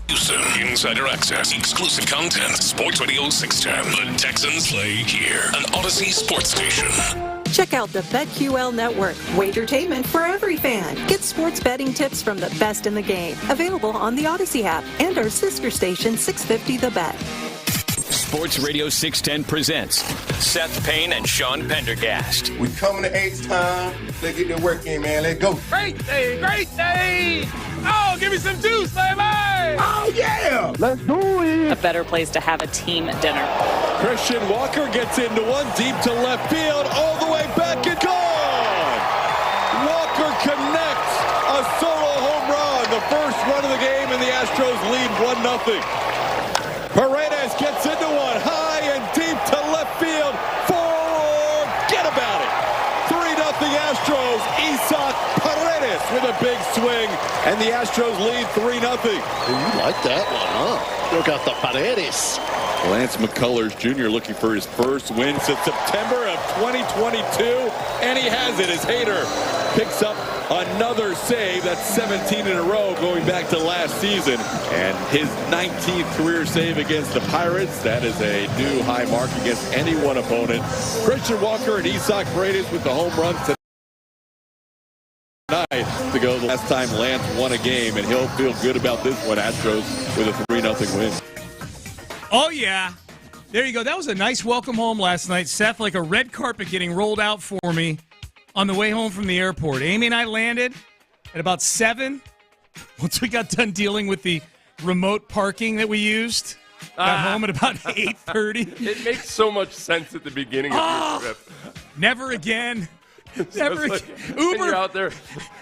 Houston, insider access, exclusive content, Sports Radio 610. The Texans play here, an Odyssey sports station. Check out the BetQL Network, wagertainment for every fan. Get sports betting tips from the best in the game. Available on the Odyssey app and our sister station 650 The Bet. Sports Radio 610 presents Seth Payne and Sean Pendergast. We coming to H-Town. Let's get the work in, man. Let's go. Great day, great day. Oh, give me some juice, baby. Oh, yeah. Let's do it. A better place to have a team dinner. Christian Walker gets into one deep to left field, all the way back and gone. Walker connects a solo home run, the first run of the game, and the Astros lead 1-0. Paredes gets into one, high and deep to left field. Forget about it. 3-0 Astros. Isaac Paredes with a big swing, and the Astros lead 3-0. You like that one, huh? Look at the Paredes. Lance McCullers Jr. looking for his first win since September of 2022, and he has it as Hader picks up another save. That's 17 in a row going back to last season, and his 19th career save against the Pirates. That is a new high mark against any one opponent. Christian Walker and Isaac Paredes with the home runs tonight to go the last time Lance won a game, and he'll feel good about this one. Astros with a 3-0 win. Oh, yeah. There you go. That was a nice welcome home last night, Seth, like a red carpet getting rolled out for me on the way home from the airport. Amy and I landed at about 7. Once we got done dealing with the remote parking that we used, got home at about 8:30. It makes so much sense at the beginning of your trip. Never again. Never Like, again. when Uber, you're out there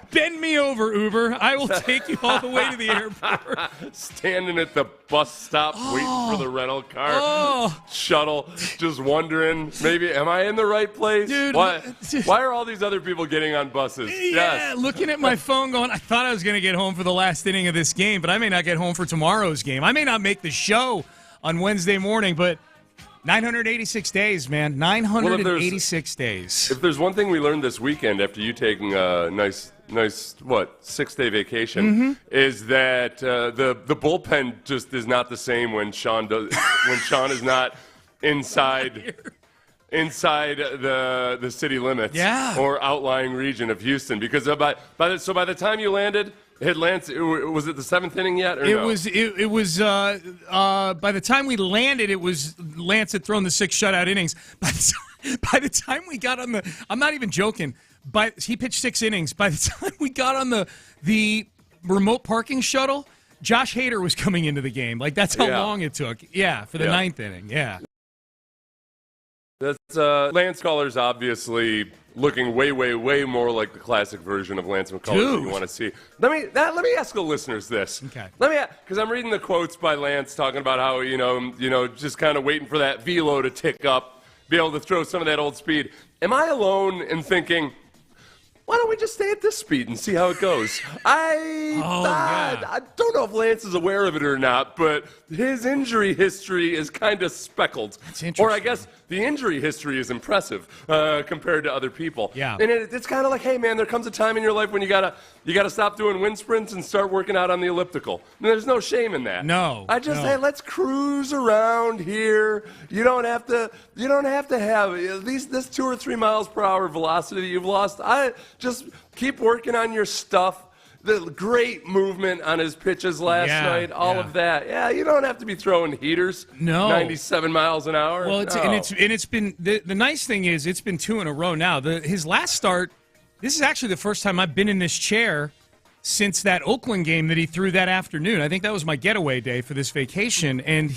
bend me over, Uber. I will take you all the way to the airport. standing at the bus stop waiting for the rental car shuttle, just wondering, maybe, am I in the right place? Dude, Why are all these other people getting on buses? Yeah, looking at my phone going, I thought I was going to get home for the last inning of this game, but I may not get home for tomorrow's game. I may not make the show on Wednesday morning, but 986 days, man. 986 days. If there's one thing we learned this weekend after you taking a nice 6-day vacation, is that the bullpen just is not the same when Sean is not inside the city limits or outlying region of Houston. Because by the time you landed, was it the 7th inning yet? Or it no? was by the time we landed, it was Lance had thrown the 6 shutout innings. By the time we got on I'm not even joking. He pitched 6 innings. By the time we got on the remote parking shuttle, Josh Hader was coming into the game. Like, that's how long it took. Yeah, for the 9th inning. Yeah. That's Lance McCullers obviously looking way, way, way more like the classic version of Lance McCullers that you want to see. Let me ask the listeners this. Okay. Because I'm reading the quotes by Lance talking about how just kind of waiting for that velo to tick up, be able to throw some of that old speed. Am I alone in thinking, why don't we just stay at this speed and see how it goes? I don't know if Lance is aware of it or not, but his injury history is kind of speckled. That's interesting. Or I guess the injury history is impressive compared to other people. Yeah. And it's kind of like, hey, man, there comes a time in your life when you gotta stop doing wind sprints and start working out on the elliptical. And there's no shame in that. No. Hey, let's cruise around here. You don't have to have at least this 2 or 3 miles per hour velocity that you've lost. Just keep working on your stuff. The great movement on his pitches last night, all of that. Yeah, you don't have to be throwing heaters. No. 97 miles an hour. Well, it's been the nice thing is it's been 2 in a row now. His last start, this is actually the first time I've been in this chair since that Oakland game that he threw that afternoon. I think that was my getaway day for this vacation, and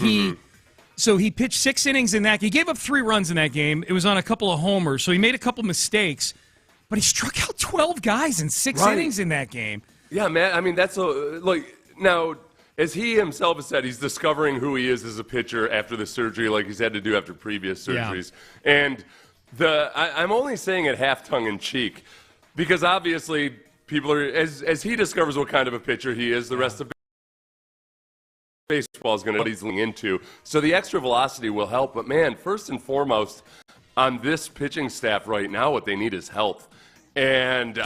So he pitched 6 innings in that. He gave up 3 runs in that game. It was on a couple of homers, so he made a couple mistakes. But he struck out 12 guys in 6 innings in that game. Yeah, man. I mean, that's now, as he himself has said, he's discovering who he is as a pitcher after the surgery, like he's had to do after previous surgeries. Yeah. And I'm only saying it half tongue in cheek because obviously people are as he discovers what kind of a pitcher he is, the rest of baseball is going to be what he's leaning into. So the extra velocity will help. But man, first and foremost, on this pitching staff right now, what they need is health. And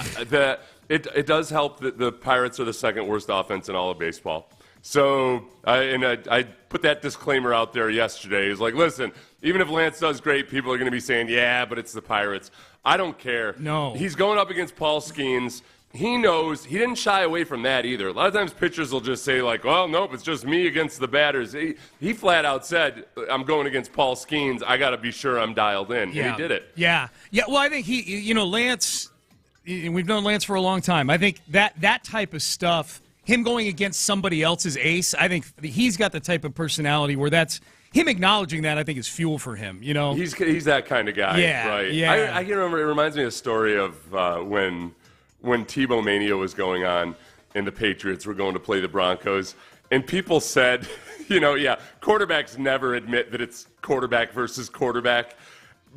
it does help that the Pirates are the second worst offense in all of baseball. So I put that disclaimer out there yesterday. It's like, listen, even if Lance does great, people are going to be saying, yeah, but it's the Pirates. I don't care. No. He's going up against Paul Skeens. He knows. He didn't shy away from that either. A lot of times pitchers will just say, like, well, nope, it's just me against the batters. He flat out said, I'm going against Paul Skeens. I got to be sure I'm dialed in. Yeah. And he did it. Yeah. Well, I think Lance, we've known Lance for a long time. I think that type of stuff, him going against somebody else's ace, I think he's got the type of personality where that's him acknowledging that, I think, is fuel for him. He's that kind of guy. Yeah. Right. Yeah. I can remember. It reminds me of a story of when Tebow Mania was going on and the Patriots were going to play the Broncos, and people said, quarterbacks never admit that it's quarterback versus quarterback,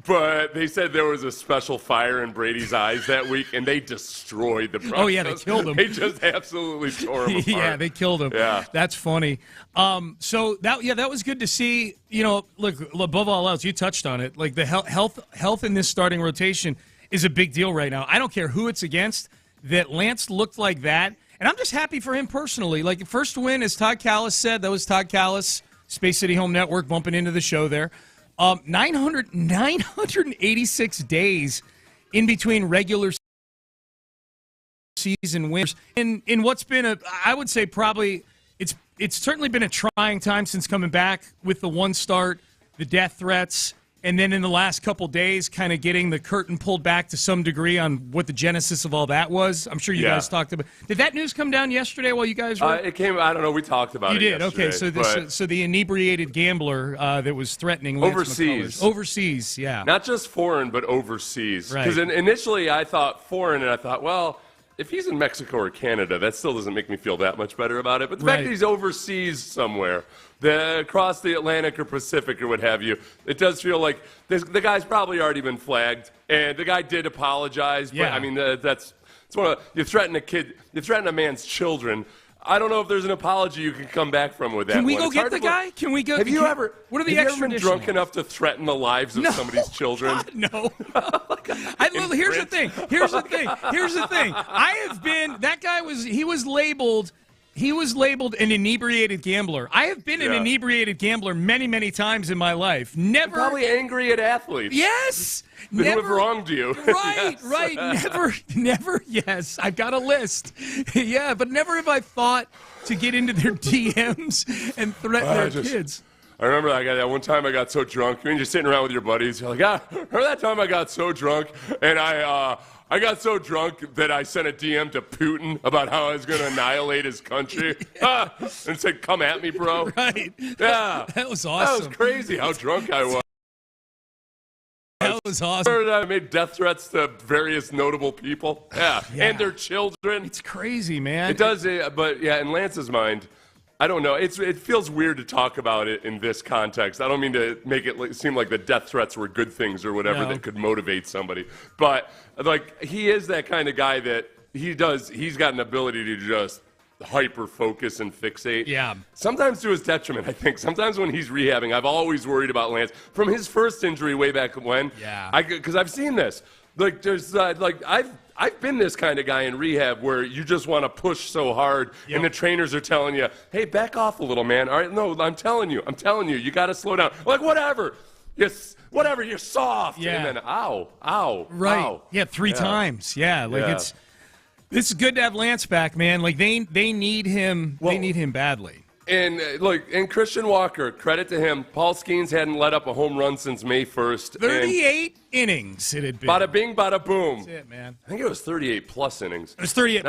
but they said there was a special fire in Brady's eyes that week, and they destroyed the Broncos. Oh, yeah, they killed him. They just absolutely tore him apart. Yeah, they killed him. Yeah. That's funny. So that was good to see. Look, above all else, you touched on it. Like the health in this starting rotation is a big deal right now. I don't care who it's against, that Lance looked like that. And I'm just happy for him personally. Like, the first win, as Todd Callis said, that was Todd Callis, Space City Home Network, bumping into the show there. 986 days in between regular season wins. In what's been I would say probably, it's certainly been a trying time since coming back with the one start, the death threats, and then in the last couple days, kind of getting the curtain pulled back to some degree on what the genesis of all that was. I'm sure you guys talked about. Did that news come down yesterday while you guys were? It came. I don't know. We talked about it. You did. Yesterday, okay. So the inebriated gambler that was threatening Lance McCullers. Overseas, yeah. Not just foreign, but overseas. Right. Because initially I thought foreign, and I thought, well, if he's in Mexico or Canada, that still doesn't make me feel that much better about it. But the fact that he's overseas somewhere, across the Atlantic or Pacific or what have you, it does feel like the guy's probably already been flagged, and the guy did apologize. But I mean, it's one of you threaten a kid, you threaten a man's children. I don't know if there's an apology you can come back from with that. Can we go get the guy? Can we go? Have you ever? What are the have you ever been drunk enough to threaten the lives of somebody's children? God, no. Here's the thing. I have been. That guy was. He was labeled an inebriated gambler. I have been an inebriated gambler many, many times in my life. Never. You're probably angry at athletes. Yes. Who have wronged you. Right, right. Never, yes. I've got a list. Yeah, but never have I thought to get into their DMs and threaten their kids. I remember that one time I got so drunk. You're just sitting around with your buddies. You're like, remember that time I got so drunk and I got so drunk that I sent a DM to Putin about how I was going to annihilate his country. And said, come at me, bro. Right. Yeah. That was awesome. That was crazy how drunk I was. That was awesome. I made death threats to various notable people. Yeah. And their children. It's crazy, man. It does, but in Lance's mind, I don't know. It feels weird to talk about it in this context. I don't mean to make it seem like the death threats were good things or whatever that could motivate somebody. But, he is that kind of guy that he's got an ability to just hyper-focus and fixate. Yeah. Sometimes to his detriment, I think. Sometimes when he's rehabbing, I've always worried about Lance. From his first injury way back when. Yeah. Because I've seen this. I've been this kind of guy in rehab where you just want to push so hard, and the trainers are telling you, hey, back off a little, man. All right, no, I'm telling you, you got to slow down. Like, whatever. Yes, whatever, you're soft. Yeah. And then, ow, right. ow. Yeah, three times. Yeah, it's good to have Lance back, man. Like, they need him. They need him badly. And and Christian Walker, credit to him. Paul Skeens hadn't let up a home run since May 1st. 38 innings it had been. Bada bing, bada boom. That's it, man. I think it was 38 plus innings. It was 38.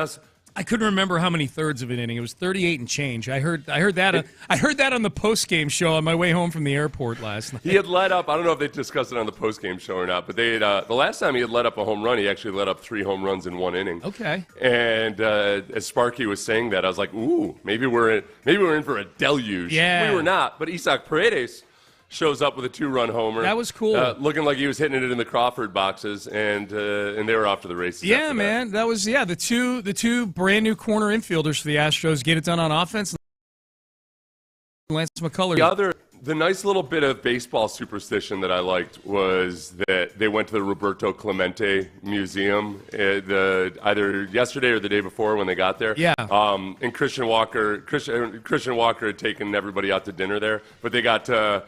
I couldn't remember how many thirds of an inning. It was 38 and change. I heard that. I heard that on the post-game show on my way home from the airport last night. He had let up. I don't know if they discussed it on the post-game show or not, but they had, the last time he had let up a home run, he actually let up 3 home runs in one inning. Okay. And as Sparky was saying that, I was like, ooh, maybe we're in for a deluge. Yeah. We were not, but Isaac Paredes shows up with a 2-run homer. That was cool. Looking like he was hitting it in the Crawford boxes, and they were off to the races. Yeah, man. That was the two brand new corner infielders for the Astros get it done on offense. Lance McCullers. The nice little bit of baseball superstition that I liked was that they went to the Roberto Clemente Museum either yesterday or the day before when they got there. Yeah. And Christian Walker had taken everybody out to dinner there, but they got to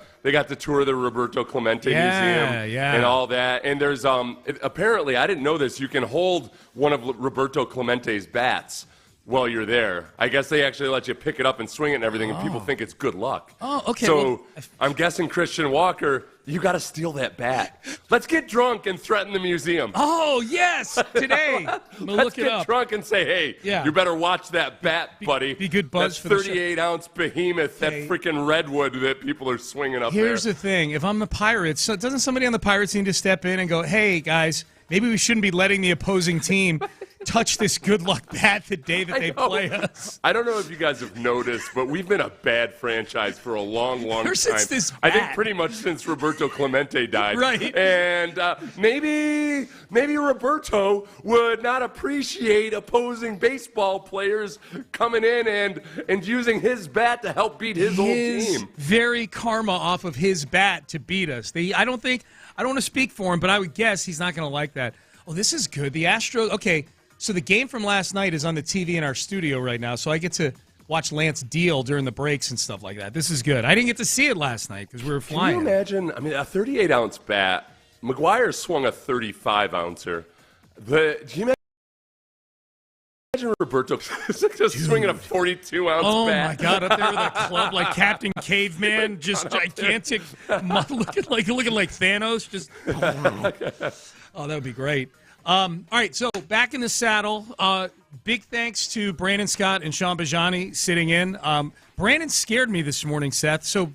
tour the Roberto Clemente Museum and all that. And there's apparently, I didn't know this, you can hold one of Roberto Clemente's bats while you're there. I guess they actually let you pick it up and swing it and everything, and people think it's good luck. Oh, okay. So I'm guessing Christian Walker, you got to steal that bat. Let's get drunk and threaten the museum. Oh, yes, today. Let's get drunk and say, hey, you better watch that bat, buddy. Be good buzz for the show. 38-ounce behemoth, that freaking redwood that people are swinging up there. Here's the thing. If I'm the Pirates, doesn't somebody on the Pirates need to step in and go, hey, guys, maybe we shouldn't be letting the opposing team touch this good luck bat the day that they play us. I don't know if you guys have noticed, but we've been a bad franchise for a long, long time. Since this I think pretty much since Roberto Clemente died. Right. And maybe Roberto would not appreciate opposing baseball players coming in and using his bat to help beat his old team. Very karma off of his bat to beat us. I don't want to speak for him, but I would guess he's not going to like that. Oh, this is good. The Astros, okay. So the game from last night is on the TV in our studio right now, so I get to watch Lance deal during the breaks and stuff like that. This is good. I didn't get to see it last night because we were flying. Can you imagine? I mean, a 38-ounce bat. McGuire swung a 35-ouncer. Do you imagine Roberto just swinging a 42-ounce bat? Oh, my God, up there with a club like Captain Caveman, just gigantic, looking like Thanos. Just oh, that would be great. All right, so back in the saddle. Big thanks to Brandon Scott and Sean Bijani sitting in. Brandon scared me this morning, Seth. So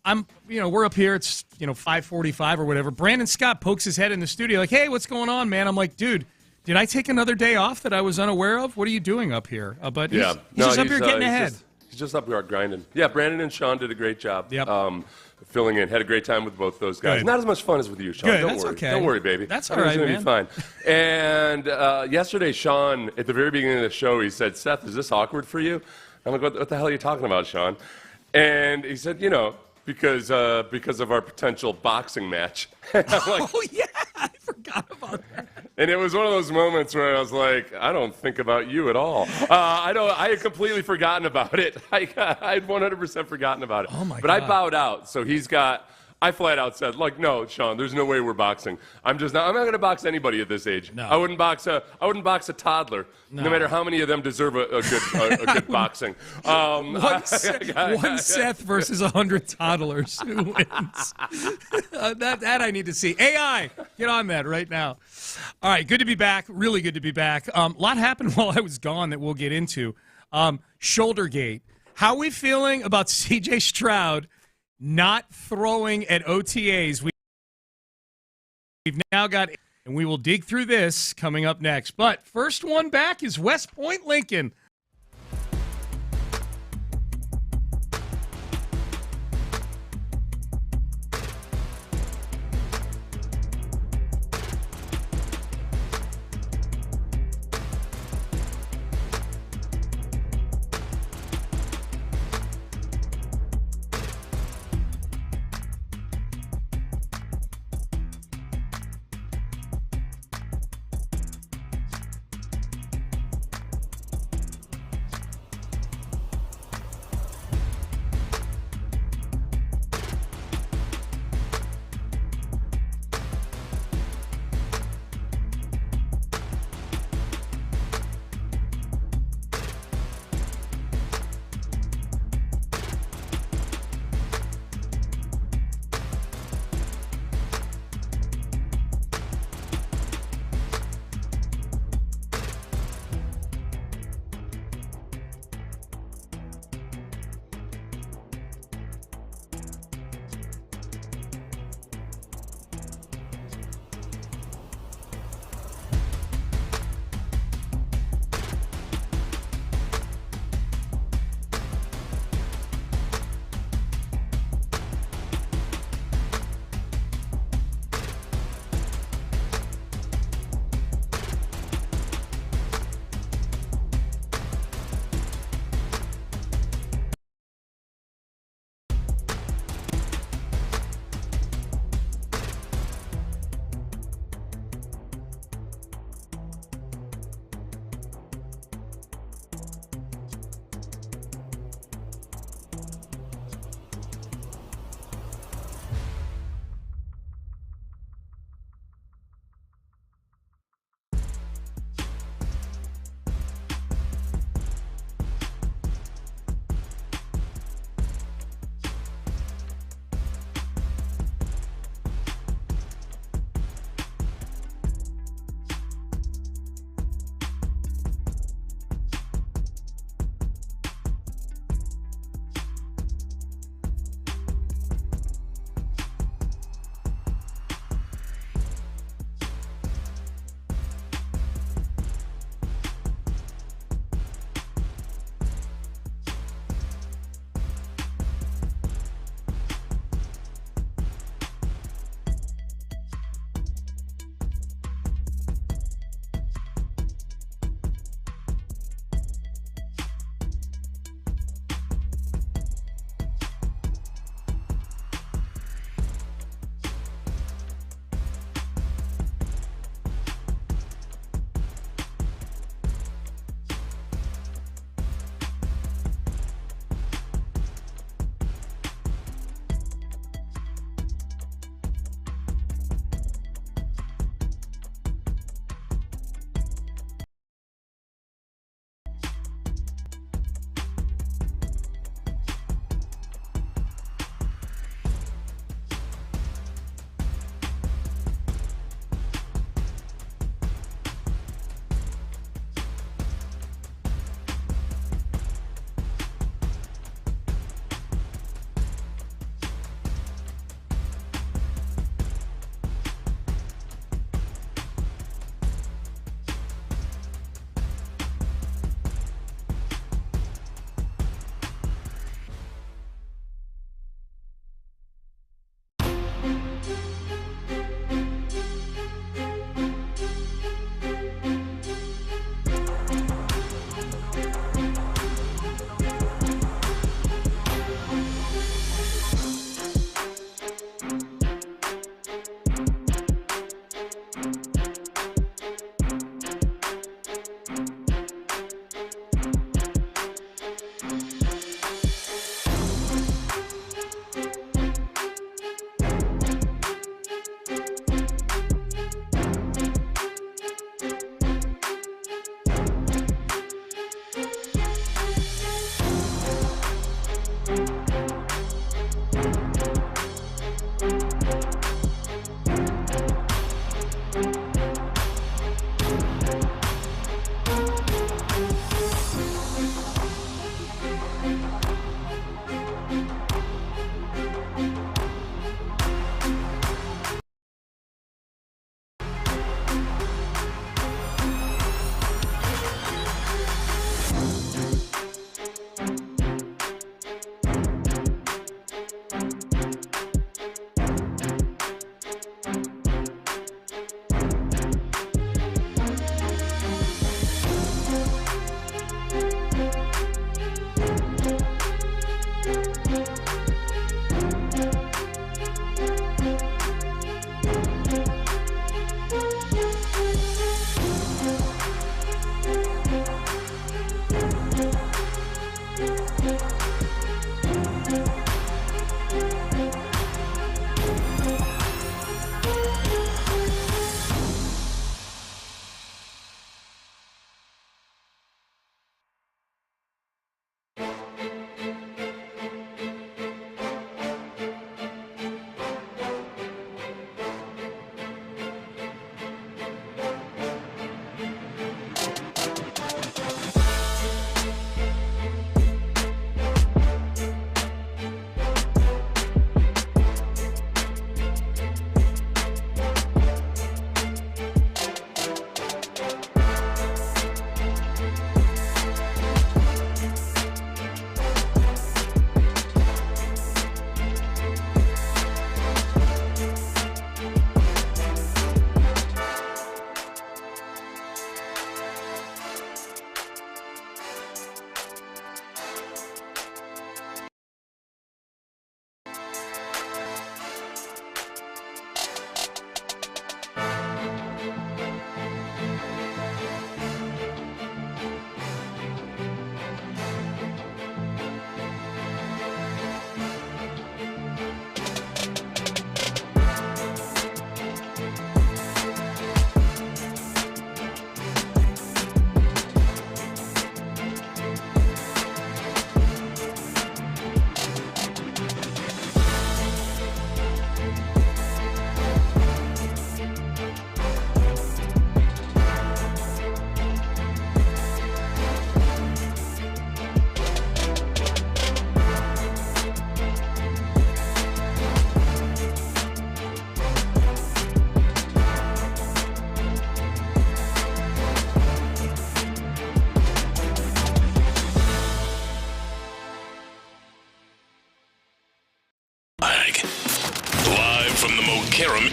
we're up here. It's 5:45 or whatever. Brandon Scott pokes his head in the studio like, "Hey, what's going on, man?" I'm like, "Dude, did I take another day off that I was unaware of? What are you doing up here?" But he's just up here getting ahead. He's just up here grinding. Yeah, Brandon and Sean did a great job. Yep. Filling in. Had a great time with both those guys. Good. Not as much fun as with you, Sean. Good. Don't That's worry. okay. Don't worry, baby. That's all right, man. It's going to be fine. And yesterday, Sean, at the very beginning of the show, he said, "Seth, is this awkward for you?" I'm like, what the hell are you talking about, Sean? And he said, because of our potential boxing match. I'm like, oh, yeah. I forgot about that. And it was one of those moments where I was like, I don't think about you at all. I had completely forgotten about it. I had 100% forgotten about it. Oh, my God. But I bowed out. So I flat out said, like, no, Sean, there's no way we're boxing. I'm not going to box anybody at this age. No. I wouldn't box a toddler, no matter how many of them deserve a good boxing. One Seth versus 100 toddlers. Who wins? That I need to see. AI, get on that right now. All right, good to be back. Really good to be back. A lot happened while I was gone that we'll get into. Shouldergate. How are we feeling about C.J. Stroud not throwing at OTAs? We've now got, and we will dig through this coming up next. But first one back is West Point Lincoln.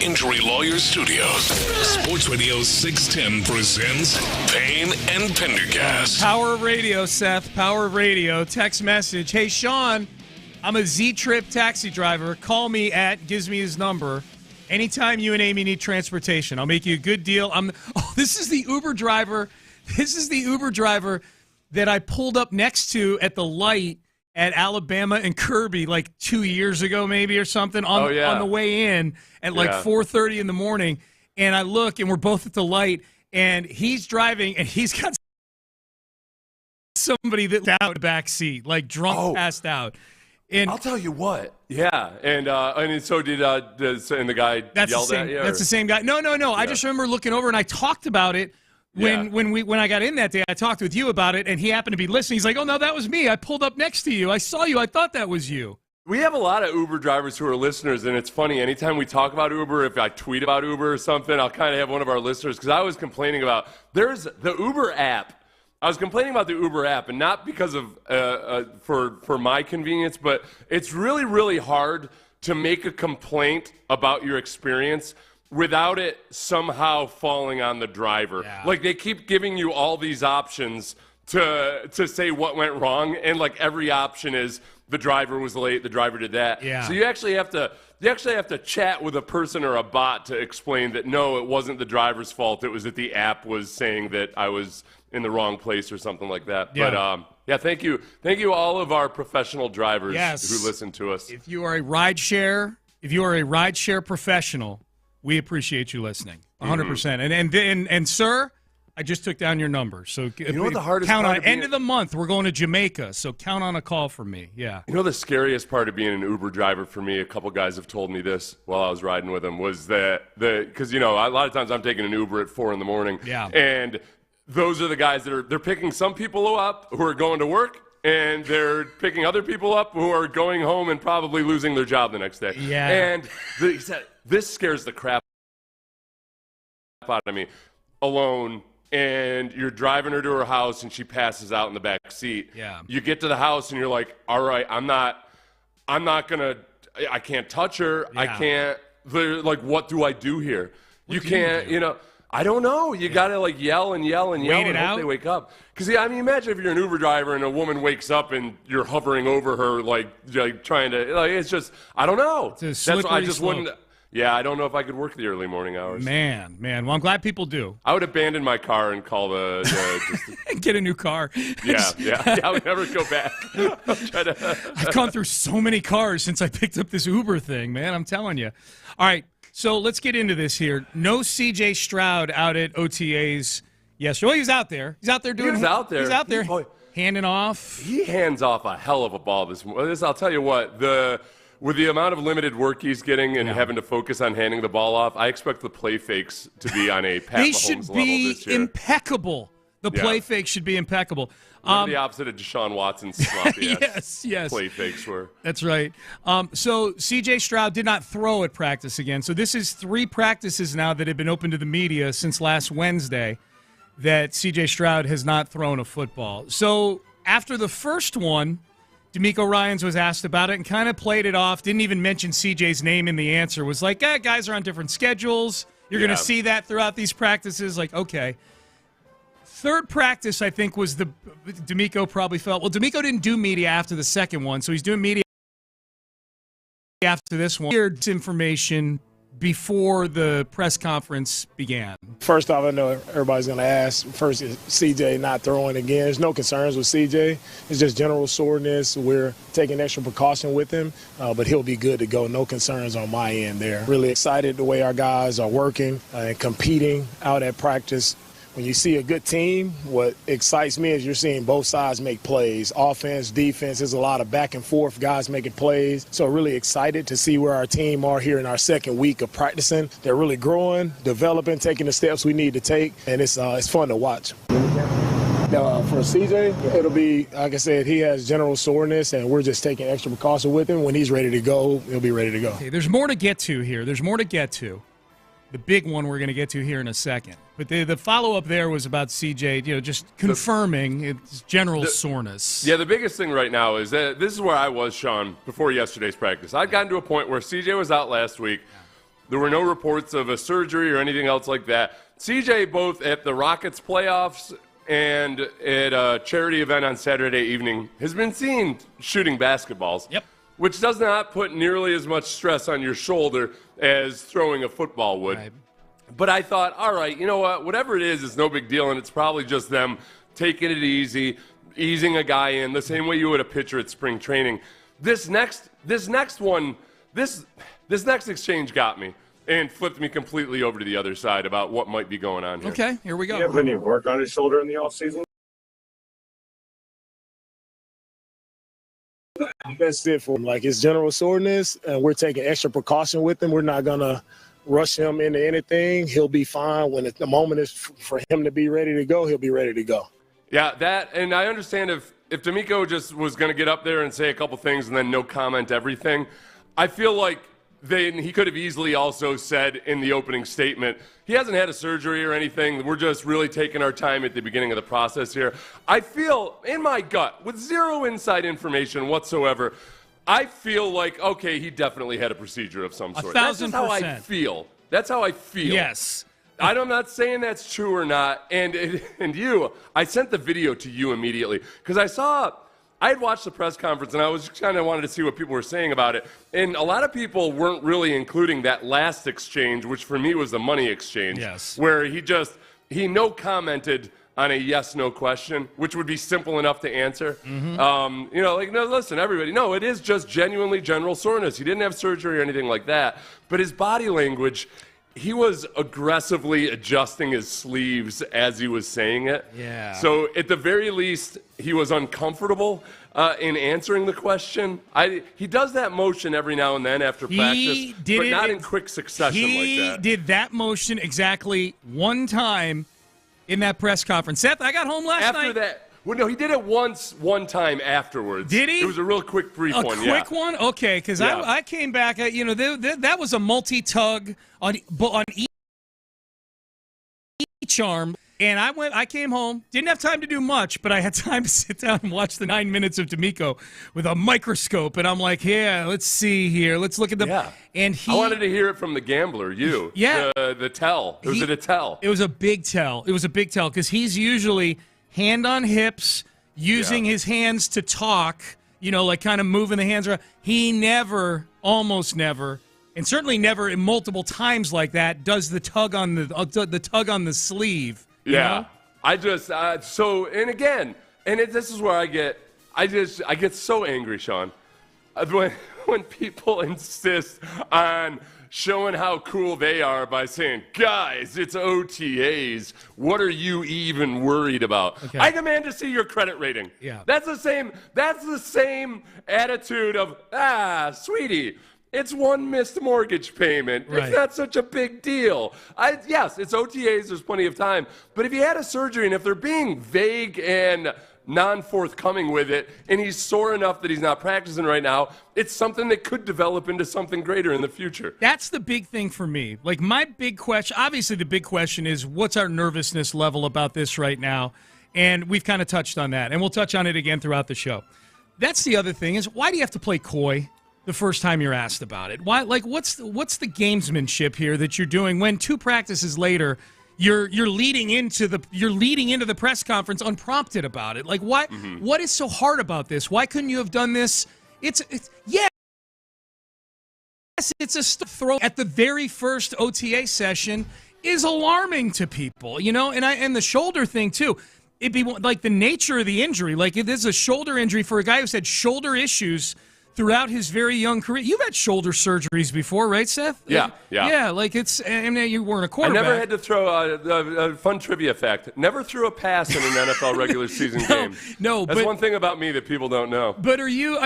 Injury Lawyers Studios. Sports Radio 610 presents Payne and Pendergast. Power of radio, Seth. Power of radio. Text message. Hey, Sean, I'm a Z-Trip taxi driver. Call me at, gives me his number. Anytime you and Amy need transportation, I'll make you a good deal. This is the Uber driver. This is the Uber driver that I pulled up next to at the light at Alabama and Kirby like 2 years ago maybe or something on the way in at like 4:30 in the morning. And I look, and we're both at the light, and he's driving, and he's got somebody that's out in the back seat, like drunk, passed out. And I'll tell you what. Yeah, and so did and the guy yelled at you? That's the same guy. No. Yeah. I just remember looking over, and I talked about it when I got in that day. I talked with you about it, and he happened to be listening. He's like, "Oh no, that was me. I pulled up next to you. I saw you. I thought that was you." We have a lot of Uber drivers who are listeners, and it's funny. Anytime we talk about Uber, if I tweet about Uber or something, I'll kind of have one of our listeners, because I was complaining about there's the Uber app. I was complaining about the Uber app, and not because of for my convenience, but it's really, really hard to make a complaint about your experience without it somehow falling on the driver. Yeah. Like, they keep giving you all these options to say what went wrong, and like every option is the driver was late, the driver did that. Yeah. So you actually have to chat with a person or a bot to explain that no, it wasn't the driver's fault. It was that the app was saying that I was in the wrong place or something like that. Yeah. But thank you all of our professional drivers who listen to us. If you are a rideshare professional, we appreciate you listening 100%. And sir, I just took down your number. So you know what the hardest count part on end of the month, we're going to Jamaica, so count on a call from me. Yeah. You know, the scariest part of being an Uber driver for me, a couple guys have told me this while I was riding with them, was that because a lot of times I'm taking an Uber at 4 a.m. Yeah. And those are the guys that they're picking some people up who are going to work, and they're picking other people up who are going home and probably losing their job the next day. Yeah. And he said, this scares the crap out of me. Alone, and you're driving her to her house, and she passes out in the back seat. Yeah. You get to the house, and you're like, all right, I can't touch her. Yeah. I can't, like, what do I do here? You can't, I don't know. You got to, like, yell and hope they wake up. Because, imagine if you're an Uber driver and a woman wakes up and you're hovering over her, like trying to, like, it's just, I don't know. It's a slippery slope. Yeah, I don't know if I could work the early morning hours. Man. Well, I'm glad people do. I would abandon my car and call get a new car. Yeah. I would never go back. I've gone through so many cars since I picked up this Uber thing, man. I'm telling you. All right, so let's get into this here. No C.J. Stroud out at OTAs yesterday. Well, he was out there. He's out there doing. He's out there. Handing off. He hands off a hell of a ball this morning. I'll tell you what. With the amount of limited work he's getting and having to focus on handing the ball off, I expect the play fakes to be on a Pat Mahomes level this year. They should be impeccable. The play fakes should be impeccable. The opposite of Deshaun Watson's sloppy yes. play fakes were. That's right. So C.J. Stroud did not throw at practice again. So this is 3 practices now that have been open to the media since last Wednesday that C.J. Stroud has not thrown a football. So after the first one, D'Amico Ryans was asked about it and kind of played it off, didn't even mention CJ's name in the answer, was like, guys are on different schedules. You're going to see that throughout these practices. Like, okay. Third practice, I think, was D'Amico probably felt, well, D'Amico didn't do media after the second one, so he's doing media after this one. Weird information before the press conference began. First off, I know everybody's going to ask, first, is CJ not throwing again? There's no concerns with CJ. It's just general soreness. We're taking extra precaution with him, but he'll be good to go. No concerns on my end there. Really excited the way our guys are working and competing out at practice. When you see a good team, what excites me is you're seeing both sides make plays. Offense, defense, there's a lot of back and forth, guys making plays. So really excited to see where our team are here in our second week of practicing. They're really growing, developing, taking the steps we need to take, and it's fun to watch. Now, for CJ, it'll be, like I said, he has general soreness, and we're just taking extra precaution with him. When he's ready to go, he'll be ready to go. Okay, there's more to get to here. The big one we're going to get to here in a second. But the follow-up there was about CJ, just confirming its general soreness. Yeah, the biggest thing right now is that this is where I was, Sean, before yesterday's practice. I'd gotten to a point where CJ was out last week. There were no reports of a surgery or anything else like that. CJ, both at the Rockets playoffs and at a charity event on Saturday evening, has been seen shooting basketballs. Yep. Which does not put nearly as much stress on your shoulder as throwing a football would. Right. But I thought, all right, you know what? Whatever it is, it's no big deal, and it's probably just them taking it easy, easing a guy in the same way you would a pitcher at spring training. This next exchange got me and flipped me completely over to the other side about what might be going on here. Okay, here we go. You have any work on his shoulder in the offseason? That's it for him. Like, it's general soreness, and we're taking extra precaution with him. We're not going to rush him into anything. He'll be fine. When the moment is for him to be ready to go, he'll be ready to go. Yeah, and I understand if D'Amico just was going to get up there and say a couple things and then no comment everything, I feel like he could have easily also said in the opening statement, he hasn't had a surgery or anything. We're just really taking our time at the beginning of the process here. I feel in my gut, with zero inside information whatsoever, I feel like, okay, he definitely had a procedure of some sort. 1,000%. That's just how I feel. That's how I feel. Yes. I'm not saying that's true or not. And I sent the video to you immediately because I had watched the press conference and I was kind of wanted to see what people were saying about it. And a lot of people weren't really including that last exchange, which for me was the money exchange. Yes. Where he no commented on a yes/no question, which would be simple enough to answer. Mm-hmm. No, listen, everybody. No, it is just genuinely general soreness. He didn't have surgery or anything like that. But his body language, he was aggressively adjusting his sleeves as he was saying it. Yeah. So at the very least, he was uncomfortable in answering the question. He does that motion every now and then after practice, but not in quick succession like that. He did that motion exactly one time in that press conference. Seth, I got home last night. After that. Well, no, he did it one time afterwards. Did he? It was a real quick, brief one. A quick one? Okay, because I came back, that was a multi-tug on each arm, and I came home, didn't have time to do much, but I had time to sit down and watch the 9 minutes of D'Amico with a microscope, and I'm like, yeah, let's see here. Let's look at the... Yeah. And I wanted to hear it from the gambler, you. Yeah. The tell. Was it a tell? It was a big tell. It was a big tell, because he's usually... hand on hips, using his hands to talk, like kind of moving the hands around. He never, almost never, and certainly never in multiple times like that, does the tug on the sleeve. Yeah. I just, this is where I get so angry, Sean, when people insist on showing how cool they are by saying, guys, it's OTAs. What are you even worried about? Okay. I demand to see your credit rating. Yeah. That's the same attitude of, sweetie, it's one missed mortgage payment. Right. It's not such a big deal. Yes, it's OTAs. There's plenty of time. But if you had a surgery and if they're being vague and non-forthcoming with it, and he's sore enough that he's not practicing right now, it's something that could develop into something greater in the future. That's the big thing for me. Like, my big question, obviously the big question is, what's our nervousness level about this right now? And we've kind of touched on that, and we'll touch on it again throughout the show. That's the other thing, is why do you have to play coy the first time you're asked about it? Why? Like, what's the gamesmanship here that you're doing when 2 practices later you're leading into the press conference unprompted about it? Like, why? Mm-hmm. What is so hard about this? Why couldn't you have done this? It's a throw at the very first OTA session is alarming to people, and the shoulder thing too. It'd be like the nature of the injury. Like, if there's a shoulder injury for a guy who's had shoulder issues throughout his very young career. You've had shoulder surgeries before, right, Seth? Yeah. Yeah, like you weren't a quarterback. I never had to throw a fun trivia fact. Never threw a pass in an NFL regular season game. No, that's one thing about me that people don't know. But are you,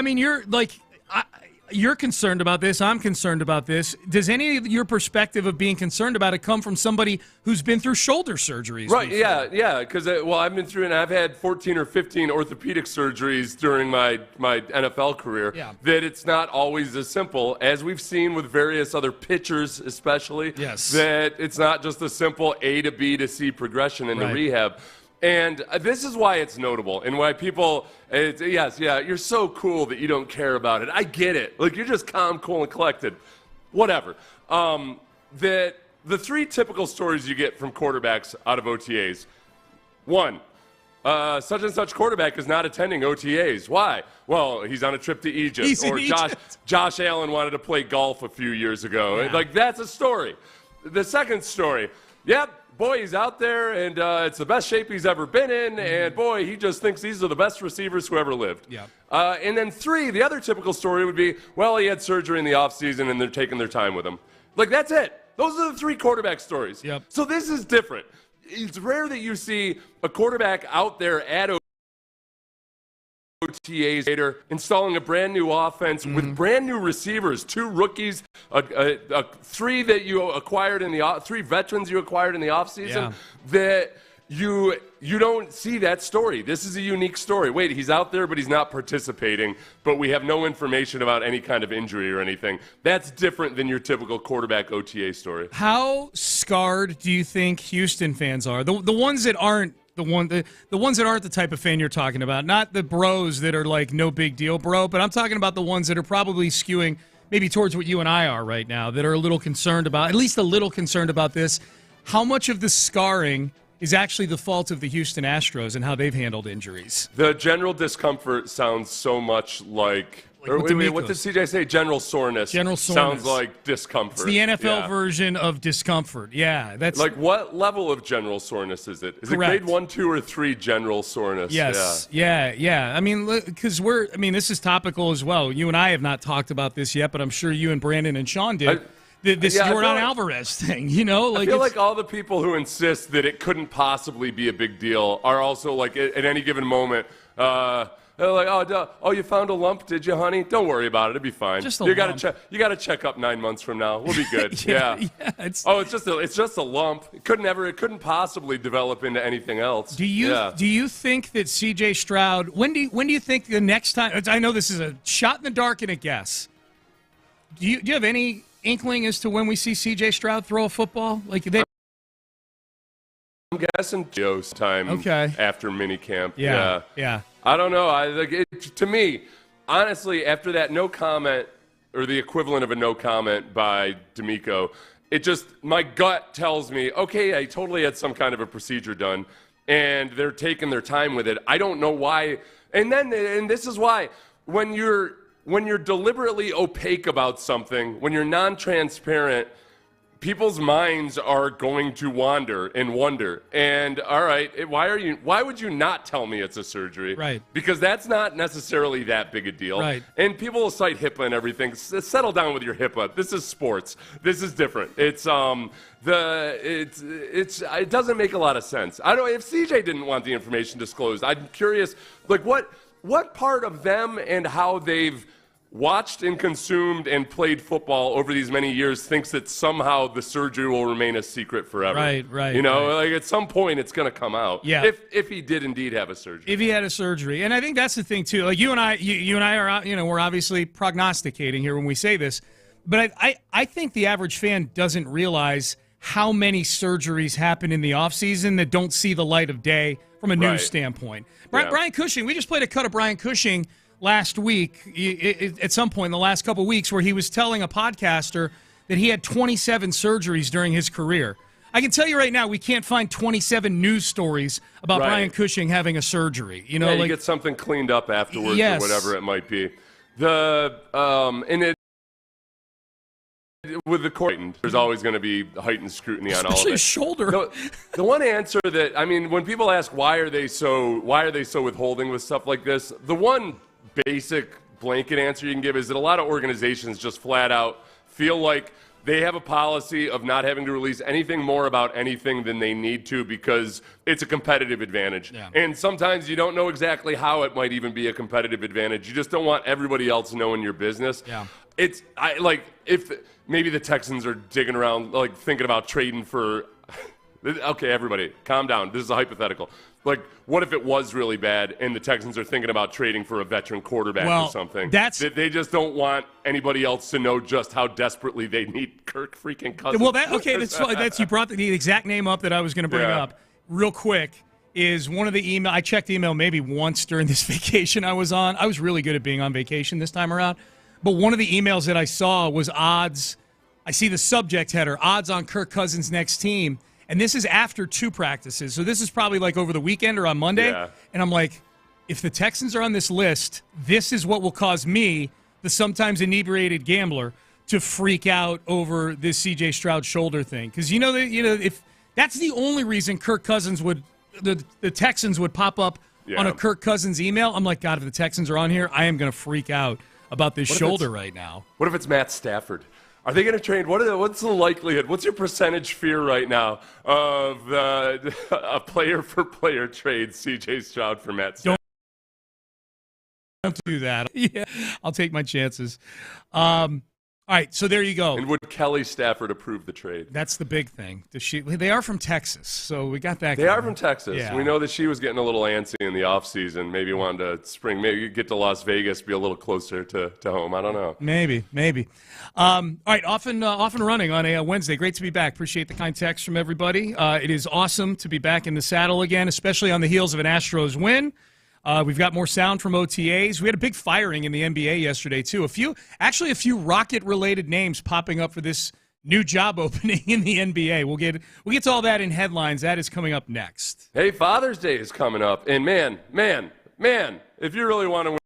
you're concerned about this. I'm concerned about this. Does any of your perspective of being concerned about it come from somebody who's been through shoulder surgeries? Right, before? Yeah. Because, I've been through, and I've had 14 or 15 orthopedic surgeries during my NFL career. Yeah. That it's not always as simple, as we've seen with various other pitchers especially. Yes. That it's not just a simple A to B to C progression in the rehab. And this is why it's notable and why people, you're so cool that you don't care about it. I get it. Like, you're just calm, cool, and collected. Whatever. that the three typical stories you get from quarterbacks out of OTAs. One, such and such quarterback is not attending OTAs. Why? Well, he's on a trip to Egypt. Josh Allen wanted to play golf a few years ago. Yeah. Like, that's a story. The second story, boy, he's out there, and it's the best shape he's ever been in, and boy, he just thinks these are the best receivers who ever lived. Yeah. And then three, the other typical story would be, well, he had surgery in the offseason, and they're taking their time with him. Like, that's it. Those are the three quarterback stories. Yep. So this is different. It's rare that you see a quarterback out there at OTAs later installing a brand new offense with brand new receivers, two rookies, three that you acquired in the three veterans you acquired in the offseason. That you don't see that story. This is a unique story. Wait, he's out there, but he's not participating, but we have no information about any kind of injury or anything. That's different than your typical quarterback OTA story. How scarred do you think Houston fans are? The ones that aren't the ones that aren't the type of fan you're talking about, not the bros that are like no big deal, bro, but I'm talking about the ones that are probably skewing maybe towards what you and I are right now, that are a little concerned about, at least a little concerned about this. How much of the scarring is actually the fault of the Houston Astros and how they've handled injuries? The general discomfort sounds so much like what did CJ say? General soreness. General soreness. Sounds like discomfort. It's the NFL version of discomfort. Yeah. That's like, what level of general soreness is it? Is correct. it grade 1, 2, or 3 general soreness? Yes. Yeah. I mean, because this is topical as well. You and I have not talked about this yet, but I'm sure you and Brandon and Sean did. This Jordan Alvarez thing, I feel like all the people who insist that it couldn't possibly be a big deal are also like, at any given moment, they're like, oh, you found a lump, did you, honey? Don't worry about it. It'll be fine. Just a you lump. You got to check up 9 months from now. We'll be good. It's just a lump. It couldn't possibly develop into anything else. Do you think that C.J. Stroud? When do you think the next time? I know this is a shot in the dark and a guess. Do you have any inkling as to when we see C.J. Stroud throw a football? I'm guessing Joe's time after minicamp. Yeah. I don't know. To me, honestly, after that no comment, or the equivalent of a no comment by D'Amico, my gut tells me, okay, I totally had some kind of a procedure done, and they're taking their time with it. I don't know why. And this is why, when you're deliberately opaque about something, when you're non-transparent, people's minds are going to wander and wonder. And all right, why would you not tell me it's a surgery? Right. Because that's not necessarily that big a deal. Right. And people will cite HIPAA and everything. Settle down with your HIPAA. This is sports. This is different. It doesn't make a lot of sense. I don't know if CJ didn't want the information disclosed. I'm curious, like what part of them and how they've watched and consumed and played football over these many years thinks that somehow the surgery will remain a secret forever. Right. Like at some point it's going to come out. Yeah. If he did indeed have a surgery. If he had a surgery. And I think that's the thing too. Like you and I are, we're obviously prognosticating here when we say this, but I think the average fan doesn't realize how many surgeries happen in the offseason that don't see the light of day from a news standpoint. Brian Cushing, we just played a cut of Brian Cushing last week, at some point in the last couple of weeks, where he was telling a podcaster that he had 27 surgeries during his career. I can tell you right now, we can't find 27 news stories about Brian Cushing having a surgery. You get something cleaned up afterwards or whatever it might be. With the Creighton, there's always going to be heightened scrutiny on all of it. Especially his shoulder. The one answer when people ask why are they so withholding with stuff like this, the one basic blanket answer you can give is that a lot of organizations just flat out feel like they have a policy of not having to release anything more about anything than they need to because it's a competitive advantage. Yeah. And sometimes you don't know exactly how it might even be a competitive advantage. You just don't want everybody else knowing your business. Yeah. If maybe the Texans are digging around, like thinking about trading for okay, everybody, calm down. This is a hypothetical. Like, what if it was really bad and the Texans are thinking about trading for a veteran quarterback or something? They just don't want anybody else to know just how desperately they need Kirk freaking Cousins. Well, that's you brought the exact name up that I was going to bring up real quick. Is one of the email I checked email maybe once during this vacation I was on. I was really good at being on vacation this time around. But one of the emails that I saw was odds I see the subject header, odds on Kirk Cousins' next team. And this is after 2 practices. So this is probably like over the weekend or on Monday. Yeah. And I'm like, if the Texans are on this list, this is what will cause me, the sometimes inebriated gambler, to freak out over this C.J. Stroud shoulder thing. Because if that's the only reason Kirk Cousins the Texans would pop up on a Kirk Cousins email, I'm like, God, if the Texans are on here, I am going to freak out about this shoulder right now. What if it's Matt Stafford? Are they going to trade? What's the likelihood? What's your percentage fear right now of a player-for-player trade, C.J. Stroud for Matt Stafford? Don't do that. Yeah, I'll take my chances. All right, so there you go. And would Kelly Stafford approve the trade? That's the big thing. They are from Texas, so we got that. They are from Texas. Yeah. We know that she was getting a little antsy in the offseason. Maybe wanted to maybe get to Las Vegas, be a little closer to home. I don't know. Maybe. All right, off and running on a Wednesday. Great to be back. Appreciate the kind text from everybody. It is awesome to be back in the saddle again, especially on the heels of an Astros win. We've got more sound from OTAs. We had a big firing in the NBA yesterday, too. A few Rocket-related names popping up for this new job opening in the NBA. We'll get to all that in headlines. That is coming up next. Hey, Father's Day is coming up. And man, if you really want to win.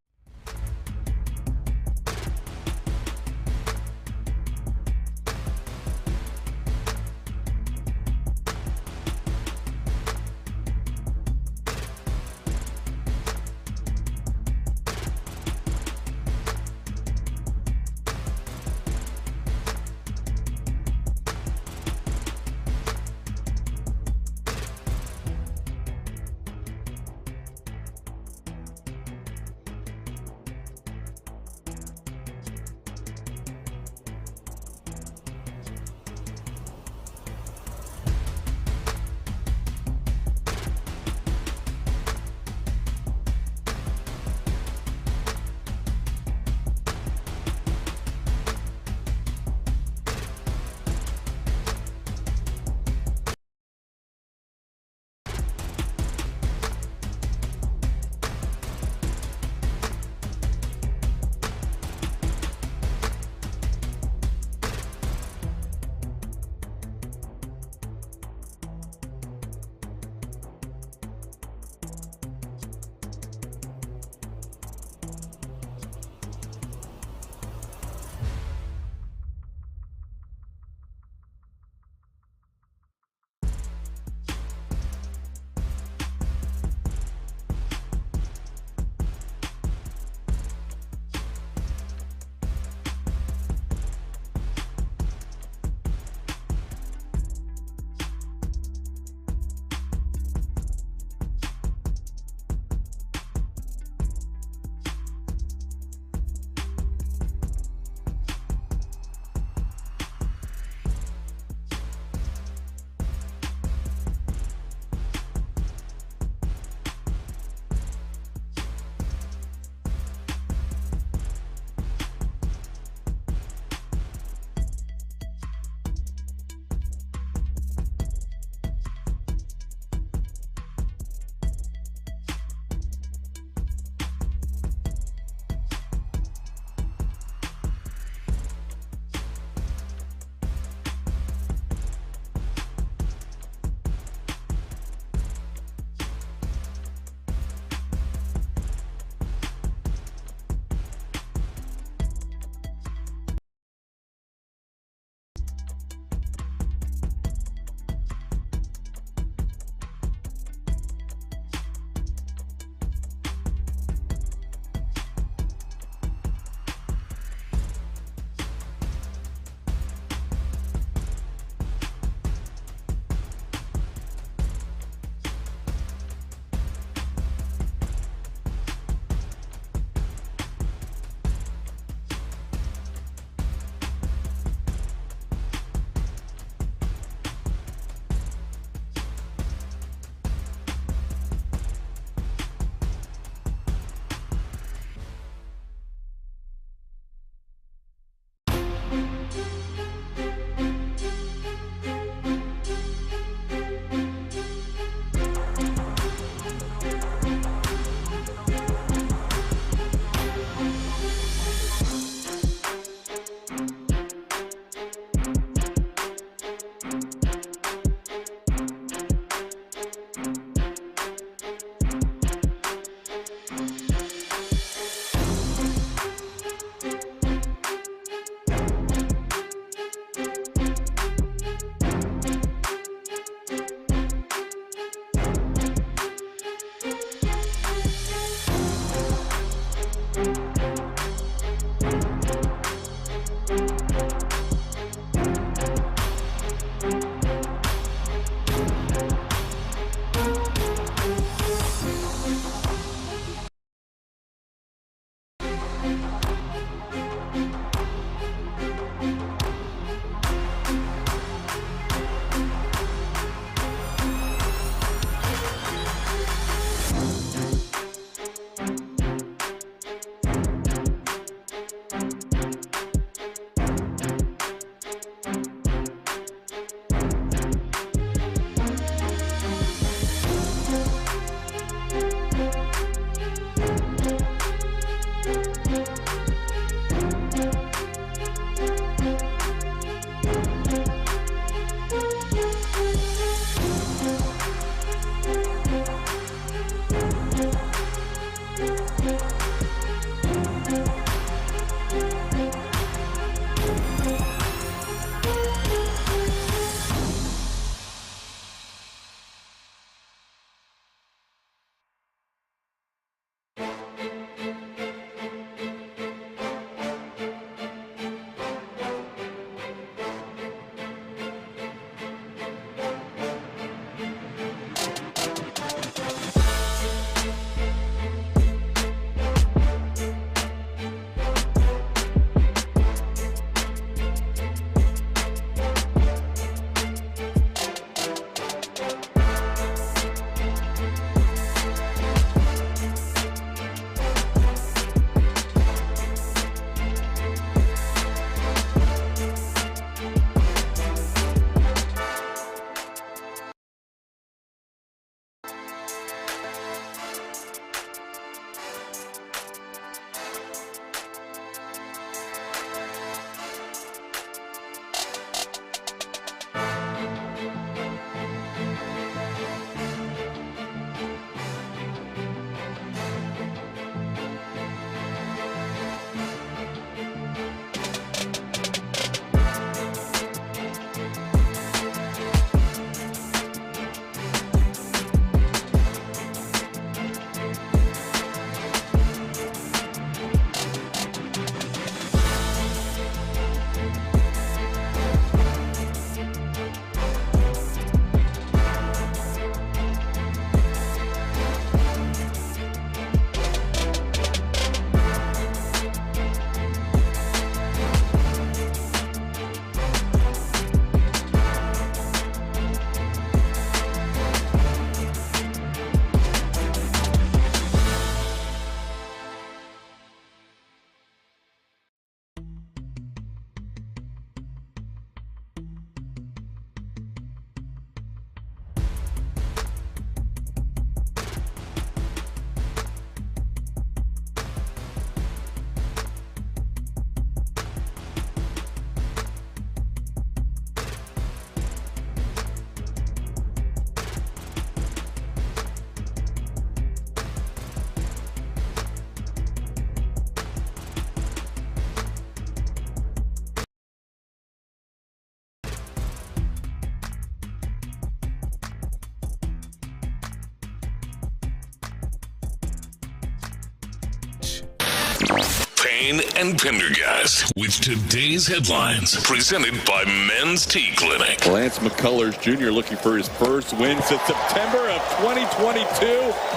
Payne and Pendergast with today's headlines, presented by Men's Tea Clinic. Lance McCullers Jr. looking for his first win since September of 2022,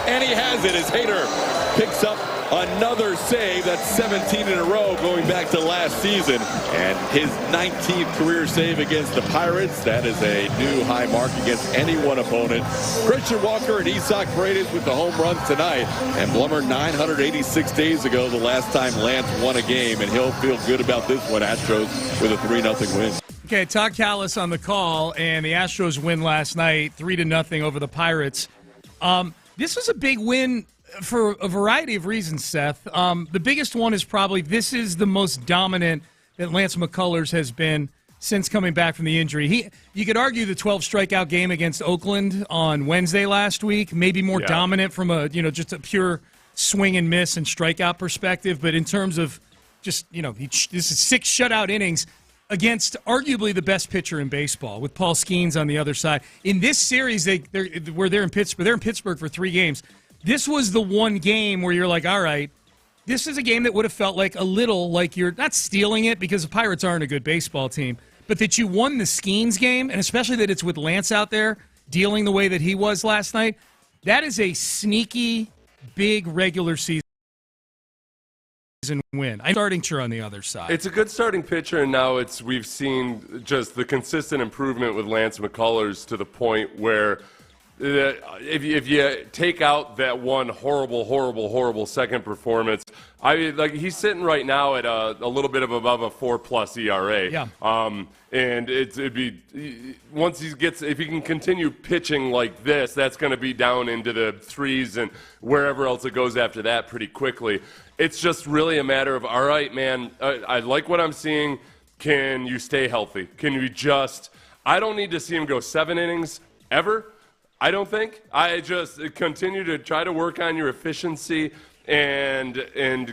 and he has it. His Hader picks up another save. That's 17 in a row going back to last season, and his 19th career save against the Pirates. That is a new high mark against any one opponent. Christian Walker and Isak Paredes with the home runs tonight, and Blummer 986 days ago the last time Lance won a game, and he'll feel good about this one. Astros with a 3-0 win. Okay, Todd Callis on the call, and the Astros win last night 3-0 over the Pirates. This was a big win for a variety of reasons, Seth. The biggest one is probably this is the most dominant that Lance McCullers has been since coming back from the injury. You could argue the 12 strikeout game against Oakland on Wednesday last week, maybe more dominant from a just a pure swing and miss and strikeout perspective. But in terms of just this is 6 shutout innings against arguably the best pitcher in baseball, with Paul Skeens on the other side. In this series, they're in Pittsburgh. They're in Pittsburgh for 3 games. This was the one game where you're like, all right, this is a game that would have felt like a little like you're not stealing it because the Pirates aren't a good baseball team, but that you won the Skeens game, and especially that it's with Lance out there dealing the way that he was last night. That is a sneaky, big regular season win. I'm starting pitcher on the other side. It's a good starting pitcher, and now we've seen just the consistent improvement with Lance McCullers to the point where if you take out that one horrible second performance, he's sitting right now at a little bit of above a 4+ ERA. Yeah. And it'd be if he can continue pitching like this, that's going to be down into the 3s and wherever else it goes after that pretty quickly. It's just really a matter of, all right, man, I like what I'm seeing. Can you stay healthy? Can you I don't need to see him go 7 innings ever. I don't think. I just continue to try to work on your efficiency and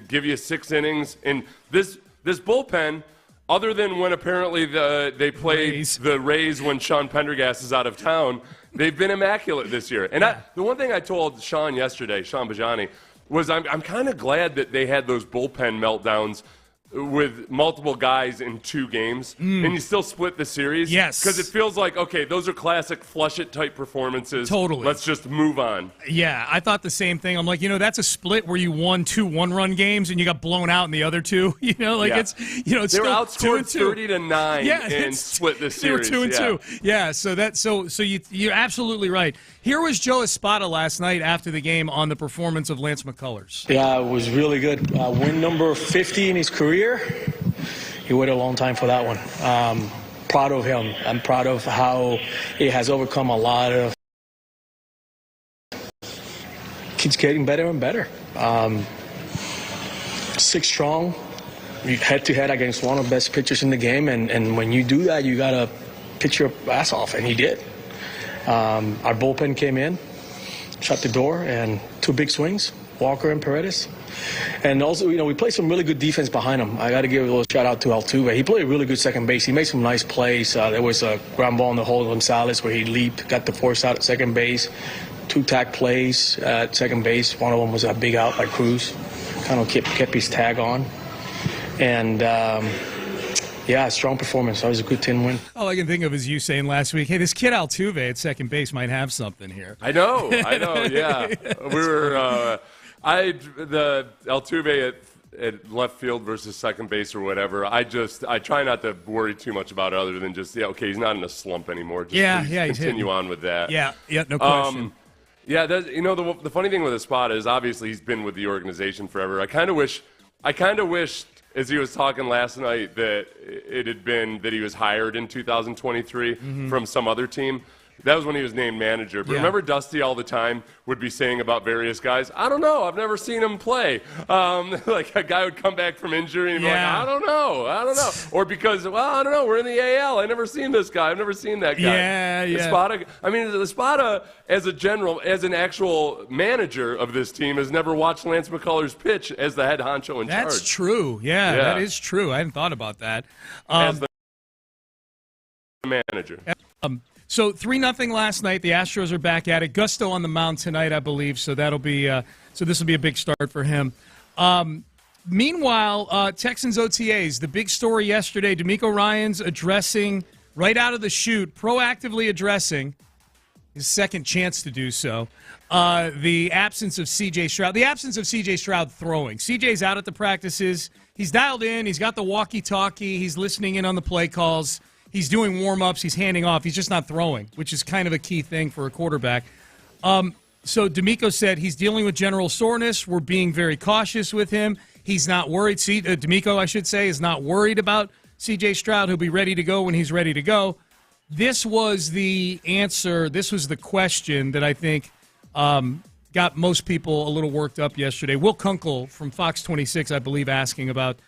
give you 6 innings. And this bullpen, other than when apparently they played the Rays when Sean Pendergast is out of town, they've been immaculate this year. And the one thing I told Sean yesterday, Sean Bijani, was I'm kind of glad that they had those bullpen meltdowns with multiple guys in 2 games, and you still split the series. Yes. Because it feels like, okay, those are classic flush-it-type performances. Totally. Let's just move on. Yeah, I thought the same thing. I'm like, that's a split where you won 2 one-run games and you got blown out in the other 2. It's they were still outscored 2-2. 30-9 and split the series. They were 2-2. Yeah, so you're absolutely right. Here was Joe Espada last night after the game on the performance of Lance McCullers. Yeah, it was really good. Win number 50 in his career. He waited a long time for that one. Proud of him. I'm proud of how he has overcome a lot of. Keeps getting better and better. 6 strong, head-to-head against one of the best pitchers in the game, and when you do that, you got to pitch your ass off, and he did. Our bullpen came in, shut the door, and 2 big swings, Walker and Paredes. And also, we played some really good defense behind him. I got to give a little shout-out to Altuve. He played a really good second base. He made some nice plays. There was a ground ball in the hole of Gonzalez where he leaped, got the force out at second base. 2 tack plays at second base. One of them was a big out by Cruz. Kind of kept his tag on. And, strong performance. That was a good 10 win. All I can think of is you saying last week, hey, this kid Altuve at second base might have something here. I know, yeah. We were the Altuve at left field versus second base or whatever. I try not to worry too much about it other than just, he's not in a slump anymore. Just continue on with that. Yeah, no question. The funny thing with Espada is obviously he's been with the organization forever. I kind of wished, as he was talking last night, that it had been that he was hired in 2023 from some other team. That was when he was named manager. But remember Dusty all the time would be saying about various guys, I don't know, I've never seen him play. Like a guy would come back from injury and be like, I don't know. Or because, I don't know, we're in the AL. I've never seen this guy. I've never seen that guy. Espada, as an actual manager of this team, has never watched Lance McCullers pitch as the head honcho in charge. That's true. Yeah, that is true. I hadn't thought about that. As the manager. So 3-0 last night. The Astros are back at it. Gusto on the mound tonight, I believe. So that'll be. So this will be a big start for him. Meanwhile, Texans OTAs, the big story yesterday, DeMeco Ryans addressing right out of the chute, proactively addressing his second chance to do so, the absence of C.J. Stroud. The absence of C.J. Stroud throwing. C.J.'s out at the practices. He's dialed in. He's got the walkie-talkie. He's listening in on the play calls. He's doing warm-ups. He's handing off. He's just not throwing, which is kind of a key thing for a quarterback. So DeMeco said he's dealing with general soreness. We're being very cautious with him. He's not worried. DeMeco, I should say, is not worried about C.J. Stroud. He'll be ready to go when he's ready to go. This was the answer. This was the question that I think got most people a little worked up yesterday. Will Kunkel from Fox 26, I believe, asking about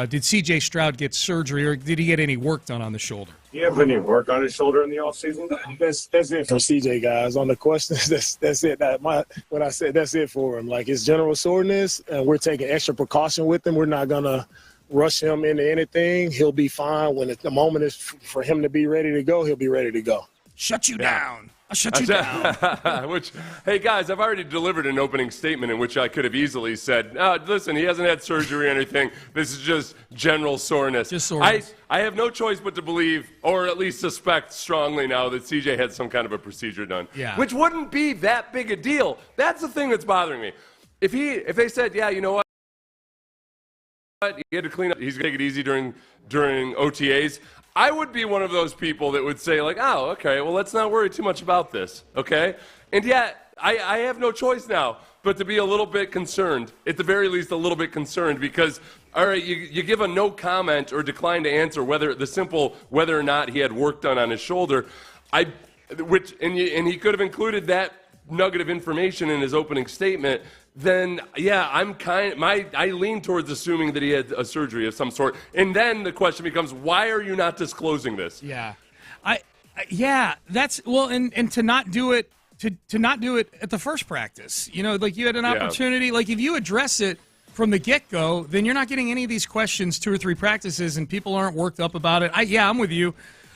did C.J. Stroud get surgery or did he get any work done on the shoulder? Do you have any work on his shoulder in the offseason? That's it for CJ, guys. On the questions, that's it. What I said, that's it for him. Like, it's general soreness, and we're taking extra precaution with him. We're not going to rush him into anything. He'll be fine. When the moment is for him to be ready to go, he'll be ready to go. Shut you down. I'll shut you down. Which, hey, guys, I've already delivered an opening statement in which I could have easily said, listen, he hasn't had surgery or anything. This is just general soreness. Just soreness. I have no choice but to believe, or at least suspect strongly now, that CJ had some kind of a procedure done. Yeah. Which wouldn't be that big a deal. That's the thing that's bothering me. If they said, yeah, you know what? He had to clean up. He's going to take it easy during OTAs. I would be one of those people that would say, like, oh, okay, well, let's not worry too much about this, okay? And yet, I have no choice now but to be a little bit concerned, at the very least a little bit concerned, because, all right, you give a no comment or decline to answer whether or not he had work done on his shoulder, and he could have included that nugget of information in his opening statement, then, yeah, I lean towards assuming that he had a surgery of some sort. And then the question becomes, why are you not disclosing this? Yeah. And to not do it, to not do it at the first practice. You know, like you had an opportunity, like if you address it from the get-go, then you're not getting any of these questions 2 or 3 practices and people aren't worked up about it. I'm with you.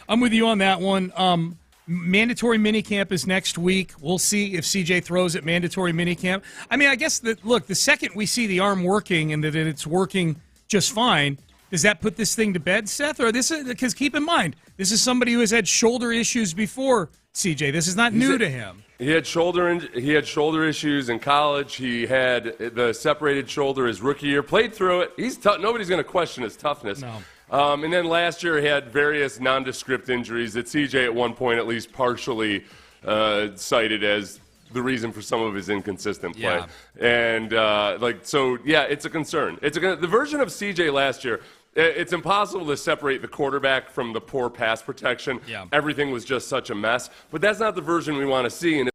I'm with you on that one. Mandatory minicamp is next week. We'll see if CJ throws at mandatory minicamp. I mean, I guess the second we see the arm working and that it's working just fine, does that put this thing to bed, Seth? Or because keep in mind, this is somebody who has had shoulder issues before CJ. This is not new to him. He had shoulder issues in college. He had the separated shoulder his rookie year. Played through it. He's tough. Nobody's going to question his toughness. No. And then last year he had various nondescript injuries that CJ at one point at least partially cited as the reason for some of his inconsistent play. Yeah. And it's a concern. The version of CJ last year, it's impossible to separate the quarterback from the poor pass protection. Yeah. Everything was just such a mess. But that's not the version we want to see. And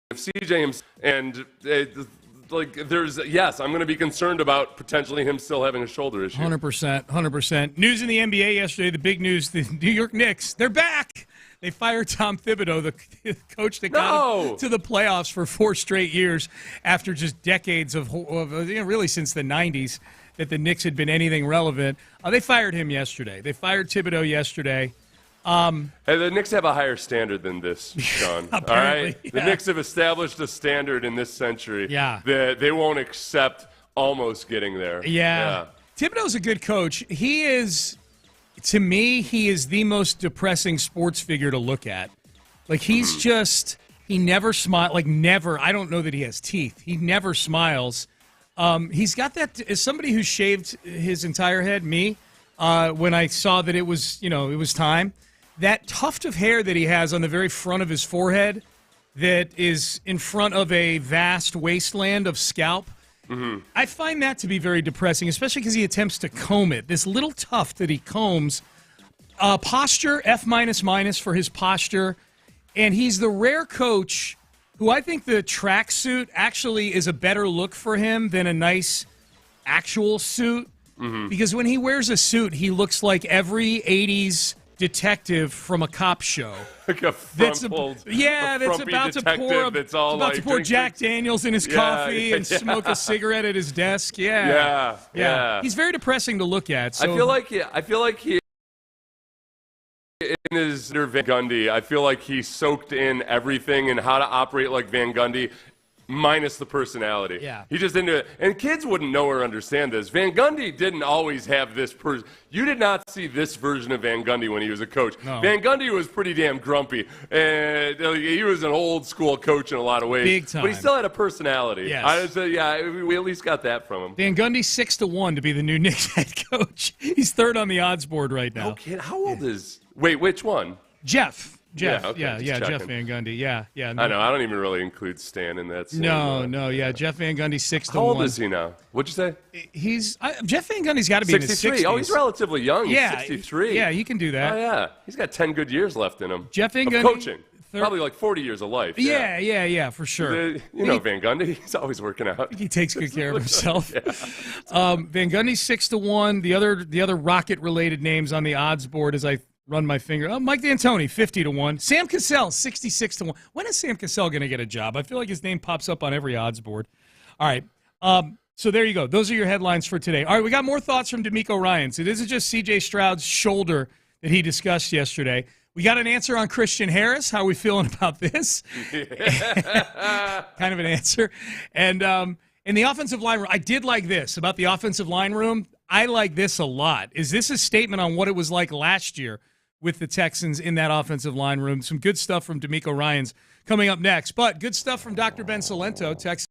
if CJ I'm going to be concerned about potentially him still having a shoulder issue. 100%. News in the NBA yesterday, the big news, the New York Knicks, they're back. They fired Tom Thibodeau, the coach that got them to the playoffs for 4 straight years after just decades of really since the 90s that the Knicks had been anything relevant. They fired him yesterday. They fired Thibodeau yesterday. Hey, the Knicks have a higher standard than this, Sean. All right? Yeah. The Knicks have established a standard in this century that they won't accept almost getting there. Yeah. Thibodeau's a good coach. He is, to me, the most depressing sports figure to look at. Like, he's just, he never smiles. Like, never. I don't know that he has teeth. He never smiles. He's got that, as somebody who shaved his entire head, when I saw that it was time. That tuft of hair that he has on the very front of his forehead that is in front of a vast wasteland of scalp, I find that to be very depressing, especially because he attempts to comb it. This little tuft that he combs. Posture, F-, for his posture. And he's the rare coach who I think the tracksuit actually is a better look for him than a nice actual suit. Because when he wears a suit, he looks like every 80s detective from a cop show. Like a that's about to pour Jack Daniels in his coffee and smoke a cigarette at his desk. Yeah. He's very depressing to look at. So. I feel like he in his Van Gundy, I feel like he soaked in everything and how to operate like Van Gundy minus the personality. Yeah. He just didn't do it. And kids wouldn't know or understand this. Van Gundy didn't always have this You did not see this version of Van Gundy when he was a coach. No. Van Gundy was pretty damn grumpy. And he was an old school coach in a lot of ways. Big time. But he still had a personality. Yes. I would say, we at least got that from him. Van Gundy 6-1 to be the new Knicks head coach. He's third on the odds board right now. No kid. How old is? Wait, which one? Jeff. Yeah, okay, Jeff Van Gundy. Yeah. No. I know. I don't even really include Stan in that. Jeff Van Gundy 6-1. How old is he now? What'd you say? Jeff Van Gundy's got to be 63. in his 60s. Oh, he's relatively young. Yeah, He's 63. Yeah, he can do that. Oh, yeah. He's got 10 good years left in him. Jeff Van Gundy. Coaching. Probably like 40 years of life. Yeah, for sure. Van Gundy, he's always working out. He takes good care of himself. Van Gundy 6-1. The other Rocket-related names on the odds board as I run my finger. Oh, Mike D'Antoni 50-1. Sam Cassell 66-1. When is Sam Cassell going to get a job? I feel like his name pops up on every odds board. All right. So there you go. Those are your headlines for today. All right, we got more thoughts from D'Amico Ryan. So this is just C.J. Stroud's shoulder that he discussed yesterday. We got an answer on Christian Harris. How are we feeling about this? Kind of an answer. And in the offensive line room, I did like this about the offensive line room. I like this a lot. Is this a statement on what it was like last year with the Texans in that offensive line room? Some good stuff from D'Amico Ryans coming up next. But good stuff from Dr. Ben Salento, Texas.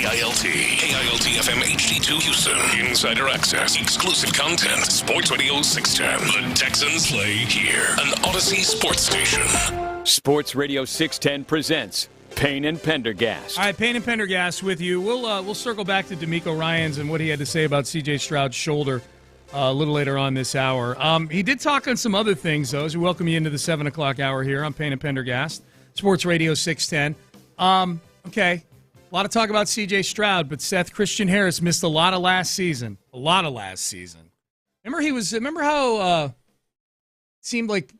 KILT FM HD2 Houston. Insider access, exclusive content. Sports Radio 610. The Texans play here. An Odyssey sports station. Sports Radio 610 presents Payne and Pendergast. All right, Payne and Pendergast with you. We'll circle back to D'Amico Ryans and what he had to say about C.J. Stroud's shoulder a little later on this hour. He did talk on some other things, though, as we welcome you into the 7 o'clock hour here on Payne and Pendergast, Sports Radio 610. Okay, a lot of talk about C.J. Stroud, but Seth, Christian Harris missed a lot of last season. Remember how it seemed like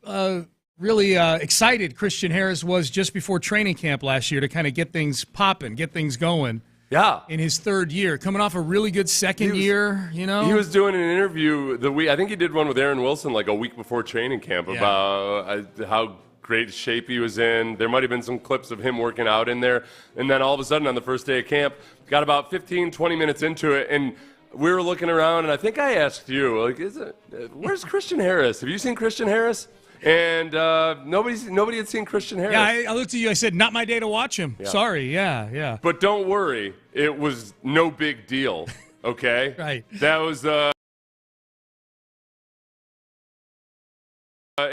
really excited Christian Harris was just before training camp last year to kind of get things popping, get things going. Yeah. In his third year, coming off a really good second year, you know? He was doing an interview I think he did one with Aaron Wilson like a week before training camp about how great shape he was in. There might have been some clips of him working out in there. And then all of a sudden on the first day of camp, got about 15, 20 minutes into it, and we were looking around, and I think I asked you, like, where's Christian Harris? Have you seen Christian Harris? And nobody had seen Christian Harris. Yeah, I looked at you. I said, not my day to watch him. Yeah. Sorry, yeah. But don't worry. It was no big deal, okay? Right. That was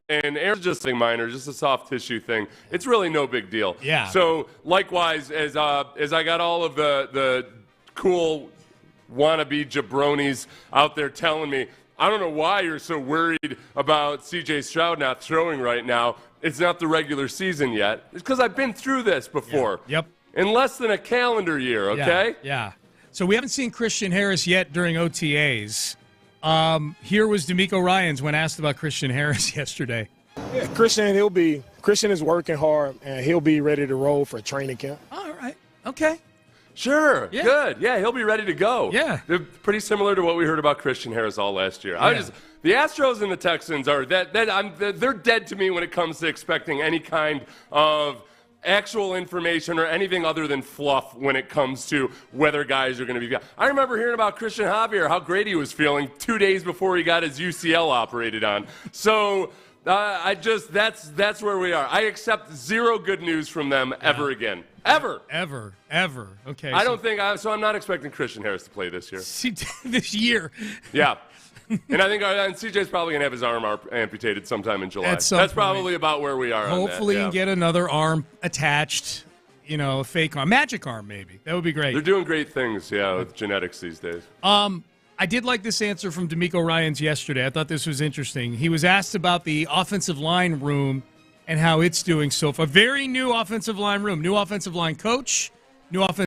and Aaron's just minor, just a soft tissue thing. It's really no big deal. Yeah. So likewise, as I got all of the cool wannabe jabronis out there telling me, I don't know why you're so worried about C.J. Stroud not throwing right now. It's not the regular season yet. It's because I've been through this before. Yeah. Yep. In less than a calendar year, okay? Yeah. So we haven't seen Christian Harris yet during OTAs. Here was D'Amico Ryans when asked about Christian Harris yesterday. Yeah, Christian is working hard, and he'll be ready to roll for training camp. All right. Okay. Sure. Yeah. Good. Yeah, he'll be ready to go. Yeah. They're pretty similar to what we heard about Christian Harris all last year. Yeah. The Astros and the Texans are they're dead to me when it comes to expecting any kind of actual information or anything other than fluff when it comes to whether guys are going to be. I remember hearing about Christian Javier, how great he was feeling 2 days before he got his UCL operated on. So that's where we are. I accept zero good news from them ever again. Ever. Okay. I'm not expecting Christian Harris to play this year. This year. Yeah. And I think CJ's probably going to have his arm amputated sometime in July. That's probably about where we are. Hopefully, on that. You get another arm attached, a fake arm, magic arm maybe. That would be great. They're doing great things, with genetics these days. I did like this answer from D'Amico Ryans yesterday. I thought this was interesting. He was asked about the offensive line room and how it's doing so far. Very new offensive line room, new offensive line coach, new offensive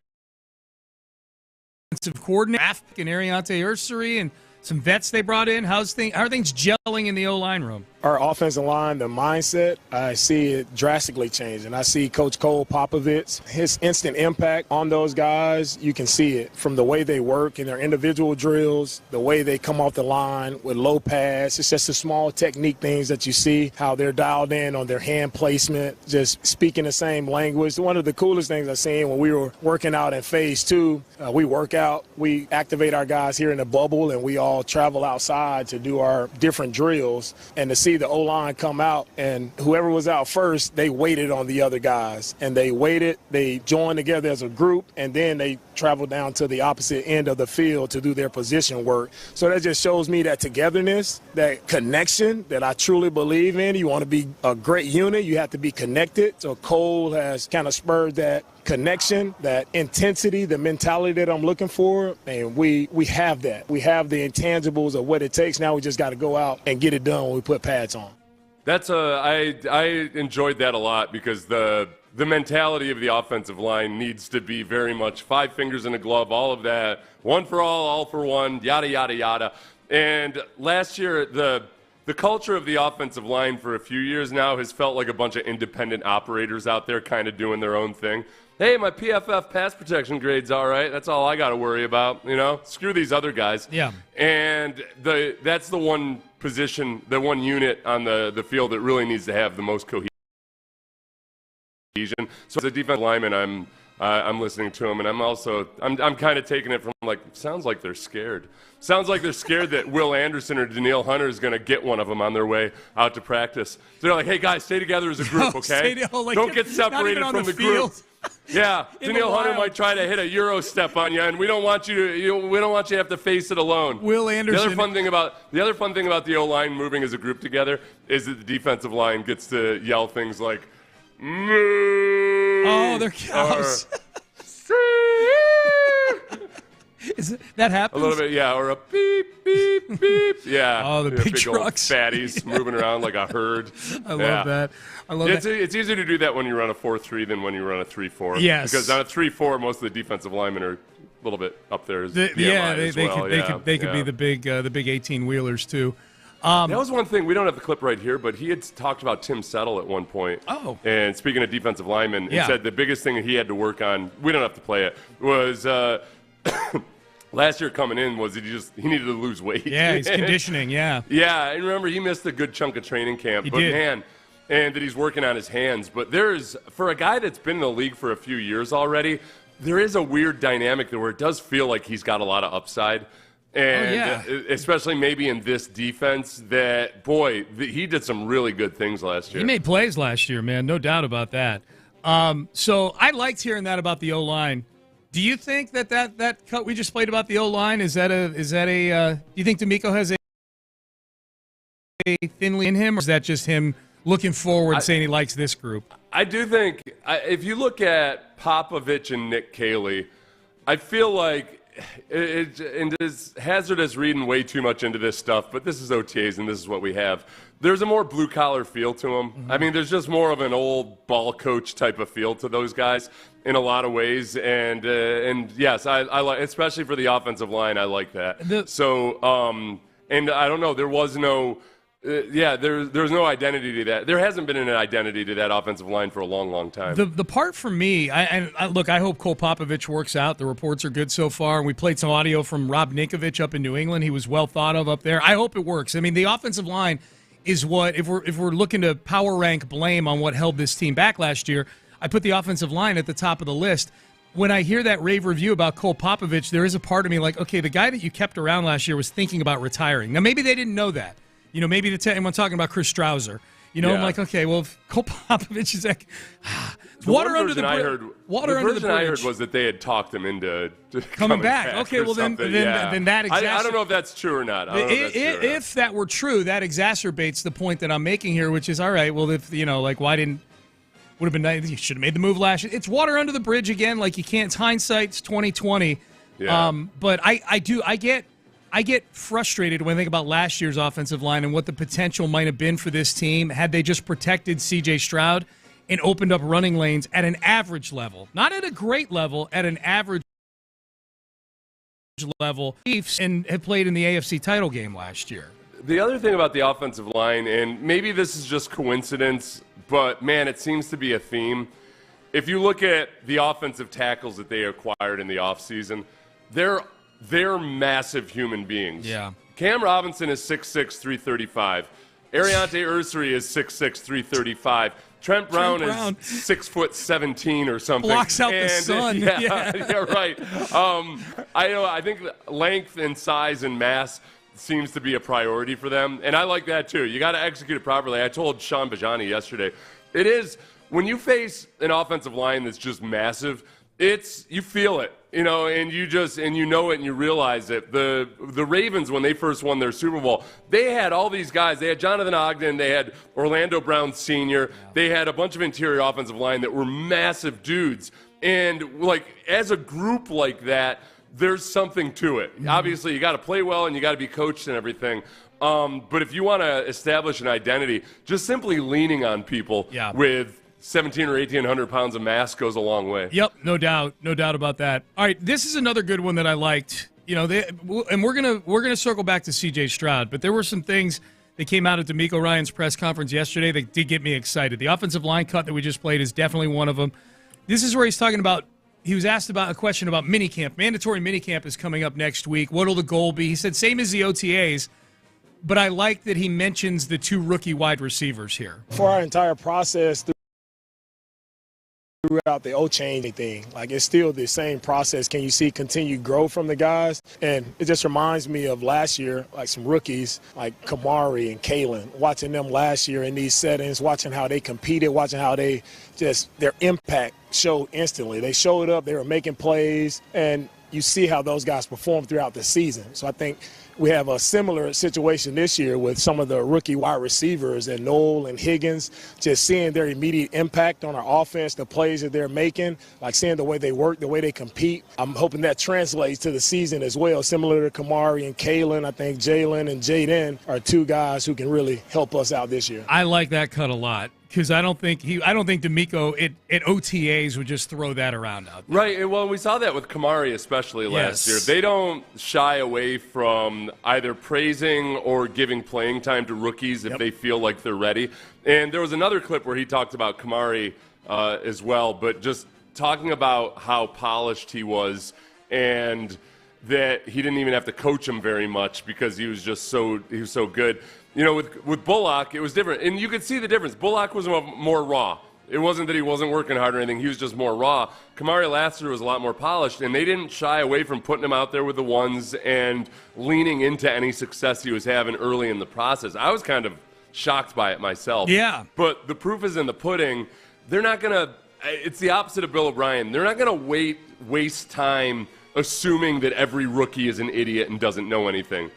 coordinator, and Ariante Ursary, and some vets they brought in. How are things gelling in the O-line room? Our offensive line, the mindset, I see it drastically changing. I see Coach Cole Popovich, his instant impact on those guys. You can see it from the way they work in their individual drills, the way they come off the line with low pass. It's just the small technique things that you see, how they're dialed in on their hand placement, just speaking the same language. One of the coolest things I've seen when we were working out in phase 2, we work out, we activate our guys here in the bubble, and we all travel outside to do our different drills. And to see the O-line come out, and whoever was out first, they waited on the other guys. And they waited, they joined together as a group, and then they traveled down to the opposite end of the field to do their position work. So that just shows me that togetherness, that connection that I truly believe in. You want to be a great unit, you have to be connected. So Cole has kind of spurred that connection, that intensity, the mentality that I'm looking for, and we have that. We have the intangibles of what it takes. Now we just got to go out and get it done when we put pads on. I enjoyed that a lot because the mentality of the offensive line needs to be very much 5 fingers in a glove, all of that, one for all for one, yada, yada, yada. And last year, the culture of the offensive line for a few years now has felt like a bunch of independent operators out there kind of doing their own thing. Hey, my PFF pass protection grade's all right. That's all I got to worry about, Screw these other guys. Yeah. And that's the one position, the one unit on the field that really needs to have the most cohesion. So as a defensive lineman, I'm listening to them, and I'm kind of taking it from sounds like they're scared. Sounds like they're scared that Will Anderson or Danielle Hunter is going to get one of them on their way out to practice. So they're like, hey, guys, stay together as a group, okay? Don't get separated from the group. Yeah, Danielle Hunter might try to hit a Euro step on you, and we don't want you to have to face it alone. Will Anderson. The other fun thing about the O-line moving as a group together is that the defensive line gets to yell things like, "Moo!" Oh, they're cows. That happens? A little bit, yeah, or a beep, beep, beep. Yeah. Oh, the big trucks. Old fatties moving around like a herd. I love that. It's easier to do that when you run a 4-3 than when you run a 3-4. Yes. Because on a 3-4, most of the defensive linemen are a little bit up there. They could be the big 18-wheelers, too. That was one thing. We don't have the clip right here, but he had talked about Tim Settle at one point. Oh. And speaking of defensive linemen, he said the biggest thing that he had to work on, we don't have to play it, was last year coming in was he needed to lose weight. Yeah, he's conditioning, yeah. Yeah, and remember, he missed a good chunk of training camp. He did. Man, and that he's working on his hands. But for a guy that's been in the league for a few years already, there is a weird dynamic there where it does feel like he's got a lot of upside. And especially maybe in this defense that, boy, he did some really good things last year. He made plays last year, man, no doubt about that. So I liked hearing that about the O-line. Do you think that cut we just played about the O-line, do you think D'Amico has a thinly in him, or is that just him looking forward saying he likes this group? I do think, if you look at Popovich and Nick Caley, I feel like, and as Hazard is reading way too much into this stuff, but this is OTAs and this is what we have. There's a more blue-collar feel to them. Mm-hmm. I mean, there's just more of an old ball coach type of feel to those guys in a lot of ways. And yes, I like, especially for the offensive line, I like that. And I don't know, there was no. There's no identity to that. There hasn't been an identity to that offensive line for a long, long time. The part for me, look, I hope Cole Popovich works out. The reports are good so far. And we played some audio from Rob Ninkovich up in New England. He was well thought of up there. I hope it works. I mean, the offensive line is what, if we're looking to power rank blame on what held this team back last year, I put the offensive line at the top of the list. When I hear that rave review about Cole Popovich, there is a part of me like, okay, the guy that you kept around last year was thinking about retiring. Now, maybe they didn't know that. You know, maybe I'm talking about Chris Strouser. You know, I'm like, okay, well, if Cole Popovich is like, water under the bridge. The version I heard was that they had talked him into coming back. Okay, well, then that exacerbates. I don't know if that's true or not. If that were true, that exacerbates the point that I'm making here, which is, all right, well, if, would have been nice. You should have made the move last year. It's water under the bridge again. Like, you can't, it's hindsight, it's 2020. Yeah. But I get frustrated when I think about last year's offensive line and what the potential might have been for this team had they just protected C.J. Stroud and opened up running lanes at an average level. Not at a great level, at an average level. Chiefs and had played in the AFC title game last year. The other thing about the offensive line, and maybe this is just coincidence, but, man, it seems to be a theme. If you look at the offensive tackles that they acquired in the offseason, they're massive human beings. Yeah. Cam Robinson is 6'6", 335. Ariante Ursary is 6'6", 335. Trent Brown is 6'17" or something. Blocks out the sun. Yeah, right. I think length and size and mass seems to be a priority for them, and I like that too. You got to execute it properly. I told Sean Bijani yesterday, it is when you face an offensive line that's just massive, you feel it, and you know it and you realize it. The Ravens, when they first won their Super Bowl, they had all these guys. They had Jonathan Ogden, they had Orlando Brown Sr., they had a bunch of interior offensive line that were massive dudes, and like as a group like that, there's something to it. Mm-hmm. Obviously, you got to play well and you got to be coached and everything. But if you want to establish an identity, just simply leaning on people with 1,700 or 1,800 pounds of mass goes a long way. Yep, no doubt about that. All right, this is another good one that I liked. And we're gonna circle back to C.J. Stroud, but there were some things that came out at D'Amico Ryan's press conference yesterday that did get me excited. The offensive line cut that we just played is definitely one of them. This is where he's talking about. He was asked about a question about minicamp. Mandatory minicamp is coming up next week. What will the goal be? He said same as the OTAs, but I like that he mentions the two rookie wide receivers here. For our entire process throughout the change anything. Like, it's still the same process. Can you see continued growth from the guys? And it just reminds me of last year, like some rookies like Kamari and Kalen, watching them last year in these settings, watching how they competed, watching how they just, their impact showed instantly. They showed up, they were making plays, and you see how those guys perform throughout the season. So I think we have a similar situation this year with some of the rookie wide receivers and Noel and Higgins, just seeing their immediate impact on our offense, the plays that they're making, like seeing the way they work, the way they compete. I'm hoping that translates to the season as well. Similar to Kamari and Kalen, I think Jalen and Jaden are two guys who can really help us out this year. I like that cut a lot. Because I don't think D'Amico at OTAs would just throw that around out there. Right. Well, we saw that with Kamari especially last year. They don't shy away from either praising or giving playing time to rookies if they feel like they're ready. And there was another clip where he talked about Kamari as well, but just talking about how polished he was and that he didn't even have to coach him very much because he was so good. You know, with Bullock, it was different. And you could see the difference. Bullock was more raw. It wasn't that he wasn't working hard or anything. He was just more raw. Kamari Lassiter was a lot more polished, and they didn't shy away from putting him out there with the ones and leaning into any success he was having early in the process. I was kind of shocked by it myself. Yeah. But the proof is in the pudding. They're not going to – it's the opposite of Bill O'Brien. They're not going to waste time assuming that every rookie is an idiot and doesn't know anything.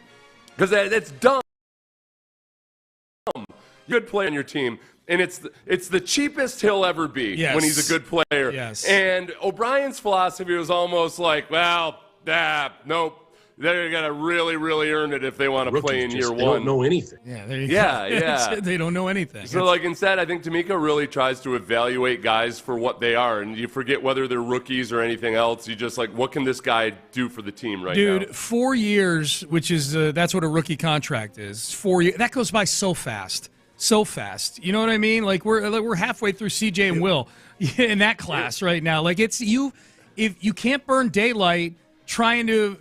Because that's dumb. Good player on your team, and it's the cheapest he'll ever be when he's a good player. Yes. And O'Brien's philosophy was almost like, well, nope. They're going to really, really earn it if they want to play in year one. They don't know anything. Yeah, there you go. Yeah. They don't know anything. So, like, instead, I think D'Amico really tries to evaluate guys for what they are, and you forget whether they're rookies or anything else. You just, like, what can this guy do for the team right now? Dude, 4 years, which is that's what a rookie contract is. 4 years. That goes by so fast. So fast. You know what I mean? Like, we're halfway through CJ and Will in that class right now. Like, it's you. If you can't burn daylight trying to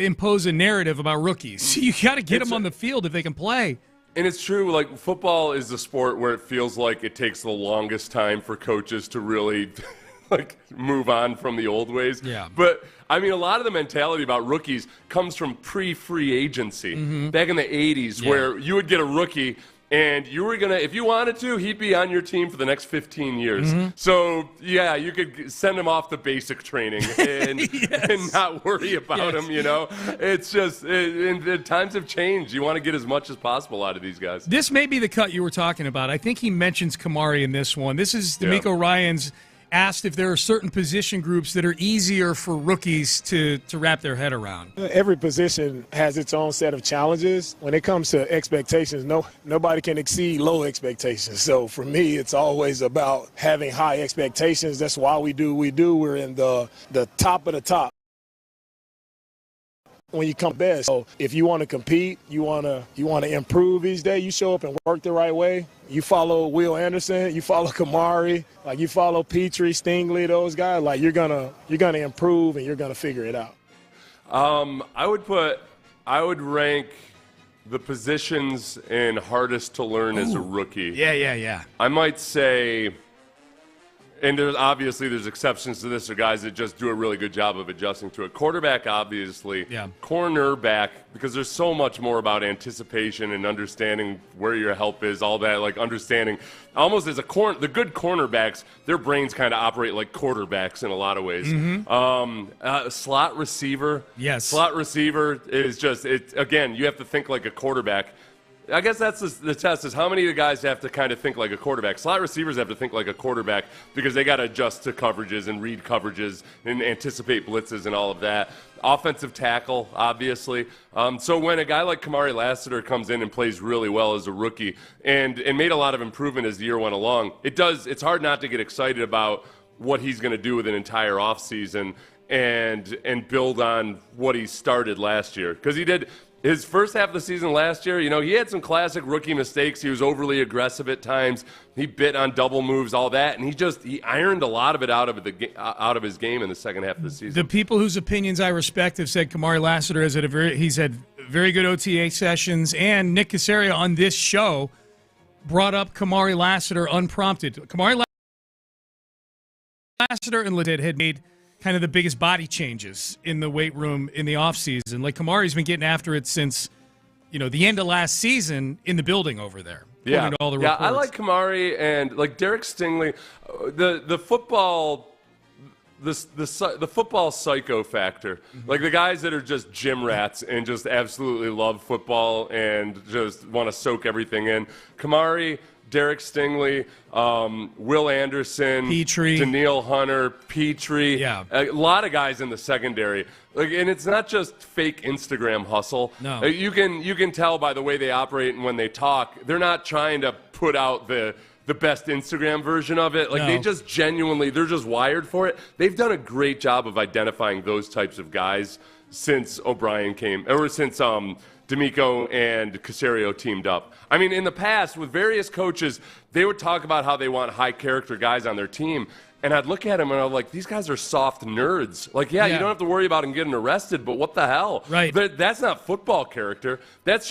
impose a narrative about rookies, you got to get them on the field if they can play. And it's true, like, football is the sport where it feels like it takes the longest time for coaches to really like move on from the old ways. Yeah. But I mean, a lot of the mentality about rookies comes from pre-free agency back in the 80s, where you would get a rookie and you were going to, if you wanted to, he'd be on your team for the next 15 years. So, yeah, you could send him off the basic training and, and not worry about him, you know. It's just, and the times have changed. You want to get as much as possible out of these guys. This may be the cut you were talking about. I think he mentions Kamari in this one. This is D'Amico Ryan's asked if there are certain position groups that are easier for rookies to wrap their head around. Every position has its own set of challenges. When it comes to expectations, nobody can exceed low expectations. So for me, it's always about having high expectations. That's why we do what we do. We're in the top of the top when you come best. So if you want to compete, you want to improve each day, you show up and work the right way. You follow Will Anderson, you follow Kamari, like you follow Petrie, Stingley, those guys, like you're gonna improve and you're gonna figure it out. I would rank the positions in hardest to learn as a rookie. Yeah. I might say, and there's exceptions to this, or guys that just do a really good job of adjusting to it. Quarterback, obviously. Yeah. Cornerback, because there's so much more about anticipation and understanding where your help is, all that, like understanding. Almost as the good cornerbacks, their brains kind of operate like quarterbacks in a lot of ways. Slot receiver. Yes. Slot receiver is just, again, you have to think like a quarterback. I guess that's the test, is how many of the guys have to kind of think like a quarterback. Slot receivers have to think like a quarterback because they got to adjust to coverages and read coverages and anticipate blitzes and all of that. Offensive tackle, obviously. So when a guy like Kamari Lassiter comes in and plays really well as a rookie and made a lot of improvement as the year went along, it's hard not to get excited about what he's going to do with an entire offseason and build on what he started last year. Because he did his first half of the season last year, you know, he had some classic rookie mistakes. He was overly aggressive at times. He bit on double moves, all that, and he ironed a lot of it out of his game in the second half of the season. The people whose opinions I respect have said Kamari Lassiter he's had very good OTA sessions, and Nick Caserio on this show brought up Kamari Lassiter unprompted. Kamari Lassiter and Ledid had made kind of the biggest body changes in the weight room in the offseason. Like, Kamari's been getting after it since, the end of last season in the building over there. Yeah, all the yeah, reports. I like Kamari and like Derek Stingley. The football, the football psycho factor, like the guys that are just gym rats and just absolutely love football and just want to soak everything in. Kamari, Derek Stingley, Will Anderson, Petrie, Daniil Hunter, Petrie, yeah, a lot of guys in the secondary. Like, and it's not just fake Instagram hustle. No, you can tell by the way they operate and when they talk. They're not trying to put out the best Instagram version of it. Like, no. they just genuinely, they're just wired for it. They've done a great job of identifying those types of guys since O'Brien came, or since D'Amico and Caserio teamed up. I mean, in the past, with various coaches, they would talk about how they want high-character guys on their team, and I'd look at them and I'm like, these guys are soft nerds. Like, yeah, you don't have to worry about them getting arrested, but what the hell? Right. That's not football character. That's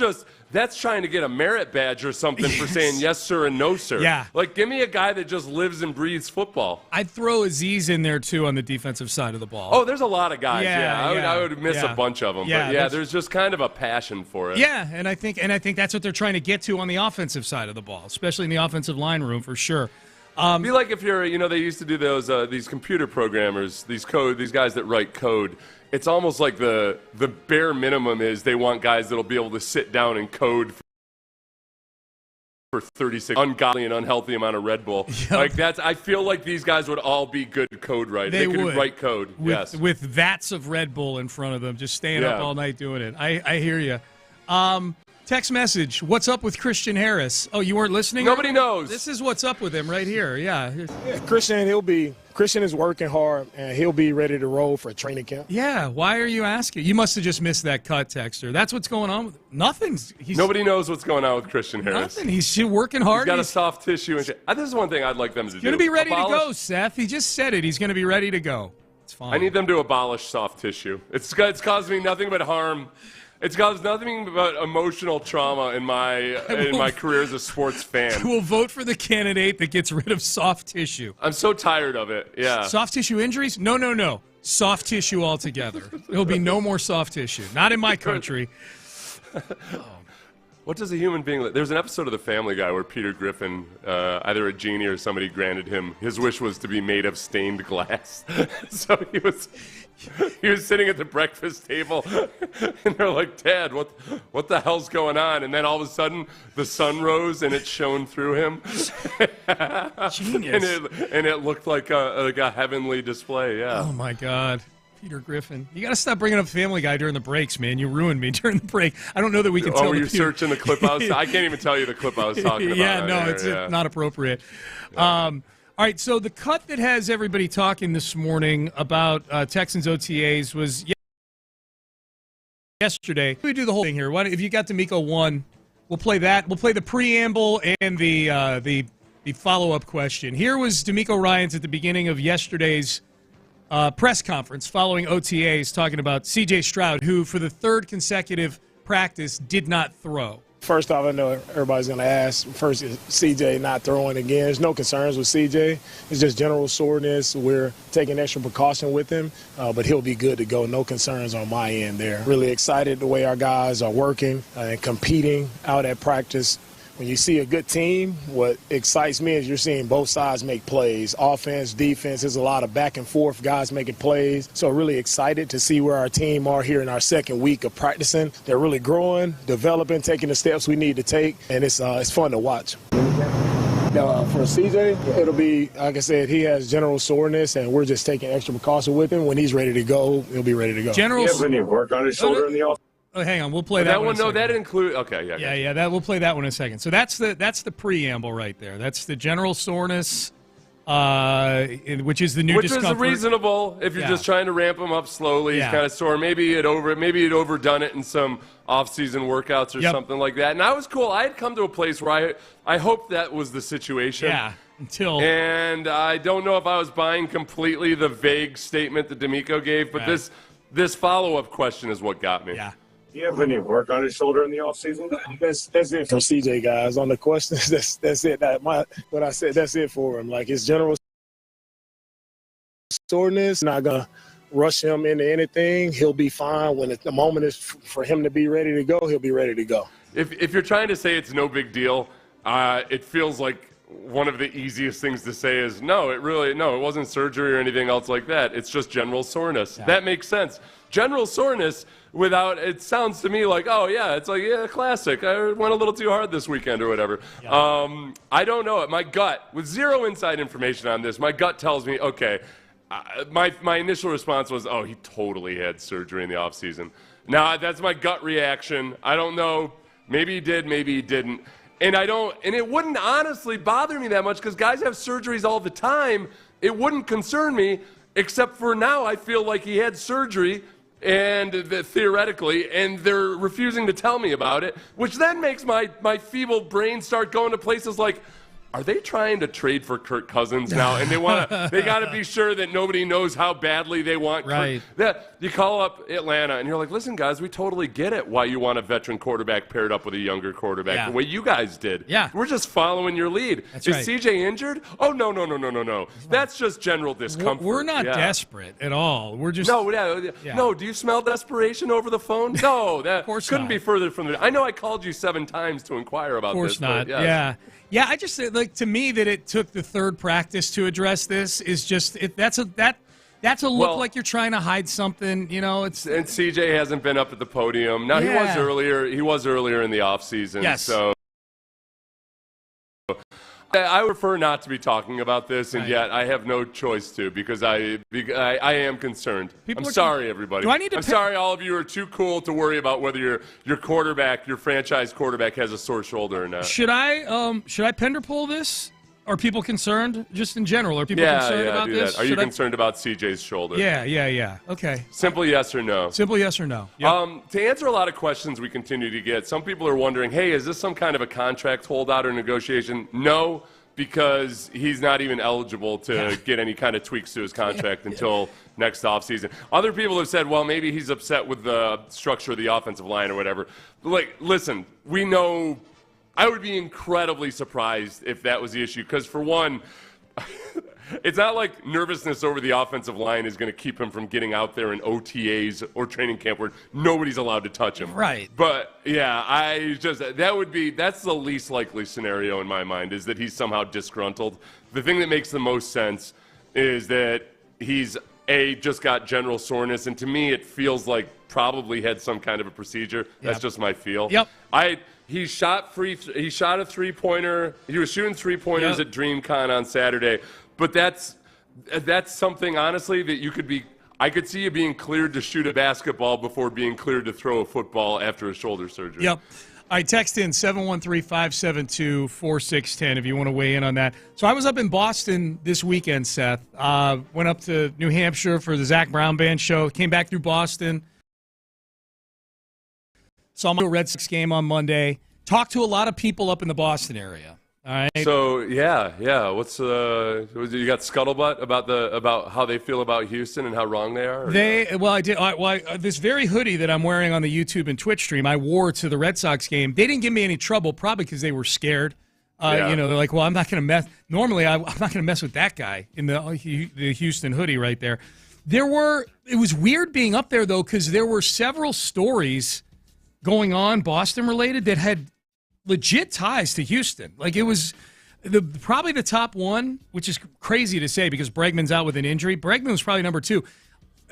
trying to get a merit badge or something for saying yes, sir, and no, sir. Yeah. Like, give me a guy that just lives and breathes football. I'd throw Aziz in there, too, on the defensive side of the ball. Oh, there's a lot of guys, Yeah, I would miss a bunch of them. Yeah, but, there's just kind of a passion for it. Yeah, and I think that's what they're trying to get to on the offensive side of the ball, especially in the offensive line room, for sure. Be like if you're, they used to do those these computer programmers, these guys that write code. It's almost like the bare minimum is they want guys that'll be able to sit down and code for 36 ungodly and unhealthy amount of Red Bull. Yep. Like I feel like these guys would all be good code writers. They could write code. With vats of Red Bull in front of them, just staying up all night doing it. I hear you. Text message, what's up with Christian Harris? Oh, you weren't listening? Nobody knows. This is what's up with him right here. Yeah. Christian is working hard, and he'll be ready to roll for training camp. Yeah, why are you asking? You must have just missed that cut, Texter. That's what's going on with him. Nothing's. Nobody knows what's going on with Christian Harris. Nothing. He's working hard. He's got a soft tissue. And shit. This is one thing I'd like them to do. He's going to be ready to go, Seth. He just said it. He's going to be ready to go. It's fine. I need them to abolish soft tissue. It's caused me nothing but harm. It's caused nothing but emotional trauma in my career as a sports fan. We'll vote for the candidate that gets rid of soft tissue. I'm so tired of it. Yeah. Soft tissue injuries? No. Soft tissue altogether. There'll be no more soft tissue. Not in my country. What does a human being... There's an episode of The Family Guy where Peter Griffin, either a genie or somebody granted him, his wish was to be made of stained glass. So he was sitting at the breakfast table, and they're like, Dad, what the hell's going on? And then all of a sudden, the sun rose, and it shone through him. Genius. and it looked like a heavenly display, yeah. Oh, my God. Peter Griffin. You got to stop bringing up Family Guy during the breaks, man. You ruined me during the break. I don't know that we can tell. Oh, were you searching the clip I can't even tell you the clip I was talking about. Yeah, no, it's not appropriate. Yeah. All right, so the cut that has everybody talking this morning about Texans OTAs was yesterday. We do the whole thing here. If you got D'Amico 1, we'll play that. We'll play the preamble and the follow-up question. Here was D'Amico Ryans at the beginning of yesterday's press conference following OTAs talking about C.J. Stroud, who for the third consecutive practice did not throw. First off, I know everybody's going to ask, first, is CJ not throwing again? There's no concerns with CJ. It's just general soreness. We're taking extra precaution with him, but he'll be good to go. No concerns on my end there. Really excited the way our guys are working and competing out at practice. When you see a good team, what excites me is you're seeing both sides make plays. Offense, defense, there's a lot of back and forth, guys making plays. So really excited to see where our team are here in our second week of practicing. They're really growing, developing, taking the steps we need to take, and it's fun to watch. For CJ, it'll be, like I said, he has general soreness, and we're just taking extra precaution with him. When he's ready to go, he'll be ready to go. He has any work on his shoulder in the offseason? Oh, hang on, we'll play that one. No, that includes. Okay, yeah. We'll play that one in a second. So that's the preamble right there. That's the general soreness, which is the new discomfort. Which is reasonable if you're just trying to ramp him up slowly. He's kind of sore. Maybe he'd overdone it in some off-season workouts or something like that. And I was cool. I had come to a place where I hoped that was the situation. Yeah. And I don't know if I was buying completely the vague statement that D'Amico gave, but this follow-up question is what got me. Yeah. Do you have any work on his shoulder in the offseason? That's it for CJ, guys. On the questions, that's it. What I said, that's it for him. Like, it's general soreness. Not going to rush him into anything. He'll be fine. When the moment is for him to be ready to go, he'll be ready to go. If you're trying to say it's no big deal, it feels like one of the easiest things to say is, it wasn't surgery or anything else like that. It's just general soreness. Yeah. That makes sense. General soreness it sounds to me like, classic. I went a little too hard this weekend or whatever. Yeah. I don't know it. My gut, with zero inside information on this, my gut tells me, okay, my initial response was, he totally had surgery in the offseason. Now, that's my gut reaction. I don't know. Maybe he did, maybe he didn't. And it wouldn't honestly bother me that much because guys have surgeries all the time. It wouldn't concern me, except for now I feel like he had surgery and theoretically, and they're refusing to tell me about it, which then makes my feeble brain start going to places like, are they trying to trade for Kirk Cousins now? And they got to be sure that nobody knows how badly they want Kirk. That you call up Atlanta and you're like, listen, guys, we totally get it why you want a veteran quarterback paired up with a younger quarterback the way you guys did. Yeah. We're just following your lead. Is CJ injured? Oh, no. That's just general discomfort. We're not desperate at all. We're just No, do you smell desperation over the phone? No, that couldn't be further from the. I know I called you 7 times to inquire about this. Of course not. Yes. Yeah, I just to me that it took the third practice to address this is just that's a look like you're trying to hide something. And CJ hasn't been up at the podium. Now he was earlier. He was earlier in the offseason. Yes. So I prefer not to be talking about this, and yet I have no choice to because I am concerned. I'm sorry, everybody. I'm sorry, all of you are too cool to worry about whether your quarterback, your franchise quarterback, has a sore shoulder or not. Should I Pender pull this? Are people concerned, just in general? Are people concerned about this? Are you concerned about CJ's shoulder? Yeah. Okay. Simple yes or no. Simple yes or no. Yep. To answer a lot of questions we continue to get, some people are wondering, hey, is this some kind of a contract holdout or negotiation? No, because he's not even eligible to get any kind of tweaks to his contract until next offseason. Other people have said, well, maybe he's upset with the structure of the offensive line or whatever. Listen, we know. I would be incredibly surprised if that was the issue because, for one, it's not like nervousness over the offensive line is going to keep him from getting out there in OTAs or training camp where nobody's allowed to touch him. Right. But, that's the least likely scenario in my mind is that he's somehow disgruntled. The thing that makes the most sense is that he's, just got general soreness, and to me it feels like probably had some kind of a procedure. That's just my feel. Yep. He shot a three-pointer. He was shooting three-pointers at DreamCon on Saturday. But that's something, honestly, that I could see you being cleared to shoot a basketball before being cleared to throw a football after a shoulder surgery. Yep. All right, text in 713-572-4610 if you want to weigh in on that. So I was up in Boston this weekend, Seth. Went up to New Hampshire for the Zach Brown Band show. Came back through Boston. Saw my Red Sox game on Monday. Talked to a lot of people up in the Boston area. All right. So what's you got scuttlebutt about how they feel about Houston and how wrong they are? I did. This very hoodie that I'm wearing on the YouTube and Twitch stream, I wore to the Red Sox game. They didn't give me any trouble, probably because they were scared. They're like, well, I'm not going to mess. Normally, I'm not going to mess with that guy in the Houston hoodie right there. It was weird being up there though because there were several stories going on Boston related that had legit ties to Houston. Like it was probably the top one, which is crazy to say because Bregman's out with an injury. Bregman was probably number 2.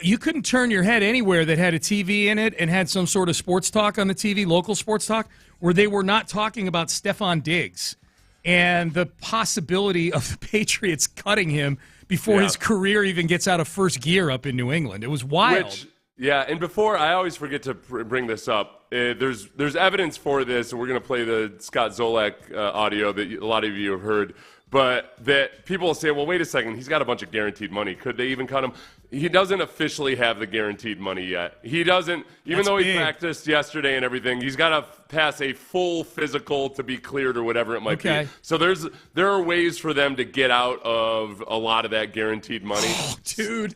You couldn't turn your head anywhere that had a TV in it and had some sort of sports talk on the TV, local sports talk, where they were not talking about Stephon Diggs and the possibility of the Patriots cutting him before his career even gets out of first gear up in New England. It was wild. And before, I always forget to bring this up. There's evidence for this, and we're going to play the Scott Zolak audio that a lot of you have heard. But that people will say, well, wait a second, he's got a bunch of guaranteed money. Could they even cut him? He doesn't officially have the guaranteed money yet. He doesn't, even though he practiced yesterday and everything, he's got to pass a full physical to be cleared or whatever it might be. So there are ways for them to get out of a lot of that guaranteed money. Oh, dude,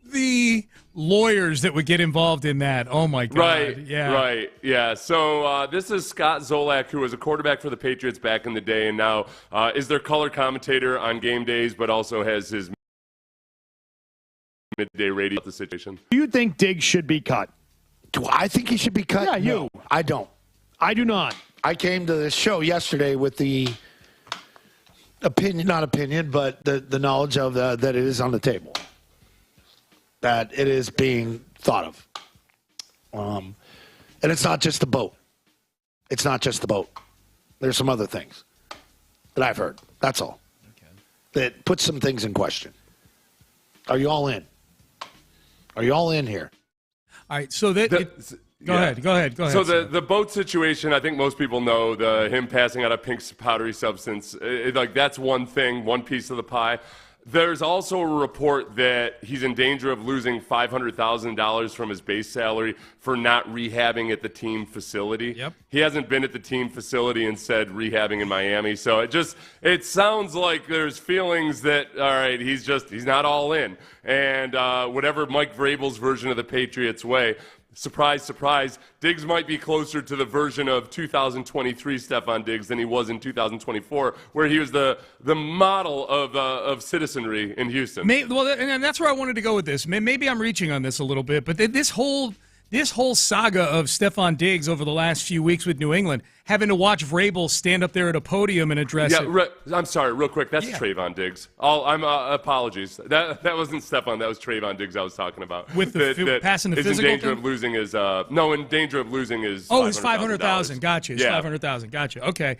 the lawyers that would get involved in that. Oh, my God. Right. So this is Scott Zolak, who was a quarterback for the Patriots back in the day and now is their color commentator on game days, but also has his midday radio about the situation. Do you think Diggs should be cut? Do I think he should be cut? Yeah, you. No, I don't. I do not. I came to the show yesterday with the but the knowledge of that it is on the table, that it is being thought of. And it's not just the boat. It's not just the boat. There's some other things that I've heard. That's all. Okay. That puts some things in question. Are you all in? Are you all in here? All right, so that go ahead. So the boat situation, I think most people know him passing out a pink powdery substance. That's one thing, one piece of the pie. There's also a report that he's in danger of losing $500,000 from his base salary for not rehabbing at the team facility. Yep. He hasn't been at the team facility and said rehabbing in Miami. So it sounds like there's feelings that, all right, he's not all in. And whatever Mike Vrabel's version of the Patriots way, surprise, surprise, Diggs might be closer to the version of 2023 Stephon Diggs than he was in 2024, where he was the model of citizenry in Houston. And that's where I wanted to go with this. Maybe I'm reaching on this a little bit, but this whole saga of Stephon Diggs over the last few weeks with New England, having to watch Vrabel stand up there at a podium and address it. I'm sorry, real quick. That's Trayvon Diggs. Apologies. That wasn't Stephon. That was Trayvon Diggs I was talking about. With passing the physical is in danger of losing his in danger of losing his his $500,000. Gotcha. His $500,000. Gotcha. Okay.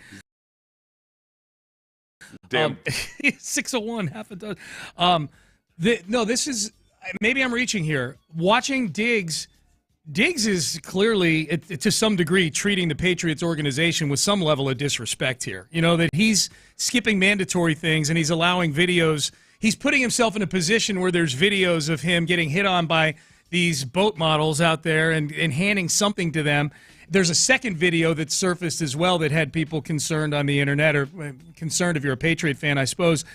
Damn. 601, half a dozen. This is maybe I'm reaching here. Watching Diggs is clearly, to some degree, treating the Patriots organization with some level of disrespect here. You know, that he's skipping mandatory things and he's allowing videos. He's putting himself in a position where there's videos of him getting hit on by these boat models out there and handing something to them. There's a second video that surfaced as well that had people concerned on the internet, or concerned if you're a Patriot fan, I suppose.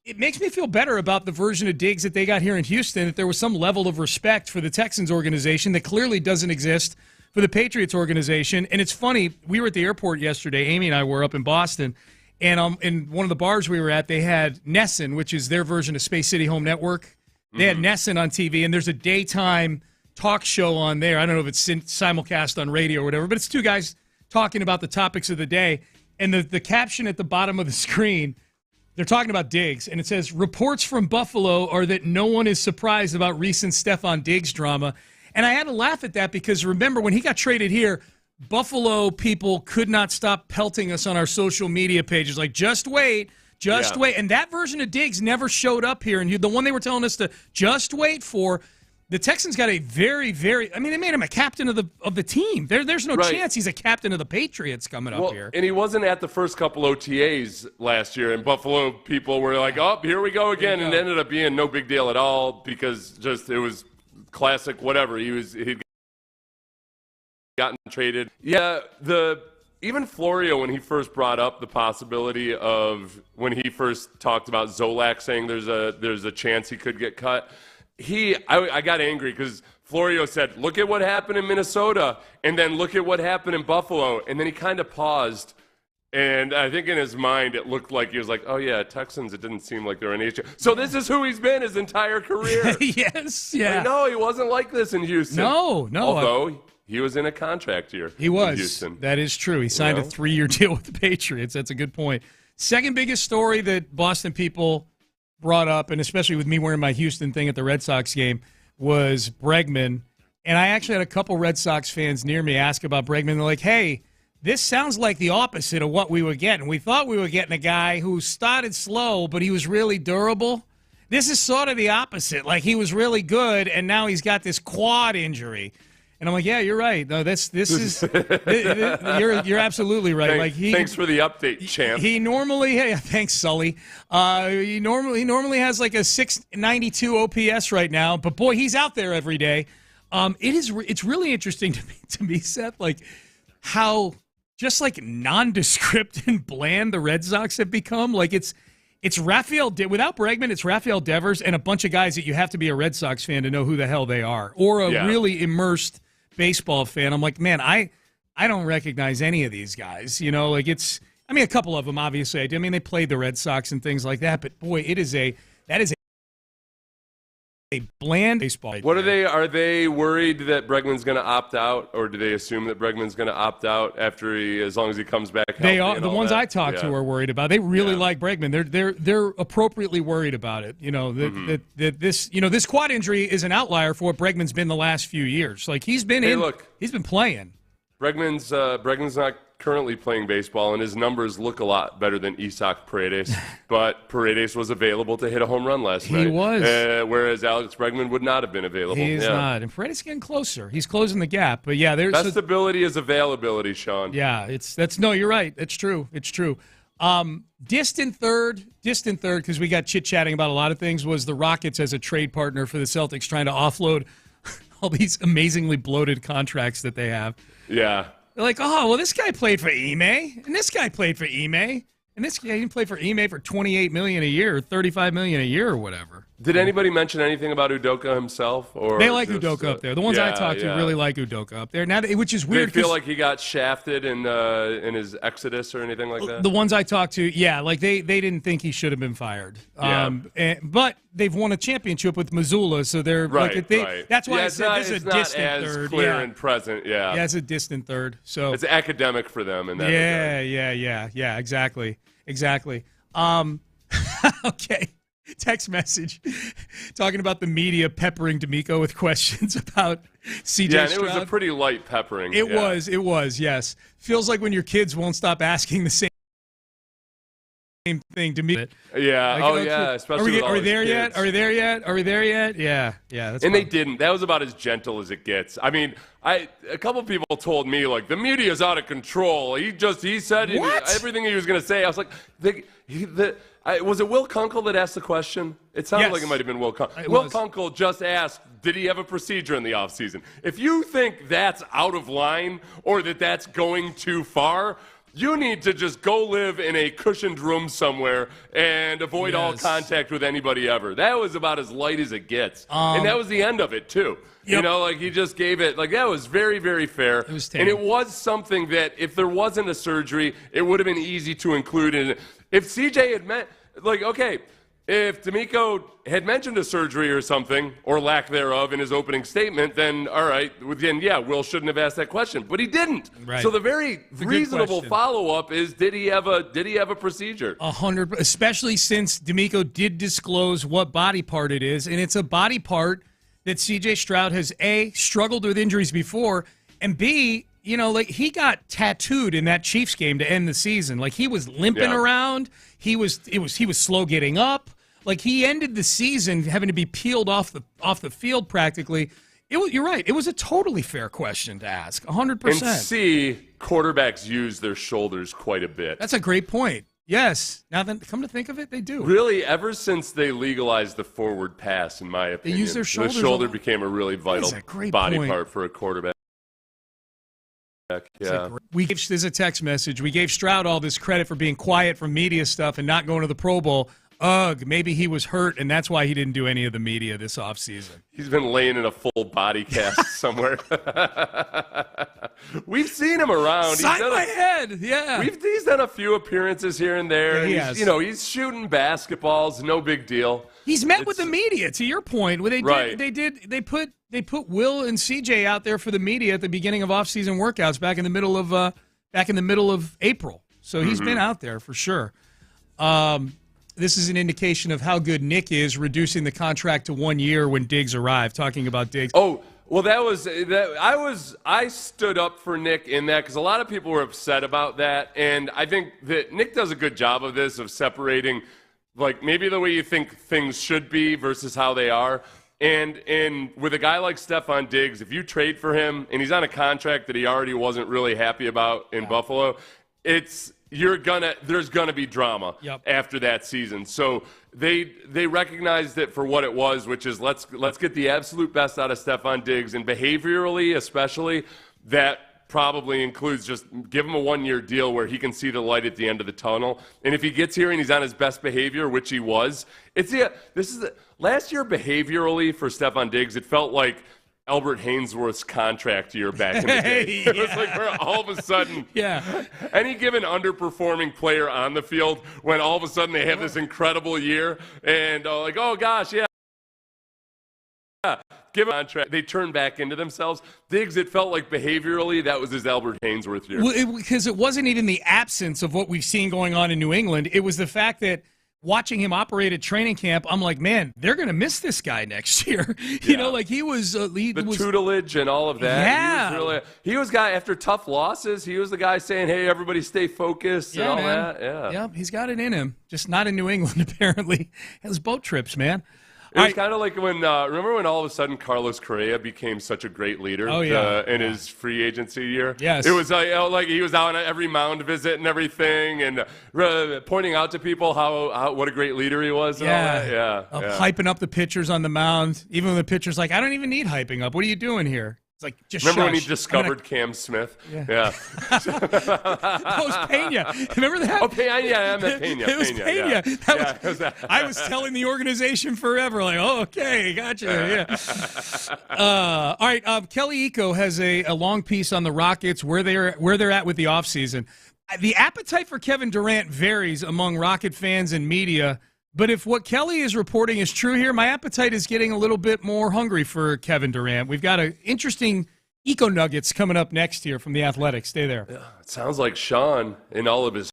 It makes me feel better about the version of Diggs that they got here in Houston, that there was some level of respect for the Texans organization that clearly doesn't exist for the Patriots organization. And it's funny, we were at the airport yesterday, Amy and I were up in Boston, and in one of the bars we were at, they had Nesson, which is their version of Space City Home Network. They had Nesson on TV, and there's a daytime talk show on there. I don't know if it's simulcast on radio or whatever, but it's two guys talking about the topics of the day. And the caption at the bottom of the screen, they're talking about Diggs, and it says, reports from Buffalo are that no one is surprised about recent Stephon Diggs drama. And I had to laugh at that because, remember, when he got traded here, Buffalo people could not stop pelting us on our social media pages, like, just wait. And that version of Diggs never showed up here. And the one they were telling us to just wait for, the Texans got a very, very, they made him a captain of the team. There's no chance he's a captain of the Patriots coming up here. And he wasn't at the first couple OTAs last year, and Buffalo people were like, oh, here we go again. And it ended up being no big deal at all because it was classic whatever. He'd gotten traded. Yeah, even Florio, when he first brought up the possibility of, when he first talked about Zolak saying there's a chance he could get cut, I got angry because Florio said, look at what happened in Minnesota, and then look at what happened in Buffalo, and then he kind of paused, and I think in his mind it looked like he was like, oh yeah, Texans, it didn't seem like they were an issue. So this is who he's been his entire career. Yes, yeah. No, he wasn't like this in Houston. No. Although he was in a contract here. He was. In Houston. That is true. He signed a 3-year deal with the Patriots. That's a good point. Second biggest story that Boston people brought up, and especially with me wearing my Houston thing at the Red Sox game, was Bregman. And I actually had a couple Red Sox fans near me ask about Bregman. They're like, hey, this sounds like the opposite of what we were getting. We thought we were getting a guy who started slow, but he was really durable. This is sort of the opposite. Like, he was really good, and now he's got this quad injury. And I'm like, yeah, you're right. No, this is you're absolutely right. Thanks for the update, champ. He normally, thanks, Sully. He normally has like a 692 OPS right now, but boy, he's out there every day. It's really interesting to me, Seth, like how just like nondescript and bland the Red Sox have become. Like it's Rafael without Bregman, it's Rafael Devers and a bunch of guys that you have to be a Red Sox fan to know who the hell they are, or a really immersed baseball fan. I'm like, man, I don't recognize any of these guys. You know, like a couple of them obviously I do. They played the Red Sox and things like that, but boy, that is bland baseball. What are they worried that Bregman's going to opt out, or do they assume that Bregman's going to opt out as long as he comes back healthy? They are the ones that? I talked to are worried about. They really like Bregman. They're appropriately worried about it. You know that this quad injury is an outlier for what Bregman's been the last few years. Like he's been he's been playing. Bregman's not currently playing baseball, and his numbers look a lot better than Isaac Paredes. But Paredes was available to hit a home run last night. He was. Whereas Alex Bregman would not have been available. He is not. And Paredes is getting closer. He's closing the gap. But yeah, there's best ability is availability, Sean. Yeah, you're right. It's true. It's true. Distant third, because we got chit-chatting about a lot of things, was the Rockets as a trade partner for the Celtics trying to offload all these amazingly bloated contracts that they have. Yeah. They're like, oh, well, this guy played for Ime, and this guy played for Ime, and this guy played for Ime for $28 million a year, or $35 million a year, or whatever. Did anybody mention anything about Udoka himself? Or they like Udoka up there. The ones I talked to really like Udoka up there. Now, which is weird. They feel like he got shafted in his exodus or anything like that? The ones I talked to, yeah, like they didn't think he should have been fired. But they've won a championship with Missoula, so they're right. That's why I said this is a distant third. It's not as clear and present, yeah. Yeah, it's a distant third. So it's academic for them in that regard. Yeah, exactly. Okay. Text message talking about the media peppering D'Amico with questions about CJ Stroud. Yeah, and it was a pretty light peppering. It was, yes. Feels like when your kids won't stop asking the same thing to me. Yeah, especially Are we there yet? Yeah, that's and they didn't. That was about as gentle as it gets. I mean, a couple people told me, like, the media's out of control. He said everything he was going to say. I was like, was it Will Kunkel that asked the question? It sounded like it might have been Will Kunkel. Will Kunkel just asked, did he have a procedure in the offseason? If you think that's out of line or that's going too far, you need to just go live in a cushioned room somewhere and avoid all contact with anybody ever. That was about as light as it gets. And that was the end of it, too. Yep. You know, like he just gave it, like that was very, very fair. It was and it was something that if there wasn't a surgery, it would have been easy to include in it. If CJ had meant, if D'Amico had mentioned a surgery or something, or lack thereof, in his opening statement, then all right, Will shouldn't have asked that question, but he didn't. Right. So the very reasonable follow-up is, did he have a procedure? 100%, especially since D'Amico did disclose what body part it is, and it's a body part that C.J. Stroud has A, struggled with injuries before, and B, he got tattooed in that Chiefs game to end the season. Like he was limping around. He was slow getting up. Like he ended the season having to be peeled off the field practically. You're right. It was a totally fair question to ask. 100%. And C, quarterbacks use their shoulders quite a bit. That's a great point. Yes. Now then, come to think of it, they do. Really, ever since they legalized the forward pass, in my opinion, they use their shoulders. The shoulder became a really vital body part for a quarterback. Yeah. There's a text message. We gave Stroud all this credit for being quiet from media stuff and not going to the Pro Bowl. Ugh, maybe he was hurt, and that's why he didn't do any of the media this offseason. He's been laying in a full body cast somewhere. We've seen him around. Side my head, yeah. He's done a few appearances here and there. Yeah, he has. He's shooting basketballs, no big deal. He's met with the media, to your point. They put Will and CJ out there for the media at the beginning of off-season workouts back in the middle of April. So he's been out there for sure. This is an indication of how good Nick is, reducing the contract to 1 year when Diggs arrived. Talking about Diggs. Oh, well, I stood up for Nick in that because a lot of people were upset about that, and I think that Nick does a good job of this, of separating, like maybe the way you think things should be versus how they are. And with a guy like Stephon Diggs, if you trade for him and he's on a contract that he already wasn't really happy about in Buffalo, there's gonna be drama after that season. So they recognized it for what it was, which is let's get the absolute best out of Stephon Diggs, and behaviorally especially, that probably includes just give him a 1 year deal where he can see the light at the end of the tunnel. And if he gets here and he's on his best behavior, which he was, last year behaviorally for Stephon Diggs, it felt like Albert Hainsworth's contract year back in the day. It was like where all of a sudden, any given underperforming player on the field, when all of a sudden they have this incredible year, and oh gosh, give him a contract. They turned back into themselves. Diggs, it felt like behaviorally that was his Albert Hainsworth year. Well, because it wasn't even the absence of what we've seen going on in New England. It was the fact that watching him operate at training camp, I'm like, man, they're going to miss this guy next year. You know, like he was the tutelage and all of that. Yeah. He was guy after tough losses. He was the guy saying, hey, everybody stay focused and all that. Yeah, he's got it in him. Just not in New England, apparently. His boat trips, man. It was kind of like when, remember when all of a sudden Carlos Correa became such a great leader in his free agency year? Yes. It was like he was out on every mound visit and everything and pointing out to people how what a great leader he was. And all that. Hyping up the pitchers on the mound. Even when the pitcher's like, I don't even need hyping up. What are you doing here? It's like, just remember when he shush. discovered Cam Smith? Yeah. That was Pena. Remember that? Oh, Pena. Yeah, I meant Pena. It was Pena. Yeah. I was telling the organization forever, like, oh, okay, gotcha. Yeah. All right. Kelly Iko has a long piece on the Rockets, where they're at with the offseason. The appetite for Kevin Durant varies among Rocket fans and media. But if what Kelly is reporting is true here, my appetite is getting a little bit more hungry for Kevin Durant. We've got an interesting Eco Nuggets coming up next here from The Athletic. Stay there. Yeah, it sounds like Sean in all of his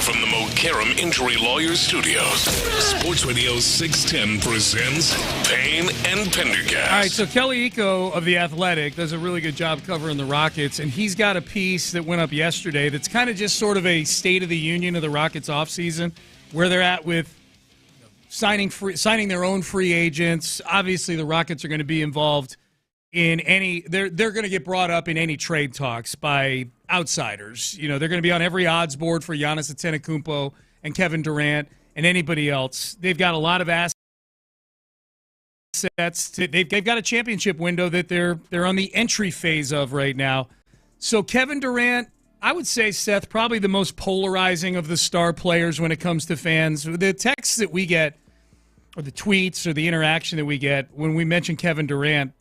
from the Mokaram Injury Lawyers Studios, Sports Radio 610 presents Payne and Pendergast. All right, so Kelly Iko of The Athletic does a really good job covering the Rockets, and he's got a piece that went up yesterday that's kind of just sort of a state of the union of the Rockets offseason, where they're at with signing their own free agents. Obviously, the Rockets are going to be involved in they're going to get brought up in any trade talks by outsiders. You know, they're going to be on every odds board for Giannis Antetokounmpo and Kevin Durant and anybody else. They've got a lot of assets. They've got a championship window that they're on the entry phase of right now. So Kevin Durant, I would say, Seth, probably the most polarizing of the star players when it comes to fans. The texts that we get, or the tweets, or the interaction that we get when we mention Kevin Durant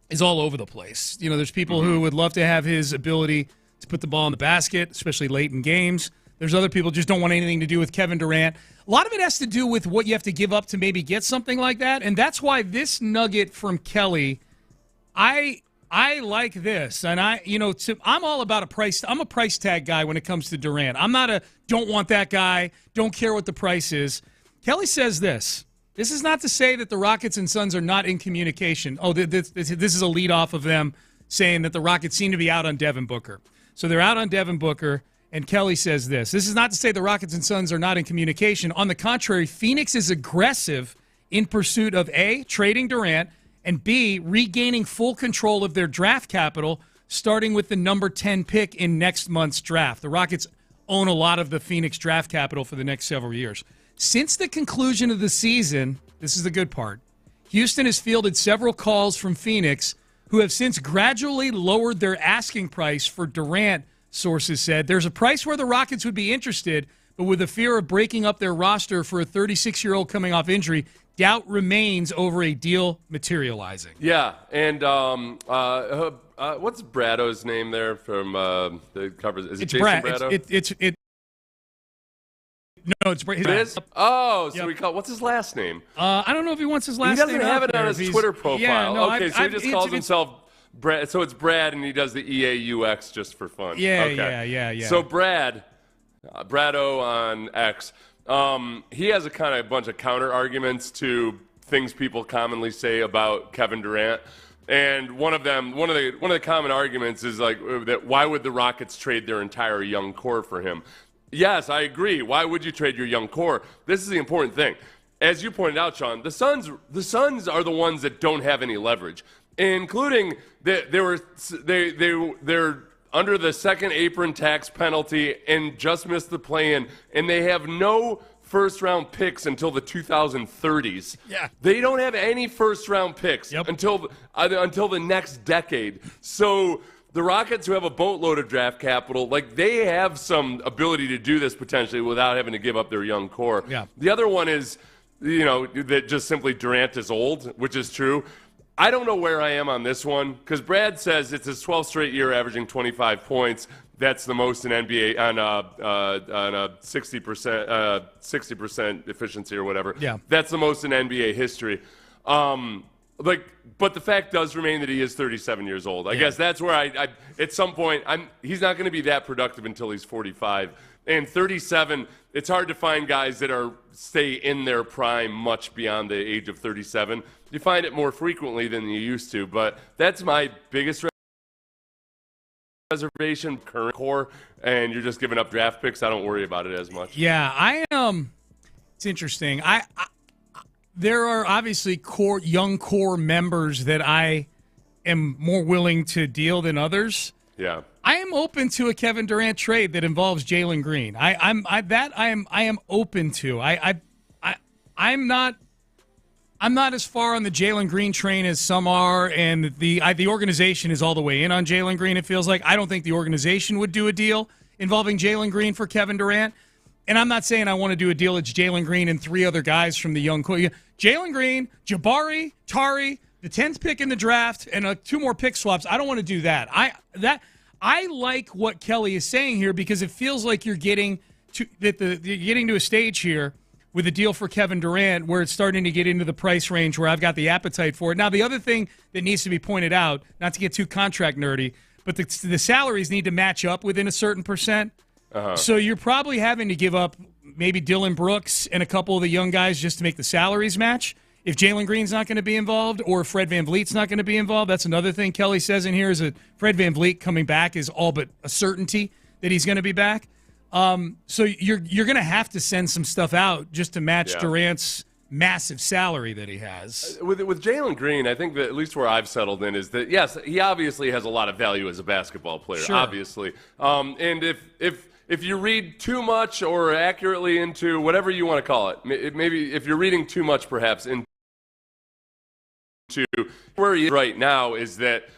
is all over the place. You know, there's people who would love to have his ability to put the ball in the basket, especially late in games. There's other people who just don't want anything to do with Kevin Durant. A lot of it has to do with what you have to give up to maybe get something like that, and that's why this nugget from Kelly, I like this, and I'm all about a price. I'm a price tag guy when it comes to Durant. I'm not a don't want that guy, don't care what the price is. Kelly says this. This is not to say that the Rockets and Suns are not in communication. Oh, this is a lead off of them saying that the Rockets seem to be out on Devin Booker. So they're out on Devin Booker, and Kelly says this. This is not to say the Rockets and Suns are not in communication. On the contrary, Phoenix is aggressive in pursuit of A, trading Durant, and B, regaining full control of their draft capital, starting with the number 10 pick in next month's draft. The Rockets own a lot of the Phoenix draft capital for the next several years. Since the conclusion of the season, this is the good part, Houston has fielded several calls from Phoenix who have since gradually lowered their asking price for Durant, sources said. There's a price where the Rockets would be interested, but with the fear of breaking up their roster for a 36-year-old coming off injury, doubt remains over a deal materializing. Yeah, and what's Brado's name there from the covers? Is it Jason Brado? No, it's It is? Oh, so Yep. we call what's his last name? I don't know if he wants his last name. He doesn't have it on his Twitter profile. Yeah, no, okay, so he just calls himself Brad. So it's Brad, and he does the EAUX just for fun. Yeah, okay. yeah. So Brado on X, he has a bunch of counter arguments to things people commonly say about Kevin Durant. And one of the common arguments is like that. Why would the Rockets trade their entire young core for him? Yes, I agree. Why would you trade your young core? This is the important thing. As you pointed out, Sean, the Suns are the ones that don't have any leverage, including they're under the second apron tax penalty and just missed the play-in, and they have no first-round picks until the 2030s. Yeah. They don't have any first-round picks until the next decade. So the Rockets, who have a boatload of draft capital, they have some ability to do this potentially without having to give up their young core. Yeah. The other one is, that just simply Durant is old, which is true. I don't know where I am on this one because Brad says it's his 12th straight year averaging 25 points. That's the most in NBA on a 60% efficiency or whatever. Yeah. That's the most in NBA history. But the fact does remain that he is 37 years old. I guess that's where I at some point, he's not going to be that productive until he's 45. And 37, it's hard to find guys that stay in their prime much beyond the age of 37. You find it more frequently than you used to, but that's my biggest reservation, current core, and you're just giving up draft picks. I don't worry about it as much. Yeah, it's interesting. There are obviously young core members that I am more willing to deal than others. Yeah. I am open to a Kevin Durant trade that involves Jalen Green. I am open to. I'm not as far on the Jalen Green train as some are, and the organization is all the way in on Jalen Green. It feels like I don't think the organization would do a deal involving Jalen Green for Kevin Durant. And I'm not saying I want to do a deal that's Jalen Green and three other guys from the young core. Jalen Green, Jabari, Tari, the 10th pick in the draft, and 2 more pick swaps. I don't want to do that. I like what Kelly is saying here because it feels like you're getting to a stage here with a deal for Kevin Durant where it's starting to get into the price range where I've got the appetite for it. Now, the other thing that needs to be pointed out, not to get too contract nerdy, but the salaries need to match up within a certain percent. So you're probably having to give up maybe Dylan Brooks and a couple of the young guys just to make the salaries match. If Jalen Green's not going to be involved or if Fred VanVleet's not going to be involved, that's another thing Kelly says in here is that Fred VanVleet coming back is all but a certainty that he's going to be back. So you're going to have to send some stuff out just to match Durant's massive salary that he has. With Jalen Green, I think that at least where I've settled in is that, yes, he obviously has a lot of value as a basketball player, obviously. And if you read too much or accurately into whatever you want to call it, maybe if you're reading too much perhaps into where he is right now is that,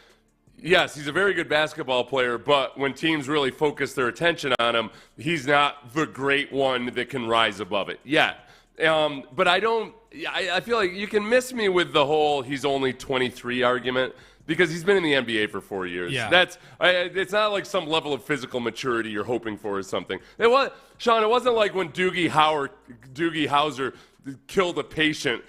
yes, he's a very good basketball player, but when teams really focus their attention on him, he's not the great one that can rise above it yet. But I feel like you can miss me with the whole he's only 23 argument because he's been in the NBA for 4 years. Yeah. It's not like some level of physical maturity you're hoping for or something. Sean, it wasn't like when Doogie Howser killed a patient,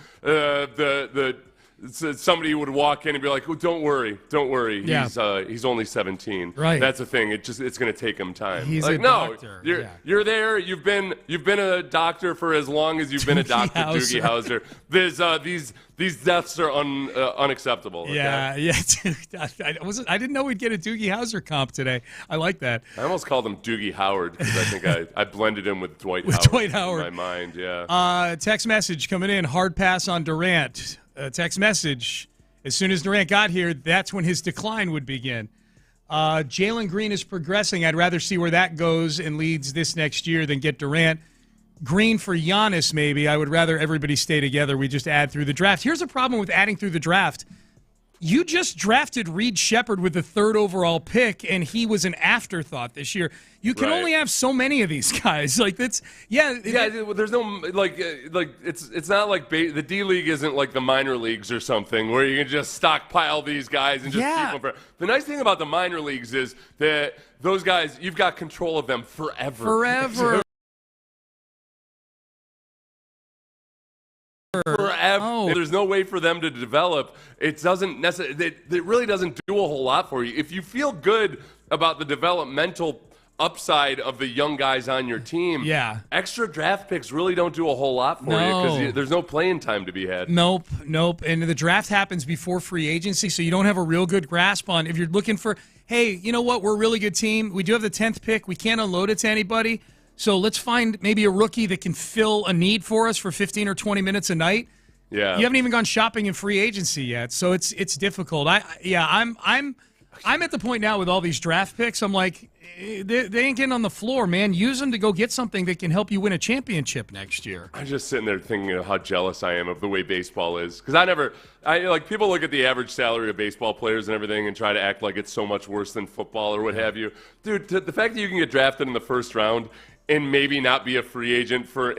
somebody would walk in and be like, "Oh, don't worry. He's only 17." Right. That's the thing. It's going to take him time. He's like, a doctor. You're there. You've been a doctor for as long as you've been a doctor, Doogie Howser. These deaths are unacceptable. Okay? Yeah. I didn't know we'd get a Doogie Howser comp today. I like that. I almost called him Doogie Howard because I think I blended him with Dwight Howard in my mind. Yeah. Text message coming in. Hard pass on Durant. Text message. As soon as Durant got here, that's when his decline would begin. Jalen Green is progressing. I'd rather see where that goes and leads this next year than get Durant. Green for Giannis, maybe. I would rather everybody stay together. We just add through the draft. Here's a problem with adding through the draft. You just drafted Reed Shepherd with the 3rd overall pick, and he was an afterthought this year. You can only have so many of these guys. Like that's There's no like it's not like the D League isn't like the minor leagues or something where you can just stockpile these guys and just keep them. The nice thing about the minor leagues is that those guys you've got control of them forever. Oh. There's no way for them to develop. It doesn't necessarily. It really doesn't do a whole lot for you. If you feel good about the developmental upside of the young guys on your team, extra draft picks really don't do a whole lot for you because there's no playing time to be had. Nope. And the draft happens before free agency, so you don't have a real good grasp on if you're looking for. Hey, you know what? We're a really good team. We do have the 10th pick. We can't unload it to anybody. So let's find maybe a rookie that can fill a need for us for 15 or 20 minutes a night. Yeah. You haven't even gone shopping in free agency yet, so it's difficult. I'm at the point now with all these draft picks. I'm like, they ain't getting on the floor, man. Use them to go get something that can help you win a championship next year. I'm just sitting there thinking of how jealous I am of the way baseball is because people look at the average salary of baseball players and everything and try to act like it's so much worse than football or what have you. Dude, the fact that you can get drafted in the first round and maybe not be a free agent for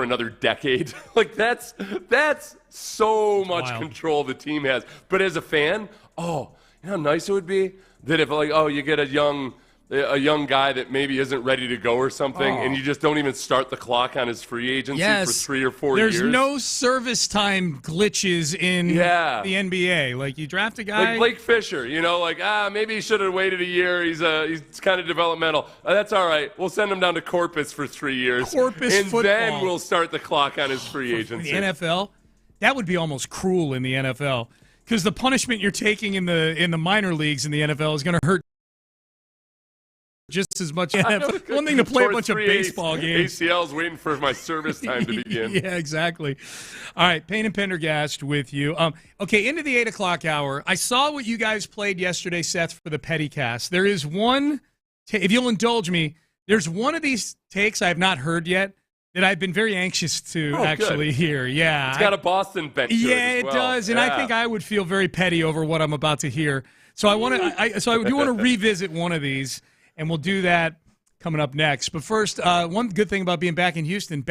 another decade. Like that's so much control the team has. But as a fan, you know how nice it would be that if you get a young guy that maybe isn't ready to go or something, and you just don't even start the clock on his free agency for 3 or 4 years. There's no service time glitches in the NBA. Like you draft a guy like Blake Fisher, maybe he should have waited a year. He's kind of developmental. That's all right. We'll send him down to Corpus for 3 years, and then we'll start the clock on his free agency. The NFL, that would be almost cruel in the NFL because the punishment you're taking in the minor leagues in the NFL is going to hurt just as much. One thing to play a bunch of baseball games. ACL's waiting for my service time to begin. Yeah, exactly. All right, Payne and Pendergast with you. Okay, into the 8 o'clock hour. I saw what you guys played yesterday, Seth, for the Pettycast. There is one, if you'll indulge me, there's one of these takes I have not heard yet that I've been very anxious to hear. Yeah, it's got a Boston bent to it as well. It does, and I think I would feel very petty over what I'm about to hear. So I do want to revisit one of these. And we'll do that coming up next. But first, one good thing about being back in Houston.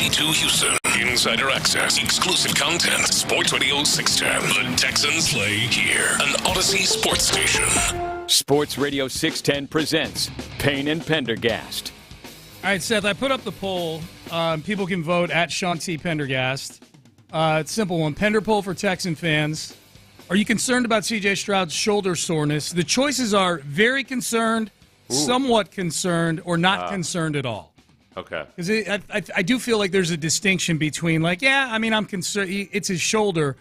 to Houston. Insider access, exclusive content. Sports Radio 610. The Texans play here. An Odyssey sports station. Sports Radio 610 presents Payne and Pendergast. All right, Seth, I put up the poll. People can vote at Sean T. Pendergast. It's a simple one. Pender poll for Texan fans. Are you concerned about C.J. Stroud's shoulder soreness? The choices are very concerned, somewhat concerned, or not concerned at all. Okay. Because I do feel like there's a distinction between, like, yeah, I mean, I'm concerned. It's his shoulder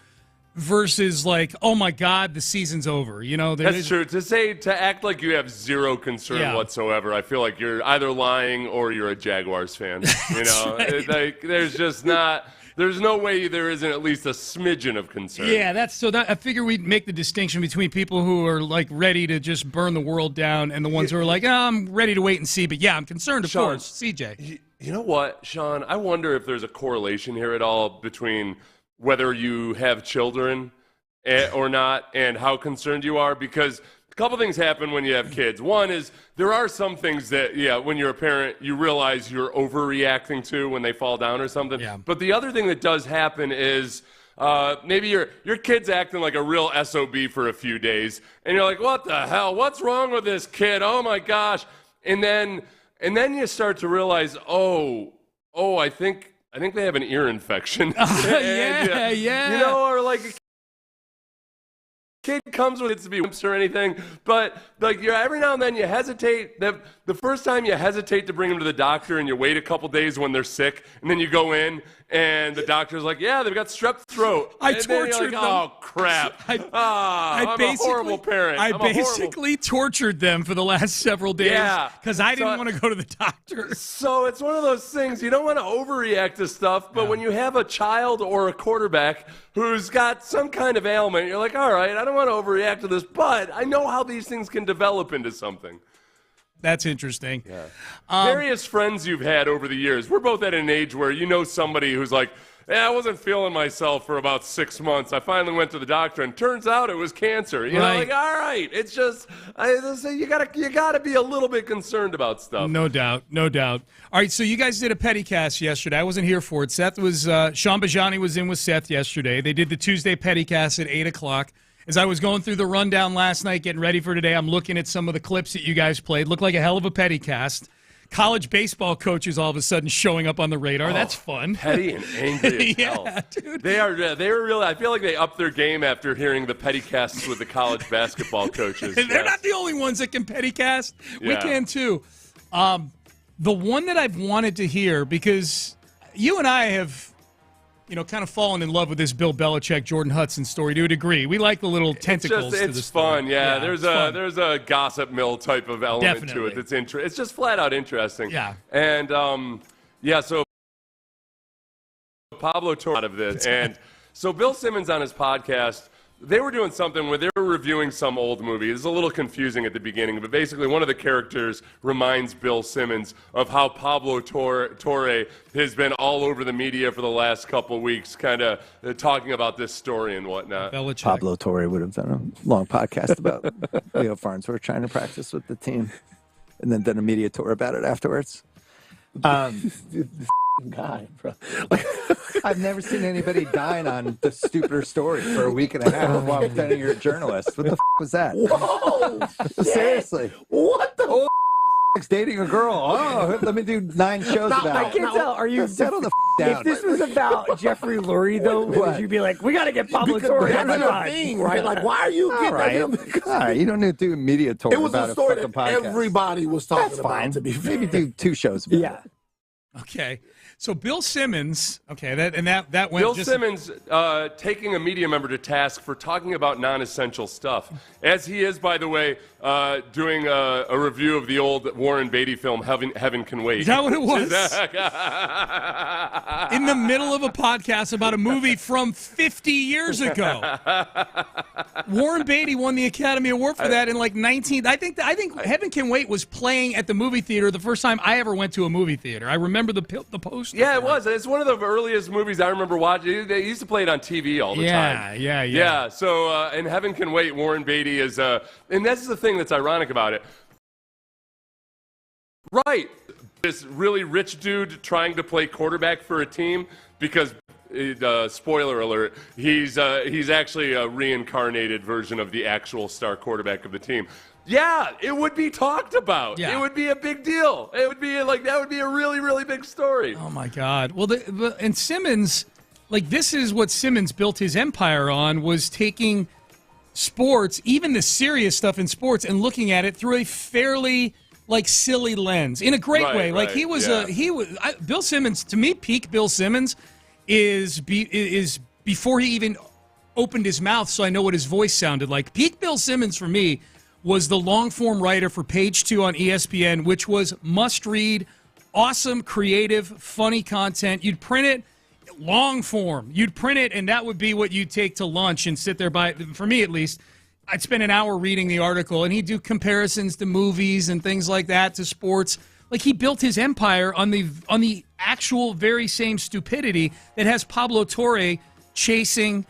versus, like, oh, my God, the season's over. You know, that's true. To act like you have zero concern whatsoever, I feel like you're either lying or you're a Jaguars fan. You know, like, there's no way there isn't at least a smidgen of concern. Yeah, I figure we'd make the distinction between people who are, like, ready to just burn the world down and the ones who are like, I'm ready to wait and see. But, yeah, I'm concerned, of course. CJ. You know what, Sean? I wonder if there's a correlation here at all between whether you have children or not and how concerned you are, because a couple things happen when you have kids. One is there are some things that, when you're a parent, you realize you're overreacting to when they fall down or something. Yeah. But the other thing that does happen is maybe your kid's acting like a real SOB for a few days, and you're like, what the hell? What's wrong with this kid? Oh, my gosh. And then you start to realize, I think they have an ear infection. Yeah. You know, or like a kid comes with it to be wimps or anything, but like every now and then you hesitate. The first time you hesitate to bring them to the doctor, and you wait a couple days when they're sick, and then you go in and the doctor's like, yeah, they've got strep throat. I tortured them. Oh, crap. I'm a horrible parent. I basically tortured them for the last several days because I didn't want to go to the doctor. So it's one of those things, you don't want to overreact to stuff, but when you have a child or a quarterback who's got some kind of ailment, you're like, all right, I don't want to overreact to this, but I know how these things can develop into something. That's interesting. Yeah. Various friends you've had over the years. We're both at an age where you know somebody who's like, I wasn't feeling myself for about 6 months. I finally went to the doctor, and turns out it was cancer. You know, like, all right, it's just you gotta be a little bit concerned about stuff. No doubt. All right, so you guys did a petty cast yesterday. I wasn't here for it. Sean Bijani was in with Seth yesterday. They did the Tuesday petty cast at 8:00. As I was going through the rundown last night, getting ready for today, I'm looking at some of the clips that you guys played. Looked like a hell of a petty cast. College baseball coaches all of a sudden showing up on the radar. That's fun. Petty and angry as hell. Yeah, dude. They are really, I feel like they upped their game after hearing the petty casts with the college basketball coaches. They're not the only ones that can petty cast. We can too. The one that I've wanted to hear, because you and I have kind of fallen in love with this Bill Belichick, Jordan Hudson story to a degree. We like the little tentacles. It's fun, yeah. There's a gossip mill type of element to it. It's just flat out interesting. Yeah. And so Pablo Torre out of this, and so Bill Simmons on his podcast, they were doing something where they were reviewing some old movie. It's a little confusing at the beginning, but basically one of the characters reminds Bill Simmons of how Pablo Torre has been all over the media for the last couple weeks, kind of talking about this story and whatnot. Belichick. Pablo Torre would have done a long podcast about Leo Farnsworth trying to practice with the team and then done a media tour about it afterwards. Guy, bro. I've never seen anybody dying on the stupider story for a week and a half while pretending you're a journalist. What the was that? Whoa! Seriously. What the dating a girl. Oh, let me do 9 shows about it. I can't tell. Are you settle the down? If this was about Jeffrey Lurie, though, would you be like, we got to get Pablo Torre on the That's thing, right? Like, why are you getting at him? All right, you don't need to do a media tour it was about a story fucking that podcast. everybody was talking That's about. Fine. To be fair. Maybe do 2 shows about it. Okay. So Bill Simmons, that went. Bill Simmons taking a media member to task for talking about non-essential stuff, as he is, by the way, doing a review of the old Warren Beatty film Heaven Can Wait. Is that what it was? In the middle of a podcast about a movie from 50 years ago. Warren Beatty won the Academy Award for that in like 19. I think Heaven Can Wait was playing at the movie theater the first time I ever went to a movie theater. I remember the poster. Yeah, it was. It's one of the earliest movies I remember watching. They used to play it on TV all the time. Yeah. So, in Heaven Can Wait, Warren Beatty is, and that's the thing that's ironic about it. Right. this really rich dude trying to play quarterback for a team because, spoiler alert, he's actually a reincarnated version of the actual star quarterback of the team. Yeah, it would be talked about. Yeah. It would be a big deal. It would be that would be a really, really big story. Oh, my God. Well, and Simmons, this is what Simmons built his empire on, was taking sports, even the serious stuff in sports, and looking at it through a fairly silly lens in a great way. Right, Bill Simmons, to me, peak Bill Simmons is before he even opened his mouth, so I know what his voice sounded like. Peak Bill Simmons for me was the long-form writer for Page 2 on ESPN, which was must-read, awesome, creative, funny content. You'd print it, long-form. You'd print it, and that would be what you'd take to lunch and sit there by, for me at least, I'd spend an hour reading the article, and he'd do comparisons to movies and things like that, to sports. He built his empire on the actual very same stupidity that has Pablo Torre chasing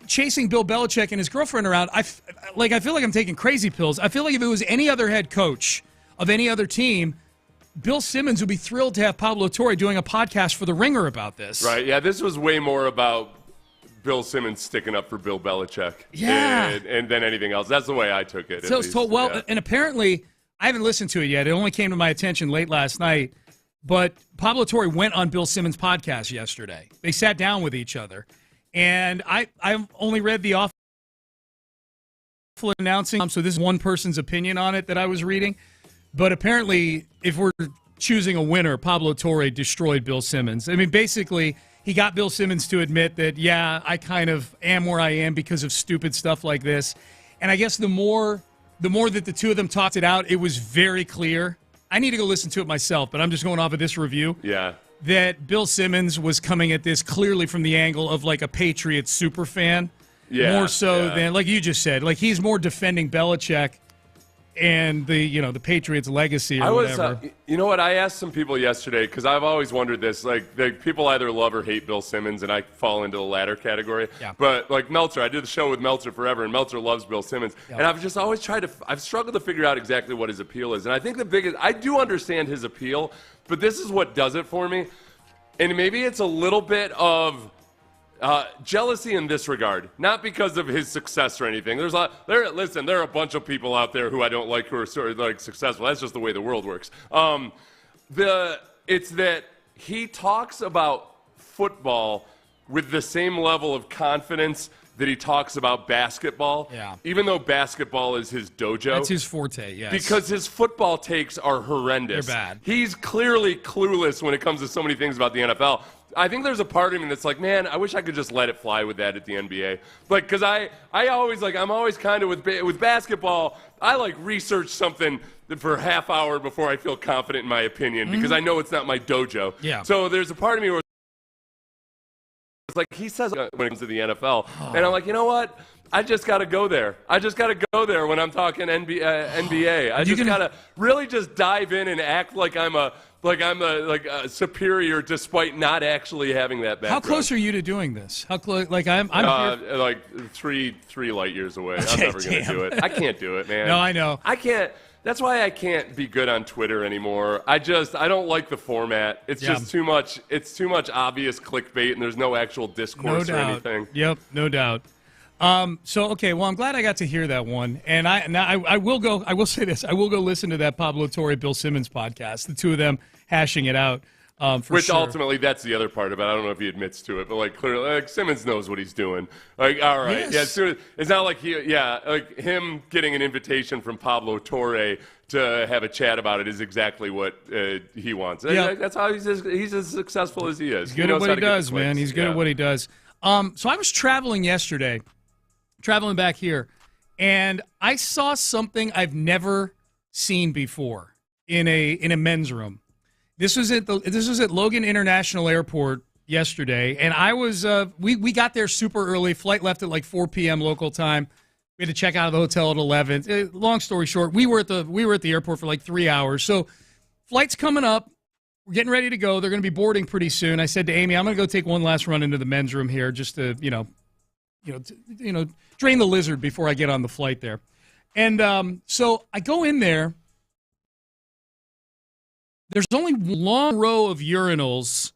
Bill Belichick and his girlfriend around. I feel like I'm taking crazy pills. I feel like if it was any other head coach of any other team, Bill Simmons would be thrilled to have Pablo Torre doing a podcast for The Ringer about this. Right, yeah, this was way more about Bill Simmons sticking up for Bill Belichick and than anything else. That's the way I took it. And apparently, I haven't listened to it yet. It only came to my attention late last night. But Pablo Torre went on Bill Simmons' podcast yesterday. They sat down with each other. And I've only read the awful announcing, so this is one person's opinion on it that I was reading. But apparently, if we're choosing a winner, Pablo Torre destroyed Bill Simmons. I mean, basically, he got Bill Simmons to admit that, yeah, I kind of am where I am because of stupid stuff like this. And I guess the more that the two of them talked it out, it was very clear. I need to go listen to it myself, but I'm just going off of this review. Yeah. That Bill Simmons was coming at this clearly from the angle of a Patriots super fan. Yeah. More so than, like you just said, he's more defending Belichick and the Patriots legacy or whatever. You know what? I asked some people yesterday because I've always wondered this. People either love or hate Bill Simmons, and I fall into the latter category. Yeah. But Meltzer, I did the show with Meltzer forever, and Meltzer loves Bill Simmons. Yeah. And I've just always I've struggled to figure out exactly what his appeal is. And I think I do understand his appeal, but this is what does it for me. And maybe it's a little bit of jealousy in this regard, not because of his success or anything. There are a bunch of people out there who I don't like who are sort of successful. That's just the way the world works. It's that he talks about football with the same level of confidence that he talks about basketball. Yeah. Even though basketball is his dojo. That's his forte, yes. Because his football takes are horrendous. They're bad. He's clearly clueless when it comes to so many things about the NFL. I think there's a part of him that's man, I wish I could just let it fly with that at the NBA. Because I always I'm always kind of with basketball, I research something for a half hour before I feel confident in my opinion because I know it's not my dojo. Yeah. So there's a part of me where he says when it comes to the NFL, and I'm you know what? I just got to go there. I just got to go there when I'm talking NBA. I just got to really just dive in and act like I'm a superior despite not actually having that background. How close are you to doing this? How close? I'm here. Three light years away. Okay, I'm never going to do it. I can't do it, man. No, I know. I can't. That's why I can't be good on Twitter anymore. I don't like the format. It's just too much. It's too much obvious clickbait, and there's no actual discourse or anything. Yep, no doubt. Okay, well, I'm glad I got to hear that one, and I will go. I will say this: I will go listen to that Pablo Torre Bill Simmons podcast. The two of them hashing it out. Which ultimately, that's the other part of it. I don't know if he admits to it, but clearly, Simmons knows what he's doing. All right, yes. It's not like him getting an invitation from Pablo Torre to have a chat about it is exactly what he wants. Yep. That's how he's as successful as he is. He's good at what he does, man. He's good at what he does. So I was traveling yesterday, traveling back here, and I saw something I've never seen before in a men's room. This was at Logan International Airport yesterday, and I was we got there super early. Flight left at 4 p.m. local time. We had to check out of the hotel at 11. Long story short, we were at the airport for 3 hours. So flight's coming up. We're getting ready to go. They're going to be boarding pretty soon. I said to Amy, I'm going to go take one last run into the men's room here just to drain the lizard before I get on the flight there. And so I go in there. there's only one long row of urinals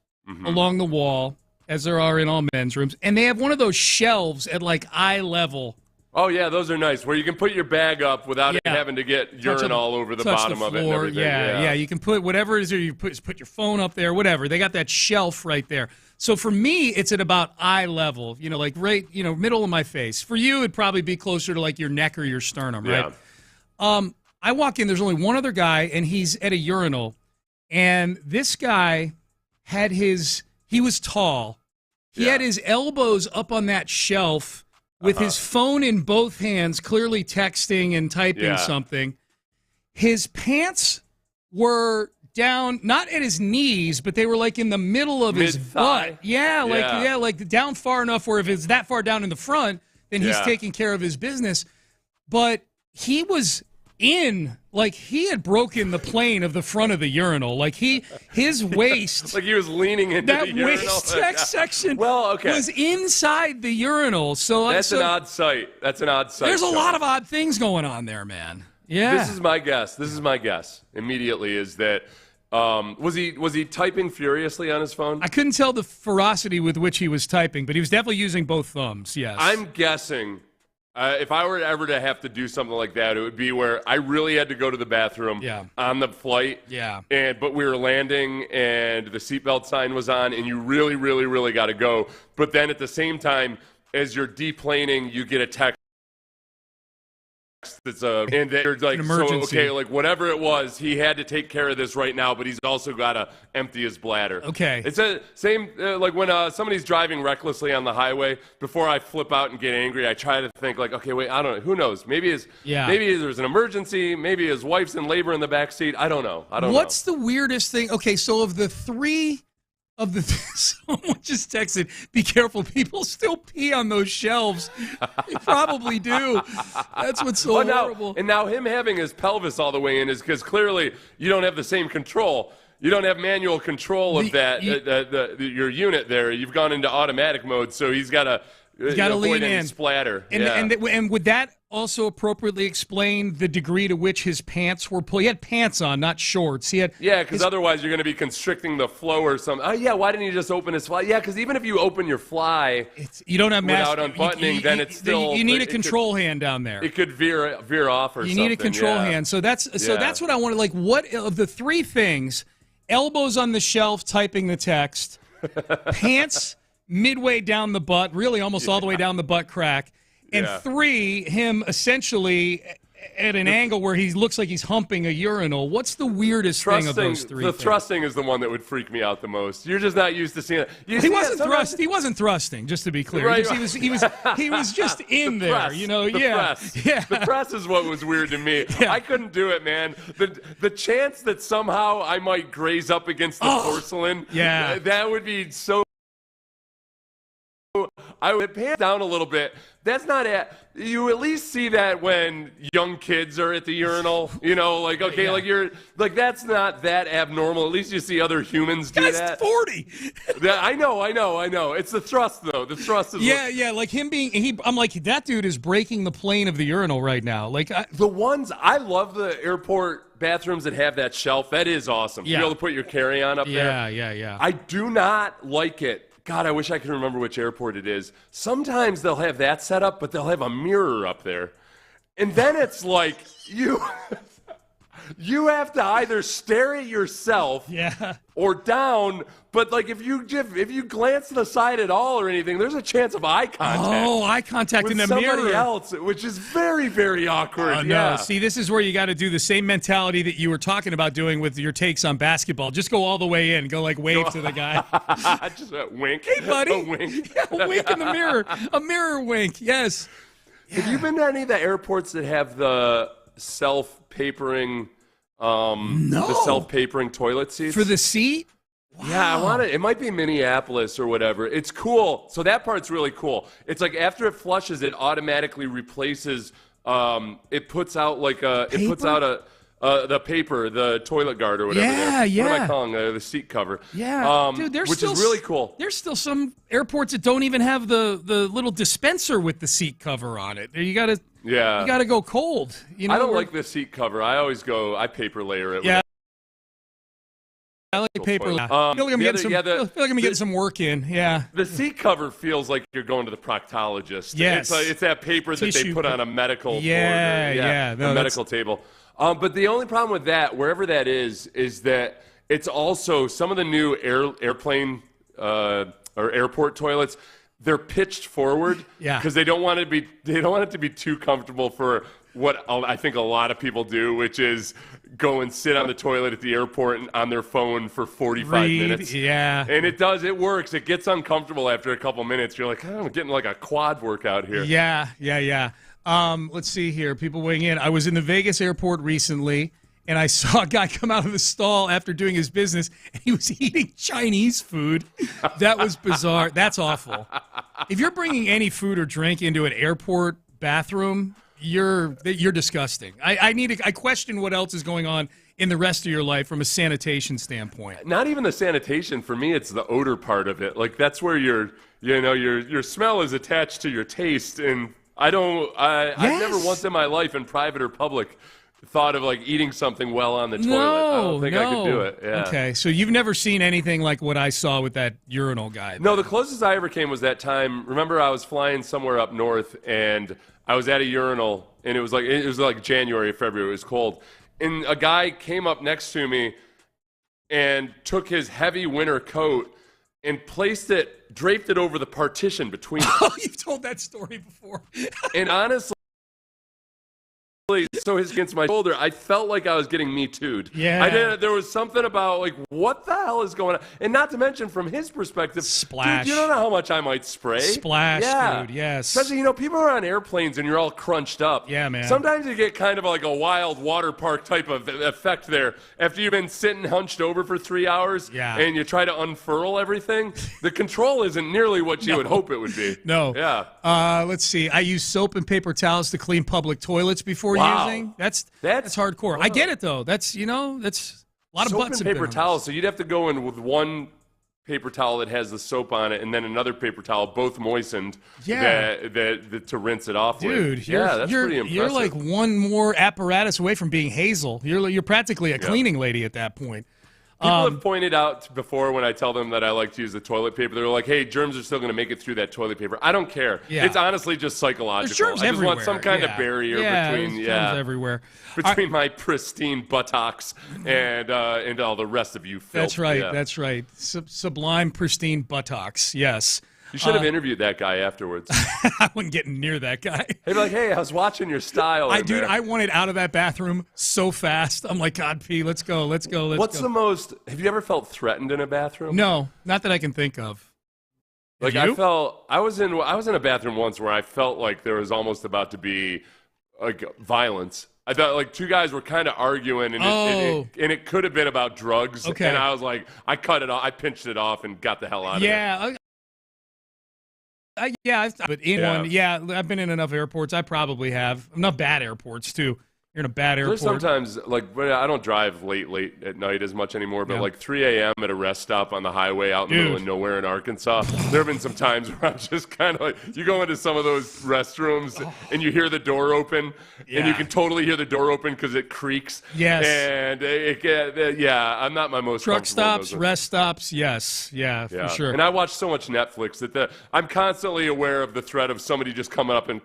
along the wall, as there are in all men's rooms, and they have one of those shelves at like eye level. Oh, yeah, those are nice, where you can put your bag up without it having to get urine all over the bottom of it and everything. Yeah, you can put whatever it is, or you put your phone up there, whatever. They got that shelf right there. So for me, it's at about eye level, like right, middle of my face. For you, it'd probably be closer to like your neck or your sternum, right? Yeah. I walk in, there's only one other guy, and he's at a urinal, and this guy he was tall. He had his elbows up on that shelf with his phone in both hands, clearly texting and typing something. His pants were down, not at his knees, but they were like in the middle of his butt. Like down far enough where if it's that far down in the front, then he's taking care of his business. But he was like he had broken the plane of the front of the urinal. Like his waist. Like he was leaning into the urinal. That waist section was inside the urinal. So That's an odd sight. There's a lot of odd things going on there, man. Yeah. This is my guess immediately is that was he typing furiously on his phone? I couldn't tell the ferocity with which he was typing, but he was definitely using both thumbs, yes. I'm guessing if I were ever to have to do something like that, it would be where I really had to go to the bathroom on the flight. Yeah. But we were landing and the seatbelt sign was on and you really, really, really got to go. But then at the same time, as you're deplaning, you get a text that's and they're like, like whatever it was, he had to take care of this right now, but he's also got to empty his bladder. Okay. It's a same like when somebody's driving recklessly on the highway. Before I flip out and get angry, I try to think like, okay, wait, I don't know, who knows? Maybe there's an emergency. Maybe his wife's in labor in the back seat. I don't know. What's the weirdest thing? Okay, so of the three. Someone just texted, be careful, people still pee on those shelves. They probably do. That's what's so horrible. And now him having his pelvis all the way in is because clearly you don't have the same control. You don't have manual control of your unit there. You've gone into automatic mode, so he's got to lean in. Splatter. And would that also appropriately explain the degree to which his pants were pulled? He had pants on, not shorts. Because otherwise you're going to be constricting the flow or something. Oh, yeah, why didn't you just open his fly? Yeah, because even if you open your fly you don't have without unbuttoning, then it's still... You need a control hand down there. It could veer off or something. You need a control hand. So that's what I wanted. Like, what of the three things, elbows on the shelf typing the text, pants midway down the butt, really almost all the way down the butt crack, and three, him essentially at an angle where he looks like he's humping a urinal. What's the weirdest thing of those three things? Thrusting is the one that would freak me out the most. You're just not used to seeing it. He wasn't thrusting, just to be clear. Right. He was just in there, press, Press. Yeah. The press is what was weird to me. Yeah. I couldn't do it, man. The chance that somehow I might graze up against the porcelain, that would be so... I would pants down a little bit. That's not it. You at least see that when young kids are at the urinal. Like you're like that's not that abnormal. At least you see other humans do that. That's 40. I know. It's the thrust though. The thrust is like him being. I'm like that dude is breaking the plane of the urinal right now. Like the ones I love the airport bathrooms that have that shelf. That is awesome. Yeah. To be able to put your carry-on up there. Yeah. I do not like it. God, I wish I could remember which airport it is. Sometimes they'll have that set up, but they'll have a mirror up there. And then it's like you have to either stare at yourself or down. But like if you glance to the side at all or anything, there's a chance of eye contact. Oh, eye contact in the mirror. With somebody else, which is very, very awkward. Oh, no. See, this is where you got to do the same mentality that you were talking about doing with your takes on basketball. Just go all the way in. Go like wave to the guy. Just a wink. Hey, buddy. A wink. Yeah, a wink in the mirror. A mirror wink. Yes. Yeah. Have you been to any of the airports that have the self-papering the self-papering toilet seats? For the seat? Wow. Yeah, I want it. It might be Minneapolis or whatever. It's cool. So that part's really cool. It's like after it flushes, it automatically replaces. It puts out like a. Paper? It puts out the paper, the toilet guard or whatever. Yeah. What am I calling the seat cover? Yeah, dude. Which is really cool. There's still some airports that don't even have the little dispenser with the seat cover on it. You gotta. Yeah. You gotta go cold. I don't like the seat cover. I always go. I paper layer it. Yeah. I like paper. I feel like I'm getting some work in. Yeah. The seat cover feels like you're going to the proctologist. Yes. It's that paper that they put on a medical board. No, a medical table. But the only problem with that, wherever that is that it's also some of the new airplane or airport toilets. They're pitched forward because they don't want it to be too comfortable for what I think a lot of people do, which is go and sit on the toilet at the airport and on their phone for 45 minutes. Yeah. And it works. It gets uncomfortable after a couple minutes. You're like, I'm getting like a quad workout here. Yeah. Let's see here. People weighing in. I was in the Vegas airport recently, and I saw a guy come out of the stall after doing his business, and he was eating Chinese food. That was bizarre. That's awful. If you're bringing any food or drink into an airport bathroom, you're disgusting. I question what else is going on in the rest of your life from a sanitation standpoint. Not even the sanitation. For me, it's the odor part of it. Like, that's where your smell is attached to your taste, and I've never once in my life, in private or public, thought of like eating something well on the toilet. I don't think I could do it. Yeah. Okay, so you've never seen anything like what I saw with that urinal guy. No, the closest I ever came was that time. Remember, I was flying somewhere up north, and I was at a urinal, and it was like January or February. It was cold, and a guy came up next to me and took his heavy winter coat and draped it over the partition between us. Oh, you've told that story before. And honestly, so his against my shoulder, I felt like I was getting Me Too'd. Yeah. There was something about, like, what the hell is going on? And not to mention, from his perspective, splash. Dude, you don't know how much I might spray. Splash, dude, yes. Especially, people are on airplanes and you're all crunched up. Yeah, man. Sometimes you get kind of like a wild water park type of effect there. After you've been sitting hunched over for 3 hours and you try to unfurl everything, the control isn't nearly what you would hope it would be. No. Yeah. Let's see. I use soap and paper towels to clean public toilets before using. That's hardcore. I get it though. That's a lot of soap butts and paper towels. So you'd have to go in with one paper towel that has the soap on it, and then another paper towel, both moistened. To rinse it off Dude, with. That's pretty impressive. You're like one more apparatus away from being Hazel. You're practically a cleaning lady at that point. People have pointed out before when I tell them that I like to use the toilet paper, they're like, hey, germs are still going to make it through that toilet paper. I don't care. Yeah. It's honestly just psychological. There's germs I just everywhere. want some kind of barrier between germs everywhere. Between my pristine buttocks and all the rest of you filth. That's right. Yeah. That's right. Sublime, pristine buttocks. Yes. You should have interviewed that guy afterwards. I wasn't getting near that guy. He'd be like, hey, I was watching your style. I wanted out of that bathroom so fast. I'm like, God, P, let's go. What's the most, have you ever felt threatened in a bathroom? No, not that I can think of. Like, I was in a bathroom once where I felt like there was almost about to be like violence. I thought like two guys were kind of arguing, and it could have been about drugs. Okay. And I was like, I cut it off, I pinched it off, and got the hell out of it. I've been in enough airports. I probably have. Enough bad airports, too. You're in a bad airport. There's sometimes, like, I don't drive late at night as much anymore, but like 3 a.m. at a rest stop on the highway out in the middle of nowhere in Arkansas, there have been some times where I'm just kind of like, you go into some of those restrooms and you hear the door open, and you can totally hear the door open because it creaks. Yes. And I'm not my most Truck stops, rest stops, yes. Yeah, for sure. And I watch so much Netflix that I'm constantly aware of the threat of somebody just coming up and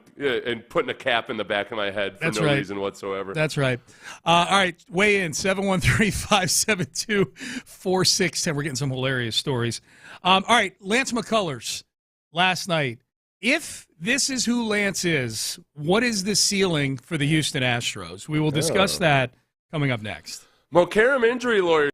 putting a cap in the back of my head for no reason whatsoever. That's right. All right, weigh in, 713-572-4610. We're getting some hilarious stories. All right, Lance McCullers last night. If this is who Lance is, what is the ceiling for the Houston Astros? We will discuss that coming up next. Mokaram injury lawyer.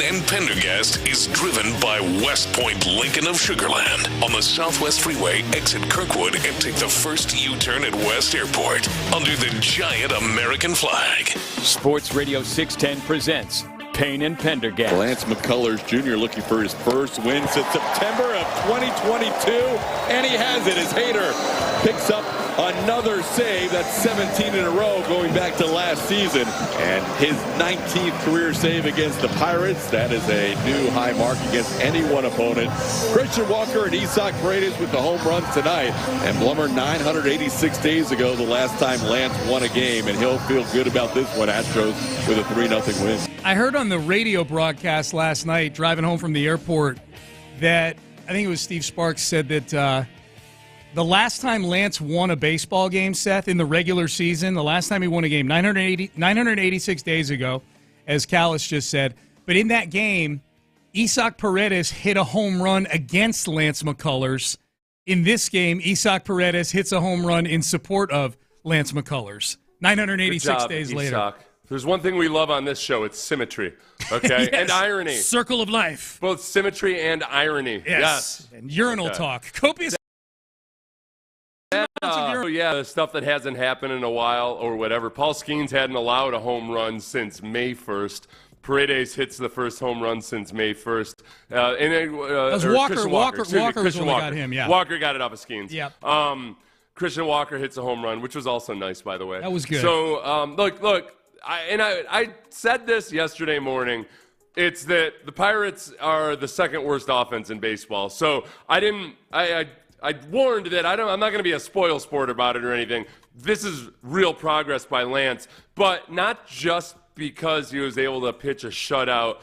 and Pendergast is driven by West Point Lincoln of Sugar Land on the Southwest Freeway. Exit Kirkwood and take the first U-turn at West Airport under the giant American flag. Sports Radio 610 presents Payne and Pendergast. Lance McCullers Jr. looking for his first win since September of 2022, and he has it as Hader picks up another save. That's 17 in a row going back to last season, and his 19th career save against the Pirates. That is a new high mark against any one opponent. Christian Walker and Isak Paredes with the home runs tonight, and Blummer 986 days ago the last time Lance won a game, and he'll feel good about this one. Astros with a 3-0 win. I heard on the radio broadcast last night, driving home from the airport, that I think it was Steve Sparks said that the last time Lance won a baseball game, Seth, in the regular season, the last time he won a game, 986 days ago, as Callis just said. But in that game, Isak Paredes hit a home run against Lance McCullers. In this game, Isak Paredes hits a home run in support of Lance McCullers. 986 days later. Isak. There's one thing we love on this show, it's symmetry, okay? Yes. And irony. Circle of life. Both symmetry and irony. Yes. And urinal talk. Copious. The stuff that hasn't happened in a while or whatever. Paul Skeens hadn't allowed a home run since May 1st. Paredes hits the first home run since May 1st. That was Walker. Walker was the one that got him, yeah. Walker got it off of Skeens. Yep. Christian Walker hits a home run, which was also nice, by the way. That was good. So, look. I said this yesterday morning. It's that the Pirates are the second worst offense in baseball. So I warned that I'm not going to be a spoil sport about it or anything. This is real progress by Lance, but not just because he was able to pitch a shutout,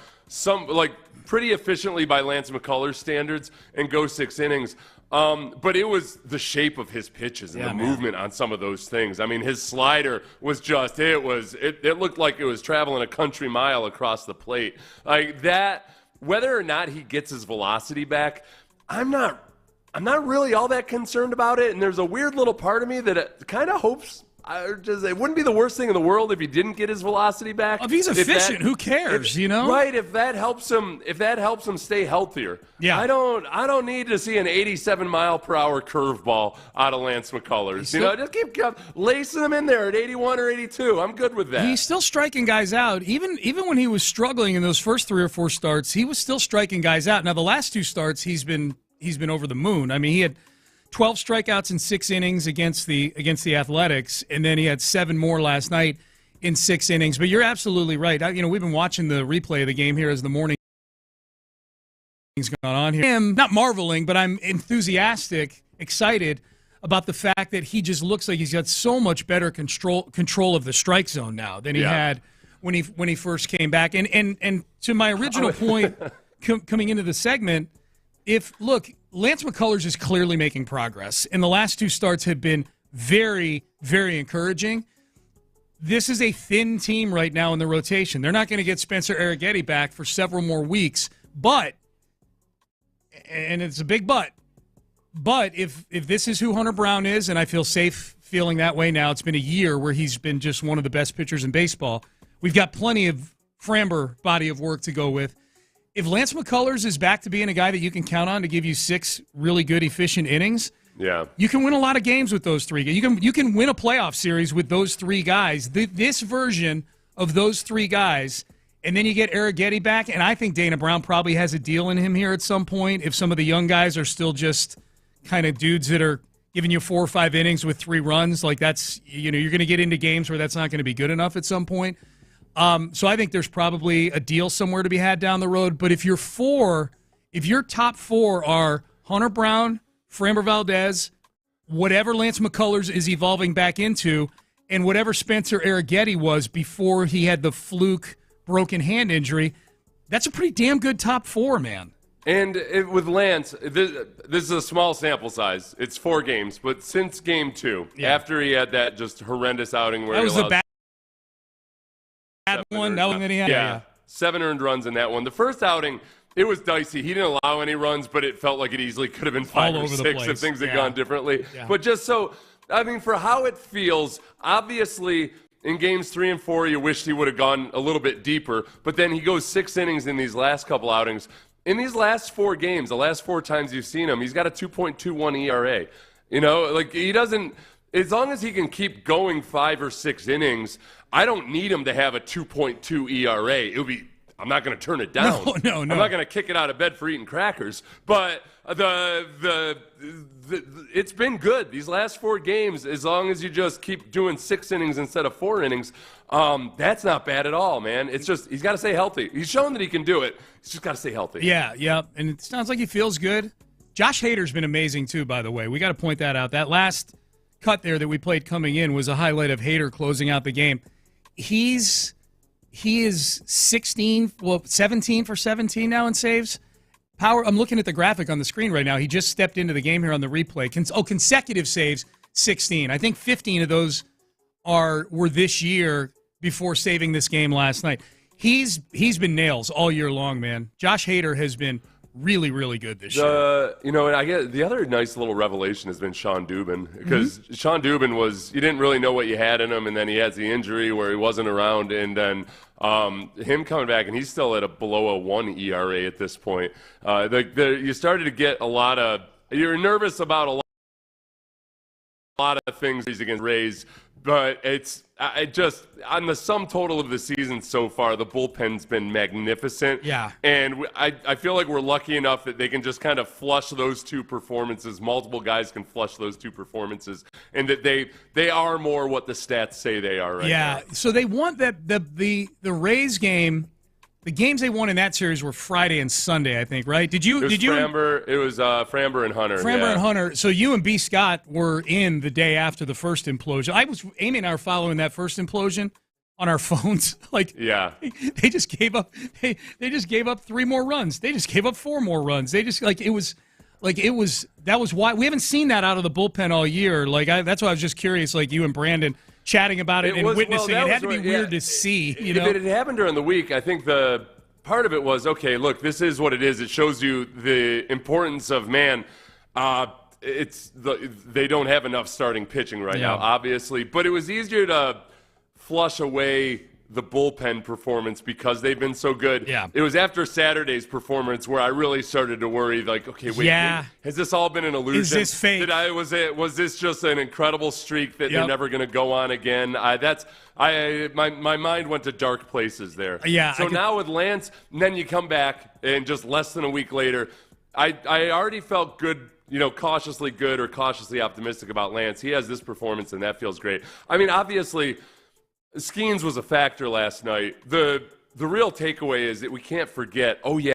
pretty efficiently by Lance McCullers standards and go 6 innings. But it was the shape of his pitches and the movement on some of those things. I mean, his slider was just, it looked like it was traveling a country mile across the plate. Like that, whether or not he gets his velocity back, I'm not really all that concerned about it. And there's a weird little part of me that kind of hopes, it wouldn't be the worst thing in the world if he didn't get his velocity back. If he's efficient, who cares, Right, if that helps him stay healthier. Yeah. I don't need to see an 87-mile-per-hour curveball out of Lance McCullers. Just keep lacing him in there at 81 or 82. I'm good with that. He's still striking guys out. Even when he was struggling in those first 3 or 4 starts, he was still striking guys out. Now the last 2 starts, he's been over the moon. I mean, he had 12 strikeouts in 6 innings against the Athletics, and then he had 7 more last night in 6 innings. But you're absolutely right. We've been watching the replay of the game here as the morning's gone on here. I'm not marveling, but I'm enthusiastic, excited about the fact that he just looks like he's got so much better control of the strike zone now than he had when he first came back. And to my original point coming into the segment, Lance McCullers is clearly making progress, and the last 2 starts have been very, very encouraging. This is a thin team right now in the rotation. They're not going to get Spencer Arrighetti back for several more weeks, but, and it's a big but if this is who Hunter Brown is, and I feel safe feeling that way now, it's been a year where he's been just one of the best pitchers in baseball. We've got plenty of Framber body of work to go with. If Lance McCullers is back to being a guy that you can count on to give you 6 really good, efficient innings, you can win a lot of games with those 3 guys. You can win a playoff series with those 3 guys. This version of those 3 guys, and then you get Arrighetti back, and I think Dana Brown probably has a deal in him here at some point if some of the young guys are still just kind of dudes that are giving you 4 or 5 innings with 3 runs. Like that's, you're going to get into games where that's not going to be good enough at some point. So I think there's probably a deal somewhere to be had down the road. But if your top 4 are Hunter Brown, Framber Valdez, whatever Lance McCullers is evolving back into, and whatever Spencer Arrighetti was before he had the fluke broken hand injury, that's a pretty damn good top 4, man. And with Lance, this is a small sample size. It's 4 games. But since game 2, after he had that just horrendous outing where that was he the bad one. That one that he had. Yeah, 7 earned runs in that one. The first outing, it was dicey. He didn't allow any runs, but it felt like it easily could have been 5 or 6 if things had gone differently. Yeah. But just so, I mean, for how it feels, obviously in games 3 and 4, you wished he would have gone a little bit deeper, but then he goes 6 innings in these last couple outings. In these last 4 games, the last 4 times you've seen him, he's got a 2.21 ERA. Like he doesn't, as long as he can keep going 5 or 6 innings, I don't need him to have a 2.2 ERA. I'm not going to turn it down. No. I'm not going to kick it out of bed for eating crackers. But it's been good these last 4 games. As long as you just keep doing 6 innings instead of 4 innings, that's not bad at all, man. It's just he's got to stay healthy. He's shown that he can do it. He's just got to stay healthy. Yeah, and it sounds like he feels good. Josh Hader's been amazing too, by the way. We got to point that out. That last cut there that we played coming in was a highlight of Hader closing out the game. He is 17 for 17 now in saves. Power. I'm looking at the graphic on the screen right now. He just stepped into the game here on the replay. Consecutive saves, 16. I think 15 of those were this year before saving this game last night. He's been nails all year long, man. Josh Hader has been really, really good this year. And I get the other nice little revelation has been Sean Dubin, because Sean Dubin you didn't really know what you had in him, and then he has the injury where he wasn't around, and then him coming back, and he's still at below a 1 ERA at this point. You started to get you're nervous about a lot of things against Rays, but on the sum total of the season so far, the bullpen's been magnificent. Yeah. And I feel like we're lucky enough that they can just kind of flush those 2 performances. Multiple guys can flush those 2 performances, and that they are more what the stats say they are right now. Yeah. So they want that the Rays game. The games they won in that series were Friday and Sunday, I think, right? It was Framber and Hunter. And Hunter. So you and B. Scott were in the day after the first implosion. Amy and I were following that first implosion on our phones. They just gave up. They just gave up 3 more runs. They just gave up 4 more runs. They just that was why we haven't seen that out of the bullpen all year. That's why I was just curious, like you and Brandon chatting about it and witnessing it. It had to be weird to see. If it had happened during the week, I think the part of it was, okay, look, this is what it is. It shows you the importance of, they don't have enough starting pitching right now, obviously. But it was easier to flush away the bullpen performance because they've been so good. Yeah. It was after Saturday's performance where I really started to worry, okay, wait, has this all been an illusion? Is this fake? Was this just an incredible streak that they're never going to go on again? My mind went to dark places there. Yeah. So now with Lance, and then you come back, and just less than a week later, I already felt good, cautiously good or cautiously optimistic about Lance. He has this performance, and that feels great. I mean, obviously, Skeens was a factor last night. The real takeaway is that we can't forget, they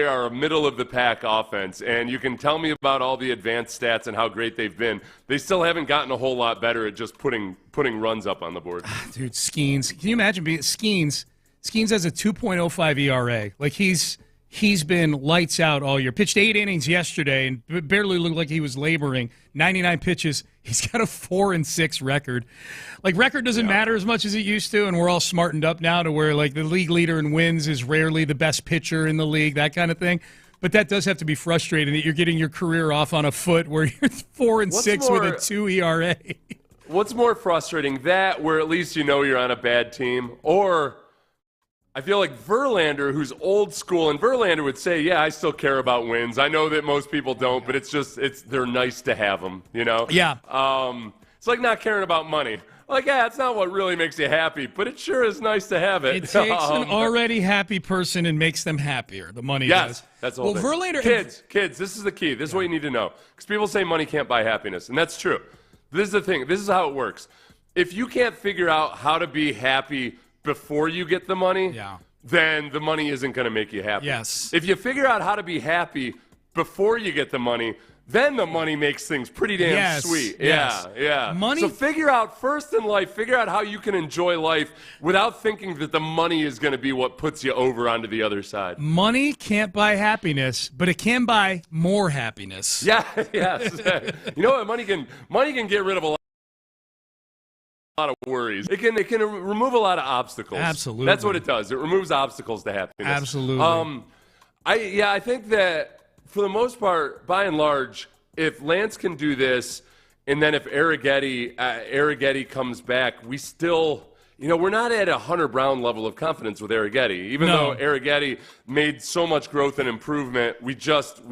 are a middle-of-the-pack offense, and you can tell me about all the advanced stats and how great they've been. They still haven't gotten a whole lot better at just putting runs up on the board. Dude, Skeens. Can you imagine Skeens? Skeens has a 2.05 ERA. He's been lights out all year. Pitched 8 innings yesterday and barely looked like he was laboring. 99 pitches. He's got a 4-6 record. Record doesn't matter as much as it used to, and we're all smartened up now to where the league leader in wins is rarely the best pitcher in the league, that kind of thing. But that does have to be frustrating that you're getting your career off on a foot where you're 4-6 with a 2 ERA. What's more frustrating, that where at least you're on a bad team, or I feel like Verlander, who's old school, and Verlander would say, yeah, I still care about wins. I know that most people don't, but they're nice to have them, Yeah. It's like not caring about money. It's not what really makes you happy, but it sure is nice to have it. It takes an already happy person and makes them happier. The money does. That's the whole thing. Verlander, kids, this is the key. This is what you need to know. Because people say money can't buy happiness, and that's true. This is the thing. This is how it works. If you can't figure out how to be happy before you get the money, then the money isn't going to make you happy. Yes. If you figure out how to be happy before you get the money, then the money makes things pretty damn sweet. Yeah. Money. So figure out first in life, figure out how you can enjoy life without thinking that the money is going to be what puts you over onto the other side. Money can't buy happiness, but it can buy more happiness. Yeah, yes. You know what? Money can get rid of a lot of worries. It can remove a lot of obstacles. Absolutely. That's what it does. It removes obstacles to happiness. Absolutely. I think that for the most part, by and large, if Lance can do this And then if Arrighetti comes back, we still, we're not at a Hunter Brown level of confidence with Arrighetti. Even though Arrighetti made so much growth and improvement, we just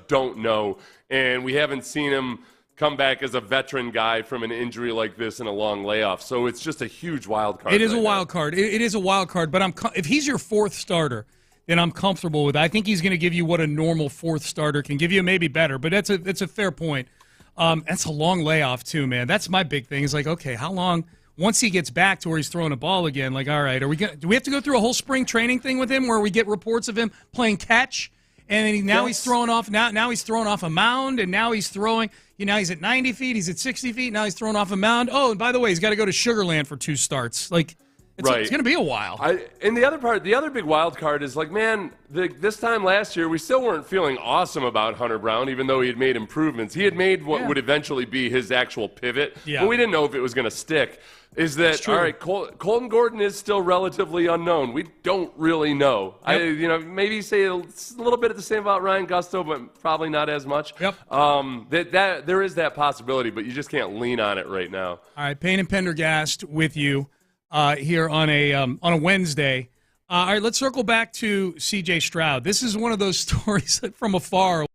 don't know. And we haven't seen him come back as a veteran guy from an injury like this in a long layoff. So it's just a huge wild card. It is a wild card. It is a wild card. But if he's your fourth starter, then I'm comfortable with it. I think he's going to give you what a normal fourth starter can give you, maybe better. But that's a fair point. That's a long layoff too, man. That's my big thing. Is like, okay, how long? Once he gets back to where he's throwing a ball again, like, all right, do we have to go through a whole spring training thing with him where we get reports of him playing catch, and then he's throwing off now he's throwing off a mound, and now he's throwing. He's at 90 feet, he's at 60 feet. Now he's throwing off a mound. Oh, and by the way, he's got to go to Sugar Land for 2 starts. Like. It's going to be a while. And the other big wild card is like, man, this time last year, we still weren't feeling awesome about Hunter Brown, even though he had made improvements. He had made what would eventually be his actual pivot, but we didn't know if it was going to stick. Is that, all right, Colton Gordon is still relatively unknown. We don't really know. Yep. Maybe say a little bit of the same about Ryan Gusto, but probably not as much. Yep. That there is that possibility, but you just can't lean on it right now. All right, Payne and Pendergast with you. Here on a Wednesday. All right, let's circle back to C.J. Stroud. This is one of those stories from afar.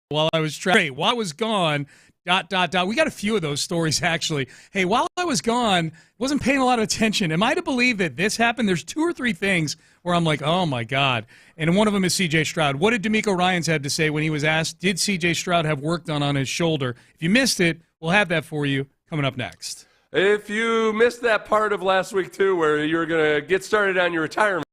While I was gone, ... We got a few of those stories, actually. Hey, while I was gone, wasn't paying a lot of attention. Am I to believe that this happened? There's 2 or 3 things where I'm like, oh, my God. And one of them is C.J. Stroud. What did DeMeco Ryans have to say when he was asked, did C.J. Stroud have work done on his shoulder? If you missed it, we'll have that for you coming up next. If you missed that part of last week, too, where you were going to get started on your retirement.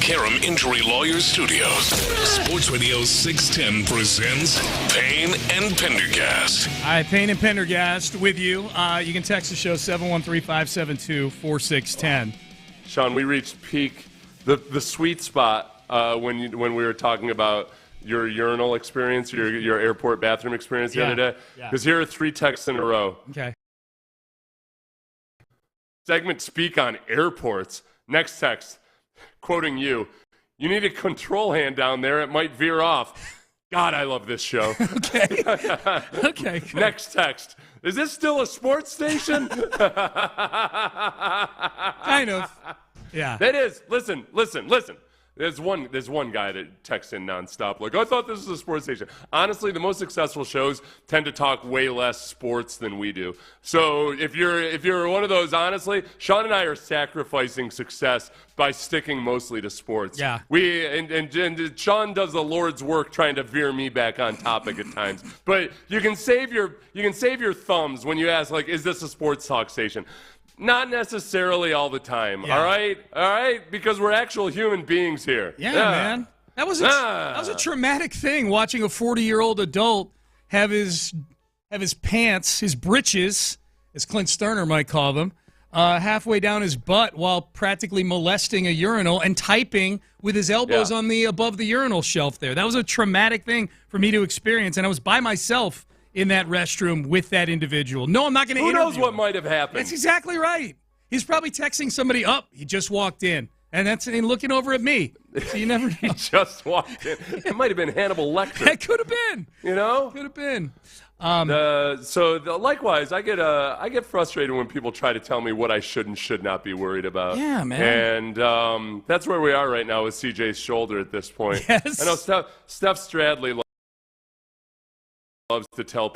Karam Injury Lawyers Studios. Sports Radio 610 presents Payne and Pendergast. All right, Payne and Pendergast with you. You can text the show 713-572-4610. Sean, we reached peak, the sweet spot when we were talking about your urinal experience, your airport bathroom experience the other day. Because here are 3 texts in a row. Okay. Segment speak on airports. Next text, quoting you, "You need a control hand down there. It might veer off." God, I love this show. Okay. Okay. Cool. Next text, "Is this still a sports station?" Kind of. Yeah. That is. Listen. There's one guy that texts in nonstop, like, "I thought this was a sports station." Honestly, the most successful shows tend to talk way less sports than we do. So if you're one of those, honestly, Sean and I are sacrificing success by sticking mostly to sports. Yeah. And Sean does the Lord's work trying to veer me back on topic at times. But you can save your thumbs when you ask, like, "Is this a sports talk station?" Not necessarily all the time, all right? Because we're actual human beings here. Yeah, man. That was a traumatic thing, watching a 40-year-old adult have his pants, his britches, as Clint Stoerner might call them, halfway down his butt while practically molesting a urinal and typing with his elbows on the above the urinal shelf there. That was a traumatic thing for me to experience, and I was by myself in that restroom with that individual. No, I'm not going to interview him. Who knows what might have happened? That's exactly right. He's probably texting somebody up. He just walked in. And that's looking over at me. So you never know. He just walked in. It might have been Hannibal Lecter. That could have been. You know? Could have been. Likewise, I get frustrated when people try to tell me what I should and should not be worried about. Yeah, man. And that's where we are right now with CJ's shoulder at this point. Yes. I know Steph Stradley loves to tell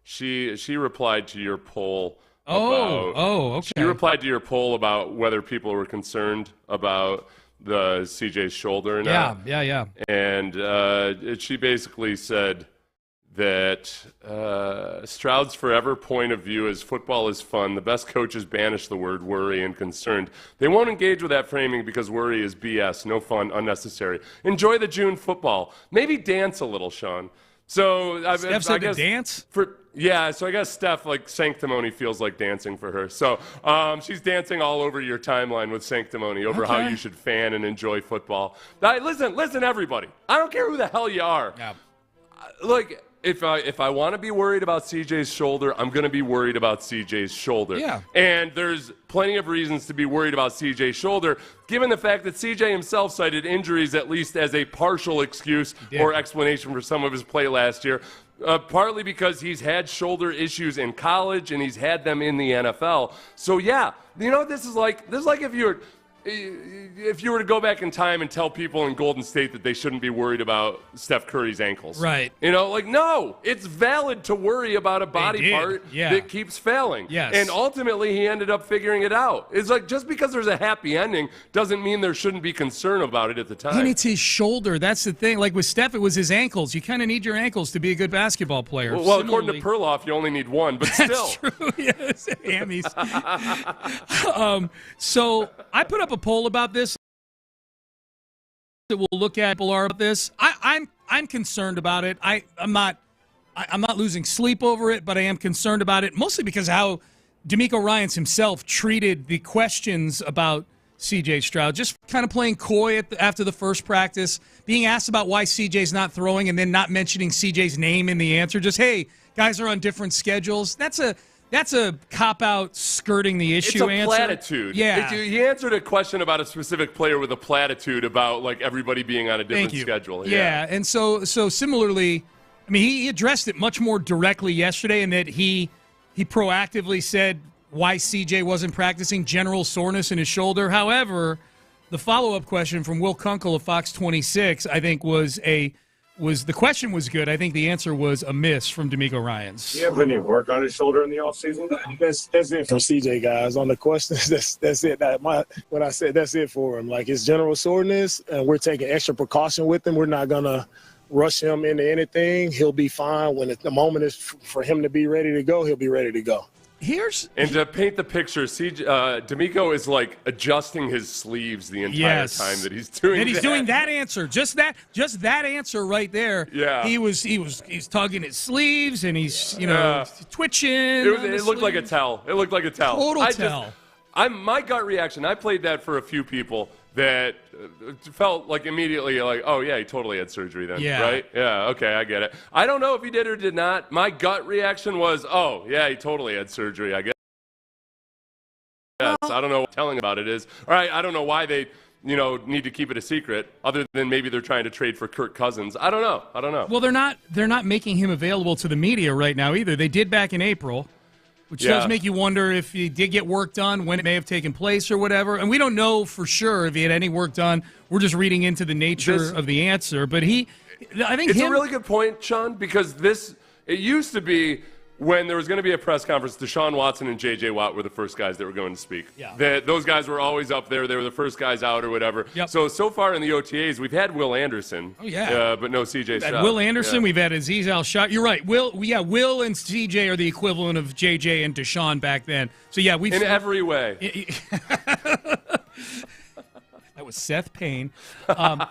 she replied to your poll okay. She replied to your poll about whether people were concerned about the CJ's shoulder or not. Yeah. And she basically said that Stroud's forever point of view is football is fun. The best coaches banish the word worry and concerned. They won't engage with that framing because worry is BS, no fun, unnecessary. Enjoy the June football. Maybe dance a little, Sean. So Steph said to dance? So I guess Steph, like, sanctimony feels like dancing for her. So she's dancing all over your timeline with sanctimony over how you should fan and enjoy football. Listen, everybody. I don't care who the hell you are. Yeah. Look, if I want to be worried about CJ's shoulder, I'm going to be worried about CJ's shoulder. Yeah. And there's plenty of reasons to be worried about CJ's shoulder, given the fact that CJ himself cited injuries at least as a partial excuse or explanation for some of his play last year, partly because he's had shoulder issues in college and he's had them in the NFL. So, yeah, you know, this is like if you were to go back in time and tell people in Golden State that they shouldn't be worried about Steph Curry's ankles. Right. You know, like, no, it's valid to worry about a body part that keeps failing. Yes. And ultimately, he ended up figuring it out. It's like, just because there's a happy ending doesn't mean there shouldn't be concern about it at the time. And it's his shoulder. That's the thing. Like with Steph, it was his ankles. You kind of need your ankles to be a good basketball player. Well, according to Perloff, you only need one, but still. That's true. Yes, hammies. So I put up a poll about this. That we'll look at people are about this. I'm concerned about it. I'm not losing sleep over it, but I am concerned about it mostly because how D'Amico Ryans himself treated the questions about C.J. Stroud, just kind of playing coy after the first practice, being asked about why C.J.'s not throwing, and then not mentioning C.J.'s name in the answer. Just, hey, guys are on different schedules. That's a cop-out skirting the issue answer. It's a platitude. Yeah. He answered a question about a specific player with a platitude about, like, everybody being on a different schedule. Yeah, and so similarly, I mean, he addressed it much more directly yesterday in that he proactively said why CJ wasn't practicing, general soreness in his shoulder. However, the follow-up question from Will Kunkel of Fox 26, I think, the question was good. I think the answer was a miss from D'Amico Ryans. Do you have any work on his shoulder in the offseason? That's it for CJ, guys. On the questions, that's it. What I said, that's it for him. Like, it's general soreness, and we're taking extra precaution with him. We're not going to rush him into anything. He'll be fine. When the moment is for him to be ready to go, he'll be ready to go. And to paint the picture, D'Amico is like adjusting his sleeves the entire time that he's doing. And he's doing that answer, just that answer right there. Yeah, he's tugging his sleeves and he's twitching. It looked like a tell. It looked like a tell. Total tell. My gut reaction. I played that for a few people that felt like immediately like, oh yeah, he totally had surgery then, right? Yeah, okay, I get it. I don't know if he did or did not. My gut reaction was, oh yeah, he totally had surgery, I guess. Yes, I don't know what telling about it is. All right, I don't know why they need to keep it a secret, other than maybe they're trying to trade for Kirk Cousins. I don't know. Well, they're not making him available to the media right now either. They did back in April. Which does make you wonder if he did get work done, when it may have taken place or whatever. And we don't know for sure if he had any work done. We're just reading into the nature of the answer. But I think it's a really good point, Sean, because it used to be when there was going to be a press conference, Deshaun Watson and J.J. Watt were the first guys that were going to speak. Yeah. Those guys were always up there. They were the first guys out or whatever. Yep. So far in the OTAs, we've had Will Anderson. Oh, yeah. But no C.J. Stroud. Will Anderson. We've had Azeez Al-Shah. You're right. Will and C.J. are the equivalent of J.J. and Deshaun back then. So, yeah, we've... In every way. That was Seth Payne. But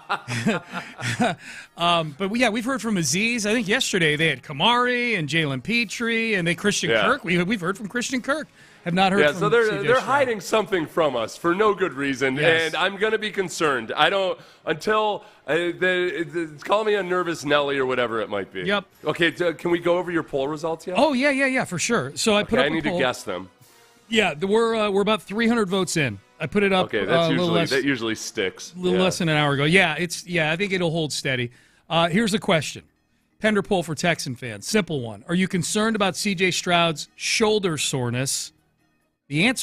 we've heard from Azeez. I think yesterday they had Kamari and Jalen Petrie and Christian Kirk. We've heard from Christian Kirk. Have not heard from so they're hiding something from us for no good reason, and I'm going to be concerned. I don't until call me a nervous Nelly or whatever it might be. Yep. Okay, can we go over your poll results yet? Oh yeah, for sure. So I put up I need to guess them. Yeah, we're about 300 votes in. I put it up. Okay, that usually sticks. A little less than an hour ago. Yeah, I think it'll hold steady. Here's the question. Pender poll for Texan fans. Simple one. Are you concerned about C.J. Stroud's shoulder soreness? The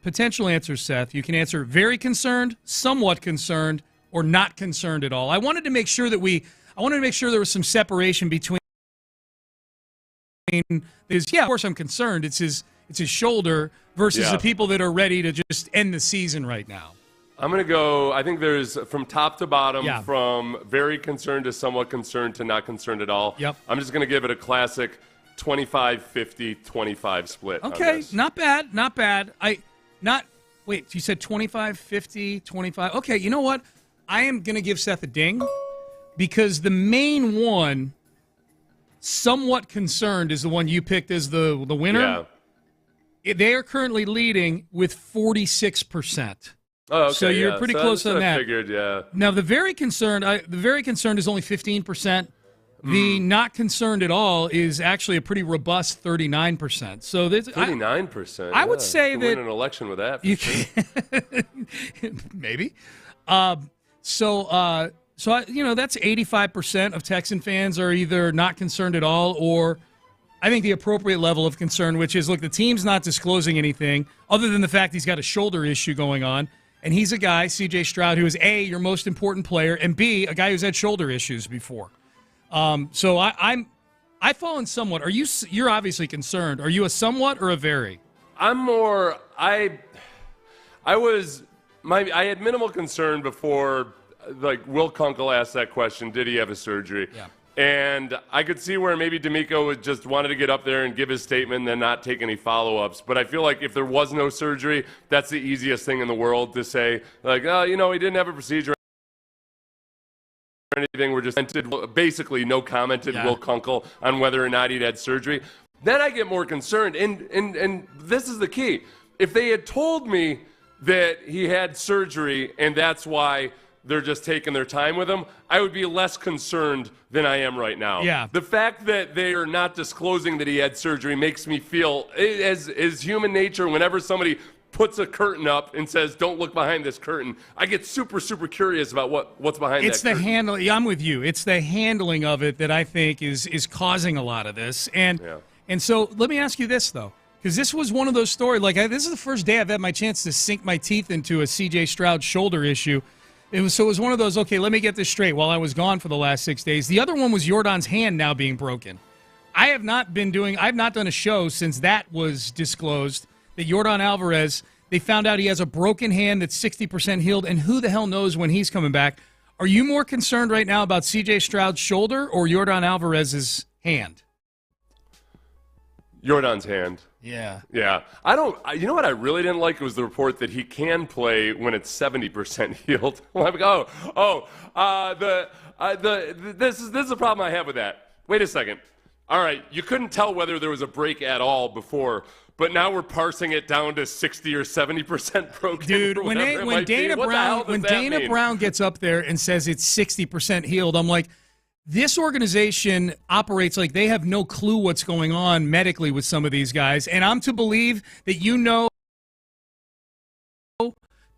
potential answers, Seth, you can answer very concerned, somewhat concerned, or not concerned at all. I wanted to make sure there was some separation between of course I'm concerned. It's his shoulder versus the people that are ready to just end the season right now. I'm going to go, I think there's from top to bottom, from very concerned to somewhat concerned to not concerned at all. Yep. I'm just going to give it a classic 25-50-25 split. Okay, not bad. Wait, you said 25-50-25. Okay, you know what? I am going to give Seth a ding because the main one, somewhat concerned, is the one you picked as the winner. Yeah. They are currently leading with 46%. Oh, okay. So you're pretty close on that. I figured, yeah. Now the very concerned is only 15%. The not concerned at all is actually a pretty robust 39%. So 39%. I would say you that win an election with that. Maybe. So that's 85% of Texan fans are either not concerned at all or I think the appropriate level of concern, which is, look, the team's not disclosing anything other than the fact he's got a shoulder issue going on. And he's a guy, C.J. Stroud, who is A, your most important player, and B, a guy who's had shoulder issues before. So I fall in somewhat. You're obviously concerned. Are you a somewhat or a very? I'm more, I had minimal concern before, like, Will Kunkel asked that question, did he have a surgery? Yeah. And I could see where maybe D'Amico just wanted to get up there and give his statement and then not take any follow-ups. But I feel like if there was no surgery, that's the easiest thing in the world to say, like, oh, he didn't have a procedure or anything. We're just basically no commented Will Kunkel on whether or not he'd had surgery. Then I get more concerned. And this is the key. If they had told me that he had surgery and that's why they're just taking their time with him, I would be less concerned than I am right now. Yeah. The fact that they are not disclosing that he had surgery makes me feel, as human nature, whenever somebody puts a curtain up and says, don't look behind this curtain, I get super, super curious about what's behind that curtain. Handling. I'm with you. It's the handling of it that I think is causing a lot of this. And so let me ask you this, though, because this was one of those stories. Like, this is the first day I've had my chance to sink my teeth into a C.J. Stroud shoulder issue. It was one of those, okay, let me get this straight while I was gone for the last 6 days. The other one was Jordan's hand now being broken. I've not done a show since that was disclosed, that Jordan Alvarez, they found out he has a broken hand that's 60% healed, and who the hell knows when he's coming back. Are you more concerned right now about C.J. Stroud's shoulder or Jordan Alvarez's hand? Jordan's hand. Yeah. Yeah. You know what I really didn't like was the report that he can play when it's 70% healed. I'm like, this is the problem I have with that. Wait a second. All right, you couldn't tell whether there was a break at all before, but now we're parsing it down to 60 or 70% broken. Dude, when Dana Brown gets up there and says it's 60% healed, I'm like, this organization operates like they have no clue what's going on medically with some of these guys, and I'm to believe that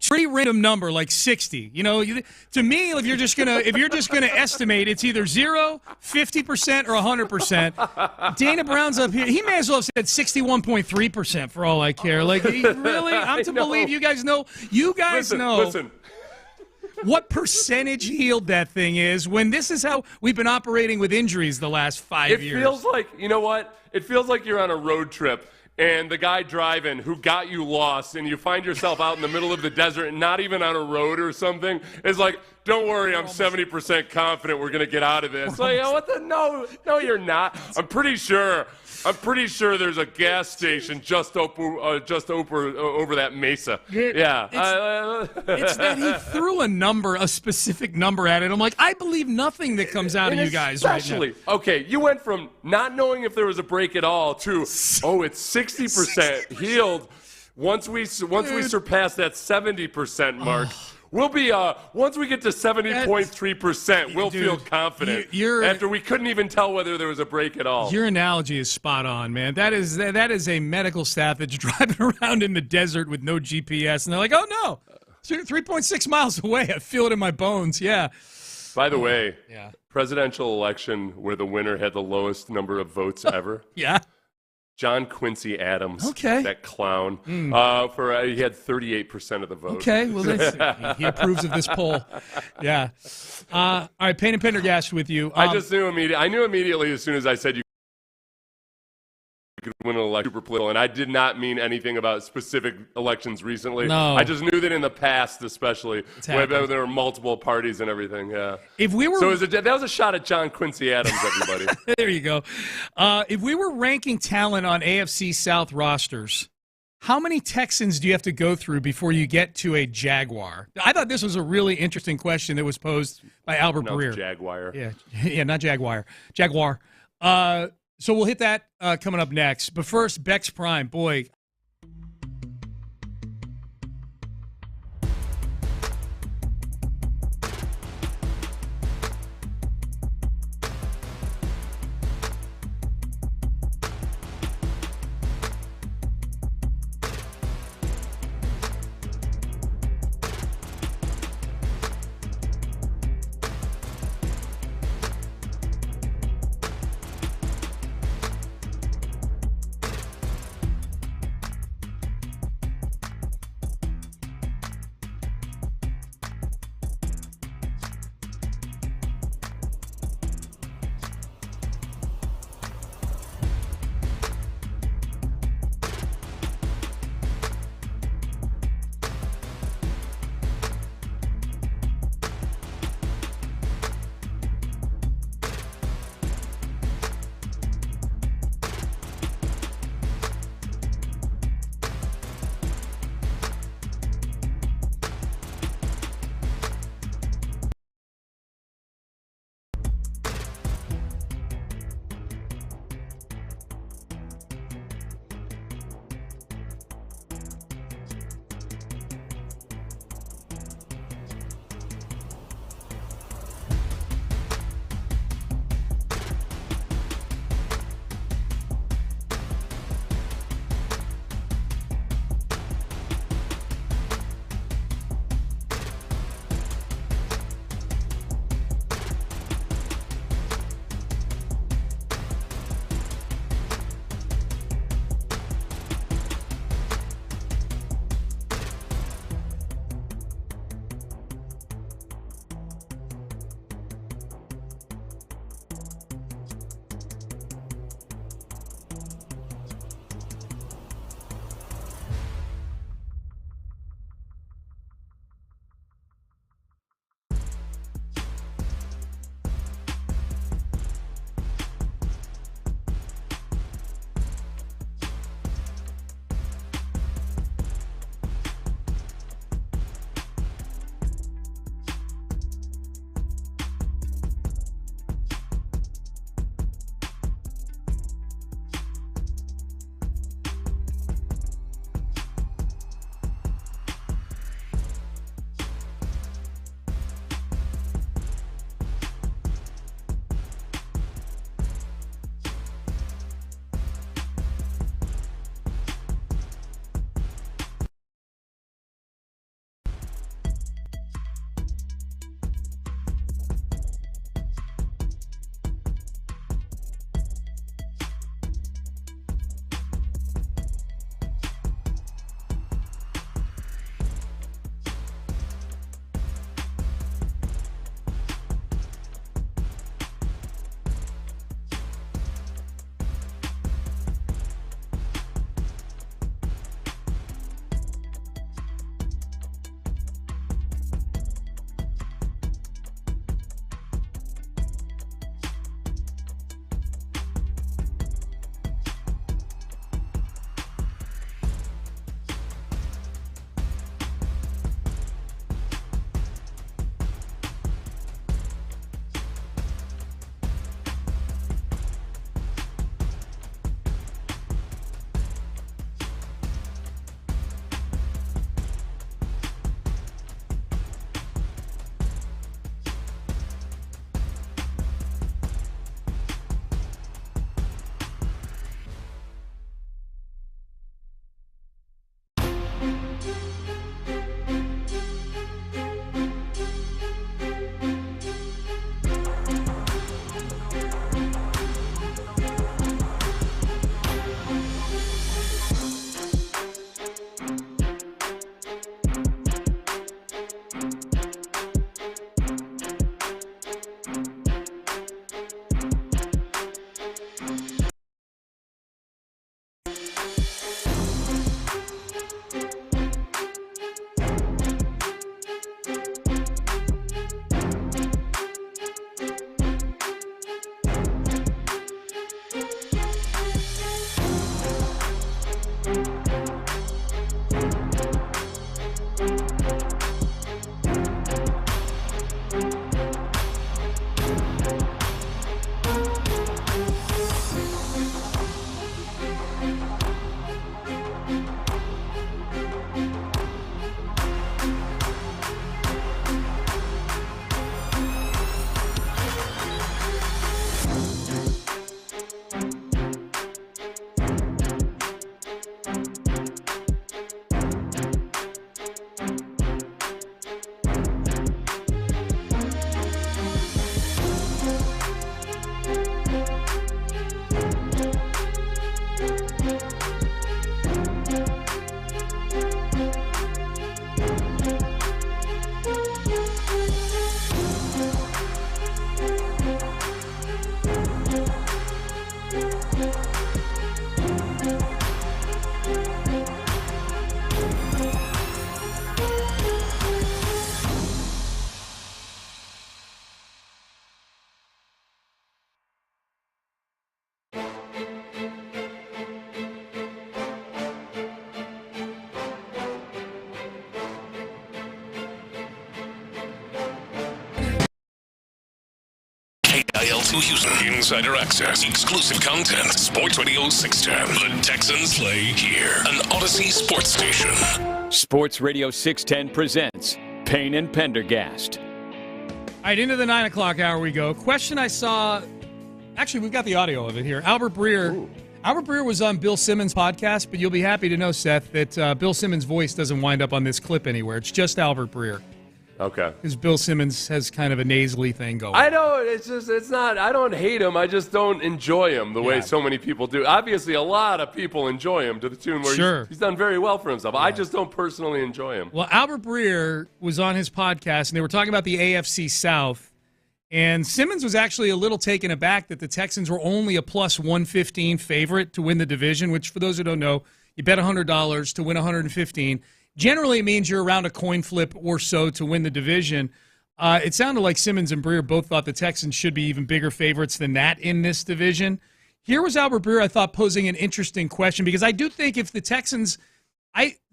pretty random number like 60. To me, if you're just gonna estimate, it's either 0, 50%, or 100%. Dana Brown's up here. He may as well have said 61.3% for all I care. Like, really? I'm to believe you guys know. You guys know. Listen. What percentage healed that thing is when this is how we've been operating with injuries the last 5 years. It feels like, you know what? It feels like you're on a road trip and the guy driving who got you lost and you find yourself out in the middle of the desert and not even on a road or something is like, don't worry, I'm 70% confident we're going to get out of this. Like, what the? No, you're not. I'm pretty sure there's a gas station just over that mesa. It's that he threw a specific number at it. I'm like, I believe nothing that comes out of you guys right now. Okay, you went from not knowing if there was a break at all to, it's 60% healed. Once we surpass that 70% mark. We'll be once we get to 70.3%, we'll feel confident. After we couldn't even tell whether there was a break at all. Your analogy is spot on, man. That is a medical staff that's driving around in the desert with no GPS, and they're like, "Oh no, 3.6 miles away. I feel it in my bones." Yeah. By the way, presidential election where the winner had the lowest number of votes ever. Yeah. John Quincy Adams, okay, that clown, he had 38% of the vote. Okay, well, he approves of this poll. Yeah. All right, Payne and Pendergast with you. I just knew immediately. I knew immediately as soon as I said you could win an election, super political, and I did not mean anything about specific elections recently. No. I just knew that in the past, especially, where there were multiple parties and everything. Yeah. If we were, that was a shot at John Quincy Adams, everybody. There you go. If we were ranking talent on AFC South rosters, how many Texans do you have to go through before you get to a Jaguar? I thought this was a really interesting question that was posed by Albert Breer. Jaguar. Yeah, not Jaguar. Jaguar. So we'll hit that coming up next. But first, Beck's Prime. Boy. Texans in Houston. Insider access, exclusive content. Sports Radio 610. The Texans play here. An Odyssey sports station. Sports Radio 610 presents Payne and Pendergast. All right, into the 9 o'clock hour we go. Question I saw. Actually, we've got the audio of it here. Albert Breer. Albert Breer was on Bill Simmons' podcast, but you'll be happy to know, Seth, that Bill Simmons' voice doesn't wind up on this clip anywhere. It's just Albert Breer. Okay. Because Bill Simmons has kind of a nasally thing going. I know, it's not, I don't hate him, I just don't enjoy him the way so many people do. Obviously, a lot of people enjoy him to the tune where he's done very well for himself. Yeah. I just don't personally enjoy him. Well, Albert Breer was on his podcast, and they were talking about the AFC South, and Simmons was actually a little taken aback that the Texans were only a plus 115 favorite to win the division, which, for those who don't know, you bet $100 to win $115. Generally, it means you're around a coin flip or so to win the division. It sounded like Simmons and Breer both thought the Texans should be even bigger favorites than that in this division. Here was Albert Breer, I thought, posing an interesting question, because I do think if the Texans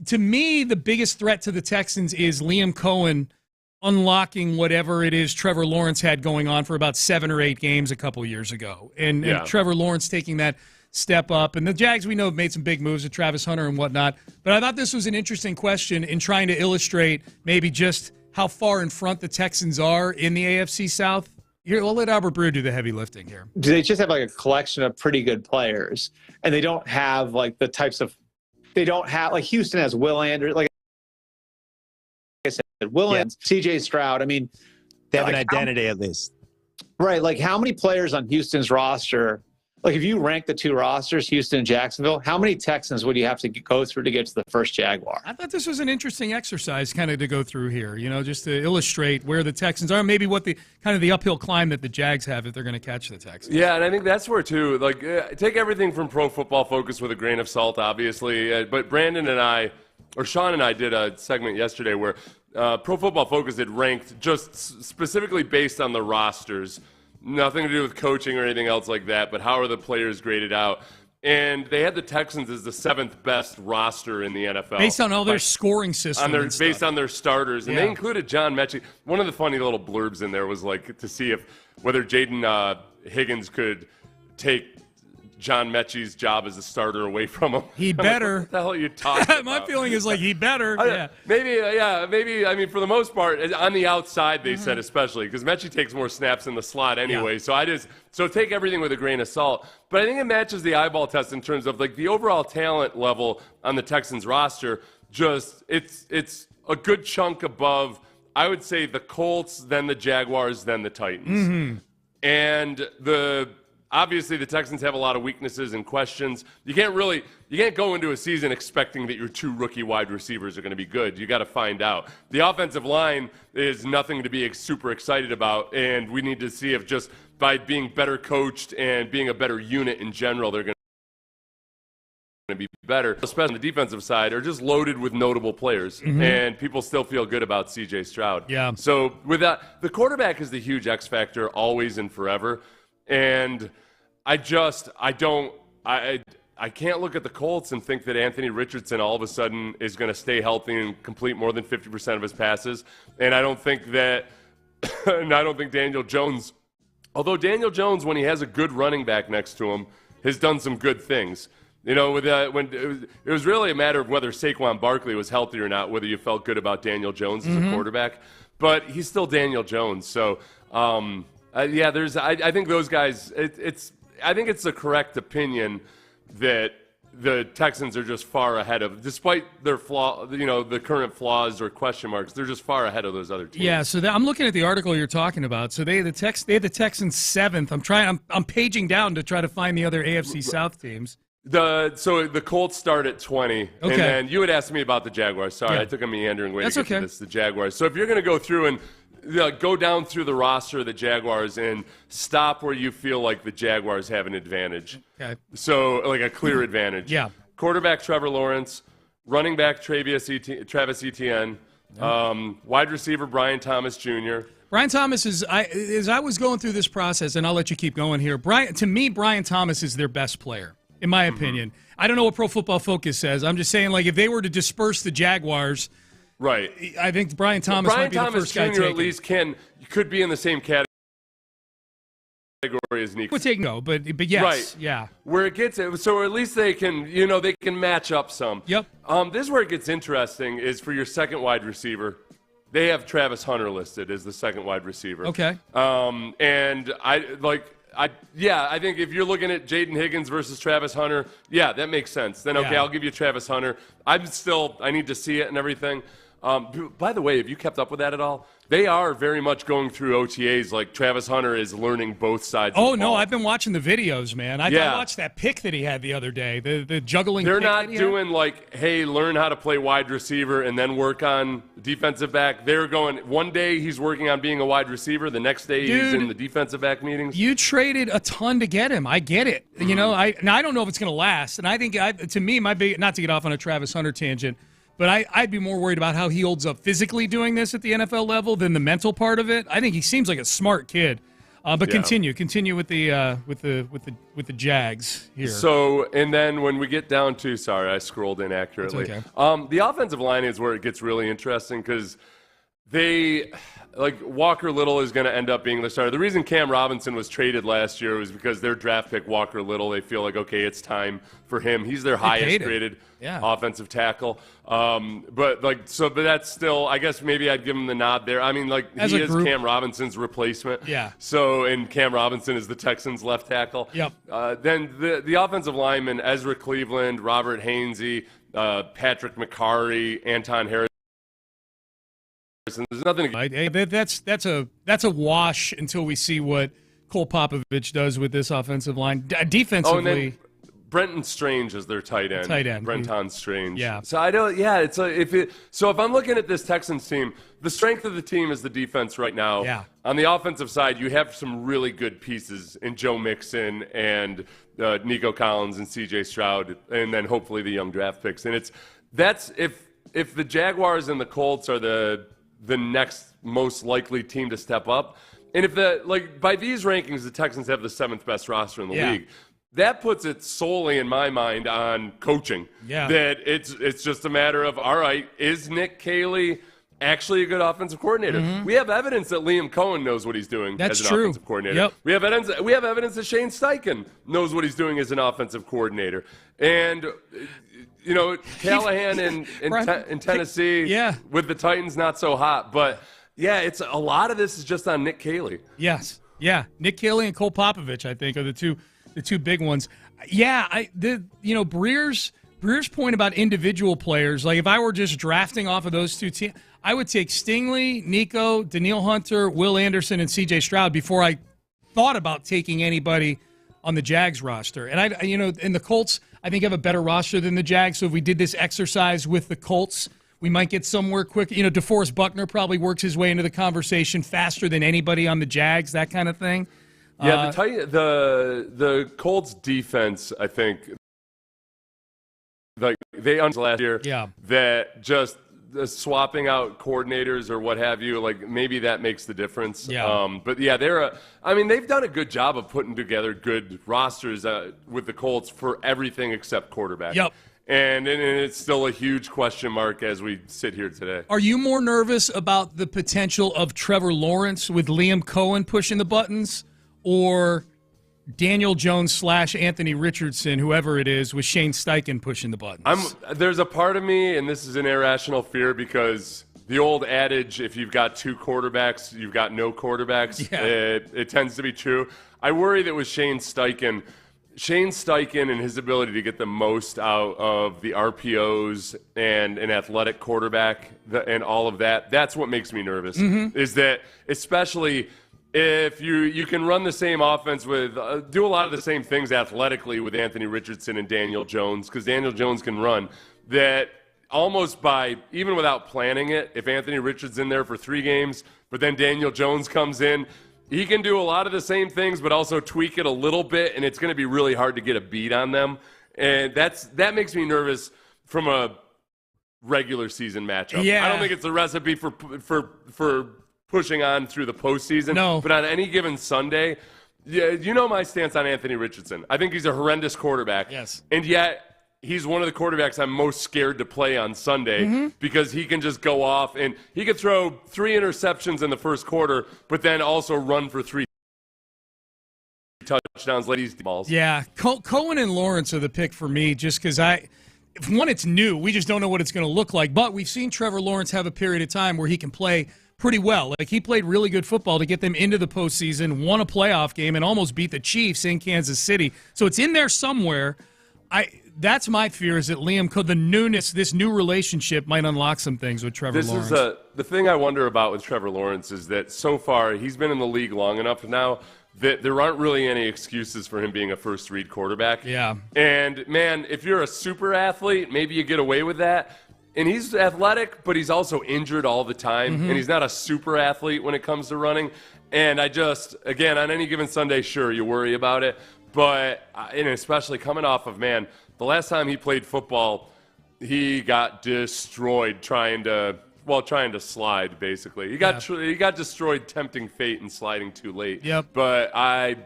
to me, the biggest threat to the Texans is Liam Cohen unlocking whatever it is Trevor Lawrence had going on for about 7 or 8 games a couple years ago. And Trevor Lawrence taking that step up. And the Jags, we know, have made some big moves with Travis Hunter and whatnot. But I thought this was an interesting question in trying to illustrate maybe just how far in front the Texans are in the AFC South. Here, we'll let Albert Breer do the heavy lifting here. Do they just have like a collection of pretty good players, and they don't have like the types of – they don't have – like Houston has Will Anderson, like I said, Will Anderson, C.J. Stroud. I mean – they have an identity at least. Right. Like how many players on Houston's roster – like if you rank the 2 rosters, Houston and Jacksonville, how many Texans would you have to go through to get to the first Jaguar? I thought this was an interesting exercise kind of to go through here, you know, just to illustrate where the Texans are, maybe what the kind of the uphill climb that the Jags have if they're going to catch the Texans. Yeah, and I think that's where, too, like, take everything from Pro Football Focus with a grain of salt, obviously. But Brandon and I, or Sean and I, did a segment yesterday where Pro Football Focus had ranked just specifically based on the rosters. Nothing to do with coaching or anything else like that, but how are the players graded out? And they had the Texans as the 7th best roster in the NFL. Based on all their scoring systems. Based on their starters. And they included John Mechie. One of the funny little blurbs in there was like to see whether Jaden Higgins could take John Mechie's job as a starter away from him. He better. Like, what the hell are you talking about? My feeling is like he better. Maybe, I mean, for the most part, on the outside, they said especially, because Mechie takes more snaps in the slot anyway. Yeah. So take everything with a grain of salt. But I think it matches the eyeball test in terms of like the overall talent level on the Texans roster. Just it's a good chunk above, I would say, the Colts, then the Jaguars, then the Titans. Mm-hmm. And obviously, the Texans have a lot of weaknesses and questions. You can't go into a season expecting that your 2 rookie wide receivers are going to be good. You got to find out. The offensive line is nothing to be super excited about, and we need to see if just by being better coached and being a better unit in general, they're going to be better. Especially on the defensive side, are just loaded with notable players, and people still feel good about C.J. Stroud. Yeah. So with that, the quarterback is the huge X factor always and forever. And I can't look at the Colts and think that Anthony Richardson all of a sudden is going to stay healthy and complete more than 50% of his passes. And I don't think Daniel Jones, although Daniel Jones, when he has a good running back next to him, has done some good things. You know, when it was really a matter of whether Saquon Barkley was healthy or not, whether you felt good about Daniel Jones as a quarterback. But he's still Daniel Jones. So, I think those guys. I think it's a correct opinion that the Texans are just far ahead of, despite their the current flaws or question marks. They're just far ahead of those other teams. Yeah. So I'm looking at the article you're talking about. So they had the Texans 7th. I'm paging down to try to find the other AFC South teams. So the Colts start at 20, okay. And then you had asked me about the Jaguars. Sorry, I took a meandering way to get to this. The Jaguars. So if you're going to go through and go down through the roster of the Jaguars and stop where you feel like the Jaguars have an advantage. Okay. So like a clear advantage. Yeah. Quarterback Trevor Lawrence, running back Travis Etienne, wide receiver Brian Thomas Jr. Brian Thomas as I was going through this process, and I'll let you keep going here. Brian Thomas is their best player, in my opinion. I don't know what Pro Football Focus says. I'm just saying, like, if they were to disperse the Jaguars, right? I think Brian Thomas might be the first guy taken. Brian Thomas Jr. at least could be in the same category category as Nico. We're taking but yes, right. yeah. Where it gets it, so at least they can, they can match up some. Yep. This is where it gets interesting is for your second wide receiver. They have Travis Hunter listed as the second wide receiver. Okay. And I think if you're looking at Jaden Higgins versus Travis Hunter, yeah, that makes sense. Then okay, I'll give you Travis Hunter. I need to see it and everything. By the way, have you kept up with that at all? They are very much going through OTAs. Like Travis Hunter is learning both sides. Oh, of the no, ball. I've been watching the videos, man. I watched that pick that he had the other day, the juggling They're pick not that he doing like, hey, learn how to play wide receiver and then work on defensive back. They're going, one day he's working on being a wide receiver. The next day he's in the defensive back meetings. You traded a ton to get him. I get it. I don't know if it's going to last. And I think, to me, my big, not to get off on a Travis Hunter tangent, but I'd be more worried about how he holds up physically doing this at the NFL level than the mental part of it. I think he seems like a smart kid. But continue with the Jags here. So, and then when we get down to, sorry, I scrolled inaccurately. That's okay. The offensive line is where it gets really interesting because Walker Little is going to end up being the starter. The reason Cam Robinson was traded last year was because their draft pick, Walker Little, they feel like, okay, it's time for him. He's their highest graded offensive tackle. But that's still, I guess maybe I'd give him the nod there. I mean, he is Cam Robinson's replacement. Yeah. So, and Cam Robinson is the Texans' left tackle. Yep. Then the offensive linemen, Ezra Cleveland, Robert Hainsey, Patrick McCarry, Anton Harris. There's nothing. That's a wash until we see what Cole Popovich does with this offensive line. Defensively, and then Brenton Strange is their tight end. Brenton Strange. Yeah. So I don't. Yeah. If I'm looking at this Texans team, the strength of the team is the defense right now. Yeah. On the offensive side, you have some really good pieces in Joe Mixon and Nico Collins and C.J. Stroud, and then hopefully the young draft picks. And if the Jaguars and the Colts are the next most likely team to step up. And if by these rankings, the Texans have the 7th best roster in the league. That puts it solely, in my mind, on coaching. Yeah. That it's just a matter of, all right, is Nick Caley actually a good offensive coordinator? Mm-hmm. We have evidence that Liam Cohen knows what he's doing as an offensive coordinator. Yep. We have evidence that Shane Steichen knows what he's doing as an offensive coordinator. And Callahan in Tennessee with the Titans, not so hot. But, it's a lot of this is just on Nick Caley. Yes. Yeah. Nick Caley and Cole Popovich, I think, are the two big ones. Yeah. Breer's point about individual players, like if I were just drafting off of those two teams, I would take Stingley, Nico, Danielle Hunter, Will Anderson, and C.J. Stroud before I thought about taking anybody on the Jags roster. And in the Colts, I think have a better roster than the Jags. So if we did this exercise with the Colts, we might get somewhere quick. DeForest Buckner probably works his way into the conversation faster than anybody on the Jags, that kind of thing. Yeah, the Colts defense, I think, they last year. Yeah. That just swapping out coordinators or what have you, maybe that makes the difference. Yeah. But yeah, they've done a good job of putting together good rosters with the Colts for everything except quarterback. Yep. And it's still a huge question mark as we sit here today. Are you more nervous about the potential of Trevor Lawrence with Liam Cohen pushing the buttons, or Daniel Jones / Anthony Richardson, whoever it is, with Shane Steichen pushing the buttons? There's a part of me, and this is an irrational fear, because the old adage, if you've got two quarterbacks, you've got no quarterbacks. Yeah. It tends to be true. I worry that with Shane Steichen and his ability to get the most out of the RPOs and an athletic quarterback and all of that, that's what makes me nervous. Mm-hmm. Is that, especially if you can run the same offense with do a lot of the same things athletically with Anthony Richardson and Daniel Jones, because Daniel Jones can run, that almost by, even without planning it, if Anthony Richardson's in there for 3 games, but then Daniel Jones comes in, he can do a lot of the same things, but also tweak it a little bit, and it's going to be really hard to get a beat on them. And that makes me nervous from a regular season matchup. Yeah. I don't think it's a recipe for pushing on through the postseason. No. But on any given Sunday, you know my stance on Anthony Richardson. I think he's a horrendous quarterback. Yes. And yet he's one of the quarterbacks I'm most scared to play on Sunday, because he can just go off and he could throw 3 interceptions in the first quarter, but then also run for 3 touchdowns, ladies balls. Yeah, Cohen and Lawrence are the pick for me just because one, it's new. We just don't know what it's going to look like. But we've seen Trevor Lawrence have a period of time where he can play pretty well. Like, he played really good football to get them into the postseason, won a playoff game, and almost beat the Chiefs in Kansas City. So it's in there somewhere. That's my fear, is that the newness, this new relationship might unlock some things with Trevor Lawrence. The thing I wonder about with Trevor Lawrence is that so far he's been in the league long enough now that there aren't really any excuses for him being a first-read quarterback. Yeah. And, man, if you're a super athlete, maybe you get away with that. And he's athletic, but he's also injured all the time. Mm-hmm. And he's not a super athlete when it comes to running. And again, on any given Sunday, sure, you worry about it. But, and especially coming off of, the last time he played football, he got destroyed trying to slide, basically. He got destroyed tempting fate and sliding too late. Yep. But I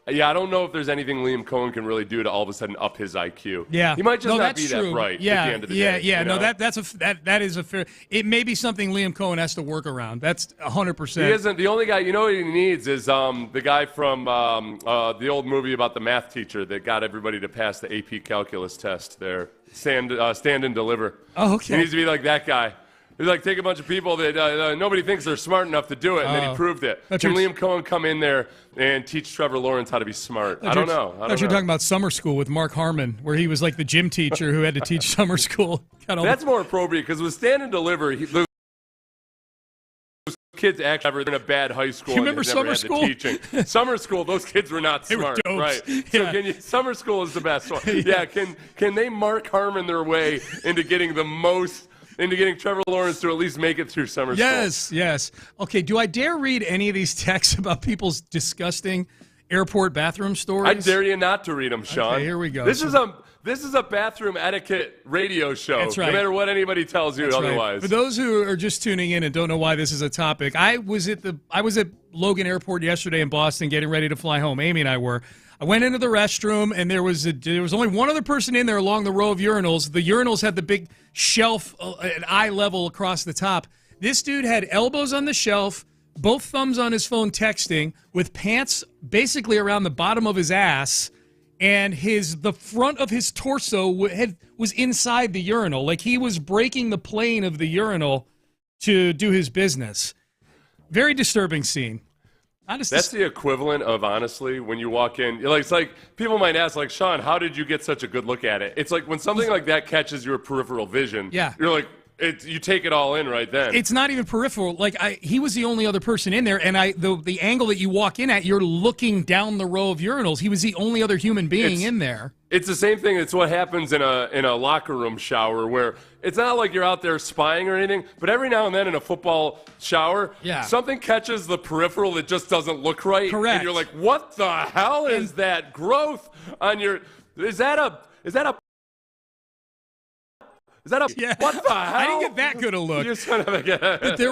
don't know if there's anything Liam Cohen can really do to all of a sudden up his IQ. Yeah. He might just not be true. that bright at the end of the day. Yeah. You know? No, that is a fair. It may be something Liam Cohen has to work around. That's 100%. He isn't the only guy. You know what he needs is the guy from the old movie about the math teacher that got everybody to pass the AP calculus test there. Stand and deliver. Oh, okay. He needs to be like that guy. He's like, take a bunch of people that nobody thinks they're smart enough to do it, and then he proved it. Can Liam Cohen come in there and teach Trevor Lawrence how to be smart? I don't know. I thought you were talking about summer school with Mark Harmon, where he was like the gym teacher who had to teach summer school. That's more appropriate, because with stand and deliver, those kids actually were in a bad high school. You remember summer school? Teaching. Summer school, those kids were not smart. They were dopes. Right. Yeah. So summer school is the best one. Yeah. Can they Mark Harmon their way into getting Trevor Lawrence to at least make it through summer school? Yes. Okay, do I dare read any of these texts about people's disgusting airport bathroom stories? I dare you not to read them, Sean. Okay, here we go. This is a bathroom etiquette radio show. That's right. No matter what anybody tells you otherwise. Right. For those who are just tuning in and don't know why this is a topic, I was at Logan Airport yesterday in Boston getting ready to fly home. Amy and I were. I went into the restroom, and there was only one other person in there along the row of urinals. The urinals had the big shelf at eye level across the top. This dude had elbows on the shelf, both thumbs on his phone texting, with pants basically around the bottom of his ass, and the front of his torso was inside the urinal. Like, he was breaking the plane of the urinal to do his business. Very disturbing scene. That's the equivalent of, honestly, when you walk in, it's like people might ask, like, Sean, how did you get such a good look at it? It's like when something like that catches your peripheral vision, you're like, you take it all in right then. It's not even peripheral. Like, he was the only other person in there, and the angle that you walk in at, you're looking down the row of urinals. He was the only other human being in there. It's the same thing. It's what happens in a locker room shower, where it's not like you're out there spying or anything, but every now and then in a football shower, something catches the peripheral that just doesn't look right. Correct. And you're like, what the hell is that growth on your? Is that a? Yeah. What the hell? I didn't get that good a look. But there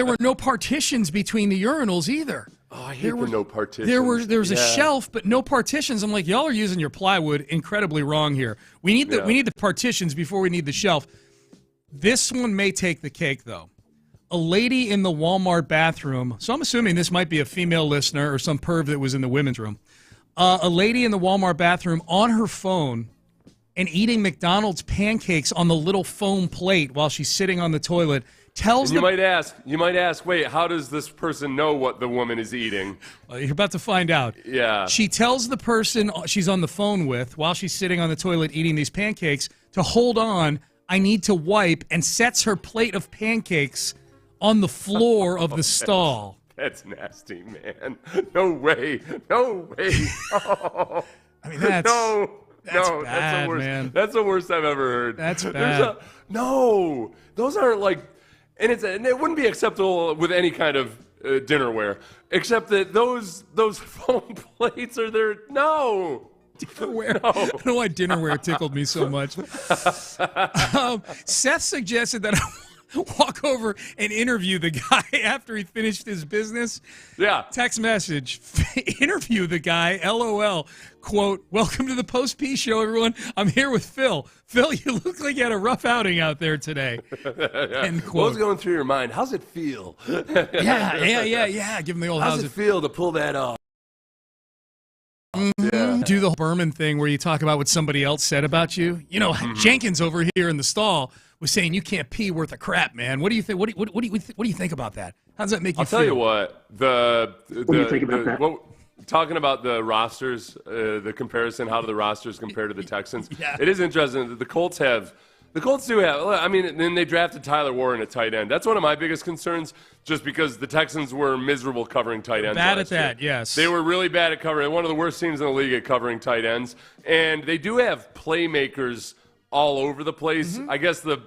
were no partitions between the urinals either. Oh, I hate no partitions. There was a shelf, but no partitions. I'm like, y'all are using your plywood incredibly wrong here. We need the partitions before we need the shelf. This one may take the cake, though. A lady in the Walmart bathroom. So I'm assuming this might be a female listener or some perv that was in the women's room. A lady in the Walmart bathroom on her phone and eating McDonald's pancakes on the little foam plate while she's sitting on the toilet. You might ask, wait, how does this person know what the woman is eating? You're about to find out. Yeah. She tells the person she's on the phone with while she's sitting on the toilet eating these pancakes to hold on, I need to wipe, and sets her plate of pancakes on the floor of the stall. That's nasty, man. No way. Oh. I mean, that's bad, that's the worst. Man. That's the worst I've ever heard. That's bad. Those aren't like, and it wouldn't be acceptable with any kind of dinnerware, except that those foam plates are there. No. Dinnerware. No. I don't know why dinnerware tickled me so much. Seth suggested that I walk over and interview the guy after he finished his business. Yeah. Text message. Interview the guy. LOL. Quote, welcome to the Post-P show, everyone. I'm here with Phil. Phil, you look like you had a rough outing out there today. End quote. What was going through your mind? How's it feel? Yeah. Give him the old how's it feel to pull that off? Yeah. Do the whole Berman thing where you talk about what somebody else said about you. You know, Jenkins over here in the stall was saying you can't pee worth of crap, man. What do you think? What do you think about that? How does that make you feel? I'll tell you what. What do you think about that? Talking about the rosters, the comparison, how do the rosters compare to the Texans? Yeah. It is interesting that the Colts do have, I mean, then they drafted Tyler Warren at tight end. That's one of my biggest concerns, just because the Texans were miserable covering tight ends. Bad at that, yes. They were really bad at covering. One of the worst teams in the league at covering tight ends. And they do have playmakers all over the place. I guess the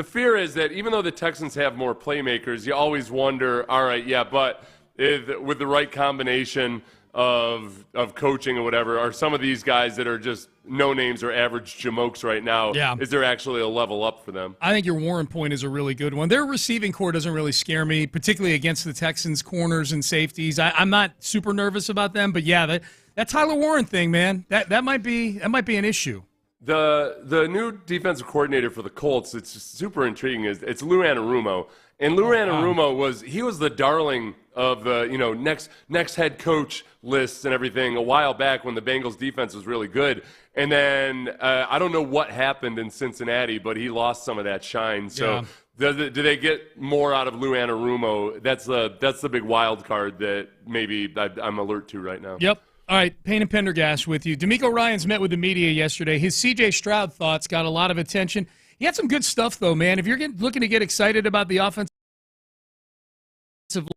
fear is that even though the Texans have more playmakers, you always wonder, all right, yeah, but with the right combination of coaching or whatever, are some of these guys that are just no names or average jamokes right now, is there actually a level up for them? I think your Warren point is a really good one. Their receiving core doesn't really scare me, particularly against the Texans' corners and safeties. I'm not super nervous about them, but yeah, that Tyler Warren thing, man, that might be an issue. The new defensive coordinator for the Colts, it's super intriguing. It's Lou Anarumo, and Lou Anarumo was the darling of the next head coach lists and everything a while back when the Bengals defense was really good. And then I don't know what happened in Cincinnati, but he lost some of that shine. So do they get more out of Lou Anarumo? That's the big wild card that maybe I'm alert to right now. Yep. All right, Payne and Pendergast with you. D'Amico Ryans met with the media yesterday. His C.J. Stroud thoughts got a lot of attention. He had some good stuff, though, man. If you're looking to get excited about the offensive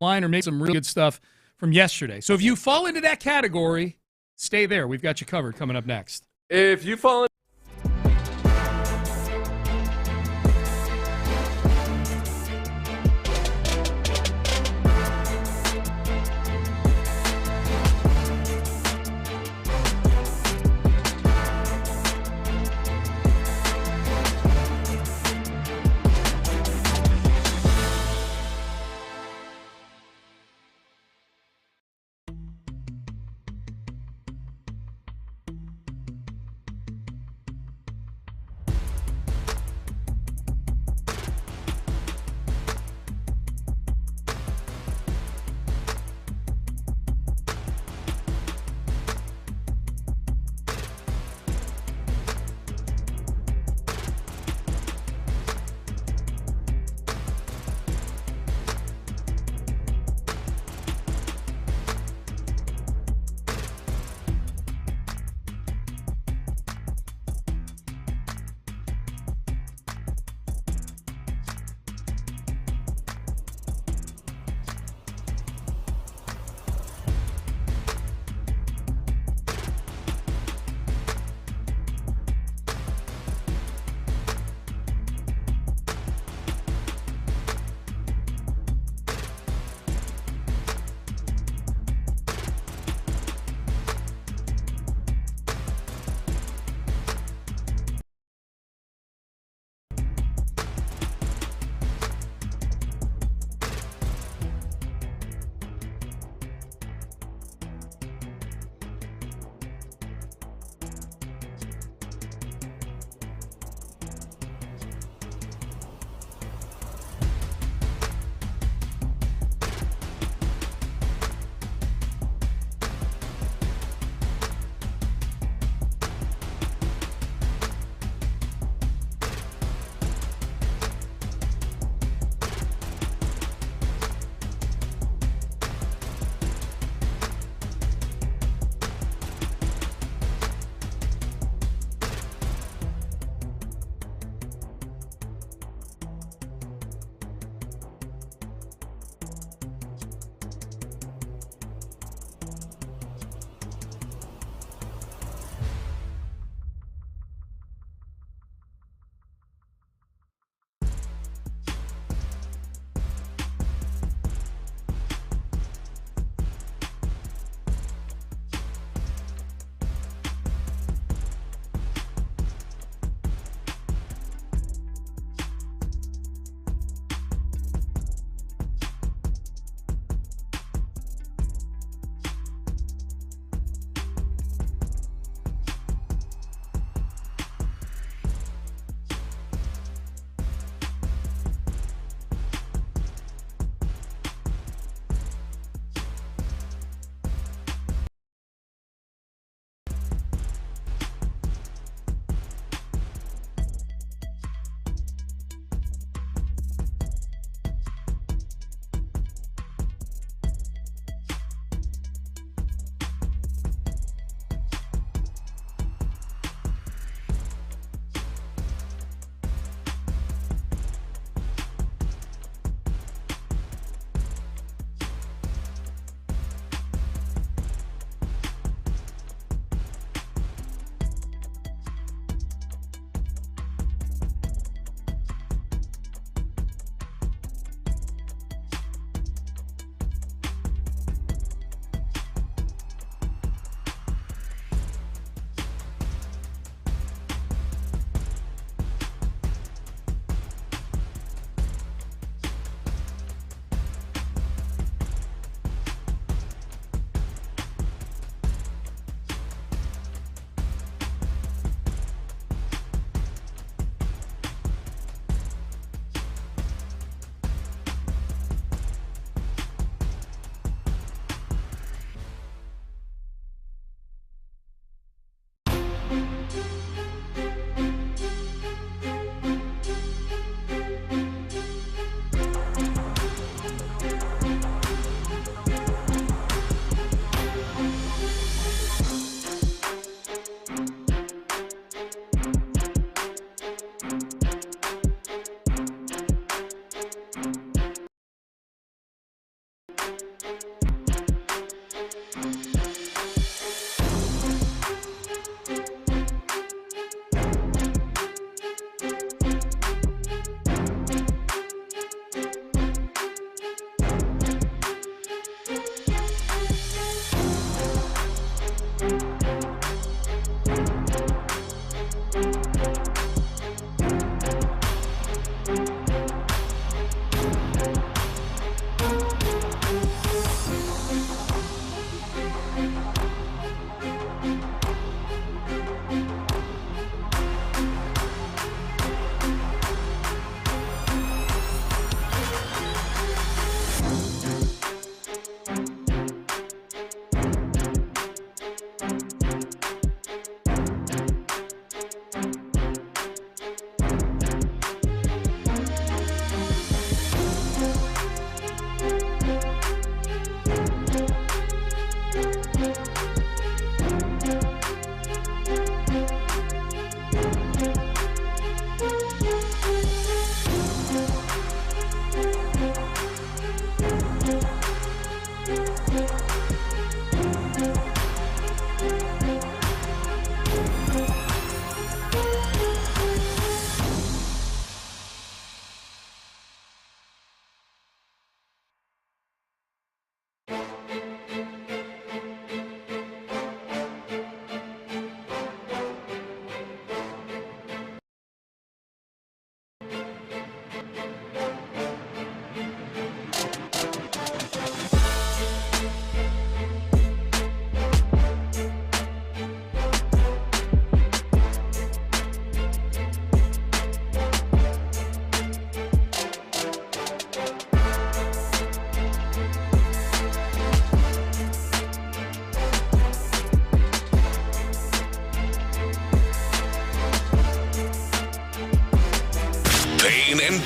line or make some really good stuff from yesterday. So if you fall into that category, stay there. We've got you covered coming up next. If you fall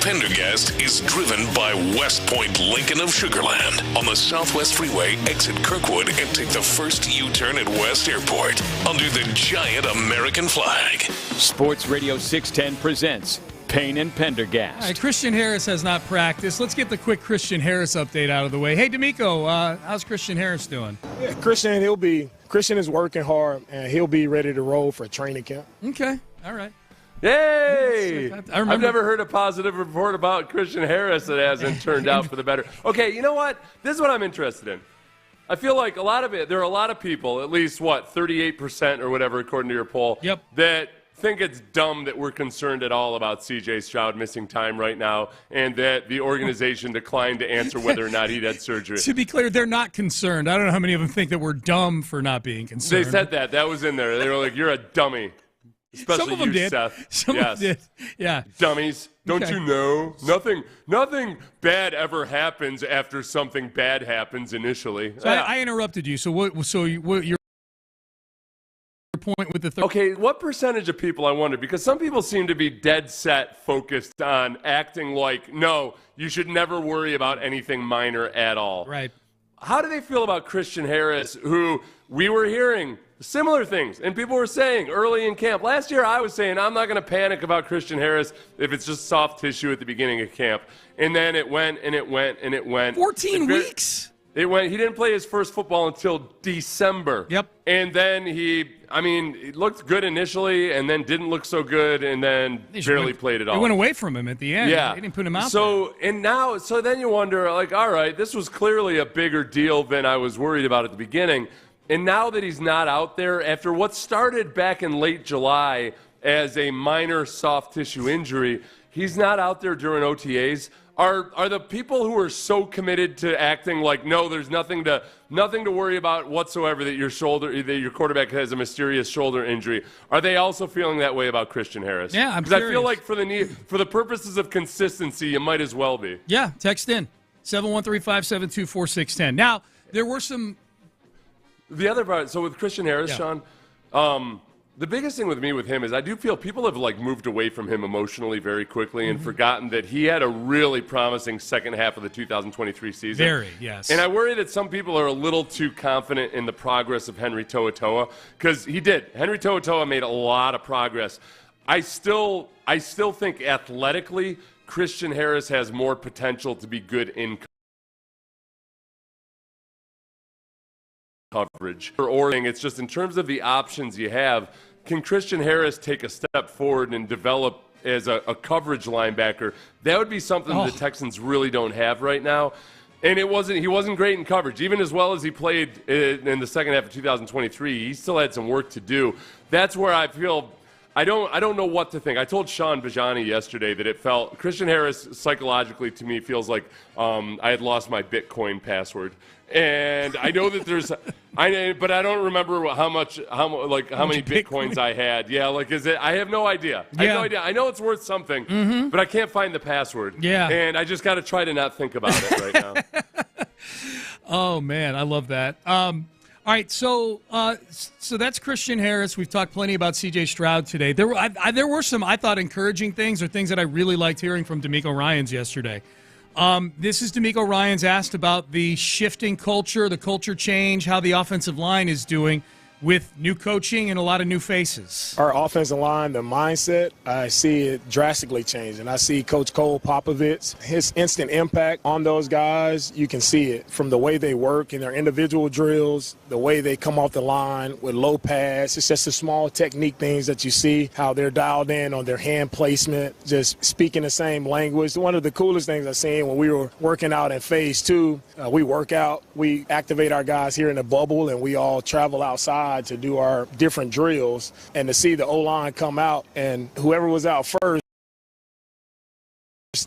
Pendergast is driven by West Point Lincoln of Sugar Land on the Southwest Freeway. Exit Kirkwood and take the first U-turn at West Airport under the giant American flag. Sports Radio 610 presents Payne and Pendergast. All right, Christian Harris has not practiced. Let's get the quick Christian Harris update out of the way. Hey, D'Amico, how's Christian Harris doing? Yeah, Christian is working hard, and he'll be ready to roll for training camp. Okay, all right. Yay! Yes, I've never heard a positive report about Christian Harris that hasn't turned out for the better. Okay, you know what? This is what I'm interested in. I feel like there are a lot of people, at least, 38% or whatever, according to your poll, that think it's dumb that we're concerned at all about C.J. Stroud missing time right now and that the organization declined to answer whether or not he'd had surgery. To be clear, they're not concerned. I don't know how many of them think that we're dumb for not being concerned. They said that. That was in there. They were like, you're a dummy. Especially some of them did. Seth. Some of them did. Yeah. Dummies. Don't you know? Nothing bad ever happens after something bad happens initially. So I interrupted you. So what your point with the third? Okay, what percentage of people, I wonder, because some people seem to be dead set focused on acting like, no, you should never worry about anything minor at all. Right. How do they feel about Christian Harris, who we were hearing similar things, and people were saying early in camp? Last year I was saying I'm not going to panic about Christian Harris if it's just soft tissue at the beginning of camp. And then it went and it went and it went. 14 weeks? It went. He didn't play his first football until December. Yep. And then he looked good initially and then didn't look so good and then barely played at all. They went away from him at the end. Yeah. They didn't put him out there. So then you wonder, like, all right, this was clearly a bigger deal than I was worried about at the beginning. And now that he's not out there, after what started back in late July as a minor soft tissue injury, he's not out there during OTAs. Are the people who are so committed to acting like, no, there's nothing to worry about whatsoever that your quarterback has a mysterious shoulder injury, are they also feeling that way about Christian Harris? Yeah, I'm curious. Because I feel like for the purposes of consistency, you might as well be. Yeah, text in 713-572-4610. Now, there were some. The other part, so with Christian Harris, Sean, the biggest thing with him is I do feel people have moved away from him emotionally very quickly and forgotten that he had a really promising second half of the 2023 season. Very, yes. And I worry that some people are a little too confident in the progress of Henry To'oTo'o, because he did. Henry To'oTo'o made a lot of progress. I still think athletically Christian Harris has more potential to be good in coverage. It's just in terms of the options you have, can Christian Harris take a step forward and develop as a coverage linebacker? That would be something the Texans really don't have right now. And he wasn't great in coverage. Even as well as he played in the second half of 2023, he still had some work to do. That's where I feel I don't know what to think. I told Sean Bijani yesterday that it felt Christian Harris psychologically to me feels like I had lost my Bitcoin password. And I know that but I don't remember how many Bitcoins I had. Yeah, I have no idea. I have no idea. I know it's worth something, but I can't find the password. Yeah. And I just got to try to not think about it right now. Oh man, I love that. All right, so that's Christian Harris. We've talked plenty about C.J. Stroud today. There were some, I thought, encouraging things or things that I really liked hearing from D'Amico Ryans yesterday. This is D'Amico Ryans asked about the shifting culture, the culture change, how the offensive line is doing with new coaching and a lot of new faces. Our offensive line, the mindset, I see it drastically changing. I see Coach Cole Popovich, his instant impact on those guys. You can see it from the way they work in their individual drills, the way they come off the line with low pass. It's just the small technique things that you see, how they're dialed in on their hand placement, just speaking the same language. One of the coolest things I've seen when we were working out in phase 2, we work out, we activate our guys here in the bubble, and we all travel outside to do our different drills, and to see the O-line come out and whoever was out first,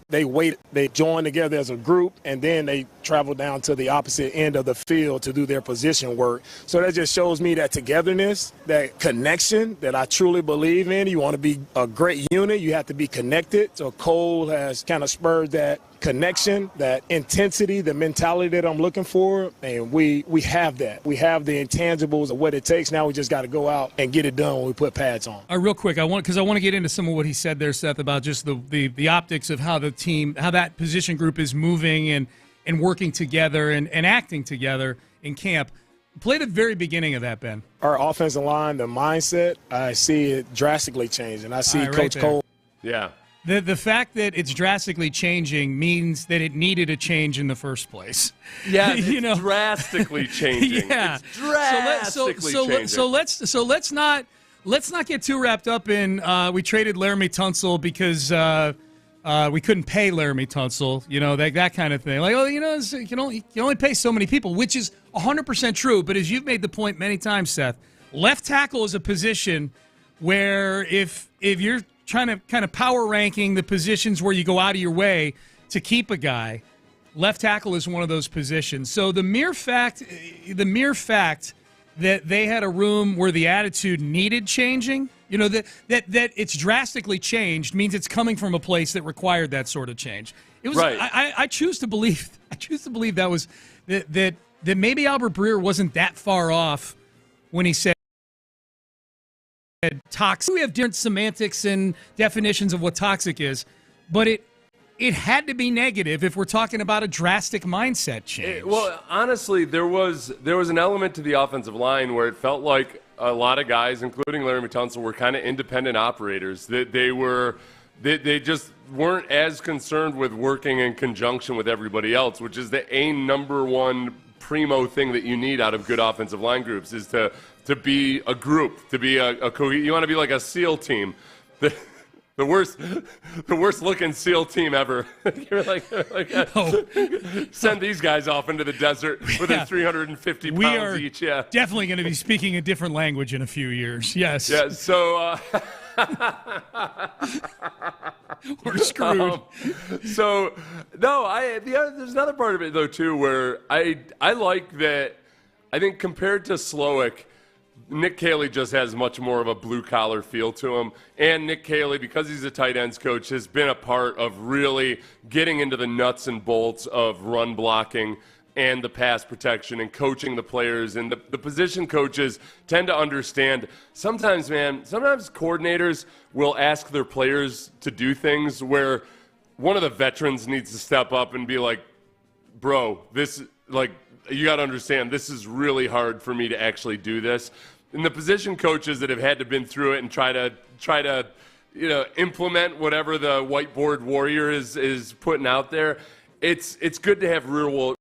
they wait, they join together as a group, and then they travel down to the opposite end of the field to do their position work. So that just shows me that togetherness, that connection that I truly believe in. You want to be a great unit, you have to be connected. So Cole has kind of spurred that connection, that intensity, the mentality that I'm looking for, and we have that. We have the intangibles of what it takes. Now we just got to go out and get it done when we put pads on. Real quick, because I want to get into some of what he said there, Seth, about just the optics of how the team, how that position group is moving and working together and acting together in camp. Play the very beginning of that, Ben. Our offensive line, the mindset, I see it drastically changing. I see Coach Cole. Yeah. The fact that it's drastically changing means that it needed a change in the first place. Yeah, it's drastically changing. Yeah, it's drastically changing. So let's not get too wrapped up in we traded Laramie Tunsil because we couldn't pay Laramie Tunsil. That kind of thing. Like, you can only pay so many people, which is 100% true. But as you've made the point many times, Seth, left tackle is a position where if you're trying to kind of power ranking the positions where you go out of your way to keep a guy, left tackle is one of those positions. So the mere fact that they had a room where the attitude needed changing, that it's drastically changed means it's coming from a place that required that sort of change. It was. Right. I choose to believe that was that maybe Albert Breer wasn't that far off when he said toxic. We have different semantics and definitions of what toxic is, but it had to be negative if we're talking about a drastic mindset change. Well, honestly, there was an element to the offensive line where it felt like a lot of guys, including Laramie Tunsil, were kind of independent operators. That they just weren't as concerned with working in conjunction with everybody else, which is the number one primo thing that you need out of good offensive line groups is to be a group, to be you want to be like a SEAL team. The worst looking SEAL team ever. You're like send these guys off into the desert with their 350 pounds we are each. Yeah, definitely going to be speaking a different language in a few years. Yes. Yeah. So we're screwed. There's another part of it though too where I like that. I think compared to Slowick, Nick Caley just has much more of a blue-collar feel to him. And Nick Caley, because he's a tight ends coach, has been a part of really getting into the nuts and bolts of run blocking and the pass protection and coaching the players. And the position coaches tend to understand. Sometimes coordinators will ask their players to do things where one of the veterans needs to step up and be like, bro, you got to understand, this is really hard for me to actually do this. And the position coaches that have had to been through it and try to implement whatever the whiteboard warrior is putting out there, it's good to have real world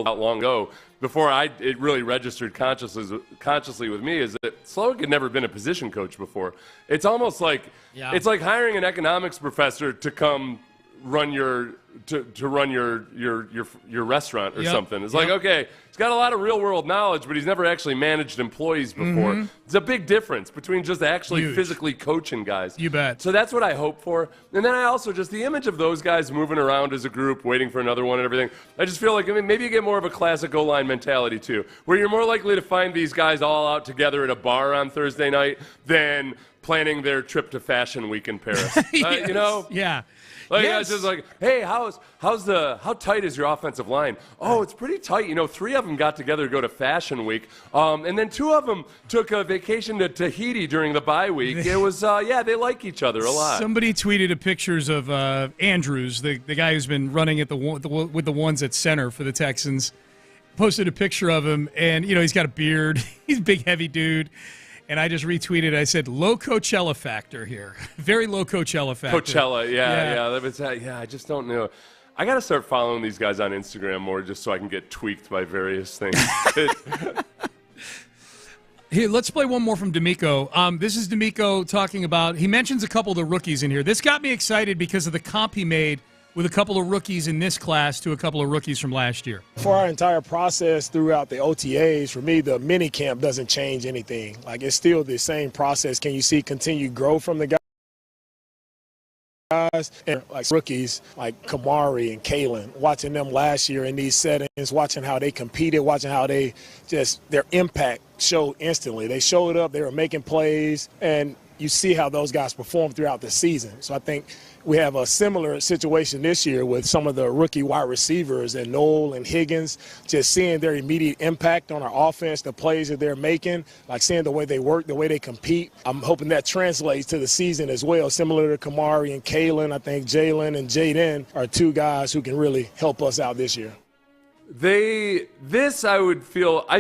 out long ago. Before it really registered consciously with me is that Slowick had never been a position coach before. It's almost like it's like hiring an economics professor to come run your restaurant or something. It's like, okay, he's got a lot of real world knowledge, but he's never actually managed employees before. Mm-hmm. It's a big difference between just actually physically coaching guys. You bet. So that's what I hope for. And then I also just the image of those guys moving around as a group, waiting for another one and everything. I just feel like maybe you get more of a classic goal line mentality too, where you're more likely to find these guys all out together at a bar on Thursday night than planning their trip to Fashion Week in Paris. Yes. Yeah. It's just like, hey, how tight is your offensive line? Oh, it's pretty tight. 3 of them got together to go to Fashion Week, and then 2 of them took a vacation to Tahiti during the bye week. It was, they like each other a lot. Somebody tweeted pictures of Andrews, the guy who's been running at with the ones at center for the Texans. Posted a picture of him, and he's got a beard. He's a big, heavy dude. And I just retweeted. I said, low Coachella factor here. Very low Coachella factor. Coachella, yeah. I just don't know. I got to start following these guys on Instagram more just so I can get tweaked by various things. Here, let's play one more from D'Amico. This is D'Amico talking about, he mentions a couple of the rookies in here. This got me excited because of the comp he made with a couple of rookies in this class to a couple of rookies from last year. For our entire process throughout the OTAs, for me, the mini camp doesn't change anything. Like, it's still the same process. Can you see continued growth from the guys? And like rookies like Kamari and Kalen, watching them last year in these settings, watching how they competed, watching how they their impact showed instantly. They showed up, they were making plays, and you see how those guys perform throughout the season. So I think we have a similar situation this year with some of the rookie wide receivers and Noel and Higgins, just seeing their immediate impact on our offense, the plays that they're making, like seeing the way they work, the way they compete. I'm hoping that translates to the season as well, similar to Kamari and Kalen. I think Jalen and Jaden are two guys who can really help us out this year. I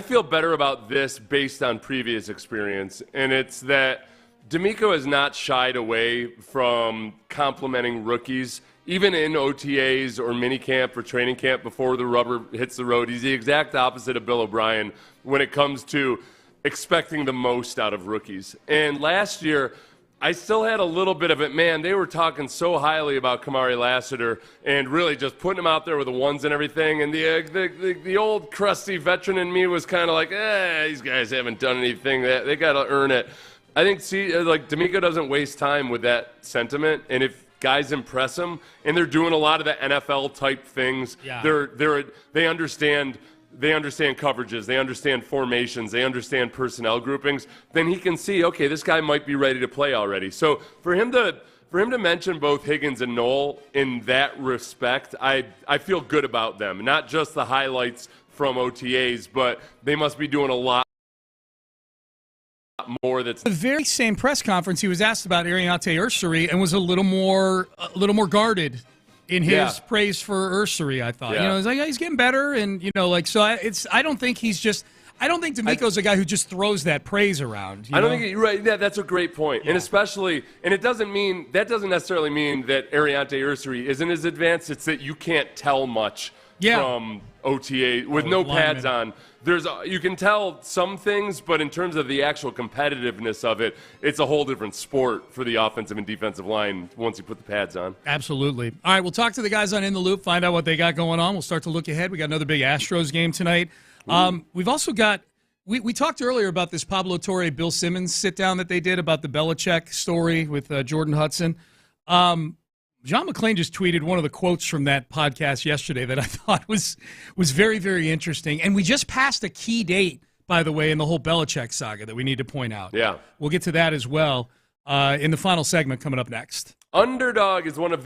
feel better about this based on previous experience, and it's that D'Amico has not shied away from complimenting rookies, even in OTAs or minicamp or training camp before the rubber hits the road. He's the exact opposite of Bill O'Brien when it comes to expecting the most out of rookies. And last year, I still had a little bit of it. Man, they were talking so highly about Kamari Lassiter and really just putting him out there with the ones and everything. And the old crusty veteran in me was kind of like, these guys haven't done anything. They got to earn it. I think D'Amico doesn't waste time with that sentiment. And if guys impress him and they're doing a lot of the NFL type things, they understand coverages, they understand formations, they understand personnel groupings, then he can see, okay, this guy might be ready to play already. So for him to mention both Higgins and Noel in that respect, I feel good about them. Not just the highlights from OTAs, but they must be doing a lot more. That's the very same press conference he was asked about Ariante Ursary and was a little more guarded in his praise for Ursary, I thought. Yeah. He's like, he's getting better, and I don't think D'Amico's a guy who just throws that praise around. I don't think you're right. Yeah, that's a great point. Yeah. And that doesn't necessarily mean that Ariante Ursary isn't as advanced. It's that you can't tell much from OTA with no pads on. You can tell some things, but in terms of the actual competitiveness of it, it's a whole different sport for the offensive and defensive line once you put the pads on. Absolutely. All right, we'll talk to the guys on In the Loop, find out what they got going on. We'll start to look ahead. We got another big Astros game tonight. We've also got we talked earlier about this Pablo Torre, Bill Simmons sit-down that they did about the Belichick story with Jordan Hudson. John McClain just tweeted one of the quotes from that podcast yesterday that I thought was very, very interesting. And we just passed a key date, by the way, in the whole Belichick saga that we need to point out. Yeah. We'll get to that as well in the final segment coming up next. Underdog is one of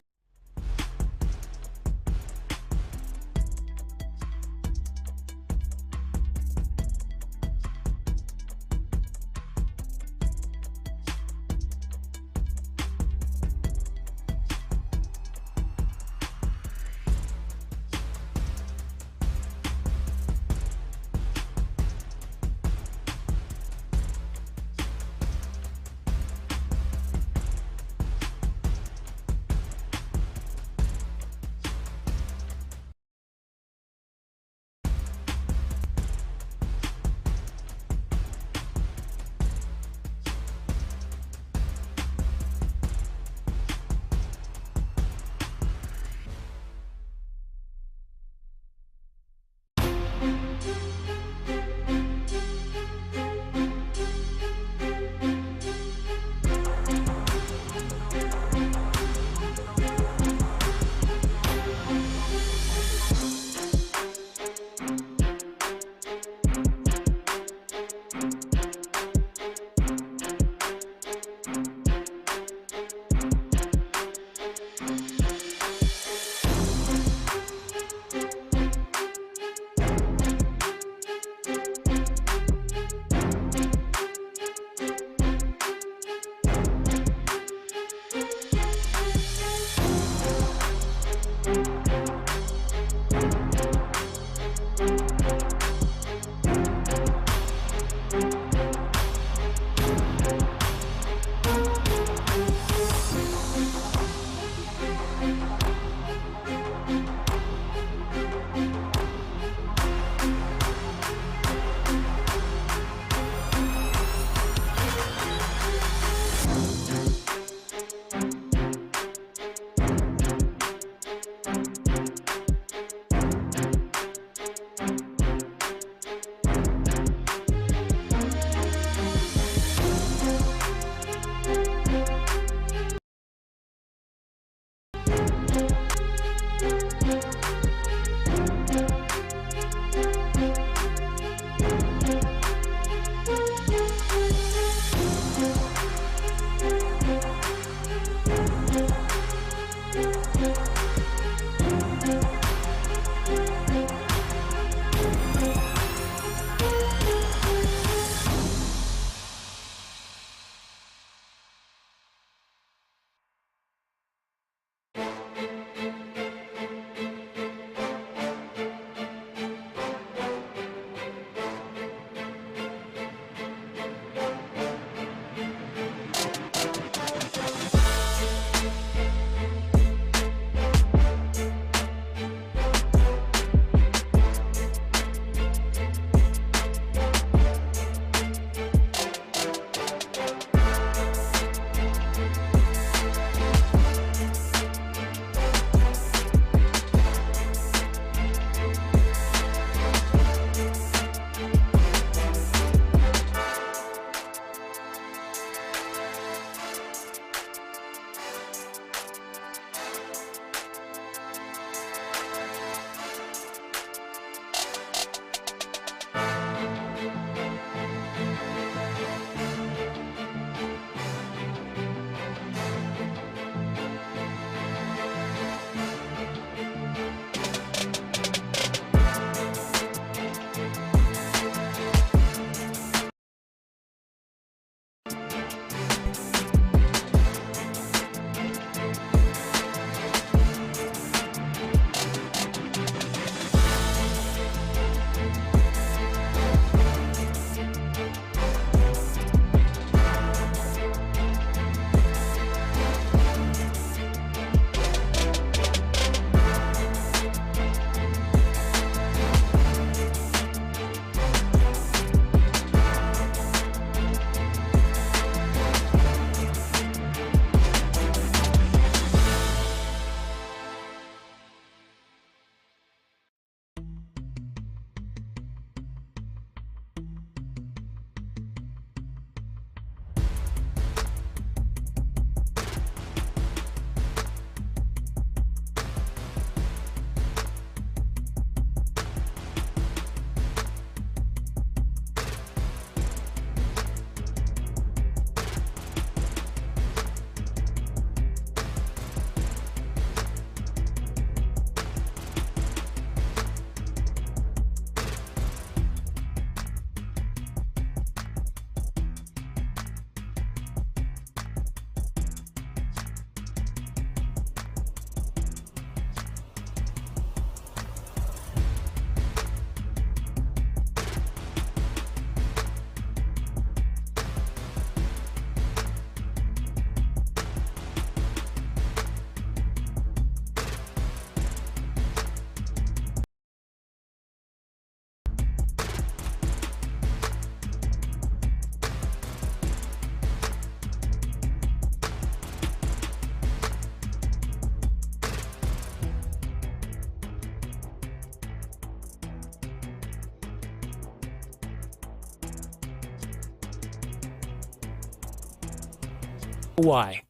Why?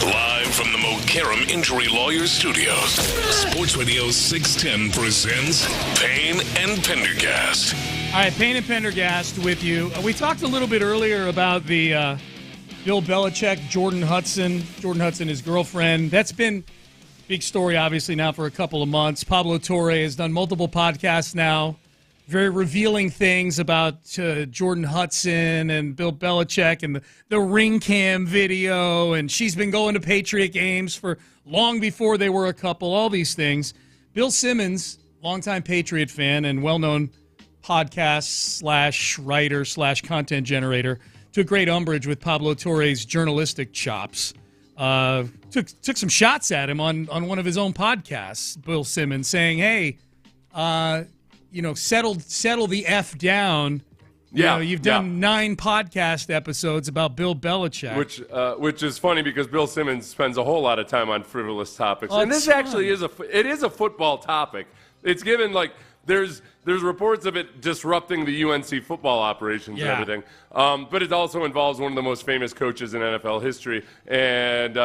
Live from the Mokaram Injury Lawyers Studios, Sports Radio 610 presents Payne and Pendergast. All right, Payne and Pendergast with you. We talked a little bit earlier about the Bill Belichick, Jordan Hudson, his girlfriend. That's been a big story, obviously, now for a couple of months. Pablo Torre has done multiple podcasts now, very revealing things about Jordan Hudson and Bill Belichick and the ring cam video, and she's been going to Patriot games for long before they were a couple, all these things. Bill Simmons, longtime Patriot fan and well-known podcast / writer / content generator, took great umbrage with Pablo Torre's journalistic chops. Took some shots at him on one of his own podcasts, Bill Simmons, saying, hey, settle the F down. You've done 9 podcast episodes about Bill Belichick. Which is funny because Bill Simmons spends a whole lot of time on frivolous topics. And this actually is a football topic. It's given, there's reports of it disrupting the UNC football operations and everything. But it also involves one of the most famous coaches in NFL history and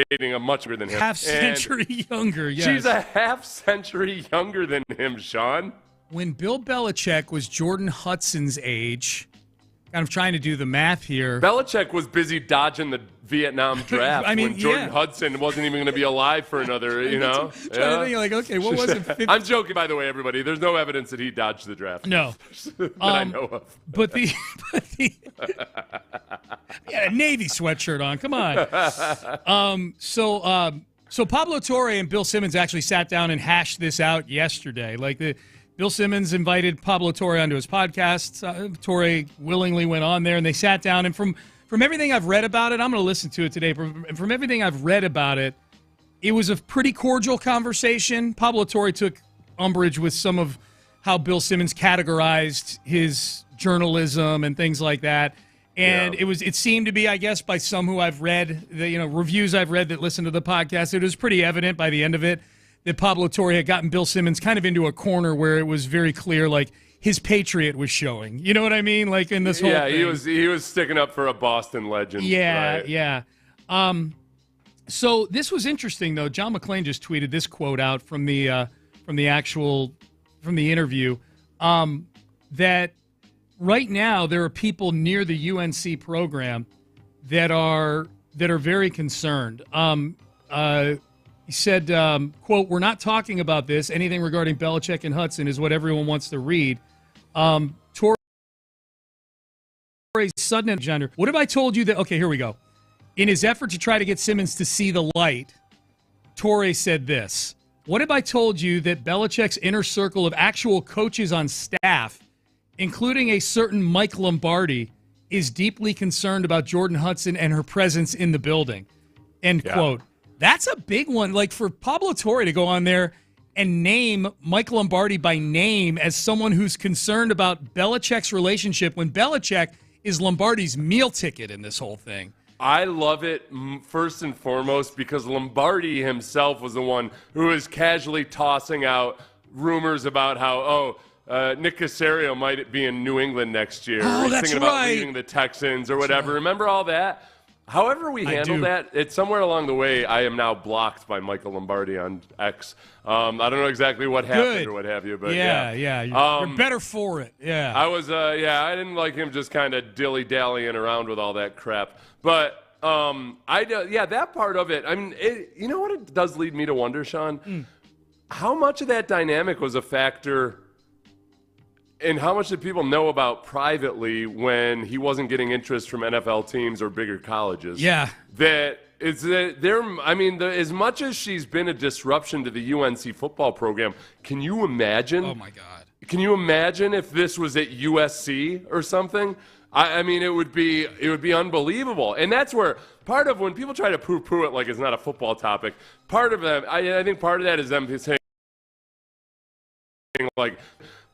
dating a much younger than him. Half-century younger, yes. She's a half-century younger than him, Sean. When Bill Belichick was Jordan Hudson's age, kind of trying to do the math here. Belichick was busy dodging the Vietnam draft when Jordan Hudson wasn't even going to be alive for another, Trying to think, okay, what was it? I'm joking, by the way, everybody. There's no evidence that he dodged the draft. No. that I know of. But the he had a Navy sweatshirt on. Come on. So Pablo Torre and Bill Simmons actually sat down and hashed this out yesterday. Bill Simmons invited Pablo Torre onto his podcast. Torre willingly went on there, and they sat down. And from everything I've read about it, I'm going to listen to it today. From everything I've read about it, it was a pretty cordial conversation. Pablo Torre took umbrage with some of how Bill Simmons categorized his journalism and things like that. And it seemed to be, I guess, by some who I've read, reviews I've read that listen to the podcast, it was pretty evident by the end of it that Pablo Torre had gotten Bill Simmons kind of into a corner where it was very clear, his Patriot was showing. You know what I mean? In this whole thing. he was sticking up for a Boston legend. Yeah, right? yeah. So this was interesting, though. John McClain just tweeted this quote out from the interview, that right now there are people near the UNC program that are very concerned. He said, quote, "We're not talking about this. Anything regarding Belichick and Hudson is what everyone wants to read." Torre's sudden gender. What if I told you that? Okay, here we go. In his effort to try to get Simmons to see the light, Torre said this: "What if I told you that Belichick's inner circle of actual coaches on staff, including a certain Mike Lombardi, is deeply concerned about Jordan Hudson and her presence in the building?" End quote. That's a big one. For Pablo Torre to go on there and name Mike Lombardi by name as someone who's concerned about Belichick's relationship when Belichick is Lombardi's meal ticket in this whole thing. I love it first and foremost because Lombardi himself was the one who was casually tossing out rumors about how, Nick Caserio might be in New England next year. Oh, He's that's thinking about leaving the Texans or whatever. Remember all that? However we handled that, it's somewhere along the way, I am now blocked by Michael Lombardi on X. I don't know exactly what happened or what have you, but yeah. You're better for it. Yeah. I was, I didn't like him just kind of dilly-dallying around with all that crap. But, that part of it, I mean, you know what it does lead me to wonder, Sean? How much of that dynamic was a factor and how much did people know about privately when he wasn't getting interest from NFL teams or bigger colleges? Yeah. As much as she's been a disruption to the UNC football program, can you imagine? Oh, my God. Can you imagine if this was at USC or something? I mean, it would be unbelievable. And that's where part of when people try to poo-poo it like it's not a football topic, part of that, I think part of that is them saying,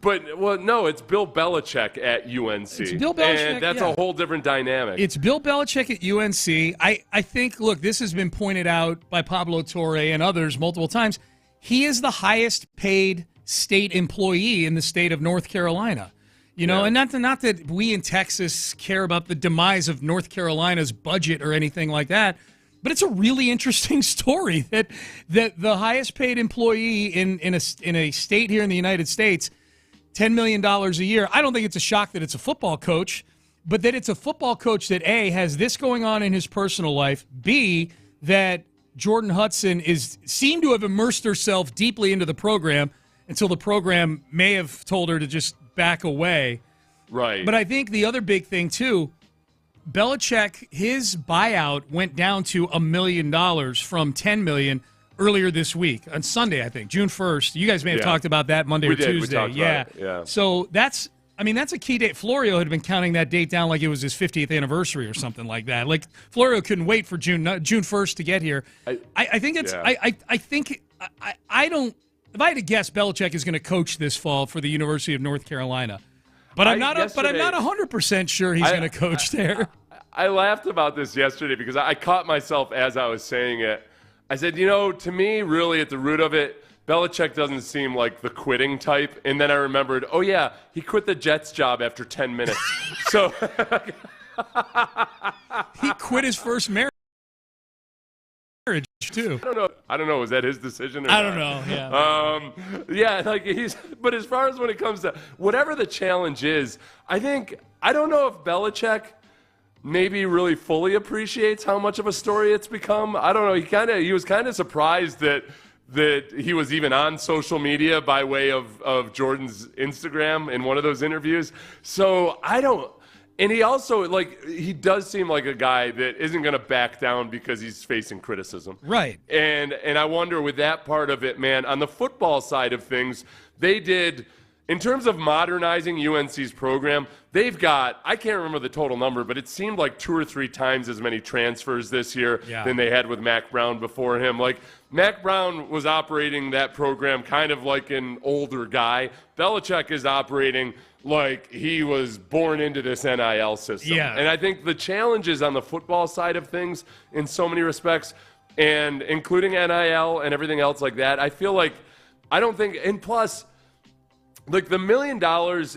no, it's Bill Belichick at UNC. It's Bill Belichick, and that's a whole different dynamic. It's Bill Belichick at UNC. I think, look, this has been pointed out by Pablo Torre and others multiple times. He is the highest paid state employee in the state of North Carolina. You know, and not that we in Texas care about the demise of North Carolina's budget or anything like that, but it's a really interesting story that the highest paid employee in a state here in the United States, $10 million a year. I don't think it's a shock that it's a football coach, but that it's a football coach that A, has this going on in his personal life, B, that Jordan Hudson seemed to have immersed herself deeply into the program until the program may have told her to just back away. Right. But I think the other big thing, too, Belichick, his buyout went down to $1 million from $10 million earlier this week, on Sunday, I think, June 1st. You guys may have talked about that Monday or Tuesday. Yeah. So that's a key date. Florio had been counting that date down like it was his 50th anniversary or something like that. Like, Florio couldn't wait for June 1st to get here. I think it's I don't. If I had to guess, Belichick is going to coach this fall for the University of North Carolina, but I'm not 100% sure he's going to coach there. I laughed about this yesterday because I caught myself as I was saying it. I said, to me, really at the root of it, Belichick doesn't seem like the quitting type. And then I remembered, oh yeah, he quit the Jets job after 10 minutes. So he quit his first marriage too. I don't know. Was that his decision? I don't know. Yeah. But as far as when it comes to whatever the challenge is, I don't know if Belichick maybe really fully appreciates how much of a story it's become. I don't know. He was kind of surprised that he was even on social media by way of Jordan's Instagram in one of those interviews. So I don't. And he also, he does seem like a guy that isn't going to back down because he's facing criticism. Right. And I wonder with that part of it, man, on the football side of things, they did, in terms of modernizing UNC's program, they've got, I can't remember the total number, but it seemed like 2 or 3 times as many transfers this year than they had with Mac Brown before him. Like, Mac Brown was operating that program kind of like an older guy. Belichick is operating like he was born into this NIL system. Yeah. And I think the challenge is on the football side of things in so many respects, and including NIL and everything else like that. I feel like, and plus, like the $1 million,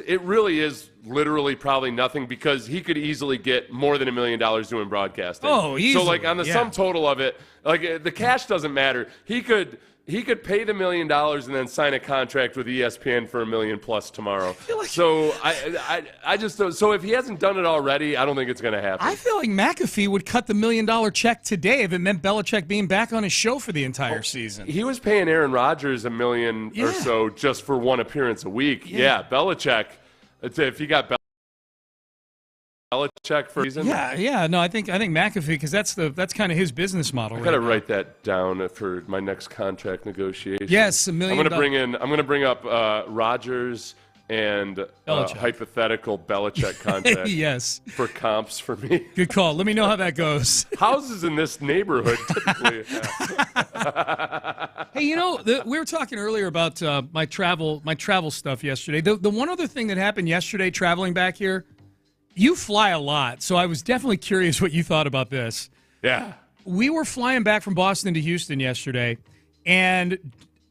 it really is literally probably nothing because he could easily get more than $1 million doing broadcasting. Oh, easily. So on the sum total of it, the cash doesn't matter. He could pay the $1 million and then sign a contract with ESPN for $1 million plus tomorrow. So I just don't. So if he hasn't done it already, I don't think it's going to happen. I feel like McAfee would cut the $1 million check today if it meant Belichick being back on his show for the entire season. He was paying Aaron Rodgers $1 million or so just for one appearance a week. Yeah, Belichick. If he got Belichick for a reason. No, I think McAfee, because that's kind of his business model. I gotta write that down for my next contract negotiation. Yes, $1 million. I'm gonna bring up Rodgers and hypothetical Belichick contract. Yes, for comps for me. Good call. Let me know how that goes. Houses in this neighborhood typically. Hey, we were talking earlier about my travel stuff yesterday. The one other thing that happened yesterday, traveling back here. You fly a lot, so I was definitely curious what you thought about this. Yeah. We were flying back from Boston to Houston yesterday, and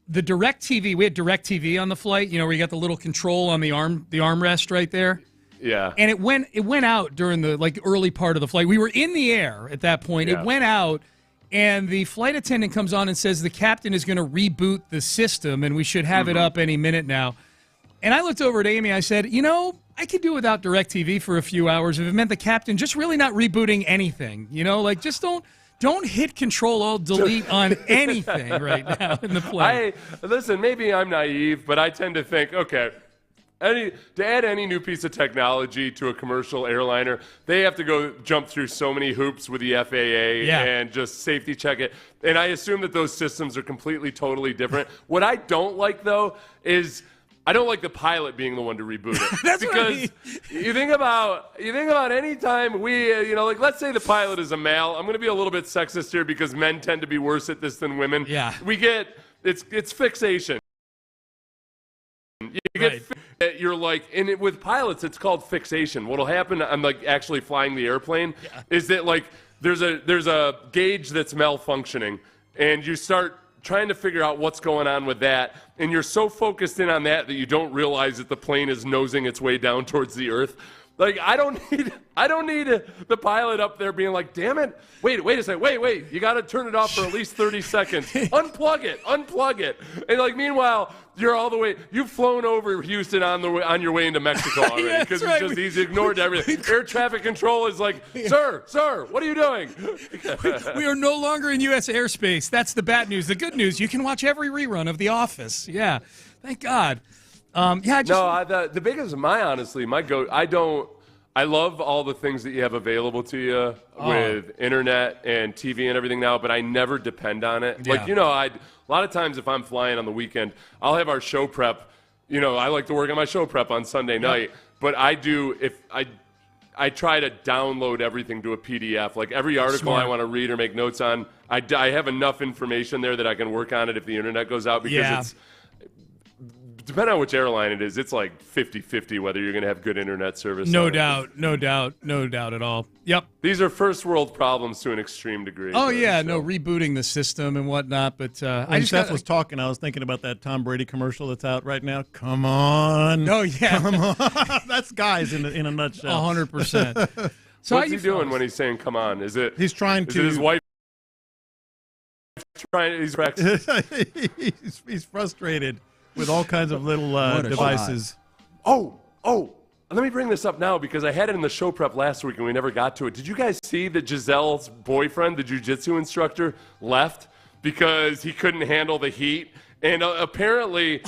the DirecTV, we had DirecTV on the flight, where you got the little control on the armrest right there. Yeah. And it went out during the early part of the flight. We were in the air at that point. Yeah. It went out, and the flight attendant comes on and says the captain is going to reboot the system, and we should have it up any minute now. And I looked over at Amy. I said, I could do without DirecTV for a few hours if it meant the captain just really not rebooting anything. Just don't hit Control-Alt-Delete on anything right now in the plane. Listen, maybe I'm naive, but I tend to think, okay, to add any new piece of technology to a commercial airliner, they have to go jump through so many hoops with the FAA and just safety check it. And I assume that those systems are completely, totally different. What I don't like, though, is I don't like the pilot being the one to reboot it. That's because you think about any time let's say the pilot is a male. I'm going to be a little bit sexist here because men tend to be worse at this than women. Yeah. We get it's fixation. You get you're with pilots it's called fixation. What'll happen on actually flying the airplane is that there's a gauge that's malfunctioning and you start trying to figure out what's going on with that, and you're so focused in on that you don't realize that the plane is nosing its way down towards the earth. Like, I don't need the pilot up there being like, damn it, wait a second, wait, you got to turn it off for at least 30 seconds. Unplug it. And like, meanwhile, you've flown over Houston on your way into Mexico already because he's ignored everything. Air traffic control is like, sir, what are you doing? We are no longer in U.S. airspace. That's the bad news. The good news, you can watch every rerun of The Office. Yeah, thank God. The biggest, I love all the things that you have available to you with internet and TV and everything now, but I never depend on it. Yeah. Like, a lot of times if I'm flying on the weekend, I'll have our show prep. I like to work on my show prep on Sunday night, but I try to download everything to a PDF. Like every article I want to read or make notes on, I have enough information there that I can work on it if the internet goes out because it's depending on which airline it is, it's like 50-50 whether you're going to have good internet service. No doubt at all. Yep. These are first world problems to an extreme degree. Oh, yeah, rebooting the system and whatnot. But when Seth was talking, I was thinking about that Tom Brady commercial that's out right now. Come on. Oh, yeah. Come on. That's guys in a nutshell. 100%. So what's he doing when he's saying, come on? He's trying to. His wife he's frustrated with all kinds of little devices. Oh, let me bring this up now because I had it in the show prep last week and we never got to it. Did you guys see that Giselle's boyfriend, the jiu-jitsu instructor, left because he couldn't handle the heat? And apparently,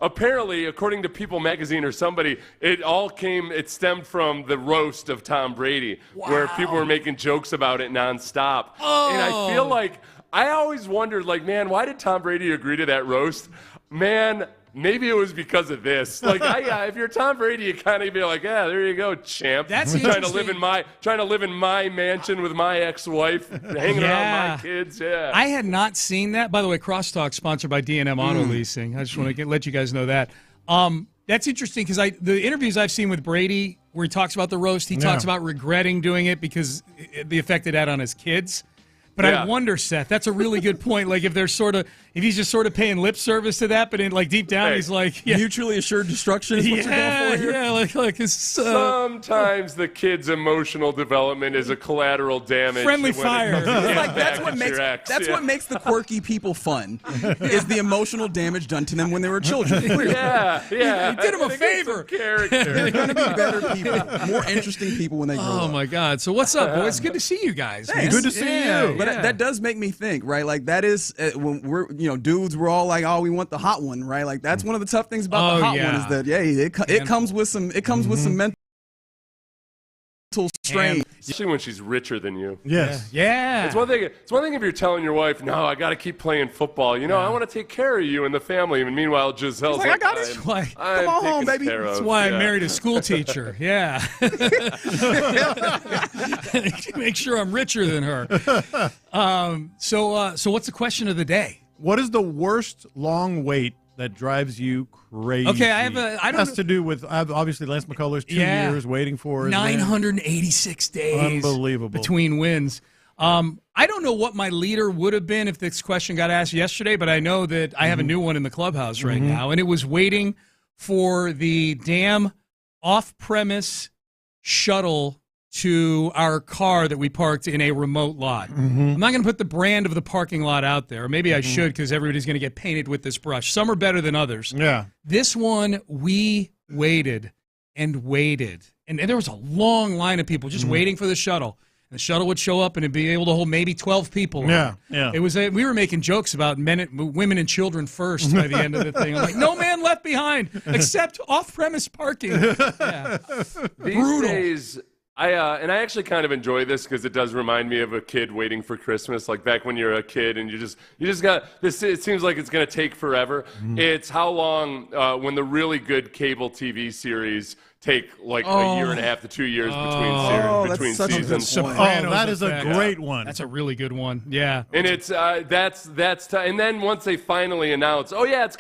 according to People Magazine or somebody, it stemmed from the roast of Tom Brady, where people were making jokes about it nonstop. Oh. And I feel like, I always wondered, like, man, why did Tom Brady agree to that roast? Man, maybe it was because of this. Like, if you're Tom Brady, you kind of be like, yeah, there you go, champ. That's trying to live in my mansion with my ex-wife, hanging around my kids. Yeah, I had not seen that. By the way, Crosstalk sponsored by D&M Auto Leasing. I just want to let you guys know that. That's interesting because the interviews I've seen with Brady, where he talks about the roast, he talks about regretting doing it because the effect it had on his kids. But I wonder, Seth, that's a really good point. Like, if he's just sort of paying lip service to that, but in like deep down, he's like mutually assured destruction is what you're going for here? Yeah, like it's sometimes the kid's emotional development is a collateral damage. Friendly fire. That's what makes the quirky people fun. Is the emotional damage done to them when they were children? Yeah. He did him a favor. They're going to be better people, more interesting people when they grow up. Oh my God! So what's up, boys? Good to see you guys. Thanks. Good to see you. But that does make me think, right? Like that is when we're dudes, we're all like, oh, we want the hot one, right? Like that's one of the tough things about the hot one is that it comes with some mental strain, especially when she's richer than you. Yes. Yeah. It's one thing if you're telling your wife, no, I got to keep playing football. I want to take care of you and the family. And meanwall, Giselle's like, I got it. Come on home, baby. That's why I married a school teacher. Yeah. Make sure I'm richer than her. So what's the question of the day? What is the worst long wait that drives you crazy? Okay, I don't has to do with obviously Lance McCullers 2 years waiting for 986 days. Unbelievable. Between wins. I don't know what my leader would have been if this question got asked yesterday, but I know that I have a new one in the clubhouse right now, and it was waiting for the damn off-premise shuttle to our car that we parked in a remote lot. I'm not going to put the brand of the parking lot out there. Or maybe I should because everybody's going to get painted with this brush. Some are better than others. Yeah. This one, we waited and waited. And there was a long line of people just waiting for the shuttle. And the shuttle would show up and it'd be able to hold maybe 12 people. Yeah. It was. We were making jokes about women and children first by the end of the thing. I'm like, no man left behind except off-premise parking. Yeah. These days, I actually kind of enjoy this because it does remind me of a kid waiting for Christmas, like back when you're a kid and you just got this. It seems like it's going to take forever. It's how long when the really good cable TV series take like a year and a half to 2 years between seasons. That is a great one. That's a really good one. Yeah, and it's and then once they finally announce, it's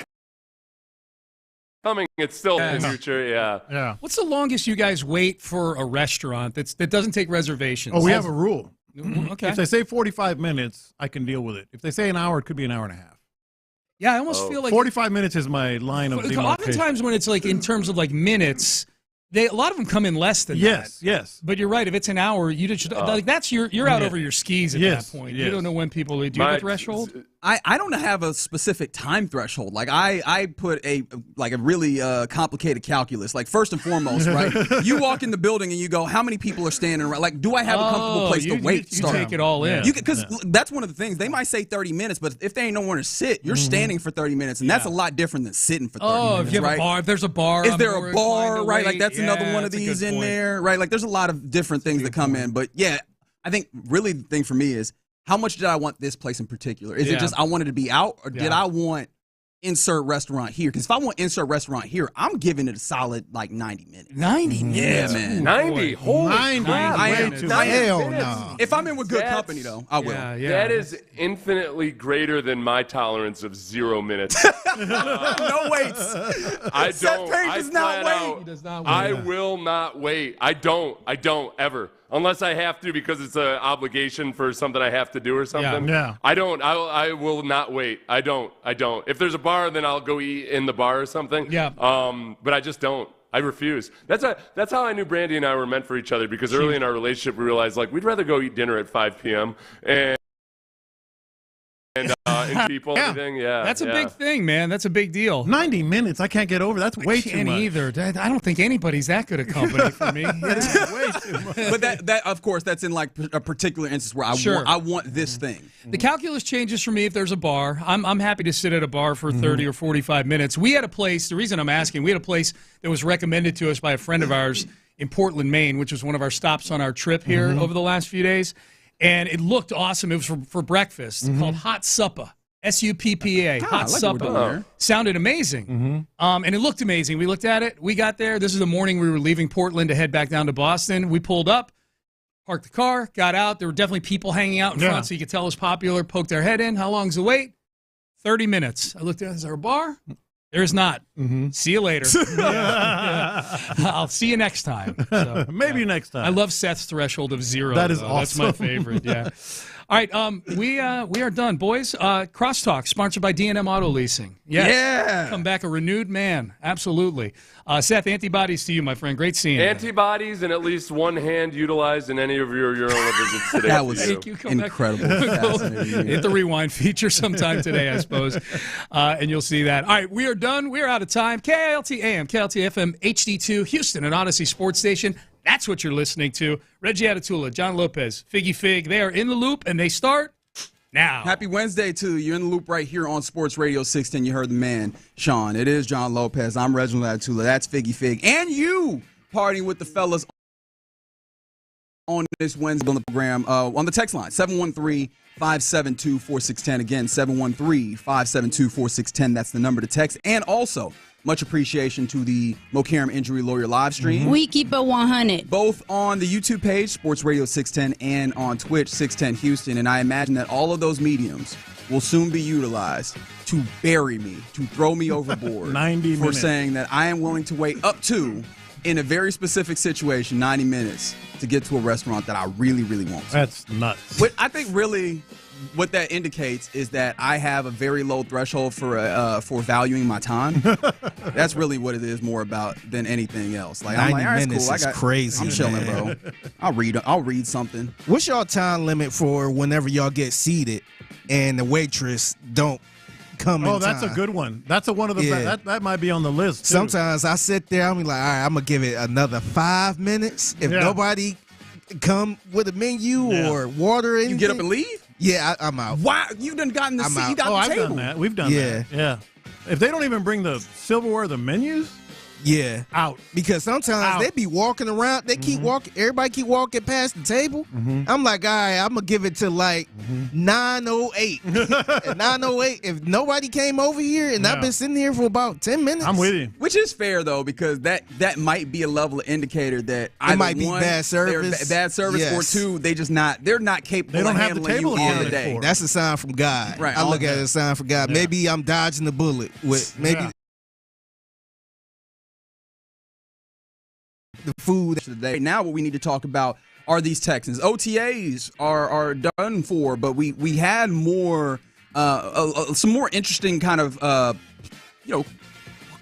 coming, it's still in the future. Yeah. What's the longest you guys wait for a restaurant that doesn't take reservations? Oh, we have a rule. Okay. If they say 45 minutes, I can deal with it. If they say an hour, it could be an hour and a half. Yeah, I almost feel like 45 minutes is my line of demarcation. Oftentimes when it's like in terms of like minutes, a lot of them come in less than that. Yes. But you're right. If it's an hour, you just like that's you're out over your skis at that point. You don't know when people do you have a threshold. I don't have a specific time threshold. Like I put a really complicated calculus. Like first and foremost, right? You walk in the building and you go, how many people are standing around? Like, do I have a comfortable place to wait? You take it all in. Because that's one of the things. They might say 30 minutes, but if they ain't nowhere to sit, you're standing for 30 minutes, and that's a lot different than sitting for 30 minutes. If you have a bar, if there's a bar, is there a bar? Right, like that's another one of these in there. Right, like there's a lot of different things that come in. But yeah, I think really the thing for me is, how much did I want this place in particular? Is it just I wanted to be out, or did I want insert restaurant here? Because if I want insert restaurant here, I'm giving it a solid like 90 minutes. 90 minutes? Yeah, man. 90? Holy 90. crap. I am too. Hell no. If I'm in with good company, though, I will. That is infinitely greater than my tolerance of 0 minutes. No waits. I Seth don't. Payne does not wait. He does not wait. I will not wait. I don't ever. Unless I have to because it's an obligation for something I have to do or something. Yeah. I don't. I will not wait. I don't. If there's a bar, then I'll go eat in the bar or something. Yeah. But I just don't. I refuse. That's how I knew Brandy and I were meant for each other, because early in our relationship we realized like we'd rather go eat dinner at 5 p.m. and people everything. Yeah. That's a big thing, man. That's a big deal. 90 minutes, I can't get over. That's way too much. Either. I don't think anybody's that good a company for me. That's way too much. But that of course, that's in like a particular instance where I want this thing. The calculus changes for me if there's a bar. I'm happy to sit at a bar for 30 or 45 minutes. We had a place, the reason I'm asking, we had a place that was recommended to us by a friend of ours in Portland, Maine, which was one of our stops on our trip here over the last few days. And it looked awesome. It was for breakfast called Hot Suppa. SUPPA, Hot Suppa. Sounded amazing. And it looked amazing. We looked at it. We got there. This is the morning we were leaving Portland to head back down to Boston. We pulled up, parked the car, got out. There were definitely people hanging out in front, so you could tell it was popular. Poked their head in. How long's the wait? 30 minutes. I looked at it. Is there a bar? There's not. See you later. I'll see you next time. So, Maybe next time. I love Seth's threshold of 0. That is awesome. That's my favorite. Yeah. All right, we are done, boys. Crosstalk, sponsored by D&M Auto Leasing. Yes. Yeah. Come back a renewed man. Absolutely. Seth, antibodies to you, my friend. Great seeing you. Antibodies and at least one hand utilized in any of your urinal visits today. That was incredible. Hit the rewind feature sometime today, I suppose, and you'll see that. All right, we are done. We are out of time. KILT AM, KILT FM, HD2, Houston, an Odyssey sports station. That's what you're listening to. Reggie Atatula, John Lopez, Figgy Fig. They are in the loop, and they start now. Happy Wednesday to you. You're in the loop right here on Sports Radio 610. You heard the man, Sean. It is John Lopez. I'm Reginald Atatula. That's Figgy Fig. And you partying with the fellas on this Wednesday on the program. On the text line, 713-572-4610. Again, 713-572-4610. That's the number to text. And also, much appreciation to the Mokaram Injury Lawyer live stream. We keep it 100. Both on the YouTube page, Sports Radio 610, and on Twitch, 610 Houston. And I imagine that all of those mediums will soon be utilized to bury me, to throw me overboard 90 for minutes. saying that I am willing to wait up to, in a very specific situation, 90 minutes to get to a restaurant that I really, really want to. That's nuts. But I think really what that indicates is that I have a very low threshold for valuing my time. That's really what it is more about than anything else. Like, I'm 90 like, all right, minutes cool. is crazy. I'm chilling, man. bro. I'll read something. What's y'all time limit for whenever y'all get seated and the waitress don't come in time? Oh, that's a good one. That's one of the that might be on the list, too. Sometimes I sit there, I'm like, all right, I'm going to give it another 5 minutes. If nobody come with a menu or water or anything. You get up and leave? Yeah, I'm out. Wow, you done gotten the seat. You got the table. I've done that. We've done that. Yeah. If they don't even bring the silverware, the menus, yeah, out. Because sometimes they be walking around. They keep walking. Everybody keep walking past the table. I'm like, all right, I'm gonna give it to like 9:08. At 9:08, if nobody came over here and I've been sitting here for about 10 minutes, I'm with you. Which is fair though, because that might be a level of indicator that it might be bad service, or two, they're not capable. They don't of have the handling table you on the day. That's a sign from God. Right. I look at it as a sign from God. Maybe I'm dodging the bullet with maybe. The food today. Now what we need to talk about are these Texans. OTAs are done for, but we had more some more interesting kind of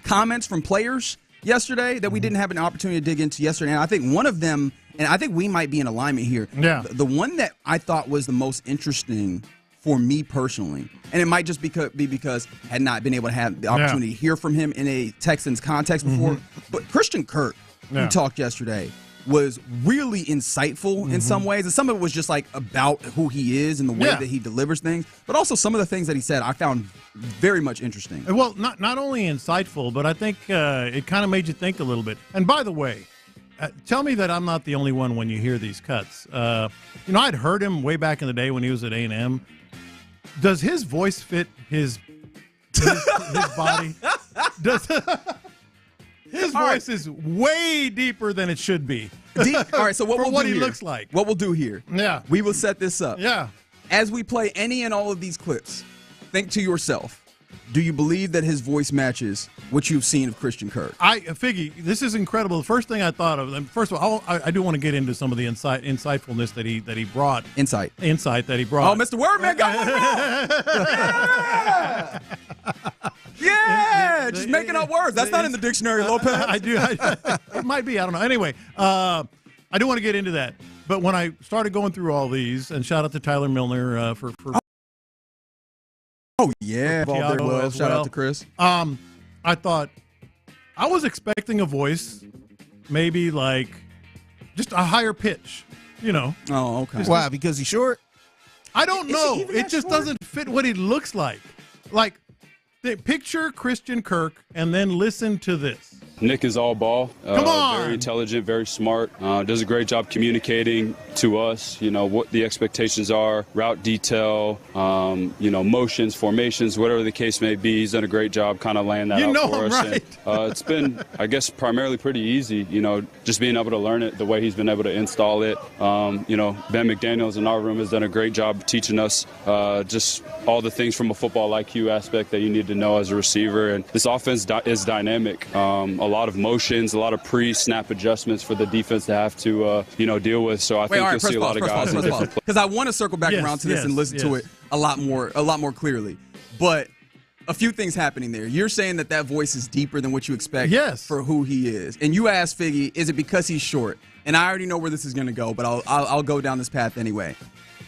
comments from players yesterday that we didn't have an opportunity to dig into yesterday. And I think one of them, and I think we might be in alignment here. Yeah. The one that I thought was the most interesting for me personally, and it might just be because I had not been able to have the opportunity to hear from him in a Texans context before, but Christian Kirk, who talked yesterday, was really insightful in some ways. And some of it was just like about who he is and the way that he delivers things. But also some of the things that he said I found very much interesting. Well, not only insightful, but I think it kind of made you think a little bit. And by the way, tell me that I'm not the only one when you hear these cuts. I'd heard him way back in the day when he was at A&M. Does his voice fit his body? His voice is way deeper than it should be. All right, so what he here, looks like. What we'll do here, we will set this up. Yeah. As we play any and all of these clips, think to yourself, do you believe that his voice matches what you've seen of Christian Kirk? Figgy, this is incredible. The first thing I thought of, first of all, I do want to get into some of the insightfulness that he brought. Insight that he brought. Oh, Mr. Wordman got one wrong. Yeah, just making up words. That's not in the dictionary, Lopez. I do. It might be. I don't know. Anyway, I do want to get into that. But when I started going through all these, and shout out to Tyler Milner for Oh, yeah. Tiago Shout out to Chris. I thought I was expecting a voice maybe like just a higher pitch, Oh, okay. Why? Because he's short? I don't know. It just doesn't fit what he looks like. Like, picture Christian Kirk and then listen to this. Nick is all ball. Come on! Very intelligent, very smart. Does a great job communicating to us, what the expectations are, route detail, motions, formations, whatever the case may be. He's done a great job kind of laying that out for us. Right. And, it's been, I guess, primarily pretty easy, just being able to learn it the way he's been able to install it. Ben McDaniels in our room has done a great job teaching us just all the things from a football IQ aspect that you need to know as a receiver. And this offense is dynamic. A lot of motions, a lot of pre-snap adjustments for the defense to have to, deal with. So I think you'll see a lot of guys in different places. Because I want to circle back around to this and listen to it a lot more clearly. But a few things happening there. You're saying that voice is deeper than what you expect for who he is. And you asked Figgy, is it because he's short? And I already know where this is going to go, but I'll go down this path anyway.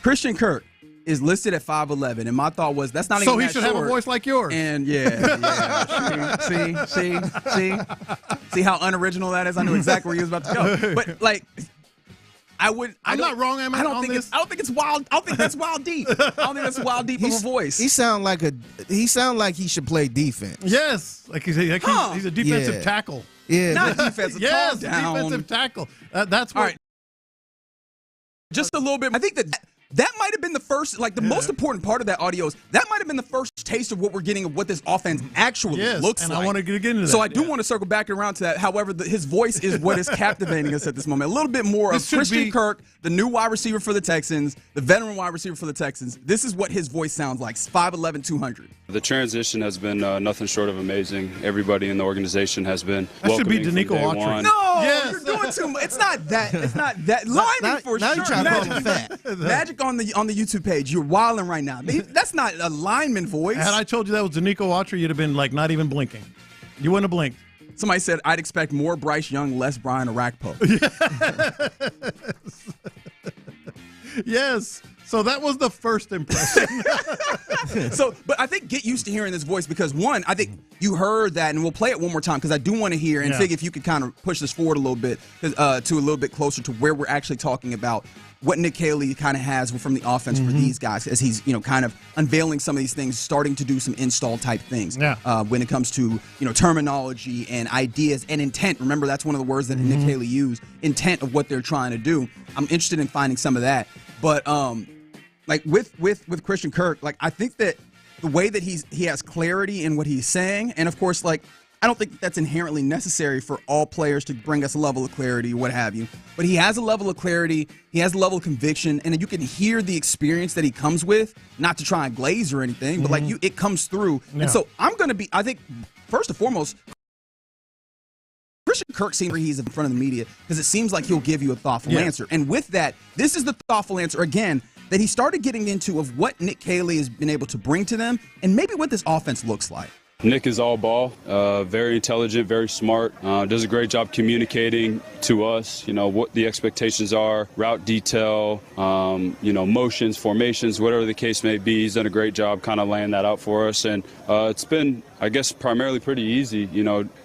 Christian Kirk is listed at 5'11", and my thought was that's not even that short. So he should have a voice like yours. And see how unoriginal that is. I knew exactly where he was about to go. But like, I'm not wrong. I don't think it's wild. I don't think that's wild deep. I don't think that's wild deep of a voice. He sound like he should play defense. Yes, he's a defensive tackle. Yeah, not defensive. Yes, calm down. Defensive tackle. That's what. All right. Just a little bit. I think that might have been the first, the most important part of that audio is that might have been the first taste of what we're getting of what this offense actually looks like. And I want to get into that. So I do want to circle back around to that. However, his voice is what is captivating us at this moment. A little bit more of Christian Kirk, the new wide receiver for the Texans, the veteran wide receiver for the Texans. This is what his voice sounds like, 5'11", 200. The transition has been nothing short of amazing. Everybody in the organization has been that welcoming should be Danico Autry. No, you're doing too much. It's not that. Lineman for now sure. You're trying to call him fat. Magic on the YouTube page. You're wilding right now. That's not a lineman voice. Had I told you that was Danico Autry, you'd have been not even blinking. You wouldn't have blinked. Somebody said I'd expect more Bryce Young, less Brian Arakpo. Yes. So that was the first impression. But I think get used to hearing this voice because, one, I think you heard that, and we'll play it one more time because I do want to hear, and Fig, if you could kind of push this forward a little bit to a little bit closer to where we're actually talking about what Nick Haley kind of has from the offense for these guys as he's, kind of unveiling some of these things, starting to do some install type things when it comes to, terminology and ideas and intent. Remember, that's one of the words that Nick Haley used, intent of what they're trying to do. I'm interested in finding some of that. But with Christian Kirk, I think that the way that he has clarity in what he's saying, and of course, I don't think that's inherently necessary for all players to bring us a level of clarity, what have you. But he has a level of clarity, he has a level of conviction, and you can hear the experience that he comes with, not to try and glaze or anything, but it comes through. Yeah. And so I think, first and foremost, Christian Kirk seems like he's in front of the media because it seems like he'll give you a thoughtful answer. And with that, this is the thoughtful answer, again, that he started getting into of what Nick Caley has been able to bring to them and maybe what this offense looks like. Nick is all ball, very intelligent, very smart, does a great job communicating to us, what the expectations are, route detail, motions, formations, whatever the case may be. He's done a great job kind of laying that out for us. And it's been, I guess, primarily pretty easy,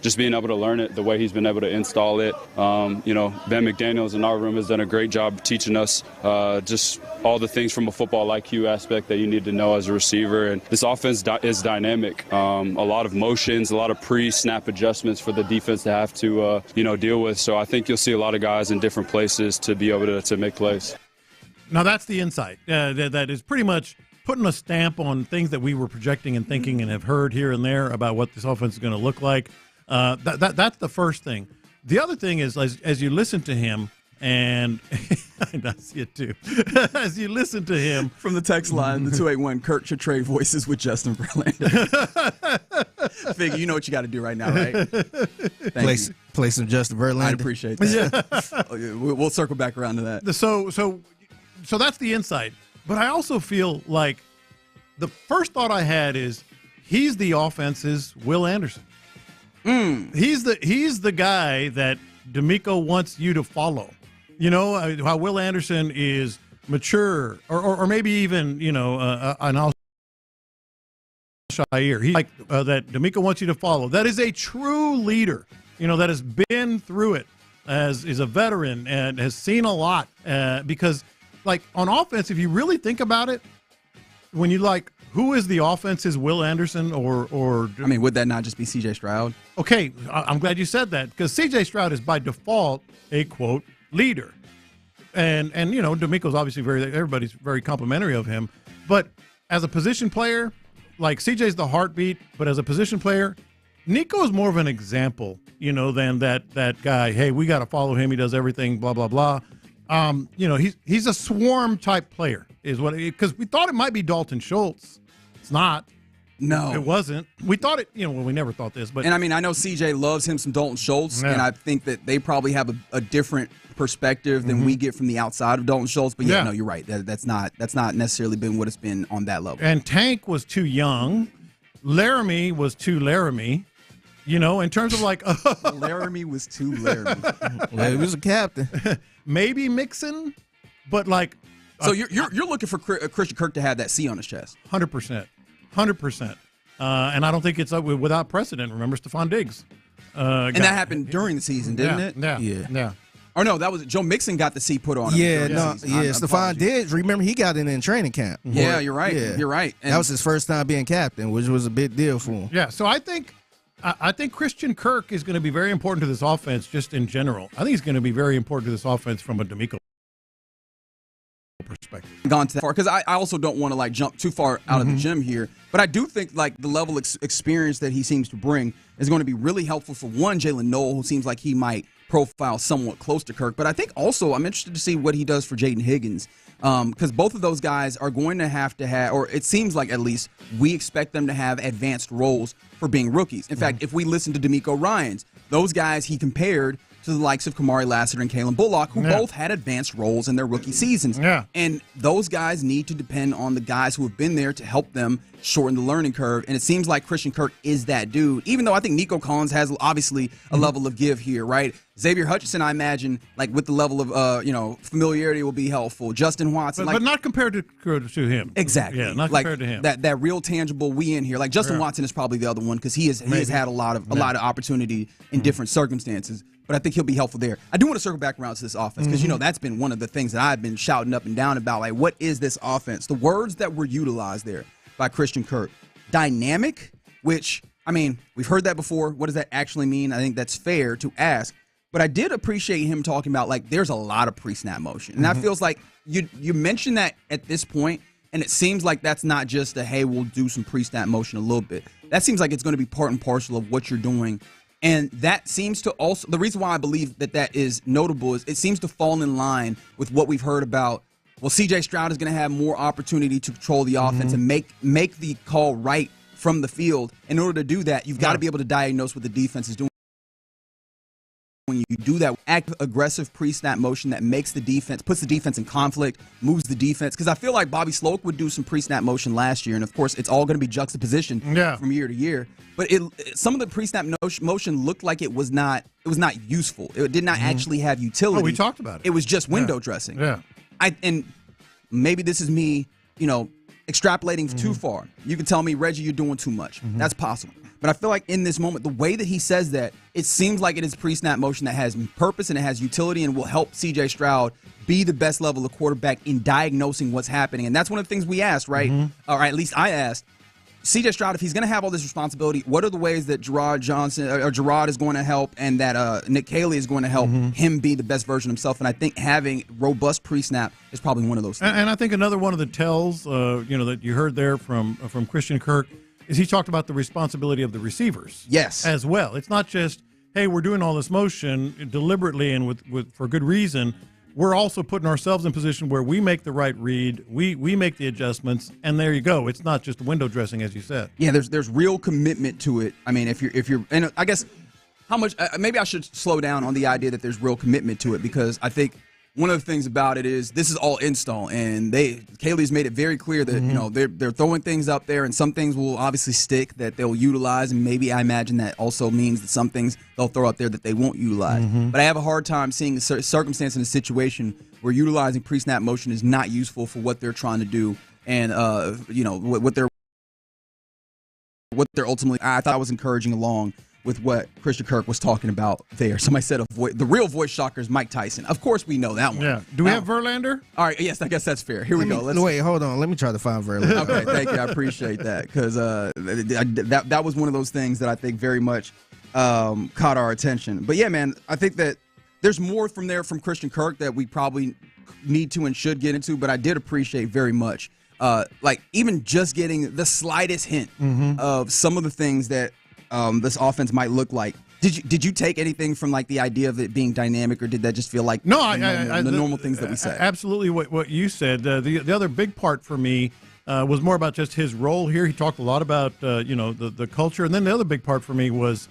just being able to learn it the way he's been able to install it. Ben McDaniels in our room has done a great job teaching us just all the things from a football IQ aspect that you need to know as a receiver. And this offense is dynamic. A lot of motions, a lot of pre-snap adjustments for the defense to have to, deal with. So I think you'll see a lot of guys in different places to be able to make plays. Now that's the insight that is pretty much putting a stamp on things that we were projecting and thinking and have heard here and there about what this offense is going to look like. That's the first thing. The other thing is, as you listen to him, and I see it too. As you listen to him from the text line, the 281, Kirk should trade voices with Justin Verlander. Figure, you know what you got to do right now, right? Play some Justin Verlander. I appreciate that. Yeah. We'll circle back around to that. So that's the insight. But I also feel like the first thought I had is he's the offense's Will Anderson. He's the guy that D'Amico wants you to follow. How Will Anderson is mature, or maybe even, an Al-Shair. He's like that D'Amico wants you to follow. That is a true leader, that has been through it, is a veteran and has seen a lot. Because, like, on offense, if you really think about it, when you who is the offense's Will Anderson or I mean, would that not just be C.J. Stroud? Okay, I'm glad you said that because C.J. Stroud is by default a, quote, leader. And D'Amico's obviously everybody's very complimentary of him. But as a position player, like C.J.'s the heartbeat, but as a position player, Nico's more of an example, than that guy. Hey, we got to follow him. He does everything, blah, blah, blah. He's a swarm type player is what because we thought it might be Dalton Schultz. It's not. No. It wasn't. We thought it, we never thought this. But and I mean, I know CJ loves him some Dalton Schultz, and I think that they probably have a different perspective than we get from the outside of Dalton Schultz. But no, you're right. That's not necessarily been what it's been on that level. And Tank was too young. Laramie was too Laramie. In terms of Laramie was too Laramie. Well, he was a captain. Maybe Mixon, but so you're looking for Christian Kirk to have that C on his chest. 100%. And I don't think it's without precedent. Remember Stephon Diggs. And that happened during the season, didn't it? Yeah. Or no, that was Joe Mixon got the C put on him. Stephon Diggs. Remember, he got it in training camp. Yeah, you're right. Yeah. You're right. And that was his first time being captain, which was a big deal for him. Yeah, so I think Christian Kirk is going to be very important to this offense just in general. I think he's going to be very important to this offense from a D'Amico perspective. Gone to that far because I also don't want to jump too far out of the gym here, but I do think the level of experience that he seems to bring is going to be really helpful for one, Jalen Noel, who seems like he might profile somewhat close to Kirk, but I think also I'm interested to see what he does for Jaden Higgins because both of those guys are going to have, or it seems like at least we expect them to have advanced roles for being rookies. In fact, if we listen to D'Amico Ryans, those guys he compared to the likes of Kamari Lassiter and Kalen Bullock, who both had advanced roles in their rookie seasons. Yeah. And those guys need to depend on the guys who have been there to help them shorten the learning curve. And it seems like Christian Kirk is that dude, even though I think Nico Collins has obviously a level of give here, right? Xavier Hutchinson, I imagine, with the level of, familiarity will be helpful. Justin Watson. But not compared to him. Exactly. Yeah, not compared to him. That real tangible we in here. Justin Watson is probably the other one because he has had a lot of opportunity in different circumstances. But I think he'll be helpful there. I do want to circle back around to this offense because, that's been one of the things that I've been shouting up and down about. What is this offense? The words that were utilized there by Christian Kirk. Dynamic, which, we've heard that before. What does that actually mean? I think that's fair to ask. But I did appreciate him talking about, there's a lot of pre-snap motion. And that feels like you mentioned that at this point, and it seems like that's not just hey, we'll do some pre-snap motion a little bit. That seems like it's going to be part and parcel of what you're doing. And that seems to also, the reason why I believe that is notable is it seems to fall in line with what we've heard about, C.J. Stroud is going to have more opportunity to control the offense and make the call right from the field. In order to do that, you've got to be able to diagnose what the defense is doing. do that aggressive pre-snap motion that makes the defense, puts the defense in conflict, moves the defense. Because I feel like Bobby Sloak would do some pre-snap motion last year, and of course, it's all going to be juxtaposition from year to year. But some of the pre-snap motion looked like it was not useful. It did not actually have utility. Oh, we talked about it. It was just window dressing. Yeah. And maybe this is me, extrapolating too far. You can tell me, Reggie, you're doing too much. That's possible. But I feel like in this moment, the way that he says that, it seems like it is pre-snap motion that has purpose and it has utility and will help C.J. Stroud be the best level of quarterback in diagnosing what's happening. And that's one of the things we asked, right? Or at least I asked. C.J. Stroud, if he's going to have all this responsibility, what are the ways that Gerard is going to help and that Nick Caley is going to help him be the best version of himself? And I think having robust pre-snap is probably one of those things. And I think another one of the tells, that you heard there from Christian Kirk is he talked about the responsibility of the receivers. Yes. As well. It's not just, hey, we're doing all this motion deliberately and with for good reason. We're also putting ourselves in position where we make the right read, we make the adjustments, and there you go. It's not just window dressing, as you said. Yeah, there's real commitment to it. I mean, if you're, and I guess how much maybe I should slow down on the idea that there's real commitment to it, because I think one of the things about it is this is all install, and Caley's made it very clear that they're throwing things up there, and some things will obviously stick that they'll utilize, and maybe I imagine that also means that some things they'll throw up there that they won't utilize. But I have a hard time seeing a circumstance in a situation where utilizing pre-snap motion is not useful for what they're trying to do, and what they're ultimately. I thought I was encouraging along with what Christian Kirk was talking about there. Somebody said the real voice shocker is Mike Tyson. Of course we know that one. Yeah. Do we have Verlander? All right, yes, I guess that's fair. Here we go. Wait, hold on. Let me try to find Verlander. Okay, thank you. I appreciate that, because that was one of those things that I think very much caught our attention. But yeah, man, I think that there's more from Christian Kirk that we probably need to and should get into, but I did appreciate very much even just getting the slightest hint of some of the things that this offense might look like. Did you take anything from the idea of it being dynamic, or did that just feel like the normal things that we said? Absolutely, what you said. The other big part for me was more about just his role here. He talked a lot about the culture, and then the other big part for me was,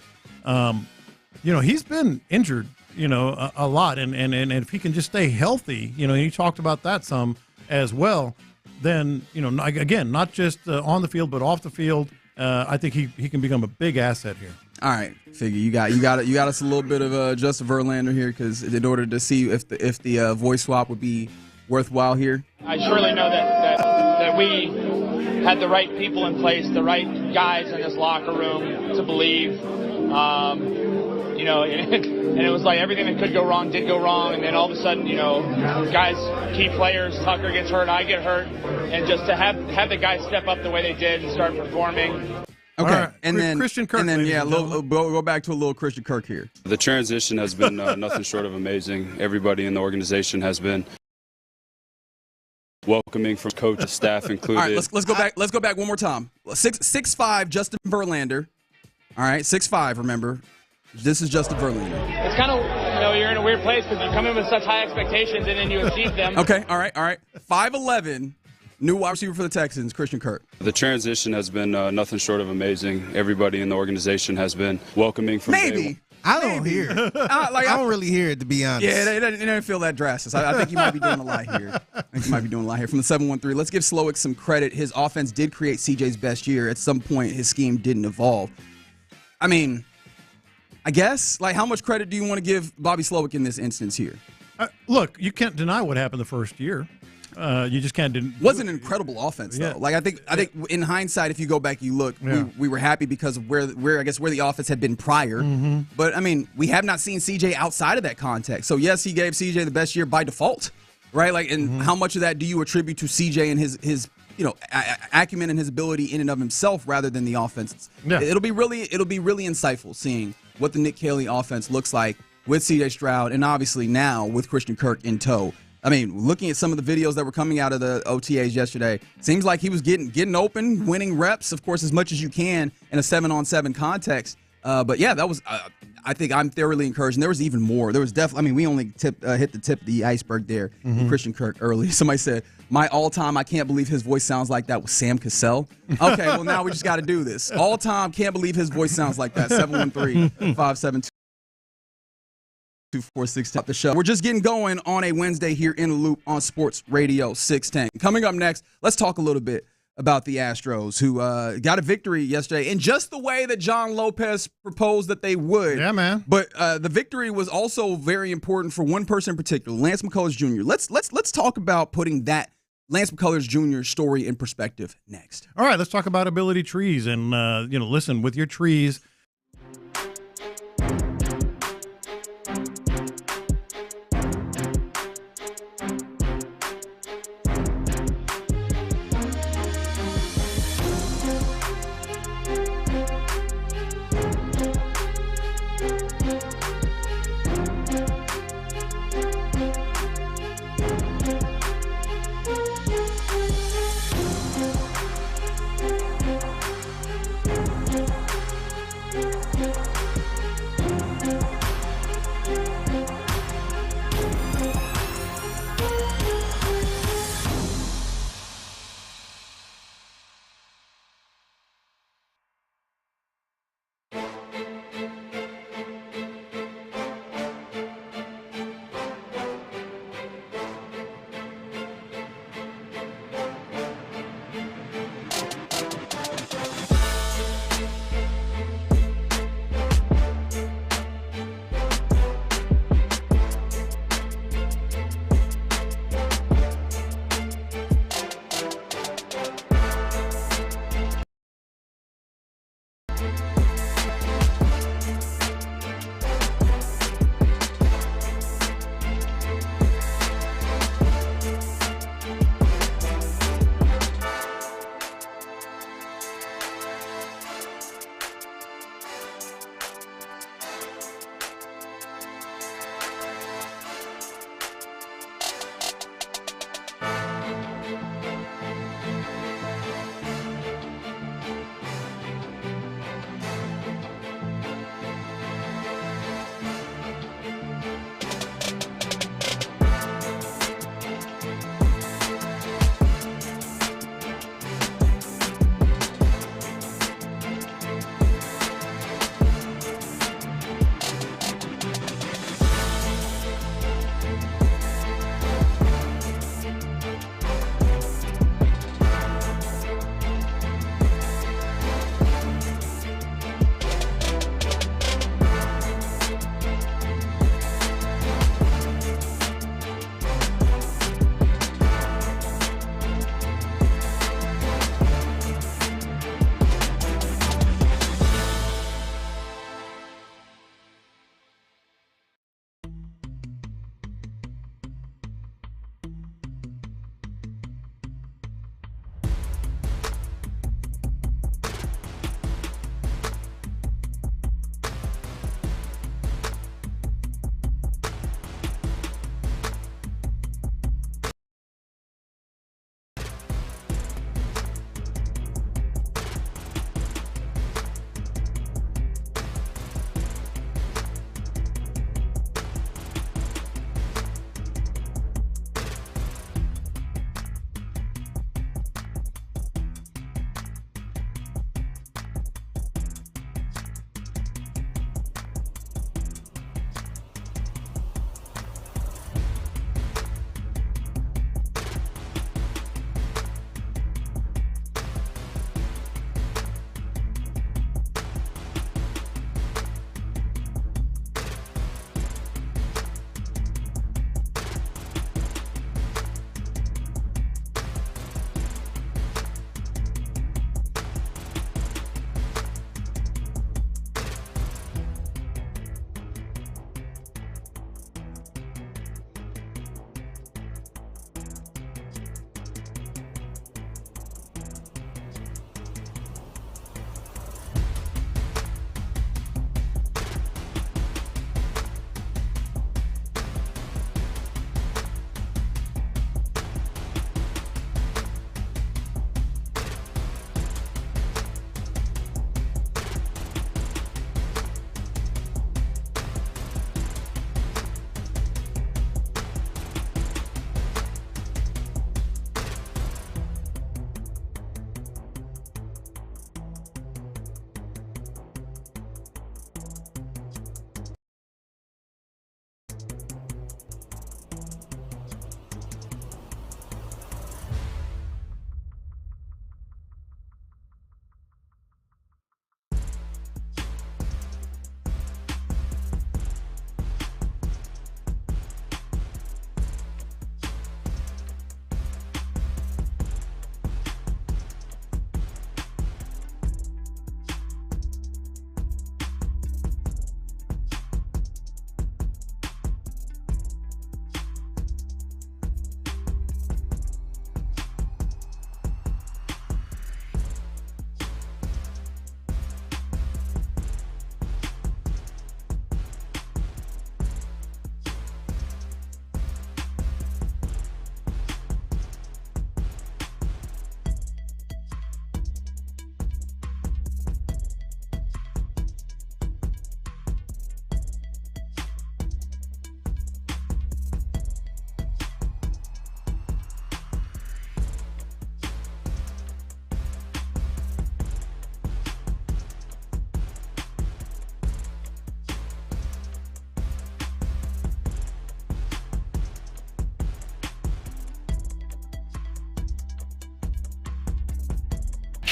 he's been injured, a lot, and if he can just stay healthy, he talked about that some as well. Then again, not just on the field but off the field. I think he can become a big asset here. All right, Figgy, you got us a little bit of Justin Verlander here, because in order to see if the voice swap would be worthwhile here. I surely know that we had the right people in place, the right guys in this locker room to believe. And it was like everything that could go wrong did go wrong, and then all of a sudden, guys, key players, Tucker gets hurt, I get hurt, and just to have the guys step up the way they did and start performing. Okay, right. and then Christian Kirk, go back to a little Christian Kirk here. The transition has been nothing short of amazing. Everybody in the organization has been welcoming, from coach to staff included. All right, let's go back. Let's go back one more time. 6'5" Justin Verlander. All right, 6'5". Remember, this is Justin Verlander. It's kind of you're in a weird place because you come in with such high expectations and then you exceed them. Okay, all right. 5'11", new wide receiver for the Texans, Christian Kirk. The transition has been nothing short of amazing. Everybody in the organization has been welcoming from maybe. I don't hear it. I don't really hear it, to be honest. Yeah, it didn't feel that drastic. I think you might be doing a lot here. From the 713. Let's give Slowick some credit. His offense did create CJ's best year. At some point, his scheme didn't evolve. I mean, I guess, how much credit do you want to give Bobby Slowick in this instance here? Look, you can't deny what happened the first year. You just can't. Was an incredible offense though. Yeah. I think in hindsight, if you go back, you look, we were happy because of where the offense had been prior. But I mean, we have not seen CJ outside of that context. So yes, he gave CJ the best year by default, right? And how much of that do you attribute to CJ and his acumen and his ability in and of himself rather than the offense? Yeah. It'll be really insightful seeing what the Nick Caley offense looks like with CJ Stroud, and obviously now with Christian Kirk in tow. I mean, looking at some of the videos that were coming out of the OTAs yesterday, seems like he was getting open, winning reps, of course, as much as you can in a 7-on-7 context. But yeah, that was. I think I'm thoroughly encouraged. And there was even more. There was definitely. I mean, we only hit the tip of the iceberg there. With Christian Kirk early. Somebody said my all-time. I can't believe his voice sounds like that was Sam Cassell. Okay, well now we just got to do this. All-time. Can't believe his voice sounds like that. 713-572. 246 the show. We're just getting going on a Wednesday here in the Loop on Sports Radio 610. Coming up next, let's talk a little bit about the Astros, who got a victory yesterday in just the way that John Lopez proposed that they would. Yeah, man. But the victory was also very important for one person in particular, Lance McCullers Jr. Let's talk about putting that Lance McCullers Jr. story in perspective next. All right, let's talk about ability trees. And, listen, with your trees,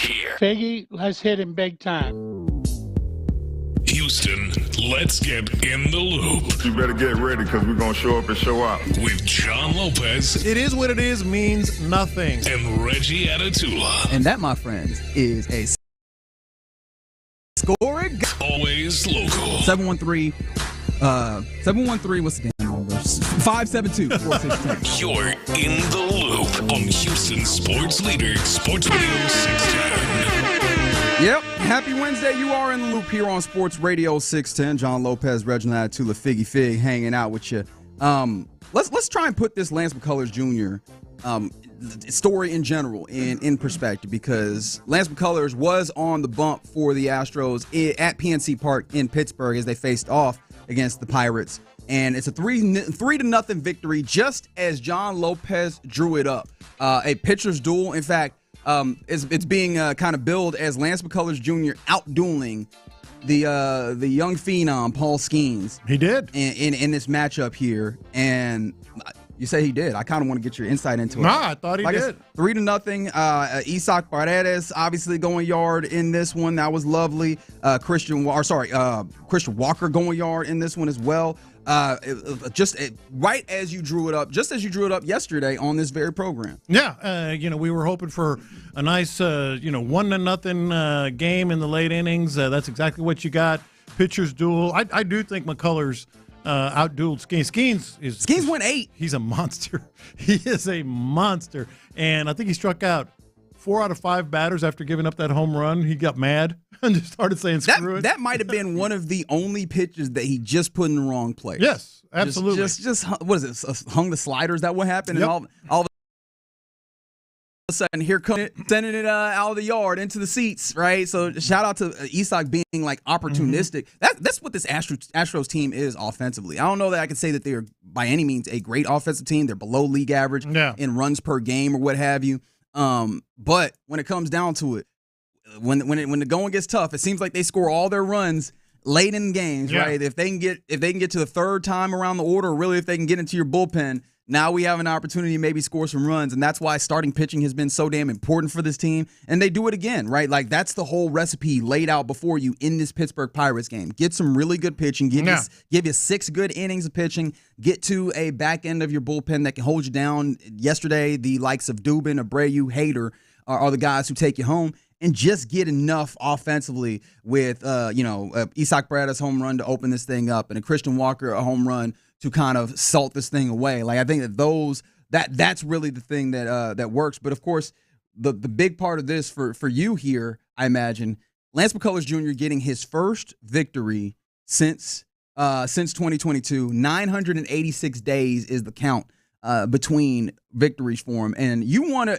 here. Figgy, let's hit him big time. Houston, let's get in the loop. You better get ready because we're going to show up and show out. With John Lopez. It is what it is means nothing. And Reggie Atatula. And that, my friends, is a scoring. Always local. 713, what's the damn number? 572-4610. You're in the loop on Houston Sports Leader, Sports Radio 610. Yep. Happy Wednesday. You are in the loop here on Sports Radio 610. John Lopez, Reginald Atatula, Figgy Fig hanging out with you. Let's try and put this Lance McCullers Jr. Story in general in perspective, because Lance McCullers was on the bump for the Astros at PNC Park in Pittsburgh as they faced off against the Pirates. And it's a 3-0 victory, just as John Lopez drew it up. A pitcher's duel. In fact, it's being kind of billed as Lance McCullers Jr. out-dueling the young phenom, Paul Skeens. He did. In this matchup here. And you say he did. I kind of want to get your insight into it. Nah, I thought he did. 3-0. Isak Paredes obviously going yard in this one. That was lovely. Christian Walker going yard in this one as well. Right as you drew it up, just as you drew it up yesterday on this very program. Yeah, we were hoping for a nice, 1-0 game in the late innings. That's exactly what you got. Pitcher's duel. I do think McCullers outdueled Skeens. Skeens went 8. He's a monster. He is a monster, and I think he struck out 4 out of 5 batters after giving up that home run. He got mad and just started saying screw it. That might have been one of the only pitches that he just put in the wrong place. Yes, absolutely. Just what is it? Hung the slider? Is that what happened? Yep. And all of a sudden, here comes it, sending it out of the yard into the seats, right? So shout out to Isak being like opportunistic. That's what this Astros team is offensively. I don't know that I can say that they're by any means a great offensive team. They're below league average in runs per game or what have you. But when it comes down to it, when the going gets tough, it seems like they score all their runs late in games, right? If they can get to the third time around the order, or really if they can get into your bullpen, now we have an opportunity to maybe score some runs, and that's why starting pitching has been so damn important for this team. And they do it again, right? Like that's the whole recipe laid out before you in this Pittsburgh Pirates game. Get some really good pitching, give you 6 good innings of pitching, get to a back end of your bullpen that can hold you down. Yesterday, the likes of Dubin, Abreu, Hader are the guys who take you home. And just get enough offensively with, Isak Paredes home run to open this thing up, and a Christian Walker a home run to kind of salt this thing away. Like I think that's really the thing that works. But of course, the big part of this for you here, I imagine, Lance McCullers Jr. getting his first victory since 2022. 986 days is the count between victories for him, and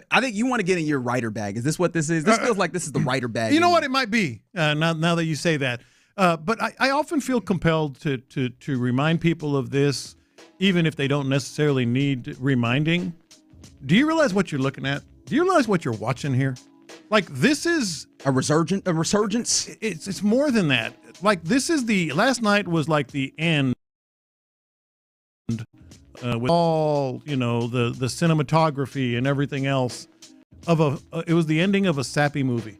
I think you want to get in your writer bag. Is this what this is? This feels like this is the writer bag. You know what? It might be now that you say that. But I often feel compelled to remind people of this, even if they don't necessarily need reminding. Do you realize what you're looking at? Do you realize what you're watching here? Like this is a resurgence. It's more than that. Like this is last night was like the end. With all the cinematography and everything else it was the ending of a sappy movie.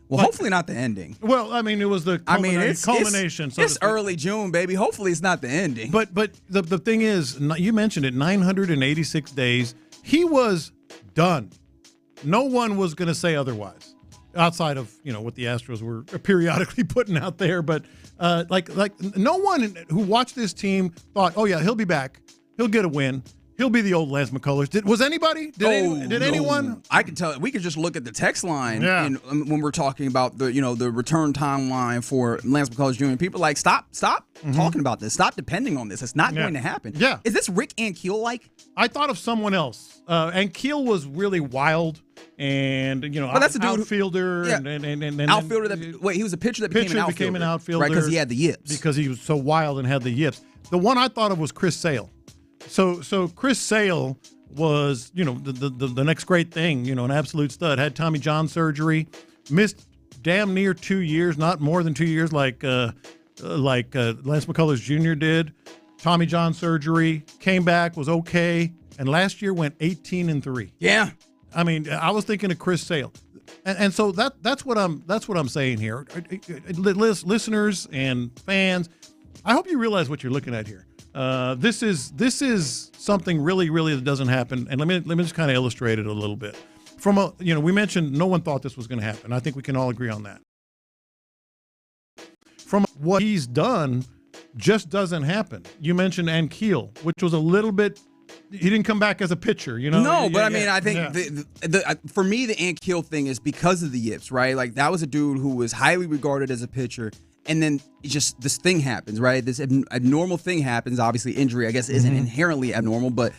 Well, hopefully not the ending. Well, I mean, it was the culmination. It's early June, baby. Hopefully it's not the ending. But the thing is, you mentioned it, 986 days. He was done. No one was going to say otherwise, outside of what the Astros were periodically putting out there. But like no one who watched this team thought, oh yeah, he'll be back. He'll get a win. He'll be the old Lance McCullers. Was anybody? Did anyone? I can tell. We could just look at the text line when we're talking about the return timeline for Lance McCullers Jr. People are like, stop talking about this. Stop depending on this. It's not going to happen. Yeah. Is this Rick Ankiel like? I thought of someone else. Ankiel was really wild. And well, that's a dude outfielder and outfielder. He was a pitcher that became an outfielder, right? Because he had the yips. Because he was so wild and had the yips. The one I thought of was Chris Sale. So Chris Sale was, the next great thing, an absolute stud. Had Tommy John surgery, missed damn near 2 years, not more than 2 years, like Lance McCullers Jr. did. Tommy John surgery, came back, was okay, and last year went 18-3. Yeah. I mean, I was thinking of Chris Sale. And so that's what I'm saying here. Listeners and fans, I hope you realize what you're looking at here. This is something really that doesn't happen. And let me just kind of illustrate it a little bit. We mentioned no one thought this was going to happen. I think we can all agree on that. From what he's done, just doesn't happen. You mentioned Ankiel, which was a little bit. He didn't come back as a pitcher, you know. No, but I mean, I think for me, the Ankiel thing is because of the yips, right? Like that was a dude who was highly regarded as a pitcher, and then just this thing happens, right? This abnormal thing happens. Obviously, injury, I guess, isn't inherently abnormal, but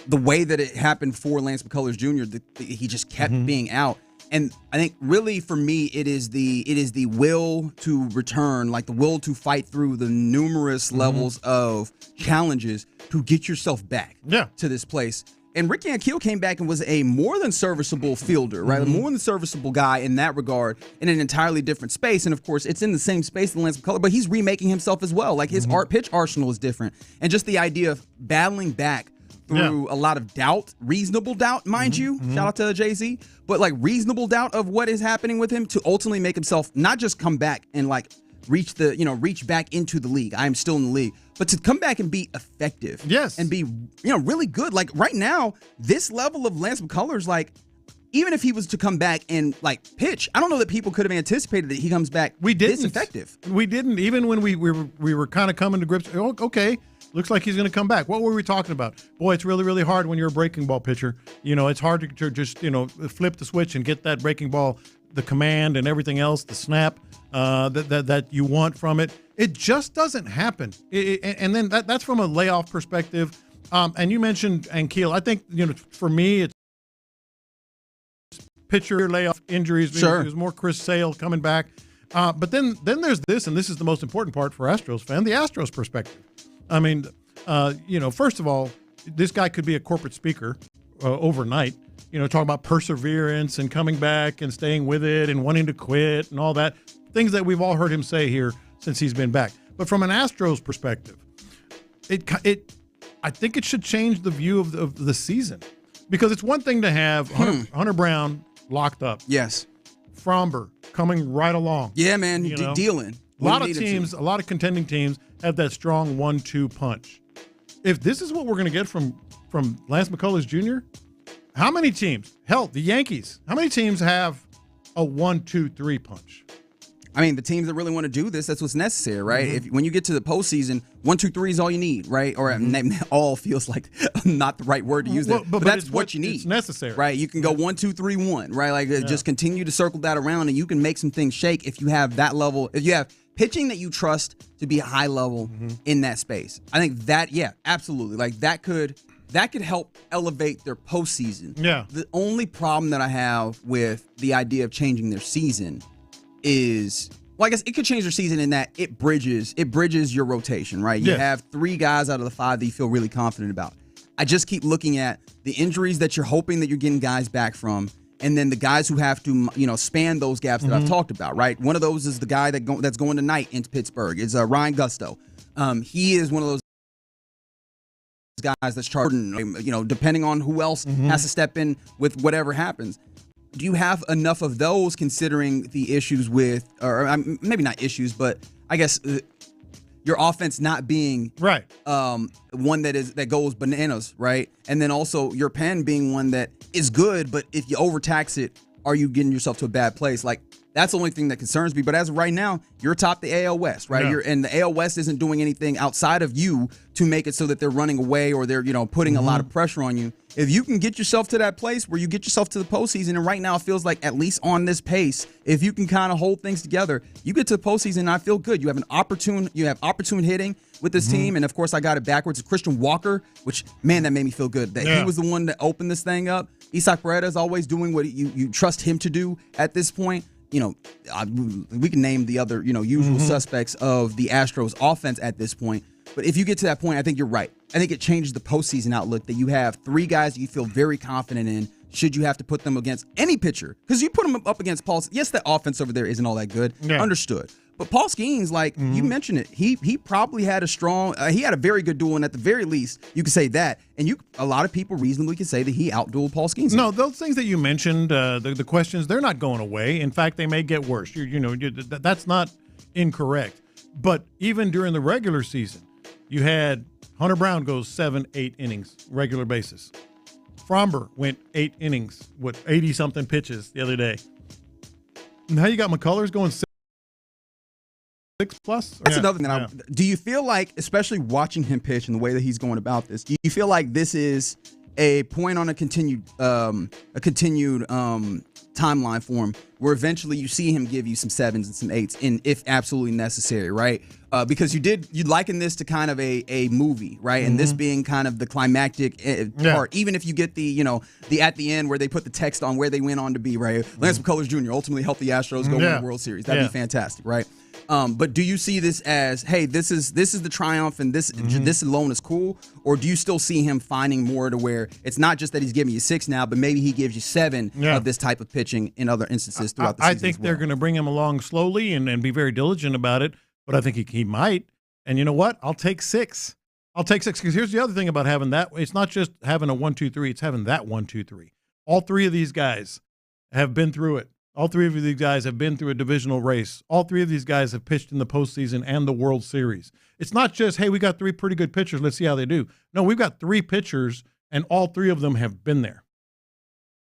the way that it happened for Lance McCullers Jr., he just kept being out. And I think really for me, it is the will to return, like the will to fight through the numerous levels of challenges to get yourself back to this place. And Ricky Ankiel came back and was a more than serviceable fielder, right? A more than serviceable guy in that regard, in an entirely different space. And of course, it's in the same space that Lance McCullers, but he's remaking himself as well. Like his pitch arsenal is different. And just the idea of battling back through a lot of doubt, reasonable doubt, mind you. Shout out to Jay-Z, but like reasonable doubt of what is happening with him to ultimately make himself not just come back and like reach back into the league. I am still in the league, but to come back and be effective, and be really good. Like right now, this level of Lance McCullers, like even if he was to come back and like pitch, I don't know that people could have anticipated that he comes back. We didn't. This effective. We didn't. Even when we were kind of coming to grips. Oh, okay. Looks like he's going to come back. What were we talking about? Boy, it's really hard when you're a breaking ball pitcher. It's hard to just, flip the switch and get that breaking ball, the command and everything else, the snap that you want from it. It just doesn't happen. And then that's from a layoff perspective. And you mentioned Ankiel. I think, for me, it's pitcher layoff injuries. Sure. There's more Chris Sale coming back. But then there's this, and this is the most important part for Astros fan, the Astros perspective. I mean, first of all, this guy could be a corporate speaker overnight, talking about perseverance and coming back and staying with it and wanting to quit and all that, things that we've all heard him say here since he's been back. But from an Astros perspective, I think it should change the view of the season, because it's one thing to have Hunter Brown locked up. Yes. Fromber coming right along. Yeah, man, dealing. A lot of contending teams have that strong 1-2 punch. If this is what we're going to get from Lance McCullers Jr., how many teams? Hell, the Yankees. How many teams have a 1-2-3 punch? I mean, the teams that really want to do this, that's what's necessary, right? When you get to the postseason, 1-2-3 is all you need, right? Or all feels like not the right word to use there, but that's what you need. It's necessary, right? You can go 1-2-3-1, right? Like just continue to circle that around, and you can make some things shake if you have that level. If you have pitching that you trust to be a high level in that space. I think that, absolutely. Like that could help elevate their postseason. Yeah. The only problem that I have with the idea of changing their season is, well, I guess it could change their season in that it bridges your rotation, right? You have 3 guys out of the 5 that you feel really confident about. I just keep looking at the injuries that you're hoping that you're getting guys back from, and then the guys who have to, span those gaps that I've talked about, right? One of those is the guy that's going tonight into Pittsburgh. It's Ryan Gusto. He is one of those guys that's charged, depending on who else has to step in with whatever happens. Do you have enough of those, considering the issues with, or maybe not issues, but I guess your offense not being right, one that goes bananas, right? And then also your pen being one that is good, but if you overtax it, are you getting yourself to a bad place? Like, that's the only thing that concerns me. But as of right now, you're atop the AL West, right? Yeah. And the AL West isn't doing anything outside of you to make it so that they're running away or they're, putting a lot of pressure on you. If you can get yourself to that place where you get yourself to the postseason, and right now it feels like, at least on this pace, if you can kind of hold things together, you get to the postseason and I feel good. You have opportune hitting with this team. And of course, I got it backwards. Christian Walker, which, man, that made me feel good. That he was the one that opened this thing up. Isaac Paredes is always doing what you trust him to do at this point. We can name the other, usual suspects of the Astros offense at this point. But if you get to that point, I think you're right. I think it changes the postseason outlook that you have 3 guys that you feel very confident in should you have to put them against any pitcher. Because you put them up against Paul. Yes, that offense over there isn't all that good. Yeah. Understood. But Paul Skeens, like you mentioned it, he probably had a strong, he had a very good duel, and at the very least, you could say that. And a lot of people reasonably can say that he outdueled Paul Skeens. No, those things that you mentioned, the questions, they're not going away. In fact, they may get worse. That's not incorrect. But even during the regular season, you had Hunter Brown goes 7-8 innings, regular basis. Fromber went 8 innings with 80-something pitches the other day. Now you got McCullers going 6+. That's another thing. Do you feel like, especially watching him pitch and the way that he's going about this, do you feel like this is a point on a continued timeline for him, where eventually you see him give you some 7s and some 8s, and if absolutely necessary, right? Because you liken this to kind of a movie, right? And this being kind of the climactic part, even if you get the at the end where they put the text on where they went on to be, right? Lance McCullers Jr. ultimately helped the Astros go win the World Series. That'd be fantastic, right? But do you see this as, hey, this is the triumph, and this alone is cool, or do you still see him finding more to where it's not just that he's giving you 6 now, but maybe he gives you 7 of this type of pitching in other instances throughout the season? I think they're going to bring him along slowly and be very diligent about it, but I think he might. And you know what? I'll take 6. Because here's the other thing about having that. It's not just having a 1-2-3. It's having that 1-2-3. All 3 of these guys have been through it. All 3 of these guys have been through a divisional race. All 3 of these guys have pitched in the postseason and the World Series. It's not just, hey, we got 3 pretty good pitchers, let's see how they do. No, we've got 3 pitchers, and all 3 of them have been there.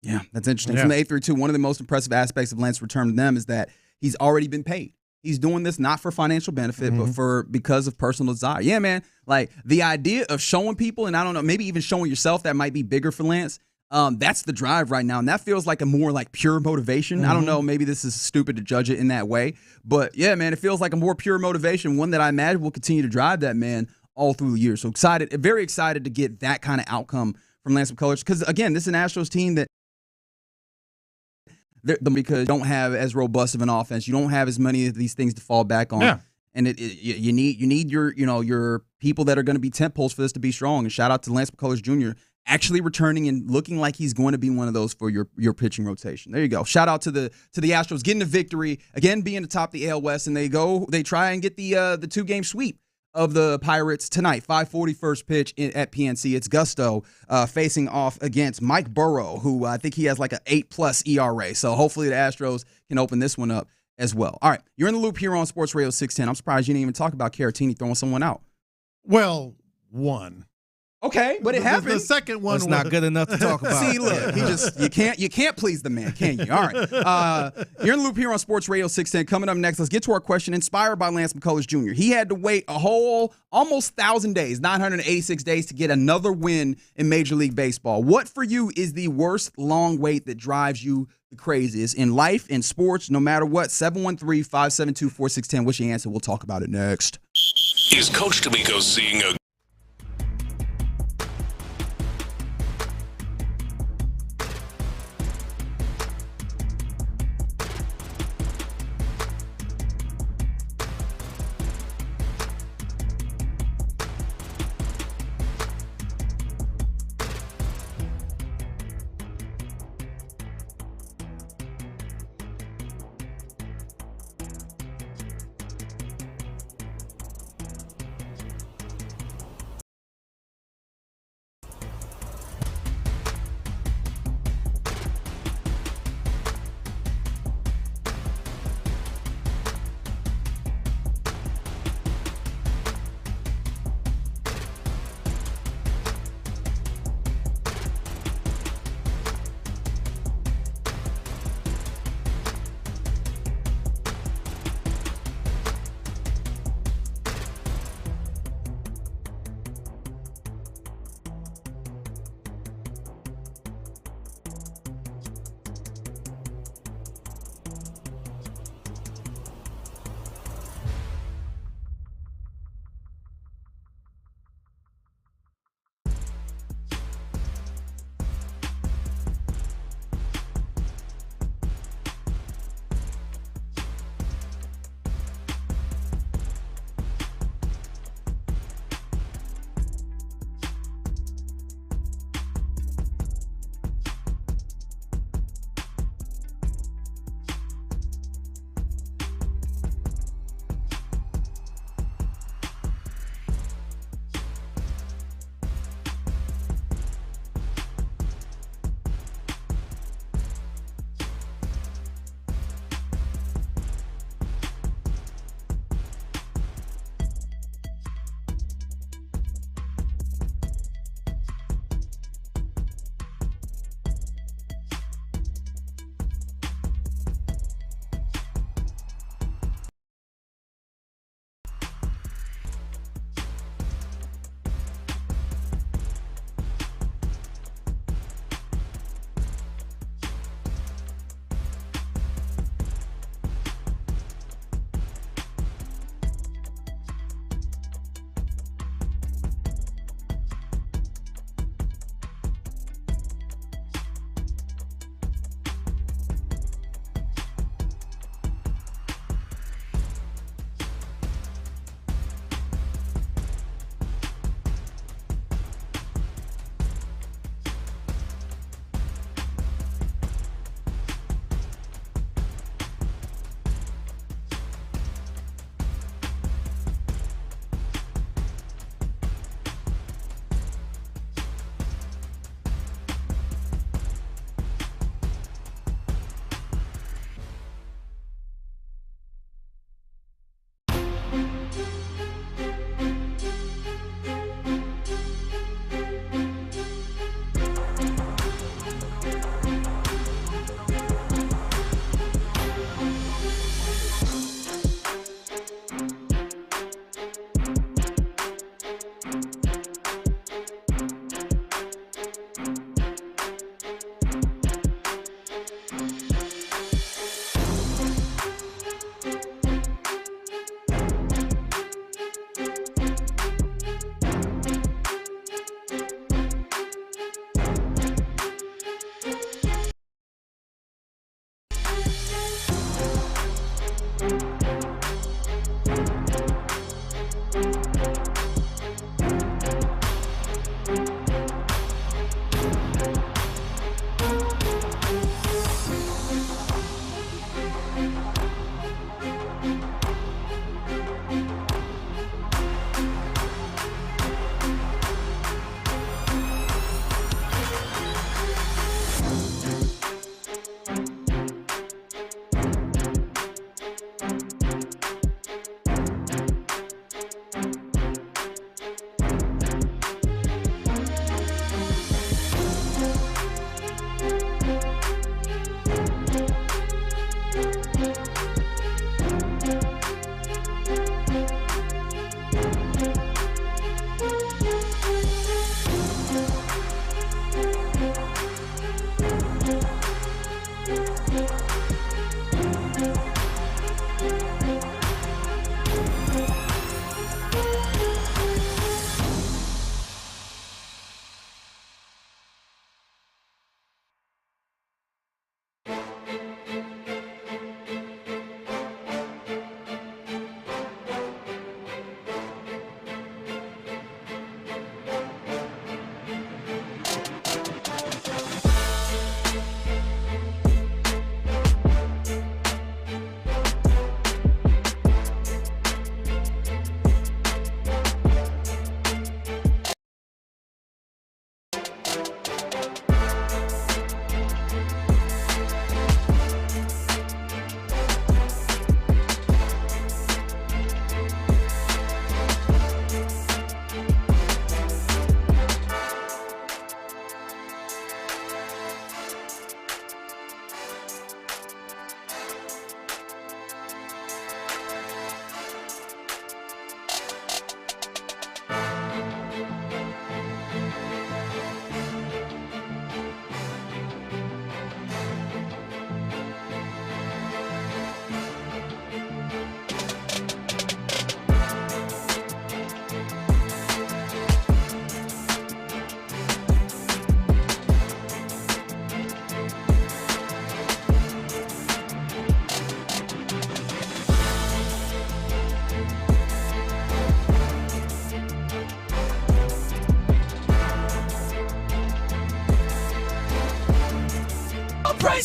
Yeah, that's interesting. From the 8-3-2, one of the most impressive aspects of Lance's return to them is that he's already been paid. He's doing this not for financial benefit, but because of personal desire. Yeah, man, like the idea of showing people, and I don't know, maybe even showing yourself, that might be bigger for Lance. That's the drive right now, and that feels like a more like pure motivation. I don't know, maybe this is stupid to judge it in that way, but yeah, man, it feels like a more pure motivation, one that I imagine will continue to drive that man all through the year. So very excited to get that kind of outcome from Lance McCullers, because again, this is an Astros team that because you don't have as robust of an offense, you don't have as many of these things to fall back on. And you need your people that are going to be tent poles for this to be strong. And shout out to Lance McCullers Jr. actually returning and looking like he's going to be one of those for your pitching rotation. There you go. Shout out to the Astros getting a victory again, being atop the AL West, and they try and get the 2-game sweep of the Pirates tonight. 5:40 first pitch at PNC. It's Gusto facing off against Mike Burrow, who I think he has like an 8+ ERA. So hopefully the Astros can open this one up as well. All right, you're in the loop here on Sports Radio 610. I'm surprised you didn't even talk about Caratini throwing someone out. Well, one. Okay, but it happened. The second one was not good enough to talk about. See, look, you can't please the man, can you? All right, you're in the loop here on Sports Radio 610. Coming up next, let's get to our question inspired by Lance McCullers Jr. He had to wait a whole almost 1,000 days, 986 days to get another win in Major League Baseball. What for you is the worst long wait that drives you the craziest in life, in sports, no matter what? 713-572-4610. What's your answer? We'll talk about it next. Is Coach D'Amico seeing a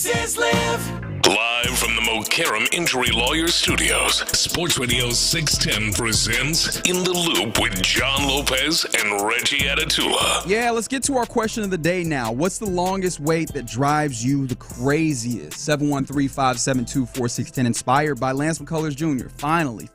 This is Live. Live from the Mokaram Injury Lawyers Studios, Sports Radio 610 presents In the Loop with John Lopez and Reggie Atatula. Yeah, let's get to our question of the day now. What's the longest wait that drives you the craziest? 713-572-4610. Inspired by Lance McCullers Jr. Finally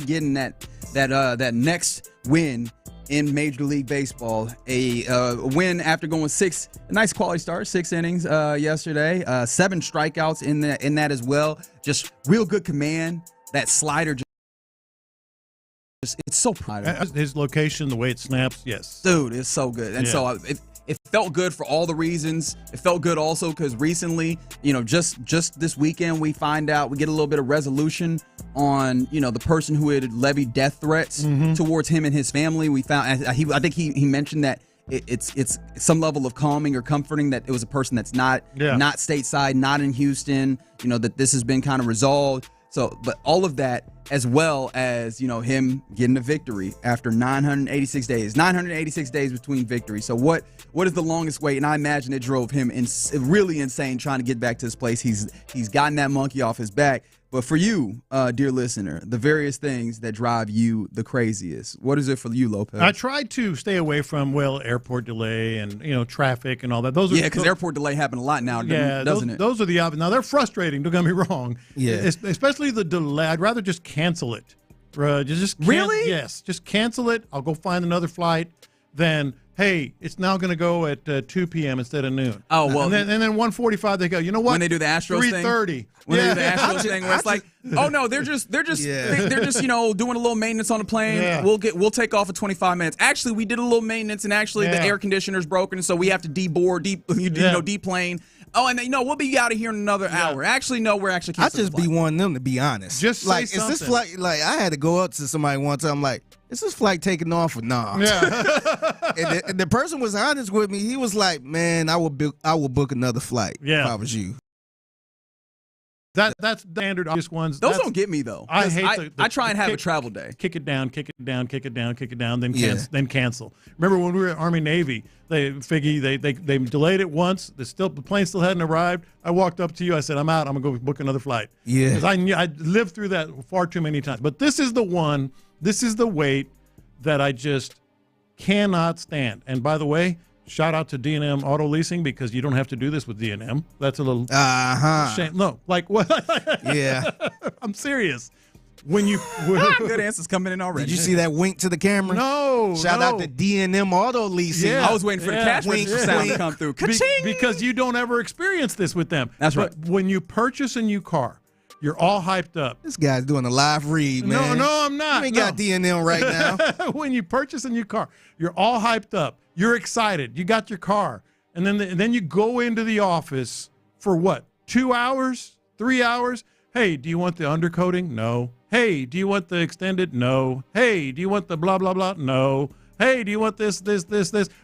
getting that next win in Major League Baseball. A win after going a nice quality start, 6 innings yesterday, 7 strikeouts in that as well. Just real good command. That slider it's so proud. His location, the way it snaps, yes. Dude, it's so good. And so it felt good for all the reasons. It felt good also because recently, just this weekend, we get a little bit of resolution on, the person who had levied death threats towards him and his family. We found, I think he mentioned that it's some level of calming or comforting that it was a person that's not stateside, not in Houston, that this has been kind of resolved. So, but all of that, as well as, him getting a victory after 986 days between victories. So what is the longest wait? And I imagine it drove him really insane trying to get back to his place. He's gotten that monkey off his back. But for you, dear listener, the various things that drive you the craziest, what is it for you, Lopez? I tried to stay away from, airport delay and, traffic and all that. Because airport delay happen a lot now, doesn't it? Those are the obvious. Now, they're frustrating, don't get me wrong. Yeah. Especially the delay. I'd rather just cancel it. Really? Yes. Just cancel it. I'll go find another flight. Then, hey, it's now going to go at 2 p.m. instead of noon. Oh, well. And then 1:45 they go, you know what? When they do the Astros 3:30. thing? When they do the Astros thing where it's like, oh, no, they're just doing a little maintenance on the plane. Yeah. We'll take off for 25 minutes. Actually, we did a little maintenance, and actually the air conditioner's broken, so we have to deplane. Oh, and we'll be out of here in another hour. Actually, no, we're actually I just be wanting them to be honest. Just say like, something. Is this flight, like, I had to go up to somebody one time, like, is this flight taking off or nah? Yeah. and the person was honest with me. He was like, man, I will book another flight if I was you. That's standard obvious ones. Those don't get me though. I try and have a travel day. Kick it down, then cancel. Remember when we were at Army Navy, they delayed it once. The plane still hadn't arrived. I walked up to you. I said, I'm out. I'm gonna go book another flight. Yeah, because I knew I'd lived through that far too many times. But this is the one. This is the wait that I just cannot stand. And by the way, shout out to D&M Auto Leasing because you don't have to do this with D&M. That's a little shame. No, like what? Yeah. I'm serious. When you good answers coming in already. Did you see that wink to the camera? No. Shout out to D&M Auto Leasing. Yeah. I was waiting for the cash register sound to come through. Because you don't ever experience this with them. That's right. But when you purchase a new car, you're all hyped up. This guy's doing a live read, man. No, I'm not. You ain't got D&M right now. When you purchase a new car, you're all hyped up. You're excited. You got your car. And then you go into the office for what? 2 hours? 3 hours? Hey, do you want the undercoating? No. Hey, do you want the extended? No. Hey, do you want the blah, blah, blah? No. Hey, do you want this?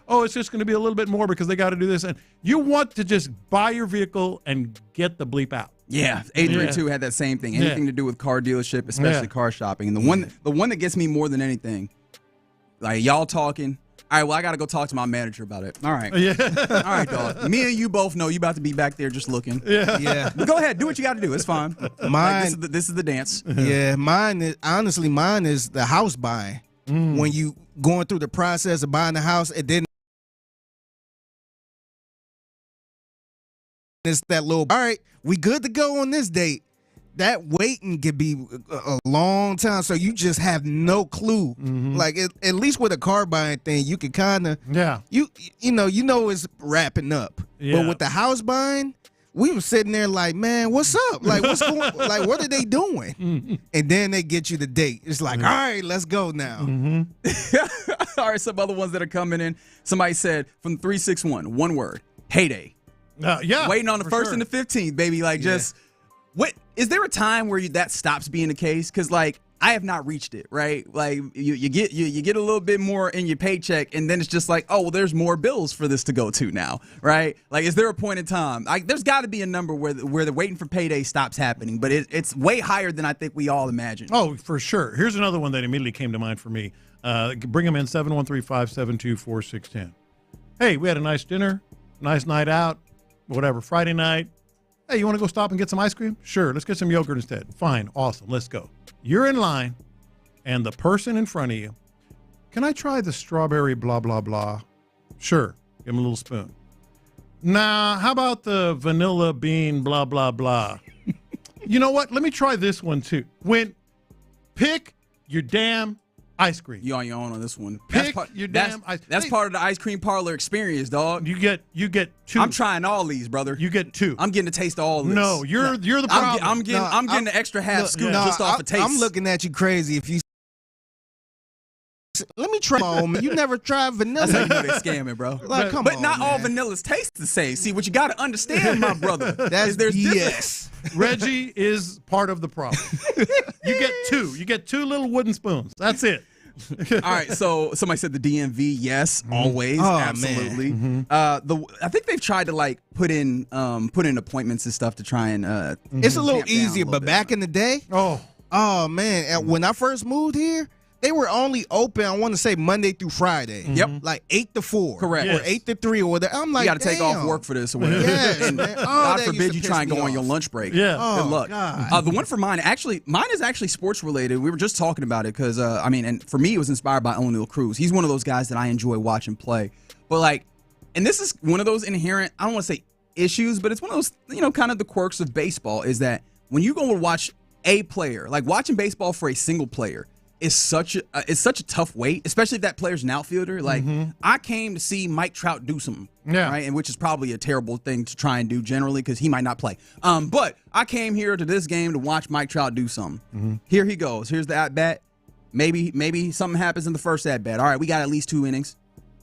Oh, it's just going to be a little bit more because they got to do this. And you want to just buy your vehicle and get the bleep out. Yeah, 832 had that same thing. Anything to do with car deallership, especially car shopping. And the one that gets me more than anything, like y'all talking. All right, well, I got to go talk to my manager about it. All right. Yeah. All right, dog. Me and you both know you about to be back there just looking. Yeah. But go ahead. Do what you got to do. It's fine. This is the dance. Yeah, mine is the house buying. When you going through the process of buying the house, and then it's that little, all right, we good to go on this date. That waiting could be a long time, so you just have no clue. Like at least with a car buying thing, you can kind of you know it's wrapping up. Yeah. But with the house buying, we were sitting there like, man, what's up? Like what's going? Like what are they doing? And then they get you the date. It's like, all right, let's go now. All right, some other ones that are coming in. Somebody said from 361, one word, heyday. Waiting on the 1st and the 15th, baby. Like just. What is there a time where that stops being the case? Because like I have not reached it, right? Like you get a little bit more in your paycheck, and then it's just like, oh well, there's more bills for this to go to now, right? Like, is there a point in time? Like, there's got to be a number where the waiting for payday stops happening, but it's way higher than I think we all imagine. Oh, for sure. Here's another one that immediately came to mind for me. Bring them in 713-572-4610. Hey, we had a nice dinner, nice night out, whatever. Friday night. Hey, you want to go stop and get some ice cream? Sure, let's get some yogurt instead. Fine, awesome, let's go. You're in line, and the person in front of you, can I try the strawberry blah, blah, blah? Sure, give him a little spoon. Nah, how about the vanilla bean blah, blah, blah? You know what? Let me try this one, too. Pick your damn ice cream. You on your own on this one. Pick your damn ice cream. That's part of the ice cream parlor experience, dog. You get 2. I'm trying all these, brother. You get 2. I'm getting a taste of all this. No, you're the problem. I'm getting the extra half scoop just off a taste. I'm looking at you crazy if you. Let me try them. You never tried vanilla. That's how you know they're scamming, bro. Like, come but on, not man. all vanillas taste the same. See, what you got to understand, my brother, there's difference. Reggie is part of the problem. You get 2. You get 2 little wooden spoons. That's it. All right, so somebody said the DMV, yes, always, absolutely. I think they've tried to like put in appointments and stuff to try and. It's a little easier, but back in the day, oh man, when I first moved here, they were only open, I want to say Monday through Friday. Yep. Like 8 to 4. Correct. Or 8 to 3 or whatever. I'm like, you got to take off work for this or whatever. Yes, and man. God that forbid used you to try and piss go me on your off. lunch break. Yeah. Oh, good luck. God. The one for mine is actually sports related. We were just talking about it because, and for me, it was inspired by O'Neal Cruz. He's one of those guys that I enjoy watching play. But and this is one of those inherent, I don't want to say issues, but it's one of those, kind of the quirks of baseball is that when you go to watch a player, like watching baseball for a single player, is such a tough wait, especially if that player's an outfielder. Like I came to see Mike Trout do something, right, and which is probably a terrible thing to try and do generally because he might not play. But I came here to this game to watch Mike Trout do something. Here he goes. Here's the at bat. Maybe something happens in the first at bat. All right, we got at least 2 innings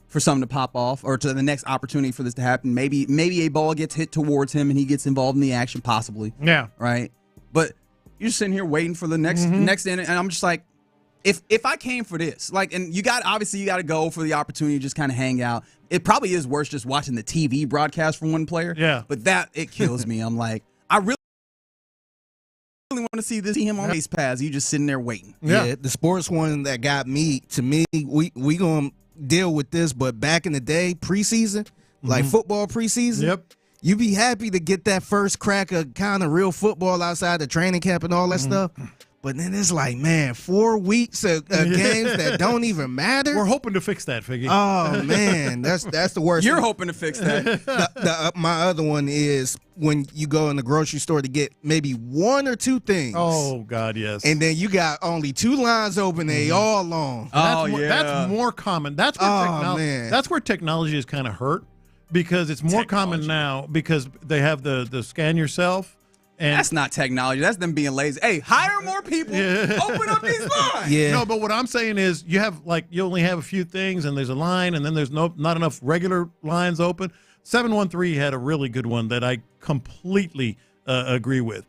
for something to pop off or to the next opportunity for this to happen. Maybe a ball gets hit towards him and he gets involved in the action, possibly. Yeah. Right. But you're sitting here waiting for the next inning, and I'm just like. If I came for this, and you got to go for the opportunity to just kind of hang out. It probably is worse just watching the TV broadcast from one player. Yeah. But it kills me. I'm like, I really want to see him on base paths. You just sitting there waiting. Yeah, the sports one that got me, to me, we gonna deal with this, but back in the day, preseason, like football preseason. Yep. You be happy to get that first crack of kind of real football outside the training camp and all that stuff. But then it's like, man, 4 weeks of games that don't even matter. We're hoping to fix that, Figgy. Oh man, that's the worst. You're hoping to fix that. My other one is when you go in the grocery store to get maybe 1 or 2 things. Oh God, yes. And then you got only 2 lines open. They all long. That's more common. That's where technology is kind of hurt because it's more common now because they have the scan yourself. And that's not technology. That's them being lazy. Hey, hire more people. Open up these lines. Yeah. No, but what I'm saying is you only have a few things and there's a line and then there's not enough regular lines open. 713 had a really good one that I completely agree with.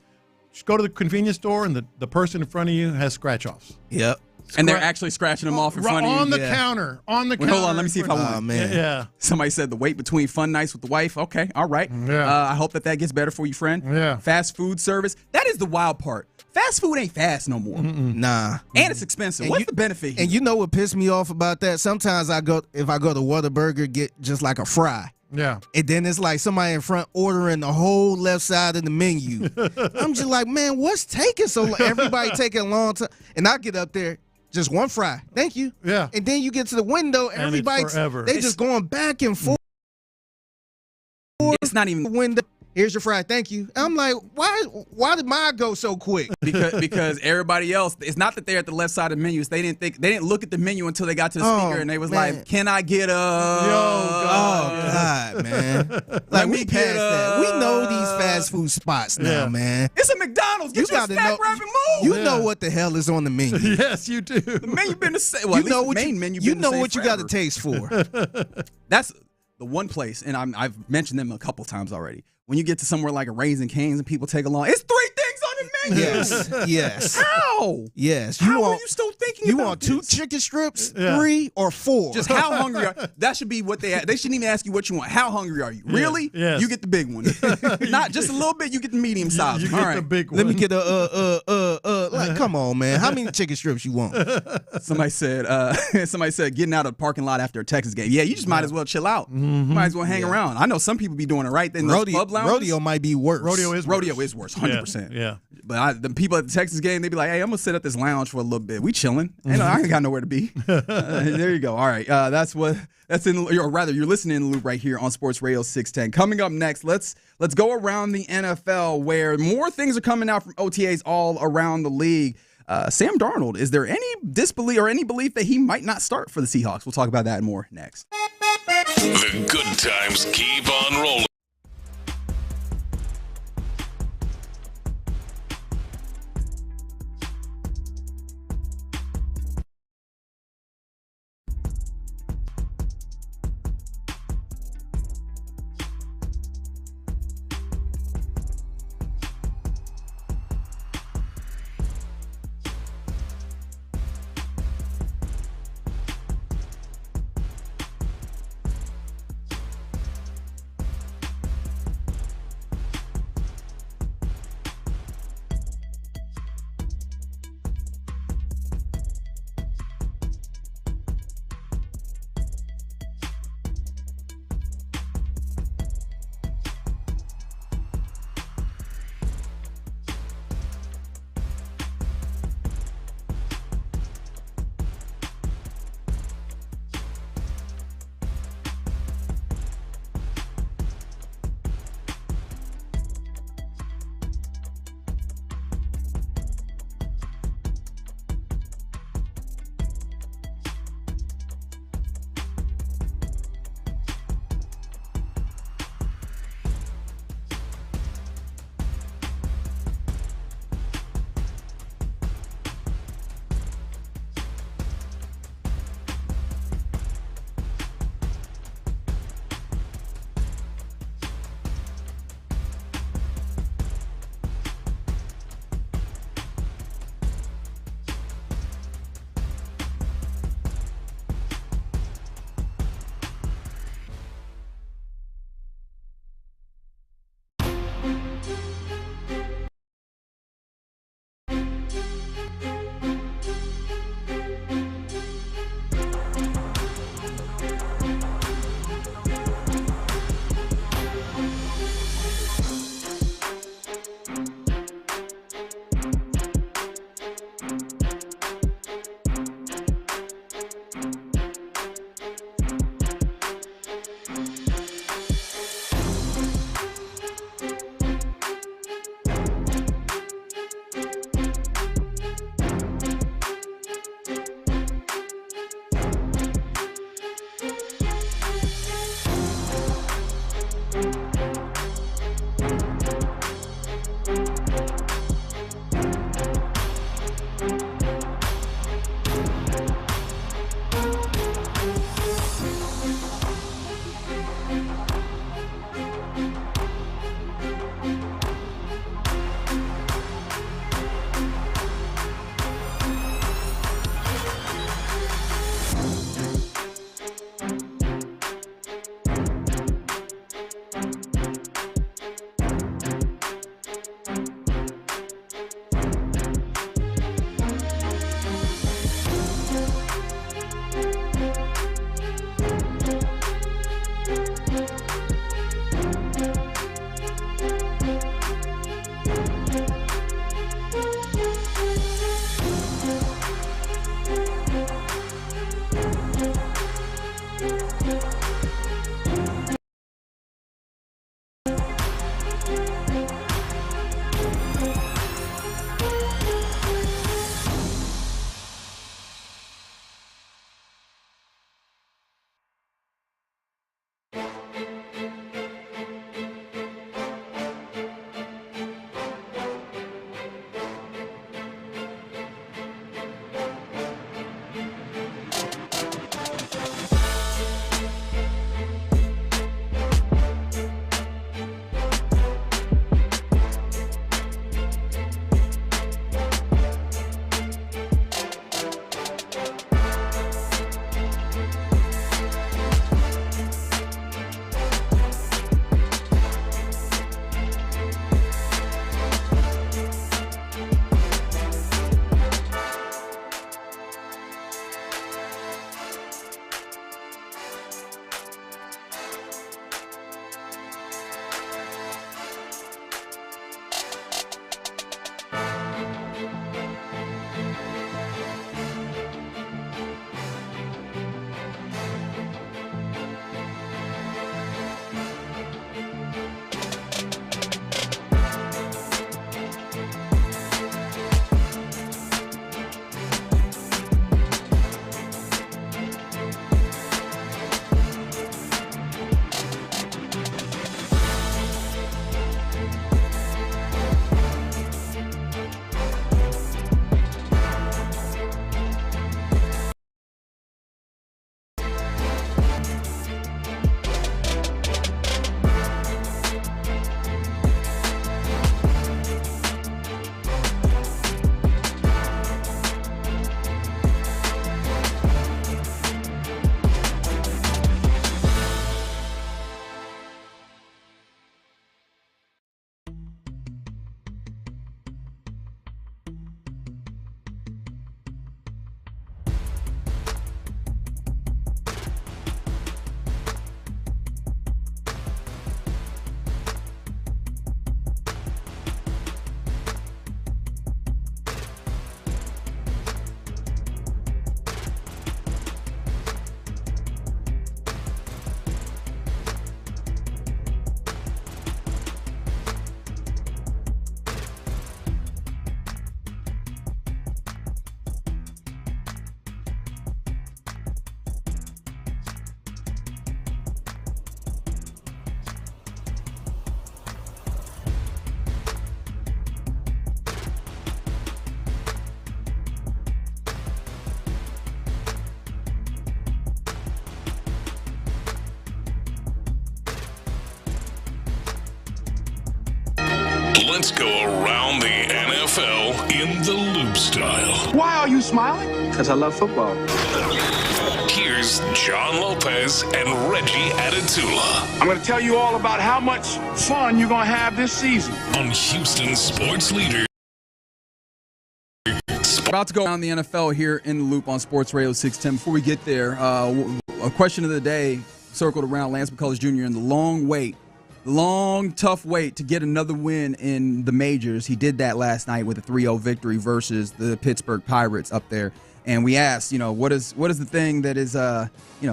Just go to the convenience store and the person in front of you has scratch-offs. Yep. And they're actually scratching them off in front of you. On the counter. Hold on, let me see if I won. Oh, man. Yeah. Somebody said the wait between fun nights with the wife. Okay, all right. Yeah. I hope that gets better for you, friend. Yeah. Fast food service. That is the wild part. Fast food ain't fast no more. Nah. And it's expensive. What's the benefit here? And you know what pissed me off about that? Sometimes if I go to Whataburger, get just like a fry. Yeah. And then it's like somebody in front ordering the whole left side of the menu. I'm just like, man, what's taking so long? Everybody taking a long time. And I get up there. Just 1 fry. Thank you. Yeah. And then you get to the window, and everybody's just going back and forth. It's not even the window. Here's your fry. Thank you. I'm like, why did mine go so quick? Because everybody else, it's not that they're at the left side of the menus. They didn't look at the menu until they got to the speaker and they was like, "Can I get a?" God, man. Like we passed that. We know these fast food spots now, man. It's a McDonald's. Get your stack wrap and move. You know what the hell is on the menu. Yes, you do. The menu been the same. Well, you know what main menu. You know what you got to taste for. That's the one place, and I've mentioned them a couple times already. When you get to somewhere like a Raising Cane's and people take along, it's 3 things on the menu. Yes. How? Yes. How are you still thinking you about want 2 chicken strips, 3 or 4? Just how hungry are you? That should be what they shouldn't even ask you what you want. How hungry are you? Really? Yes. You get the big one. Not just a little bit, you get the medium size. You All get right. the big one. Let me get a Like, come on, man. How many chicken strips you want? Somebody said getting out of the parking lot after a Texas game. Yeah, you just might as well chill out. Might as well hang around. I know some people be doing it right. Then club lounges. Rodeo might be worse. Rodeo is worse, 100%. Yeah. But the people at the Texas game, they be like, hey, I'm going to sit at this lounge for a little bit. We chilling. I ain't got nowhere to be. There you go. All right. You're listening in the Loop right here on Sports Radio 610. Coming up next, let's go around the NFL where more things are coming out from OTAs all around the league. Sam Darnold, is there any disbelief or any belief that he might not start for the Seahawks? We'll talk about that and more next. The good times keep on rolling. Let's go around the NFL in the Loop style. Why are you smiling? Because I love football. Here's John Lopez and Reggie Atatula. I'm going to tell you all about how much fun you're going to have this season. On Houston Sports Leader. About to go around the NFL here in the Loop on Sports Radio 610. Before we get there, a question of the day circled around Lance McCullers Jr. and the long, tough wait to get another win in the majors. He did that last night with a 3-0 victory versus the Pittsburgh Pirates up there. And we asked, what is the thing that is,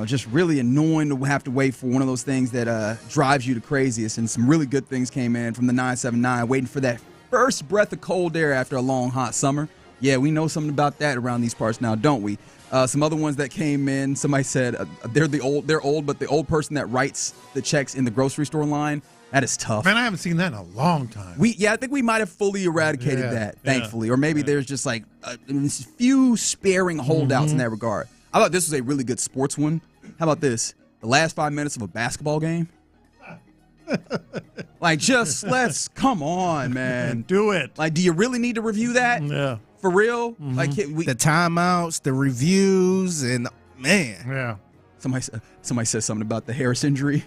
just really annoying to have to wait for, one of those things that drives you the craziest. And some really good things came in from the 979, waiting for that first breath of cold air after a long, hot summer. Yeah, we know something about that around these parts now, don't we? Some other ones that came in, somebody said they're old, but the old person that writes the checks in the grocery store line, that is tough. Man, I haven't seen that in a long time. I think we might have fully eradicated that, thankfully. Or maybe there's just like a few sparing holdouts in that regard. I thought this was a really good sports one. How about this? The last 5 minutes of a basketball game? Come on, man. Do it. Like, do you really need to review that? Yeah. For real? Mm-hmm. Like the timeouts, the reviews, and man. Yeah. Somebody said something about the Harris injury.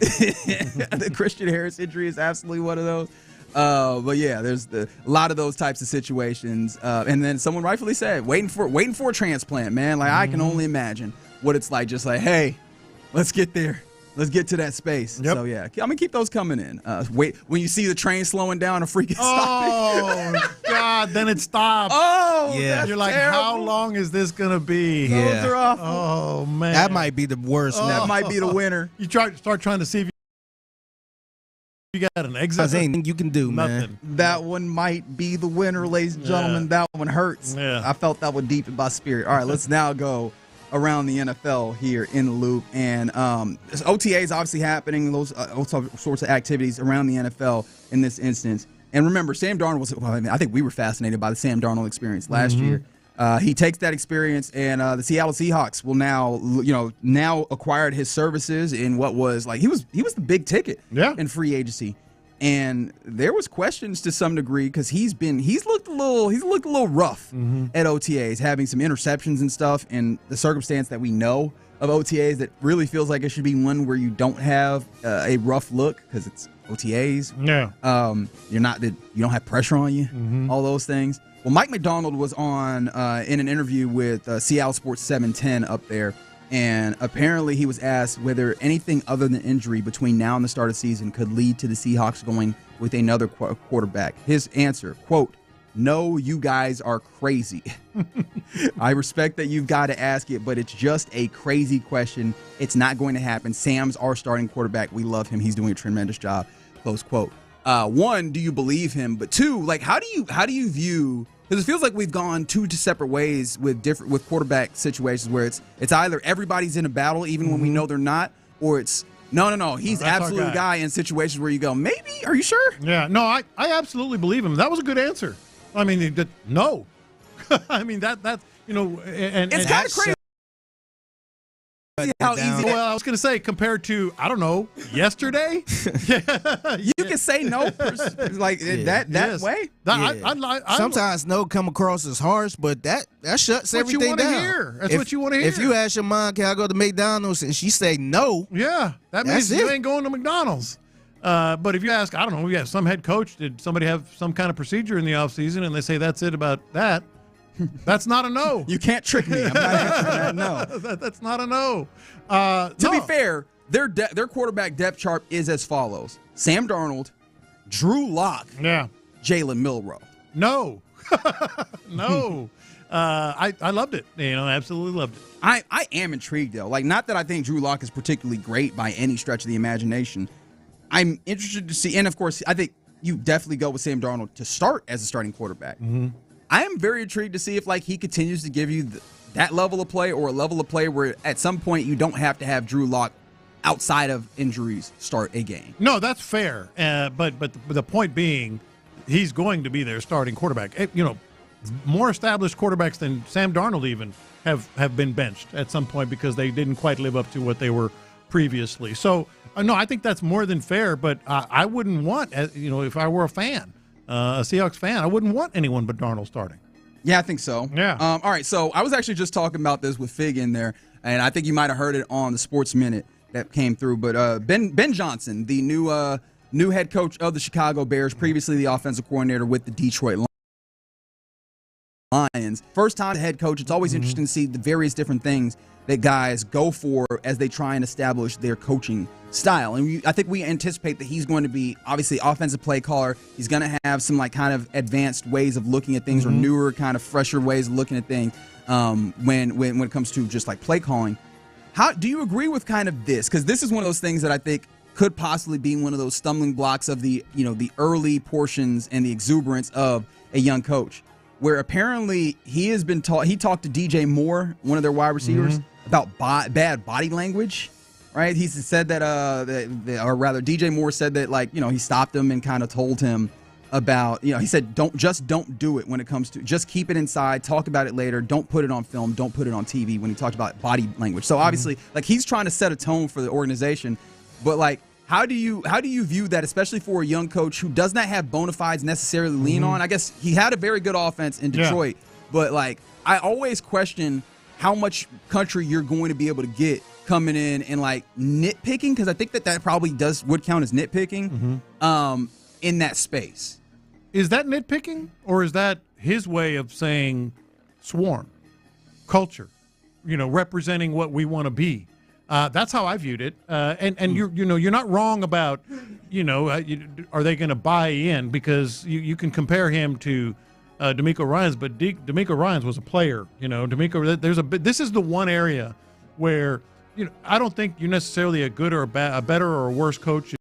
The Christian Harris injury is absolutely one of those. But yeah, there's a lot of those types of situations. And then someone rightfully said, waiting for a transplant, man. Like I can only imagine what it's like. Just like, hey, let's get there. Let's get to that space. Yep. So, yeah, I'm going to keep those coming in. Wait, when you see the train slowing down, a freaking stopping. Oh, God, then it stops. Oh, yeah. You're like, terrible. How long is this going to be? Those are awful. Oh, man. That might be the worst. That might be the winner. You start trying to see if you got an exit. There's anything you can do, man. That one might be the winner, ladies and gentlemen. That one hurts. Yeah. I felt that one deep in my spirit. All right, let's now go around the NFL here in the Loop. And OTA is obviously happening, those sorts of activities around the NFL in this instance. And remember, Sam Darnold I think we were fascinated by the Sam Darnold experience last year. He takes that experience, and the Seattle Seahawks will now acquired his services in what was like he was the big ticket in free agency. And there was questions to some degree because he's looked a little rough at OTAs, having some interceptions and stuff. And the circumstance that we know of OTAs, that really feels like it should be one where you don't have a rough look because it's OTAs. Yeah. You don't have pressure on you. All those things. Well, Mike McDonald was on in an interview with Seattle Sports 710 up there. And apparently he was asked whether anything other than injury between now and the start of the season could lead to the Seahawks going with another quarterback. His answer, quote, "No, you guys are crazy." I respect that you've got to ask it, but it's just a crazy question. It's not going to happen. Sam's our starting quarterback. We love him. He's doing a tremendous job. Close quote. One, do you believe him? But two, like, how do you view? Because it feels like we've gone two separate ways with quarterback situations where it's either everybody's in a battle even when we know they're not, or it's no, he's absolutely the guy in situations where you go, maybe, are you sure? Yeah, no, I absolutely believe him. That was a good answer. I mean, no. I mean, that and it's kind of crazy. How easy? Well, I was going to say, compared to, I don't know, yesterday. You can say no, like that way. Sometimes no come across as harsh, but that shuts everything down. That's what you want to hear. If you ask your mom, "Can I go to McDonald's?" and she say no, that means you ain't going to McDonald's. But if you ask, I don't know, some head coach, did somebody have some kind of procedure in the offseason, and they say that's it about that. That's not a no. You can't trick me. I'm not answering that no. That's not a no. To be fair, their quarterback depth chart is as follows: Sam Darnold, Drew Lock, Jalen Milroe. No. No. I loved it. Absolutely loved it. I am intrigued, though. Like, not that I think Drew Lock is particularly great by any stretch of the imagination. I'm interested to see, and of course, I think you definitely go with Sam Darnold to start as a starting quarterback. I am very intrigued to see if he continues to give you that level of play, or a level of play where at some point you don't have to have Drew Lock outside of injuries start a game. No, that's fair. But the point being, he's going to be their starting quarterback. More established quarterbacks than Sam Darnold even have been benched at some point because they didn't quite live up to what they were previously. So, no, I think that's more than fair, but I wouldn't want, if I were a fan, a Seahawks fan, I wouldn't want anyone but Darnold starting. Yeah, I think so. Yeah. All right, so I was actually just talking about this with Fig in there, and I think you might have heard it on the Sports Minute that came through. But Ben Johnson, the new head coach of the Chicago Bears, previously the offensive coordinator with the Detroit Lions. First time head coach. It's always interesting to see the various different things that guys go for as they try and establish their coaching style. And I think we anticipate that he's going to be, obviously, offensive play caller. He's going to have some kind of advanced ways of looking at things or newer kind of fresher ways of looking at things when it comes to just like play calling. How do you agree with kind of this? Because this is one of those things that I think could possibly be one of those stumbling blocks of the early portions and the exuberance of a young coach, where apparently he has been taught. He talked to DJ Moore, one of their wide receivers, about bad body language, right? He said that, or rather, DJ Moore said that, he stopped him and kind of told him about, he said, don't do it when it comes to, just keep it inside, talk about it later, don't put it on film, don't put it on TV, when he talked about body language. So obviously, he's trying to set a tone for the organization, but how do you view that, especially for a young coach who does not have bona fides necessarily lean on? I guess he had a very good offense in Detroit, but I always question how much country you're going to be able to get coming in and nitpicking, because I think that probably would count as nitpicking in that space. Is that nitpicking, or is that his way of saying swarm culture, representing what we want to be? That's how I viewed it, and you're not wrong about are they going to buy in, because you can compare him to DeMeco Ryans, but DeMeco Ryans was a player. This is the one area where I don't think you're necessarily a good or a better or a worse coach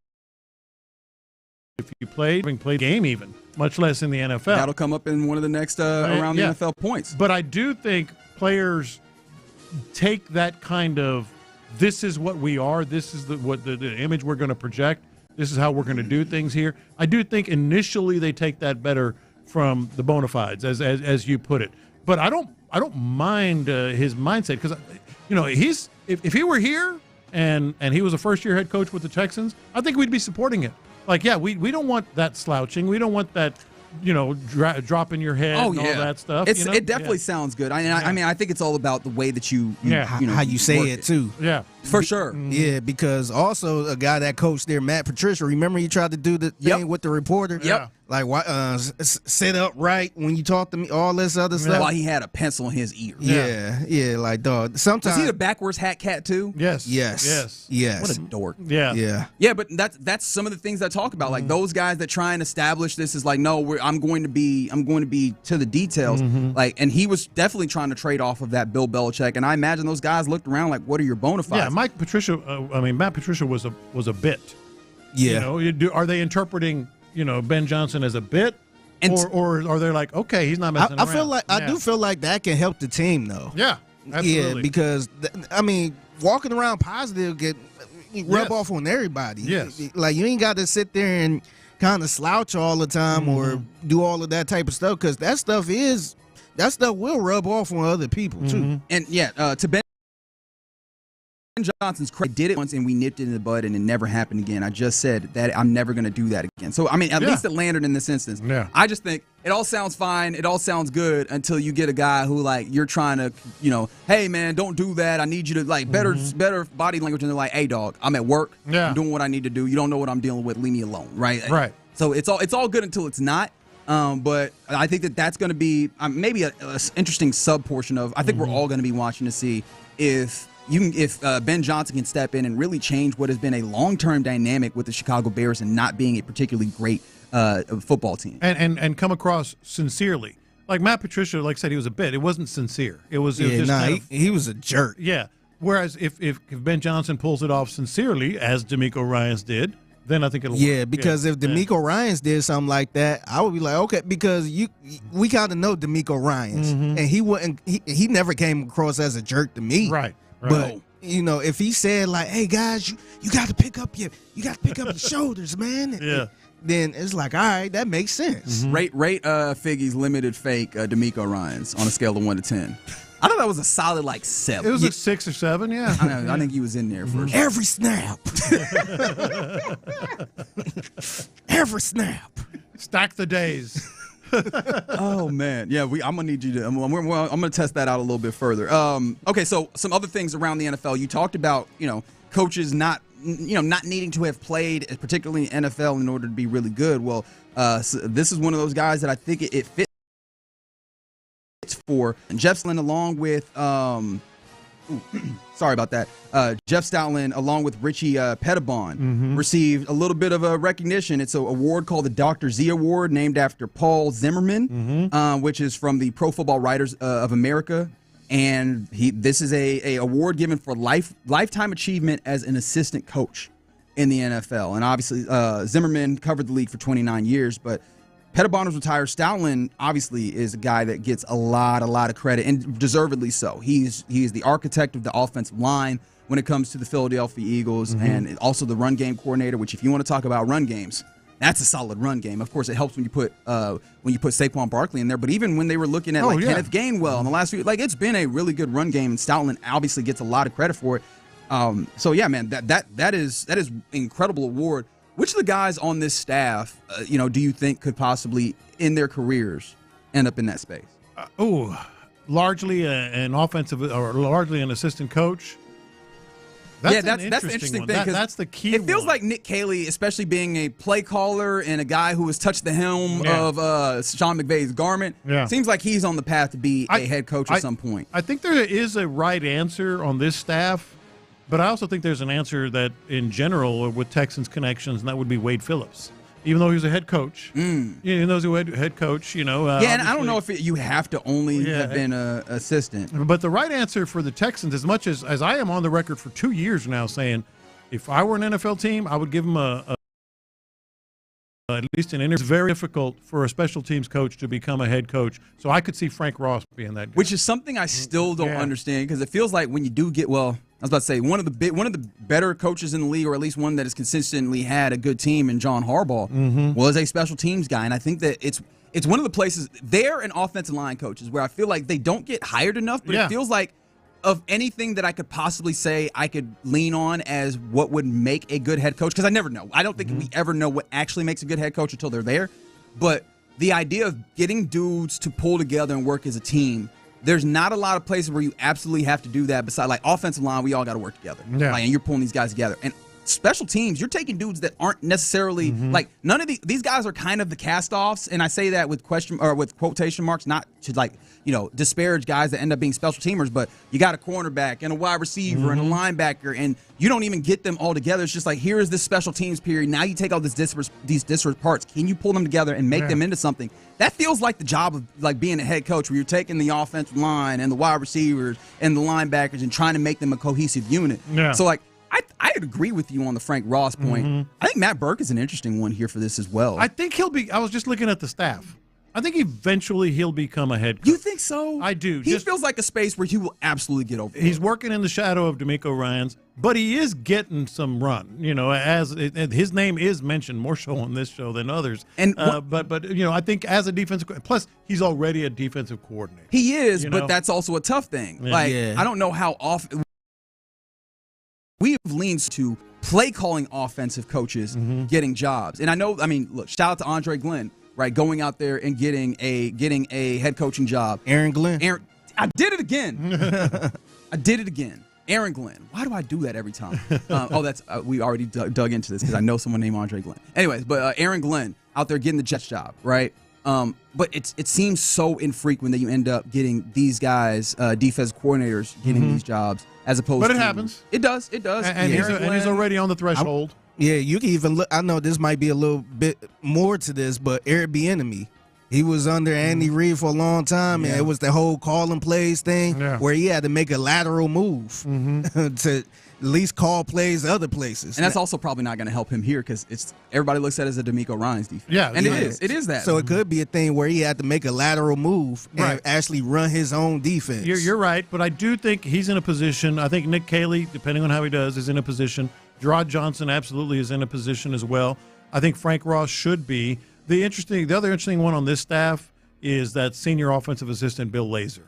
if you played game, even much less in the NFL. That'll come up in one of the next around the NFL points. But I do think players take that kind of, this is what we are, this is the image we're going to project, this is how we're going to do things here. I do think initially they take that better from the bona fides, as you put it. But I don't mind his mindset, because if he were here and he was a first-year head coach with the Texans, I think we'd be supporting it. We don't want that slouching. We don't want that, dropping your head and all that stuff. It definitely sounds good. I think it's all about the way that how you say it too. Yeah, for sure. Yeah, because also a guy that coached there, Matt Patricia. Remember, he tried to do the thing with the reporter. Yep. Sit up right when you talk to me, all this other stuff. While he had a pencil in his ear. Yeah, dog. Sometimes was he the backwards hat cat too? Yes. What a dork. Yeah. But that's some of the things I talk about. Those guys that try and establish this is no, I'm going to be to the details. And he was definitely trying to trade off of that Bill Belichick. And I imagine those guys looked around what are your bona fides? Yeah, Matt Patricia was a bit. Yeah. Are they interpreting Ben Johnson as a bit, or are they okay, he's not messing around? I do feel like that can help the team though. Yeah, absolutely. Yeah, because walking around positive rub off on everybody. Yes, you ain't got to sit there and kind of slouch all the time or do all of that type of stuff, because that stuff will rub off on other people too. And to Ben Johnson's credit, did it once and we nipped it in the bud and it never happened again. I just said that I'm never going to do that again. So, at least it landed in this instance. Yeah. I just think it all sounds fine. It all sounds good until you get a guy who, you're trying to, hey, man, don't do that. I need you to, better body language. And they're like, hey, dog, I'm at work. Yeah. I'm doing what I need to do. You don't know what I'm dealing with. Leave me alone, right? Right. So it's all good until it's not. But I think that's going to be maybe an interesting sub-portion of, I think we're all going to be watching to see if Ben Johnson can step in and really change what has been a long-term dynamic with the Chicago Bears and not being a particularly great football team. And come across sincerely. Matt Patricia, like I said, he was a bit. It wasn't sincere. It was just he was a jerk. Yeah. Whereas if Ben Johnson pulls it off sincerely, as DeMeco Ryans did, then I think it'll work. Yeah, because if DeMeco Ryans did something like that, I would be like, okay, because we kind of know DeMeco Ryans, and he never came across as a jerk to me. Right. But if he said hey guys, you got to pick up your shoulders, man. Yeah. Then it's all right, that makes sense. Rate Figgy's limited fake DeMeco Ryans on a scale of 1 to 10. I thought that was a solid like 7. It was a 6 or 7, yeah. I think he was in there for every snap. Every snap. Stack the days. Oh man, yeah. I'm gonna need you to. I'm gonna test that out a little bit further. Okay, so some other things around the NFL. You talked about coaches not needing to have played, particularly in NFL, in order to be really good. Well, so this is one of those guys that I think it fits for. And Jeff Stoutland, along with sorry about that. Jeff Stoutland, along with Richie Pettibon, received a little bit of a recognition. It's an award called the Dr. Z Award, named after Paul Zimmerman, which is from the Pro Football Writers of America. And this is a award given for lifetime achievement as an assistant coach in the NFL. And obviously, Zimmerman covered the league for 29 years, but Pettibon is retired. Stoutland obviously is a guy that gets a lot of credit, and deservedly so. He's the architect of the offensive line when it comes to the Philadelphia Eagles, and also the run game coordinator. Which, if you want to talk about run games, that's a solid run game. Of course, it helps when you put Saquon Barkley in there. But even when they were looking at Kenneth Gainwell in the last few, it's been a really good run game, and Stoutland obviously gets a lot of credit for it. So yeah, man, that is an incredible award. Which of the guys on this staff, do you think could possibly, in their careers, end up in that space? Largely an offensive or largely an assistant coach. That's the interesting thing. That's the key. It feels like Nick Caley, especially being a play caller and a guy who has touched the helm of Sean McVay's garment, seems like he's on the path to be a head coach at some point. I think there is a right answer on this staff. But I also think there's an answer that, in general, with Texans connections, and that would be Wade Phillips. Even though he was a head coach. Even though he was a head coach, and I don't know if you have to only have been an assistant. But the right answer for the Texans, as much as I am on the record for 2 years now saying, if I were an NFL team, I would give them at least an interview. It's very difficult for a special teams coach to become a head coach. So I could see Frank Ross being that guy. Which is something I still don't understand, because it feels like when you do get, I was about to say, one of the better coaches in the league, or at least one that has consistently had a good team, in John Harbaugh, was a special teams guy. And I think that it's one of the places, they're an offensive line coaches where I feel like they don't get hired enough, but it feels like of anything that I could possibly say I could lean on as what would make a good head coach, because I never know. I don't think we ever know what actually makes a good head coach until they're there. But the idea of getting dudes to pull together and work as a team, there's not a lot of places where you absolutely have to do that. Besides, offensive line, we all got to work together. And you're pulling these guys together. And special teams, you're taking dudes that aren't necessarily none of these guys are kind of the cast-offs, and I say that with quotation marks, not to disparage guys that end up being special teamers, but you got a cornerback and a wide receiver and a linebacker, and you don't even get them all together. It's just like, here is this special teams period. Now you take all these disparate parts. Can you pull them together and make them into something? That feels like the job of being a head coach, where you're taking the offensive line and the wide receivers and the linebackers and trying to make them a cohesive unit. So I'd agree with you on the Frank Ross point. I think Matt Burke is an interesting one here for this as well. I think he'll be. I was just looking at the staff. I think eventually he'll become a head coach. You think so? I do. He feels like a space where he will absolutely get over. He's working in the shadow of D'Amico Ryans, but he is getting some run. As his name is mentioned more so on this show than others. And but I think as a defensive, plus he's already a defensive coordinator. He is, but that's also a tough thing. I don't know how often we've leaned to play calling offensive coaches getting jobs. And I know, look, shout out to Andre Glenn, right? Going out there and getting a head coaching job. Aaron Glenn. I did it again. Aaron Glenn. Why do I do that every time? That's we already dug into this because I know someone named Andre Glenn. Anyways, but Aaron Glenn out there getting the Jets job, right? But it seems so infrequent that you end up getting these guys, defensive coordinators, getting these jobs, as opposed to. But it happens. It does. It does. And he's already on the threshold. You can even look. I know this might be a little bit more to this, but Eric Bieniemy, he was under Andy Reid for a long time, and it was the whole calling plays thing where he had to make a lateral move to at least call plays other places. And that's also probably not going to help him here, because everybody looks at it as a D'Amico Ryans defense. Yeah, and it is that. So it could be a thing where he had to make a lateral move and actually run his own defense. You're right, but I do think he's in a position. I think Nick Caley, depending on how he does, is in a position. Gerard Johnson absolutely is in a position as well. I think Frank Ross should be. The other interesting one on this staff is that senior offensive assistant Bill Lazor.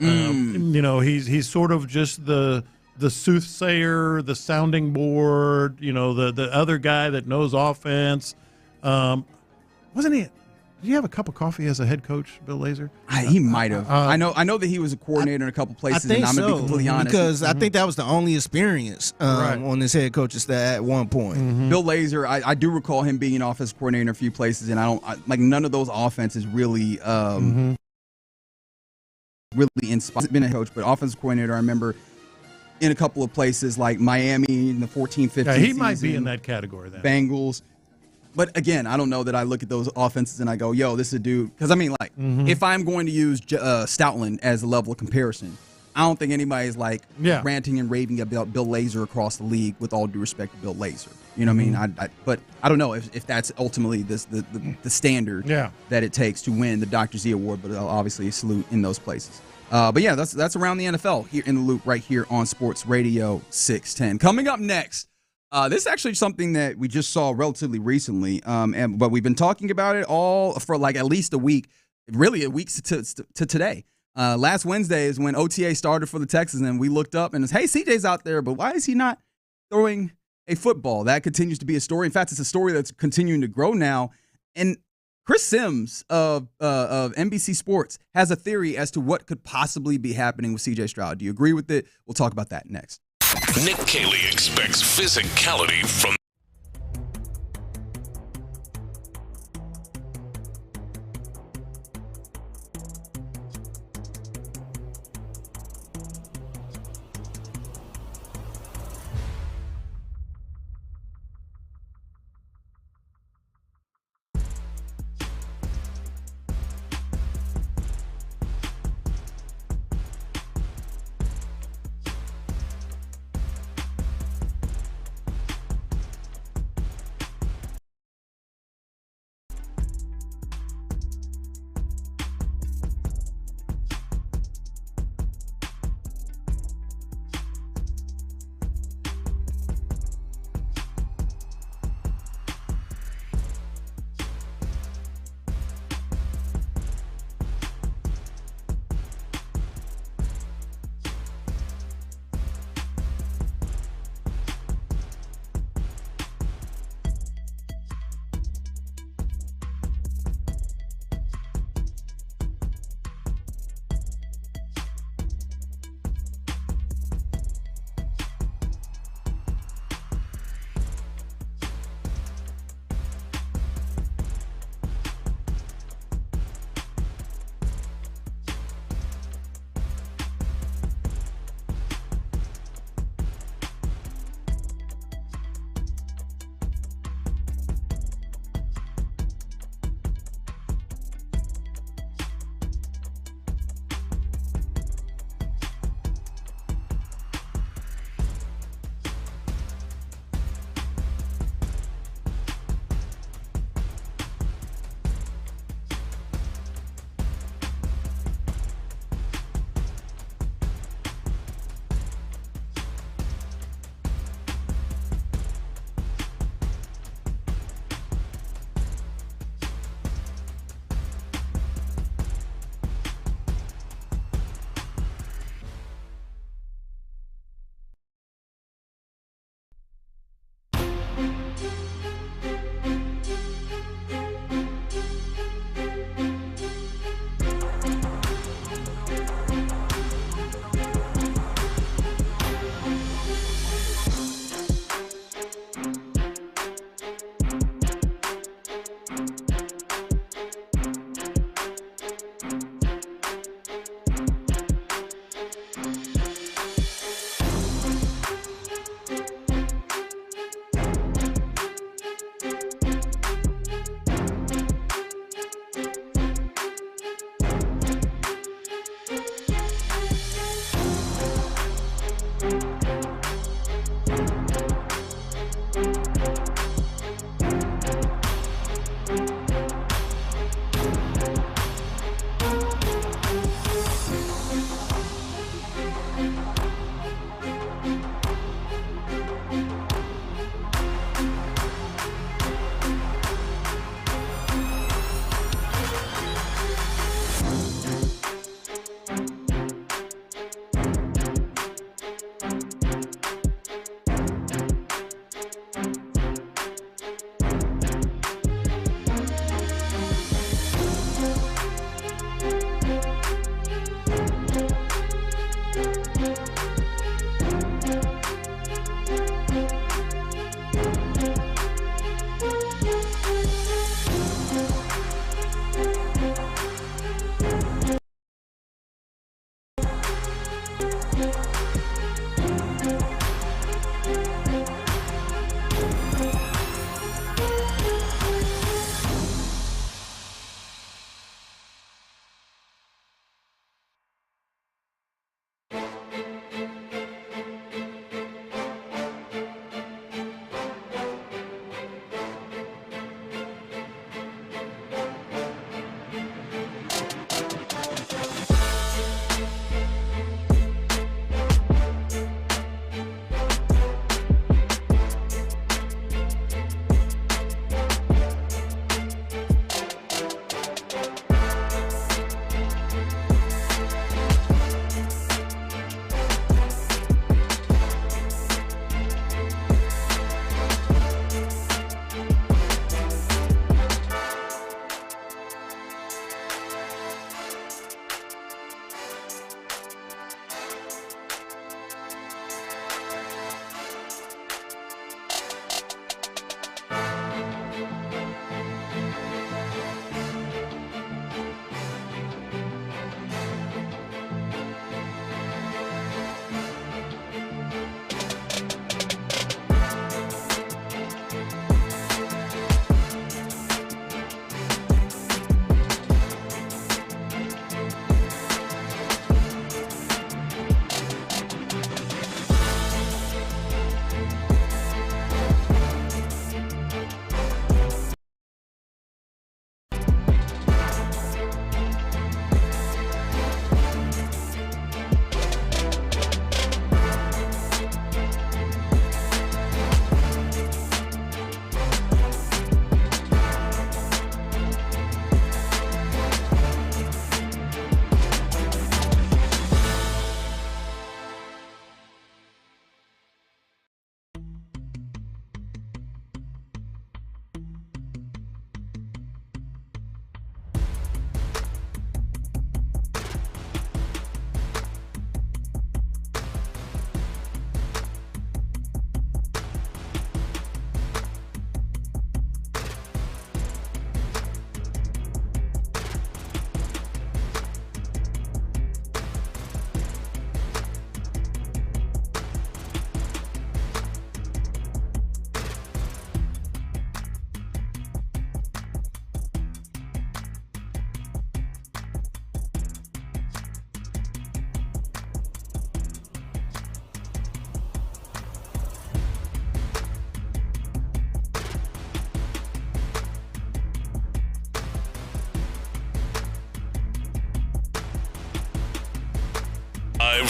He's sort of just the soothsayer, the sounding board, the other guy that knows offense. Wasn't he? Did he have a cup of coffee as a head coach, Bill Lazor? He might have. I know that he was a coordinator in a couple places. I think and I'm gonna be completely honest because I think that was the only experience on this head coach's staff at one point. Bill Lazor, I do recall him being an offensive coordinator in a few places, and none of those offenses really inspired. Been a coach, but offensive coordinator, I remember in a couple of places like Miami in the 14-15 Yeah, he might be in that category then. Bengals. But again, I don't know that I look at those offenses and I go, yo, this is a dude. Because, if I'm going to use Stoutland as a level of comparison, I don't think anybody's ranting and raving about Bill Lazor across the league, with all due respect to Bill Lazor. You know what I mean? But I don't know if that's ultimately the standard that it takes to win the Dr. Z Award, but obviously a salute in those places. But yeah, that's around the NFL here in the loop right here on Sports Radio 610. Coming up next, this is actually something that we just saw relatively recently, but we've been talking about it all for at least a week, really a week to today. Last Wednesday is when OTA started for the Texans, and we looked up and it's, hey, CJ's out there, but why is he not throwing a football? That continues to be a story. In fact, it's a story that's continuing to grow now. And Chris Sims of NBC Sports has a theory as to what could possibly be happening with CJ Stroud. Do you agree with it? We'll talk about that next. Nick Cayley expects physicality from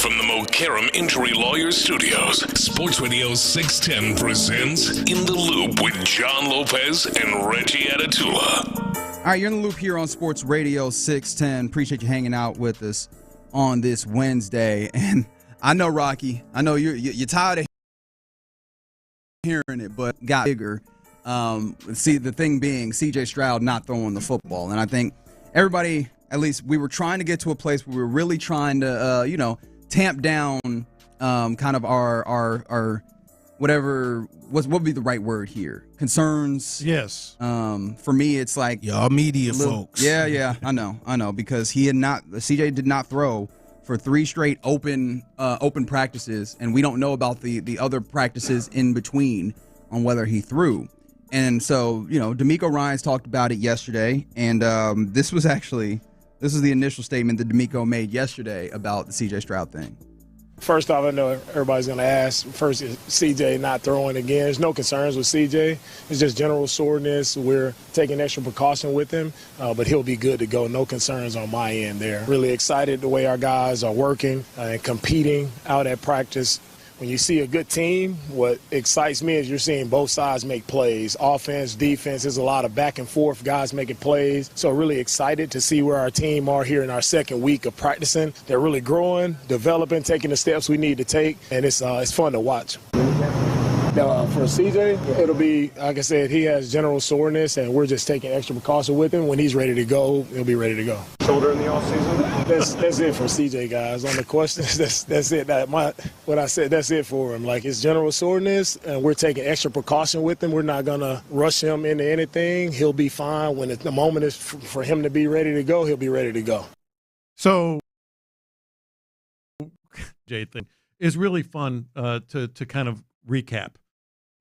from the Mokaram Injury Lawyers Studios, Sports Radio 610 presents In the Loop with John Lopez and Reggie Atatula. All right, you're in the loop here on Sports Radio 610. Appreciate you hanging out with us on this Wednesday. And I know, Rocky, I know you're tired of hearing it, but got bigger. See, the thing being C.J. Stroud not throwing the football. And I think everybody, at least we were trying to get to a place where we were really trying to, tamp down kind of our whatever, what would be the right word here? Concerns. Yes. For me, it's like. Y'all media folks. Yeah, I know, because CJ did not throw for 3 straight open practices, and we don't know about the other practices in between on whether he threw. And so, D'Amico Ryans talked about it yesterday, and this is the initial statement that D'Amico made yesterday about the CJ Stroud thing. First off, I know everybody's going to ask, first, is CJ not throwing again? There's no concerns with CJ. It's just general soreness. We're taking extra precaution with him, but he'll be good to go. No concerns on my end there. Really excited the way our guys are working and competing out at practice. When you see a good team, what excites me is you're seeing both sides make plays. Offense, defense, there's a lot of back and forth, guys making plays. So really excited to see where our team are here in our second week of practicing. They're really growing, developing, taking the steps we need to take, and it's fun to watch. For CJ, it'll be, like I said, he has general soreness, and we're just taking extra precaution with him. When he's ready to go, he'll be ready to go. Shoulder in the offseason? That's it for CJ, guys. On the questions, that's it. What I said, that's it for him. Like, it's general soreness, and we're taking extra precaution with him. We're not going to rush him into anything. He'll be fine. When the moment is for him to be ready to go, he'll be ready to go. So, Jay thing is really fun to kind of recap.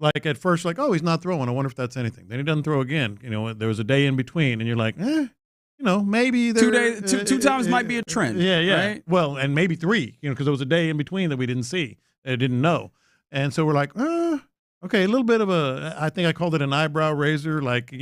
Like at first, oh, he's not throwing. I wonder if that's anything. Then he doesn't throw again. There was a day in between, and you're like, maybe 2 days, two times might be a trend. Yeah. Right? Well, and maybe 3, because there was a day in between that we didn't see, didn't know, and so we're like, okay, a little bit of I think I called it an eyebrow raiser. Like,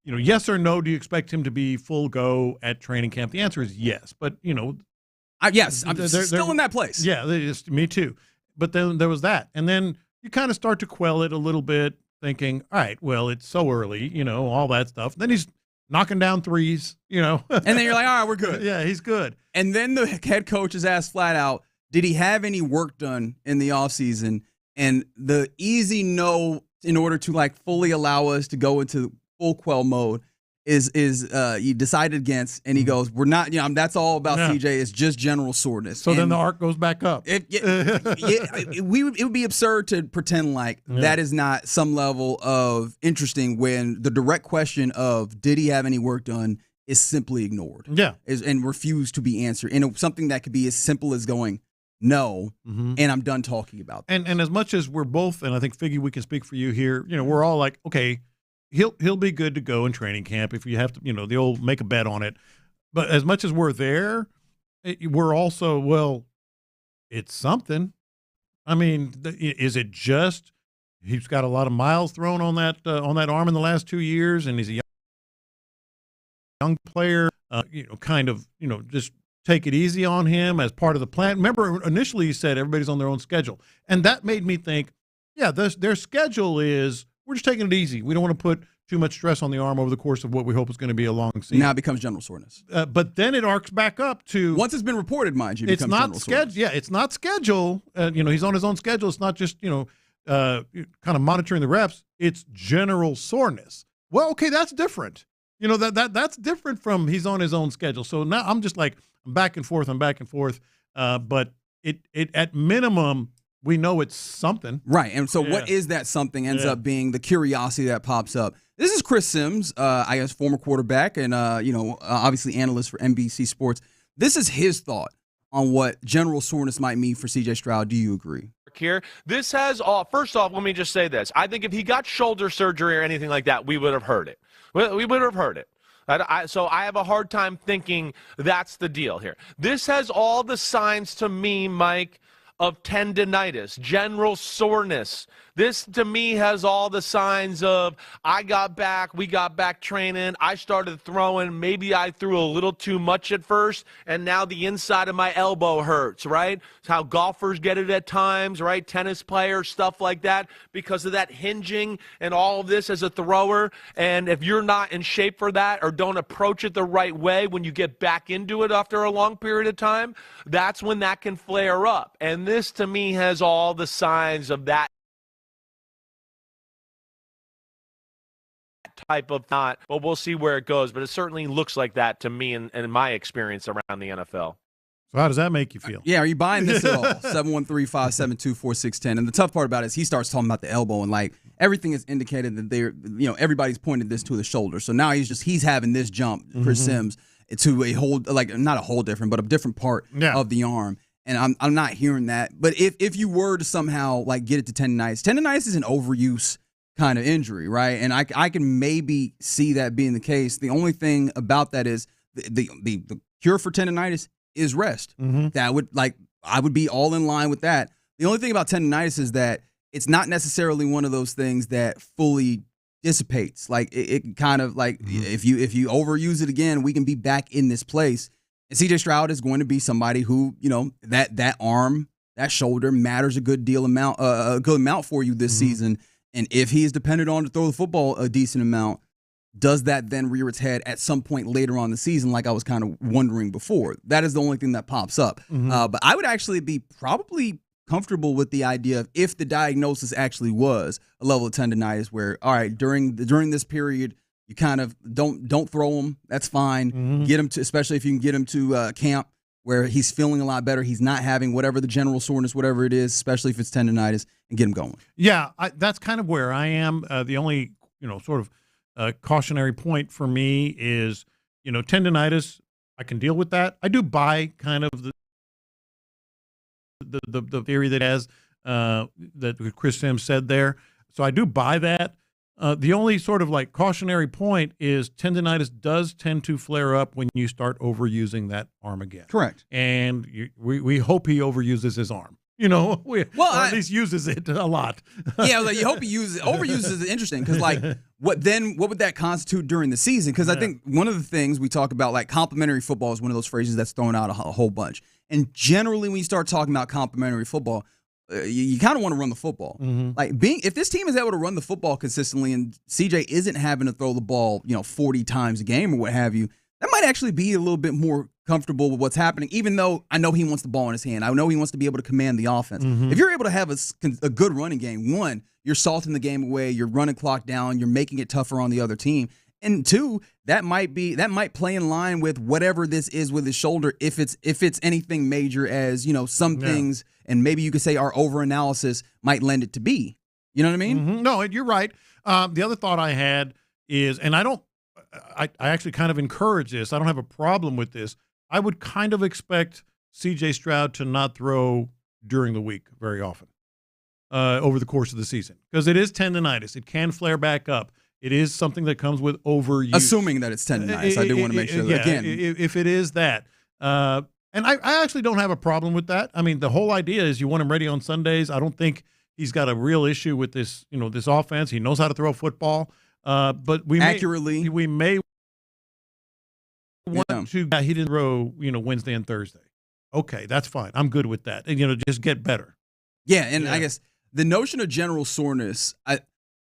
yes or no? Do you expect him to be full go at training camp? The answer is yes, but yes, I'm still in that place. Yeah, me too. But then there was that, and then you kind of start to quell it a little bit, thinking, all right, well, it's so early, all that stuff. Then he's knocking down threes, And then you're like, all right, we're good. Yeah, he's good. And then the head coach is asked flat out, did he have any work done in the offseason? And the easy no, in order to fully allow us to go into full quell mode, is you decided against, and he goes, we're not, that's all about CJ. It's just general soreness. So then the arc goes back up. It would be absurd to pretend that is not some level of interesting when the direct question of did he have any work done is simply ignored. Yeah. And refused to be answered. And something that could be as simple as going, no, and I'm done talking about that. And as much as we're both, and I think, Figgy, we can speak for you here, we're all like, okay, He'll be good to go in training camp if you have to, the old make a bet on it. But as much as we're there, we're also, well, it's something. I mean, is it just he's got a lot of miles thrown on that arm in the last 2 years, and he's a young player, just take it easy on him as part of the plan. Remember, initially you said everybody's on their own schedule, and that made me think, yeah, their schedule is, we're just taking it easy. We don't want to put too much stress on the arm over the course of what we hope is going to be a long season. Now it becomes general soreness. But then it arcs back up to... Once it's been reported, mind you, it becomes general soreness. Yeah, it's not schedule. He's on his own schedule. It's not just, kind of monitoring the reps. It's general soreness. Well, okay, that's different. That's different from he's on his own schedule. So now I'm just I'm back and forth. But it at minimum... we know it's something. Right. And so what is that something ends up being the curiosity that pops up. This is Chris Sims, I guess former quarterback and, obviously analyst for NBC Sports. This is his thought on what general soreness might mean for C.J. Stroud. Do you agree? Here, this has first off, let me just say this. I think if he got shoulder surgery or anything like that, we would have heard it. We would have heard it. So I have a hard time thinking that's the deal here. This has all the signs to me, Mike, of tendinitis, general soreness. This, to me, has all the signs of we got back training, I started throwing, maybe I threw a little too much at first, and now the inside of my elbow hurts, right? It's how golfers get it at times, right? Tennis players, stuff like that, because of that hinging and all of this as a thrower. And if you're not in shape for that or don't approach it the right way when you get back into it after a long period of time, that's when that can flare up. And this, to me, has all the signs of that type of not, but we'll see where it goes. But it certainly looks like that to me in my experience around the NFL. So how does that make you feel? Yeah, are you buying this at all? 713-572-4610. And the tough part about it is he starts talking about the elbow, and like everything is indicated that everybody's pointed this to the shoulder. So now he's having this jump, Chris Sims, to a whole, like not a whole different, but a different part of the arm. And I'm not hearing that. But if you were to somehow like get it to tendonitis is an overuse kind of injury, right? And I can maybe see that being the case. The only thing about that is the cure for tendonitis is rest. That would I would be all in line with that. The only thing about tendonitis is that it's not necessarily one of those things that fully dissipates. Like it kind of like if you overuse it again, we can be back in this place. And CJ Stroud is going to be somebody who, that arm, that shoulder matters a good amount for you this season. And if he is dependent on to throw the football a decent amount, does that then rear its head at some point later on the season, like I was kind of wondering before? That is the only thing that pops up. But I would actually be probably comfortable with the idea of if the diagnosis actually was a level of tendonitis where, all right, during this period, you kind of don't throw him. That's fine. Get him to, especially if you can get him to camp where he's feeling a lot better. He's not having whatever the general soreness, whatever it is, especially if it's tendonitis, and get him going. Yeah, that's kind of where I am. The only, sort of cautionary point for me is, tendonitis, I can deal with that. I do buy kind of the theory that has that Chris Sims said there. So I do buy that. The only sort of like cautionary point is tendonitis does tend to flare up when you start overusing that arm again. Correct. And we hope he overuses his arm. Or at least uses it a lot. Yeah, like you hope he overuses is interesting because like what would that constitute during the season? Because I think one of the things we talk about, like complementary football, is one of those phrases that's thrown out a whole bunch. And generally, when you start talking about complementary football, you kind of want to run the football. Like if this team is able to run the football consistently and CJ isn't having to throw the ball, 40 times a game or what have you, that might actually be a little bit more comfortable with what's happening, even though I know he wants the ball in his hand. I know he wants to be able to command the offense. If you're able to have a good running game, one, you're salting the game away, you're running clock down, you're making it tougher on the other team. And two, that might play in line with whatever this is with his shoulder, if it's anything major as, some things, and maybe you could say our overanalysis might lend it to be. You know what I mean? No, you're right. The other thought I had is, and I actually kind of encourage this. I don't have a problem with this. I would kind of expect C.J. Stroud to not throw during the week very often over the course of the season because it is tendonitis. It can flare back up. It is something that comes with overuse. Assuming that it's tendonitis. I do want to make sure that, again. If it is that. And I actually don't have a problem with that. I mean, the whole idea is you want him ready on Sundays. I don't think he's got a real issue with this, this offense. He knows how to throw football. But we may want to. He didn't throw, Wednesday and Thursday. Okay, that's fine. I'm good with that. And just get better. Yeah, and I guess the notion of general soreness.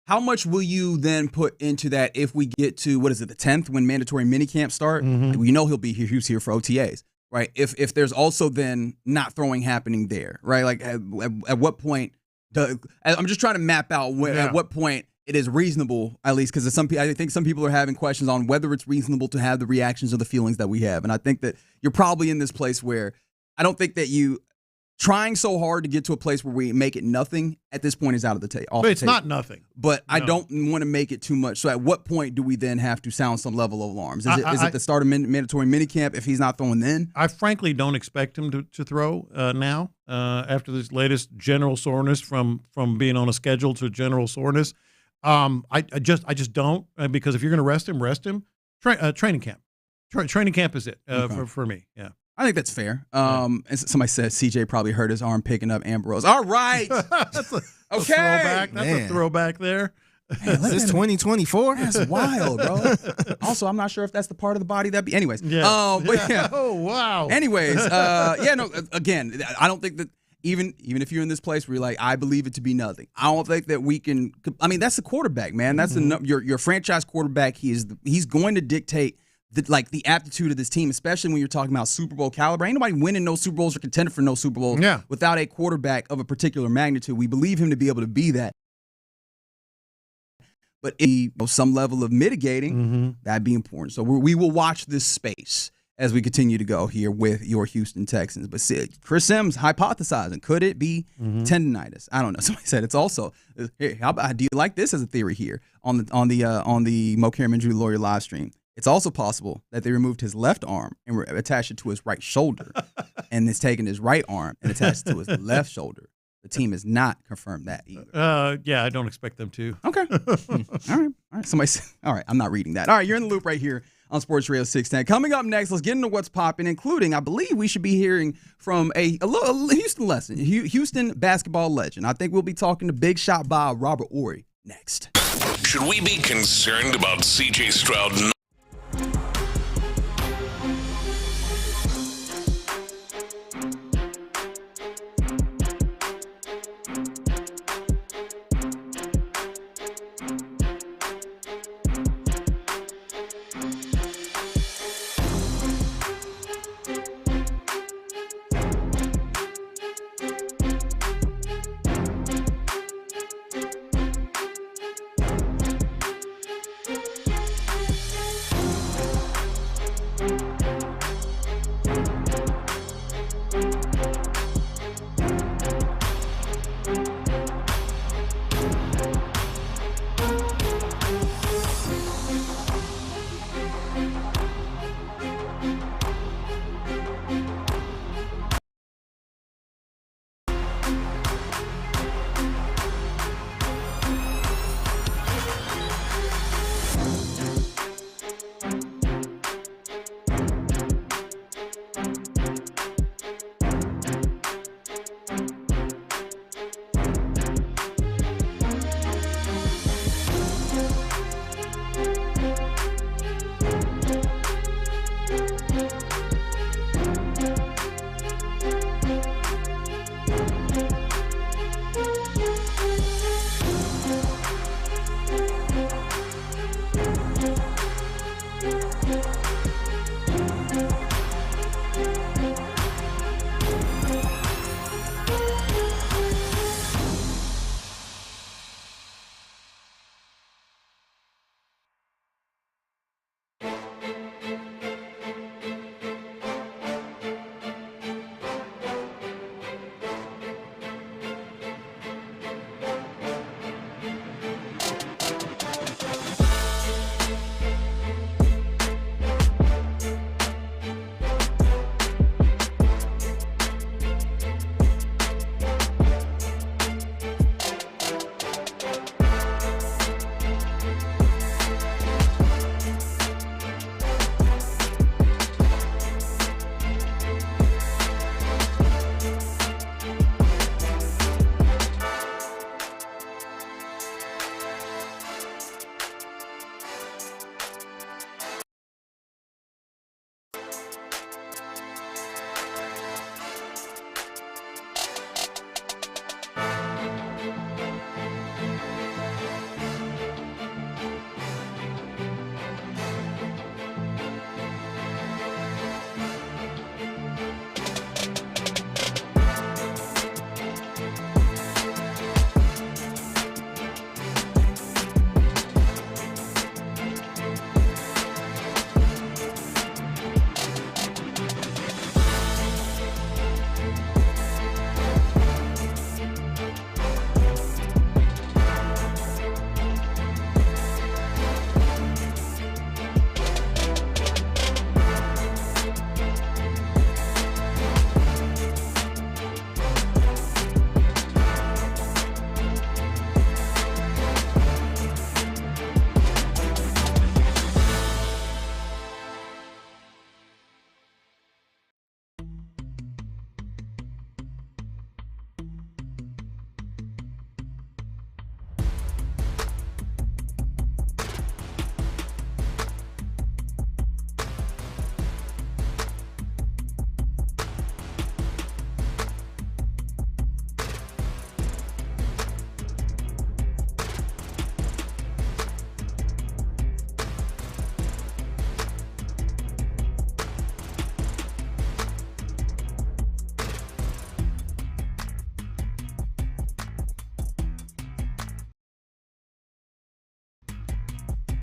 How much will you then put into that if we get to the 10th when mandatory minicamps start? He'll be here. He's here for OTAs, right? If there's also then not throwing happening there, right? Like at what point? I'm just trying to map out at what point it is reasonable, at least, because I think some people are having questions on whether it's reasonable to have the reactions or the feelings that we have. And I think that you're probably in this place where I don't think that you trying so hard to get to a place where we make it nothing at this point is out of the table. It's not nothing. But no. I don't want to make it too much. So at what point do we then have to sound some level of alarms? Is it the start of mandatory minicamp if he's not throwing then? I frankly don't expect him to throw now after this latest general soreness from being on a schedule to general soreness. I just don't because if you're going to rest him. Training camp. Training camp is it for me. Yeah. I think that's fair. And somebody said CJ probably hurt his arm picking up Ambrose. All right. That's a Okay. throwback. That's Man. a throwback there. Man, Is this 2024? That's wild, bro. Also, I'm not sure if that's the part of the body that be. Anyways. Yeah. But yeah. Oh, wow. Anyways. Again, I don't think that even if you're in this place where you're like, I believe it to be nothing. I don't think that we can. I mean, that's the quarterback, man. That's your franchise quarterback. He's going to dictate the aptitude of this team, especially when you're talking about Super Bowl caliber. Ain't nobody winning no Super Bowls or contending for no Super Bowls without a quarterback of a particular magnitude. We believe him to be able to be that. But some level of mitigating, that'd be important. So we will watch this space as we continue to go here with your Houston Texans. But see, Chris Sims hypothesizing, could it be tendonitis? I don't know. Somebody said it's also. Hey, how about, do you like this as a theory here on the Mo Karam Injury Lawyer live stream? It's also possible that they removed his left arm and attached it to his right shoulder, and it's taken his right arm and attached it to his left shoulder. The team has not confirmed that either. Yeah, I don't expect them to. Okay. All right. Somebody said, all right, I'm not reading that. All right, you're in the loop right here on Sports Radio 610. Coming up next, let's get into what's popping, including, I believe we should be hearing from a Houston lesson, Houston basketball legend. I think we'll be talking to Big Shot Bob Robert Horry next. Should we be concerned about CJ Stroud?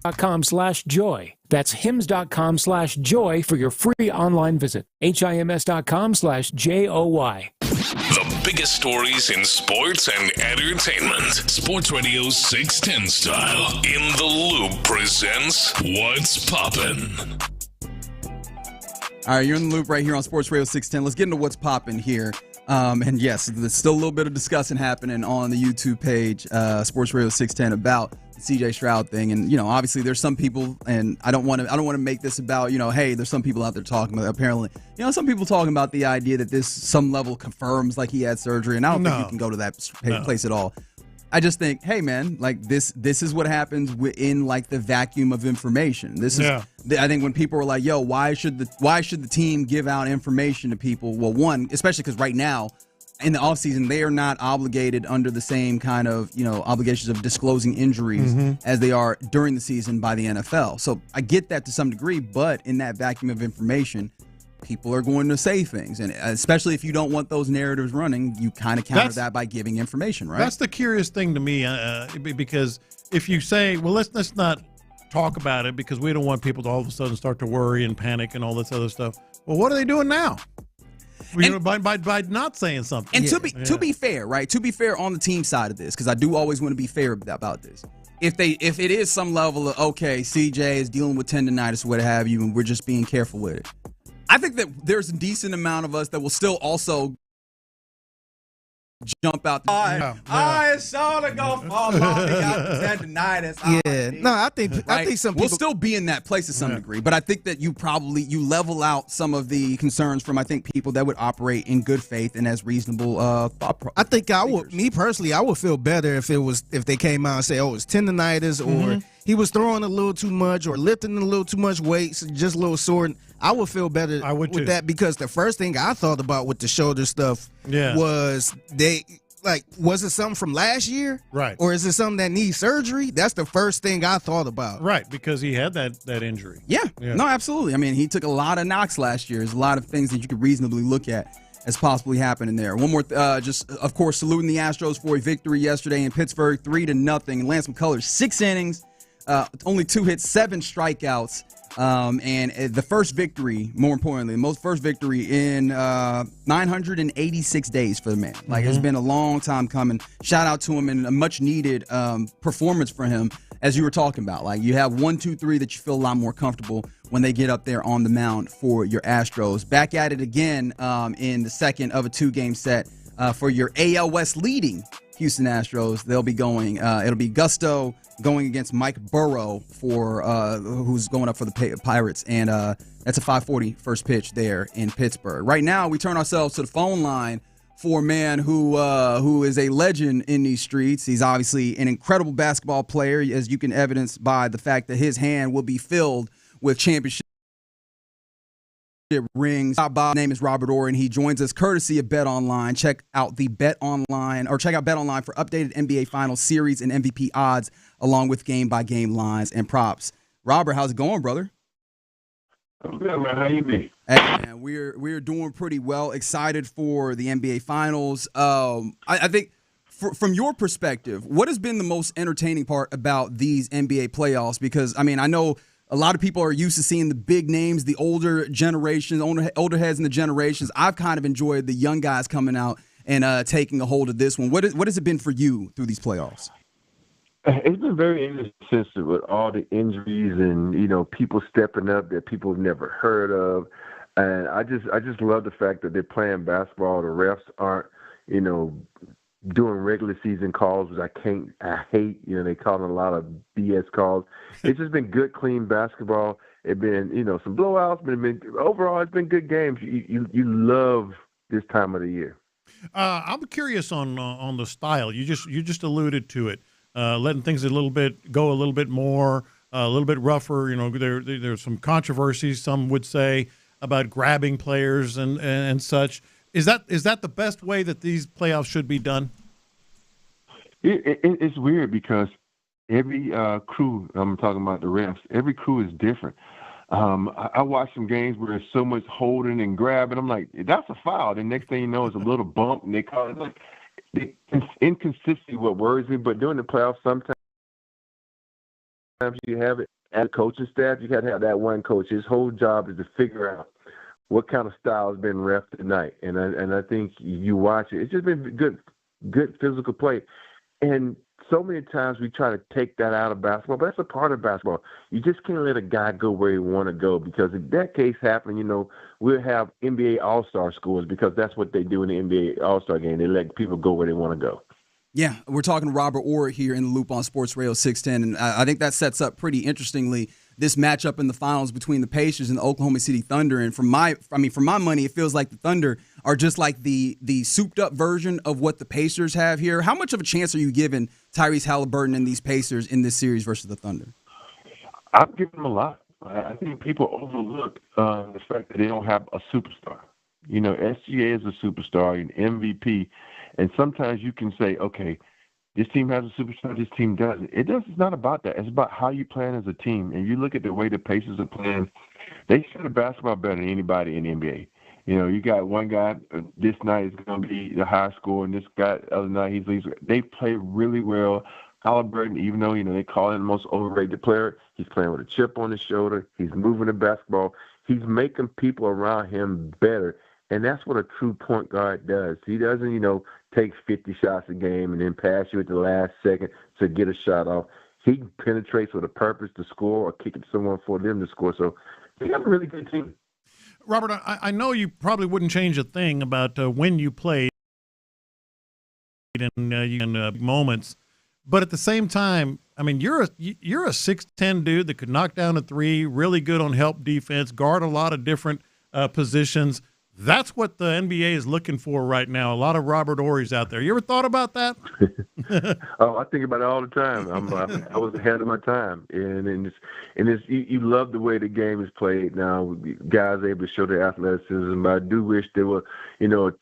hims.com/joy. That's hims.com/joy for your free online visit. hims.com/joy. The biggest stories in sports and entertainment. Sports Radio 610 style. In the Loop presents What's Poppin'. All right, you're in the loop right here on Sports Radio 610. Let's get into what's popping here. And yes, there's still a little bit of discussion happening on the YouTube page, Sports Radio 610, about the CJ Stroud thing. And obviously, there's some people, and I don't want to make this about hey, there's some people out there talking about. Apparently, some people talking about the idea that this some level confirms like he had surgery, and I don't think you can go to that place at all. I just think, hey man, like this is what happens in like the vacuum of information. This is, I think, when people are like, yo, why should the team give out information to people? Well, one, especially because right now in the offseason, they are not obligated under the same kind of obligations of disclosing injuries as they are during the season by the NFL. So I get that to some degree, but in that vacuum of information, people are going to say things, and especially if you don't want those narratives running, you kind of counter that by giving information, right? That's the curious thing to me, because if you say, well, let's not talk about it because we don't want people to all of a sudden start to worry and panic and all this other stuff. Well, what are they doing now? By not saying something. And to be fair, right? To be fair on the team side of this, because I do always want to be fair about this. If it is some level of, okay, CJ is dealing with tendonitis or what have you, and we're just being careful with it, I think that there's a decent amount of us that will still also jump out. I saw the go fall off. They got the tendonitis. I think some people will still be in that place to some degree, but I think that you level out some of the concerns from people that would operate in good faith and as reasonable thought process. I think I would feel better if they came out and say, oh, it's tendonitis or he was throwing a little too much or lifting a little too much weight, so just a little sore. I would feel better with that, because the first thing I thought about with the shoulder stuff was was it something from last year? Right. Or is it something that needs surgery? That's the first thing I thought about. Right, because he had that injury. Yeah. No, absolutely. I mean, he took a lot of knocks last year. There's a lot of things that you could reasonably look at as possibly happening there. One more, just of course, saluting the Astros for a victory yesterday in Pittsburgh, 3-0. Lance McCullers, 6 innings, only 2 hits, 7 strikeouts. And the first victory, more importantly, first victory in 986 days for the man. Like, it's been a long time coming. Shout out to him, and a much needed performance for him, as you were talking about. Like, you have 1, 2, 3 that you feel a lot more comfortable when they get up there on the mound for your Astros. Back at it again in the second of a 2-game set for your AL West leading Houston Astros. They'll be going, it'll be Gusto going against Mike Burrow for who's going up for the Pirates, and that's a 5:40 first pitch there in Pittsburgh. Right now, we turn ourselves to the phone line for a man who is a legend in these streets. He's obviously an incredible basketball player, as you can evidence by the fact that his hand will be filled with championship rings. His name is Robert Orr, and he joins us courtesy of Bet Online. Check out Bet Online for updated NBA Finals series and MVP odds, along with game-by-game lines and props. Robert, how's it going, brother? I'm good, man. How you be? Hey, man, we're doing pretty well. Excited for the NBA Finals. I think from your perspective, what has been the most entertaining part about these NBA playoffs? Because, I mean, I know a lot of people are used to seeing the big names, the older generations, older heads in the generations. I've kind of enjoyed the young guys coming out and taking a hold of this one. What has it been for you through these playoffs? It's been very inconsistent with all the injuries and, people stepping up that people have never heard of. And I just love the fact that they're playing basketball. The refs aren't, doing regular season calls, which I hate. They call a lot of BS calls. It's just been good, clean basketball. It's been, some blowouts, but overall, it's been good games. You love this time of the year. I'm curious on the style. You just alluded to it, letting things go a little bit more, a little bit rougher. There's some controversies, some would say, about grabbing players and such. Is that the best way that these playoffs should be done? It's weird because every crew, I'm talking about the refs, every crew is different. I watched some games where there's so much holding and grabbing. I'm like, that's a foul. The next thing you know, it's a little bump, and they call it like the inconsistency. What worries me, but during the playoffs, sometimes you have it as a coaching staff, you got to have that one coach. His whole job is to figure out what kind of style has been ref tonight. And I think you watch it. It's just been good physical play. And so many times we try to take that out of basketball, but that's a part of basketball. You just can't let a guy go where he want to go, because if that case happened, we'll have NBA All-Star scores, because that's what they do in the NBA All-Star game. They let people go where they want to go. Yeah, we're talking to Robert Orr here in the Loop on Sports Radio 610, and I think that sets up pretty interestingly this matchup in the finals between the Pacers and the Oklahoma City Thunder. And for my money, it feels like the Thunder are just like the souped-up version of what the Pacers have here. How much of a chance are you giving Tyrese Halliburton and these Pacers in this series versus the Thunder? I'm giving them a lot. I think people overlook the fact that they don't have a superstar. SGA is a superstar, an MVP, and sometimes you can say, okay, this team has a superstar, this team doesn't. It's not about that. It's about how you plan as a team. And you look at the way the Pacers are playing, they shoot the basketball better than anybody in the NBA. You got one guy this night is going to be the high score, and this guy the other night he's leads. They play really well. Halliburton, even though they call him the most overrated player, he's playing with a chip on his shoulder. He's moving the basketball. He's making people around him better, and that's what a true point guard does. He doesn't, take 50 shots a game and then pass you at the last second to get a shot off. He penetrates with a purpose to score or kick it to someone for them to score. So they have a really good team. Robert, I know you probably wouldn't change a thing about when you played in moments, but at the same time, you're a 6'10" dude that could knock down a three, really good on help defense, guard a lot of different positions. That's what the NBA is looking for right now. A lot of Robert Horrys out there. You ever thought about that? Oh, I think about it all the time. I was ahead of my time, and you love the way the game is played now. Guys are able to show their athleticism, but I do wish they would,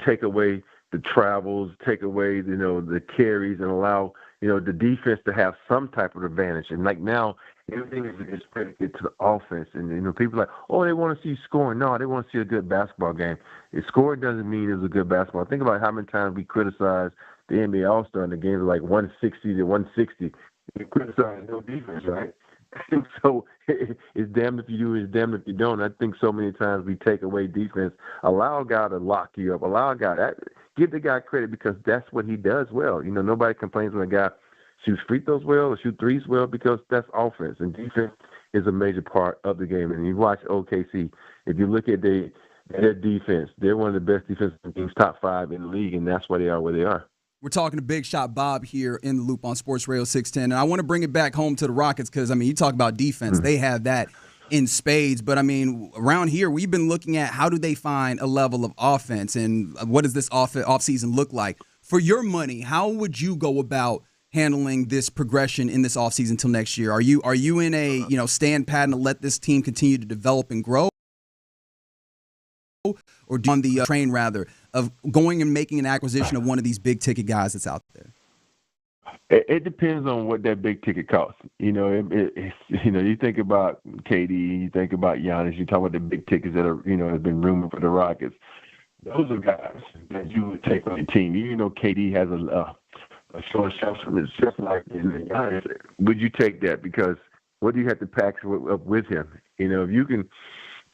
take away the travels, take away, the carries, and allow, the defense to have some type of advantage. And like now, everything is predicated to the offense. And, people are like, oh, they want to see scoring. No, they want to see a good basketball game. Scoring doesn't mean it's a good basketball. Think about how many times we criticize the NBA All-Star in the games like 160 to 160. We criticize no defense, right? And so it's damned if you do, it's damned if you don't. I think so many times we take away defense. Allow a guy to lock you up. Allow a guy give the guy credit, because that's what he does well. Nobody complains when a guy shoots free throws well or shoot threes well, because that's offense, and defense is a major part of the game. And you watch OKC, if you look at their defense, they're one of the best defensive teams, top 5 in the league, and that's why they are where they are. We're talking to Big Shot Bob here in the Loop on Sports Radio 610, and I want to bring it back home to the Rockets because, you talk about defense. They have that in spades, but, around here we've been looking at how do they find a level of offense, and what does this offseason look like? For your money, how would you go about handling this progression in this offseason until next year? Are you in a stand pat and let this team continue to develop and grow, or on the train rather of going and making an acquisition of one of these big ticket guys that's out there? It depends on what that big ticket costs. You think about KD, you think about Giannis, you talk about the big tickets that are have been rumored for the Rockets. Those are guys that you would take on your team. KD has a short shelf from his chest like Giannis. Would you take that? Because what do you have to pack up with him? If you can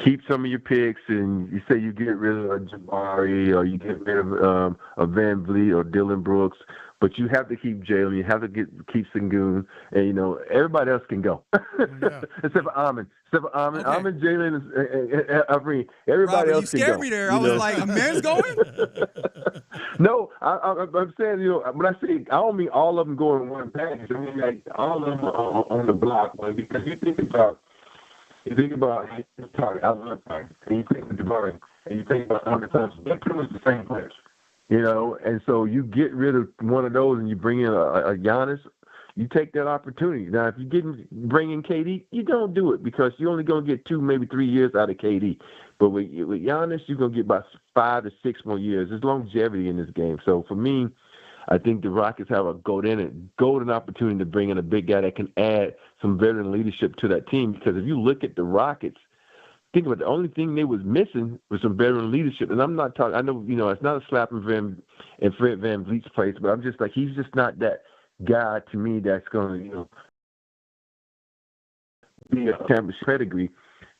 keep some of your picks and you say you get rid of Jabari or you get rid of Van Vliet or Dylan Brooks, but you have to keep Jalen, you have to keep Sengun, and everybody else can go. Yeah. Except for Ahmed. Okay. Ahmed, Jalen, and Irene. Everybody else can go. You scared me there. I was like, a man's going? No, I'm saying, when I say, I don't mean all of them go in one package. I mean, like, all of them are on the block. Because you think about Target, I love Target, and you think of Jabari, and you think about Ahmed Thompson. They're pretty much the same players. And so you get rid of one of those and you bring in a Giannis, you take that opportunity. Now, if you bring in KD, you don't do it because you're only going to get 2, maybe 3 years out of KD. But with Giannis, you're going to get about 5 to 6 more years. There's longevity in this game. So for me, I think the Rockets have a golden opportunity to bring in a big guy that can add some veteran leadership to that team. Because if you look at the Rockets, think about it, the only thing they was missing was some veteran leadership. And I'm not talking, I know, it's not a slap in Fred Van Vliet's place, but I'm just like, he's just not that guy to me that's going to, be a championship pedigree,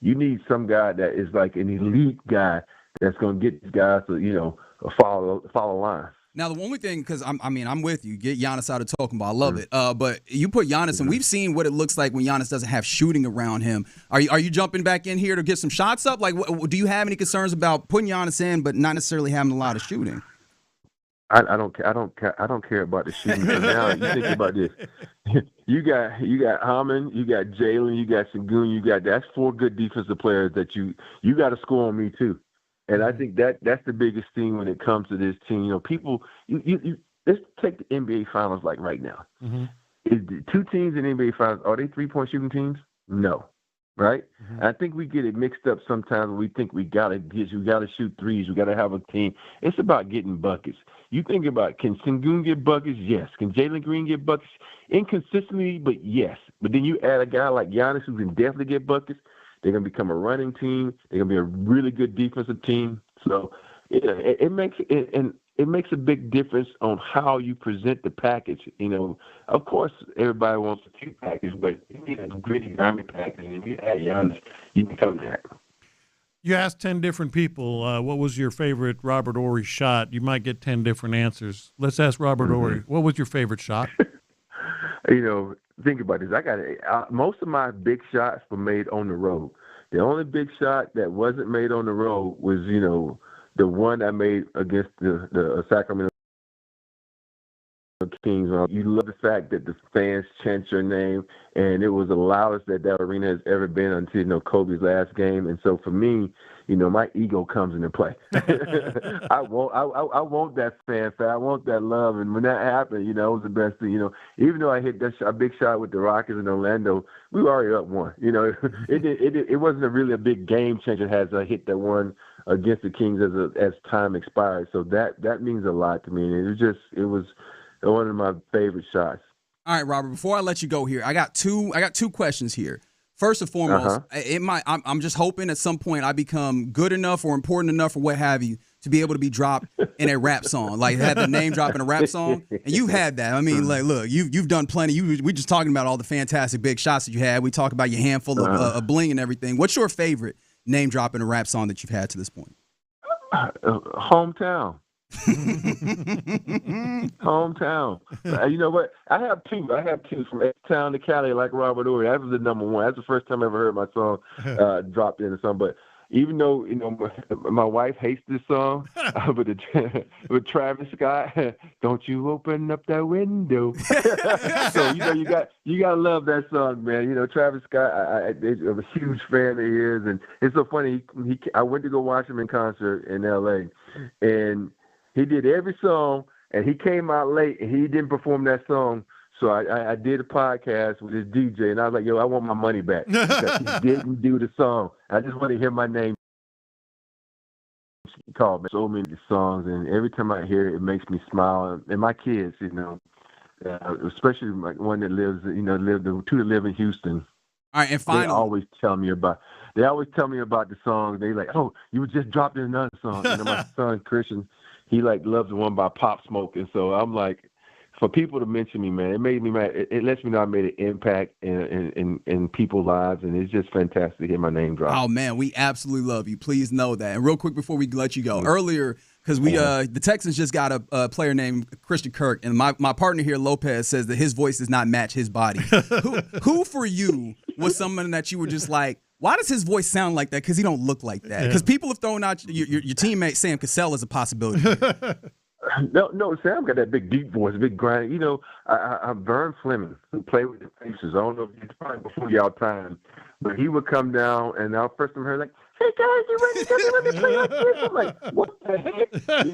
you need some guy that is like an elite guy that's going to get these guys to, follow line. Now, the only thing, because I'm with you, get Giannis out of talking about. I love it. But you put Giannis, and we've seen what it looks like when Giannis doesn't have shooting around him. Are you jumping back in here to get some shots up? Like, do you have any concerns about putting Giannis in, but not necessarily having a lot of shooting? I don't care about the shooting. Now you think about this. You got Hammond, you got Jalen, you got Sengun, that's 4 good defensive players that you got to score on me too. And I think that's the biggest thing when it comes to this team. People, let's take the NBA Finals like right now. Mm-hmm. Is the 2 teams in the NBA Finals, are they 3-point shooting teams? No, right? Mm-hmm. I think we get it mixed up sometimes when we think we gotta shoot threes, we gotta have a team. It's about getting buckets. You think about, can Sengun get buckets? Yes. Can Jalen Green get buckets? Inconsistently, but yes. But then you add a guy like Giannis who can definitely get buckets. They're going to become a running team. They're going to be a really good defensive team. So it makes a big difference on how you present the package. Of course, everybody wants a cute package, but you need a gritty, grimy package. And if you add Giannis, you become that. You asked 10 different people, what was your favorite Robert Horry shot? You might get 10 different answers. Let's ask Robert Horry. What was your favorite shot? Think about this. Most of my big shots were made on the road. The only big shot that wasn't made on the road was, the one I made against the Sacramento Kings. You love the fact that the fans chant your name, and it was the loudest that arena has ever been until Kobe's last game. And so for me, my ego comes into play. I want that fanfare. I want that love. And when that happened, it was the best thing. Even though I hit a big shot with the Rockets in Orlando, we were already up 1. It wasn't really a big game changer as I hit that one against the Kings as time expired. So that means a lot to me. And it was one of my favorite shots. All right, Robert, before I let you go here, I got two questions here. First and foremost, I'm just hoping at some point I become good enough or important enough or what have you to be able to be dropped in a rap song, like have the name drop in a rap song. And you've had that. I mean, like, look, you've done plenty. We just talking about all the fantastic big shots that you had. We talk about your handful of bling and everything. What's your favorite name drop in a rap song that you've had to this point? Hometown. Hometown. You know what? I have two from Town to Cali, like Robert Horry. That was the number one. That's the first time I ever heard my song dropped in or something. But even though my wife hates this song, but with Travis Scott, don't you open up that window? So you gotta love that song, man. Travis Scott, I'm a huge fan of his, and it's so funny. I went to go watch him in concert in L.A. and he did every song, and he came out late, and he didn't perform that song. So I did a podcast with his DJ, and I was like, I want my money back because he didn't do the song. I just want to hear my name called. So many songs, and every time I hear it, it makes me smile. And my kids, especially my one that lives, the two that live in Houston. All right, and finally, they always tell me about the song. They like, oh, you just dropped in another song. My son Christian, he loves the one by Pop Smoke, and so I'm like, for people to mention me, man, it made me mad. It lets me know I made an impact in people's lives, and it's just fantastic to hear my name drop. Oh man, we absolutely love you. Please know that. And real quick before we let you go, earlier, because the Texans just got a player named Christian Kirk, and my partner here, Lopez, says that his voice does not match his body. Who for you was someone that you were just like, why does his voice sound like that? Because he don't look like that. Because people have thrown out your teammate Sam Cassell as a possibility. No, Sam got that big deep voice, big grind. I'm Vern Fleming, who played with the Pacers. I don't know if it's probably before y'all time, but he would come down, and our first time heard like, "Hey guys, you ready to play like this?" I'm like, "What the heck?"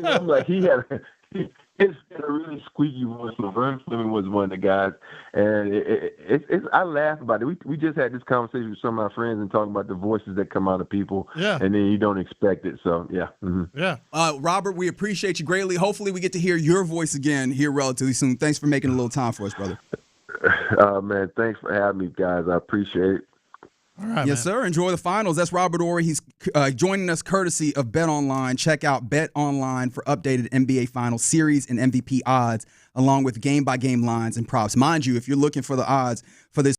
I'm like, he had a really squeaky voice. So Vern Fleming was one of the guys, and I laugh about it. We just had this conversation with some of my friends and talking about the voices that come out of people, and then you don't expect it. So Robert, we appreciate you greatly. Hopefully, we get to hear your voice again here relatively soon. Thanks for making a little time for us, brother. Man, thanks for having me, guys. I appreciate it. All right, yes, sir. Enjoy the finals. That's Robert Horry. He's joining us courtesy of Bet Online. Check out Bet Online for updated NBA Finals series and MVP odds, along with game-by-game lines and props. Mind you, if you're looking for the odds for this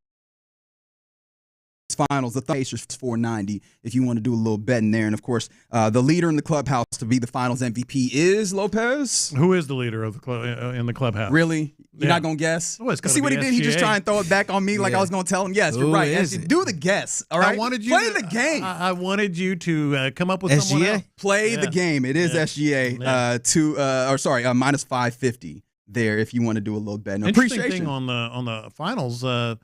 Finals, the Pacers 490 if you want to do a little betting there. And, of course, the leader in the clubhouse to be the Finals MVP is Lopez. Who is the leader of the in the clubhouse? Really? You're not going to guess? Well, see what he did? He just tried and throw it back on me like I was going to tell him, yes, you're right. Do the guess, all right? Play the game. I wanted you to come up with someone else. Play the game. It is SGA minus 550 there if you want to do a little betting. Interesting thing on the Finals, the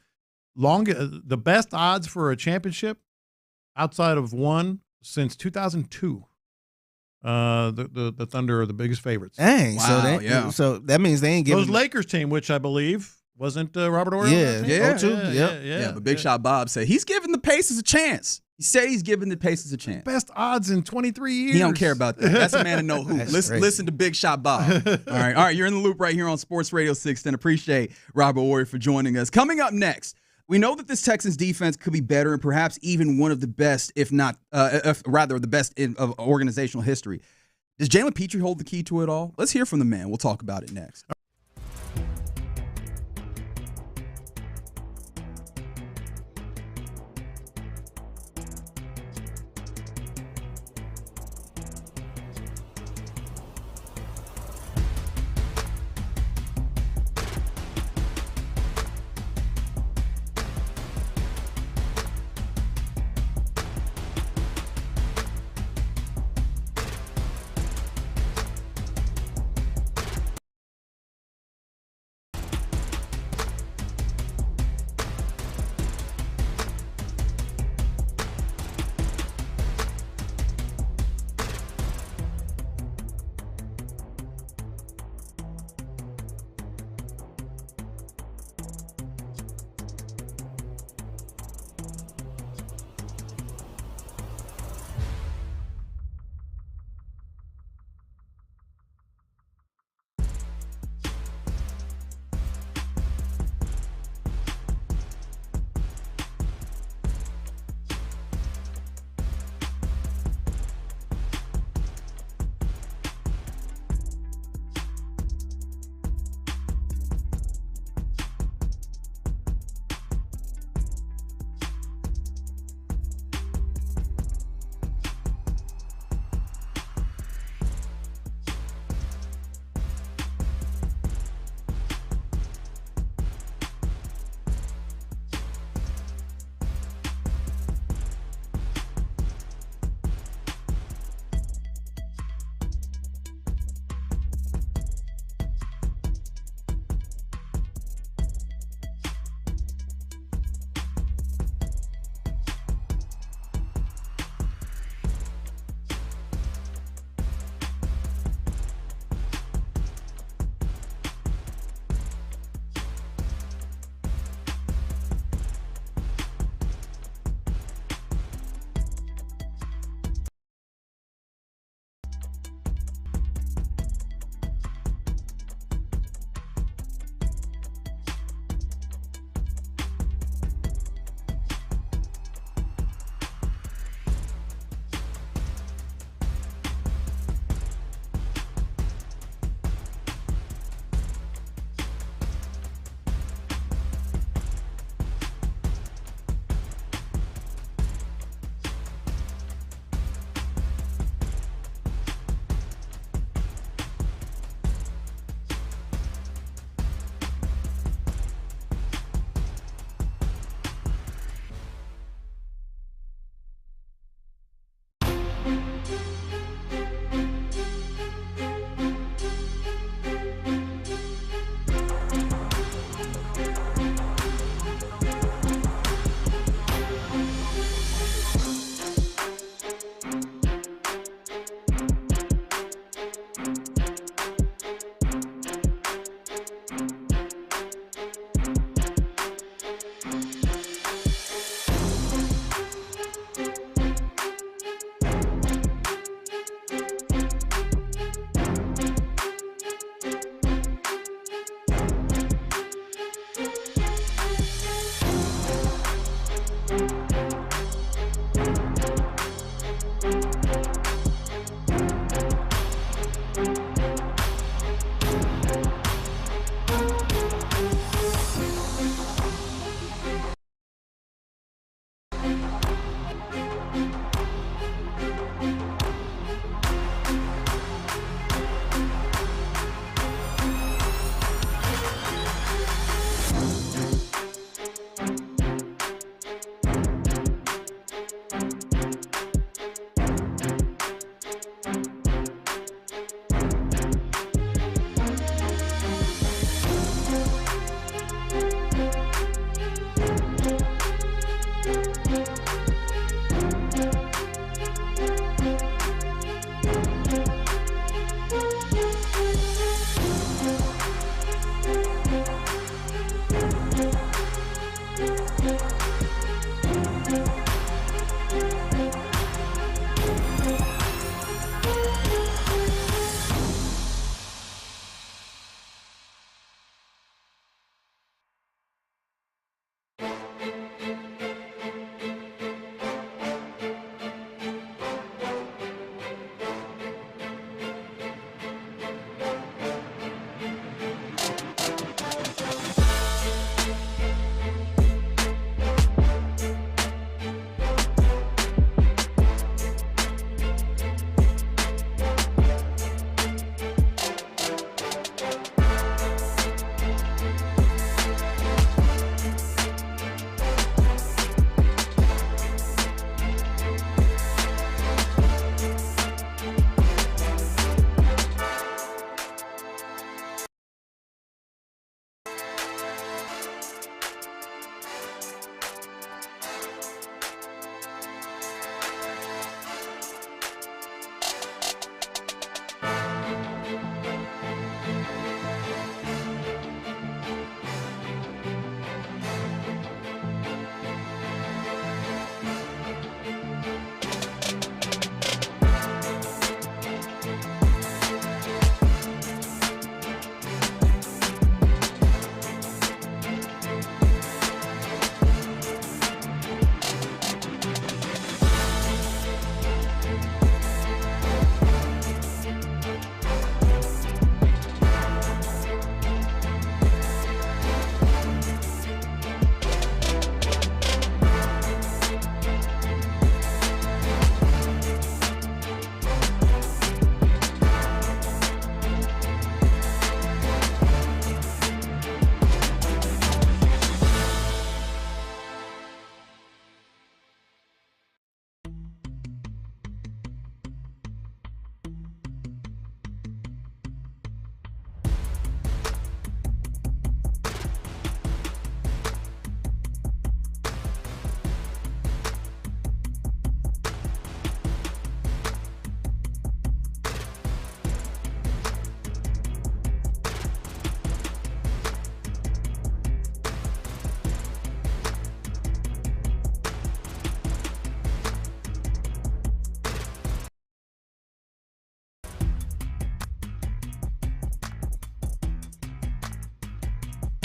best odds for a championship outside of one since 2002. The Thunder are the biggest favorites. Dang, so that means they ain't giving those Lakers team, which I believe wasn't Robert Ory. Yeah. But Big Shot Bob said he's giving the Pacers a chance. He said he's giving the Pacers a chance. Best odds in 23 years. He don't care about that. That's a man to know who. Listen to Big Shot Bob. All right. You're in the loop right here on Sports Radio 610. Appreciate Robert Ory for joining us. Coming up next, we know that this Texans defense could be better and perhaps even one of the best, if not, rather the best of organizational history. Does Jalen Petrie hold the key to it all? Let's hear from the man. We'll talk about it next.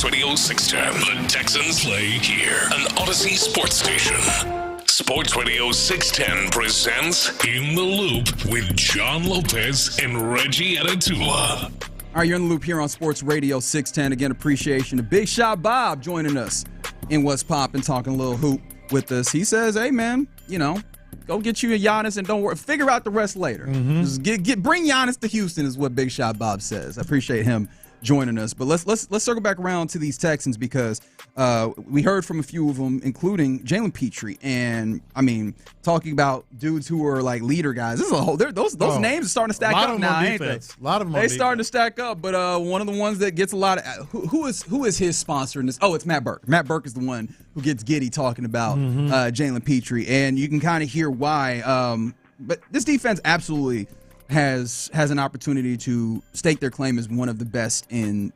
Radio 610. The Texans play here. An Odyssey sports station. Sports Radio 610 presents In the Loop with John Lopez and Reggie Atatula. All right, you're in the loop here on Sports Radio 610. Again, appreciation to Big Shot Bob joining us in What's Poppin', talking a little hoop with us. He says, hey, man, go get you a Giannis and don't worry. Figure out the rest later. Just bring Giannis to Houston is what Big Shot Bob says. I appreciate him joining us. But let's circle back around to these Texans because we heard from a few of them, including Jalen Petrie, and talking about dudes who are like leader guys. This is a whole. Those names are starting to stack up now, ain't they? A lot of them. They starting to stack up. But one of the ones that gets a lot of who is his sponsor in this? Oh, it's Matt Burke. Matt Burke is the one who gets giddy talking about Jalen Petrie, and you can kind of hear why. But this defense absolutely has an opportunity to stake their claim as one of the best in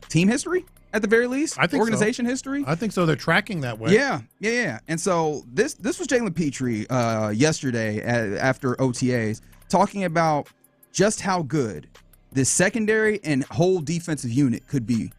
team history, at the very least. I think organization history. I think so. They're tracking that way. Yeah. And so this was Jalen Petrie yesterday after OTAs talking about just how good this secondary and whole defensive unit could be.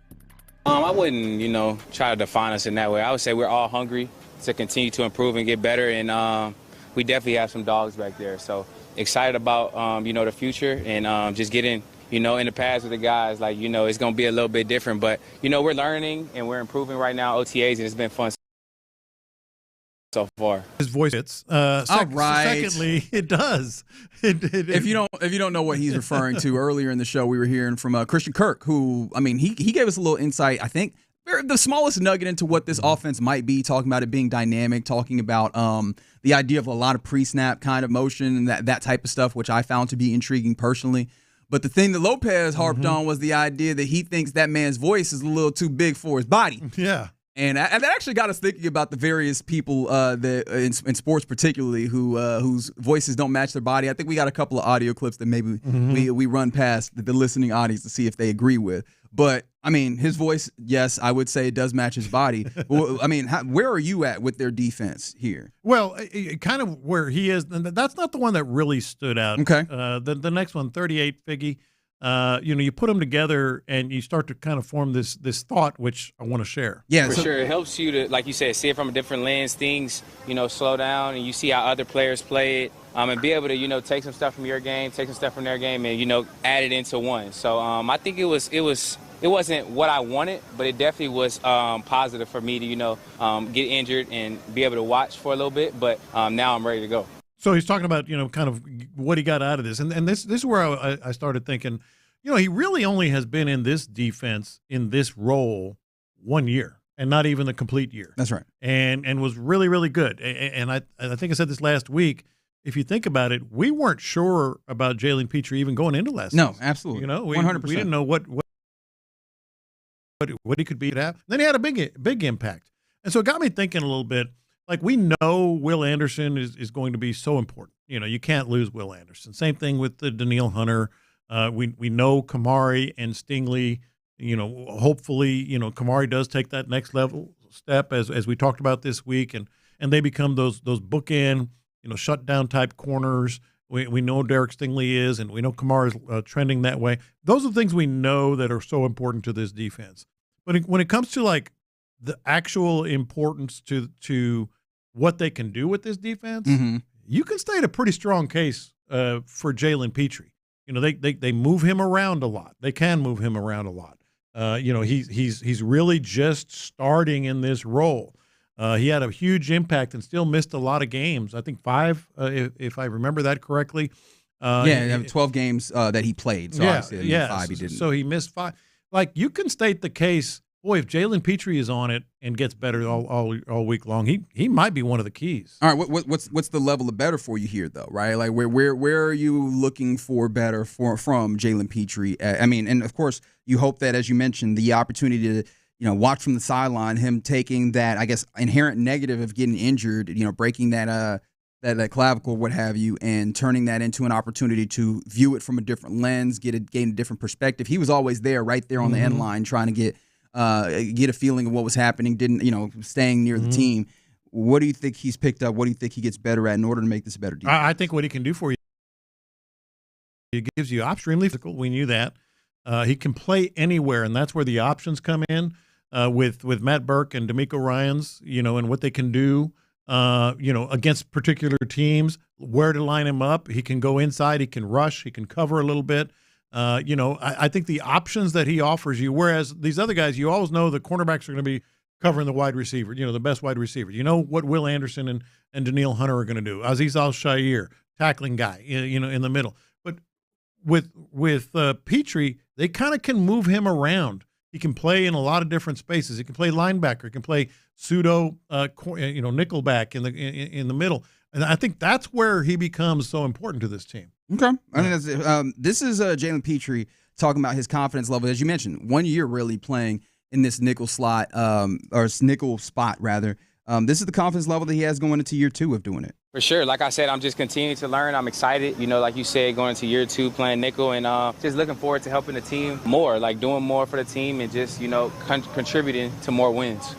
I wouldn't, try to define us in that way. I would say we're all hungry to continue to improve and get better, and we definitely have some dogs back there. So excited about, the future and just getting, in the past with the guys. Like, it's going to be a little bit different. But, we're learning and we're improving right now, OTAs, and it's been fun so far. His voice hits. All right. Secondly, it does. If you don't know what he's referring to, earlier in the show we were hearing from Christian Kirk, who, he gave us a little insight, I think, the smallest nugget into what this offense might be, talking about it being dynamic, talking about the idea of a lot of pre-snap kind of motion and that type of stuff, which I found to be intriguing personally. But the thing that Lopez harped on was the idea that he thinks that man's voice is a little too big for his body. Yeah. And that actually got us thinking about the various people that in sports particularly whose voices don't match their body. I think we got a couple of audio clips that maybe we run past the listening audience to see if they agree with. But, his voice, yes, I would say it does match his body. Where are you at with their defense here? Well, kind of where he is. That's not the one that really stood out. Okay. The next one, 38, Figgy. You put them together and you start to kind of form this thought, which I want to share. Yeah, for sure. It helps you to, like you said, see it from a different lens. Things, slow down, and you see how other players play it, and be able to, take some stuff from your game, take some stuff from their game, and add it into one. So I think it wasn't what I wanted, but it definitely was positive for me to get injured and be able to watch for a little bit. But now I'm ready to go. So he's talking about, kind of what he got out of this. And this is where I started thinking, he really only has been in this defense, in this role, 1 year, and not even the complete year. That's right. And was really, really good. And I think I said this last week. If you think about it, we weren't sure about Jalen Petrie even going into last season. No, absolutely. 100%. We didn't know what he could be at half. Then he had a big impact. And so it got me thinking a little bit. Like, we know Will Anderson is going to be so important. You can't lose Will Anderson. Same thing with the Danielle Hunter. We know Kamari and Stingley. Hopefully, Kamari does take that next level step as we talked about this week, and they become those bookend, shutdown type corners. We know Derek Stingley is, and we know Kamari is trending that way. Those are the things we know that are so important to this defense. But when it comes to like the actual importance to what they can do with this defense, you can state a pretty strong case for Jalen Petrie. They move him around a lot. They can move him around a lot. He's really just starting in this role. He had a huge impact and still missed a lot of games. I think 5, if I remember that correctly. 12 games that he played. So 5 he didn't. So he missed 5. Like, you can state the case. Boy, if Jalen Petrie is on it and gets better all week long, he might be one of the keys. All right, what's the level of better for you here, though? Right, like where are you looking for better from Jalen Petrie? And of course, you hope that, as you mentioned, the opportunity to watch from the sideline, him taking that, I guess, inherent negative of getting injured, breaking that clavicle, what have you, and turning that into an opportunity to view it from a different lens, gain a different perspective. He was always there, right there on the end line, trying to get a feeling of what was happening, staying near the team. What do you think he's picked up? What do you think he gets better at in order to make this a better defense? I think what he can do for you, it gives you extremely physical. We knew that. He can play anywhere, and that's where the options come in with Matt Burke and D'Amico Ryans, and what they can do, against particular teams, where to line him up. He can go inside. He can rush. He can cover a little bit. I think the options that he offers you, whereas these other guys, you always know the cornerbacks are going to be covering the wide receiver, the best wide receiver. You know what Will Anderson and Daniil Hunter are going to do. Azeez Al-Shaair, tackling guy, in the middle. But with Petrie, they kind of can move him around. He can play in a lot of different spaces. He can play linebacker. He can play pseudo, nickelback in the middle. And I think that's where he becomes so important to this team. Okay. I mean, this is Jalen Petrie talking about his confidence level. As you mentioned, 1 year really playing in this nickel slot, or nickel spot, rather. This is the confidence level that he has going into year 2 of doing it. For sure. Like I said, I'm just continuing to learn. I'm excited, like you said, going into year 2 playing nickel, and just looking forward to helping the team more, like doing more for the team and just, contributing to more wins.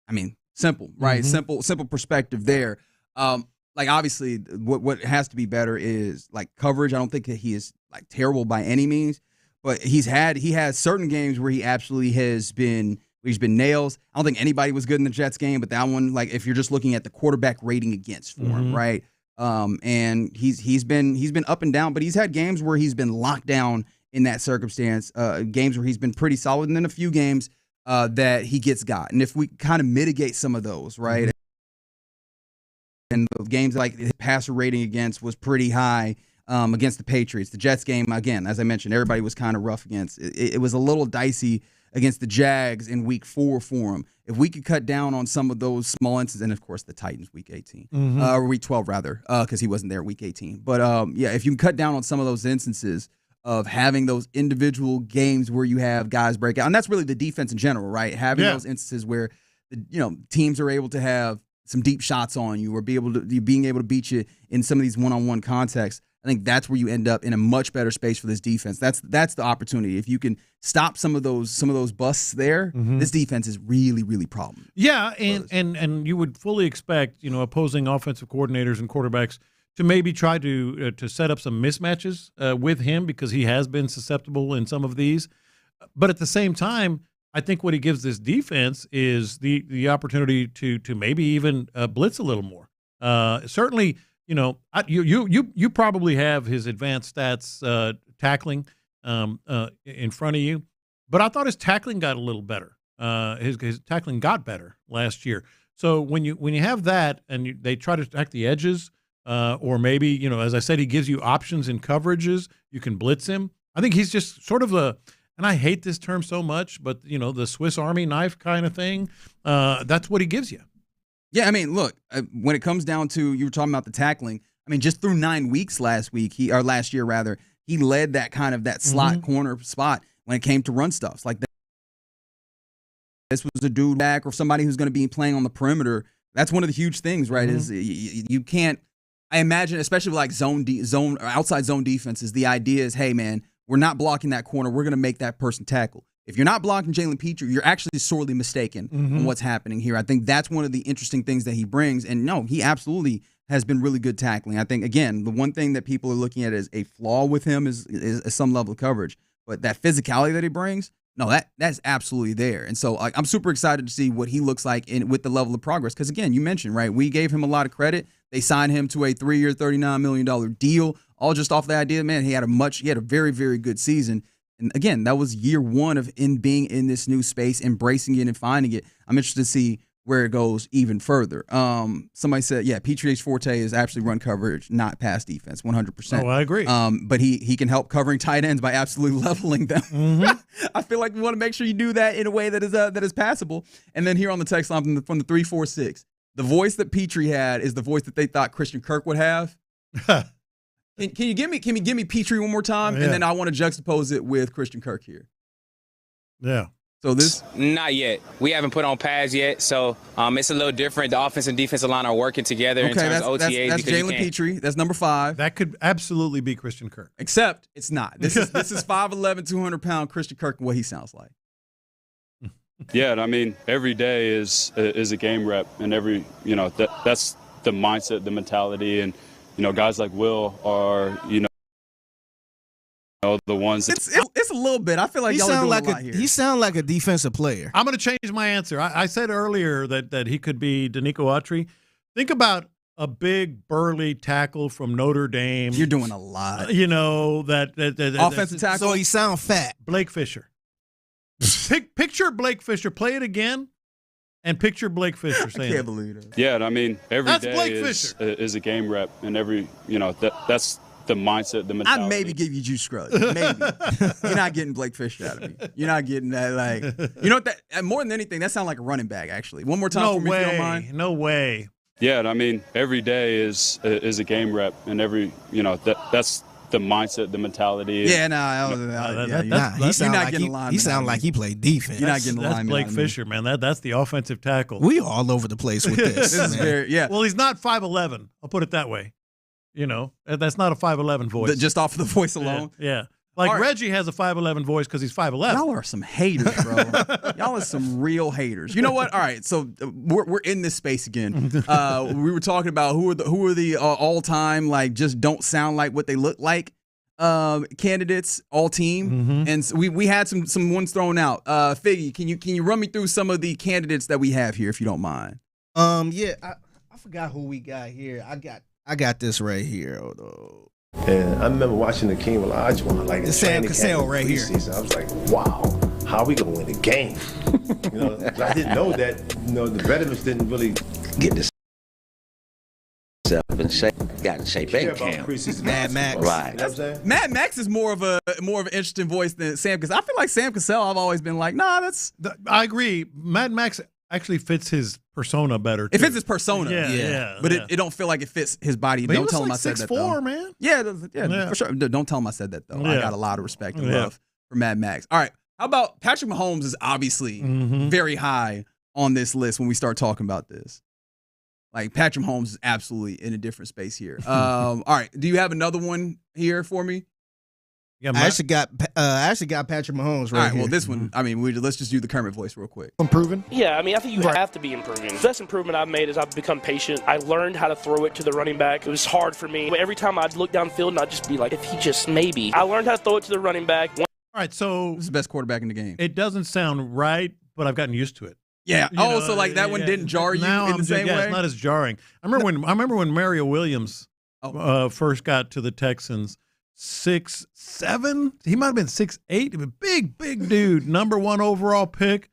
I mean, simple, right? Mm-hmm. Simple perspective there. Obviously, what has to be better is coverage. I don't think that he is terrible by any means, but he has certain games where he absolutely has been. He's been nails. I don't think anybody was good in the Jets game, but that one, if you're just looking at the quarterback rating against for him, right? And he's been up and down, but he's had games where he's been locked down in that circumstance. Games where he's been pretty solid, and then a few games that he gets got. And if we kind of mitigate some of those, right? And the games his passer rating against was pretty high against the Patriots. The Jets game, again, as I mentioned, everybody was kind of rough against. It was a little dicey against the Jags in week 4 for him. If we could cut down on some of those small instances, and of course the Titans week 18, or week 12 rather, because he wasn't there week 18. But if you can cut down on some of those instances of having those individual games where you have guys break out, and that's really the defense in general, right? Having those instances where teams are able to have some deep shots on you, or being able to beat you in some of these one-on-one contexts. I think that's where you end up in a much better space for this defense. That's the opportunity. If you can stop some of those busts there, this defense is really, really problem. Yeah, and you would fully expect opposing offensive coordinators and quarterbacks to maybe try to set up some mismatches with him, because he has been susceptible in some of these. But at the same time, I think what he gives this defense is the opportunity to maybe even blitz a little more. Certainly. You probably have his advanced stats tackling in front of you, but I thought his tackling got a little better. His tackling got better last year. So when you have that, and they try to attack the edges, or maybe as I said, he gives you options in coverages. You can blitz him. I think he's just sort of and I hate this term so much, but the Swiss Army knife kind of thing. That's what he gives you. Yeah, I mean, look, when it comes down to, you were talking about the tackling, I mean, just through 9 weeks last year rather, he led that slot corner spot when it came to run stuffs. This was a dude back, or somebody who's going to be playing on the perimeter. That's one of the huge things, right? Is you can't, I imagine, especially with zone or outside zone defenses, the idea is, hey man, we're not blocking that corner. We're going to make that person tackle. If you're not blocking Jalen Petrie, you're actually sorely mistaken on what's happening here. I think that's one of the interesting things that he brings. And no, he absolutely has been really good tackling. I think, again, the one thing that people are looking at as a flaw with him is some level of coverage. But that physicality that he brings, no, that's absolutely there. And so I'm super excited to see what he looks like with the level of progress. Because, again, you mentioned, right, we gave him a lot of credit. They signed him to a 3-year, $39 million deal, all just off the idea, man, he had a very, very good season. And again, that was year 1 of being in this new space, embracing it and finding it. I'm interested to see where it goes even further. Somebody said, yeah, Petrie's forte is actually run coverage, not pass defense, 100%. Oh, I agree. But he can help covering tight ends by absolutely leveling them. I feel like we want to make sure you do that in a way that is passable. And then here on the text line from the 346, the voice that Petrie had is the voice that they thought Christian Kirk would have. Can you give me Petrie one more time? Yeah. And then I want to juxtapose it with Christian Kirk here. Yeah. So this? Not yet. We haven't put on pads yet, so it's a little different. The offense and defensive line are working together in terms of OTAs. That's Jalen Petrie. That's number 5. That could absolutely be Christian Kirk. Except it's not. This is 5'11", 200-pound Christian Kirk and what he sounds like. Yeah, I mean, every day is a game rep, and that's the mindset, the mentality, and guys like Will are the ones. It's Just a little bit. I feel like y'all are doing a lot here. He sound like a defensive player. I'm going to change my answer. I said earlier that he could be Danico Autry. Think about a big burly tackle from Notre Dame. You're doing a lot. You know that offensive tackle. So he sound fat. Blake Fisher. Picture Blake Fisher. Play it again, and picture Blake Fisher saying, "I can't believe it." Yeah, I mean, every That's day Blake is a game rep, and that's the mindset, the mentality. I maybe give you Juice Scruggs. Maybe. You're not getting Blake Fisher out of me. You're not getting that. Like, you know what? That more than anything, that sounds like a running back. Actually, one more time for me, if you don't mind. No way. Yeah, I mean, every day is a game rep, and that's the mindset, the mentality. Yeah, he's not getting line. He sound like he played defense. You're not getting That's Blake Fisher, man. That's the offensive tackle. We all over the place with this. This is very, Well, he's not 5'11". I'll put it that way. You know, that's not a 5'11" voice. Just off of the voice alone. Yeah. Like Reggie has a 5'11" voice because he's 5'11". Y'all are some haters, bro. Y'all are some real haters. You know what? All right, so we're in this space again. We were talking about who are the all-time like just don't sound like what they look like candidates, all team, and so we had some ones thrown out. Figgy, can you run me through some of the candidates that we have here if you don't mind? Yeah, I forgot who we got here. I got this right here. And I remember watching the King Olajuwon like in Sam Cassell right here. I was like, wow, how are we gonna win the game? I didn't know that. The veterans didn't really get this in shape. Got in shape and camp. Mad Max, right? You know what I'm saying? Mad Max is more of an interesting voice than Sam, because I feel like Sam Cassell. I've always been like, nah, I agree. Mad Max actually fits his persona better. It fits his persona, but yeah. it don't feel like it fits his body. But don't tell him I said that, though. 6'4", man. Yeah, for sure. Don't tell him I said that, though. I got a lot of respect and love for Mad Max. All right, how about Patrick Mahomes is obviously very high on this list when we start talking about this. Like, Patrick Mahomes is absolutely in a different space here. All right, do you have another one here for me? Yeah, I actually got Patrick Mahomes right here. Well, this one, I mean, let's just do the Kermit voice real quick. Improving? Yeah, I mean, I think you have to be improving. The best improvement I've made is I've become patient. I learned how to throw it to the running back. It was hard for me. Every time I'd look downfield and I'd just be like, if he just maybe. I learned how to throw it to the running back. All right, so this is the best quarterback in the game. It doesn't sound right, but I've gotten used to it. Yeah. So like that one didn't jar you in the same way? It's not as jarring. I remember when Mario Williams first got to the Texans. 6'7", he might have been 6'8", big dude, number 1 overall pick.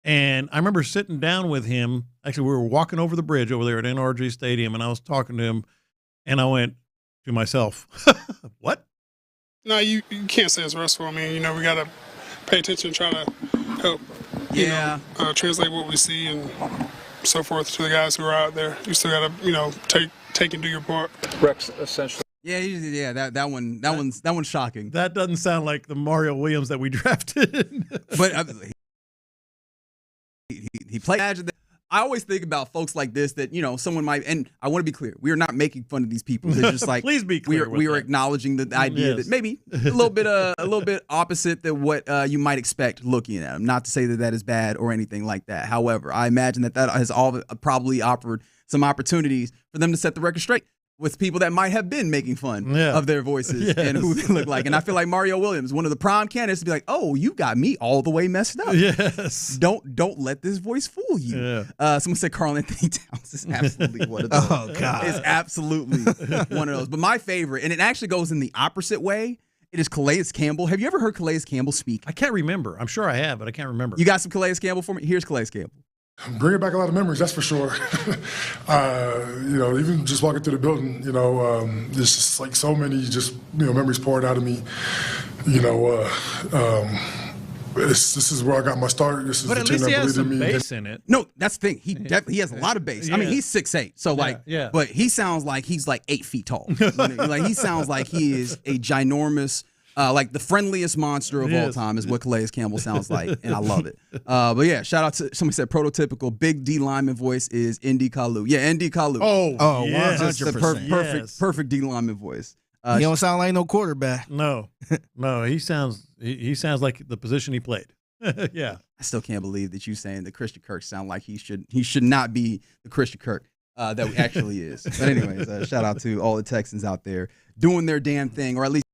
And I remember sitting down with him. Actually, we were walking over the bridge over there at NRG Stadium, and I was talking to him, and I went to myself, "What?" No, you can't say it's restful. I mean, we got to pay attention and try to help. Translate what we see and so forth to the guys who are out there. You still got to, take and do your part. Rex, essentially. Yeah, that one's shocking. That doesn't sound like the Mario Williams that we drafted. But he played. I always think about folks like this that someone might, and I want to be clear, we are not making fun of these people. They're just like, please be clear. We are acknowledging the idea that maybe a little bit opposite than what you might expect looking at them. Not to say that is bad or anything like that. However, I imagine that has all probably offered some opportunities for them to set the record straight with people that might have been making fun of their voices and who they look like. And I feel like Mario Williams, one of the prime candidates, to be like, oh, you got me all the way messed up. Yes. Don't let this voice fool you. Yeah. Someone said Karl Anthony Towns is absolutely one of those. Oh, God. It's absolutely one of those. But my favorite, and it actually goes in the opposite way, it is Calais Campbell. Have you ever heard Calais Campbell speak? I can't remember. I'm sure I have, but I can't remember. You got some Calais Campbell for me? Here's Calais Campbell. Bringing back a lot of memories, that's for sure. Even just walking through the building, there's just like so many memories poured out of me. This is where I got my start. This is but the at team least he that has believed some in me. bass in it. No, that's the thing. He has a lot of bass. I mean, he's 6'8", so but he sounds like he's like 8 feet tall. Like he sounds like he is a ginormous. Like the friendliest monster of all time is what Calais Campbell sounds like, and I love it. But yeah, shout out to somebody said prototypical big D lineman voice is Indy Kalu. Yeah, Indy Kalu. Oh, yes. 100%. Perfect D lineman voice. He don't sound like no quarterback. No, he sounds like the position he played. Yeah, I still can't believe that you saying that Christian Kirk sound like he should not be the Christian Kirk that he actually is. But anyways, shout out to all the Texans out there doing their damn thing, or at least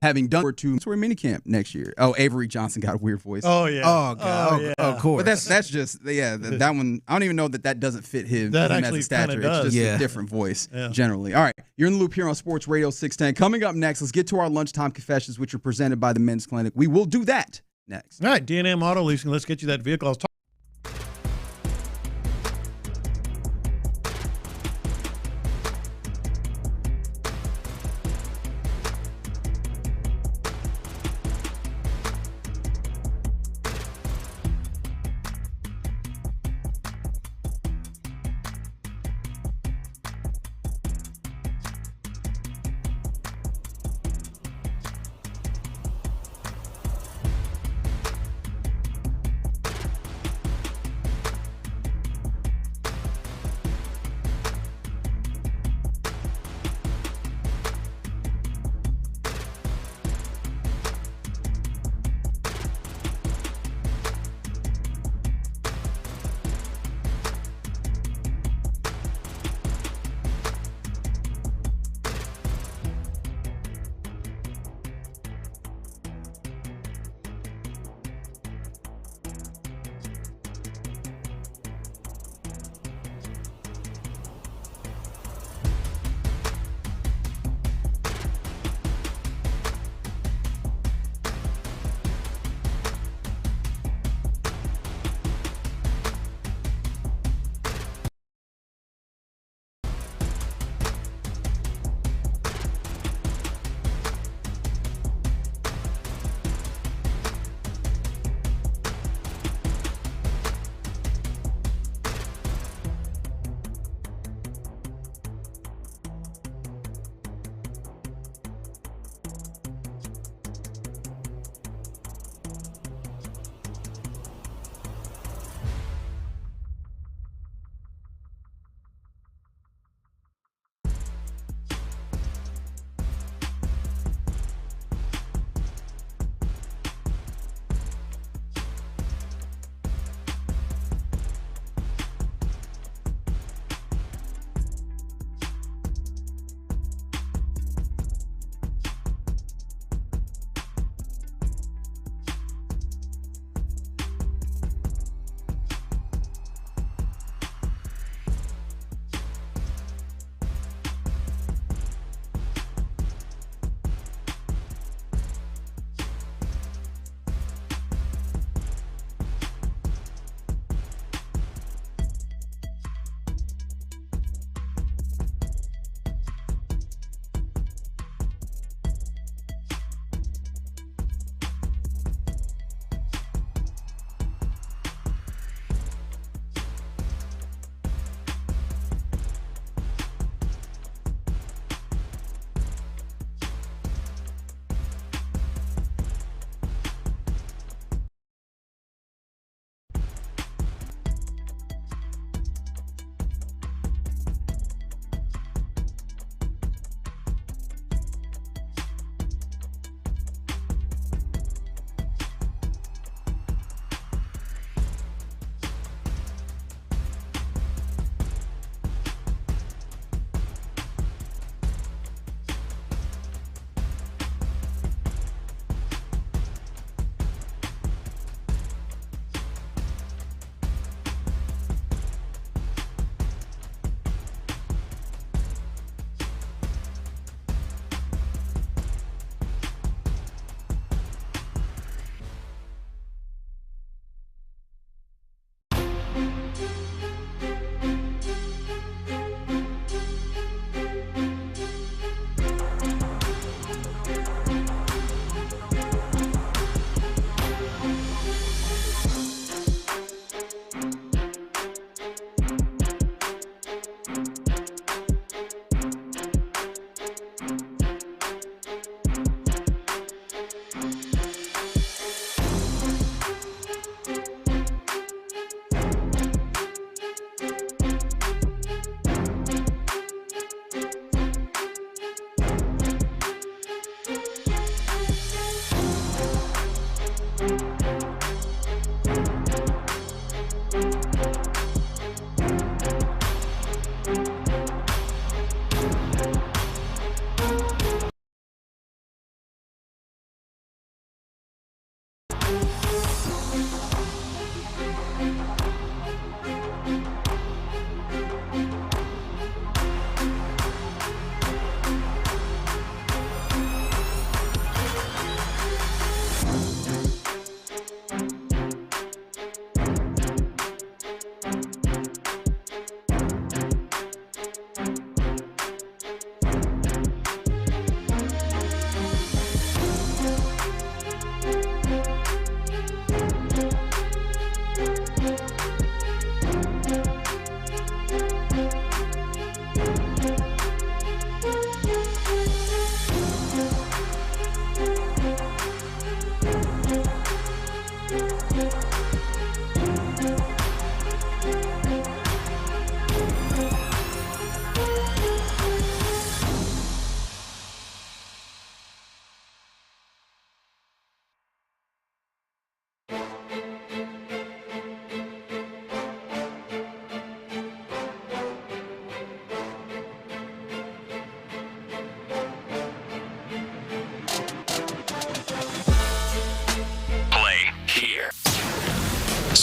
having done to minicamp next year. Oh, Avery Johnson got a weird voice. Oh yeah. Oh god. yeah. Of course. But that's just that one. I don't even know that doesn't fit him. That him actually as a stature. does. It's just a different voice generally. All right, you're in the loop here on Sports Radio 610. Coming up next, let's get to our lunchtime confessions, which are presented by the Men's Clinic. We will do that next. All right, D&M Auto Leasing. Let's get you that vehicle. I was talking.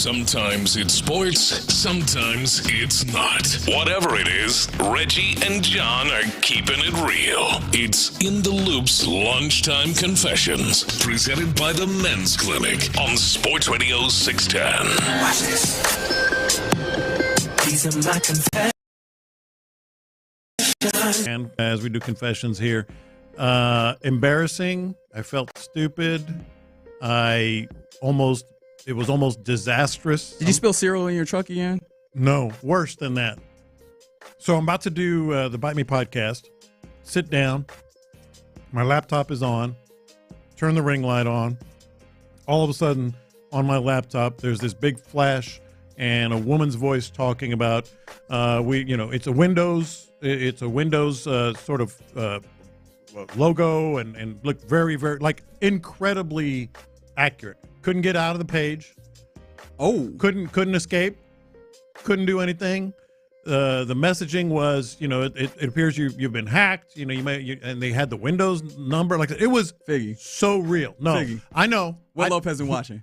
Sometimes it's sports, sometimes it's not. Whatever it is, Reggie and John are keeping it real. It's In the Loop's Lunchtime Confessions, presented by the Men's Clinic on Sports Radio 610. Watch this. These are my confessions. And as we do confessions here, embarrassing. I felt stupid. It was almost disastrous. Did you spill cereal in your truck again? No, worse than that. So I'm about to do the Bite Me podcast. Sit down. My laptop is on. Turn the ring light on. All of a sudden, on my laptop, there's this big flash and a woman's voice talking about it's a Windows sort of logo and looked very, very like incredibly accurate. Couldn't get out of the page. Oh, couldn't escape. Couldn't do anything. The messaging was, it appears you've been hacked. And they had the Windows number. Like it was Figgy. So real. No, Figgy. I know. What Lopez been watching?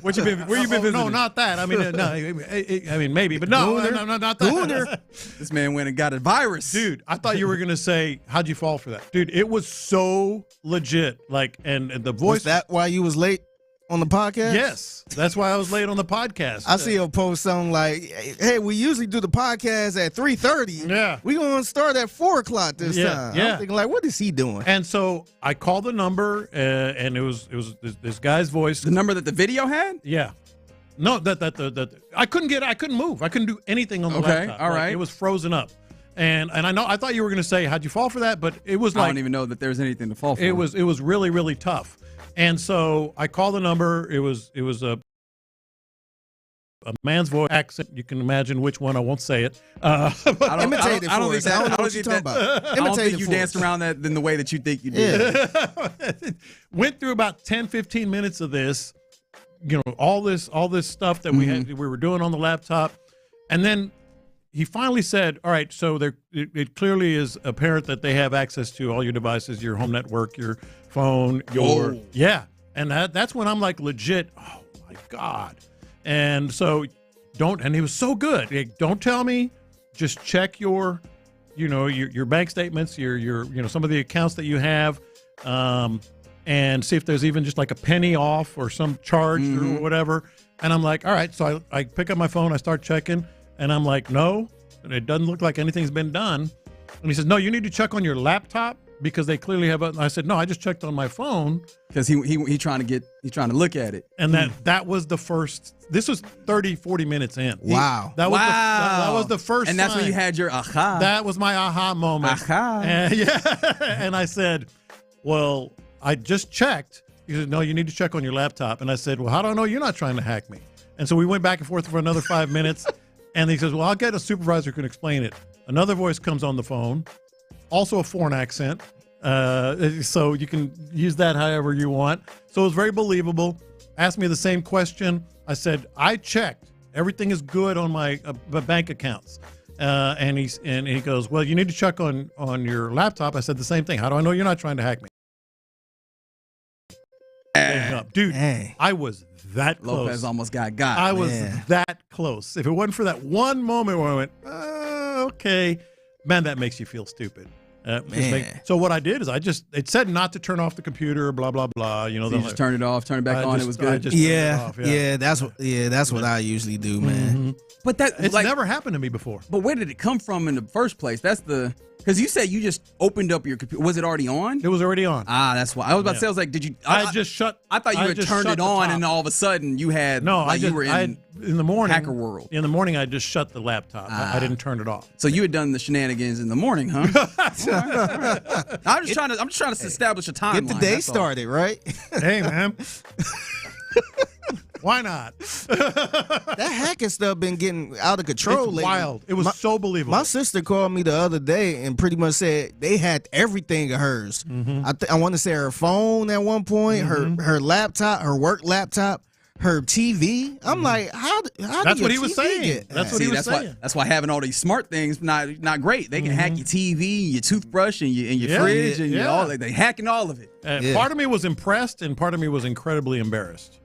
What you been? Where you been visiting? No, not that. I mean, no. I mean, maybe, but no, not that. This man went and got a virus, dude. I thought you were gonna say, "How'd you fall for that, dude?" It was so legit. Like, and the voice. Was that why you was late on the podcast? Yes, that's why I was late on the podcast. I see a post something like, "Hey, we usually do the podcast at 3:30. Yeah, we gonna start at 4:00 this time." Yeah, I'm thinking like, what is he doing? And so I called the number, and it was this guy's voice. The number that the video had? Yeah. No, that I couldn't move. I couldn't do anything on the laptop. All right. It was frozen up. And I thought you were gonna say, "How'd you fall for that?" But it was like I don't even know that there was anything to fall for. It was really, really tough. And so I called the number. It was a man's voice accent. You can imagine which one. I won't say it. Imitate it for us. I don't know what you're talking about. I don't think you danced around that in the way that you think you did. Yeah. Went through about 10, 15 minutes of this. All this stuff that we were doing on the laptop, and then he finally said, "All right, so it clearly is apparent that they have access to all your devices, your home network, your phone, and that's when I'm like legit. Oh my God!" And so and he was so good. Like, don't tell me, just check your bank statements, your some of the accounts that you have, and see if there's even just like a penny off or some charge or whatever. And I'm like, all right. So I pick up my phone, I start checking. And I'm like, no, it doesn't look like anything's been done. And he says, no, you need to check on your laptop because they clearly have. I said, no, I just checked on my phone because he trying to look at it. And that was the first. This was 30, 40 minutes in. Wow, that was the first. And that's when you had your aha. That was my aha moment. Aha. And, and I said, well, I just checked. He said, no, you need to check on your laptop. And I said, well, how do I know you're not trying to hack me? And so we went back and forth for another 5 minutes. And he says, well, I'll get a supervisor who can explain it. Another voice comes on the phone, also a foreign accent. So you can use that however you want. So it was very believable. Asked me the same question. I said, I checked. Everything is good on my bank accounts. And he goes, well, you need to check on your laptop. I said the same thing. How do I know you're not trying to hack me? Dude, I was that close. Lopez almost got. I was that close. If it wasn't for that one moment where I went, okay, man, that makes you feel stupid. So what I did is it said not to turn off the computer, blah blah blah. So you just turned it off, turn it back on. It was good. That's what I usually do, man. Mm-hmm. But it's never happened to me before. But where did it come from in the first place? Because you said you just opened up your computer. Was it already on? It was already on. That's why. I was about to say, I was like, did you? I thought you had turned it on, and all of a sudden you had. No, you were in the morning. Hacker world. In the morning, I just shut the laptop. I didn't turn it off. So you had done the shenanigans in the morning, huh? All right. I'm just trying to establish a timeline. Get the day started, right? Hey, man. Why not? That hacking stuff been getting out of control lately. Wild. It was so believable. My sister called me the other day and pretty much said they had everything of hers. I want to say her phone at one point, her laptop, her work laptop, her TV. I'm like, how that's what he was saying. That's what he was saying. That's why having all these smart things not great. They can hack your TV, your toothbrush, and your fridge, and all that. They hacking all of it. Part of me was impressed, and part of me was incredibly embarrassed.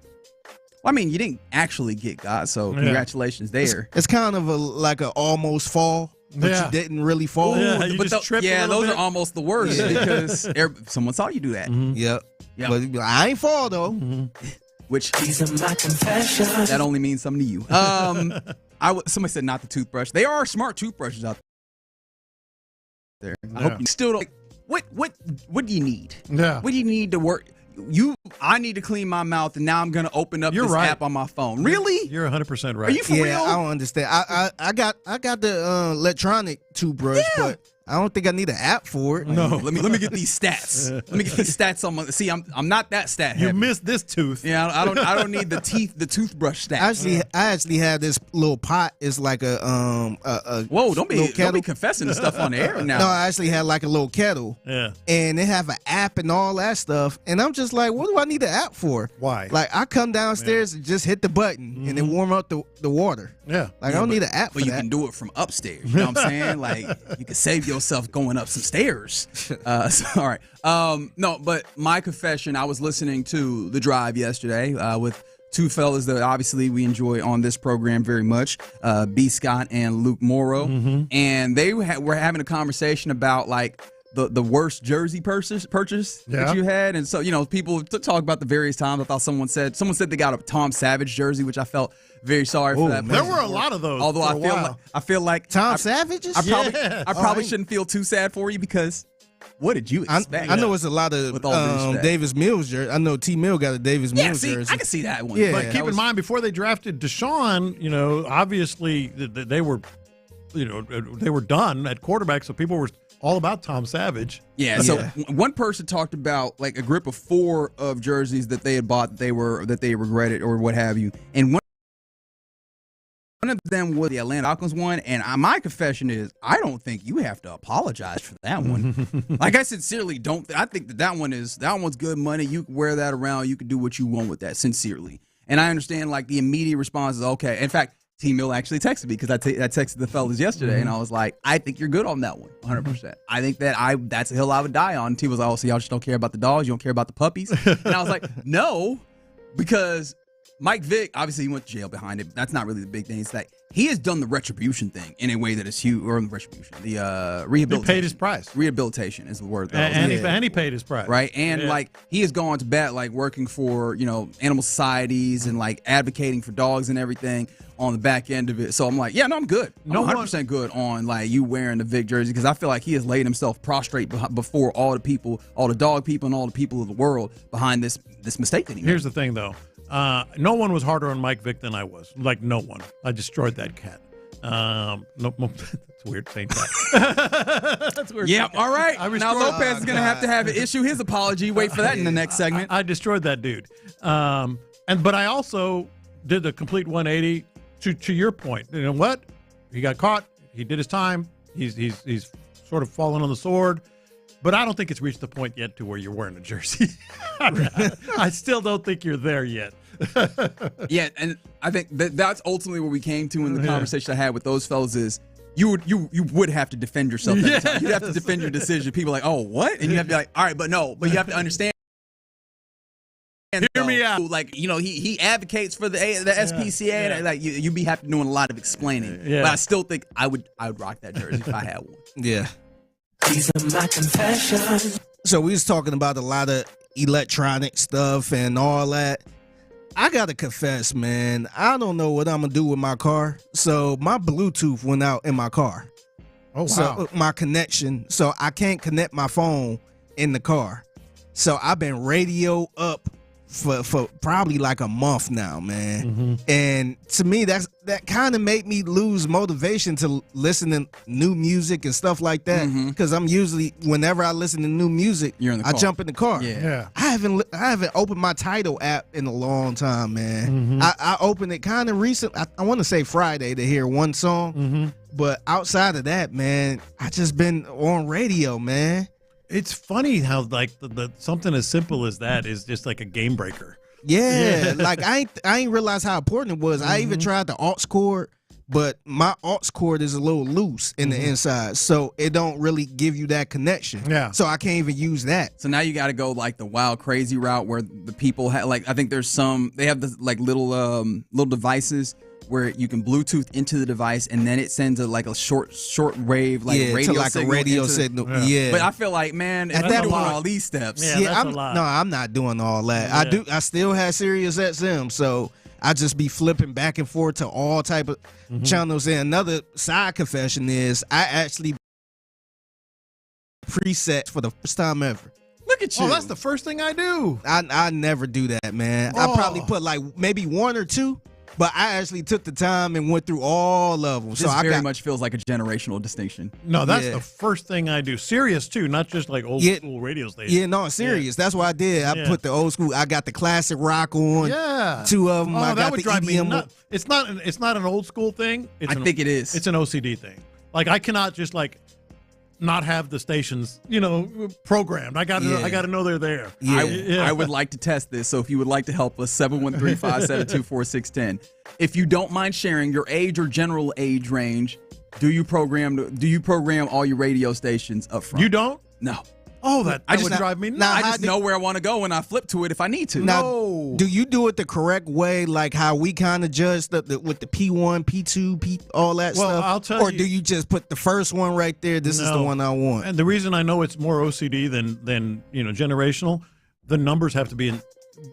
Well, I mean, you didn't actually get got, so congratulations there. It's kind of like a almost fall, but you didn't really fall. Yeah, you just tripped a little those bit. are almost the worst because someone saw you do that. Yep. But I ain't fall though. Which These are my confessions. that only means something to you. Somebody said not the toothbrush. They are smart toothbrushes out there. I hope you still don't. What do you need? Yeah. What do you need to work? I need to clean my mouth, and now I'm going to open up this app on my phone. Really? You're 100% right. Are you for real? I don't understand. I got the electronic toothbrush, but I don't think I need an app for it. No. Let me get these stats. Let me get these stats on my. See, I'm not that stat heavy. You missed this tooth. Yeah, I don't need the toothbrush stats. I actually had this little pot. It's like a Whoa! Don't be confessing the stuff on the air now. No, I actually had like a little kettle. Yeah. And they have an app and all that stuff. And I'm just like, what do I need an app for? Why? Like I come downstairs and just hit the button and then warm up the water. Yeah. Like I don't need an app for But that. you can do it from upstairs. You know what I'm saying? Like you can save yourself going up some stairs. All right. No, but my confession, I was listening to The Drive yesterday with two fellas that obviously we enjoy on this program very much, B. Scott and Luke Morrow. And they were having a conversation about like the worst jersey purchase that you had. And so, people talk about the various times. I thought someone said they got a Tom Savage jersey, which I felt very sorry for that. There were a lot of those. Although I feel like Tom Savage's? I probably shouldn't feel too sad for you because what did you expect? I know it's a lot of Davis Mills jersey. I know T. Mill got a Davis Mills jersey. I can see that one. Yeah, but keep in mind, before they drafted Deshaun, obviously they were, they were done at quarterback, so people were all about Tom Savage. Yeah. So one person talked about like a grip of 4 of jerseys that they had bought that they regretted or what have you, and one of them was the Atlanta Falcons one. And my confession is, I don't think you have to apologize for that one. Like I sincerely don't. I think that one's good money. You can wear that around. You can do what you want with that. Sincerely, and I understand like the immediate response is okay. In fact, T. Mill actually texted me because I texted the fellas yesterday, and I was like, I think you're good on that one, 100%. I think that's a hill I would die on. T was like, oh, so y'all just don't care about the dogs? You don't care about the puppies? And I was like, no, because Mike Vick, obviously he went to jail behind it. That's not really the big thing. It's that he has done the retribution thing in a way that is huge, or the retribution, the rehabilitation. He paid his price. Rehabilitation is the word. And he paid his price. Right. And like he has gone to bat, like working for, animal societies and like advocating for dogs and everything on the back end of it. So I'm like, yeah, no, I'm good. I'm 100% good on like you wearing the Vic jersey because I feel like he has laid himself prostrate before all the people, all the dog people and all the people of the world behind this mistake that he made. Here's the thing, though. No one was harder on Mike Vick than I was. Like, no one. I destroyed that cat. It's weird saying cat. That's weird. Yeah, all right. Now Lopez is going to have to issue his apology. Wait for that in the next segment. I destroyed that dude. But I also did the complete 180 to your point. You know what? He got caught. He did his time. He's sort of fallen on the sword. But I don't think it's reached the point yet to where you're wearing a jersey. I still don't think you're there yet. Yeah, and I think that's ultimately what we came to in the conversation I had with those fellas is you would have to defend yourself every time. You'd have to defend your decision. People are like, oh, what? And you have to be like, all right, but you have to understand. Hear me out. Like, he advocates for the SPCA, and like you'd be have to doing a lot of explaining. Yeah. But I still think I would rock that jersey if I had one. Yeah. These are my confessions. So we was talking about a lot of electronic stuff and all that. I gotta confess, man, I don't know what I'm gonna do with my car. So my Bluetooth went out in my car. Oh, wow. So my connection. So I can't connect my phone in the car. So I've been radio up for probably like a month now, man. And to me, that kind of made me lose motivation to listen to new music and stuff like that. Because I'm usually, whenever I listen to new music, I jump in the car. Yeah. I haven't opened my Tidal app in a long time, man. I opened it kind of recent. I want to say Friday to hear one song. But outside of that, man, I just been on radio, man. It's funny how like the something as simple as that is just like a game breaker. Yeah, like I ain't realize how important it was. I even tried the aux cord but my aux cord is a little loose in the inside, so it don't really give you that connection. Yeah. So I can't even use that. So now you got to go like the wild crazy route where the people have like I think there's some they have the like little devices where you can Bluetooth into the device and then it sends a short wave radio signal. Yeah. But I feel like, man, if I'm doing all these steps. I'm not doing all that. Yeah. I still have Sirius XM, so I just be flipping back and forth to all type of channels. And another side confession is I actually preset for the first time ever. Look at you. Oh, that's the first thing I do. I never do that, man. I probably put like maybe one or two. But I actually took the time and went through all of them. This very much feels like a generational distinction. No, that's the first thing I do. Serious, too, not just like old school radio stations. Yeah, no, serious. That's what I did. I put the old school. I got the classic rock on. Yeah. 2 of them. Oh, I that got would the drive EDM. me nuts. It's not an old school thing. I think it is. It's an OCD thing. Like, I cannot just, like, not have the stations, programmed. I got to know they're there. Yeah. I would like to test this. So if you would like to help us, 713-572-4610. If you don't mind sharing your age or general age range, do you program all your radio stations up front? You don't? No. Oh, that would drive me nuts. I just know where I want to go when I flip to it if I need to. Now, do you do it the correct way, like how we kind of judge with the P1, P2, all that stuff? I'll tell you. Or do you just put the first one right there? This is the one I want. And the reason I know it's more OCD than generational, the numbers have to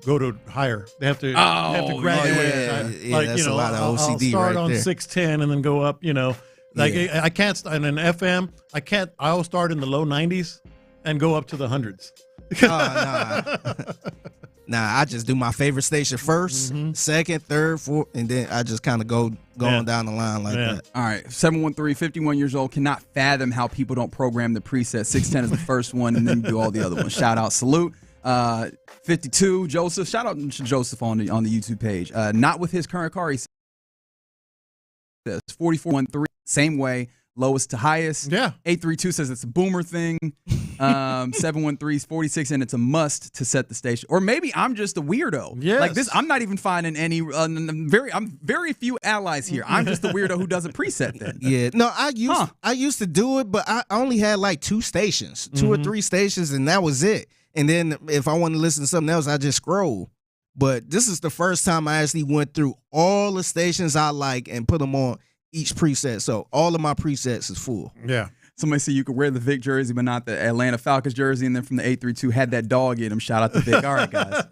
go to higher. They have to graduate. Yeah, that's a lot of OCD I'll start right on there. 610 and then go up. I can't. In an FM, I can't. I'll start in the low 90s. And go up to the hundreds. Nah, I just do my favorite station first, second, third, fourth, and then I just kind of going down the line like that. All right, 713, 51 years old, cannot fathom how people don't program the preset. 610 is the first one, and then you do all the other ones. Shout out, salute. 52, Joseph. Shout out to Joseph on the YouTube page. Not with his current car, he says 4413, same way. Lowest to highest. Yeah. 832 says it's a boomer thing. 713 is 46, and it's a must to set the station. Or maybe I'm just a weirdo. Yes. Like this, I'm not even finding any. I'm very few allies here. I'm just the weirdo who doesn't preset then. Yeah. No, I used to do it, but I only had like 2 stations, 2 or 3 stations, and that was it. And then if I wanted to listen to something else, I just scroll. But this is the first time I actually went through all the stations I like and put them on each preset. So all of my presets is full. Yeah. Somebody said you could wear the Vic jersey, but not the Atlanta Falcons jersey. And then from the 832, had that dog in him. Shout out to Vic. All right, guys.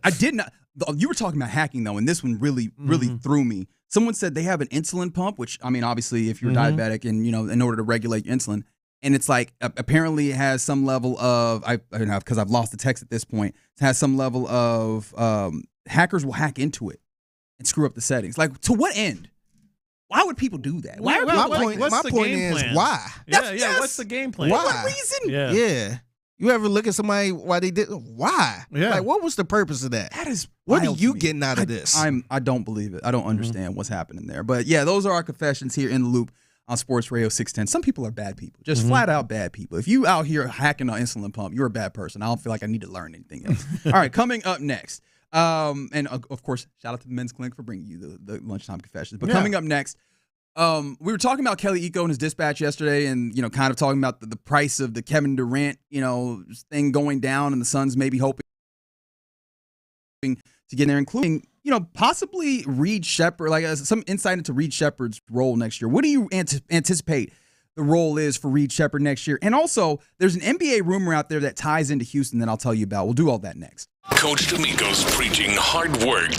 I did not. You were talking about hacking, though, and this one really threw me. Someone said they have an insulin pump, which, I mean, obviously, if you're diabetic and, in order to regulate your insulin, and it's like, apparently it has some level of, because I've lost the text at this point, it has some level of hackers will hack into it and screw up the settings. Like, to what end? Why would people do that? My point is why? Yeah. What's the game plan? Why? What reason? Yeah. You ever look at somebody why they did? Why? Yeah. Like, what was the purpose of that? That is what are wild you to me. getting out of this? I don't believe it. I don't understand what's happening there. But yeah, those are our confessions here in the loop on Sports Radio 610. Some people are bad people, just flat out bad people. If you out here hacking an insulin pump, you're a bad person. I don't feel like I need to learn anything else. All right, coming up next. And of course, shout out to the Men's Clinic for bringing you the lunchtime confessions. But coming up next, we were talking about Kelly Iko and his dispatch yesterday, and kind of talking about the price of the Kevin Durant thing going down, and the Suns maybe hoping to get in there, including possibly Reed Shepherd, like some insight into Reed Shepherd's role next year. What do you anticipate the role is for Reed Shepherd next year? And also, there's an NBA rumor out there that ties into Houston that I'll tell you about. We'll do all that next. Coach D'Amico's preaching hard work.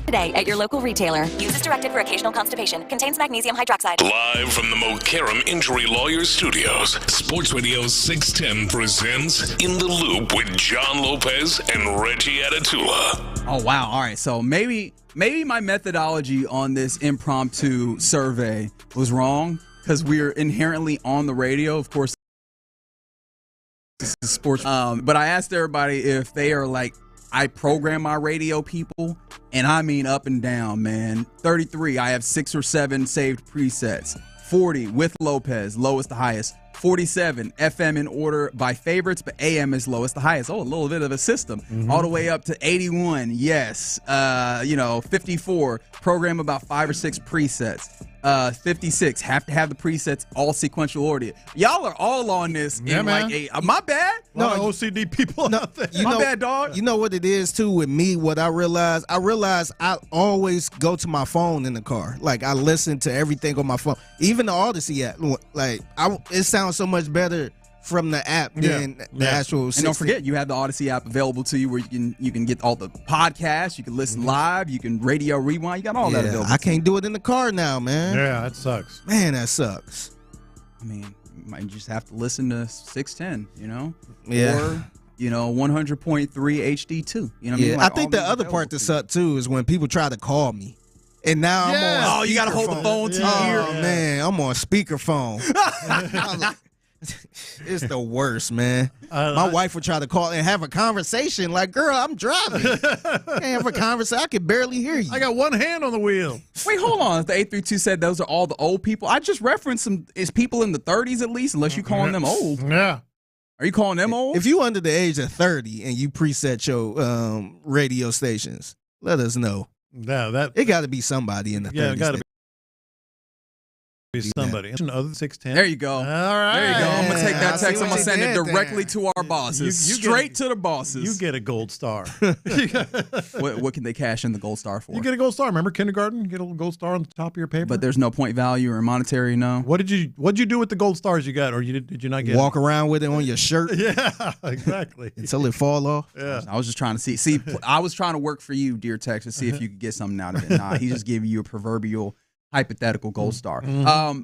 Today at your local retailer. Use as directed for occasional constipation. Contains magnesium hydroxide. Live from the Mokaram Injury Lawyers Studios, Sports Radio 610 presents In the Loop with John Lopez and Reggie Atatula. Oh, wow. All right. So maybe my methodology on this impromptu survey was wrong because we're inherently on the radio. Of course, this is sports. But I asked everybody if they are like, I program my radio people, and I mean up and down, man. 33, I have 6 or 7 saved presets. 40 with Lopez, lowest to highest. 47, FM in order by favorites, but AM is lowest to highest. Oh, a little bit of a system. All the way up to 81, yes. 54, program about 5 or 6 presets. 56, have to have the presets all sequential order. Y'all are all on this in like my bad? No, OCD people out there. My bad, dog. You know what it is, too, with me, what I realize I always go to my phone in the car. Like, I listen to everything on my phone. Even the Odyssey app. Like, it sounds so much better from the app than the actual system. And don't forget, you have the Odyssey app available to you where you can get all the podcasts, you can listen live, you can radio rewind, you got all that available. I can't do it in the car now, man. Yeah, that sucks. Man, that sucks. I mean, you might just have to listen to 610, Yeah. Or 100.3 HD2. You know what I mean? Yeah, Like, I think the other part that sucked too is when people try to call me. And now I'm on. Oh, you gotta hold the phone to your ear. Oh man, I'm on speakerphone. It's the worst, man. My wife would try to call and have a conversation. Like, girl, I'm driving. Can't have a conversation. I can barely hear you. I got one hand on the wheel. Wait, hold on. The 832 said those are all the old people. I just referenced some. Is people in the 30s at least, unless you're calling them old. Yeah. Are you calling them old? If you under the age of 30 and you preset your radio stations, let us know. Yeah, it got to be somebody in the 30s. Yeah, it got to be somebody. Other than 610. There you go. All right. There you go. I'm going to take that text. I'm going to send it directly to our bosses. Straight to the bosses. You get a gold star. What can they cash in the gold star for? You get a gold star. Remember kindergarten? You get a little gold star on the top of your paper. But there's no point value or monetary, no? What'd you do with the gold stars you got, or did you not get Walk around with it on your shirt? Yeah, exactly. Until it fall off? Yeah. I was just trying to see, I was trying to work for you, dear Tex, to see if you could get something out of it. Nah, he's just giving you a proverbial hypothetical gold star.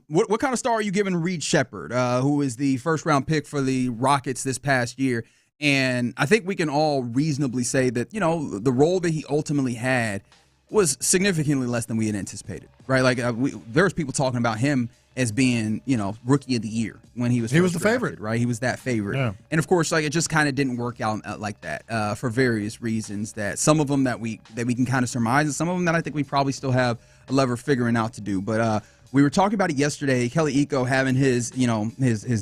What kind of star are you giving Reed Sheppard, who is the first-round pick for the Rockets this past year? And I think we can all reasonably say that, the role that he ultimately had was significantly less than we had anticipated, right? Like, there was people talking about him as being, rookie of the year when he was the drafted, favorite, right? He was that favorite. Yeah. And of course, like, it just kind of didn't work out like that for various reasons, that some of them that we can kind of surmise, and some of them that I think we probably still have a lever figuring out to do. But we were talking about it yesterday, Kelly Iko having his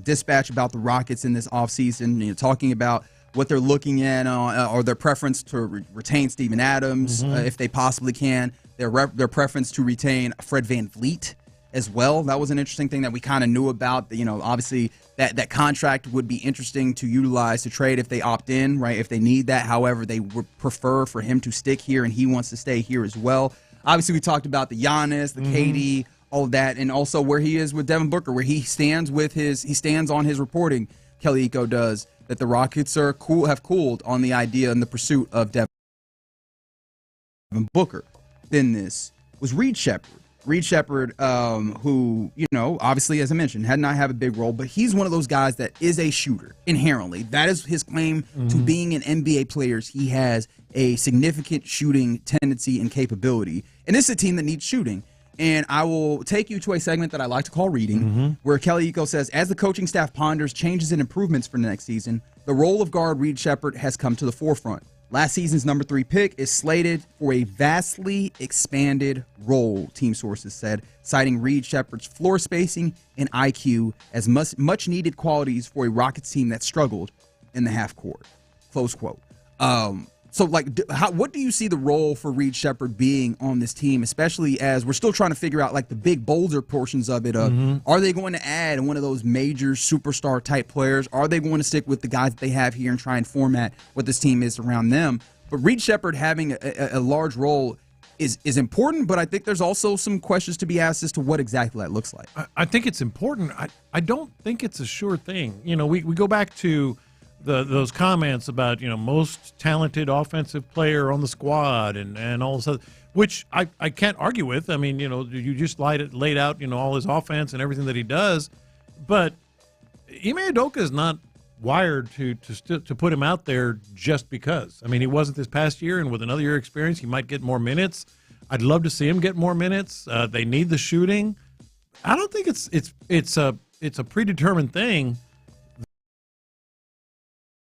dispatch about the Rockets in this offseason, talking about what they're looking at or their preference to retain Steven Adams if they possibly can, their preference to retain Fred VanVleet as well. That was an interesting thing that we kind of knew about. Obviously that contract would be interesting to utilize to trade if they opt in, right? If they need that. However, they would prefer for him to stick here, and he wants to stay here as well. Obviously, we talked about the Giannis, the KD, all of that, and also where he is with Devin Booker, where he stands on his reporting. Kelly Iko does that the Rockets have cooled on the idea and the pursuit of Devin Booker. Then this was Reed Sheppard. Reed Sheppard, who, obviously, as I mentioned, had not have a big role, but he's one of those guys that is a shooter inherently. That is his claim to being an NBA player. He has a significant shooting tendency and capability. And this is a team that needs shooting. And I will take you to a segment that I like to call Reading, where Kelly Iko says, as the coaching staff ponders changes and improvements for the next season, the role of guard Reed Sheppard has come to the forefront. Last season's number 3 pick is slated for a vastly expanded role, team sources said, citing Reed Sheppard's floor spacing and IQ as much needed qualities for a Rockets team that struggled in the half court. Close quote. So, what do you see the role for Reed Sheppard being on this team, especially as we're still trying to figure out, the big bolder portions of it? Are they going to add one of those major superstar-type players? Are they going to stick with the guys that they have here and try and format what this team is around them? But Reed Sheppard having a large role is important, but I think there's also some questions to be asked as to what exactly that looks like. I think it's important. I don't think it's a sure thing. We go back to those comments about most talented offensive player on the squad and all this other, which I can't argue with. I mean, you just laid out all his offense and everything that he does, but Ime Udoka is not wired to put him out there just because. I mean, he wasn't this past year, and with another year experience, he might get more minutes. I'd love to see him get more minutes. They need the shooting. I don't think it's a predetermined thing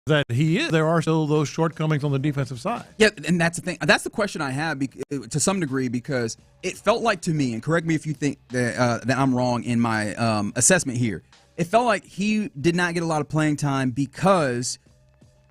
that he is. There are still those shortcomings on the defensive side. Yeah, and that's the thing. That's the question I have to some degree, because it felt like to me, and correct me if you think that I'm wrong in my assessment here, it felt like he did not get a lot of playing time because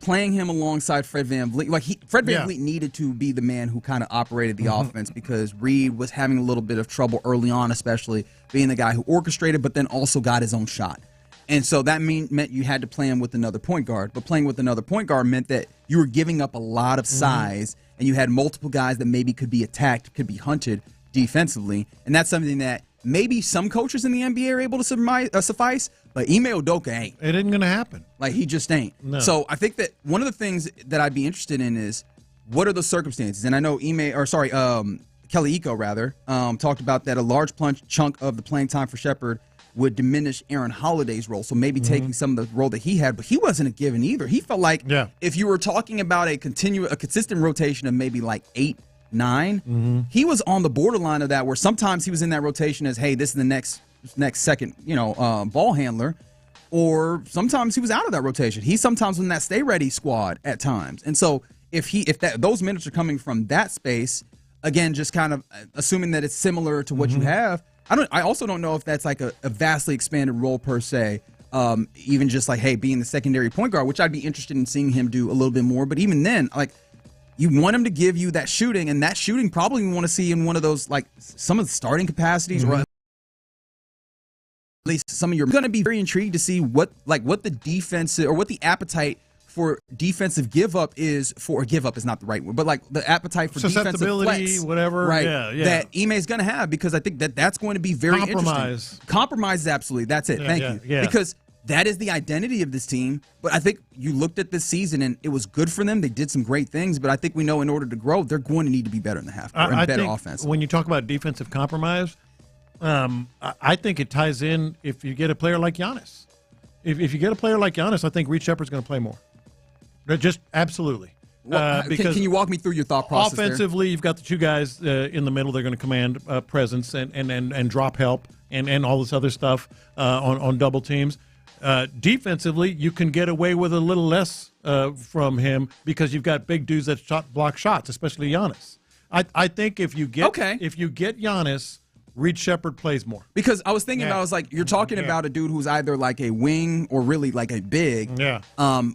playing him alongside Fred VanVleet, Fred VanVleet needed to be the man who kind of operated the offense, because Reed was having a little bit of trouble early on, especially being the guy who orchestrated but then also got his own shot. And so that meant you had to play him with another point guard. But playing with another point guard meant that you were giving up a lot of size, and you had multiple guys that maybe could be attacked, could be hunted defensively. And that's something that maybe some coaches in the NBA are able to suffice, but Ime Udoka ain't. It ain't going to happen. Like, he just ain't. No. So I think that one of the things that I'd be interested in is, what are the circumstances? And I know Kelly Iko, talked about that a large chunk of the playing time for Shepherd would diminish Aaron Holiday's role, so maybe taking some of the role that he had, but he wasn't a given either. He felt like if you were talking about a consistent rotation of maybe like 8, 9, he was on the borderline of that, where sometimes he was in that rotation as, hey, this is the next second, ball handler, or sometimes he was out of that rotation. He sometimes was in that stay ready squad at times. And so if those minutes are coming from that space, again, just kind of assuming that it's similar to what you have, I also don't know if that's like a vastly expanded role per se, even just like, hey, being the secondary point guard, which I'd be interested in seeing him do a little bit more. But even then, like, you want him to give you that shooting, and that shooting probably you want to see in one of those, like, some of the starting capacities, or at least some of your. Going to be very intrigued to see what the defensive, or what the appetite for defensive give up is for. Give up is not the right word, but like the appetite for defensive flex, whatever, right? Yeah. That Ime is going to have, because I think that's going to be very interesting. Compromise is absolutely. That's it. Thank you. Yeah. Because that is the identity of this team. But I think you looked at this season and it was good for them. They did some great things, but I think we know in order to grow, they're going to need to be better in the half court and better offense. When you talk about defensive compromise, I think it ties in if you get a player like Giannis. If you get a player like Giannis, I think Reed Shepherd's going to play more. Just absolutely. Because can you walk me through your thought process offensively, you've got the two guys in the middle. They're going to command presence and drop help and all this other stuff on double teams. Defensively, you can get away with a little less from him because you've got big dudes that block shots, especially Giannis. I think if you get Giannis, Reed Shepherd plays more. Because I was thinking about, I was like, you're talking about a dude who's either like a wing or really like a big,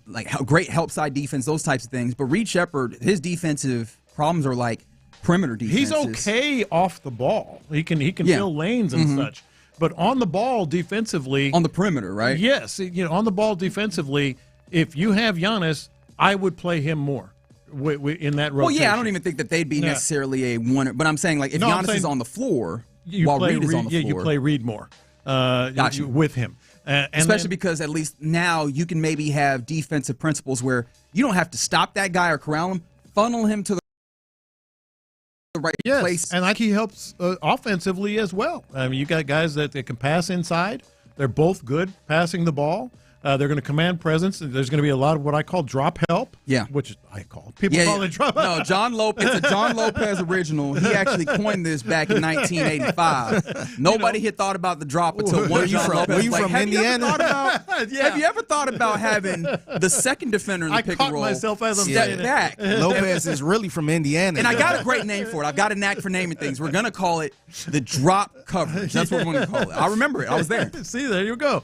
like great help side defense, those types of things. But Reed Shepherd, his defensive problems are like perimeter defenses. He's okay off the ball. He can fill lanes and such. But on the ball defensively, on the perimeter, right? Yes, on the ball defensively, if you have Giannis, I would play him more in that rotation. Well, yeah, I don't even think that they'd be necessarily a one. But I'm saying, like, if Giannis is on the floor. While Reed is on the floor. You play Reed more with him. Especially because at least now you can maybe have defensive principles where you don't have to stop that guy or corral him, funnel him to the right place. And like he helps offensively as well. I mean, you got guys that can pass inside. They're both good passing the ball. They're going to command presence. There's going to be a lot of what I call drop help. Yeah. Which I call. People call it drop help. No, John Lopez. It's a John Lopez original. He actually coined this back in 1985. Nobody had thought about the drop until one John Lopez. Were you from Indiana? Have you ever thought about having the second defender in the pick and roll? I caught myself as I'm step back. Lopez is really from Indiana. And I got a great name for it. I've got a knack for naming things. We're going to call it the drop coverage. That's what we're going to call it. I remember it. I was there. See, there you go.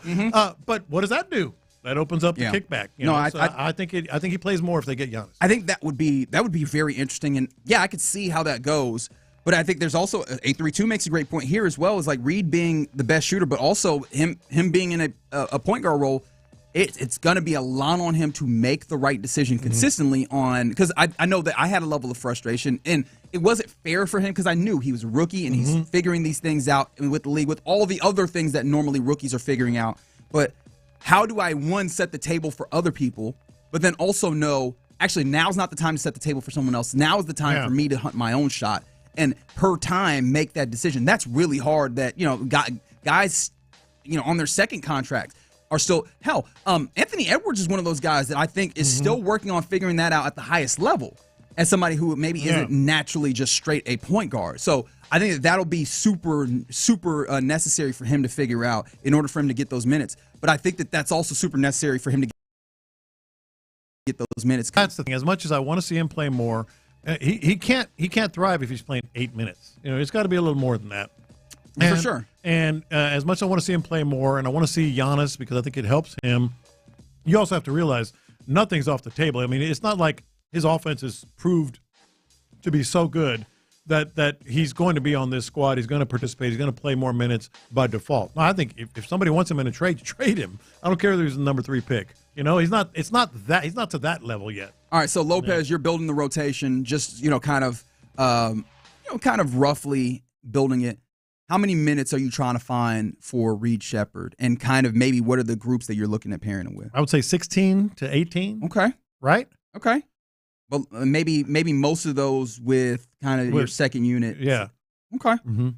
But what does that do? That opens up the kickback. I think he plays more if they get Giannis. I think that would be very interesting, and I could see how that goes. But I think there's also 832 makes a great point here as well, is like Reed being the best shooter, but also him being in a point guard role. It's going to be a lot on him to make the right decision consistently on, because I know that I had a level of frustration, and it wasn't fair for him because I knew he was a rookie and he's figuring these things out with the league, with all the other things that normally rookies are figuring out. But how do I, one, set the table for other people, but then also know, actually, now's not the time to set the table for someone else. Now is the time for me to hunt my own shot. And per time, make that decision. That's really hard that, guys, on their second contract are still, Anthony Edwards is one of those guys that I think is still working on figuring that out at the highest level as somebody who maybe isn't naturally just straight a point guard. So I think that'll be super, super necessary for him to figure out in order for him to get those minutes. But I think that's also super necessary for him to get those minutes. That's the thing. As much as I want to see him play more, he can't thrive if he's playing 8 minutes. It's got to be a little more than that. For sure. And as much as I want to see him play more, and I want to see Giannis because I think it helps him, you also have to realize nothing's off the table. I mean, it's not like his offense is proved to be so good that he's going to be on this squad. He's going to participate. He's going to play more minutes by default. Now, I think if somebody wants him in a trade, trade him. I don't care if he's the number 3 pick. He's not to that level yet. All right, so Lopez, you're building the rotation, just kind of roughly building it. How many minutes are you trying to find for Reed Sheppard, and kind of maybe what are the groups that you're looking at pairing him with? I would say 16 to 18. Okay, right? Okay, but maybe most of those with kind of your second unit. Yeah. Okay,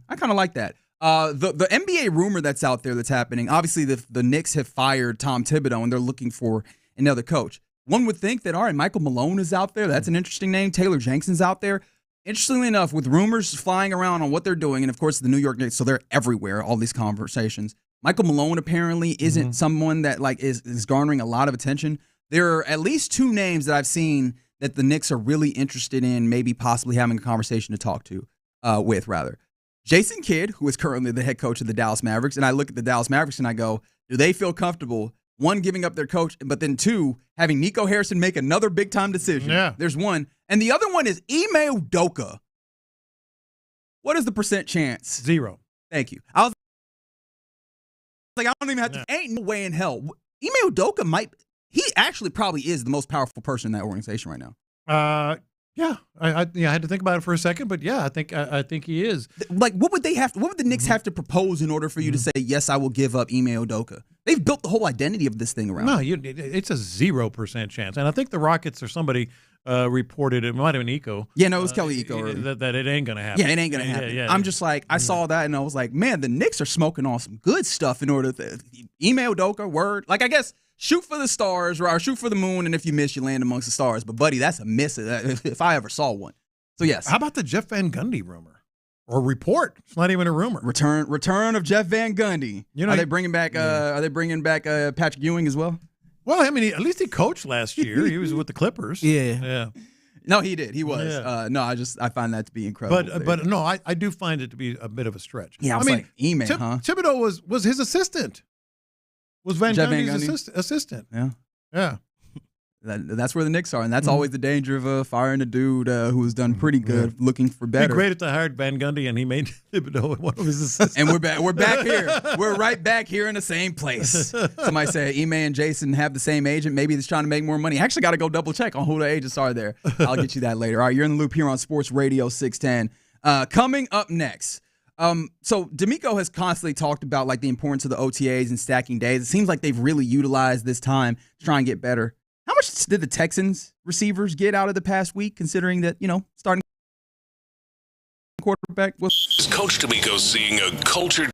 I kind of like that. The NBA rumor that's out there that's happening. Obviously, the Knicks have fired Tom Thibodeau, and they're looking for another coach. One would think that, all right, Michael Malone is out there. That's an interesting name. Taylor Jenkson's out there. Interestingly enough, with rumors flying around on what they're doing, and of course the New York Knicks, so they're everywhere, all these conversations. Michael Malone apparently isn't someone that is garnering a lot of attention. There are at least 2 names that I've seen that the Knicks are really interested in, maybe possibly having a conversation to talk to with, rather. Jason Kidd, who is currently the head coach of the Dallas Mavericks, and I look at the Dallas Mavericks and I go, do they feel comfortable, 1, giving up their coach, but then 2, having Nico Harrison make another big-time decision? Yeah. There's one. And the other one is Ime Udoka. What is the % chance? 0. Thank you. I was like, I don't even have to. Ain't no way in hell. Ime Udoka he actually probably is the most powerful person in that organization right now. Yeah. I had to think about it for a second, but yeah, I think he is. Like, what would the Knicks have to propose in order for you to say, yes, I will give up Ime Udoka? They've built the whole identity of this thing around. No, it's a 0% chance. And I think the Rockets or somebody reported, it might have been Eco. Yeah, no, it was Kelly Eco. That it ain't going to happen. Yeah, it ain't going to happen. Yeah, I'm just like, I saw that and I was like, man, the Knicks are smoking on some good stuff in order to Ime Udoka, word. Like, I guess, shoot for the stars or shoot for the moon, and if you miss, you land amongst the stars. But, buddy, that's a miss if I ever saw one. So, yes. How about the Jeff Van Gundy rumor? Or report? It's not even a rumor. Return of Jeff Van Gundy. Are they bringing back? Are they bringing back Patrick Ewing as well? Well, I mean, at least he coached last year. He was with the Clippers. Yeah. No, he did. He was. Yeah. No, I find that to be incredible. But no, I do find it to be a bit of a stretch. Yeah, I mean, like, Thibodeau was his assistant. Was Van Gundy's assistant? Yeah. Yeah. That's where the Knicks are, and that's always the danger of firing a dude who has done pretty good, looking for better. It'd be great if they hired Van Gundy and he made Thibodeau one of his assistants. And we're back here. We're right back here in the same place. Somebody say Ime and Jason have the same agent. Maybe he's trying to make more money. I actually got to go double check on who the agents are there. I'll get you that later. All right, you're in the loop here on Sports Radio 610. Coming up next. So D'Amico has constantly talked about like the importance of the OTAs and stacking days. It seems like they've really utilized this time to try and get better. How much did the Texans receivers get out of the past week, considering that, starting quarterback was Coach D'Amico seeing a culture.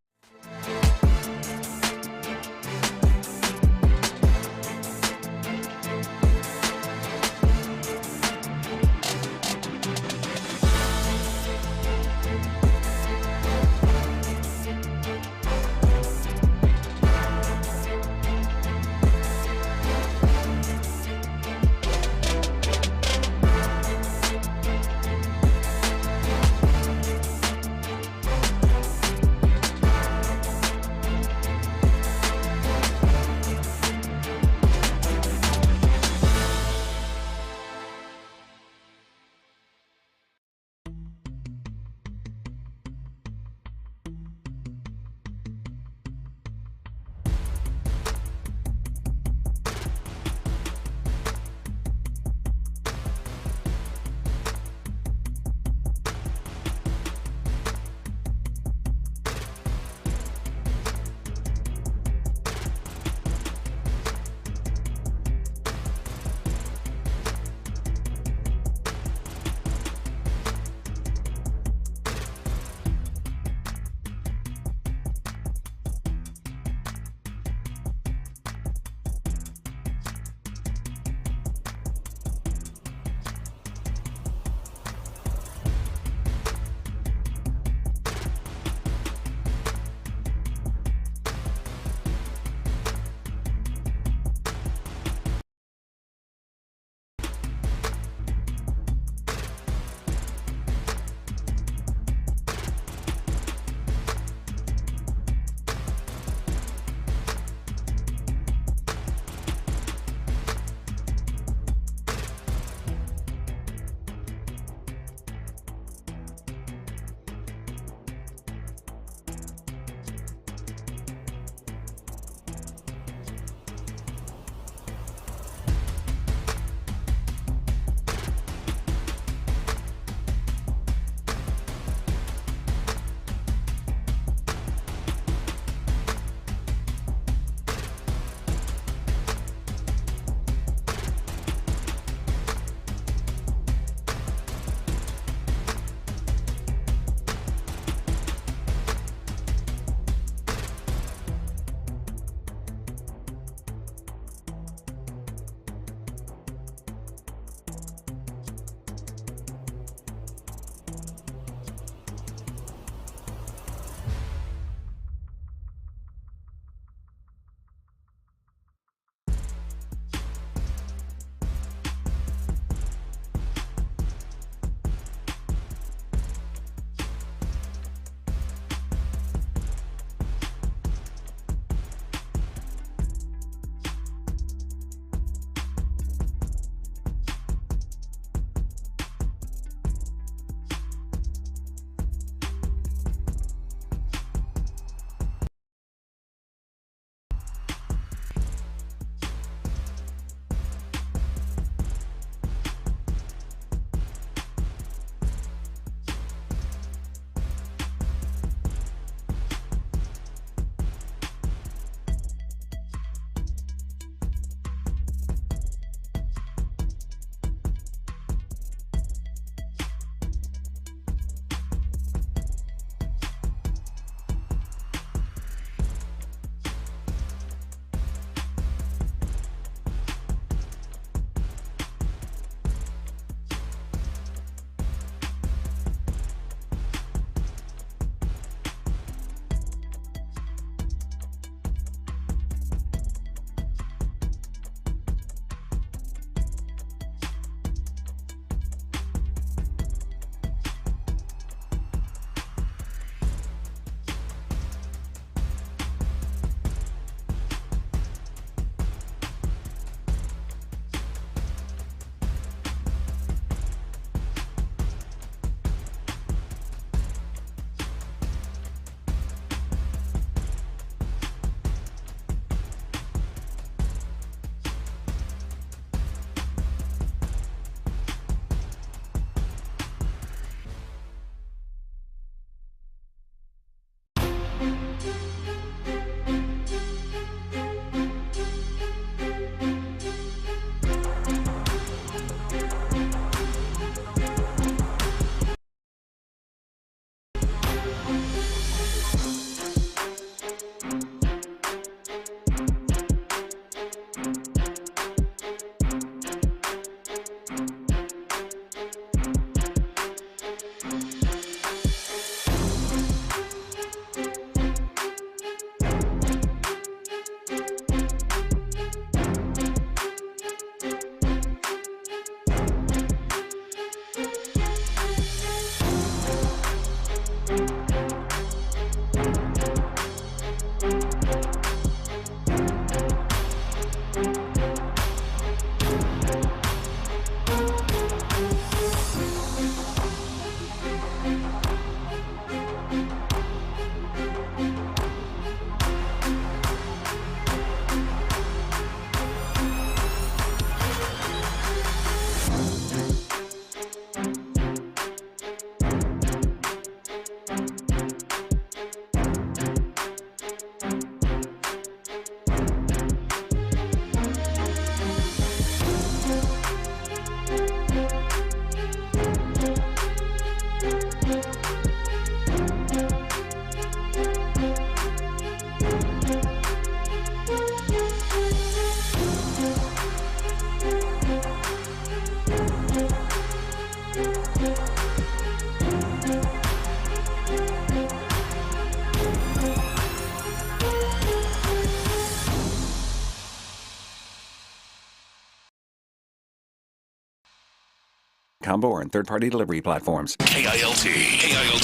Combo or in third-party delivery platforms. KILT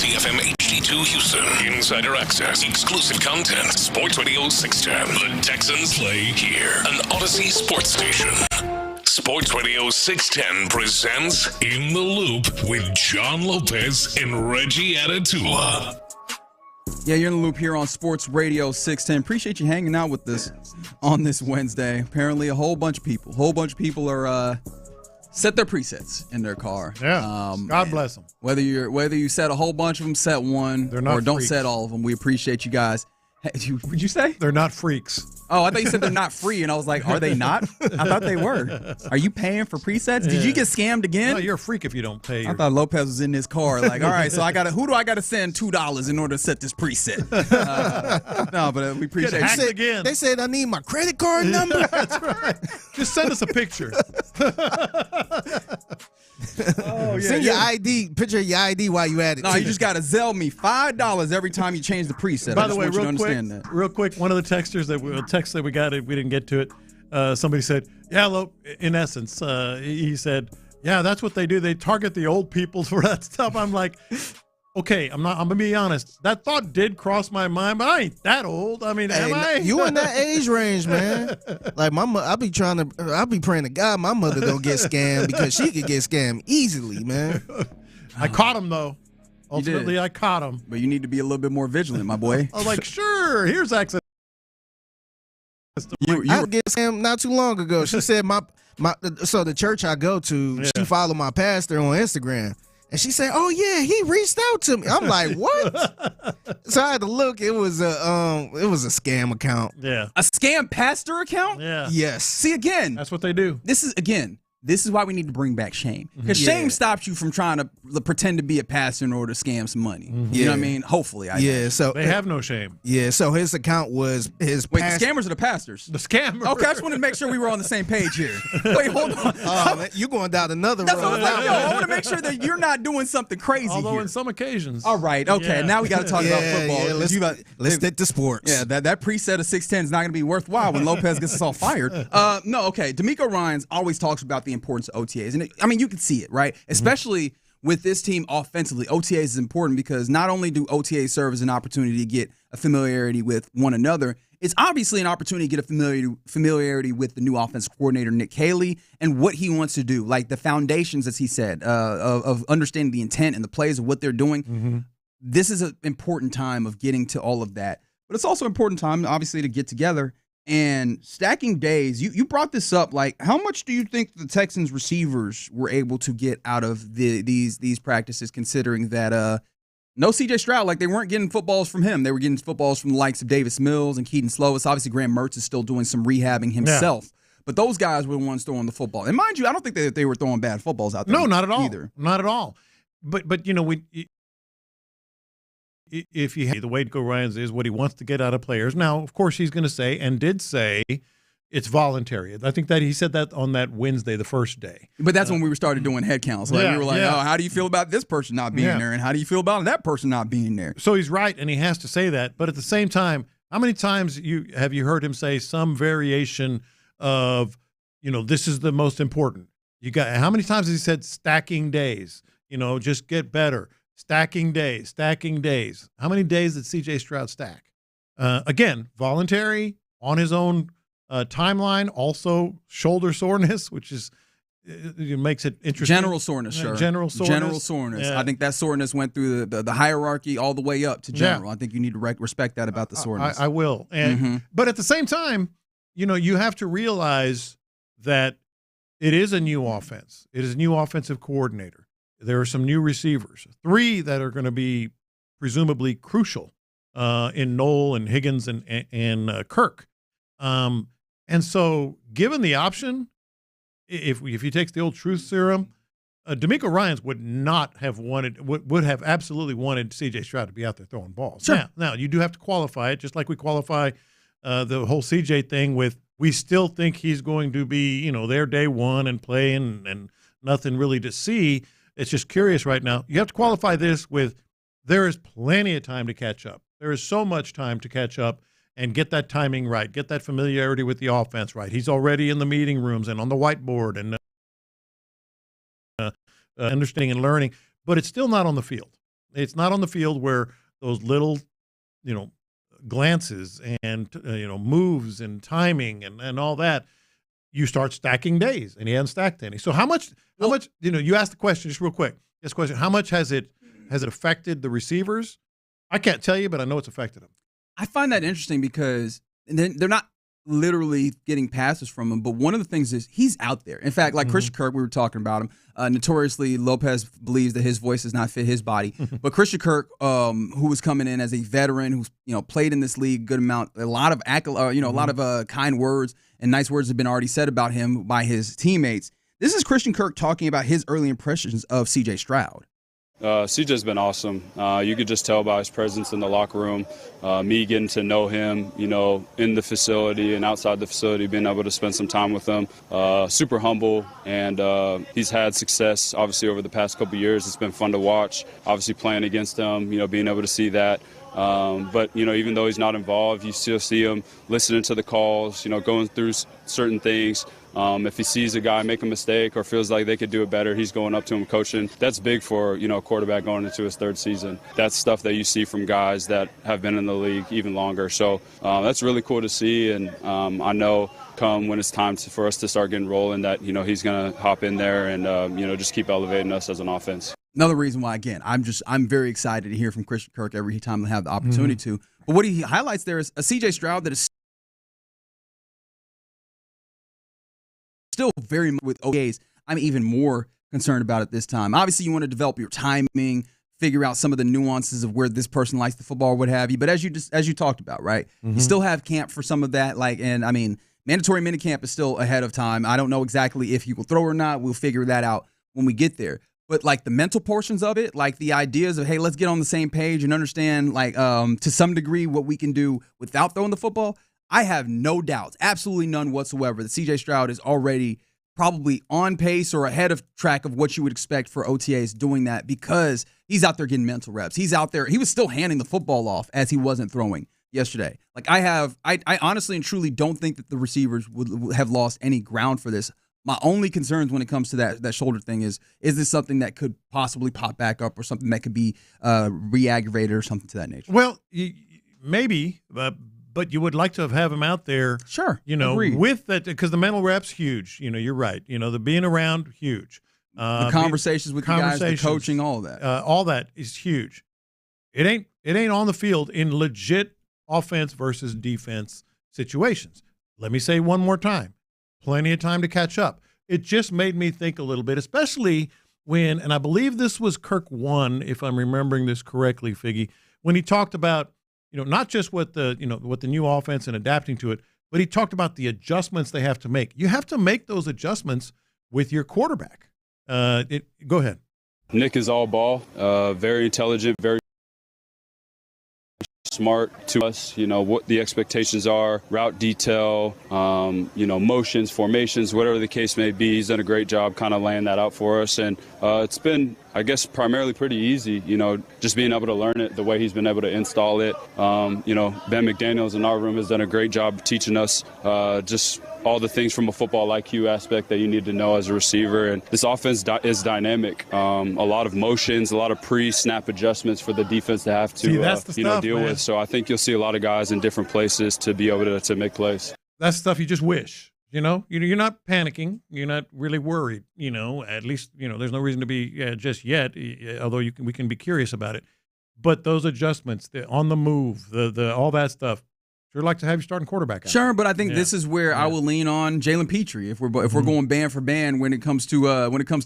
FM HD2 Houston. Insider access, exclusive content. Sports Radio 610. The Texans play here. An Odyssey sports station. Sports Radio 610 presents In the Loop with John Lopez and Reggie Atatula. Yeah, you're in the loop here on Sports Radio 610. Appreciate you hanging out with us on this Wednesday. Apparently, a whole bunch of people are set their presets in their car. Yeah, God bless them. Whether you set a whole bunch of them, set one, or don't set all of them, we appreciate you guys. Would you say? They're not freaks. Oh, I thought you said they're not free, and I was like, are they not? I thought they were. Are you paying for presets? Did you get scammed again? No, you're a freak if you don't pay. I thought Lopez was in his car. Like, all right, so who do I got to send $2 in order to set this preset? No, but we appreciate it. Again. They said I need my credit card number. That's right. Just send us a picture. Oh, yeah. Send your ID, picture of your ID while you at it. No, you just got to Zelle me $5 every time you change the preset. By the way, real quick, one of the texters text that we got, we didn't get to it. Somebody said, yeah, in essence, he said, yeah, that's what they do. They target the old people for that stuff. I'm like, okay, I'm gonna be honest. That thought did cross my mind, but I ain't that old. I mean, am I? You in that age range, man. Like I be praying to God my mother don't get scammed because she could get scammed easily, man. I caught him though. Ultimately, I caught him. But you need to be a little bit more vigilant, my boy. I was like, sure, here's access. I get scammed not too long ago. She said so the church I go to, she followed my pastor on Instagram. And she said, "Oh yeah, he reached out to me." I'm like, "What?" So I had to look. It was a scam account. Yeah, a scam pastor account. Yeah. Yes. See again. That's what they do. This is why we need to bring back shame. Because shame stops you from trying to pretend to be a pastor in order to scam some money. Mm-hmm. You know what I mean? Hopefully, so they have no shame. Yeah. So his account was his. Wait, the scammers or the pastors? The scammers. Okay, I just wanted to make sure we were on the same page here. Wait, hold on. Oh, man, you're going down another road. That's what I was like, I want to make sure that you're not doing something crazy. Although here. On some occasions. All right. Okay. Now we got to talk about football. Yeah, let's stick to sports. Yeah. That preset of 610 is not going to be worthwhile when Lopez gets us all fired. No. Okay. D'Amico Ryans always talks about the importance of OTAs. And you can see it, right? Especially with this team offensively. OTAs is important because not only do OTAs serve as an opportunity to get a familiarity with one another, it's obviously an opportunity to get a familiarity with the new offensive coordinator, Nick Haley, and what he wants to do. Like the foundations, as he said, of understanding the intent and the plays of what they're doing. Mm-hmm. This is an important time of getting to all of that. But it's also an important time, obviously, to get together. And stacking days, you brought this up. Like, how much do you think the Texans receivers were able to get out of these practices, considering that no C.J. Stroud, like they weren't getting footballs from him. They were getting footballs from the likes of Davis Mills and Keaton Slovis. Obviously, Graham Mertz is still doing some rehabbing himself. Yeah. But those guys were the ones throwing the football. And mind you, I don't think that they were throwing bad footballs out there. No, not at all. Either. Not at all. But if you have the way D'Amico Ryans is what he wants to get out of players. Now, of course, he's going to say and did say it's voluntary. I think that he said that on that Wednesday, the first day. But that's when we started doing head counts. Like we were like, oh, how do you feel about this person not being there? And how do you feel about that person not being there? So he's right, and he has to say that. But at the same time, how many times have you heard him say some variation of, this is the most important? How many times has he said stacking days? Just get better. Stacking days. How many days did C.J. Stroud stack? Again, voluntary, on his own timeline, also shoulder soreness, which is it makes it interesting. General soreness, sure. General soreness. Yeah. I think that soreness went through the hierarchy all the way up to general. Yeah. I think you need to respect that about the soreness. I will. But at the same time, you have to realize that it is a new offense. It is a new offensive coordinator. There are some new receivers, 3 that are going to be presumably crucial in Noel and Higgins and Kirk. And so given the option, if he takes the old truth serum, D'Amico Ryans would have absolutely wanted C.J. Stroud to be out there throwing balls. Sure. Now, you do have to qualify it, just like we qualify the whole C.J. thing with we still think he's going to be, there day one and play and nothing really to see. It's just curious right now. You have to qualify this with there is plenty of time to catch up. There is so much time to catch up and get that timing right, get that familiarity with the offense right. He's already in the meeting rooms and on the whiteboard and understanding and learning, but it's still not on the field. It's not on the field where those little, glances and, moves and timing and all that, you start stacking days, and he hasn't stacked any. So how much, you asked the question just real quick. This question, how much has it affected the receivers? I can't tell you, but I know it's affected them. I find that interesting because they're not literally getting passes from him, but one of the things is he's out there. In fact, like Christian Kirk, we were talking about him. Notoriously, Lopez believes that his voice does not fit his body. But Christian Kirk, who was coming in as a veteran, who's played in this league a good amount, a lot of a lot of kind words and nice words have been already said about him by his teammates. This is Christian Kirk talking about his early impressions of C.J. Stroud. CJ's been awesome. You could just tell by his presence in the locker room, me getting to know him, in the facility and outside the facility, being able to spend some time with him. Super humble, and he's had success, obviously, over the past couple of years. It's been fun to watch, obviously playing against him, being able to see that. But, even though he's not involved, you still see him listening to the calls, going through certain things. If he sees a guy make a mistake or feels like they could do it better, he's going up to him coaching. That's big for, a quarterback going into his third season. That's stuff that you see from guys that have been in the league even longer. So that's really cool to see. And I know come when it's time for us to start getting rolling that, he's going to hop in there and, just keep elevating us as an offense. Another reason why, again, I'm very excited to hear from Christian Kirk every time I have the opportunity to. But what he highlights there is a C.J. Stroud that is still very much with OTAs. I'm even more concerned about it this time. Obviously, you want to develop your timing, figure out some of the nuances of where this person likes the football, what have you. But as you talked about, right, you still have camp for some of that. Mandatory minicamp is still ahead of time. I don't know exactly if he will throw or not. We'll figure that out when we get there. But the mental portions of it, the ideas of, hey, let's get on the same page and understand, to some degree what we can do without throwing the football. I have no doubts, absolutely none whatsoever, that C.J. Stroud is already probably on pace or ahead of track of what you would expect for OTAs doing that because he's out there getting mental reps. He's out there. He was still handing the football off as he wasn't throwing yesterday. I honestly and truly don't think that the receivers would have lost any ground for this. My only concerns when it comes to that shoulder thing is this something that could possibly pop back up or something that could be re-aggravated or something to that nature? Well, maybe, but you would like to have him out there. Sure. Agreed. With that, because the mental rep's huge. You're right. The being around, huge. The conversations with the guys, the coaching, all that. All that is huge. It ain't on the field in legit offense versus defense situations. Let me say one more time. Plenty of time to catch up. It just made me think a little bit, especially when, and I believe this was Kirk 1, if I'm remembering this correctly, Figgy, when he talked about, not just what the new offense and adapting to it, but he talked about the adjustments they have to make. You have to make those adjustments with your quarterback. Go ahead. Nick is all ball, very intelligent, very smart to us, what the expectations are, route detail, motions, formations, whatever the case may be. He's done a great job kind of laying that out for us. And it's been, I guess, primarily pretty easy, just being able to learn it the way he's been able to install it. Ben McDaniels in our room has done a great job teaching us just all the things from a football IQ aspect that you need to know as a receiver. And this offense is dynamic. A lot of motions, a lot of pre-snap adjustments for the defense to have to deal with. So I think you'll see a lot of guys in different places to be able to make plays. That's stuff you just wish. You're not panicking. You're not really worried. At least there's no reason to be just yet. Although we can be curious about it. But those adjustments, the on the move, the all that stuff. Sure, like to have you starting quarterback out. Sure, but I think this is where I will lean on Jalen Petrie if we're going band for band when it comes to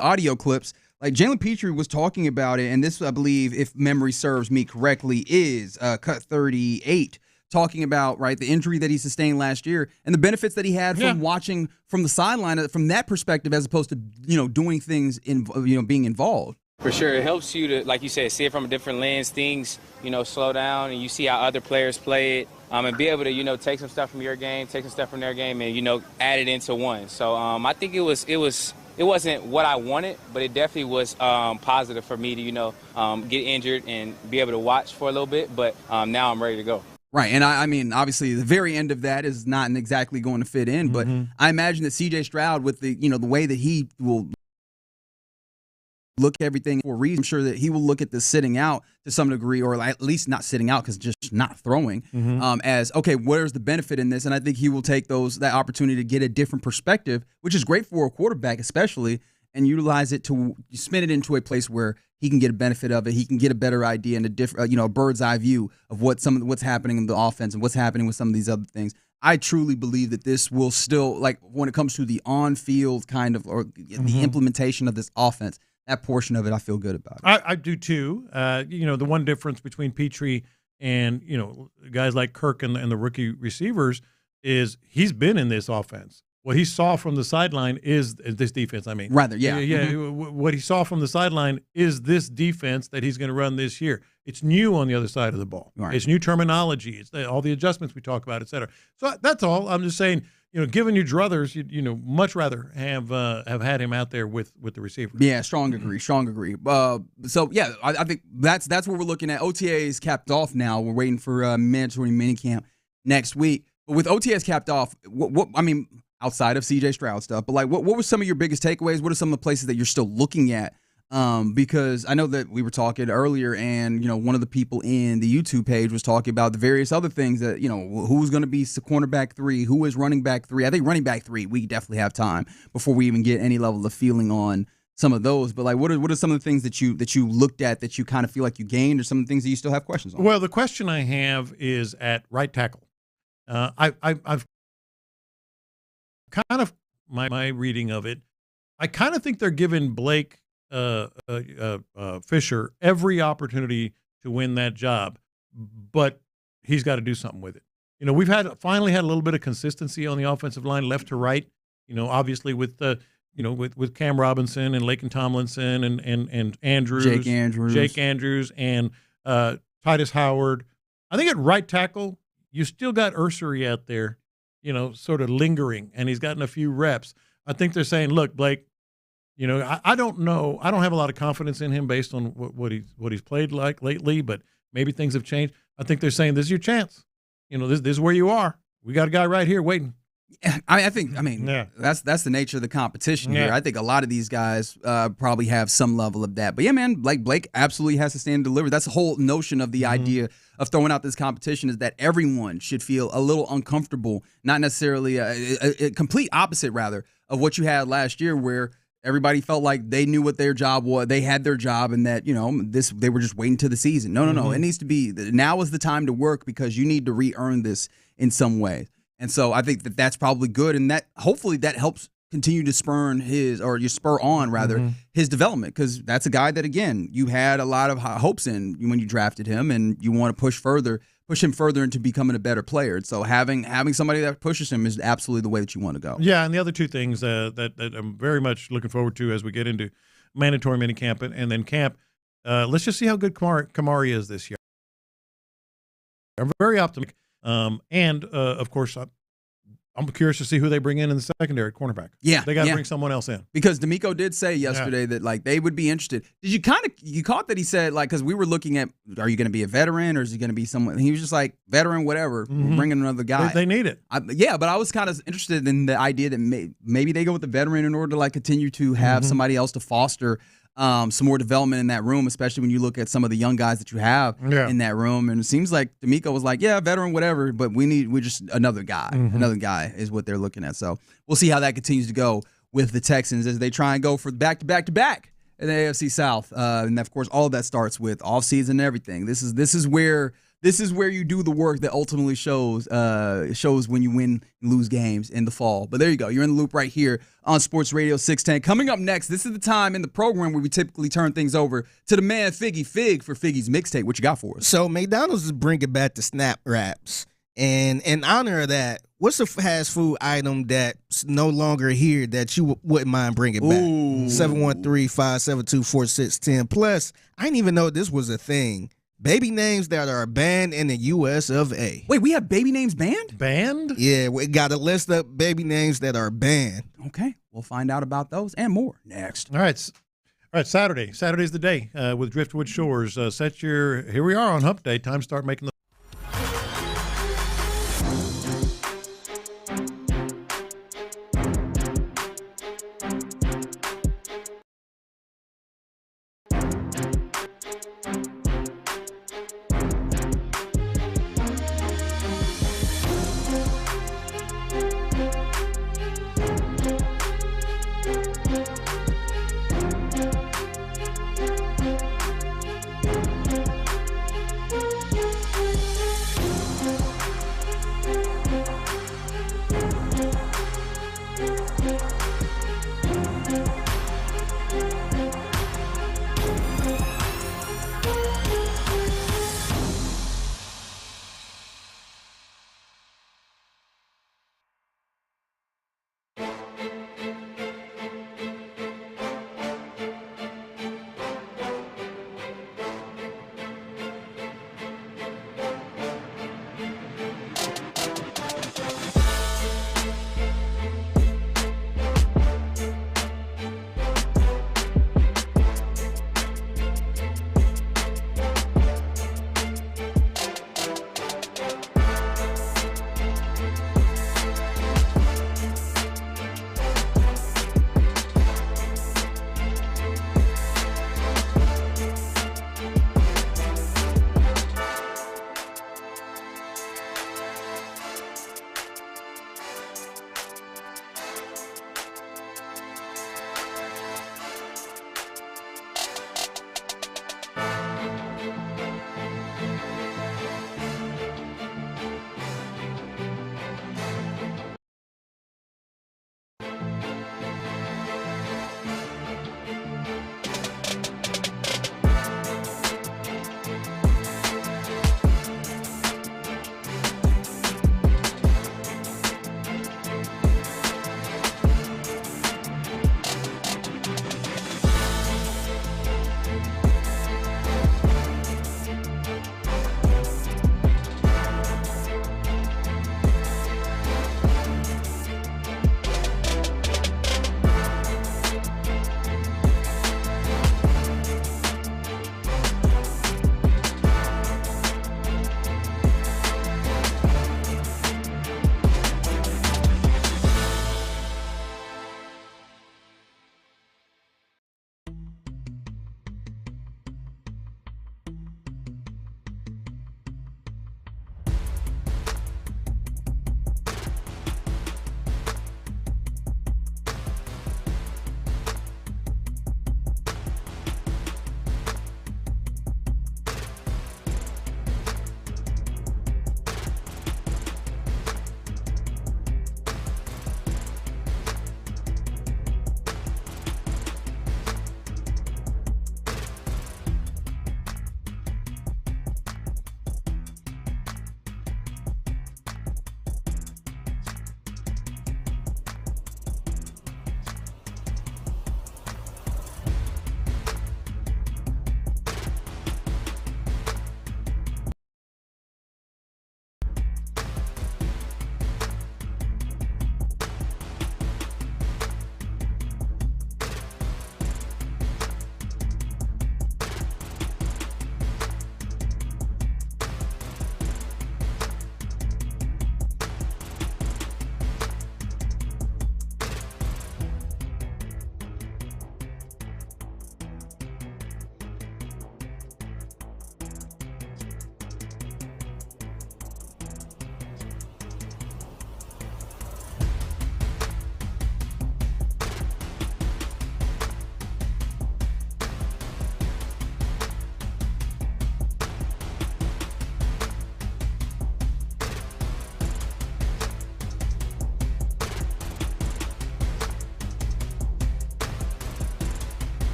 audio clips. Like Jalen Petrie was talking about it, and this I believe, if memory serves me correctly, is cut 38. Talking about the injury that he sustained last year and the benefits that he had from watching from the sideline from that perspective, as opposed to doing things in being involved. For sure, it helps you to, like you said, see it from a different lens. Things slow down, and you see how other players play it, and be able to take some stuff from your game, take some stuff from their game, and add it into one. So I think it was it wasn't what I wanted, but it definitely was positive for me to, get injured and be able to watch for a little bit. But now I'm ready to go. Right, and I mean, obviously, the very end of that is not exactly going to fit in, but I imagine that C.J. Stroud, with the the way that he will look at everything for a reason, I'm sure that he will look at the sitting out to some degree, or at least not sitting out because just not throwing, as, okay, where's the benefit in this? And I think he will take that opportunity to get a different perspective, which is great for a quarterback especially, and utilize it to spin it into a place where he can get a benefit of it. He can get a better idea and a different, a bird's eye view of what's happening in the offense and what's happening with some of these other things. I truly believe that this will still, like, when it comes to the on-field kind of, or the implementation of this offense, that portion of it, I feel good about it. I do too. The one difference between Petrie and guys like Kirk and the rookie receivers is he's been in this offense. What he saw from the sideline is this defense. I mean, rather, yeah. What he saw from the sideline is this defense that he's going to run this year. It's new on the other side of the ball. Right. It's new terminology. It's all the adjustments we talk about, et cetera. So that's all. I'm just saying, given you druthers, much rather have had him out there with the receiver. Yeah, strong agree. So yeah, I think that's what we're looking at. OTAs capped off now. We're waiting for mandatory minicamp next week. But with OTAs capped off, outside of C.J. Stroud stuff, but what were some of your biggest takeaways? What are some of the places that you're still looking at? Because I know that we were talking earlier, and one of the people in the YouTube page was talking about the various other things that who's going to be cornerback 3, who is running back 3. I think running back 3 we definitely have time before we even get any level of feeling on some of those. But what are some of the things that you looked at that you kind of feel like you gained, or some of the things that you still have questions on? Well, the question I have is at right tackle. I've kind of my reading of it, I kind of think they're giving Blake Fisher every opportunity to win that job, but he's got to do something with it. We've finally had a little bit of consistency on the offensive line, left to right. Obviously with with Cam Robinson and Laken Tomlinson and Andrews, Jake Andrews, and Titus Howard. I think at right tackle, you still got Ursery out there, sort of lingering, and he's gotten a few reps. I think they're saying, look, Blake, I don't know. I don't have a lot of confidence in him based on what he's played like lately, but maybe things have changed. I think they're saying this is your chance. This is where you are. We got a guy right here waiting. I think that's the nature of the competition here. I think a lot of these guys probably have some level of that. But yeah, man, like Blake absolutely has to stand and deliver. That's the whole notion of the idea of throwing out this competition, is that everyone should feel a little uncomfortable, not necessarily a complete opposite, rather, of what you had last year, where everybody felt like they knew what their job was. They had their job, and that they were just waiting to the season. No. It needs to be, now is the time to work, because you need to re-earn this in some way. And so I think that that's probably good, and that hopefully that helps continue to spur on his development, because that's a guy that, again, you had a lot of high hopes in when you drafted him, and you want to push him further into becoming a better player. And so having somebody that pushes him is absolutely the way that you want to go. Yeah, and the other two things that I'm very much looking forward to as we get into mandatory minicamp and then camp, let's just see how good Kamari is this year. I'm very optimistic. And of course, I'm curious to see who they bring in the secondary cornerback. Yeah, they got to bring someone else in, because D'Amico did say yesterday that they would be interested. Did you caught that he said, because we were looking at, are you going to be a veteran or is he going to be someone? He was just like, veteran, whatever. We're bringing another guy. They need it. But I was kind of interested in the idea that maybe they go with the veteran in order to continue to have somebody else to foster some more development in that room, especially when you look at some of the young guys that you have in that room. And it seems like D'Amico was like, yeah, veteran, whatever, but we're just another guy. Another guy is what they're looking at. So we'll see how that continues to go with the Texans as they try and go for back-to-back-to-back in the AFC South. And of course, all of that starts with offseason and everything. This is where you do the work that ultimately shows when you win and lose games in the fall. But there you go. You're in the loop right here on Sports Radio 610. Coming up next, this is the time in the program where we typically turn things over to the man Figgy Fig for Figgy's mixtape. What you got for us? So McDonald's is bringing back the snap wraps. And in honor of that, what's a fast food item that's no longer here that you wouldn't mind bringing back? 713-572-4610. Plus, I didn't even know this was a thing. Baby names that are banned in the U.S. of A. Wait, we have baby names banned? Banned? Yeah, we got a list of baby names that are banned. Okay, we'll find out about those and more next. All right, Saturday. Saturday's the day with Driftwood Shores. Here we are on Hump Day. Time to start making the.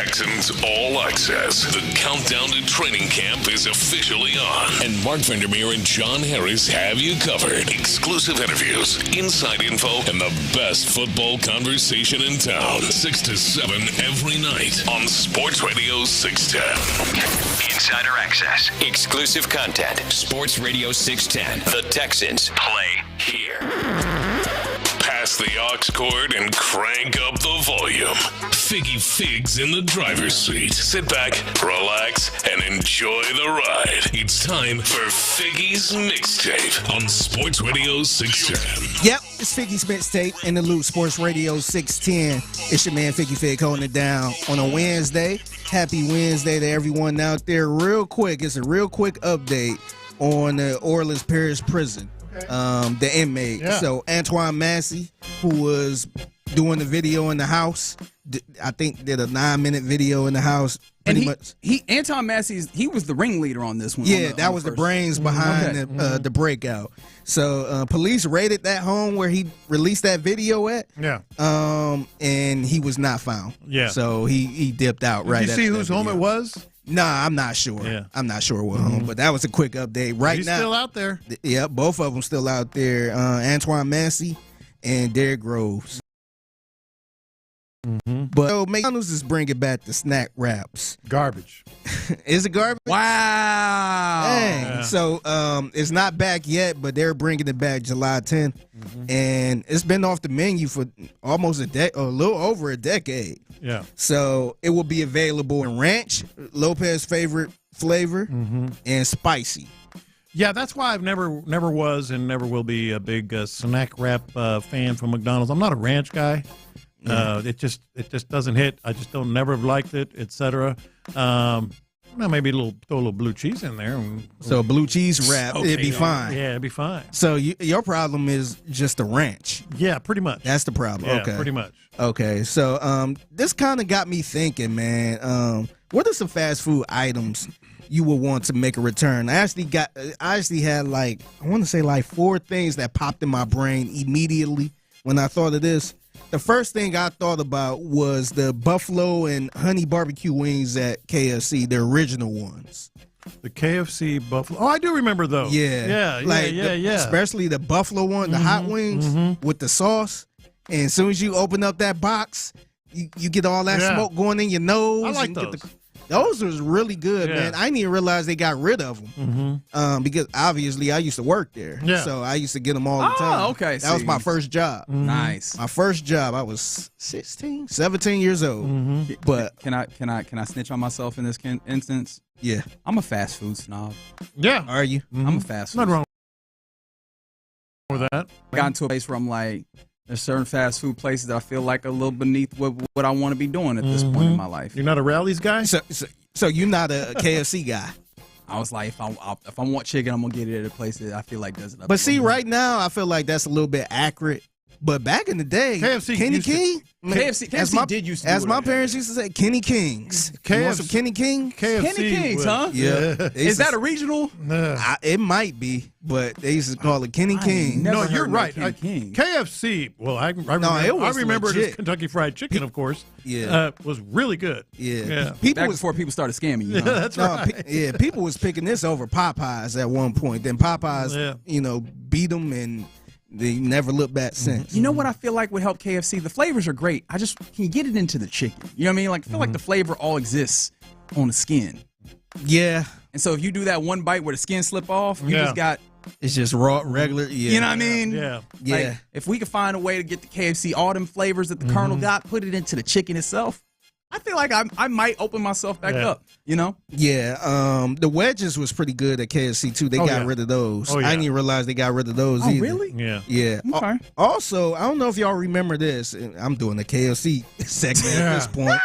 Texans All Access. The countdown to training camp is officially on. And Mark Vandermeer and John Harris have you covered. Exclusive interviews, inside info, and the best football conversation in town. 6 to 7 every night on Sports Radio 610. Insider access. Exclusive content. Sports Radio 610. The Texans play here. Pass the aux cord and crank up the volume. Figgy Figs in the driver's seat. Sit back, relax, and enjoy the ride. It's time for Figgy's Mixtape on Sports Radio 610. Yep, it's Figgy's Mixtape in the loop, Sports Radio 610. It's your man Figgy Fig holding it down on a Wednesday. Happy Wednesday to everyone out there. Real quick, it's a real quick update on the Orleans Parish Prison. The inmate. Yeah. So Antoine Massey, who was doing the video in the house, I think did a 9-minute video in the house. Antoine Massey, he was the ringleader on this one. Yeah, that was the brains behind the breakout. So police raided that home where he released that video at. Yeah. And he was not found. Yeah. So he dipped out right. Did you see whose home it was? Nah, I'm not sure. Yeah. I'm not sure what home, but that was a quick update. Right He's now, still out there. Yeah, both of them still out there. Antoine Massey and Derrick Groves. But so McDonald's is bringing back the snack wraps. Garbage. Is it garbage? Wow. Dang. Yeah. So it's not back yet, but they're bringing it back July 10th. And it's been off the menu for almost a little over a decade. Yeah. So it will be available in ranch, Lopez's favorite flavor, and spicy. Yeah, that's why I've never was and never will be a big snack wrap fan from McDonald's. I'm not a ranch guy. It just doesn't hit. I just never have liked it, etc. Well, maybe throw a little blue cheese in there. So a blue cheese wrap, it'd be fine. Yeah, it'd be fine. So your problem is just the ranch. Yeah, pretty much. That's the problem. Yeah, okay, pretty much. Okay, so this kind of got me thinking, man. What are some fast food items you would want to make a return? I actually had I want to say 4 things that popped in my brain immediately when I thought of this. The first thing I thought about was the buffalo and honey barbecue wings at KFC, the original ones. The KFC buffalo. Oh, I do remember those. Yeah. Yeah. Especially the buffalo one, the hot wings with the sauce. And as soon as you open up that box, you get all that smoke going in your nose. I like those. Those was really good, man. I didn't even realize they got rid of them. Because obviously I used to work there. Yeah. So I used to get them all the time. Okay. That was my first job. Nice. My first job. I was 17 years old. But can I snitch on myself in this instance? Yeah. I'm a fast food snob. Yeah. Are you? I'm a fast food. Nothing wrong with that. I got into a place where I'm like, there's certain fast food places that I feel like a little beneath what I want to be doing at this point in my life. You're not a Rally's guy? So you're not a KFC guy? I was like, if I want chicken, I'm going to get it at a place that I feel like does it up. But see, right now, I feel like that's a little bit accurate. But back in the day, KFC Kenny King? KFC did used to do as my parents used to say, Kenny Kings. KFC, you want some Kenny King? KFC Kenny Kings, huh? Yeah. Is that a regional? It might be, but they used to call it Kenny King. No, you're right. KFC, well, I remember it as Kentucky Fried Chicken, of course. Yeah. Was really good. Yeah. Before people started scamming you. Yeah, that's right. People was picking this over Popeyes at one point. Then Popeyes, beat them and they never looked back since. You know what I feel like would help KFC? The flavors are great. I just can get it into the chicken. You know what I mean? Like I feel like the flavor all exists on the skin. Yeah. And so if you do that one bite where the skin slip off, you just got it's just raw, regular. Yeah. You know what I mean? Yeah. Yeah. If we could find a way to get the KFC all them flavors that the Colonel got, put it into the chicken itself, I feel like I might open myself back up, you know? Yeah. The wedges was pretty good at KFC, too. They got rid of those. I didn't even realize they got rid of those either. Really? Yeah. Yeah. Okay. Also, I don't know if y'all remember this. I'm doing the KFC segment at this point.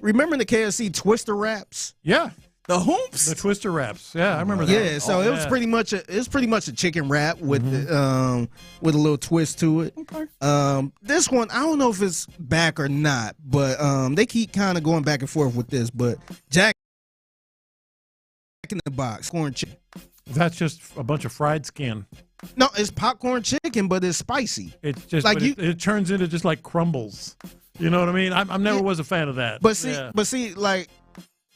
Remember the KFC Twister wraps? Yeah. The hoops? The Twister wraps. Yeah, I remember that. Yeah, so it was pretty much a chicken wrap with a little twist to it. Okay. This one, I don't know if it's back or not, but they keep kind of going back and forth with this. But Jack in the Box corn chicken. That's just a bunch of fried skin. No, it's popcorn chicken, but it's spicy. It's just like it turns into just like crumbles. You know what I mean? I never was a fan of that. But see, like,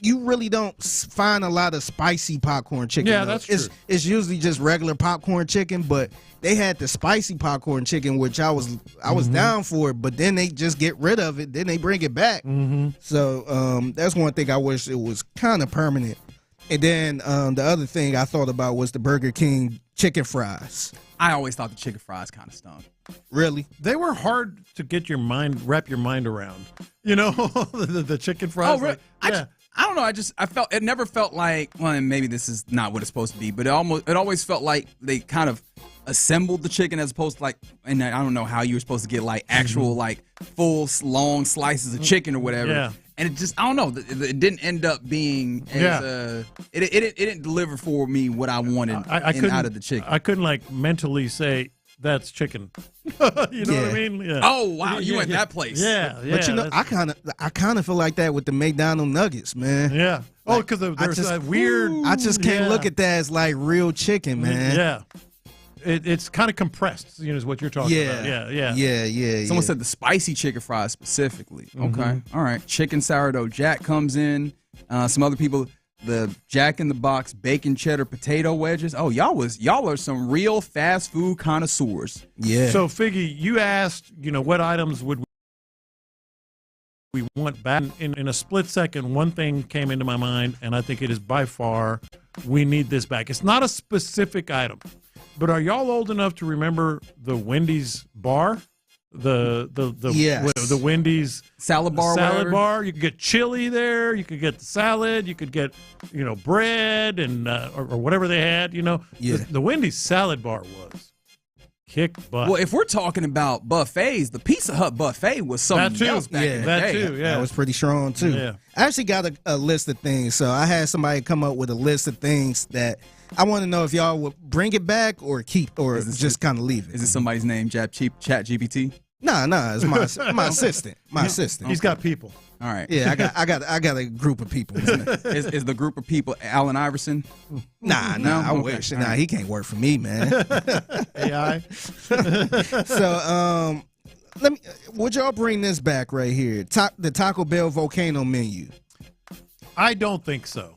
you really don't find a lot of spicy popcorn chicken. Yeah, that's true. It's usually just regular popcorn chicken, but they had the spicy popcorn chicken, which I was down for it, but then they just get rid of it, then they bring it back. So that's one thing I wish it was kind of permanent. And then the other thing I thought about was the Burger King chicken fries. I always thought the chicken fries kind of stunk. Really? They were hard to wrap your mind around. You know, the chicken fries. Oh, really? I don't know. I felt it never felt like. Well, and maybe this is not what it's supposed to be, but it always felt like they kind of assembled the chicken as opposed to like. And I don't know how you were supposed to get like actual like full long slices of chicken or whatever. Yeah. And it just, I don't know. It didn't end up being as it didn't deliver for me what I wanted out of the chicken. I couldn't like mentally say that's chicken. You know what I mean? Yeah. Oh wow, you went that place. Yeah. But you know, I kind of feel like that with the McDonald's nuggets, man. Yeah. Oh, because there's that weird. I just can't look at that as like real chicken, man. Yeah. It's kind of compressed, you know, is what you're talking about. Yeah. Someone said the spicy chicken fries specifically. Okay. All right. Chicken sourdough Jack comes in. Some other people, the Jack in the Box bacon cheddar potato wedges. Oh, y'all are some real fast food connoisseurs. Yeah. So Figgy, you asked, you know, what items would we want back? In a split second, one thing came into my mind, and I think it is by far we need this back. It's not a specific item. But are y'all old enough to remember the Wendy's bar? The Wendy's salad bar. Bar. You could get chili there. You could get the salad. You could get, you know, bread and or whatever they had. You know, the Wendy's salad bar was kick butt. Well, if we're talking about buffets, the Pizza Hut buffet was something else back in the day. That was pretty strong too. Yeah. I actually got a list of things. So I had somebody come up with a list of things that I want to know if y'all would bring it back or keep or just kind of leave it. Is it somebody's name, Chat GPT? Nah, it's my assistant. My assistant. He's got people. All right. Yeah, I got a group of people. Is the group of people Allen Iverson? Nah, I wish. Nah, he can't work for me, man. AI. So, would y'all bring this back right here? The Taco Bell volcano menu. I don't think so.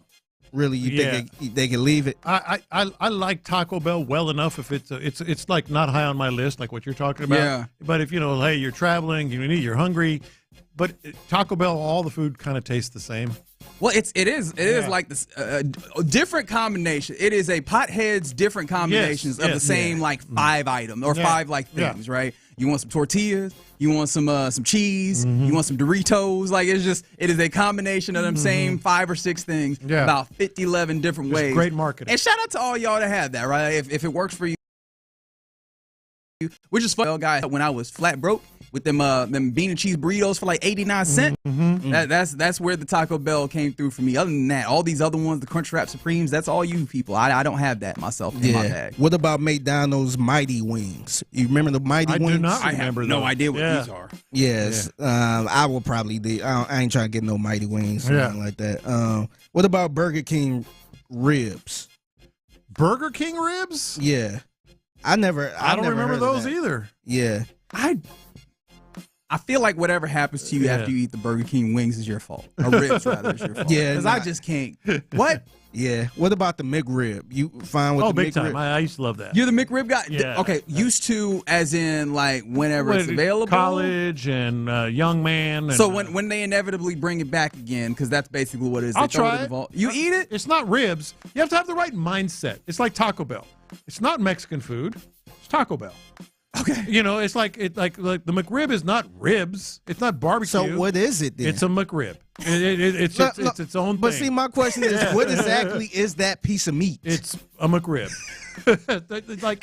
Really, you think they can leave it? I like Taco Bell well enough if it's like not high on my list, like what you're talking about. Yeah. But if hey, you're traveling, you're hungry, but Taco Bell, all the food kind of tastes the same. Well, it is like this different combination. It is a pothead's different combinations of the same like 5 items or 5 like things, right? You want some tortillas, you want some cheese, you want some Doritos. Like it is a combination of them same 5 or 6 things, about 11 different ways. Great marketing. And shout out to all y'all that have that, right? If it works for you, which is fun. Guy, when I was flat broke with them bean and cheese burritos for like 89 cents. That's where the Taco Bell came through for me. Other than that, all these other ones, the Crunchwrap Supremes, that's all you people. I don't have that myself in my bag. What about McDonald's Mighty Wings? You remember the Mighty Wings? I do not remember. I have no idea what these are. Yes, I will probably do. I ain't trying to get no Mighty Wings or anything like that. What about Burger King ribs? Burger King ribs? Yeah. I don't remember those either. Yeah. I feel like whatever happens to you after you eat the Burger King wings is your fault. Or ribs, rather, is your fault. Yeah. Because I just can't. What? Yeah. What about the McRib? You fine with the big McRib? time. I used to love that. You're the McRib guy? Yeah. Okay, used to as in like whenever it's available? College and young man. And, so when they inevitably bring it back again, because that's basically what it is. I'll try it. You eat it? It's not ribs. You have to have the right mindset. It's like Taco Bell. It's not Mexican food. It's Taco Bell. Okay. It's like the McRib is not ribs. It's not barbecue. So what is it then? It's a McRib. It's its own thing. But see, my question is, what exactly is that piece of meat? It's a McRib.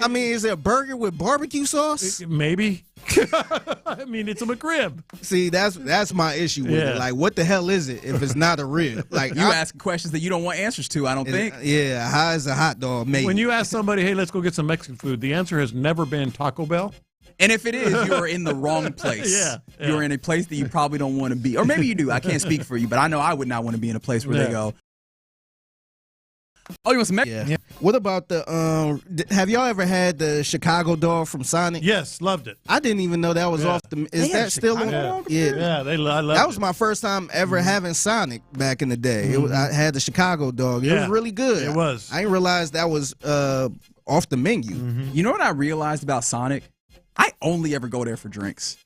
I mean, is it a burger with barbecue sauce? Maybe. I mean, it's a McRib. See, that's my issue with it. Like, what the hell is it if it's not a rib? Like, you asking questions that you don't want answers to, I don't think. Yeah, how is a hot dog made? When you ask somebody, hey, let's go get some Mexican food, the answer has never been Taco Bell. And if it is, you are in the wrong place. You're in a place that you probably don't want to be. Or maybe you do. I can't speak for you, but I know I would not want to be in a place where they go, Oh, you want some? Yeah. What about the have y'all ever had the Chicago dog from Sonic? Yes, loved it. I didn't even know that was off the. Is that still? Yeah, I loved that was my first time ever having Sonic back in the day. I had the Chicago dog. It was really good. It was. I didn't realize that was off the menu. You know what I realized about Sonic? I only ever go there for drinks.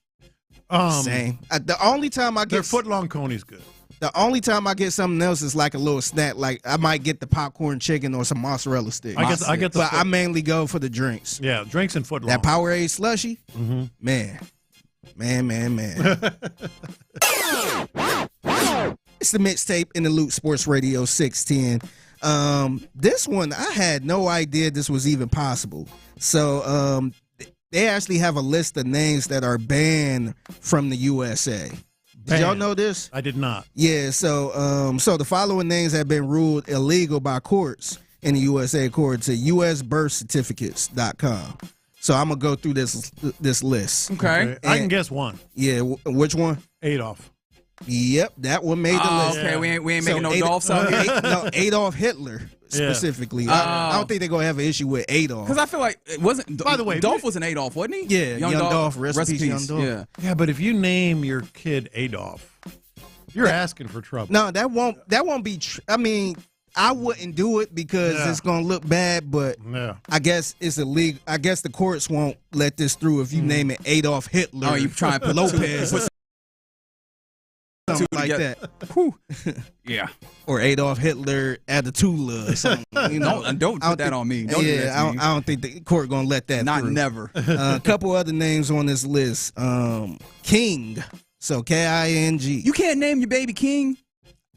Same. The only time I get their footlong coney's good. The only time I get something else is like a little snack. Like I might get the popcorn chicken or some mozzarella sticks. I get the but I mainly go for the drinks. Yeah, drinks and footlong. That Powerade slushy, man. It's the mixtape in the Loop Sports Radio 610. This one I had no idea this was even possible. So they actually have a list of names that are banned from the USA. Did y'all know this? I did not. Yeah, so the following names have been ruled illegal by courts in the USA according to usbirthcertificates.com. So I'm going to go through this list. Okay. I can guess one. Yeah, which one? Adolf. Yep, that one made the list. Okay, we ain't making no Dolphs out here. No, Adolf Hitler specifically. I don't think they're going to have an issue with Adolf. Because I feel like it wasn't. By the way, Dolph was an Adolf, wasn't he? Yeah, Young Dolph. Rest in peace, Young Dolph. Yeah, but if you name your kid Adolf, you're asking for trouble. No, that won't be. I mean, I wouldn't do it because it's going to look bad. But I guess it's illegal. I guess the courts won't let this through if you name it Adolf Hitler. Oh, you try and put Lopez. Something like that. Yeah. Or Adolf Hitler Adatula or something. You know? Don't put that on me. Don't do that to me. I don't think the court going to let that Not through. never. A couple other names on this list. King. So K-I-N-G. You can't name your baby King?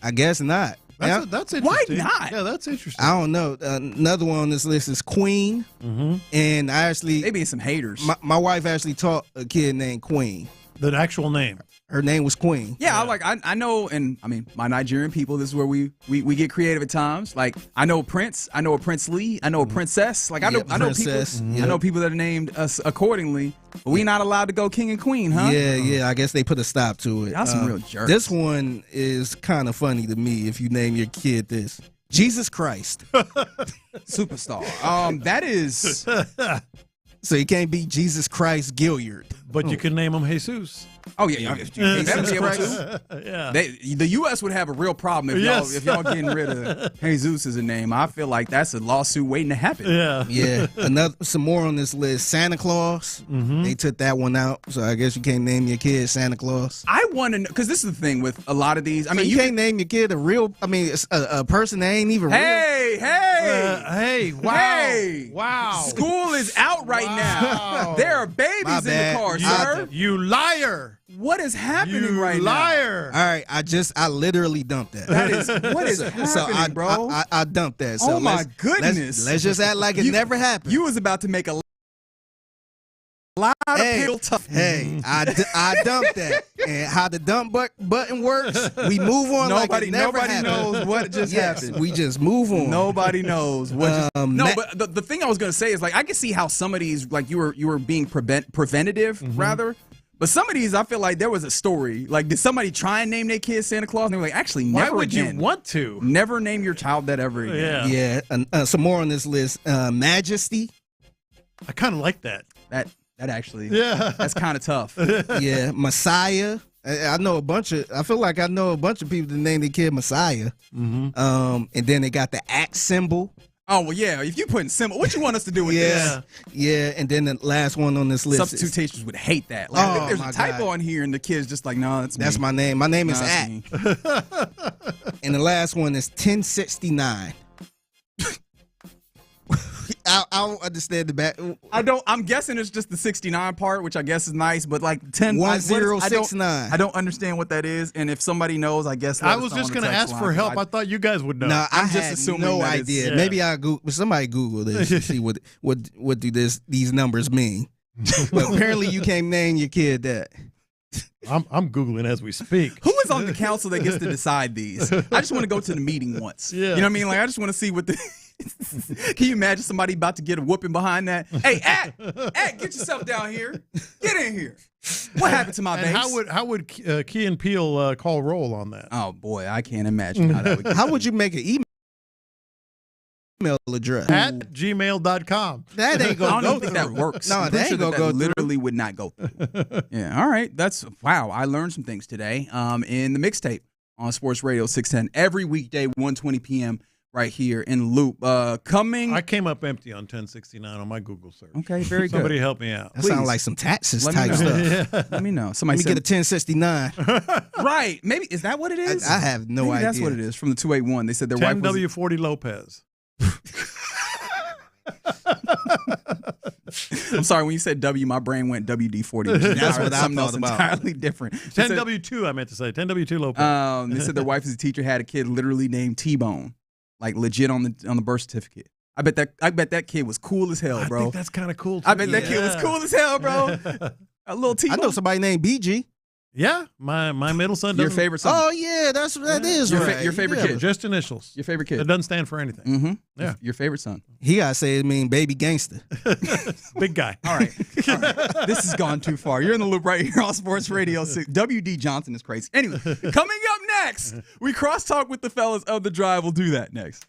I guess not. That's interesting. Why not? Yeah, that's interesting. I don't know. Another one on this list is Queen. And I actually... They being some haters. My wife actually taught a kid named Queen. The actual name. Her name was Queen. Yeah, I know, and I mean, my Nigerian people, this is where we get creative at times. Like, I know Prince, I know a Prince Lee, I know a Princess. Like, I know Princess, people. I know people that are named us accordingly, but we not allowed to go King and Queen, huh? Yeah. I guess they put a stop to it. Y'all some real jerks. This one is kind of funny to me if you name your kid this. Jesus Christ. Superstar. That is... So you can't be Jesus Christ Gilliard. But you can name him Jesus. Oh, yeah. Jesus Christ. Yeah. The U.S. would have a real problem if y'all getting rid of Jesus as a name. I feel like that's a lawsuit waiting to happen. Yeah. Some more on this list. Santa Claus. They took that one out. So I guess you can't name your kid Santa Claus. I want to know, because this is the thing with a lot of these. I mean, you can't name your kid a person that ain't even real. Hey, wow. Hey. Wow. School is out right now. There are babies in the car, sir. You liar. What is happening right now? Liar. All right, I literally dumped that. What is happening, bro? I dumped that. So oh my goodness. Let's just act like it never happened. You was about to make a lot of pill tough. Hey, I dumped that. And how the dump button works, we move on like it never happened. Nobody knows what just happened. We just move on. Nobody knows what but the thing I was going to say is, like, I can see how some of these, like, you were being preventative, rather. But some of these, I feel like there was a story. Like, did somebody try and name their kid Santa Claus? And they were like, actually, never Why would again. you want to? Never name your child that ever again. Yeah. Some more on this list. Majesty. I kind of like that. That actually, that's kind of tough. Yeah. Messiah. I feel like I know a bunch of people that name their kid Messiah. And then they got the @ symbol. Oh, well, yeah. If you putting symbol, what you want us to do with this? Yeah, and then the last one on this list. Substitute teachers would hate that. Like, I think there's a typo on here, and the kid's just like, no, that's my name. My name is @ And the last one is 1069. I don't understand the back. I'm guessing it's just the 69 part, which I guess is nice, but like 1069. I don't understand what that is, and if somebody knows, I guess I was just going to ask for help. I thought you guys would know. No, I'm just assuming no idea. Maybe somebody Google this and see what do these numbers mean. But apparently you can't name your kid that. I'm Googling as we speak. Who is on the council that gets to decide these? I just want to go to the meeting once. Yeah. You know what I mean? Like, I just want to see what the... Can you imagine somebody about to get a whooping behind that? Hey, get yourself down here. Get in here. What happened to my base? How would Key and Peele call roll on that? Oh boy, I can't imagine how that would. How would you make an email? email address. At gmail.com. That ain't gonna I go don't think that works. No, I'm that pretty ain't sure gonna go through. literally would not go through. Yeah, all right. Wow. I learned some things today in the mixtape on Sports Radio 610 every weekday, 1:20 p.m. right here in Loop. I came up empty on 1069 on my Google search. Okay, very good. Somebody help me out. That sounds like some taxes Let type me know. stuff. Let me know. Somebody Let me get a 1069. Right. Maybe is that what it is? I have no Maybe idea. That's what it is from the 281. They said their wife was 10W40 Lopez. I'm sorry, when you said W, my brain went WD-40. That's what I something thought else about. entirely different. 10W2, I meant to say. 10W2 Lopez. They said their wife as a teacher had a kid literally named T-Bone, like legit on the birth certificate. I bet that kid was cool as hell, bro. I think that's kind of cool, too. I bet that kid was cool as hell, bro. A little T-Bone. I know somebody named BG. Yeah, my middle son. Your favorite son. Oh yeah, that is right. Your favorite kid. Just initials. Your favorite kid. It doesn't stand for anything. Mm-hmm. Yeah. Your favorite son. He gotta say it mean baby gangster. Big guy. All right. This has gone too far. You're in the Loop right here on Sports Radio 6. WD Johnson is crazy. Anyway, coming up next, we crosstalk with the fellas of The Drive. We'll do that next.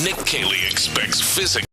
Nick Cayley expects physical.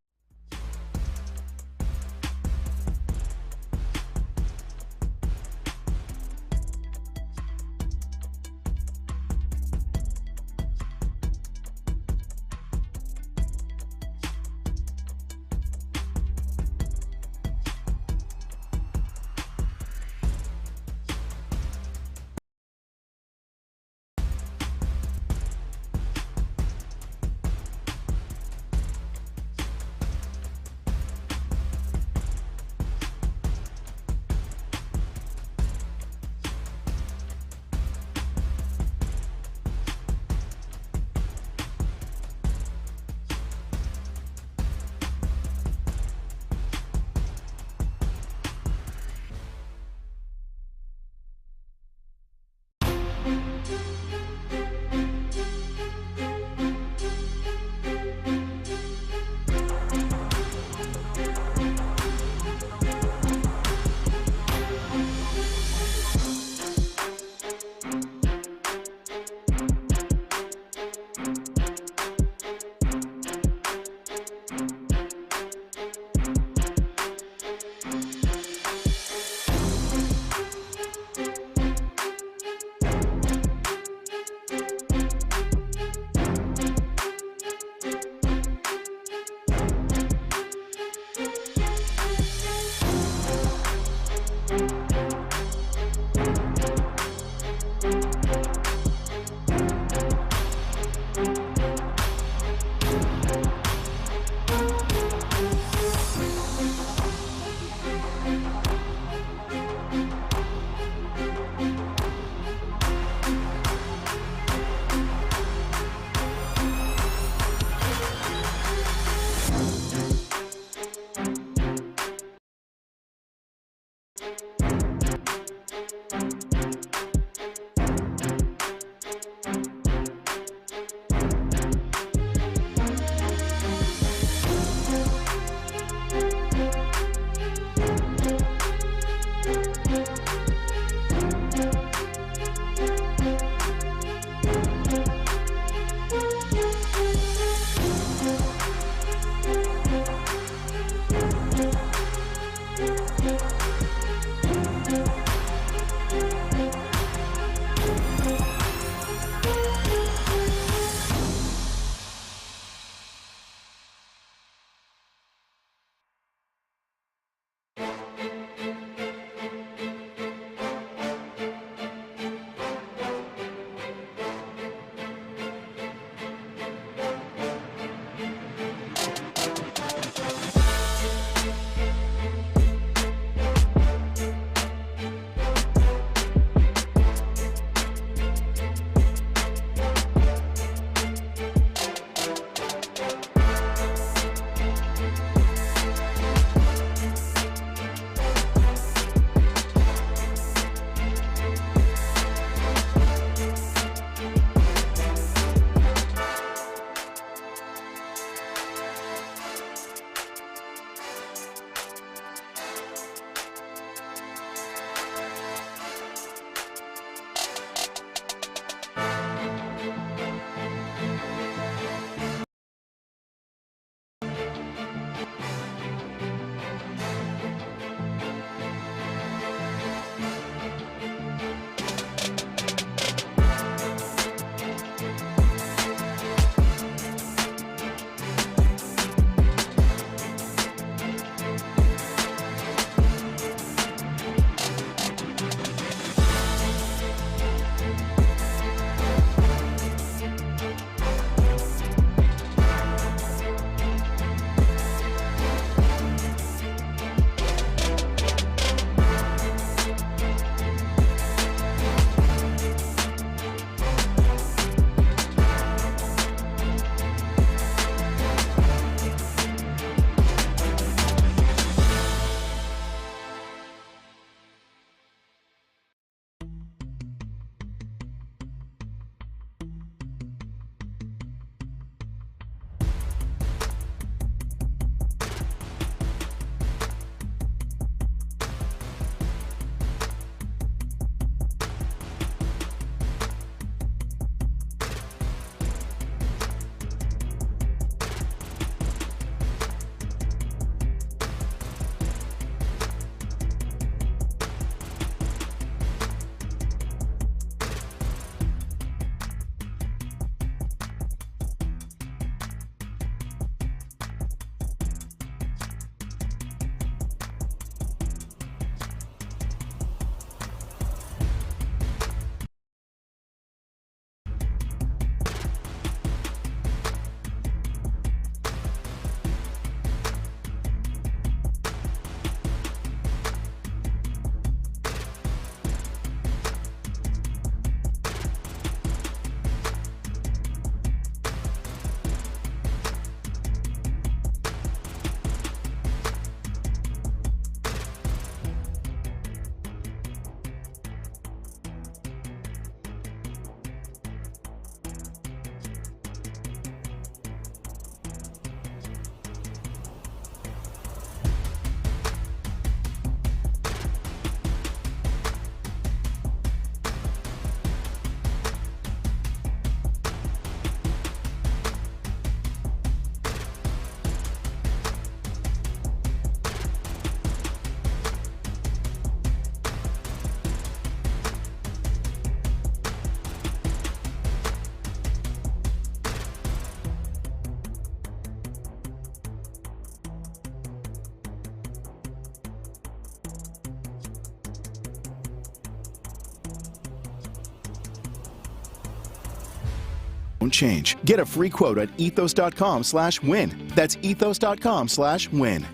don't change. Get a free quote at ethos.com/win. That's ethos.com/win.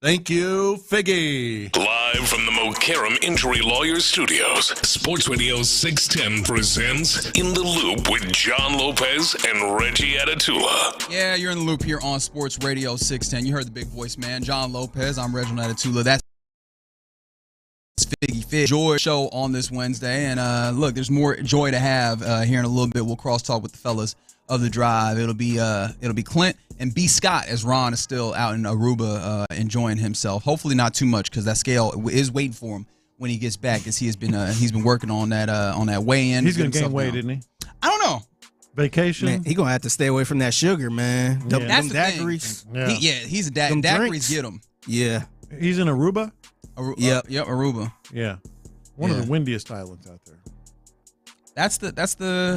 Thank you, Figgy. Live from the Mokaram Injury Lawyers Studios, Sports Radio 610 presents In the Loop with John Lopez and Reggie Atatula. Yeah, you're in the loop here on Sports Radio 610. You heard the big voice, man. John Lopez. I'm Reginald Atatula. That's Figgy Fig Joy show on this Wednesday. And look, there's more joy to have here in a little bit. We'll cross-talk with the fellas of the drive. It'll be Clint and B. Scott, as Ron is still out in Aruba enjoying himself. Hopefully not too much, because that scale is waiting for him when he gets back, as he's been working on that weigh-in. He's gonna gain weight, isn't he? I don't know. Vacation. Man, he gonna have to stay away from that sugar, man. Yeah. That's the daiquiris. Thing. He's a daiquiris. Get him. Yeah. He's in Aruba. Yep, Aruba. Yeah, one of the windiest islands out there. That's the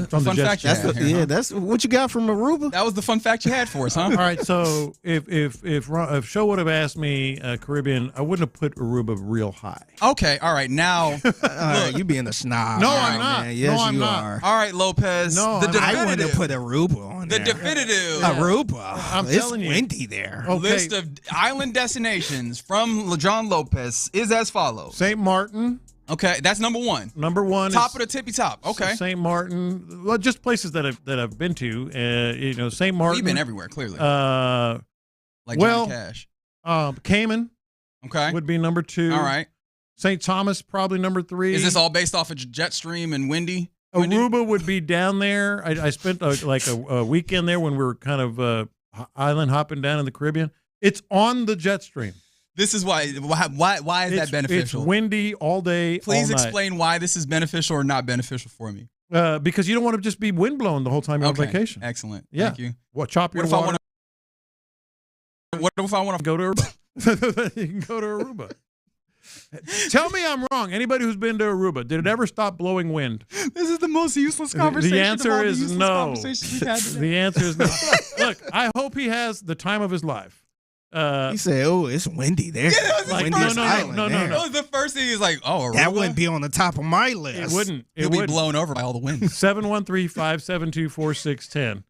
From fun the fact you had here, that's what you got from Aruba. That was the fun fact you had for us, huh? All right, so if Show would have asked me Caribbean, I wouldn't have put Aruba real high. Okay, all right, now look, you being a snob. No, I'm not. Man. Yes, no, I'm you not. are. All right, Lopez. No, I wouldn't have put Aruba on the there. definitive Aruba. I'm it's telling you. windy there. Okay. List of island destinations from John Lopez is as follows. St. Martin. Okay, that's number one. Number one. Top of the tippy top. Okay. St. Martin. Well, just places that I've been to. St. Martin. You've been everywhere, clearly. Like well, Johnny Cash. Cayman. Okay. Would be number 2. All right. St. Thomas probably number 3. Is this all based off of Jetstream and Windy? Aruba would be down there. I spent a weekend there when we were kind of island hopping down in the Caribbean. It's on the Jetstream. This is why is that beneficial? It's windy all day. Please all night. explain why this is beneficial or not beneficial for me. Because you don't want to just be windblown the whole time you're on vacation. Excellent. Yeah. Thank you. What, chop your water? What if I want to go to Aruba? You can go to Aruba. Tell me I'm wrong. Anybody who's been to Aruba, did it ever stop blowing wind? This is the most useless conversation. The answer is no. The answer is no. Look, I hope he has the time of his life. He said, "Oh, it's windy there." Yeah, like, no. That was the first thing. He's like, "Oh, Aruba? That wouldn't be on the top of my list." It wouldn't. He'll be blown over by all the wind. 713-572-4610.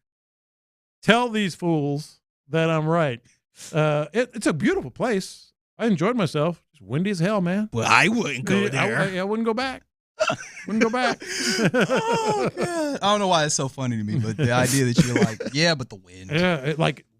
Tell these fools that I'm right. It's a beautiful place. I enjoyed myself. It's windy as hell, man. Well, I wouldn't go there. I wouldn't go back. Wouldn't go back. Oh, God. I don't know why it's so funny to me, but the idea that you're like, yeah, but the wind. Yeah,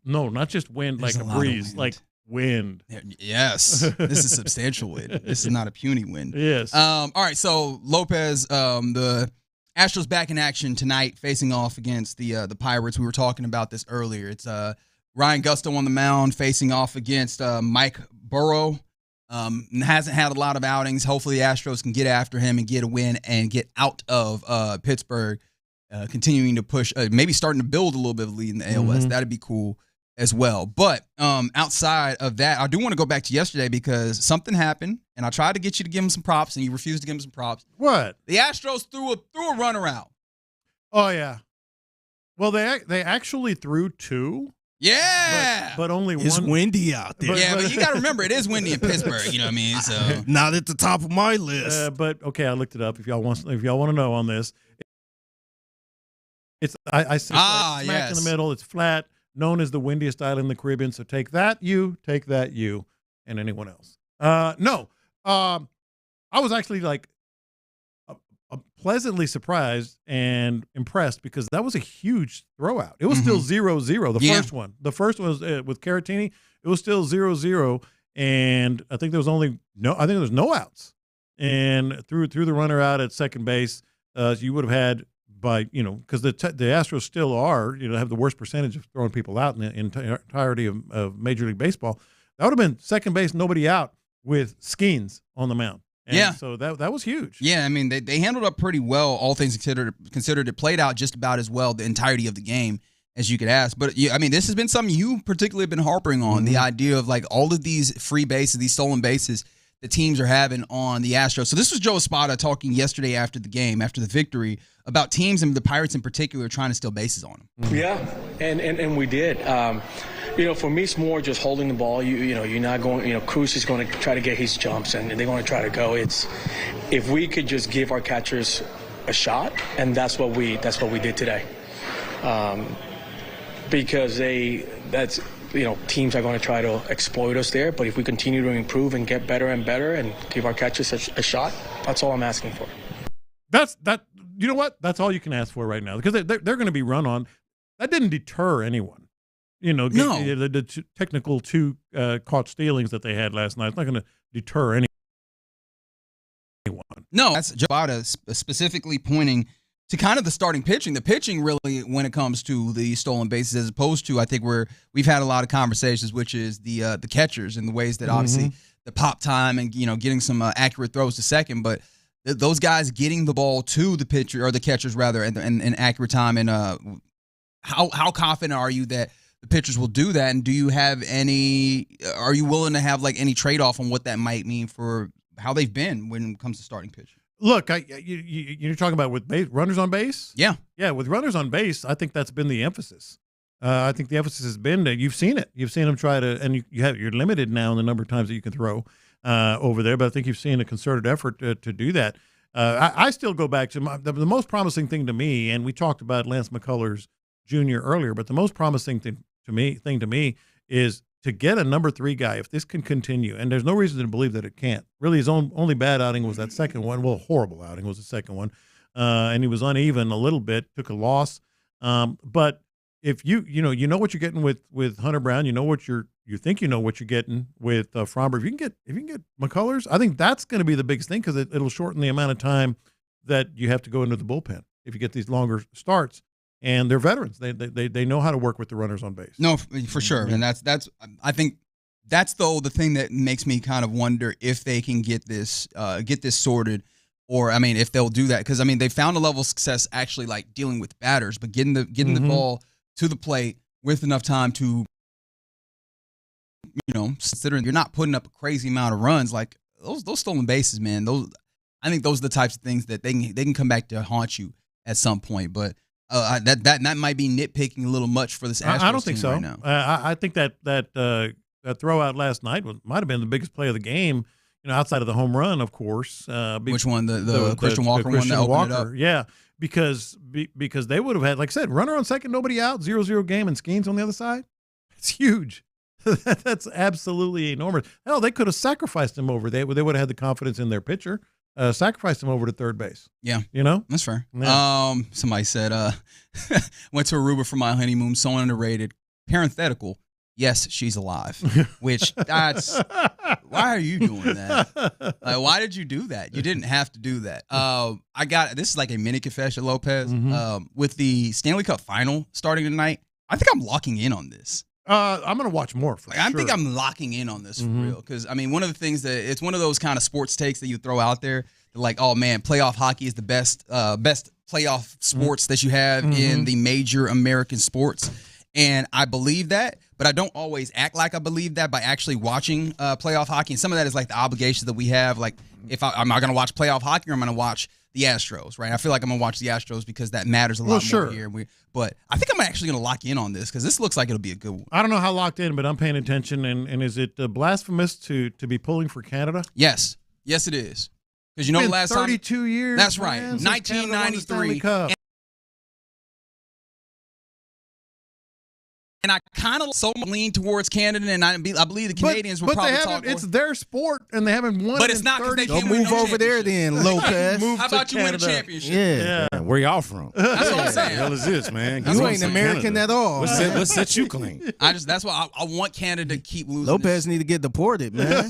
no, not just wind, like a breeze, like wind. Yes, this is substantial wind. This is not a puny wind. Yes. All right, so Lopez, the Astros back in action tonight, facing off against the Pirates. We were talking about this earlier. It's Ryan Gusto on the mound, facing off against Mike Burrow. Hasn't had a lot of outings. Hopefully the Astros can get after him and get a win and get out of Pittsburgh, continuing to push, maybe starting to build a little bit of a lead in the AL West. That'd be cool as well. But outside of that, I do want to go back to yesterday because something happened, and I tried to get you to give him some props, and you refused to give him some props. What? The Astros threw a runner out. Oh, yeah. Well, they actually threw 2. Yeah, but only one. It's windy out there. But you got to remember, it is windy in Pittsburgh. You know what I mean? So not at the top of my list. But okay, I looked it up. If y'all want to know on this, it's I said smack in the middle. It's flat, known as the windiest island in the Caribbean. So take that, you, and anyone else. No, I was actually pleasantly surprised and impressed because that was a huge throwout. It was still 0-0. First one. The first one was with Caratini. It was still 0-0, and I think there was no outs. And threw the runner out at second base. You would have had because the Astros still are have the worst percentage of throwing people out in the entirety of Major League Baseball. That would have been second base, nobody out with Skeens on the mound. And so that was huge. Yeah, I mean, they handled up pretty well, all things considered. It played out just about as well the entirety of the game as you could ask. But, I mean, this has been something you particularly have been harping on, the idea of, all of these free bases, these stolen bases the teams are having on the Astros. So this was Joe Espada talking yesterday after the game, after the victory, about teams and the Pirates in particular trying to steal bases on them. Yeah, and we did. For me, it's more just holding the ball. You're not going. Cruz is going to try to get his jumps, and they're going to try to go. It's if we could just give our catchers a shot, and that's what we did today. because teams are going to try to exploit us there. But if we continue to improve and get better and better and give our catchers a shot, that's all I'm asking for. You know what? That's all you can ask for right now, because they're going to be run on. That didn't deter anyone. No. The technical two caught stealings that they had last night, it's not going to deter anyone. No, that's Joe Bada specifically pointing to kind of the starting pitching. The pitching really, when it comes to the stolen bases, as opposed to, I think we've had a lot of conversations, which is the catchers and the ways that obviously the pop time and getting some accurate throws to second, but those guys getting the ball to the pitcher or the catchers rather, and accurate time. And how confident are you that the pitchers will do that? And do you have are you willing to have like any trade off on what that might mean for how they've been when it comes to starting pitching? Look, you're talking about with runners on base? Yeah. Yeah, with runners on base, I think that's been the emphasis. I think the emphasis has been that you've seen it. You've seen them try to, and you're limited now in the number of times that you can throw over there, but I think you've seen a concerted effort to do that. I still go back to the most promising thing to me, and we talked about Lance McCullers Jr. earlier, but the most promising thing to me is to get a number 3 guy, if this can continue, and there's no reason to believe that it can't. Really, his only bad outing was that second one. Well, horrible outing was the second one, and he was uneven a little bit, took a loss. But if you know what you're getting with Hunter Brown, you think you know what you're getting with Fromber. If you can get McCullers, I think that's going to be the biggest thing, because it'll shorten the amount of time that you have to go into the bullpen if you get these longer starts. And they're veterans. They know how to work with the runners on base. No, for sure. And that's I think that's the thing that makes me kind of wonder if they can get this sorted, or if they'll do that, because they found a level of success actually like dealing with batters, but getting the ball to the plate with enough time to considering you're not putting up a crazy amount of runs, like those stolen bases, man. I think those are the types of things that they can come back to haunt you at some point, but. That might be nitpicking a little much for this Astros I don't think so. Right now. I think that throw out last night might have been the biggest play of the game, outside of the home run, of course. Which one? The Christian Walker one that opened it up? Yeah, because they would have had, like I said, runner on second, nobody out, 0-0 game, and Skeens on the other side. It's huge. That's absolutely enormous. Hell, they could have sacrificed him over there. They would have had the confidence in their pitcher. Sacrificed him over to third base. Yeah. That's fair. Yeah. Somebody said, went to Aruba for my honeymoon, so underrated. Parenthetical, yes, she's alive. Which, why are you doing that? Like, why did you do that? You didn't have to do that. This is like a mini confession, Lopez. With the Stanley Cup final starting tonight, I think I'm locking in on this. I'm going to watch more for sure. I think I'm locking in on this for real, because one of the things that it's one of those kind of sports takes that you throw out there, like, oh man, playoff hockey is the best playoff sports that you have in the major American sports, and I believe that, but I don't always act like I believe that by actually watching playoff hockey. And some of that is like the obligations that we have, like if I'm not going to watch playoff hockey, or I'm going to watch the Astros, right? I feel like I'm going to watch the Astros because that matters a lot more here. But I think I'm actually going to lock in on this, because this looks like it'll be a good one. I don't know how locked in, but I'm paying attention. And is it blasphemous to be pulling for Canada? Yes. Yes, it is. Because the last 32 years. That's right. 1993. And I kind of lean towards Canada, and I believe the Canadians will probably talk. It's their sport, and they haven't won. But it's not because they can't move over there, then, Lopez. How about you win a championship? Yeah. Where y'all from? That's what I'm saying. What the hell is this, man? You ain't American Canada at all. What set you clean? That's why I want Canada to keep losing. Lopez need to get deported, man.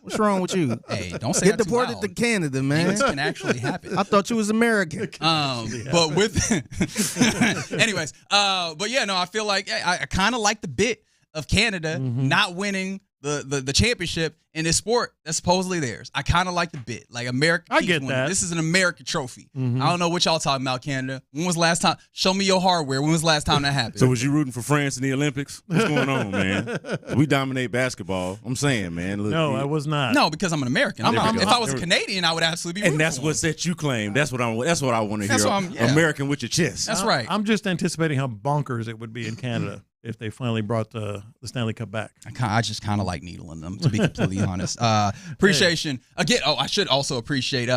What's wrong with you? Hey, don't say get deported to Canada, man. This can actually happen. I thought you was American. But with, anyways, but yeah, no, I feel like I kind of like the bit of Canada not winning the championship in this sport that's supposedly theirs. I kind of like the bit. Like, America I get that. This is an American trophy. I don't know what y'all talking about, Canada. When was the last time? Show me your hardware. When was the last time that happened? So was you rooting for France in the Olympics? What's going on, man? We dominate basketball. I'm saying, man. Look, no, I was not. No, because I'm an American. If I was a Canadian, I would absolutely be rooting and that's for what set you claim. That's what I want to hear. American with your chest. That's right. I'm just anticipating how bonkers it would be in Canada if they finally brought the Stanley Cup back. I just kind of like needling them, to be completely honest. Appreciation. Again, I should also appreciate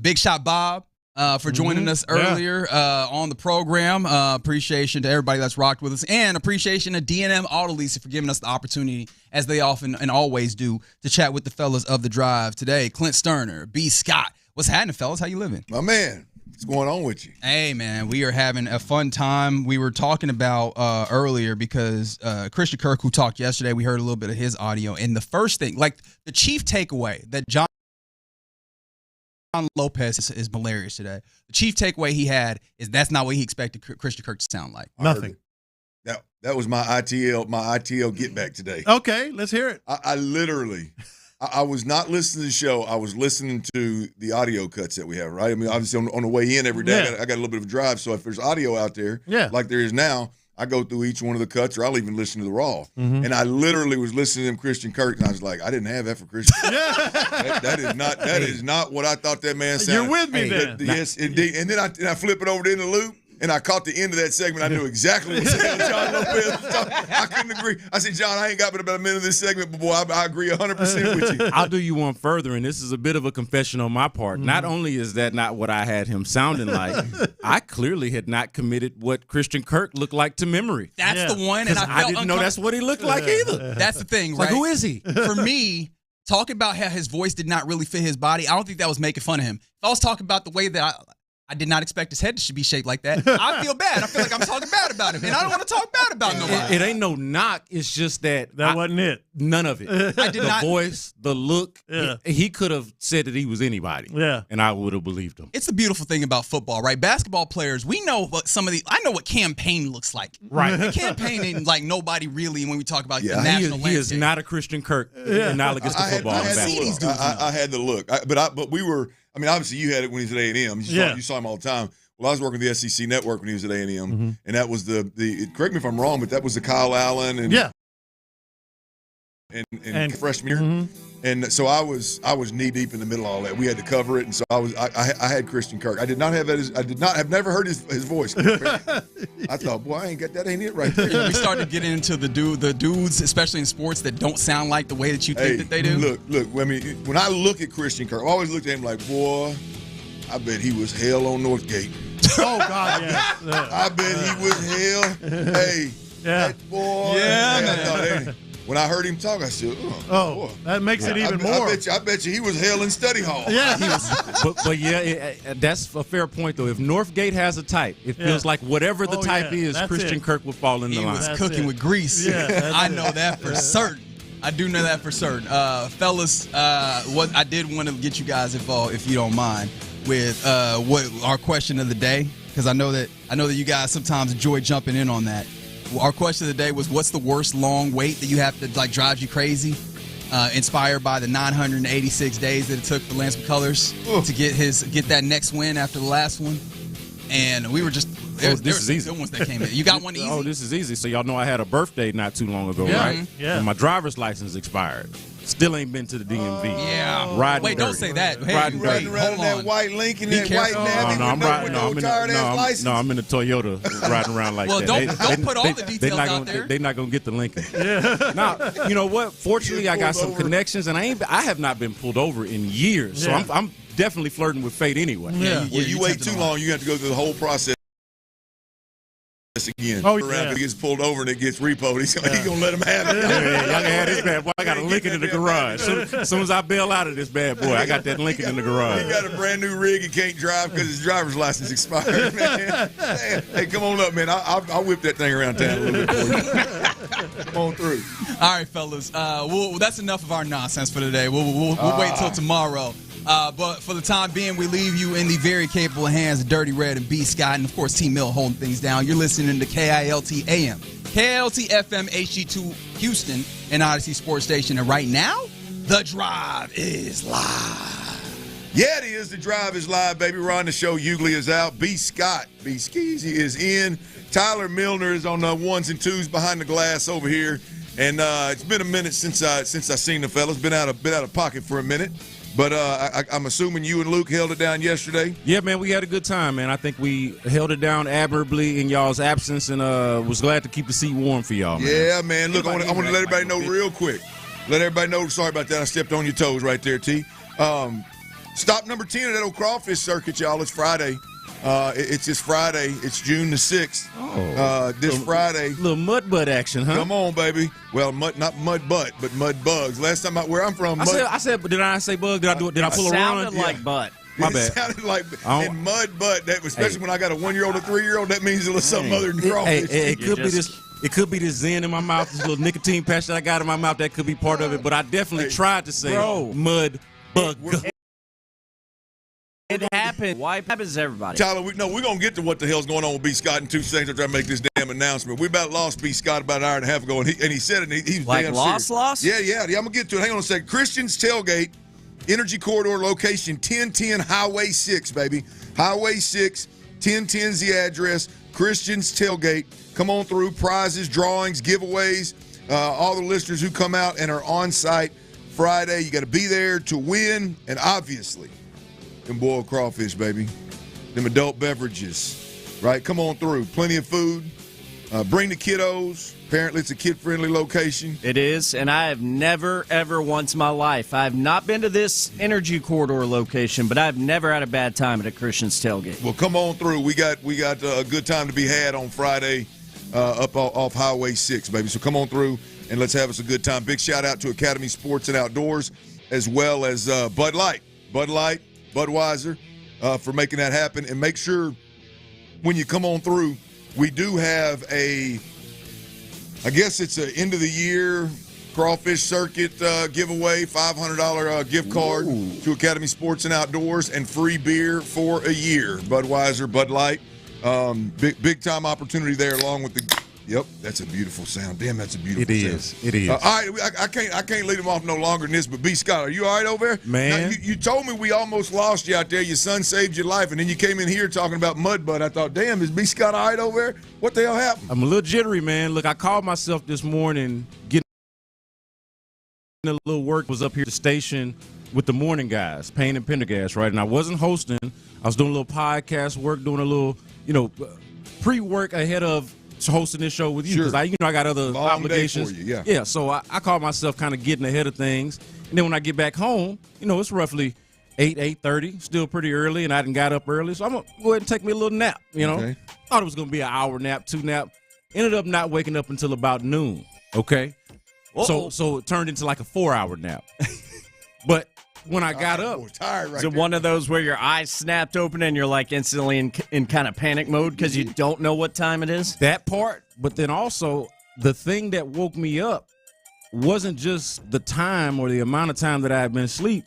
Big Shot Bob for joining us earlier on the program. Appreciation to everybody that's rocked with us, and appreciation to D&M Auto Leasing for giving us the opportunity, as they often and always do, to chat with the fellas of the drive today. Clint Stoerner, B. Scott. What's happening, fellas? How you living? My man, what's going on with you? Hey, man, we are having a fun time. We were talking about earlier because Christian Kirk, who talked yesterday, we heard a little bit of his audio. And the first thing, like the chief takeaway that John Lopez is hilarious today. The chief takeaway he had is that's not what he expected Christian Kirk to sound like. Nothing. That was my ITL get back today. Okay, let's hear it. I literally, I was not listening to the show. I was listening to the audio cuts that we have, right? I mean, obviously on the way in every day, I got a little bit of a drive. So if there's audio out there, like there is now, I go through each one of the cuts, or I'll even listen to the raw. Mm-hmm. And I literally was listening to Christian Kirk, and I was like, I didn't have that for Christian. that is not what I thought that man sounded. You're with me then. Yes, indeed. And then I flip it over to In the Loop, and I caught the end of that segment. I knew exactly what John Lopez was talking. I couldn't agree. I said, John, I ain't got but about a minute of this segment, but boy, I agree 100% with you. I'll do you one further, and this is a bit of a confession on my part. Mm-hmm. Not only is that not what I had him sounding like, I clearly had not committed what Christian Kirk looked like to memory. That's the one, and I didn't know that's what he looked like either. That's the thing, right? Like, who is he? For me, talking about how his voice did not really fit his body, I don't think that was making fun of him. If I was talking about the way that I did not expect his head to be shaped like that, I feel bad. I feel like I'm talking bad about him, and I don't want to talk bad about nobody. It ain't no knock. It's just that wasn't it. None of it. The voice, the look. Yeah. He could have said that he was anybody. Yeah. And I would have believed him. It's the beautiful thing about football, right? Basketball players, we know what I know what campaign looks like. Right. The campaign ain't like nobody really when we talk about the national landscape. He is not a Christian Kirk analogous to football. I had the look. But we were, I mean, obviously you had it when he was at A&M. You saw him all the time. Well, I was working the SEC network when he was at A&M, and that was the correct me if I'm wrong, but that was the Kyle Allen and freshman year. Mm-hmm. And so I was knee deep in the middle of all that. We had to cover it, and so I had Christian Kirk. I did not have that. I've never heard his voice. I thought, boy, I ain't got that. Ain't it right there? Yeah, we started getting into the dudes, especially in sports, that don't sound like the way that you think that they do. Look. I mean, when I look at Christian Kirk, I always looked at him like, boy, I bet he was hell on Northgate. Oh God, yeah. I bet he was hell. Hey, that boy. Yeah, when I heard him talk, I said, boy. That makes it even more. I bet you he was hell in study hall. Yeah, he was. But that's a fair point, though. If Northgate has a type, it feels like whatever the type is, Christian Kirk would fall in the line. He was cooking with grease. Yeah, I know that for certain. I do know that for certain. Fellas, what I did want to get you guys involved, if you don't mind, with what our question of the day, because I know that you guys sometimes enjoy jumping in on that. Our question of the day was, what's the worst long wait that you have to drives you crazy? Inspired by the 986 days that it took for Lance McCullers to get that next win after the last one. And we were just this is easy. Good ones that came in. You got one easy? Oh, this is easy. So y'all know I had a birthday not too long ago, right? Yeah. And my driver's license expired. Still ain't been to the DMV. Riding Wait, dirty. don't say that. Hey, riding around in that white Lincoln, that white Navy. I'm in the Toyota riding around like that. Well, don't put all the details out there. They're not gonna get the Lincoln. Now, you know what? Fortunately, I got some connections, and I have not been pulled over in years, so I'm definitely flirting with fate anyway. Well, you wait too long, you have to go through the whole process again. It gets pulled over and it gets repoed. He's gonna let him have it. Y'all can have this bad boy. I got a Lincoln in the garage. As soon as I bail out of this bad boy, I got that Lincoln in the garage. He got a brand new rig. He can't drive because his driver's license expired. Man. Hey, come on up, man. I'll whip that thing around town a little bit for you. Come on through. All right, fellas. Well, that's enough of our nonsense for today. We'll wait till tomorrow. But for the time being, we leave you in the very capable hands of Dirty Red and B. Scott, and of course T. Mill holding things down. You're listening to KILT AM, KILT FM HD2 Houston, and Odyssey Sports Station. And right now, The Drive is live. Yeah, it is. The Drive is live, baby. We're on the show. Hughley is out. B. Scott, B. Skeezy is in. Tyler Milner is on the ones and twos behind the glass over here. And it's been a minute since I seen the fellas. Been out of pocket for a minute. But I'm assuming you and Luke held it down yesterday? Yeah, man, we had a good time, man. I think we held it down admirably in y'all's absence, and was glad to keep the seat warm for y'all, man. Yeah, man. Look, I want to let everybody know real quick. Let everybody know, sorry about that, I stepped on your toes right there, T. Stop number 10 of that old crawfish circuit, y'all. It's Friday. It's this Friday. It's June the 6th. This Friday. Little mud butt action, huh? Come on, baby. Well, not mud butt, but mud bugs. Last time where I'm from, I said, did I say bug? Did I pull a run? Sounded like butt. My it bad. sounded like in mud butt. That, especially when I got a 1-year-old or 3-year-old, that means a little something other than crawfish. It could be this. It could be this Zen in my mouth, this little nicotine patch that I got in my mouth. That could be part of it. But I definitely tried to say mud bug. It happened. Why happens to everybody? Tyler, we're going to get to what the hell's going on with B. Scott in 2 seconds after I make this damn announcement. We about lost B. Scott about an hour and a half ago, and he said it, and he was like damn lost, serious. lost? Yeah, I'm going to get to it. Hang on a second. Christian's Tailgate, Energy Corridor location, 1010 Highway 6, baby. Highway 6, 1010's the address. Christian's Tailgate. Come on through. Prizes, drawings, giveaways. All the listeners who come out and are on site Friday, you got to be there to win, and obviously, them boiled crawfish, baby. Them adult beverages, right? Come on through. Plenty of food. Bring the kiddos. Apparently, it's a kid-friendly location. It is, and I have never, ever once in my life, I have not been to this Energy Corridor location, but I've never had a bad time at a Christian's Tailgate. Well, come on through. We got a good time to be had on Friday up off Highway 6, baby. So come on through, and let's have us a good time. Big shout-out to Academy Sports and Outdoors, as well as Bud Light, Budweiser, for making that happen. And make sure when you come on through, we do have I guess it's an end-of-the-year crawfish circuit giveaway, $500 gift card to Academy Sports and Outdoors, and free beer for a year. Budweiser, Bud Light. Big-time opportunity there along with the – yep, that's a beautiful sound. Damn, that's a beautiful sound. It is. All right, I can't lead them off no longer than this, but B. Scott, are you all right over there? Man. Now, you told me we almost lost you out there. Your son saved your life, and then you came in here talking about mud butt. I thought, damn, is B. Scott all right over there? What the hell happened? I'm a little jittery, man. Look, I called myself this morning getting a little work. Was up here at the station with the morning guys, Payne and Pendergast, right? And I wasn't hosting. I was doing a little podcast work, doing a little, pre-work ahead of hosting this show with you, because I got other obligations. Day for you, yeah. So I call myself kind of getting ahead of things, and then when I get back home, it's roughly 8:30, still pretty early, and I done got up early, so I'm gonna go ahead and take me a little nap. Okay. Thought it was gonna be an hour nap, 2 nap, ended up not waking up until about noon. Okay, so it turned into like a 4-hour nap, but. When I got up, is it one of those where your eyes snapped open and you're like instantly in kind of panic mode because you don't know what time it is? That part, but then also the thing that woke me up wasn't just the time or the amount of time that I had been asleep.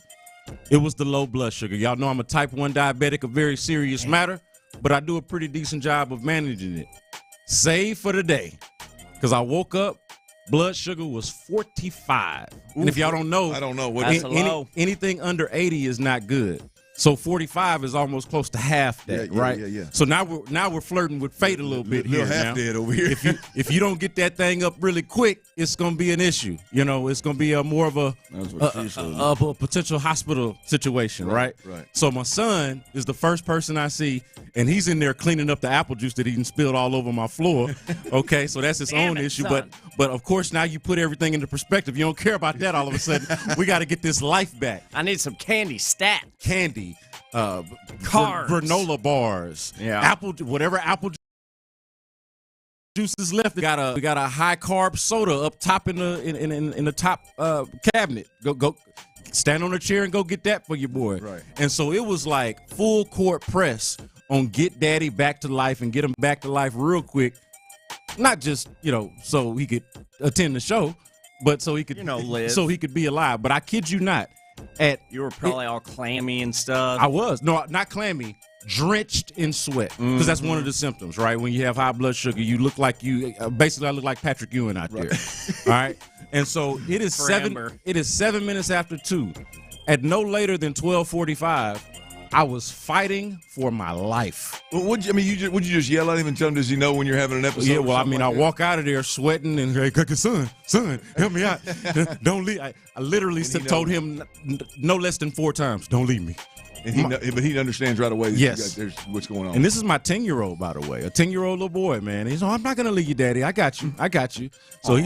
It was the low blood sugar. Y'all know I'm a type 1 diabetic, a very serious matter, but I do a pretty decent job of managing it. Save for the day, because I woke up. Blood sugar was 45. And if y'all don't know, I don't know what that's low. Anything under 80 is not good. So 45 is almost close to half that, right? Yeah. So now we're flirting with fate a little bit here. Half dead over here. If you don't get that thing up really quick, it's gonna be an issue. It's gonna be more of a potential hospital situation, right? Right. So my son is the first person I see, and he's in there cleaning up the apple juice that he spilled all over my floor. Okay, so that's his own issue. Son. But of course now you put everything into perspective. You don't care about that all of a sudden. We got to get this life back. I need some candy stat. Candy. Carbs. Granola bars, whatever apple juice is left. We got a high carb soda up top in the top cabinet. Go stand on a chair and go get that for your boy. Right. And so it was like full court press on get daddy back to life and get him back to life real quick. Not just so he could attend the show, but so he could live. So he could be alive. But I kid you not. You were probably all clammy and stuff. I was. No, not clammy. Drenched in sweat. Because that's one of the symptoms, right? When you have high blood sugar, you look like basically I look like Patrick Ewing out there. All right? And so it is 7 minutes after 2. At no later than 12:45, I was fighting for my life. Well, would you just yell at him and tell him, does he know when you're having an episode? Yeah, well, I walk out of there sweating and, hey, son, help me out. Don't leave. I literally told him no less than 4 times, don't leave me. but he understands right away. That Yes. there's what's going on. And this is my 10-year-old, by the way, a 10-year-old little boy, man. He's, I'm not gonna leave you, Daddy. I got you. So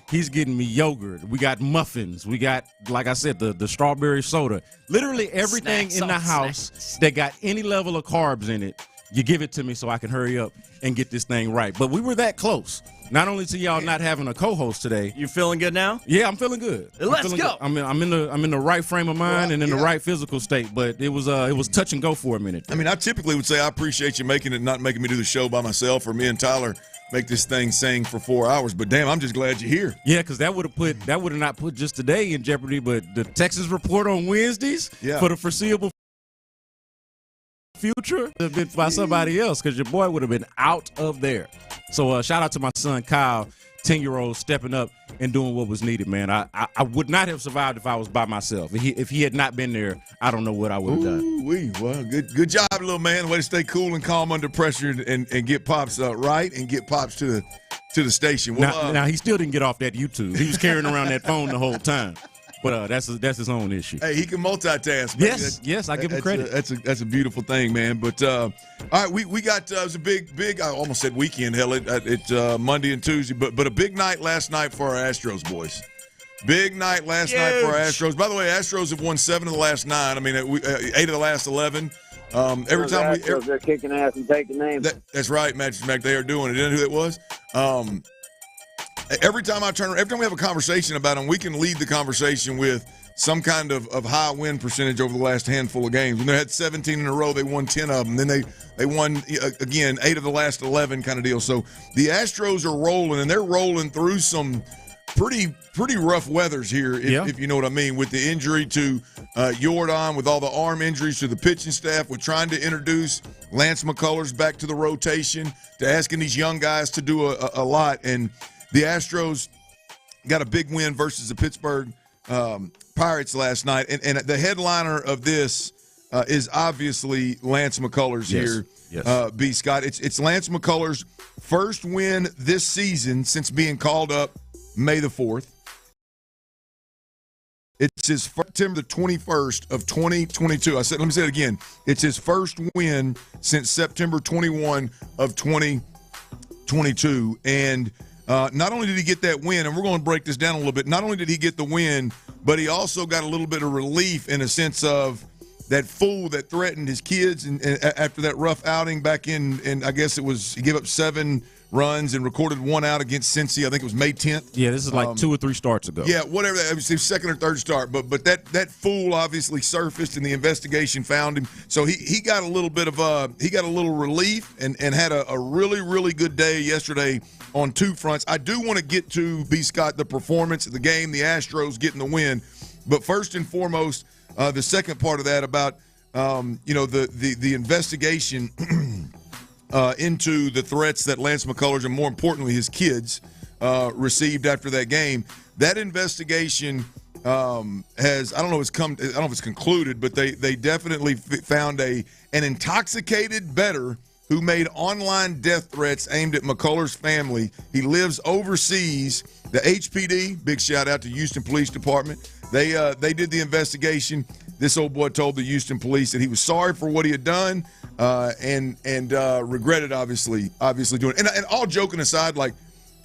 he's getting me yogurt. We got muffins. We got, like I said, the strawberry soda. Literally everything in the house that got any level of carbs in it. You give it to me so I can hurry up and get this thing right. But we were that close. Not only to y'all not having a co-host today. You feeling good now? Yeah, I'm feeling good. Let's go. I'm in the right frame of mind and in the right physical state. But it was touch and go for a minute. I mean, I typically would say I appreciate you not making me do the show by myself, or me and Tyler make this thing sing for 4 hours. But damn, I'm just glad you're here. Yeah, because that would have not put just today in jeopardy. But the Texas report on Wednesdays for the foreseeable future have been by somebody else, because your boy would have been out of there. So shout out to my son Kyle, 10-year-old, stepping up and doing what was needed, man. I would not have survived if I was by myself. If he had not been there, I don't know what I would have done. Well, good job, little man. Way to stay cool and calm under pressure and get Pops right and get Pops to the station. Well, now he still didn't get off that YouTube. He was carrying around that phone the whole time. But that's his own issue. Hey, he can multitask. Man. Yes, I give him credit. That's a beautiful thing, man. But all right, we got it was a big. I almost said weekend. Hell, it's Monday and Tuesday, but a big night last night for our Astros boys. Big night last night for our Astros. By the way, Astros have won 7 of the last 9. I mean, 8 of the last 11. Every time they're kicking ass and taking names. That's right, Magic Mac. They are doing it. You know who it was? Every time we have a conversation about them, we can lead the conversation with some kind of high win percentage over the last handful of games. When they had 17 in a row, they won 10 of them. Then they won, again, 8 of the last 11 kind of deal. So the Astros are rolling, and they're rolling through some pretty rough weathers here, if you know what I mean, with the injury to Jordan, with all the arm injuries to the pitching staff, with trying to introduce Lance McCullers back to the rotation, to asking these young guys to do a lot. And the Astros got a big win versus the Pittsburgh Pirates last night. And the headliner of this is obviously Lance McCullers here, B. Scott. It's Lance McCullers' first win this season since being called up May the 4th. It's his September the 21st of 2022. Let me say it again. It's his first win since September 21 of 2022. And not only did he get that win, and we're going to break this down a little bit, not only did he get the win, but he also got a little bit of relief in a sense of that fool that threatened his kids and after that rough outing back in I guess it was, he gave up 7 runs and recorded 1 out against Cincy. I think it was May 10th. Yeah, this is like 2 or 3 starts ago. Yeah, whatever. It was his second or third start. But that fool obviously surfaced and the investigation found him. So he got a little bit of he got a little relief and had a really, really good day yesterday on 2 fronts. I do want to get to, B. Scott, the performance of the game, the Astros getting the win. But first and foremost, the second part of that about the investigation into the threats that Lance McCullers and, more importantly, his kids received after that game. That investigation has, I don't know if it's concluded, but they definitely found an intoxicated bettor who made online death threats aimed at McCullers' family. He lives overseas. The HPD, big shout out to Houston Police Department. They did the investigation. This old boy told the Houston police that he was sorry for what he had done and regretted obviously doing it. And all joking aside, like,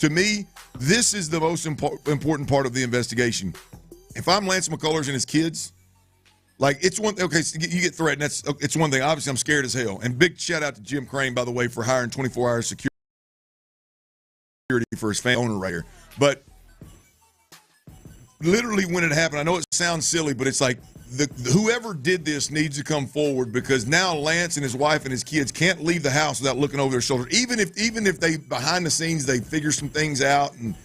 to me, this is the most important part of the investigation. If I'm Lance McCullers and his kids, like, it's one. Okay, so you get threatened. It's one thing. Obviously, I'm scared as hell. And big shout out to Jim Crane, by the way, for hiring 24-hour security for his family owner right here. But literally, when it happened, I know it sounds silly, but it's like whoever did this needs to come forward, because now Lance and his wife and his kids can't leave the house without looking over their shoulder. Even if they behind the scenes they figure some things out and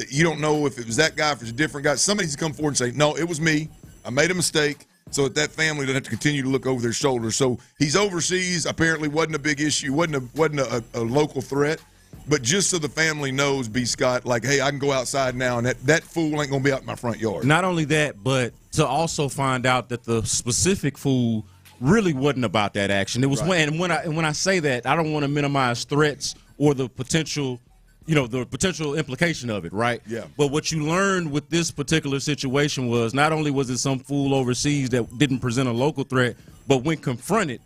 you don't know if it was that guy, if it's a different guy, somebody needs to come forward and say, no, it was me. I made a mistake. So that family doesn't have to continue to look over their shoulder. So he's overseas. Apparently wasn't a big issue. Wasn't a local threat. But just so the family knows, B. Scott, like, hey, I can go outside now, and that fool ain't going to be out in my front yard. Not only that, but to also find out that the specific fool really wasn't about that action. It was right. when I say that, I don't want to minimize threats or the potential implication of it, right? Yeah. But what you learned with this particular situation was not only was it some fool overseas that didn't present a local threat, but when confronted,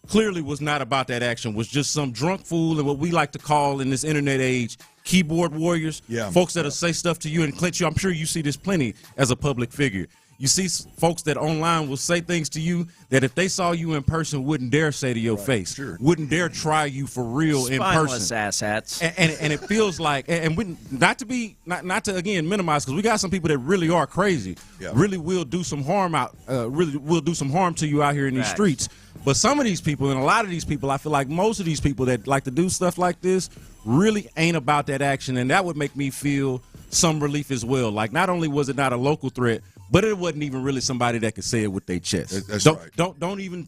clearly was not about that action, was just some drunk fool and what we like to call in this internet age keyboard warriors, folks that'll say stuff to you and clinch you. I'm sure you see this plenty as a public figure. You see folks that online will say things to you that if they saw you in person wouldn't dare say to your face, wouldn't dare try you for real in person. Spineless asshats. And it feels like, and we, not to again minimize, because we got some people that really are crazy, really will do some harm to you out here in these streets. But some of these people, and a lot of these people, I feel like most of these people that like to do stuff like this really ain't about that action, and that would make me feel some relief as well. Like, not only was it not a local threat, but it wasn't even really somebody that could say it with their chest. That's right. Don't even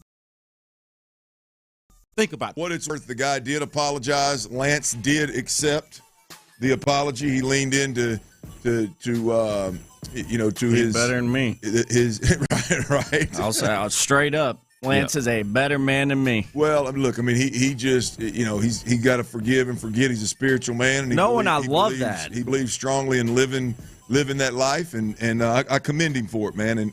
think about it. What it's worth, the guy did apologize. Lance did accept the apology. He leaned into to his better than me. His right. I'll say straight up. Lance is a better man than me. Well, look, I mean, he just, he got to forgive and forget. He's a spiritual man. And I love that. He believes strongly in living that life, and I commend him for it, man.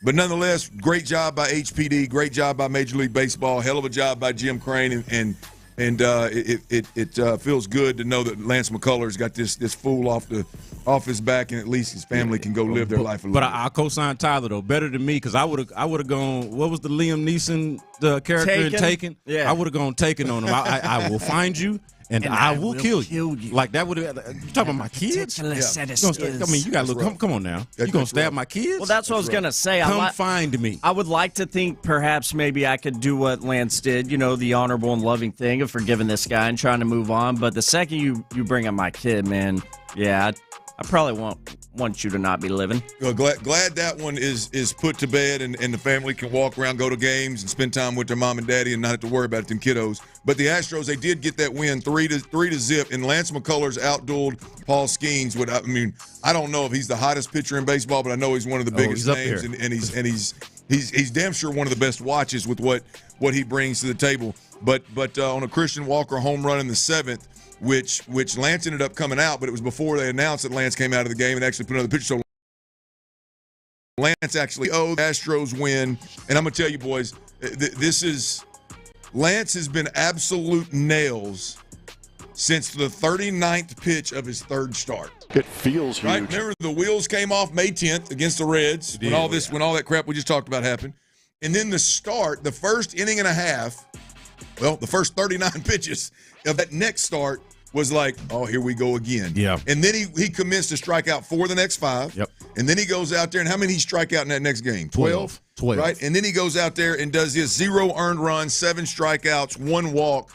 But nonetheless, great job by HPD, great job by Major League Baseball, hell of a job by Jim Crane, and it feels good to know that Lance McCullers got this fool off his back, and at least his family can go live their life a little bit. But I co-sign Tyler, though, better than me, because I would have gone, what was the Liam Neeson character in Taken? Yeah. I would have gone Taken on him. I will find you. And I will kill you. Like, that would have. You talking about my kids? I mean, you got to look. Come on now. You gonna stab my kids? Well, that's what I was gonna say. Come find me. I would like to think perhaps maybe I could do what Lance did. The honorable and loving thing of forgiving this guy and trying to move on. But the second you bring up my kid, man, I probably want you to not be living. Well, glad that one is put to bed, and the family can walk around, go to games, and spend time with their mom and daddy, and not have to worry about them kiddos. But the Astros, they did get that win 3-0, and Lance McCullers outdueled Paul Skeens. I don't know if he's the hottest pitcher in baseball, but I know he's one of the biggest names, and he's damn sure one of the best watches with what he brings to the table. But on a Christian Walker home run in the 7th, which Lance ended up coming out, but it was before they announced that Lance came out of the game and actually put another pitcher. So Lance actually owed the Astros win, and I'm going to tell you, boys, Lance has been absolute nails since the 39th pitch of his third start. It feels huge. Right? Remember, the wheels came off May 10th against the Reds when all that crap we just talked about happened. And then the first inning and a half, the first 39 pitches of that next start was like, oh, here we go again. Yeah. And then he commenced to strike out 4 the next 5. Yep. And then he goes out there, and how many he strike out in that next game? 12. Right? And then he goes out there and does his 0 earned runs, 7 strikeouts, 1 walk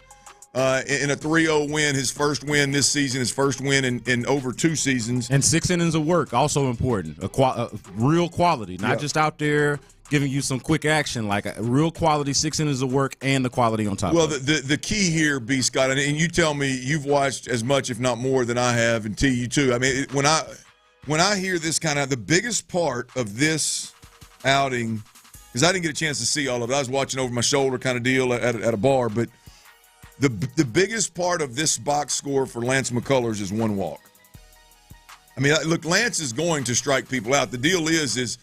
in a 3-0 win, his first win this season, his first win in over 2 seasons. And 6 innings of work, also important. Real quality, not just out there giving you some quick action, like a real quality 6 innings of work and the quality on top of it. Well, the key here, B. Scott, and you tell me you've watched as much, if not more, than I have, and T, you too. I mean, when I hear this kind of, the biggest part of this outing, because I didn't get a chance to see all of it. I was watching over my shoulder kind of deal at a bar, but the biggest part of this box score for Lance McCullers is 1 walk. I mean, look, Lance is going to strike people out. The deal is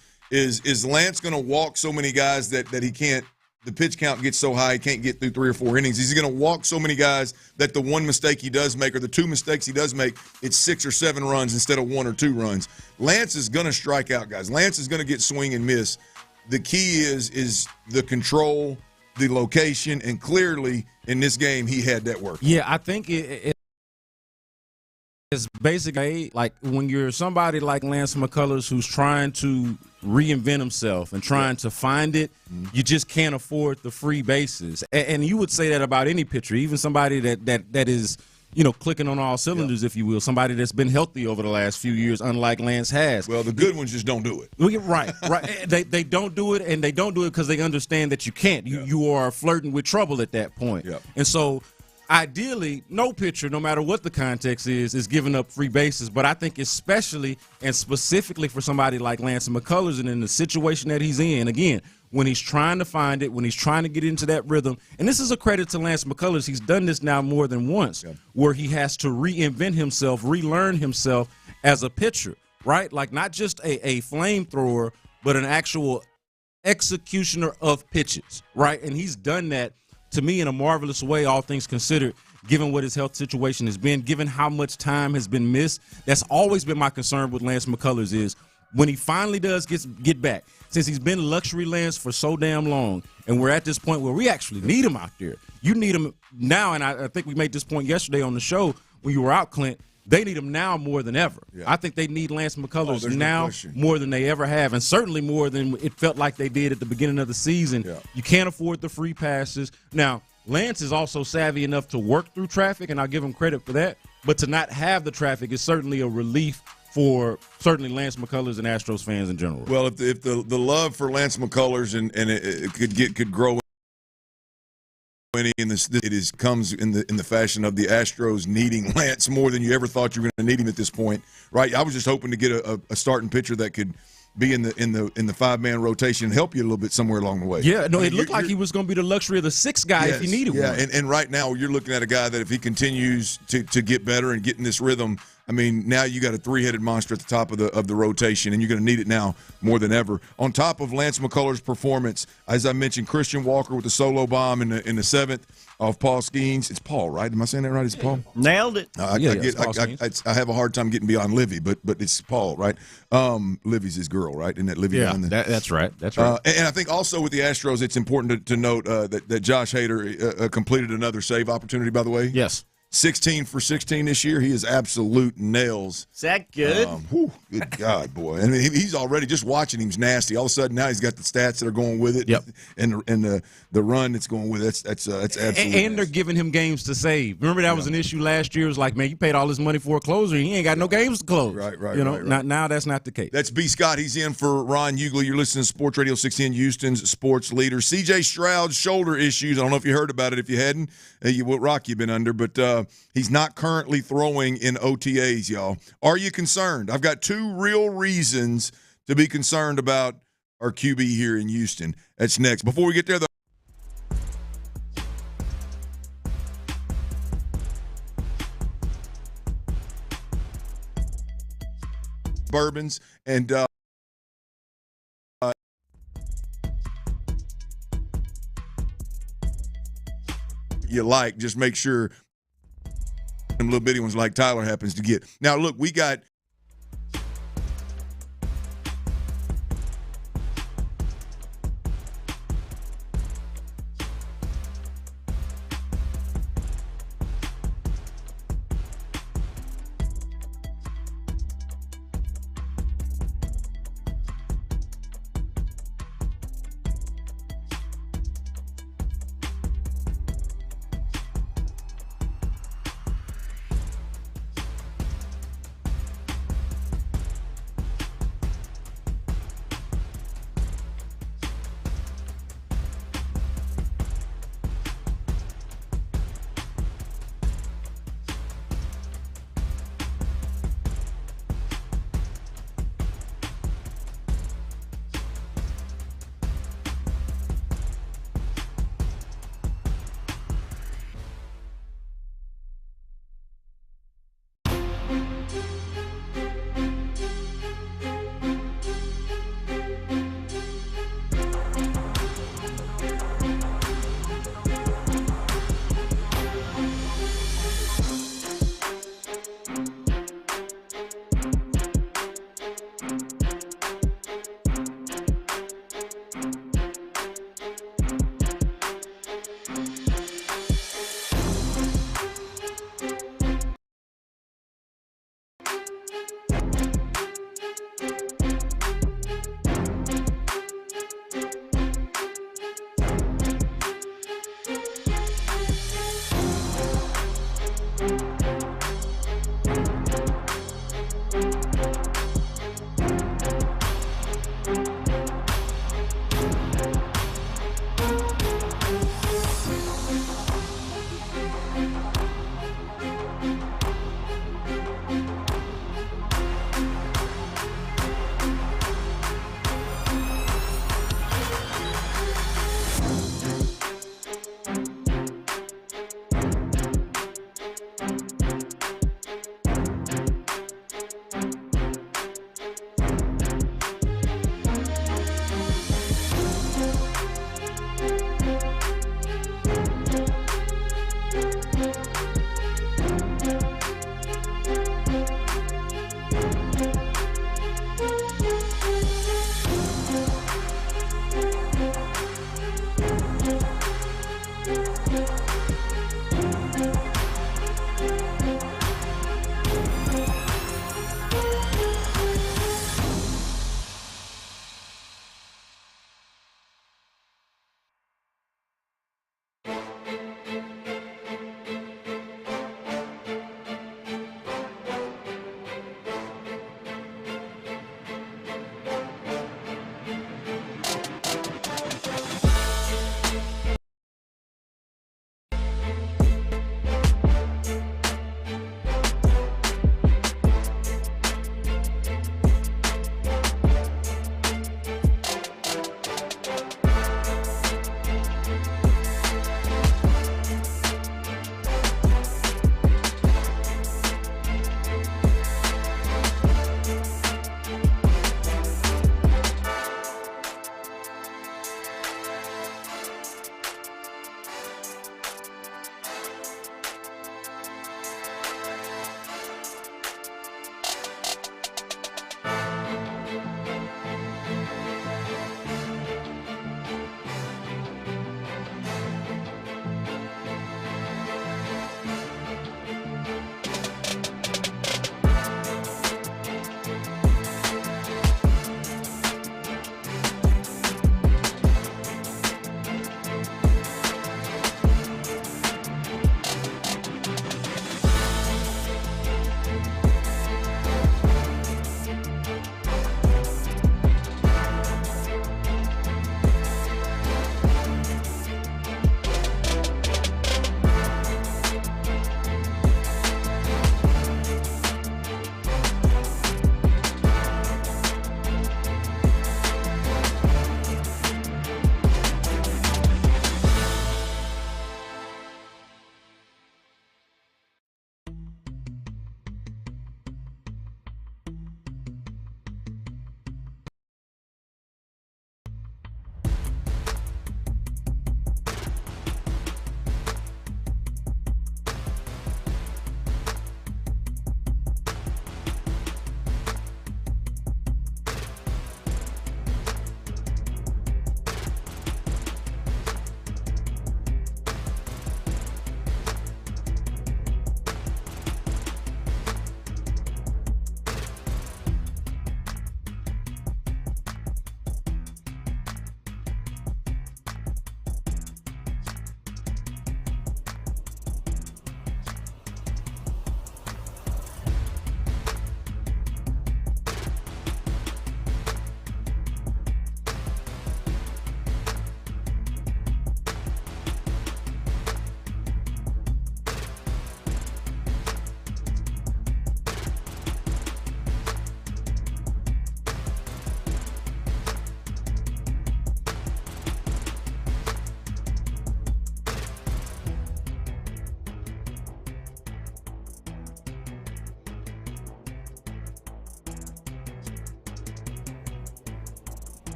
Lance going to walk so many guys that he can't, the pitch count gets so high he can't get through 3 or 4 innings? Is he going to walk so many guys that the one mistake he does make or the 2 mistakes he does make, it's 6 or 7 runs instead of 1 or 2 runs? Lance is going to strike out guys. Lance is going to get swing and miss. The key is the control, the location, and clearly in this game he had that work. Yeah, I think it's basically like when you're somebody like Lance McCullers who's trying to reinvent himself and trying to find it, you just can't afford the free bases. And you would say that about any pitcher, even somebody that is, clicking on all cylinders, if you will, somebody that's been healthy over the last few years, unlike Lance has. Well, the good ones just don't do it. Right. They don't do it, and they don't do it because they understand that you can't. You are flirting with trouble at that point. Yep. And so ideally, no pitcher, no matter what the context is giving up free bases. But I think especially and specifically for somebody like Lance McCullers and in the situation that he's in, again, when he's trying to find it, when he's trying to get into that rhythm. And this is a credit to Lance McCullers. He's done this now more than once, where he has to reinvent himself, relearn himself as a pitcher, right? Like not just a flamethrower, but an actual executioner of pitches, right? And he's done that, to me, in a marvelous way, all things considered, given what his health situation has been, given how much time has been missed. That's always been my concern with Lance McCullers is when he finally does get back, since he's been luxury Lance for so damn long, and we're at this point where we actually need him out there. You need him now, and I think we made this point yesterday on the show when you were out, Clint. They need him now more than ever. Yeah. I think they need Lance McCullers now more than they ever have, and certainly more than it felt like they did at the beginning of the season. Yeah. You can't afford the free passes. Now, Lance is also savvy enough to work through traffic, and I'll give him credit for that. But to not have the traffic is certainly a relief for certainly Lance McCullers and Astros fans in general. Well, if the love for Lance McCullers and it could grow, it comes in the fashion of the Astros needing Lance more than you ever thought you were going to need him at this point, right? I was just hoping to get a starting pitcher that could be in the 5-man rotation and help you a little bit somewhere along the way. Yeah, no, it looked like he was going to be the luxury of the 6th guy if you needed one. Yeah, and right now you're looking at a guy that if he continues to get better and get in this rhythm, I mean, now you got a 3-headed monster at the top of the rotation, and you're going to need it now more than ever. On top of Lance McCullers' performance, as I mentioned, Christian Walker with the solo bomb in the 7th off Paul Skeens. It's Paul, right? Am I saying that right? Is it Paul? Nailed it. I have a hard time getting beyond Livy, but it's Paul, right? Livy's his girl, right? Isn't that Livy? Yeah, that's right. That's right. And I think also with the Astros, it's important to note that Josh Hader completed another save opportunity, by the way. Yes. 16 for 16 this year. He is absolute nails. Is that good? Good God, boy. I mean, he's already, just watching him's nasty. All of a sudden, now he's got the stats that are going with it. Yep. And the run that's going with it. That's absolutely And they're giving him games to save. Remember that was an issue last year. It was like, man, you paid all this money for a closer. He ain't got no games to close. Right. You know, now that's not the case. That's B. Scott. He's in for Ron Hughley. You're listening to Sports Radio 610, Houston's sports leader. C.J. Stroud's shoulder issues. I don't know if you heard about it. If you hadn't, what rock you've been under. But he's not currently throwing in OTAs, y'all. Are you concerned? I've got 2 real reasons to be concerned about our QB here in Houston. That's next. Before we get there, though, bourbons and you like, just make sure them little bitty ones like Tyler happens to get. Now, look, we got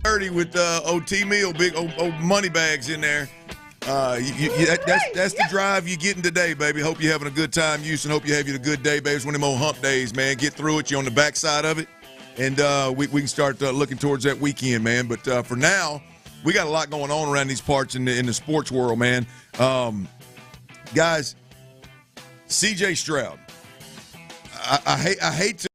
30 with OT meal, big old money bags in there. That's the drive you're getting today, baby. Hope you're having a good time, Houston. Hope you're having a good day, baby. It's one of them old hump days, man. Get through it. You're on the backside of it. And we can start looking towards that weekend, man. But for now, we got a lot going on around these parts in the sports world, man. Guys, C.J. Stroud. I hate to.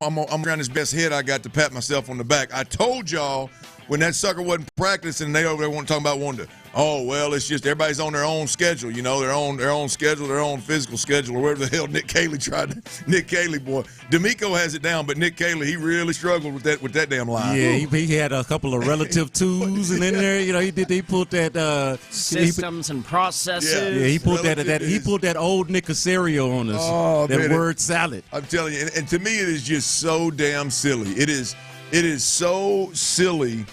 I'm around his best hit. I got to pat myself on the back. I told y'all when that sucker wasn't practicing, and they over there weren't talking about wanting to. Oh well, it's just everybody's on their own schedule, their own schedule, their own physical schedule, or whatever the hell Nick Caley Nick Caley, boy, D'Amico has it down, but Nick Caley, he really struggled with that damn line. Yeah, he had a couple of relative twos, and in there, he pulled that systems and processes. Yeah, he pulled that old Nick Casario on us. Oh, that man, word salad. I'm telling you, and to me, it is just so damn silly. It is so silly.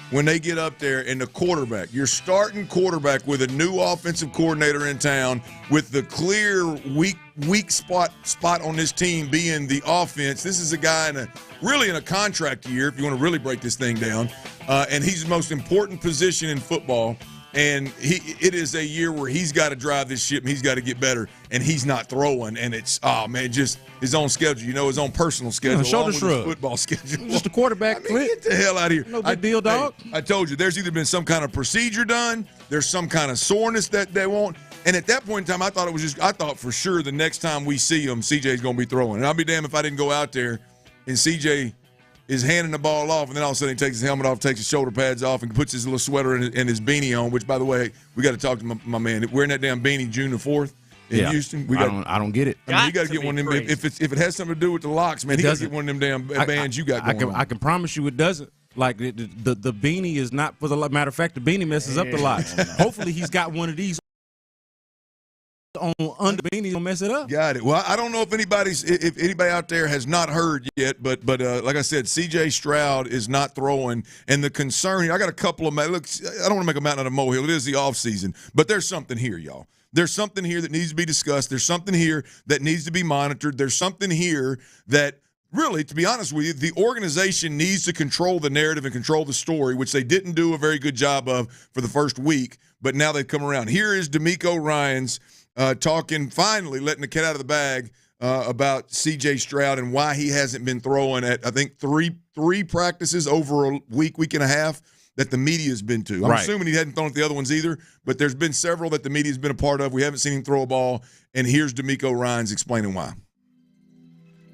When they get up there and the quarterback, your starting quarterback with a new offensive coordinator in town, with the clear weak spot on this team being the offense. This is a guy in a contract year, if you want to really break this thing down, and he's the most important position in football. And it is a year where he's got to drive this ship and he's got to get better, and he's not throwing. And it's, just his own schedule, his own personal schedule. Shoulder shrug. Football schedule. Just a quarterback get the hell out of here. No big deal, dog. I told you, there's either been some kind of procedure done, there's some kind of soreness that they want. And at that point in time, I thought for sure the next time we see him, CJ's going to be throwing. And I'll be damned if I didn't go out there and CJ is handing the ball off, and then all of a sudden he takes his helmet off, takes his shoulder pads off, and puts his little sweater and his beanie on, which, by the way, we got to talk to my man. Wearing that damn beanie June the 4th in Houston. I don't get it. I mean, you got to get one of them. If it has something to do with the locks, man, he got to get one of them damn bands you got going on. I can promise you it doesn't. Like, the beanie is not, for the matter of fact, the beanie messes up the locks. Hopefully he's got one of these on under beanie, don't mess it up. Got it. Well, I don't know if anybody out there has not heard yet, but like I said, C.J. Stroud is not throwing, and the concern here, I got a couple of look. I don't want to make a mountain out of a molehill. It is the offseason, but there's something here, y'all. There's something here that needs to be discussed. There's something here that needs to be monitored. There's something here that really, to be honest with you, the organization needs to control the narrative and control the story, which they didn't do a very good job of for the first week, but now they've come around. Here is D'Amico Ryans talking, finally letting the cat out of the bag about C.J. Stroud and why he hasn't been throwing at, I think, three practices over a week and a half that the media's been to. I'm assuming he hadn't thrown at the other ones either, but there's been several that the media's been a part of. We haven't seen him throw a ball, and here's D'Amico Ryans explaining why.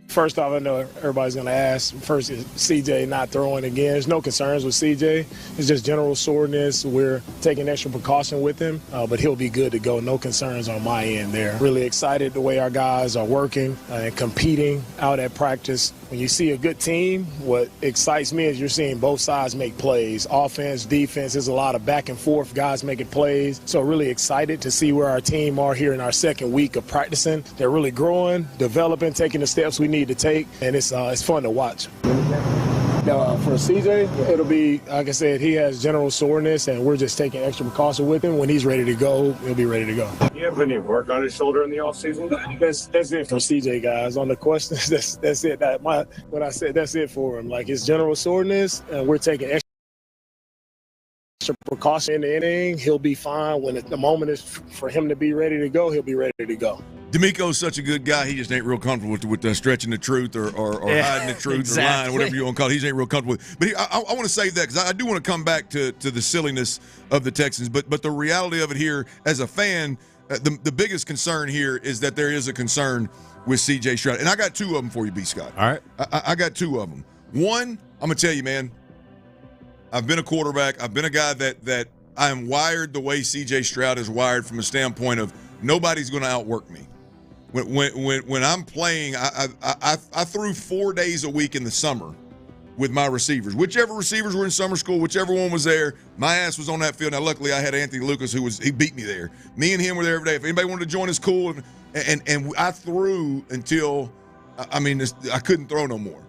First off, I know everybody's going to ask, first, is CJ not throwing again? There's no concerns with CJ. It's just general soreness. We're taking extra precaution with him, but he'll be good to go. No concerns on my end there. Really excited the way our guys are working and competing out at practice. When you see a good team, what excites me is you're seeing both sides make plays. Offense, defense, there's a lot of back and forth, guys making plays. So really excited to see where our team are here in our second week of practicing. They're really growing, developing, taking the steps we need to take, and it's fun to watch. For CJ, it'll be, like I said, he has general soreness, and we're just taking extra precaution with him. When he's ready to go, he'll be ready to go. You have any work on his shoulder in the offseason? That's it for CJ, guys. On the questions, that's it. What I said, that's it for him. Like, his general soreness, and we're taking extra precaution in the inning. He'll be fine. When the moment is for him to be ready to go, he'll be ready to go. D'Amico's such a good guy. He just ain't real comfortable with stretching the truth or hiding the truth or lying, whatever you want to call it. He just ain't real comfortable with. But I want to save that because I do want to come back to the silliness of the Texans. But the reality of it here, as a fan, the biggest concern here is that there is a concern with C.J. Stroud. And I got two of them for you, B. Scott. All right. I got two of them. One, I'm going to tell you, man, I've been a quarterback. I've been a guy that I am wired the way C.J. Stroud is wired from a standpoint of nobody's going to outwork me. When I'm playing, I threw 4 days a week in the summer with my receivers. Whichever receivers were in summer school, whichever one was there, my ass was on that field. Now, luckily, I had Anthony Lucas, he beat me there. Me and him were there every day. If anybody wanted to join us, cool. And I threw until, I couldn't throw no more.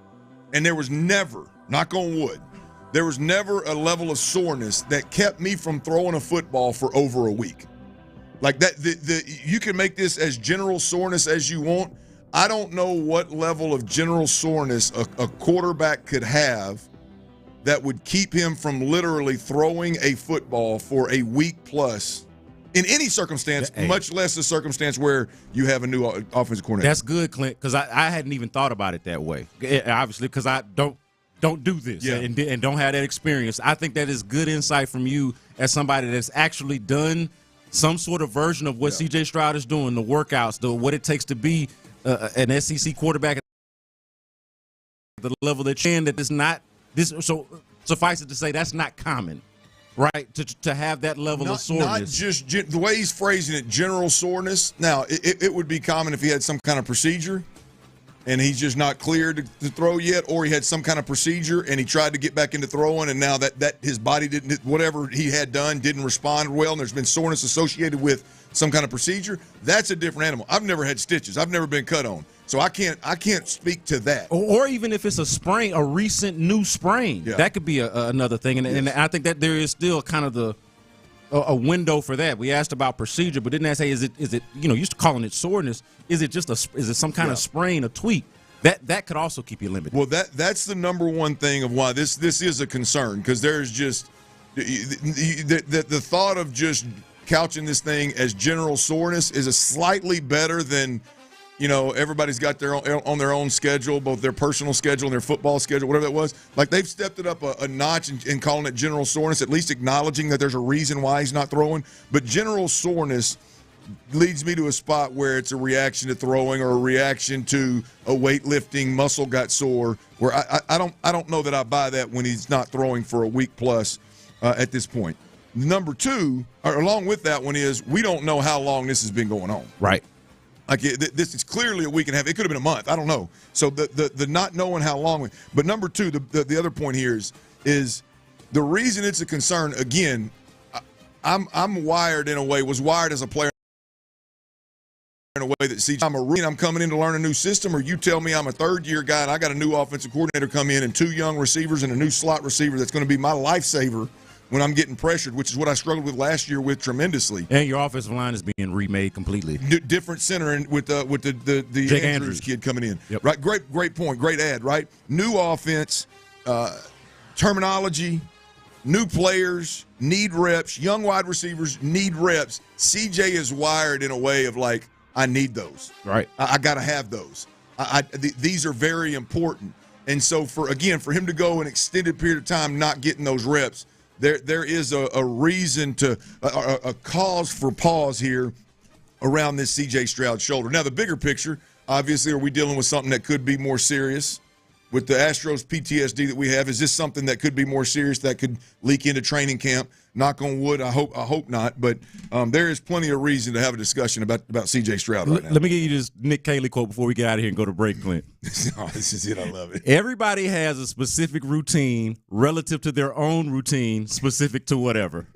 And there was never, knock on wood, there was never a level of soreness that kept me from throwing a football for over a week. Like that, you can make this as general soreness as you want. I don't know what level of general soreness a quarterback could have that would keep him from literally throwing a football for a week plus in any circumstance, much less a circumstance where you have a new offensive coordinator. That's good, Clint, because I hadn't even thought about it that way. Obviously, because I don't do this and don't have that experience. I think that is good insight from you as somebody that's actually done some sort of version of what C.J. Stroud is doing, the workouts, what it takes to be an SEC quarterback at the level that you're in, that is not this. So suffice it to say, that's not common, right? To have that level of soreness. Not just the way he's phrasing it, general soreness. Now, it would be common if he had some kind of procedure and he's just not cleared to throw yet, or he had some kind of procedure and he tried to get back into throwing, and now that his body didn't, whatever he had done didn't respond well, and there's been soreness associated with some kind of procedure. That's a different animal. I've never had stitches. I've never been cut on. So I can't speak to that. Or even if it's a sprain, a recent new sprain, that could be another thing. And I think that there is still kind of a window for that. We asked about procedure, but didn't I say is it used to calling it soreness? Is it some kind of sprain, a tweak? That could also keep you limited. Well, that's the number one thing of why this is a concern, because there's just the thought of just couching this thing as general soreness is a slightly better than, everybody's got their own on their own schedule, both their personal schedule and their football schedule, whatever that was. Like, they've stepped it up a notch in calling it general soreness, at least acknowledging that there's a reason why he's not throwing. But general soreness leads me to a spot where it's a reaction to throwing or a reaction to a weightlifting muscle got sore, where I don't know that I buy that when he's not throwing for a week plus at this point. Number two, or along with that one, is we don't know how long this has been going on. Right. Like, this is clearly a week and a half. It could have been a month. I don't know. So the not knowing how long. But number two, the other point here is the reason it's a concern. Again, I'm wired in a way, was wired as a player in a way that CJ, I'm coming in to learn a new system, or you tell me I'm a third-year guy and I got a new offensive coordinator come in and two young receivers and a new slot receiver that's going to be my lifesaver when I'm getting pressured, which is what I struggled with last year with tremendously. And your offensive line is being remade completely. Different center with the Andrews kid coming in. Yep. Right, great point, great ad, right? New offense, terminology, new players, need reps, young wide receivers need reps. CJ is wired in a way of like, I need those. Right. I got to have those. These are very important. And so for him to go an extended period of time not getting those reps, there is a reason to a cause for pause here around this C.J. Stroud shoulder. Now, the bigger picture, obviously, are we dealing with something that could be more serious? With the Astros PTSD that we have, is this something that could be more serious, that could leak into training camp? Knock on wood, I hope not. But there is plenty of reason to have a discussion about C.J. Stroud right now. Let me give you this Nick Caley quote before we get out of here and go to break, Clint. Oh, this is it. I love it. Everybody has a specific routine relative to their own routine, specific to whatever.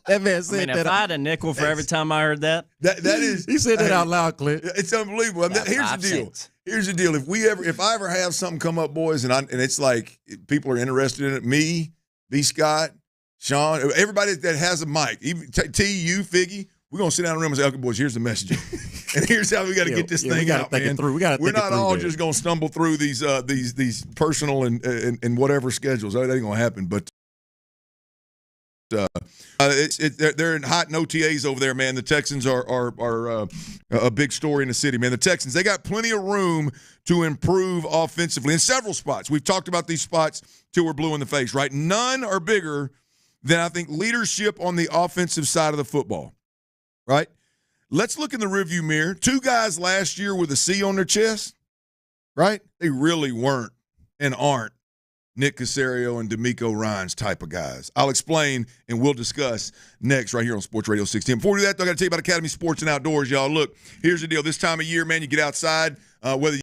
That man said if I had a nickel for every time I heard that. That is. He said that out loud, Clint. It's unbelievable. Here's the deal. Cents. Here's the deal. If I ever have something come up, boys, and it's like people are interested in it, me, B. Scott, Sean, everybody that has a mic, even T, you, Figgy, we're gonna sit down in the room and say, "Okay, boys, here's the messaging, and here's how we got to get this thing out, man." We're not all just gonna stumble through these personal and whatever schedules. That ain't gonna happen. But they're in hot OTAs over there, man. The Texans are a big story in the city, man. The Texans, they got plenty of room to improve offensively in several spots. We've talked about these spots till we're blue in the face, right? None are bigger than, I think, leadership on the offensive side of the football, right? Let's look in the rearview mirror. Two guys last year with a C on their chest, right? They really weren't and aren't Nick Caserio and D'Amico Ryans type of guys. I'll explain and we'll discuss next right here on Sports Radio 610. Before we do that, though, I got to tell you about Academy Sports and Outdoors, y'all. Look, here's the deal. This time of year, man, you get outside, whether you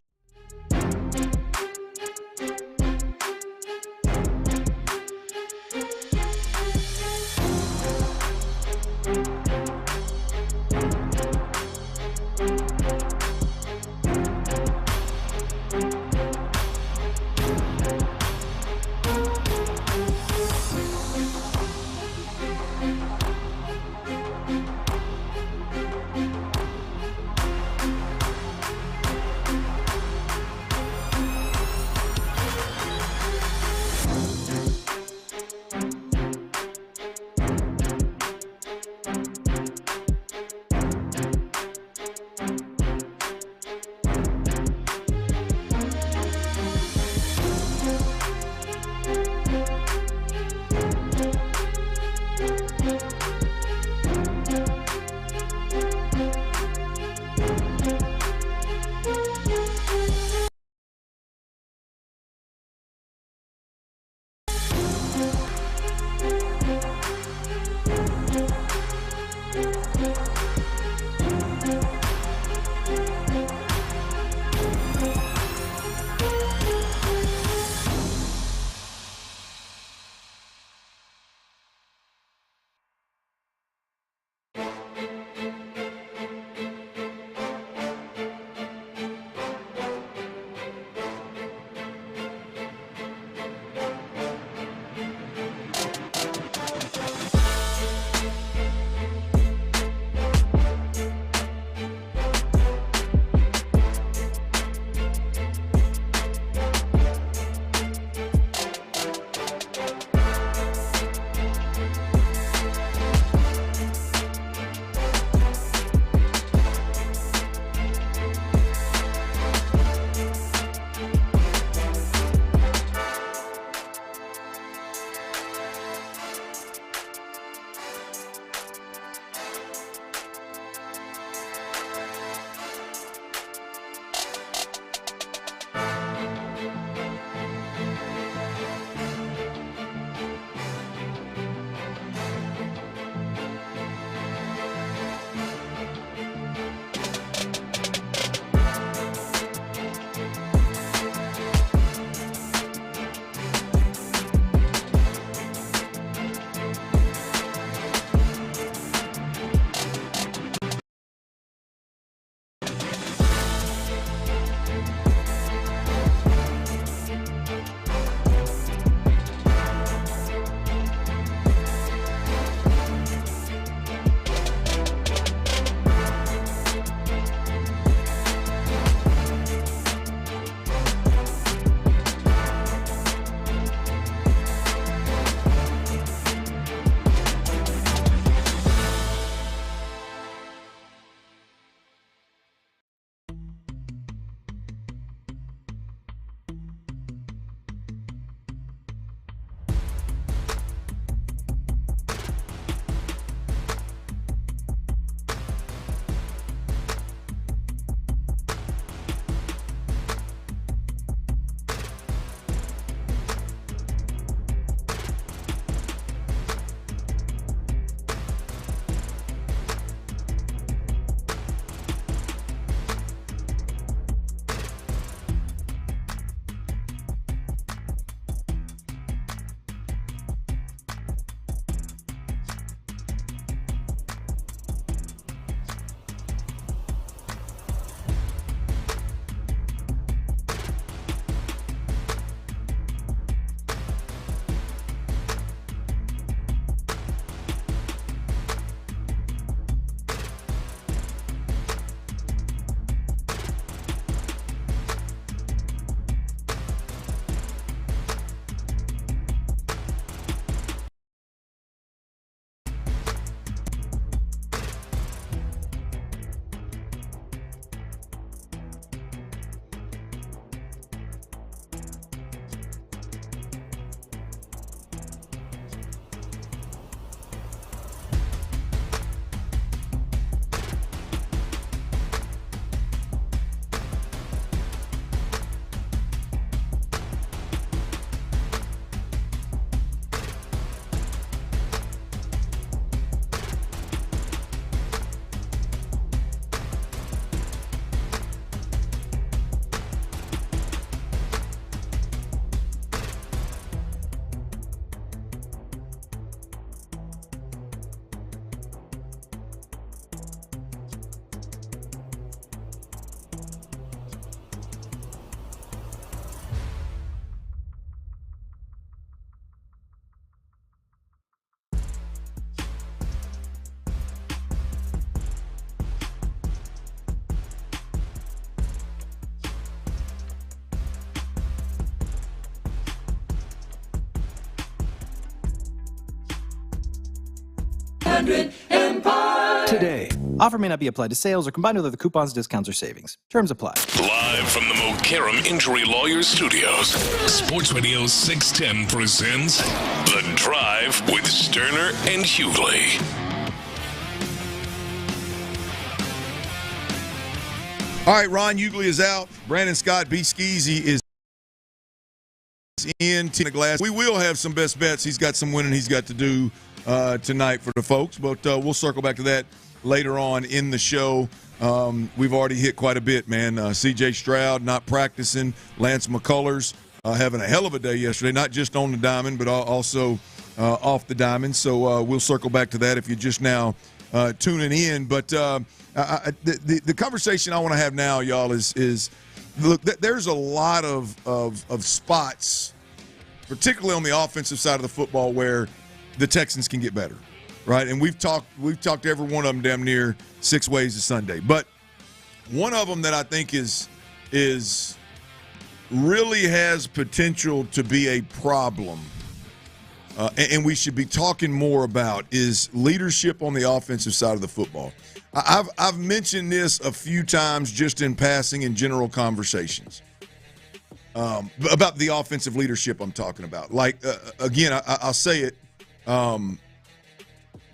1-800 Empire. Today. Offer may not be applied to sales or combined with other coupons, discounts, or savings. Terms apply. Live from the McCarran Injury Lawyers Studios, Sports Radio 610 presents The Drive with Stoerner and Hughley. All right, Ron Hughley is out. Brandon Scott B. Skeezy is in the glass. We will have some best bets. He's got some winning he's got to do tonight for the folks, but we'll circle back to that later on in the show. We've already hit quite a bit, man. C.J. Stroud not practicing. Lance McCullers having a hell of a day yesterday, not just on the diamond, but also off the diamond. So we'll circle back to that if you're just now tuning in. But the conversation I want to have now, y'all, is look, there's a lot of spots, particularly on the offensive side of the football, where the Texans can get better. Right, and we've talked to every one of them damn near 6 ways to Sunday. But one of them that I think is really has potential to be a problem, and we should be talking more about, is leadership on the offensive side of the football. I've mentioned this a few times just in passing in general conversations about the offensive leadership I'm talking about. Like again, I'll say it.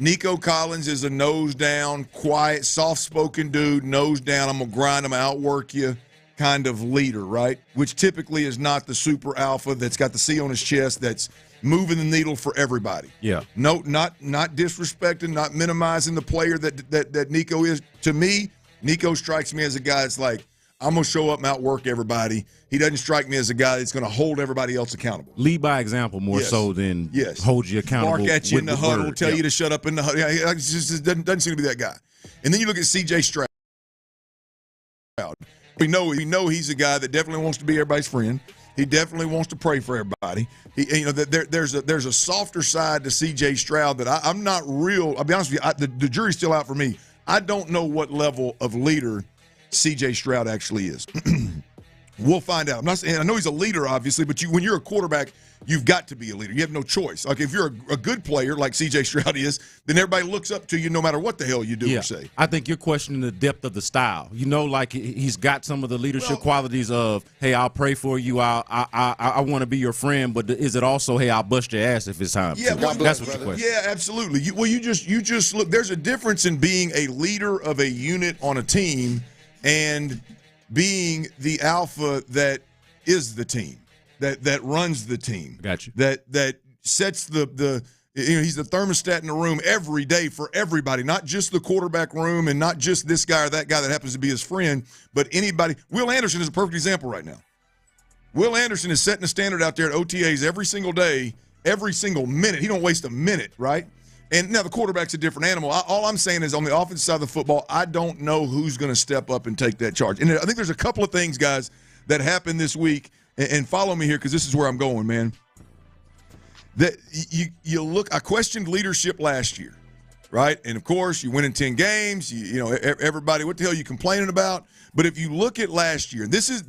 Nico Collins is a nose down, quiet, soft-spoken dude, nose down, I'm going to grind him, outwork you kind of leader, right? Which typically is not the super alpha that's got the C on his chest that's moving the needle for everybody. Yeah. No, not disrespecting, not minimizing the player that Nico is. To me, Nico strikes me as a guy that's like, I'm going to show up and outwork everybody. He doesn't strike me as a guy that's going to hold everybody else accountable. Lead by example more so than hold you accountable. Bark at you in the huddle, word. tell you to shut up in the huddle. It just doesn't seem to be that guy. And then you look at C.J. Stroud. We know he's a guy that definitely wants to be everybody's friend. He definitely wants to pray for everybody. There's a softer side to C.J. Stroud that I'm not real. I'll be honest with you, the jury's still out for me. I don't know what level of leader C.J. Stroud actually is. We'll find out. I'm not saying, I know he's a leader, obviously, but when you're a quarterback, you've got to be a leader. You have no choice. Like if you're a good player like C.J. Stroud is, then everybody looks up to you no matter what the hell you do or say. I think you're questioning the depth of the style. Like he's got some of the leadership qualities of, hey, I'll pray for you. I want to be your friend, but is it also, hey, I'll bust your ass if it's time? Yeah, that's what your question. Yeah, absolutely. You just look. There's a difference in being a leader of a unit on a team and being the alpha that is the team, that runs the team. Got you. That sets he's the thermostat in the room every day for everybody, not just the quarterback room and not just this guy or that guy that happens to be his friend, but anybody. Will Anderson is a perfect example right now. Will Anderson is setting a standard out there at OTAs every single day, every single minute. He don't waste a minute, right? And now the quarterback's a different animal. All I'm saying is on the offensive side of the football, I don't know who's going to step up and take that charge. And I think there's a couple of things, guys, that happened this week. And follow me here because this is where I'm going, man. That you look. I questioned leadership last year, right? And, of course, you win in 10 games. Everybody, what the hell are you complaining about? But if you look at last year, this is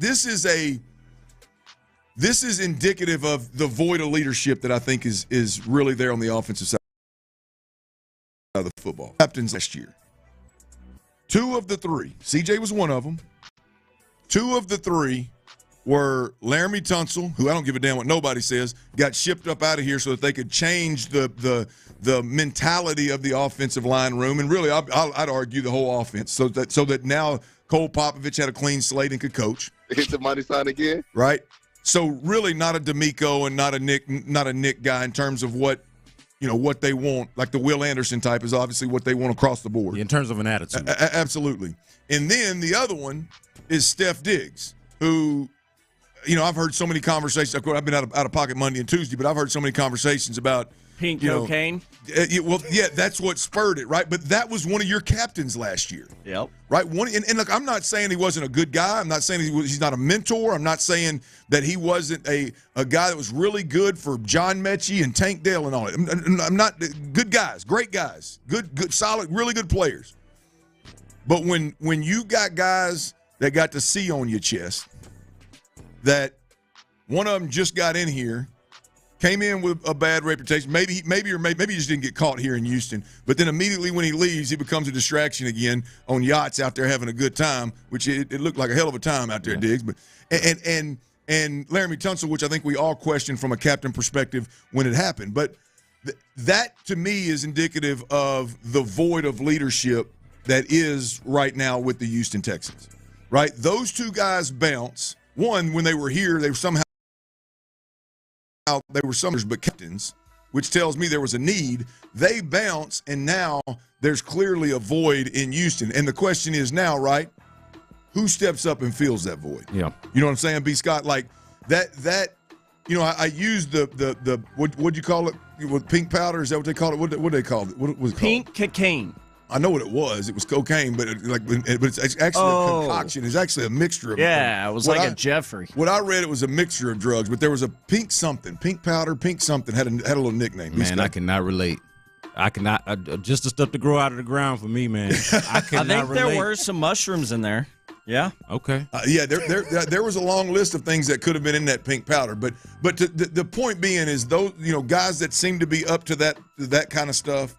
indicative of the void of leadership that I think is really there on the offensive side of the football. Captains last year. 2 of the 3. CJ was one of them. 2 of the 3 were Laramie Tunsil, who I don't give a damn what nobody says, got shipped up out of here so that they could change the mentality of the offensive line room, and really I'd argue the whole offense, so that now Cole Popovich had a clean slate and could coach. Hit the money sign again, right? So really not a D'Amico and not a Nick guy in terms of what they want. Like the Will Anderson type is obviously what they want across the board. In terms of an attitude. Absolutely. And then the other one is Steph Diggs, who, I've heard so many conversations. Of course, I've been out of pocket Monday and Tuesday, but I've heard so many conversations about pink cocaine. That's what spurred it, right? But that was one of your captains last year. Yep. Right? And look, I'm not saying he wasn't a good guy. I'm not saying he's not a mentor. I'm not saying that he wasn't a guy that was really good for John Mechie and Tank Dell and all that. I'm not good guys, great guys, good, solid, really good players. But when you got guys that got the C on your chest, that one of them just got in here came in with a bad reputation. Maybe he just didn't get caught here in Houston. But then immediately when he leaves, he becomes a distraction again on yachts out there having a good time, which it looked like a hell of a time out there, Diggs. But and Laramie Tunsil, which I think we all questioned from a captain perspective when it happened. But that to me is indicative of the void of leadership that is right now with the Houston Texans. Right? Those two guys bounce. One, when they were here, they were somehow but captains, which tells me there was a need. They bounce, and now there's clearly a void in Houston. And the question is now, right, who steps up and fills that void? Yeah. You know what I'm saying, B. Scott? Like that you know, I used the what'd you call it? With pink powder? Is that what they call it? What do they call it? What was it called? Pink cocaine. I know what it was. It was cocaine, but it's actually a concoction. It's actually a mixture of. Yeah, it was like a Jeffrey. What I read, it was a mixture of drugs, but there was a pink powder, pink something had a little nickname. Man, I cannot relate. I cannot. Just the stuff to grow out of the ground for me, man. I cannot think relate. there were some mushrooms in there. Yeah. Okay. Yeah, there was a long list of things that could have been in that pink powder, but the point being is those guys that seem to be up to that kind of stuff.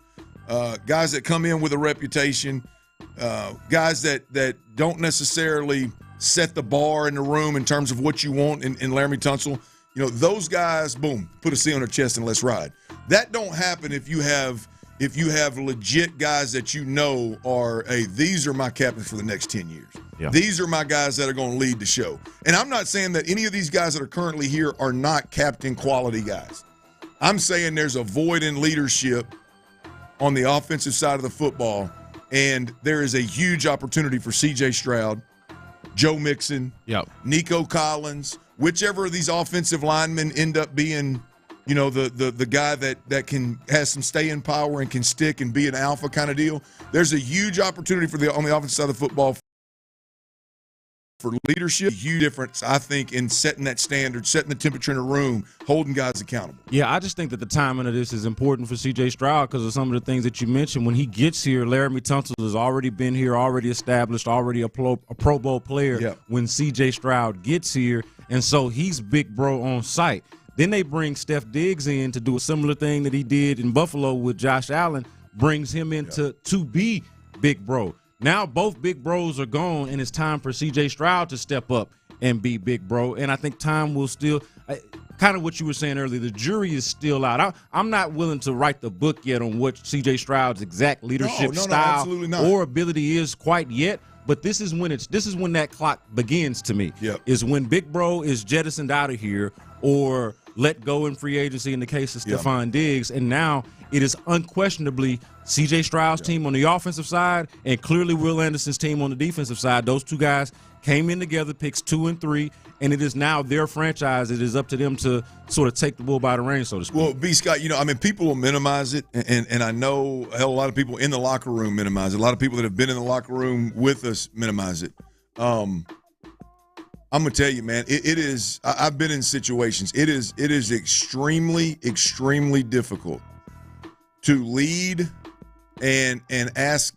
Guys that come in with a reputation, guys that don't necessarily set the bar in the room in terms of what you want in Laramie Tunsil. Those guys, boom, put a C on their chest and let's ride. That don't happen if you have legit guys that are, hey, these are my captains for the next 10 years. Yeah. These are my guys that are going to lead the show. And I'm not saying that any of these guys that are currently here are not captain quality guys. I'm saying there's a void in leadership on the offensive side of the football, and there is a huge opportunity for C.J. Stroud, Joe Mixon, Nico Collins, whichever of these offensive linemen end up being, the guy that has some staying power and can stick and be an alpha kind of deal. There's a huge opportunity on the offensive side of the football for leadership. A huge difference, I think, in setting that standard, setting the temperature in a room, holding guys accountable. Yeah, I just think that the timing of this is important for C.J. Stroud because of some of the things that you mentioned. When he gets here, Laramie Tunsil has already been here, already established, already a Pro Bowl player when C.J. Stroud gets here, and so he's big bro on site. Then they bring Steph Diggs in to do a similar thing that he did in Buffalo with Josh Allen, brings him in to be big bro. Now both big bros are gone, and it's time for C.J. Stroud to step up and be big bro. And I think time will still kind of what you were saying earlier, the jury is still out. I'm not willing to write the book yet on what C.J. Stroud's exact leadership style or ability is quite yet. But this is when that clock begins to me. Is when big bro is jettisoned out of here or let go in free agency in the case of Stephon Diggs. And now it is unquestionably C.J. Stroud's team on the offensive side and clearly Will Anderson's team on the defensive side. Those two guys came in together, picks 2 and 3, and it is now their franchise. It is up to them to sort of take the bull by the reins, so to speak. Well, B. Scott, people will minimize it, and I know a lot of people in the locker room minimize it. A lot of people that have been in the locker room with us minimize it. I'm gonna tell you, man, it is. I've been in situations. It is extremely, extremely difficult to lead and ask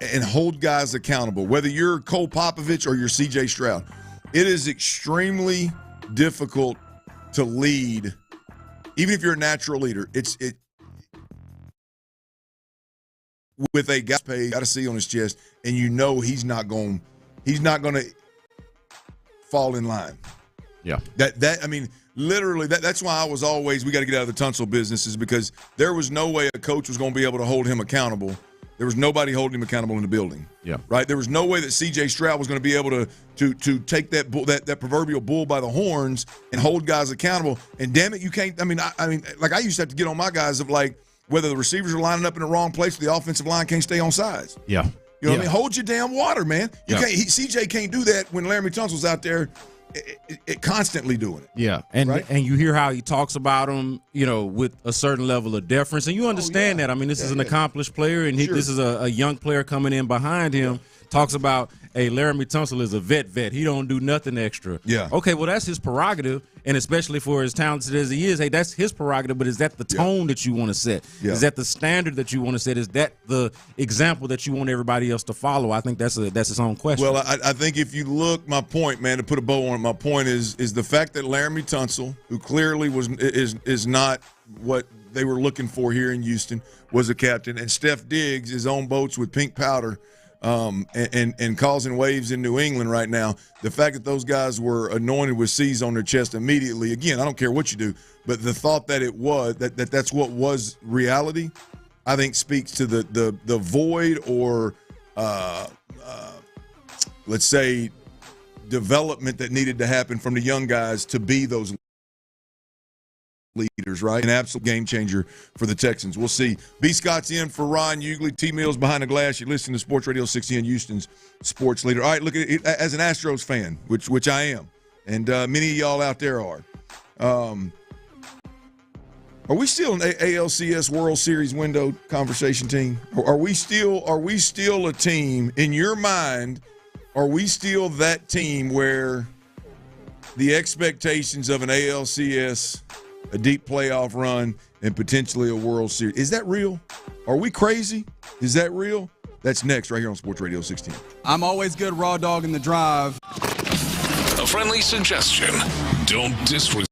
and hold guys accountable. Whether you're Cole Popovich or you're C.J. Stroud, it is extremely difficult to lead, even if you're a natural leader. It with a guy got a C on his chest, and he's not going to fall in line. Yeah. Literally, that's why I was always, we got to get out of the Tunsil business, is because there was no way a coach was going to be able to hold him accountable. There was nobody holding him accountable in the building. Yeah. Right? There was no way that C.J. Stroud was going to be able to take that proverbial bull by the horns and hold guys accountable. And damn it, you can't. I used to have to get on my guys of whether the receivers are lining up in the wrong place or the offensive line can't stay on sides. Yeah. You know what I mean? Hold your damn water, man. CJ can't do that when Laramie Tunsil's out there constantly doing it. Yeah, and you hear how he talks about him, with a certain level of deference, and you understand that. I mean, this is an accomplished player, and this is a young player coming in behind him. Talks about hey, Laramie Tunsil is a vet. He don't do nothing extra. Yeah. Okay, well, that's his prerogative, and especially for as talented as he is, hey, that's his prerogative, but is that the tone that you want to set? Yeah. Is that the standard that you want to set? Is that the example that you want everybody else to follow? I think that's its own question. Well, I think if you look, my point, man, to put a bow on it, my point is the fact that Laramie Tunsil, who clearly is not what they were looking for here in Houston, was a captain, and Steph Diggs is on boats with pink powder and causing waves in New England right now. The fact that those guys were anointed with C's on their chest immediately, again, I don't care what you do, but the thought that it was that's what was reality, I think speaks to the void or let's say development that needed to happen from the young guys to be those leaders, right? An absolute game changer for the Texans. We'll see. B. Scott's in for Ron Hughley. T. Mills behind the glass. You're listening to Sports Radio 60 and Houston's sports leader. All right, look at it. As an Astros fan, which I am, and many of y'all out there are we still an ALCS World Series window conversation team? Are we still a team in your mind? Are we still that team where the expectations of an ALCS, a deep playoff run, and potentially a World Series, is that real? Are we crazy? Is that real? That's next right here on Sports Radio 16. I'm always good raw dog in the drive. A friendly suggestion. Don't disrespect.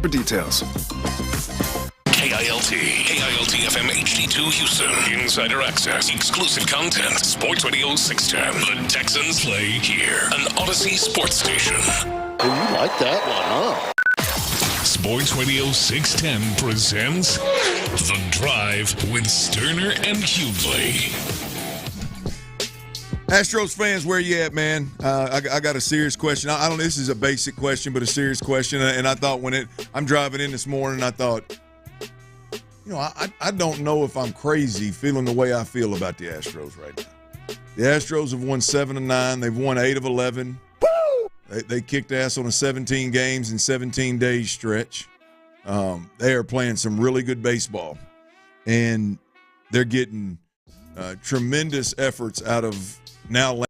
for details. KILT FM HD2 Houston. Insider access, exclusive content. Sports Radio 610. The Texans play here. An Odyssey sports station. Oh, you like that one, huh? Sports Radio 610 presents The Drive with Stoerner and Hughley. Astros fans, where you at, man? I got a serious question. I don't know, this is a basic question, but a serious question. And I thought I'm driving in this morning, I thought, I don't know if I'm crazy feeling the way I feel about the Astros right now. The Astros have won 7 of 9. They've won 8 of 11. Woo! They kicked ass on a 17 games in 17 days stretch. They are playing some really good baseball. And they're getting tremendous efforts out of now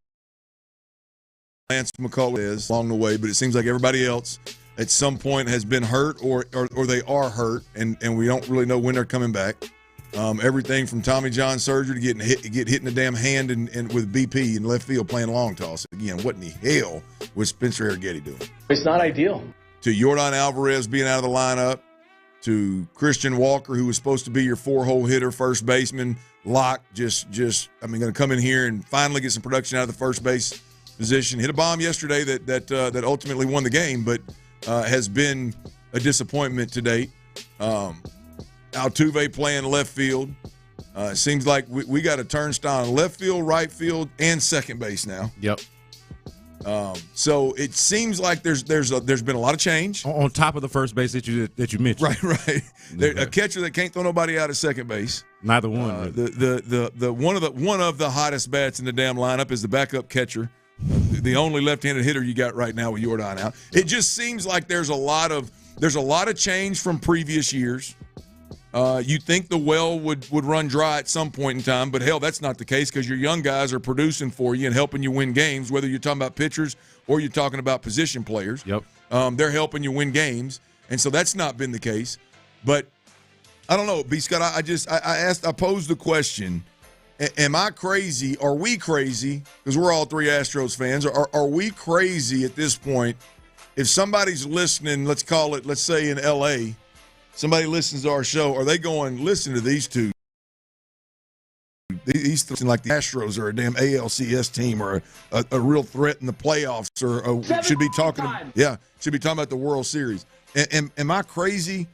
Lance McCullers is along the way, but it seems like everybody else at some point has been hurt or they are hurt, and we don't really know when they're coming back. Everything from Tommy John surgery to get hit in the damn hand and with BP in left field playing long toss. Again, what in the hell was Spencer Arrighetti doing? It's not ideal. To Yordan Alvarez being out of the lineup, to Christian Walker, who was supposed to be your 4-hole hitter, first baseman, lock, going to come in here and finally get some production out of the first base position. Hit a bomb yesterday that ultimately won the game, but has been a disappointment to date. Altuve playing left field. Seems like we got a turnstile in left field, right field, and second base now. Yep. So it seems like there's been a lot of change on top of the first base that you mentioned. Right. A catcher that can't throw nobody out at second base. Neither one. The one of the hottest bats in the damn lineup is the backup catcher, the only left-handed hitter you got right now with Yordan out. It just seems like there's a lot of change from previous years. You think the well would run dry at some point in time, but hell, that's not the case because your young guys are producing for you and helping you win games, whether you're talking about pitchers or you're talking about position players. Yep. They're helping you win games, and so that's not been the case. But I don't know, B. Scott, I posed the question, am I crazy? Are we crazy? Because we're all three Astros fans. Are we crazy at this point? If somebody's listening, let's say in L.A., somebody listens to our show, are they going, listen to these two? These two, like the Astros are a damn ALCS team or a real threat in the playoffs or should be talking about the World Series. Am I crazy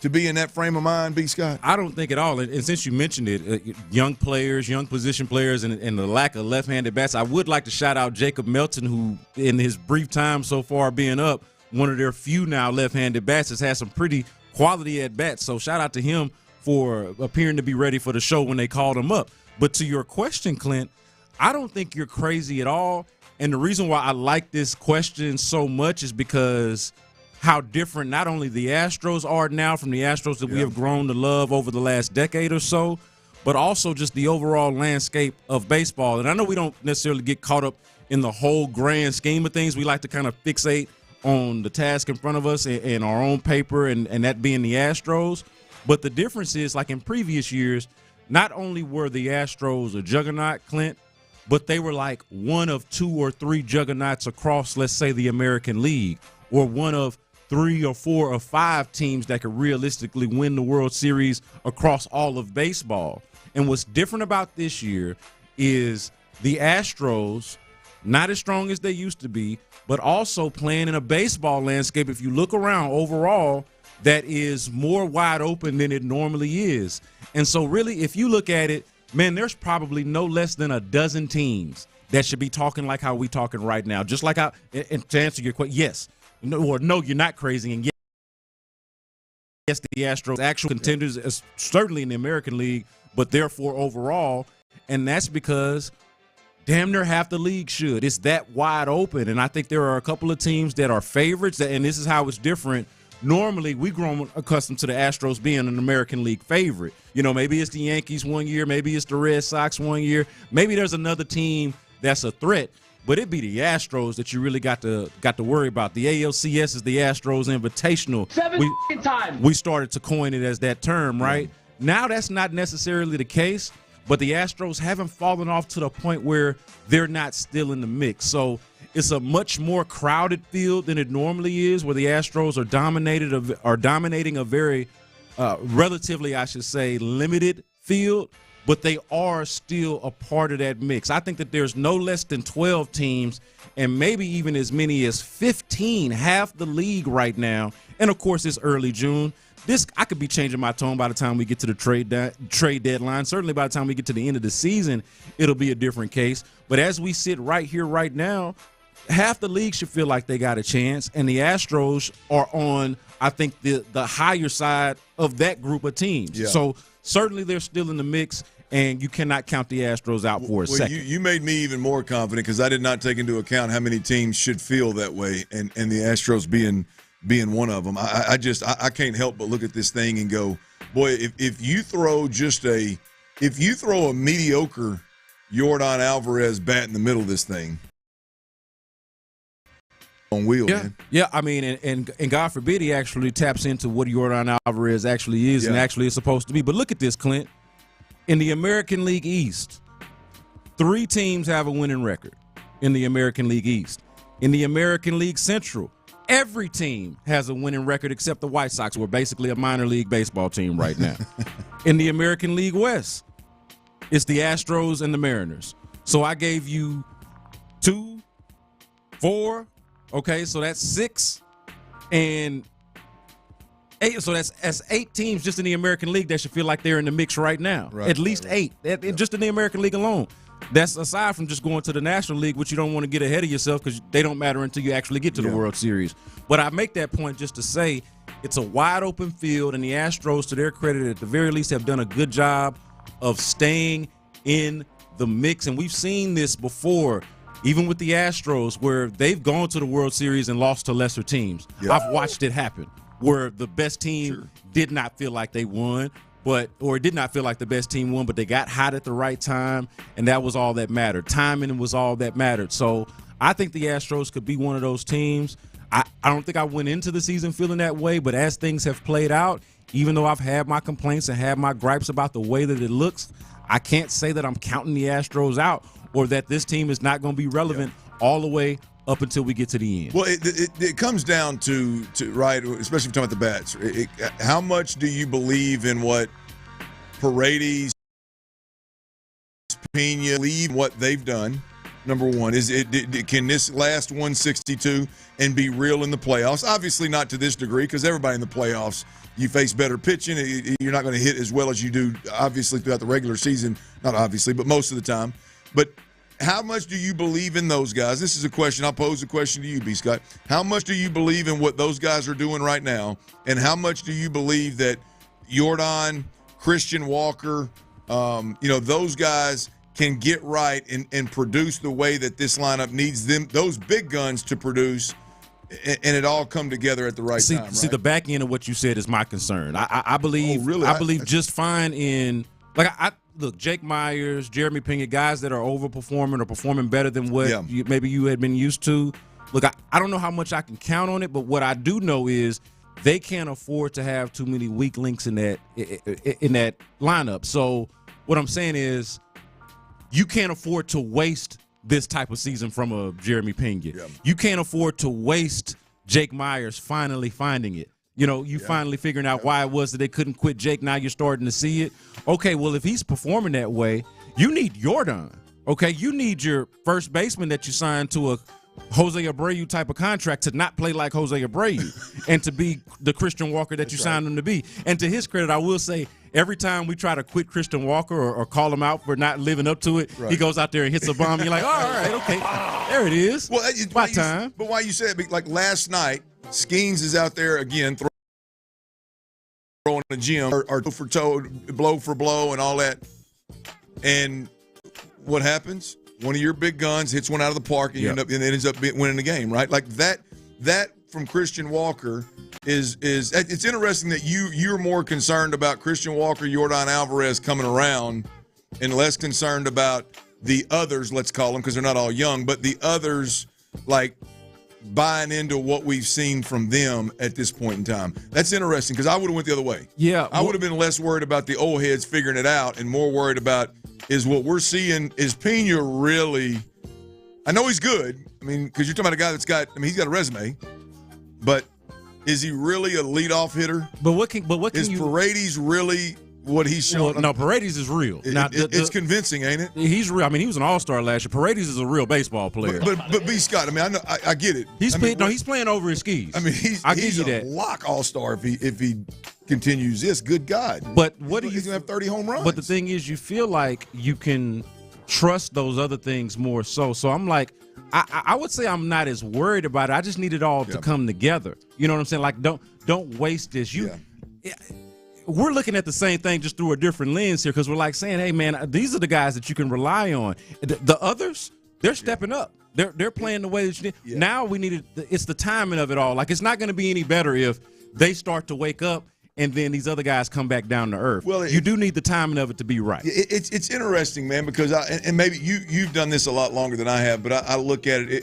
to be in that frame of mind, B. Scott? I don't think at all. And since you mentioned it, young players, young position players, and the lack of left-handed bats, I would like to shout out Jacob Melton, who in his brief time so far being up, one of their few now left-handed bats has had some pretty quality at bats. So shout out to him for appearing to be ready for the show when they called him up. But to your question, Clint, I don't think you're crazy at all. And the reason why I like this question so much is because how different not only the Astros are now from the Astros that we have grown to love over the last decade or so, but also just the overall landscape of baseball. And I know we don't necessarily get caught up in the whole grand scheme of things. We like to kind of fixate on the task in front of us and our own paper and that being the Astros. But the difference is, like in previous years, not only were the Astros a juggernaut, Clint, but they were like one of 2 or 3 juggernauts across, let's say, the American League, or one of 3 or 4 or 5 teams that could realistically win the World Series across all of baseball. And what's different about this year is the Astros, not as strong as they used to be, but also playing in a baseball landscape, if you look around overall, that is more wide open than it normally is. And so really, if you look at it, man, there's probably no less than a dozen teams that should be talking like how we talking right now. Just like and to answer your question, yes. No, you're not crazy. And yes, the Astros actual contenders, certainly in the American League, but therefore overall. And that's because damn near half the league should. It's that wide open. And I think there are a couple of teams that are favorites, and this is how it's different. Normally, we've grown accustomed to the Astros being an American League favorite. Maybe it's the Yankees one year, maybe it's the Red Sox one year, maybe there's another team that's a threat, but it'd be the Astros that you really got to worry about. The ALCS is the Astros Invitational. 7 times. We started to coin it as that term, right? Now that's not necessarily the case, but the Astros haven't fallen off to the point where they're not still in the mix. So It's a much more crowded field than it normally is, where the Astros are dominating a very relatively, I should say, limited field, but they are still a part of that mix. I think that there's no less than 12 teams and maybe even as many as 15, half the league right now. And, of course, it's early June. I could be changing my tone by the time we get to the trade deadline. Certainly by the time we get to the end of the season, it'll be a different case. But as we sit right here right now, half the league should feel like they got a chance, and the Astros are on, I think, the higher side of that group of teams. Yeah. So certainly they're still in the mix, and you cannot count the Astros out for a second. You made me even more confident because I did not take into account how many teams should feel that way, and the Astros being one of them. I can't help but look at this thing and go, boy, if you throw a mediocre Yordan Alvarez bat in the middle of this thing, on wheels, man. Yeah, I mean, and God forbid he actually taps into what Yordan Alvarez actually is and actually is supposed to be. But look at this, Clint. In the American League East, 3 teams have a winning record in the American League East. In the American League Central, every team has a winning record except the White Sox, who are basically a minor league baseball team right now. In the American League West, it's the Astros and the Mariners. So I gave you 2, 4, okay, so that's 6 and 8. So that's 8 teams just in the American League that should feel like they're in the mix right now. Right, At least 8, just in the American League alone. That's aside from just going to the National League, which you don't want to get ahead of yourself because they don't matter until you actually get to the World Series. But I make that point just to say it's a wide open field, and the Astros, to their credit, at the very least, have done a good job of staying in the mix. And we've seen this before, even with the Astros, where they've gone to the World Series and lost to lesser teams. Yeah. I've watched it happen, where the best team did not feel like they won, or did not feel like the best team won, but they got hot at the right time, and that was all that mattered. Timing was all that mattered. So I think the Astros could be one of those teams. I don't think I went into the season feeling that way, but as things have played out, even though I've had my complaints and had my gripes about the way that it looks, I can't say that I'm counting the Astros out or that this team is not going to be relevant all the way up until we get to the end. Well, it comes down to right, especially if you're talking about the bats. How much do you believe in what Paredes, Pena, leave what they've done? Number one, can this last 162 and be real in the playoffs? Obviously not to this degree, because everybody in the playoffs, you face better pitching. You're not going to hit as well as you do, obviously, throughout the regular season. Not obviously, but most of the time. But how much do you believe in those guys? This is a question. I'll pose a question to you, B. Scott. How much do you believe in what those guys are doing right now? And how much do you believe that Yordan, Christian Walker, those guys can get right and produce the way that this lineup needs them, those big guns to produce, and it all come together at the right time, right? See, the back end of what you said is my concern. I believe I believe just fine in – look, Jake Myers, Jeremy Pena, guys that are overperforming or performing better than what maybe you had been used to. Look, I don't know how much I can count on it, but what I do know is they can't afford to have too many weak links in that lineup. So what I'm saying is you can't afford to waste this type of season from a Jeremy Pena. Yeah. You can't afford to waste Jake Myers finally finding it. Finally figuring out why it was that they couldn't quit Jake. Now you're starting to see it. Okay, well, if he's performing that way, you need Yordan. Okay, you need your first baseman that you signed to a Jose Abreu type of contract to not play like Jose Abreu and to be the Christian Walker that you signed him to be. And to his credit, I will say, every time we try to quit Christian Walker or call him out for not living up to it, he goes out there and hits a bomb. You're like, all right, okay, there it is. Well, it's my time. But why you said it, like last night, Skeens is out there again throwing the gym or toe for toe, blow for blow, and all that. And what happens? One of your big guns hits one out of the park, and it ends up winning the game, right? Like that from Christian Walker is it's interesting that you're more concerned about Christian Walker, Yordan Alvarez coming around, and less concerned about the others. Let's call them, because they're not all young, but the others like buying into what we've seen from them at this point in time. That's interesting, because I would have went the other way. Yeah, I would have been less worried about the old heads figuring it out and more worried about is what we're seeing, is Pena really I know he's good. I mean, because you're talking about a guy that's got. I mean, he's got a resume, but is he really a leadoff hitter? Is Paredes really what he's showing? Well, no, Paredes is real. It's convincing, ain't it? He's real. I mean, he was an all-star last year. Paredes is a real baseball player. But B. Scott, I mean, I get it. He's playing over his skis. I mean, he's a lock all-star if he continues this. Good God! But he's gonna have 30 home runs. But the thing is, you feel like you can trust those other things more so. So I'm like, I would say I'm not as worried about it. I just need it all to come together. You know what I'm saying? Like, don't waste this. We're looking at the same thing just through a different lens here because we're like saying, hey, man, these are the guys that you can rely on. The others, they're stepping up. They're playing the way that you need. Now we need it's the timing of it all. Like, it's not going to be any better if they start to wake up and then these other guys come back down to earth. Well, you do need the timing of it to be right. It's interesting, man, because and maybe you've done this a lot longer than I have, but I look at it.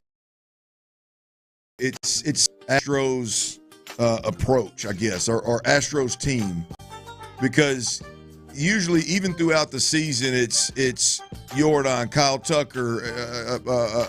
It's Astros approach, I guess, or Astros team, because usually even throughout the season it's Jordan, Kyle Tucker,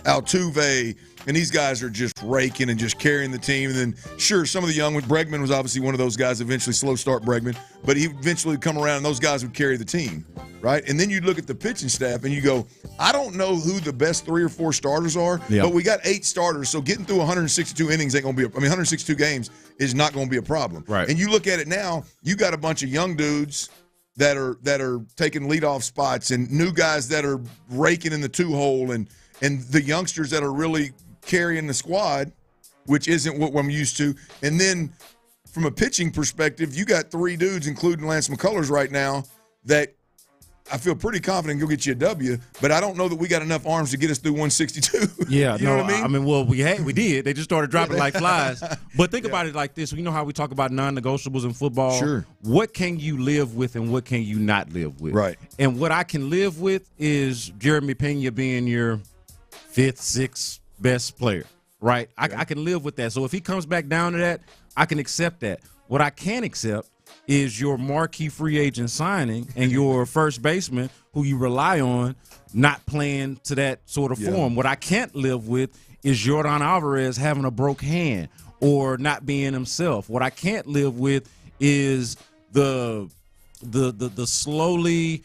Altuve, and these guys are just raking and just carrying the team. And then, sure, some of the young ones, Bregman was obviously one of those guys, eventually slow start Bregman, but he eventually would come around and those guys would carry the team, right? And then you look at the pitching staff and you go, I don't know who the best 3 or 4 starters are, but we got 8 starters, so getting through 162 innings ain't going to be 162 games is not going to be a problem. Right. And you look at it now, you got a bunch of young dudes that are taking leadoff spots and new guys that are raking in the 2-hole and the youngsters that are really carrying the squad, which isn't what I'm used to. And then from a pitching perspective, you got 3 dudes, including Lance McCullers right now, that I feel pretty confident go get you a W, but I don't know that we got enough arms to get us through 162. Yeah, you know what I mean? Well, we did. They just started dropping like flies. But think about it like this. You know how we talk about non-negotiables in football? Sure. What can you live with and what can you not live with? Right. And what I can live with is Jeremy Pena being your 5th, 6th best player, right? I can live with that. So if he comes back down to that, I can accept that. What I can't accept is your marquee free agent signing and your first baseman who you rely on not playing to that sort of form. What I can't live with is Jordan Alvarez having a broke hand or not being himself. What I can't live with is the slowly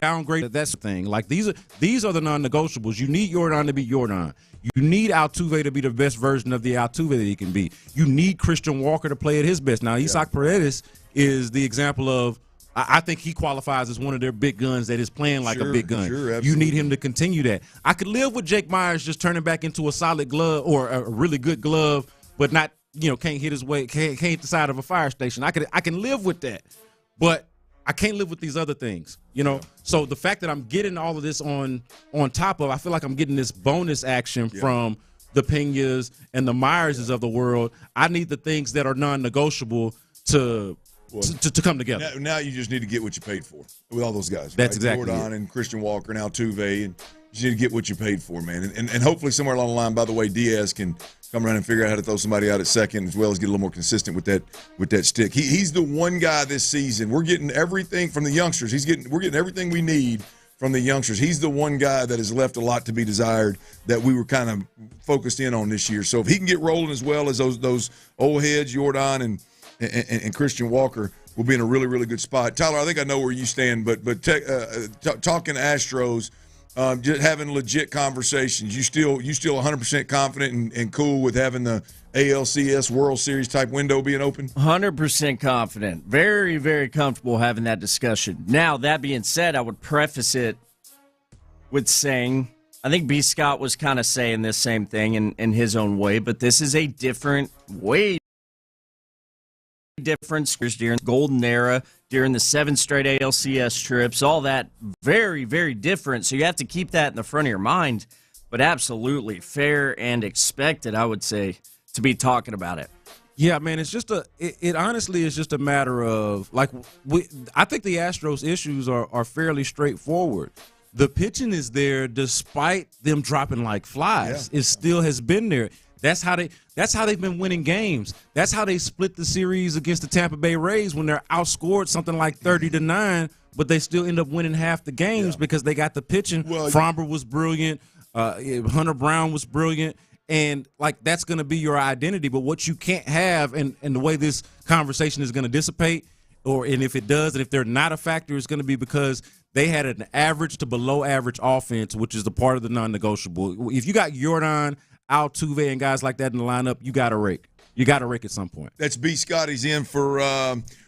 downgrade. That's the thing. Like these are the non-negotiables. You need Jordan to be Jordan. You need Altuve to be the best version of the Altuve that he can be. You need Christian Walker to play at his best. Now, Isaac Paredes is the example of, I think he qualifies as one of their big guns that is playing like a big gun. Sure, you need him to continue that. I could live with Jake Myers just turning back into a solid glove or a really good glove, but not, can't hit his way, can't hit the side of a fire station. I can live with that, but I can't live with these other things, So the fact that I'm getting all of this on top of, I feel like I'm getting this bonus action from the Peñas and the Myerses of the world. I need the things that are non-negotiable to come together. Now you just need to get what you paid for with all those guys. That's exactly Jordan and Christian Walker and Altuve, and you need to get what you paid for, man. And hopefully somewhere along the line, by the way, Diaz can come around and figure out how to throw somebody out at second, as well as get a little more consistent with that stick. He's the one guy this season. We're getting everything from the youngsters. We're getting everything we need from the youngsters. He's the one guy that has left a lot to be desired that we were kind of focused in on this year. So if he can get rolling as well as those old heads, Jordan and Christian Walker, we'll be in a really, really good spot. Tyler, I think I know where you stand, but talking Astros, just having legit conversations. You still 100% confident and cool with having the ALCS World Series type window being open? 100% confident. Very, very comfortable having that discussion. Now, that being said, I would preface it with saying, I think B. Scott was kind of saying this same thing in his own way, but this is a way different during the golden era, during the 7 straight ALCS trips, all that very, very different. So you have to keep that in the front of your mind, but absolutely fair and expected, I would say, to be talking about it. Yeah, man, it's just it honestly is just a matter of, like, I think the Astros issues are fairly straightforward. The pitching is there despite them dropping like flies. Yeah. It still has been there. That's how they've been winning games. That's how they split the series against the Tampa Bay Rays when they're outscored something like 30-9 but they still end up winning half the games because they got the pitching. Fromber was brilliant. Hunter Brown was brilliant. And, like, that's going to be your identity. But what you can't have, and the way this conversation is going to dissipate, and if it does, and if they're not a factor, it's going to be because they had an average to below average offense, which is the part of the non-negotiable. If you got Jordan, Altuve, and guys like that in the lineup, you got to rake. You got to rake at some point. That's B. Scotty's in for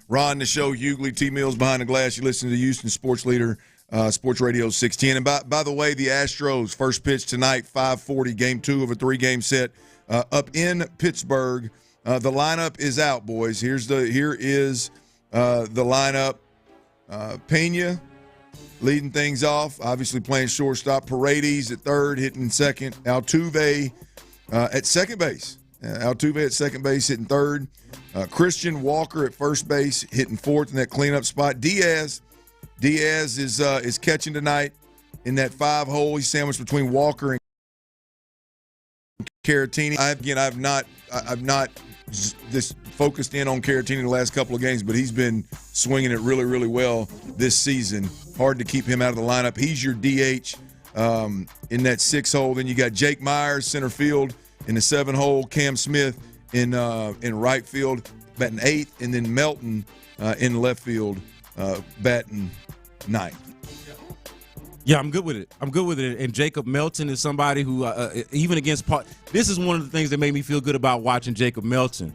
Ron the Show, Hughley, T. Mills behind the glass. You listen to the Houston Sports Leader, Sports Radio 610. And by the way, the Astros first pitch tonight, 5:40, game 2 of a 3-game set up in Pittsburgh. The lineup is out, boys. Here is the lineup. Pena leading things off, obviously playing shortstop. Paredes at third, hitting second. Altuve at second base. Altuve at second base, hitting third. Christian Walker at first base, hitting fourth in that cleanup spot. Diaz is catching tonight in that 5-hole. He's sandwiched between Walker and Caratini. I've not just focused in on Caratini the last couple of games, but he's been swinging it really, really well this season. Hard to keep him out of the lineup. He's your DH in that 6-hole. Then you got Jake Myers, center field, in the 7-hole. Cam Smith in right field, batting 8th, and then Melton in left field, batting 9th. Yeah, I'm good with it. And Jacob Melton is somebody who, even against Paul, this is one of the things that made me feel good about watching Jacob Melton.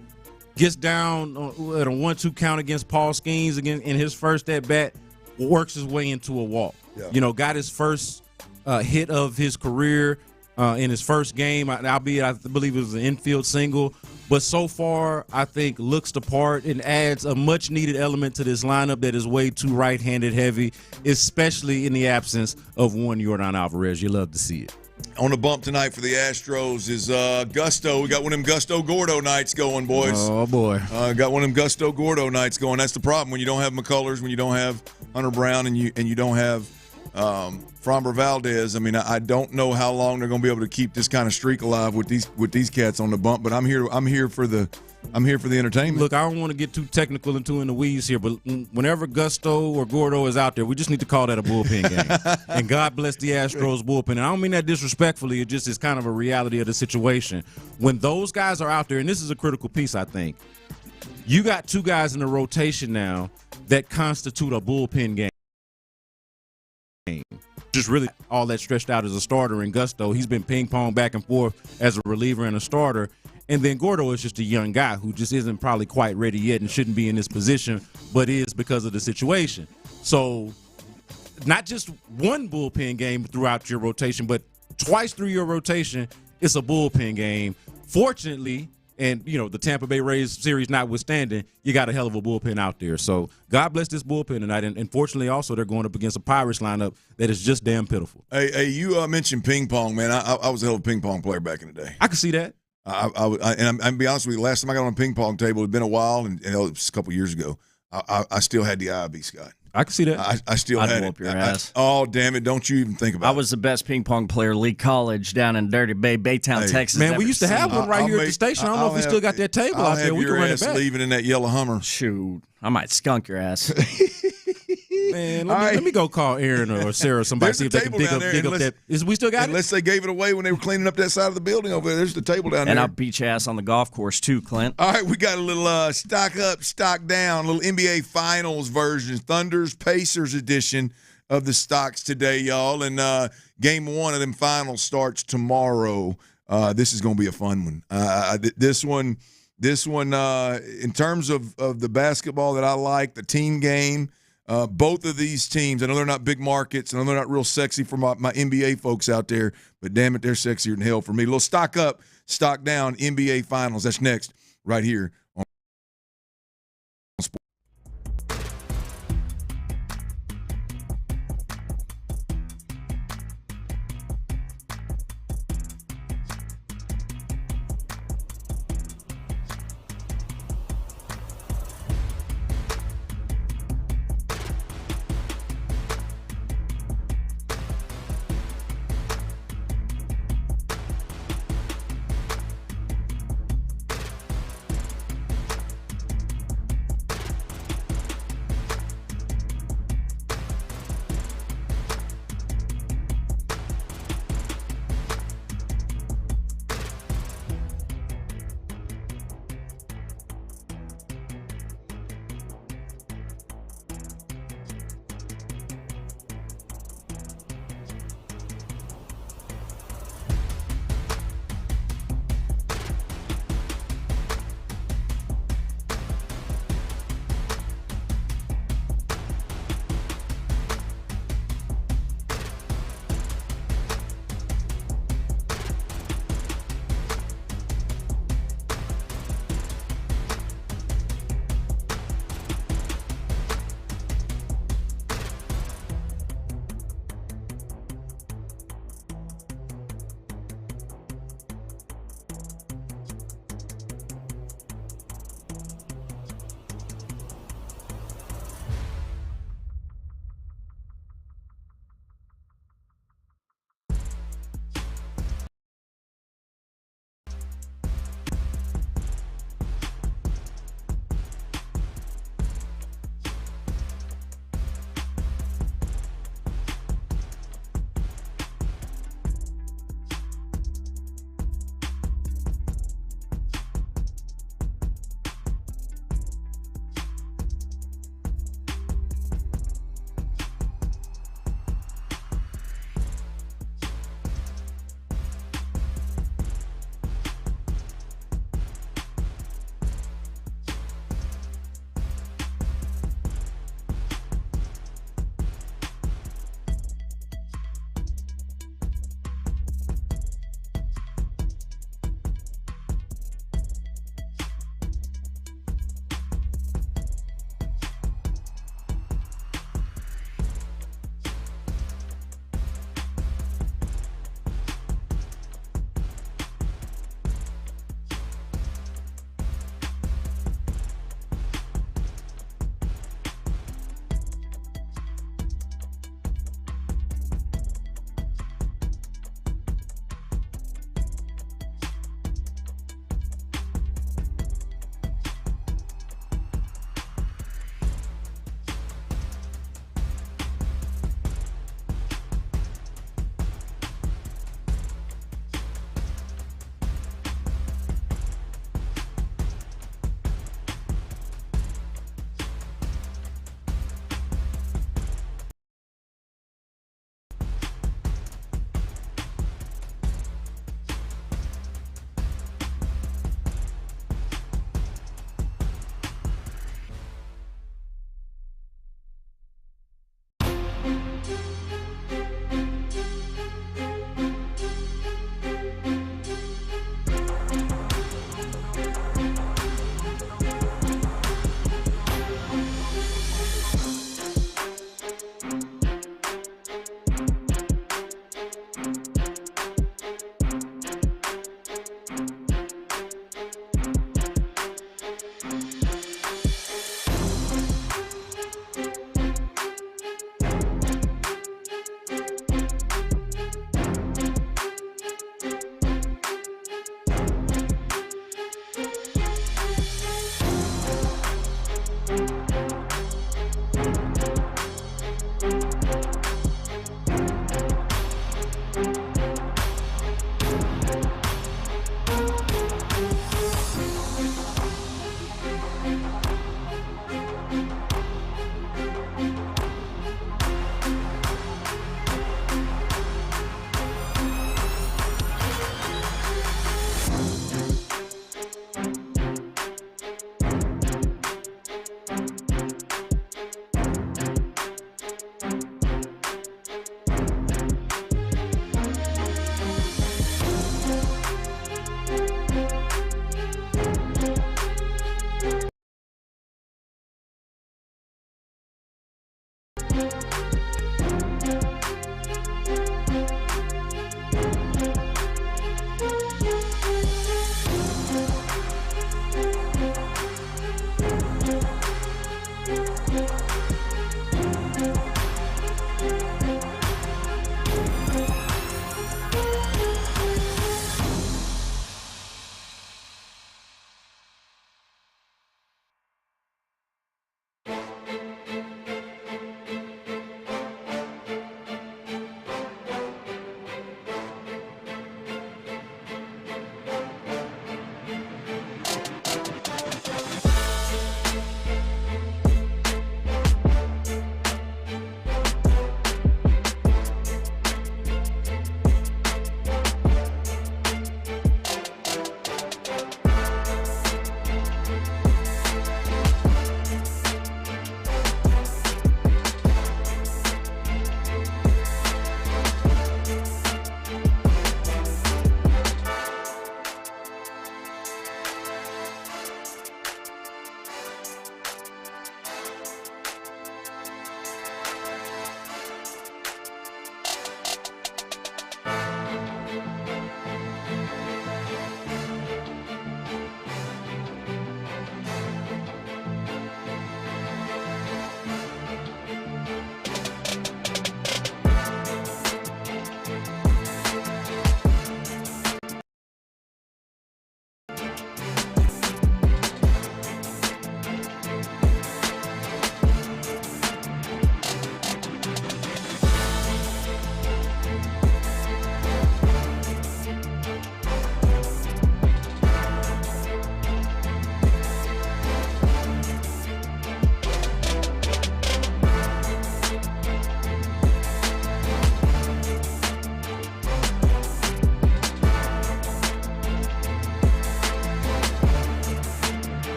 Gets down at a 1-2 count against Paul Skeens in his first at-bat, works his way into a walk. Yeah. Got his first hit of his career in his first game, albeit I believe it was an infield single. But so far, I think looks the part and adds a much-needed element to this lineup that is way too right-handed heavy, especially in the absence of one Yordan Alvarez. You love to see it. On the bump tonight for the Astros is Gusto. We got one of them Gusto Gordo nights going, boys. Oh, boy. Got one of them Gusto Gordo nights going. That's the problem when you don't have McCullers, when you don't have Hunter Brown, and you don't have Framber Valdez. I mean, I don't know how long they're going to be able to keep this kind of streak alive with these cats on the bump. But I'm here for the entertainment. Look, I don't want to get too technical and too in the weeds here, but whenever Gusto or Gordo is out there, we just need to call that a bullpen game. And God bless the Astros bullpen. And I don't mean that disrespectfully. It just is kind of a reality of the situation. When those guys are out there, and this is a critical piece, I think, you got 2 guys in the rotation now that constitute a bullpen game. Just really all that stretched out as a starter in Gusto. He's been ping-pong back and forth as a reliever and a starter. And then Gordo is just a young guy who just isn't probably quite ready yet and shouldn't be in this position, but is because of the situation. So not just one bullpen game throughout your rotation, but twice through your rotation, it's a bullpen game. Fortunately, and, the Tampa Bay Rays series notwithstanding, you got a hell of a bullpen out there. So God bless this bullpen tonight. And fortunately, also, they're going up against a Pirates lineup that is just damn pitiful. Hey, you mentioned ping pong, man. I was a hell of a ping pong player back in the day. I can see that. And I'm be honest with you, last time I got on a ping pong table, it had been a while, and it was a couple years ago. I still had the eye, B. Scott. I can see that. I still had whoop it. your ass. Oh, damn it. Don't you even think about it. I was the best ping pong player, Lee College, down in Dirty Bay, Baytown, Texas. Man, we used to have one right here at the station. I don't know if we still got that table out there. We can run it back. Leaving in that yellow Hummer. Shoot. I might skunk your ass. Man, let me go call Aaron or Sarah or somebody, see if they can dig up that. We still got it? Unless they gave it away when they were cleaning up that side of the building over there. There's the table down there. And I'll beat your ass on the golf course too, Clint. All right, we got a little stock up, stock down, a little NBA Finals version, Thunder's Pacers edition of the stocks today, y'all. And game 1 of them finals starts tomorrow. This is going to be a fun one. This one, in terms of the basketball that I like, the team game, both of these teams, I know they're not big markets, and I know they're not real sexy for my NBA folks out there, but damn it, they're sexier than hell for me. A little stock up, stock down, NBA Finals. That's next right here on Sports.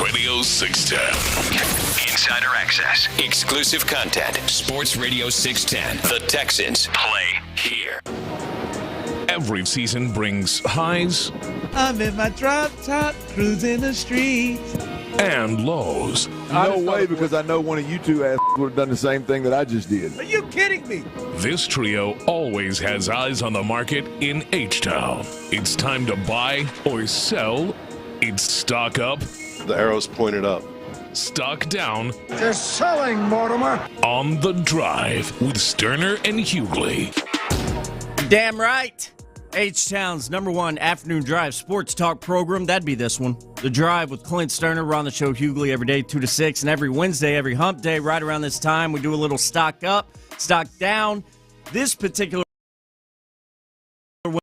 Radio 610. Insider access. Exclusive content. Sports Radio 610. The Texans play here. Every season brings highs. I'm in my drop top, cruising the streets. And lows. No way, because I know one of you two ass would have done the same thing that I just did. Are you kidding me? This trio always has eyes on the market in H-Town. It's time to buy or sell. It's stock up. The arrow's pointed up. Stock down. They're selling, Mortimer. On the Drive with Stoerner and Hughley. Damn right. H-Town's #1 afternoon drive sports talk program, that'd be this one. The Drive with Clint Stoerner. We're on the show Hughley every day, 2 to 6, and every Wednesday, every hump day, right around this time, we do a little stock up, stock down. This particular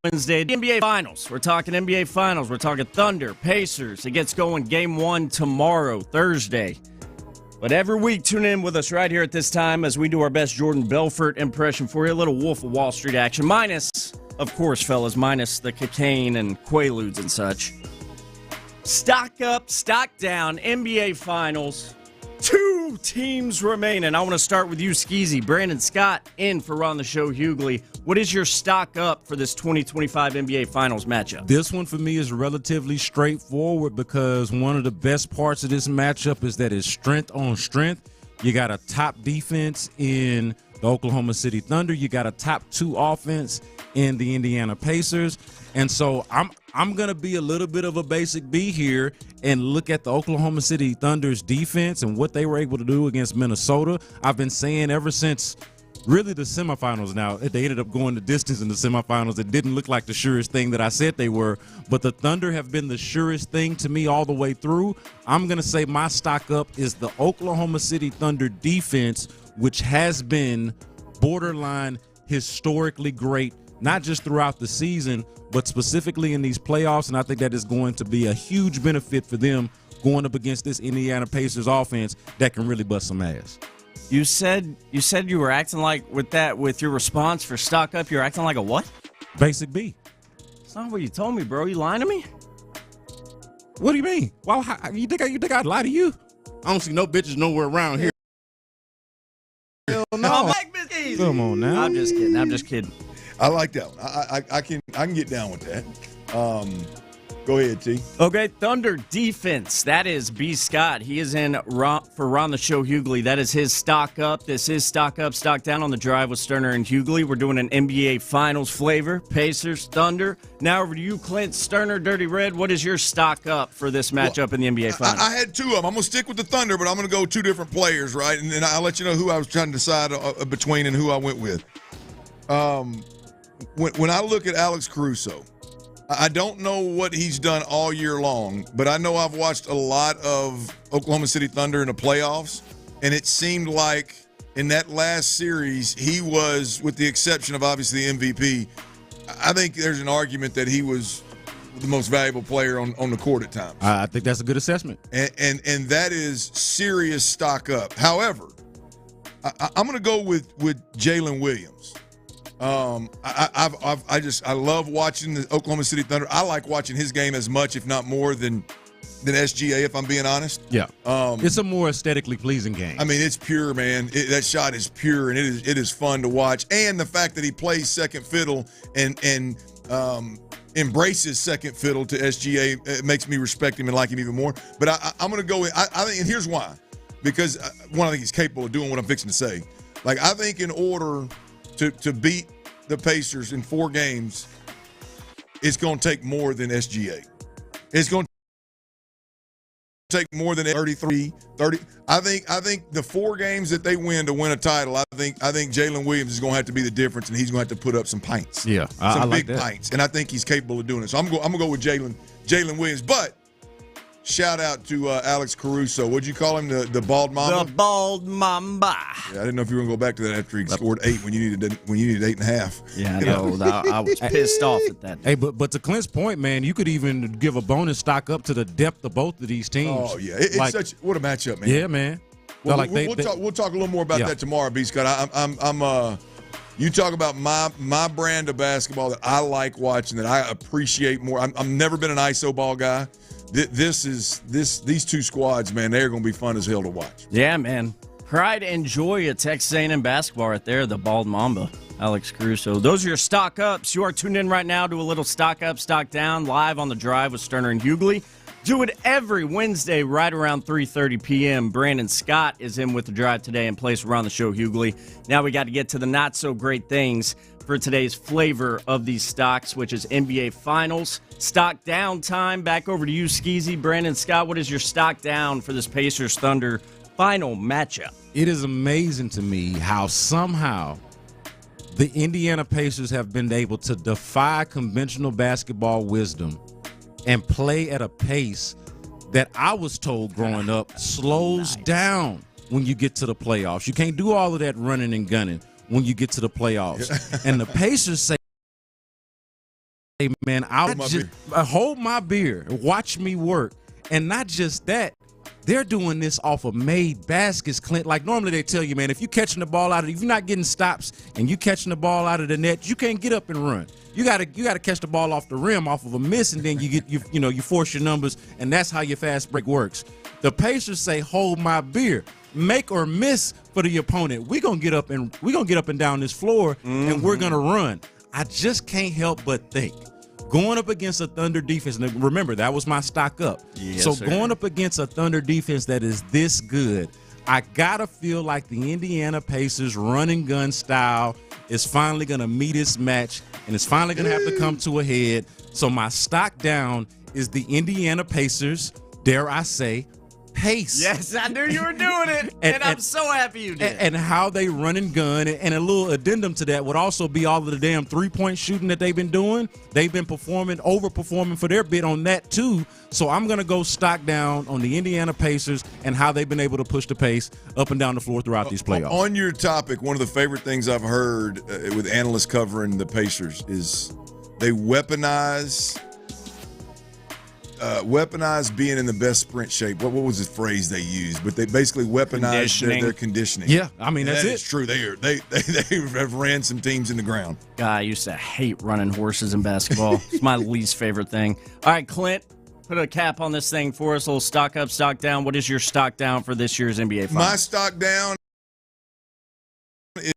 Wednesday, the NBA Finals. We're talking NBA Finals. We're talking Thunder, Pacers. It gets going game 1 tomorrow, Thursday. But every week, tune in with us right here at this time as we do our best Jordan Belfort impression for you. A little Wolf of Wall Street action. Minus, of course, fellas, minus the cocaine and Quaaludes and such. Stock up, stock down, NBA Finals. 2 2 teams remain, and I want to start with you, Skeezy. Brandon Scott in for Ron the Show Hughley. What is your stock up for this 2025 NBA Finals matchup? This one for me is relatively straightforward because one of the best parts of this matchup is that it's strength on strength. You got a top defense in the Oklahoma City Thunder. You got a top 2 offense in the Indiana Pacers. And so I'm going to be a little bit of a basic B here and look at the Oklahoma City Thunder's defense and what they were able to do against Minnesota. I've been saying ever since really the semifinals. Now, they ended up going the distance in the semifinals. It didn't look like the surest thing that I said they were, but the Thunder have been the surest thing to me all the way through. I'm going to say my stock up is the Oklahoma City Thunder defense, which has been borderline historically great, not just throughout the season, but specifically in these playoffs, and I think that is going to be a huge benefit for them going up against this Indiana Pacers offense that can really bust some ass. You said you were acting like with your response for stock up, you're acting like a what? Basic B. That's not what you told me, bro. You lying to me? What do you mean? Well, you think I'd lie to you? I don't see no bitches nowhere around here. Hell no. Come on now. I'm just kidding. I like that one. I can get down with that. Go ahead, T. Okay, Thunder defense. That is B. Scott. He is in for Ron the Show Hughley. That is his stock up. This is stock up, stock down on the drive with Stoerner and Hughley. We're doing an NBA Finals flavor. Pacers, Thunder. Now over to you, Clint. Stoerner, Dirty Red. What is your stock up for this matchup in the NBA Finals? I had 2 of them. I'm going to stick with the Thunder, but I'm going to go 2 different players, right? And then I'll let you know who I was trying to decide between and who I went with. When I look at Alex Caruso, I don't know what he's done all year long, but I know I've watched a lot of Oklahoma City Thunder in the playoffs, and it seemed like in that last series, he was, with the exception of obviously the MVP, I think there's an argument that he was the most valuable player on the court at times. I think that's a good assessment. And that is serious stock up. However, I'm going to go with Jalen Williams. I love watching the Oklahoma City Thunder. I like watching his game as much, if not more, than SGA, if I'm being honest. Yeah. It's a more aesthetically pleasing game. I mean, it's pure, man. That shot is pure, and it is fun to watch. And the fact that he plays second fiddle and embraces second fiddle to SGA, it makes me respect him and like him even more. But I'm going to go with, I think, and here's why. Because, one, I think he's capable of doing what I'm fixing to say. Like, I think in order to beat the Pacers in 4 games, it's going to take more than SGA. It's going to take more than 33, 30. I think the 4 games that they win to win a title, I think Jalen Williams is going to have to be the difference, and he's going to have to put up some pints. Yeah, some I like big that. pints, and I think he's capable of doing it. So I'm going to go with Jalen Williams, but shout out to Alex Caruso. What'd you call him? The bald mamba? The bald mamba. Yeah, I didn't know if you were going to go back to that after he scored 8 when you needed 8.5. Yeah, I know. I was pissed off at that. Hey, but to Clint's point, man, you could even give a bonus stock up to the depth of both of these teams. Oh yeah, it's like, what a matchup, man. Yeah, man. Well, like we'll talk a little more about that tomorrow, B. Scott. You talk about my brand of basketball that I like watching, that I appreciate more. I've never been an ISO ball guy. These 2 squads, man, they're going to be fun as hell to watch. Yeah, man. Pride and joy at Texas A&M basketball right there, the bald mamba, Alex Caruso. Those are your stock ups. You are tuned in right now to a little stock up, stock down, live on the drive with Stoerner and Hughley. Do it every Wednesday right around 3:30 p.m. Brandon Scott is in with the drive today in place around the show, Hughley. Now we got to get to the not so great things for today's flavor of these stocks, which is NBA Finals. Stock down time. Back over to you, Skeezy. Brandon Scott, what is your stock down for this Pacers Thunder final matchup? It is amazing to me how somehow the Indiana Pacers have been able to defy conventional basketball wisdom and play at a pace that I was told growing up slows down when you get to the playoffs. You can't do all of that running and gunning when you get to the playoffs. And the Pacers say, hey, man, I'll just hold my beer, watch me work. And not just that, they're doing this off of made baskets, Clint. Like normally they tell you, man, if you're catching the ball out of, if you're not getting stops and you catching the ball out of the net, you can't get up and run. You gotta catch the ball off the rim, off of a miss, and then you force your numbers, and that's how your fast break works. The Pacers say, hold my beer. make or miss for the opponent. We're gonna get up and down this floor, and we're gonna run. I just can't help but think. Going up against a Thunder defense, and remember, that was my stock up. Yes, so sir. going up against a Thunder defense that is this good, I gotta feel like the Indiana Pacers run and gun style is finally gonna meet its match, and it's finally gonna have to come to a head. So my stock down is the Indiana Pacers, dare I say, pace. Yes, I knew you were doing it, and I'm so happy you did. And how they run and gun, and a little addendum to that would also be all of the damn three-point shooting that they've been doing. They've been overperforming for their bit on that too. So I'm going to go stock down on the Indiana Pacers and how they've been able to push the pace up and down the floor throughout these playoffs. On your topic, one of the favorite things I've heard with analysts covering the Pacers is they weaponize being in the best sprint shape. What was the phrase they used? But they basically weaponize their conditioning. Yeah, I mean, that's it. It's true. They have ran some teams in the ground. God, I used to hate running horses in basketball. It's my least favorite thing. All right, Clint, put a cap on this thing for us. A little stock up, stock down. What is your stock down for this year's NBA Finals? My stock down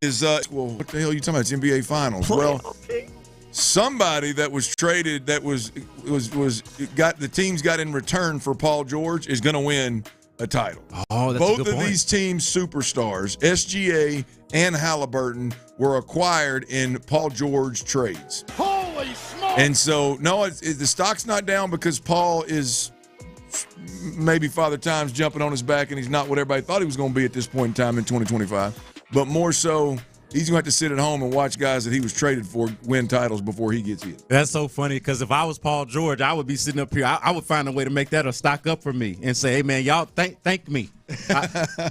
is, what the hell are you talking about? It's NBA Finals. Well, somebody that was traded that the teams got in return for Paul George is going to win a title. Oh, that's Both a good of point. these teams' superstars, SGA and Halliburton, were acquired in Paul George trades. Holy smokes! And so, no, the stock's not down because Paul is maybe Father Time's jumping on his back and he's not what everybody thought he was going to be at this point in time in 2025. But more so, he's going to have to sit at home and watch guys that he was traded for win titles before he gets hit. That's so funny because if I was Paul George, I would be sitting up here. I would find a way to make that a stock up for me and say, hey, man, y'all thank me.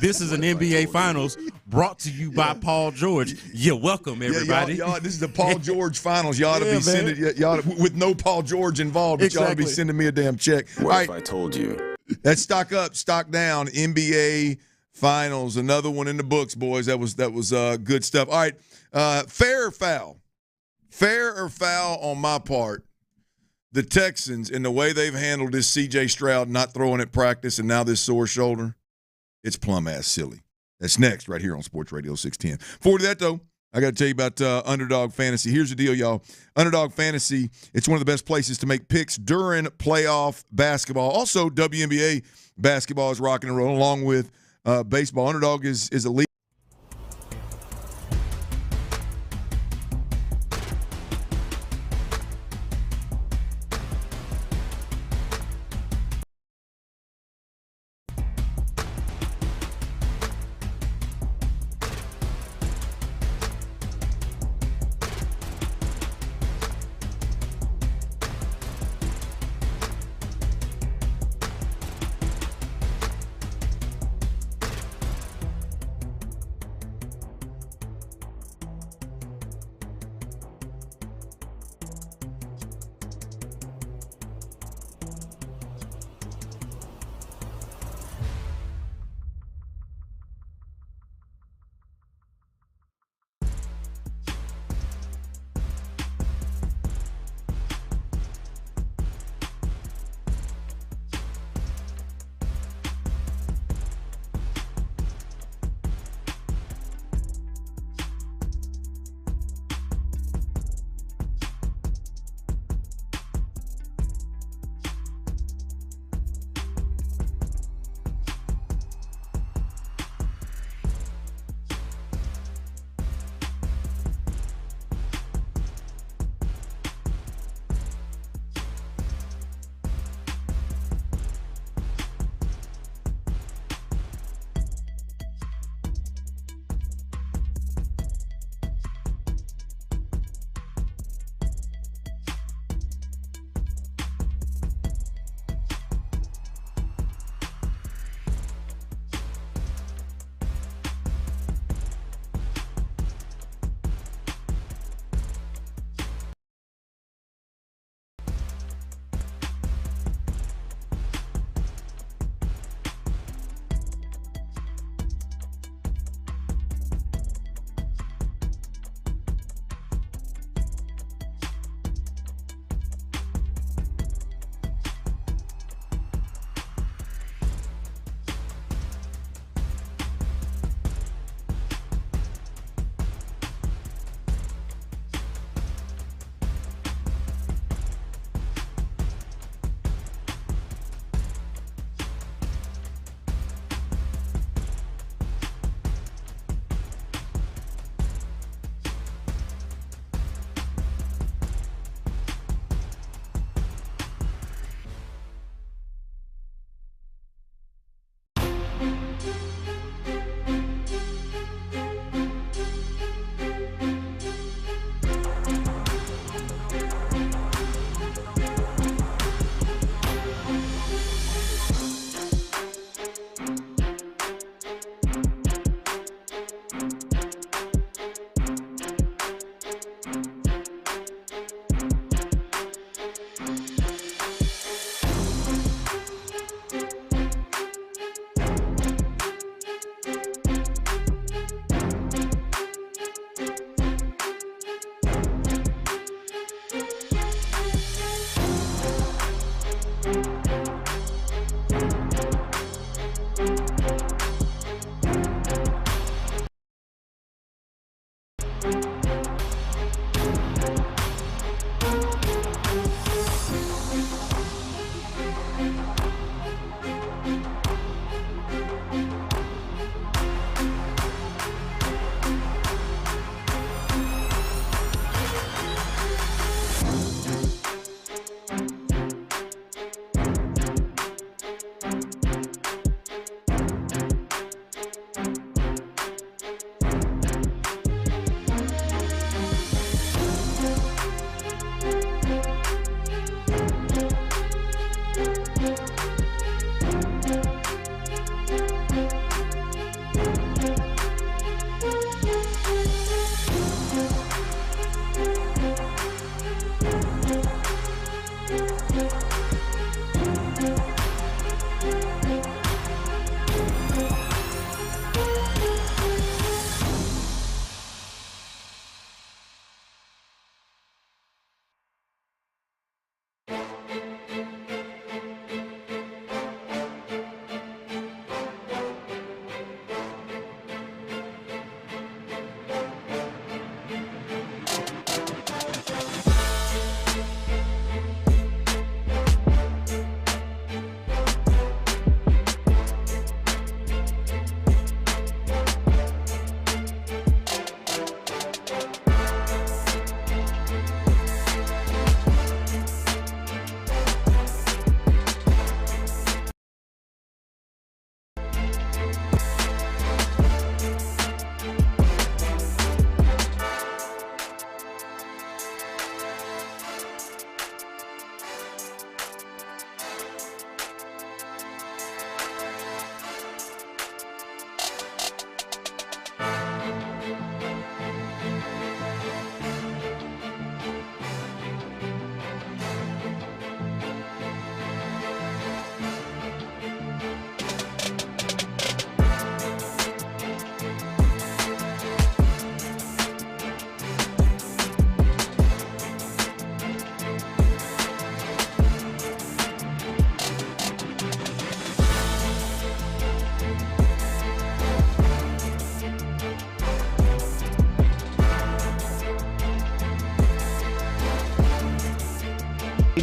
This is an NBA Finals brought to you by Paul George. You're welcome, everybody. Y'all, this is the Paul George Finals. Y'all ought to be sending with no Paul George involved, but y'all ought to be sending me a damn check. What if I told you? That's stock up, stock down, NBA Finals, another one in the books, boys. That was good stuff. All right, fair or foul? Fair or foul on my part? The Texans and the way they've handled this C.J. Stroud not throwing at practice and now this sore shoulder, it's plumb ass silly. That's next right here on Sports Radio 610. Before that though, I got to tell you about Underdog Fantasy. Here's the deal, y'all. Underdog Fantasy, it's one of the best places to make picks during playoff basketball. Also, WNBA basketball is rocking and rolling along with baseball. Underdog is a league.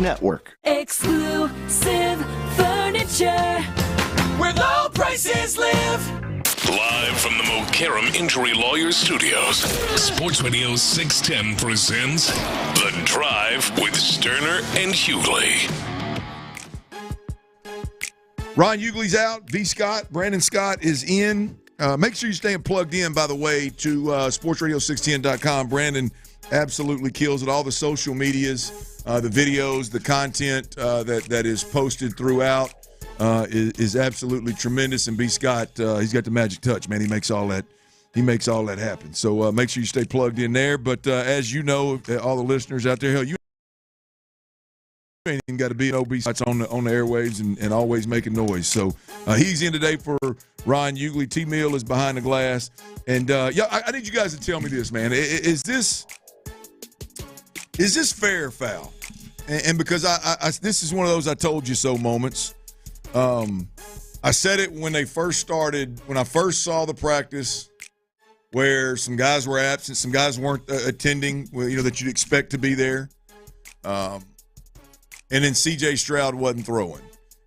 Network. Exclusive furniture where low prices live. Live from the Mokaram Injury Lawyers Studios, Sports Radio 610 presents The Drive with Stoerner and Hughley. Ron Hughley's out. V. Scott, Brandon Scott is in. Make sure you stay plugged in, by the way, to sportsradio610.com. Brandon absolutely kills it. All the social medias, the videos, the content that is posted throughout is absolutely tremendous. And B. Scott, he's got the magic touch, man. He makes all that happen. So make sure you stay plugged in there. But as you know, all the listeners out there, hell, you ain't even got to be an OB Scott's on the airwaves and always making noise. So he's in today for Ron Hughley. T-Mill is behind the glass. And I need you guys to tell me this, man. Is this fair or foul? And because I this is one of those I told you so moments. I said it when they first started, when I first saw the practice where some guys were absent, some guys weren't attending, that you'd expect to be there. And then C.J. Stroud wasn't throwing.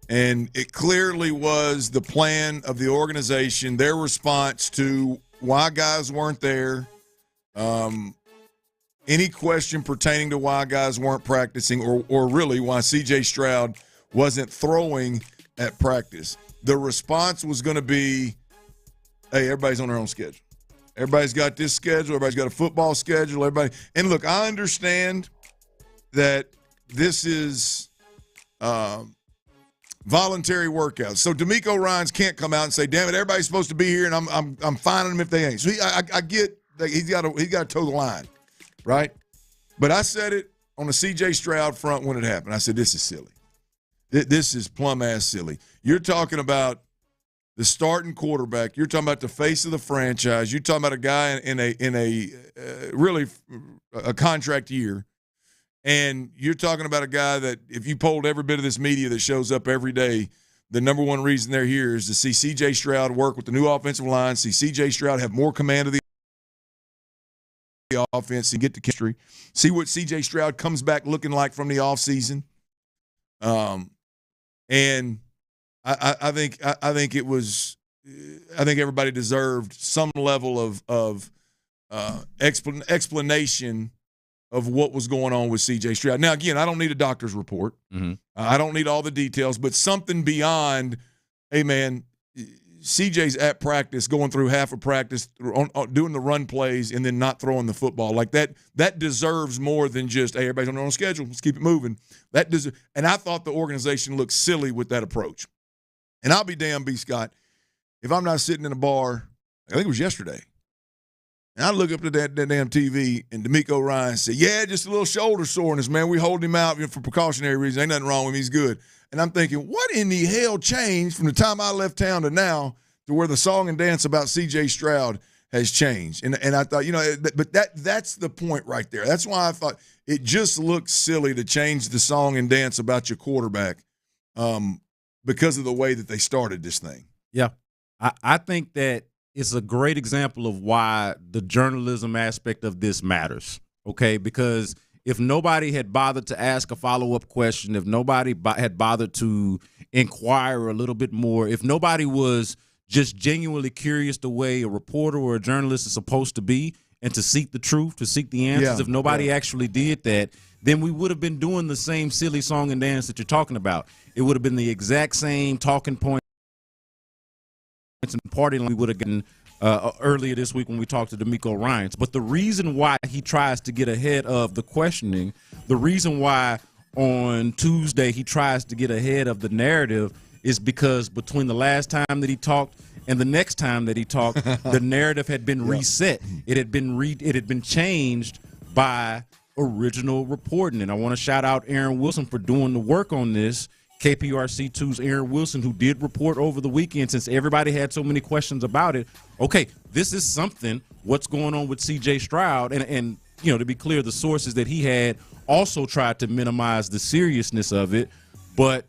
And it clearly was the plan of the organization, their response to why guys weren't there, any question pertaining to why guys weren't practicing, or really why C.J. Stroud wasn't throwing at practice. The response was going to be, hey, everybody's on their own schedule. Everybody's got this schedule. Everybody's got a football schedule. And look, I understand that this is voluntary workouts. So D'Amico Ryans can't come out and say, damn it, everybody's supposed to be here, and I'm fining them if they ain't. So I get that he's got to toe the line, right? But I said it on the C.J. Stroud front when it happened. I said, this is silly. This is plumb-ass silly. You're talking about the starting quarterback. You're talking about the face of the franchise. You're talking about a guy in a really a contract year. And you're talking about a guy that if you polled every bit of this media that shows up every day, the number one reason they're here is to see C.J. Stroud work with the new offensive line, see C.J. Stroud have more command of the offense and get the chemistry, see what C.J. Stroud comes back looking like from the offseason. And I think it was I think everybody deserved some level of explanation of what was going on with C.J. Stroud. Now, again, I don't need a doctor's report. Mm-hmm. I don't need all the details, but something beyond, hey, man, C.J.'s at practice, going through half of practice, doing the run plays, and then not throwing the football. Like that deserves more than just, hey, everybody's on their own schedule. Let's keep it moving. And I thought the organization looked silly with that approach. And I'll be damned, B. Scott, if I'm not sitting in a bar, I think it was yesterday, and I look up to that damn TV, and D'Amico Ryans said, yeah, just a little shoulder soreness, man. We hold him out for precautionary reasons. Ain't nothing wrong with him. He's good. And I'm thinking, what in the hell changed from the time I left town to now to where the song and dance about C.J. Stroud has changed? And I thought, but that's the point right there. That's why I thought it just looks silly to change the song and dance about your quarterback because of the way that they started this thing. Yeah. I think that it's a great example of why the journalism aspect of this matters, okay? Because if nobody had bothered to ask a follow-up question, if nobody had bothered to inquire a little bit more, if nobody was just genuinely curious the way a reporter or a journalist is supposed to be and to seek the truth, to seek the answers, if nobody actually did that, then we would have been doing the same silly song and dance that you're talking about. It would have been the exact same talking point and party line we would have gotten earlier this week when we talked to D'Amico Ryans. But the reason why he tries to get ahead of the questioning, the reason why on Tuesday he tries to get ahead of the narrative is because between the last time that he talked and the next time that he talked, the narrative had been reset. It had been changed by original reporting. And I want to shout out Aaron Wilson for doing the work on this. KPRC2's Aaron Wilson, who did report over the weekend, since everybody had so many questions about it. Okay, this is something. What's going on with C.J. Stroud? And to be clear, the sources that he had also tried to minimize the seriousness of it, but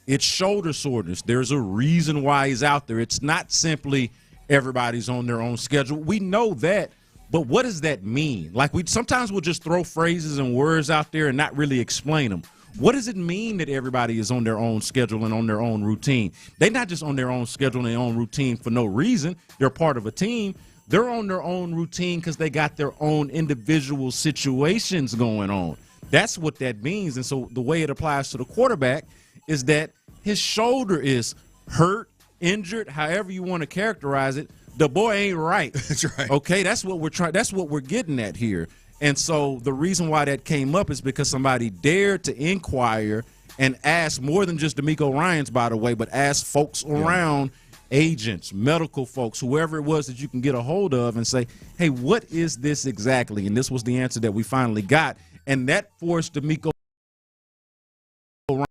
it's shoulder soreness. There's a reason why he's out there. It's not simply everybody's on their own schedule. We know that, but what does that mean? Like, sometimes we'll just throw phrases and words out there and not really explain them. What does it mean that everybody is on their own schedule and on their own routine? They're not just on their own schedule and their own routine for no reason. They're part of a team. They're on their own routine because they got their own individual situations going on. That's what that means. And so the way it applies to the quarterback is that his shoulder is hurt, injured, however you want to characterize it. The boy ain't right. That's right. Okay, that's what we're trying. That's what we're getting at here. And so the reason why that came up is because somebody dared to inquire and ask more than just D'Amico Ryans, by the way, but ask folks around, agents, medical folks, whoever it was that you can get a hold of, and say, hey, what is this exactly? And this was the answer that we finally got. And that forced D'Amico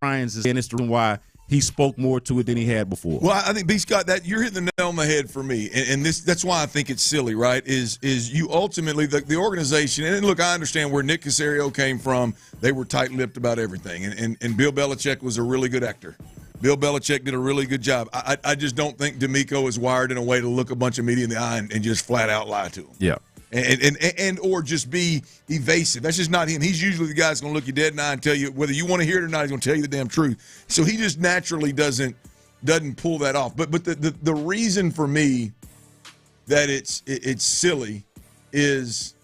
Ryans, and it's the reason why he spoke more to it than he had before. Well, I think, B. Scott, that you're hitting the nail on the head for me, and that's why I think it's silly, right? Is you ultimately the organization, and look, I understand where Nick Caserio came from. They were tight-lipped about everything, and Bill Belichick was a really good actor. Bill Belichick did a really good job. I just don't think D'Amico is wired in a way to look a bunch of media in the eye and just flat out lie to them. Yeah. And or just be evasive. That's just not him. He's usually the guy that's going to look you dead in the eye and tell you whether you want to hear it or not. He's going to tell you the damn truth. So he just naturally doesn't pull that off. But the reason for me that it's silly is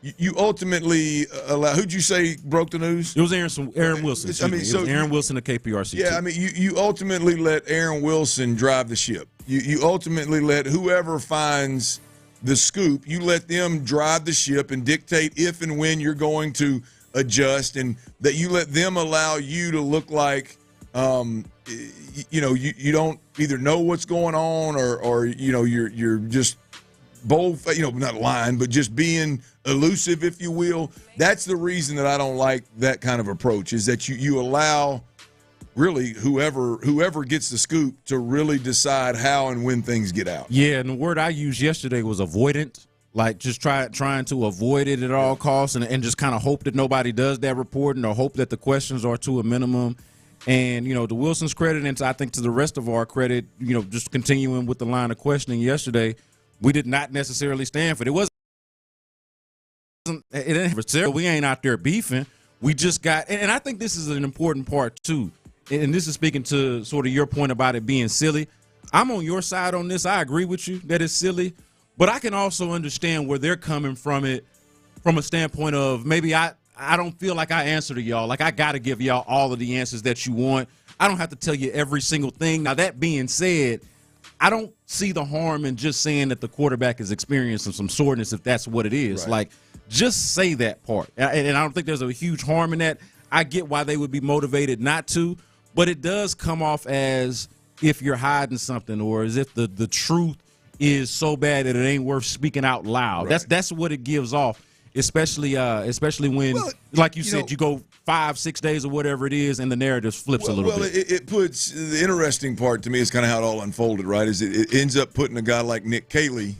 you ultimately allow. Who'd you say broke the news? It was Aaron Wilson. It was Aaron Wilson of KPRC. Yeah, I mean you ultimately let Aaron Wilson drive the ship. You ultimately let whoever finds the scoop, you let them drive the ship and dictate if and when you're going to adjust, and that you let them allow you to look like you don't either know what's going on or you're just bold, not lying, but just being elusive, if you will. That's the reason that I don't like that kind of approach, is that you allow really whoever gets the scoop to really decide how and when things get out. Yeah, and the word I used yesterday was avoidant, like just trying to avoid it at all costs, and just kind of hope that nobody does that reporting, or hope that the questions are to a minimum. And, to Wilson's credit, and I think to the rest of our credit, just continuing with the line of questioning yesterday, we did not necessarily stand for it. We ain't out there beefing. We just got, and I think this is an important part too. And this is speaking to sort of your point about it being silly. I'm on your side on this. I agree with you that it's silly, but I can also understand where they're coming from it from a standpoint of maybe I don't feel like I answer to y'all. Like I got to give y'all all of the answers that you want. I don't have to tell you every single thing. Now, that being said, I don't see the harm in just saying that the quarterback is experiencing some soreness if that's what it is. Right. Like, just say that part. And I don't think there's a huge harm in that. I get why they would be motivated not to. But it does come off as if you're hiding something, or as if the truth is so bad that it ain't worth speaking out loud. Right. That's what it gives off, especially when, like you said, you go 5-6 days or whatever it is, and the narrative flips a little bit. Well, it puts the interesting part to me is kind of how it all unfolded, right? Is it ends up putting a guy like Nick Caley,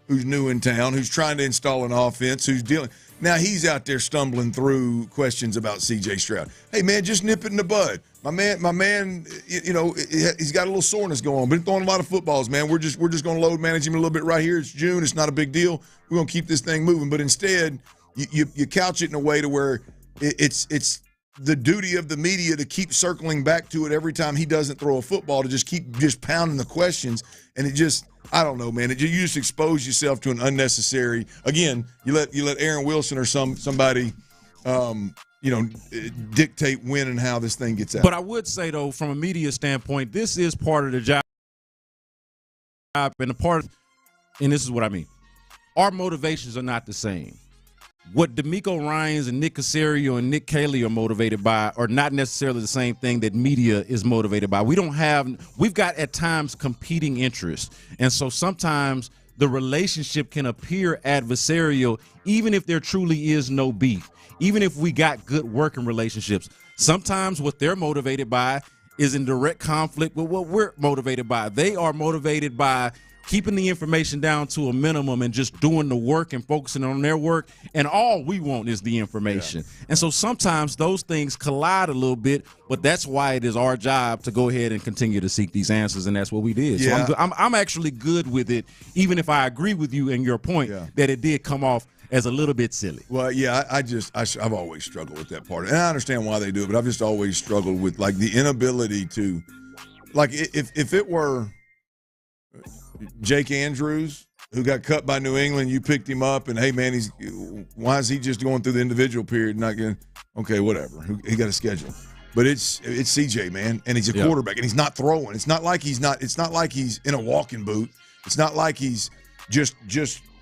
who's new in town, who's trying to install an offense, who's dealing. Now he's out there stumbling through questions about C.J. Stroud. Hey, man, just nip it in the bud. My man, he's got a little soreness going on. Been throwing a lot of footballs, man. We're just going to load manage him a little bit right here. It's June. It's not a big deal. We're going to keep this thing moving. But instead, you couch it in a way to where it's the duty of the media to keep circling back to it every time he doesn't throw a football, to just keep pounding the questions. And it just, I don't know, man. You just expose yourself to an unnecessary. Again, you let Aaron Wilson or somebody, dictate when and how this thing gets out. But I would say, though, from a media standpoint, this is part of the job, and and this is what I mean. Our motivations are not the same. What D'Amico Ryans and Nick Caserio and Nick Caley are motivated by are not necessarily the same thing that media is motivated by. We've got at times competing interests. And so sometimes the relationship can appear adversarial, even if there truly is no beef, even if we got good working relationships. Sometimes what they're motivated by is in direct conflict with what we're motivated by. They are motivated by keeping the information down to a minimum and just doing the work and focusing on their work, and all we want is the information. Yeah. And so sometimes those things collide a little bit, but that's why it is our job to go ahead and continue to seek these answers, and that's what we did. Yeah. So I'm actually good with it, even if I agree with you and your point that it did come off as a little bit silly. Well, yeah, I've always struggled with that part, and I understand why they do it, but I've just always struggled with like the inability to, like, if it were Jake Andrews who got cut by New England, you picked him up, and hey man, why is he just going through the individual period? Not getting okay, whatever. He got a schedule. But it's CJ, man, and he's a quarterback, and he's not throwing. It's not like he's in a walking boot. It's not like he's just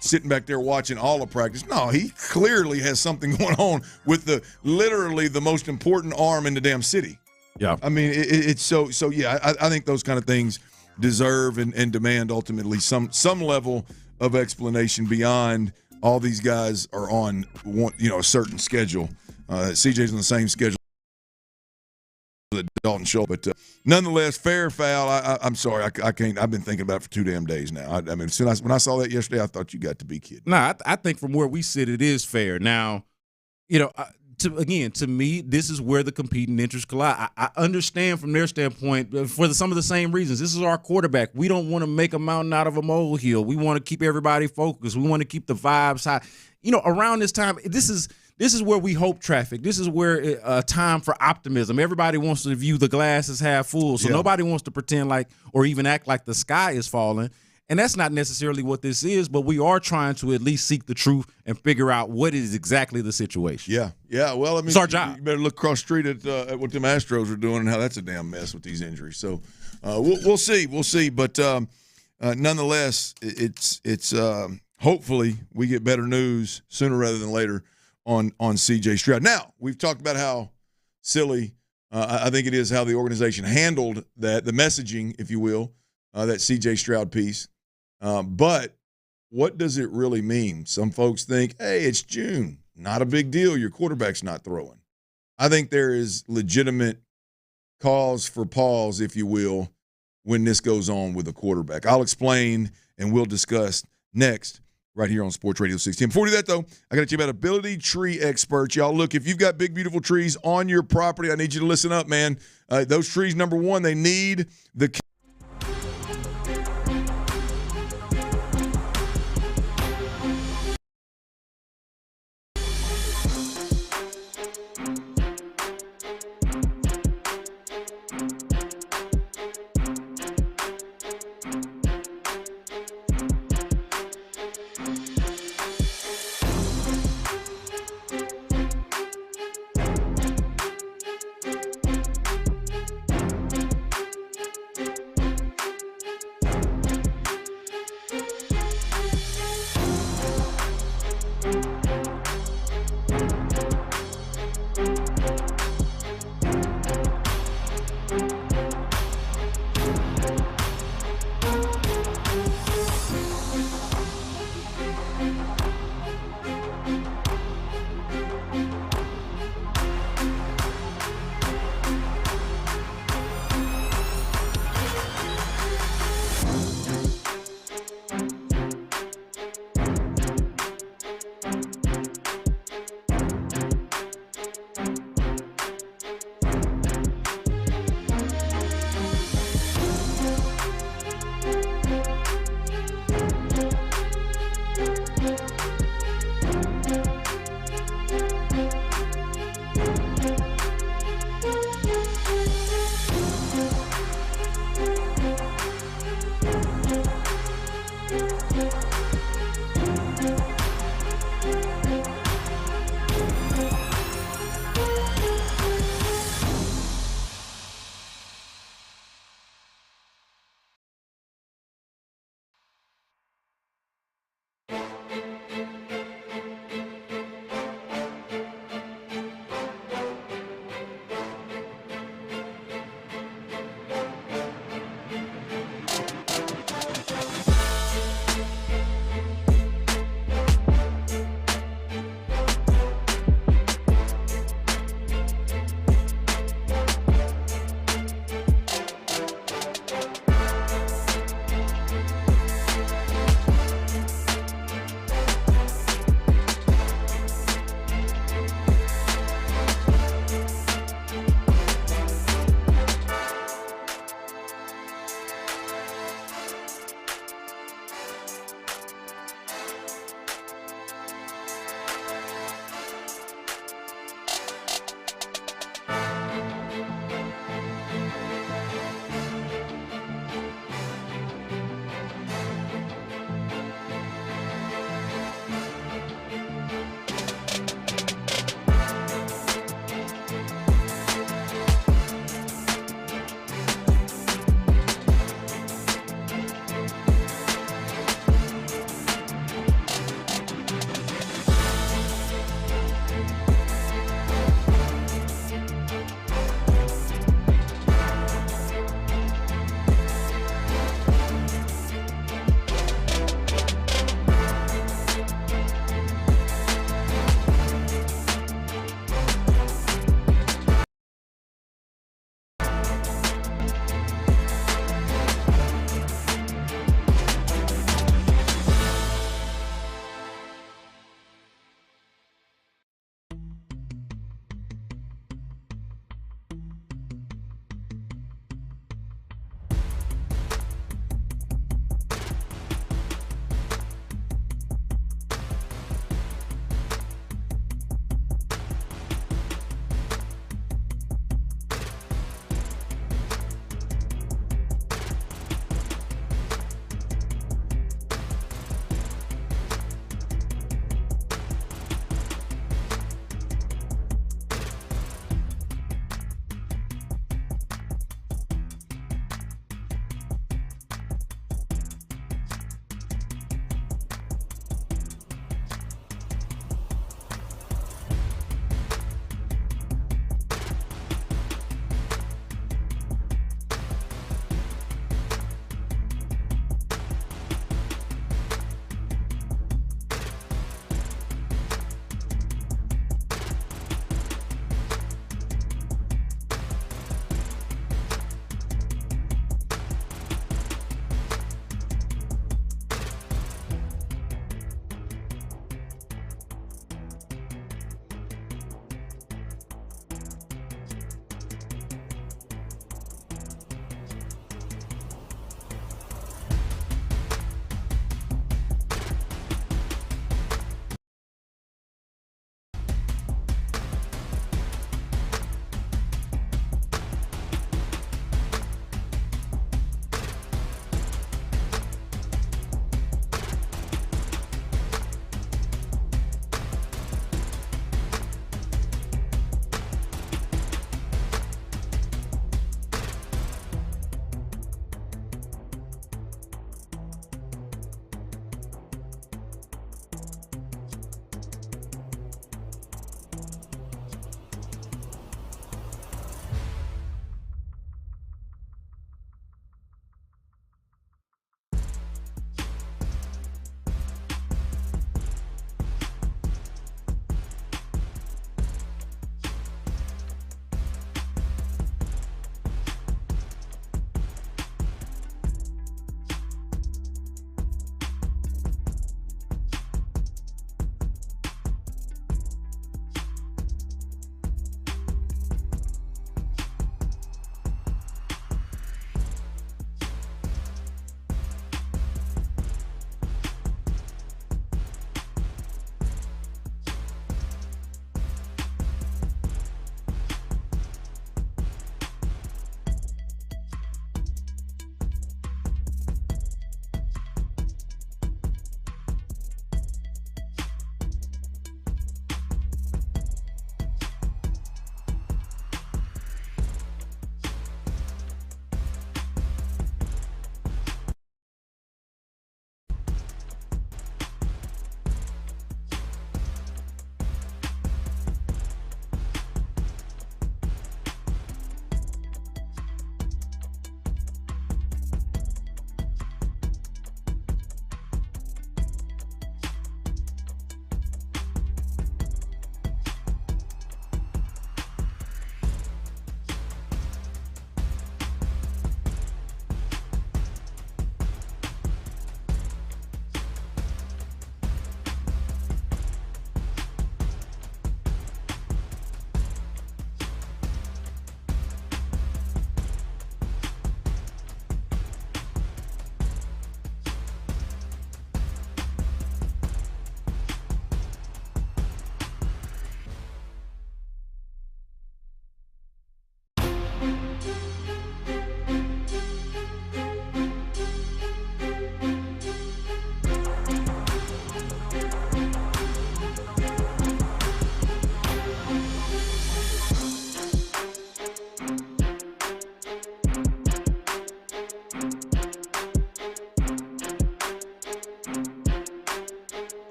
sitting back there watching all of practice. No, he clearly has something going on with literally the most important arm in the damn city. Yeah, I mean it's so yeah. I think those kind of things deserve and demand ultimately some level of explanation beyond all these guys are on a certain schedule. CJ's on the same schedule that Dalton Schultz, but nonetheless, fair foul. I'm sorry, I can't. I've been thinking about it for 2 damn days now. I mean, when I saw that yesterday, I thought you got to be kidding. No, I think from where we sit, it is fair. Now, to me, this is where the competing interests collide. I understand from their standpoint for some of the same reasons. This is our quarterback. We don't want to make a mountain out of a molehill. We want to keep everybody focused. We want to keep the vibes high. Around this time, this is where we hope traffic. This is where time for optimism. Everybody wants to view the glass as half full, so nobody wants to pretend like or even act like the sky is falling. And that's not necessarily what this is, but we are trying to at least seek the truth and figure out what is exactly the situation. Yeah. Well, I mean, it's our job. You better look across the street at what them Astros are doing and how that's a damn mess with these injuries. So we'll see. But nonetheless, it's hopefully we get better news sooner rather than later on C.J. Stroud. Now, we've talked about how silly I think it is how the organization handled that, the messaging, if you will, that C.J. Stroud piece. But what does it really mean? Some folks think, hey, it's June. Not a big deal. Your quarterback's not throwing. I think there is legitimate cause for pause, if you will, when this goes on with a quarterback. I'll explain and we'll discuss next right here on Sports Radio 610. Before we do that, though, I got to tell you about Ability Tree Experts. Y'all, look, if you've got big, beautiful trees on your property, I need you to listen up, man. Those trees, number one, they need the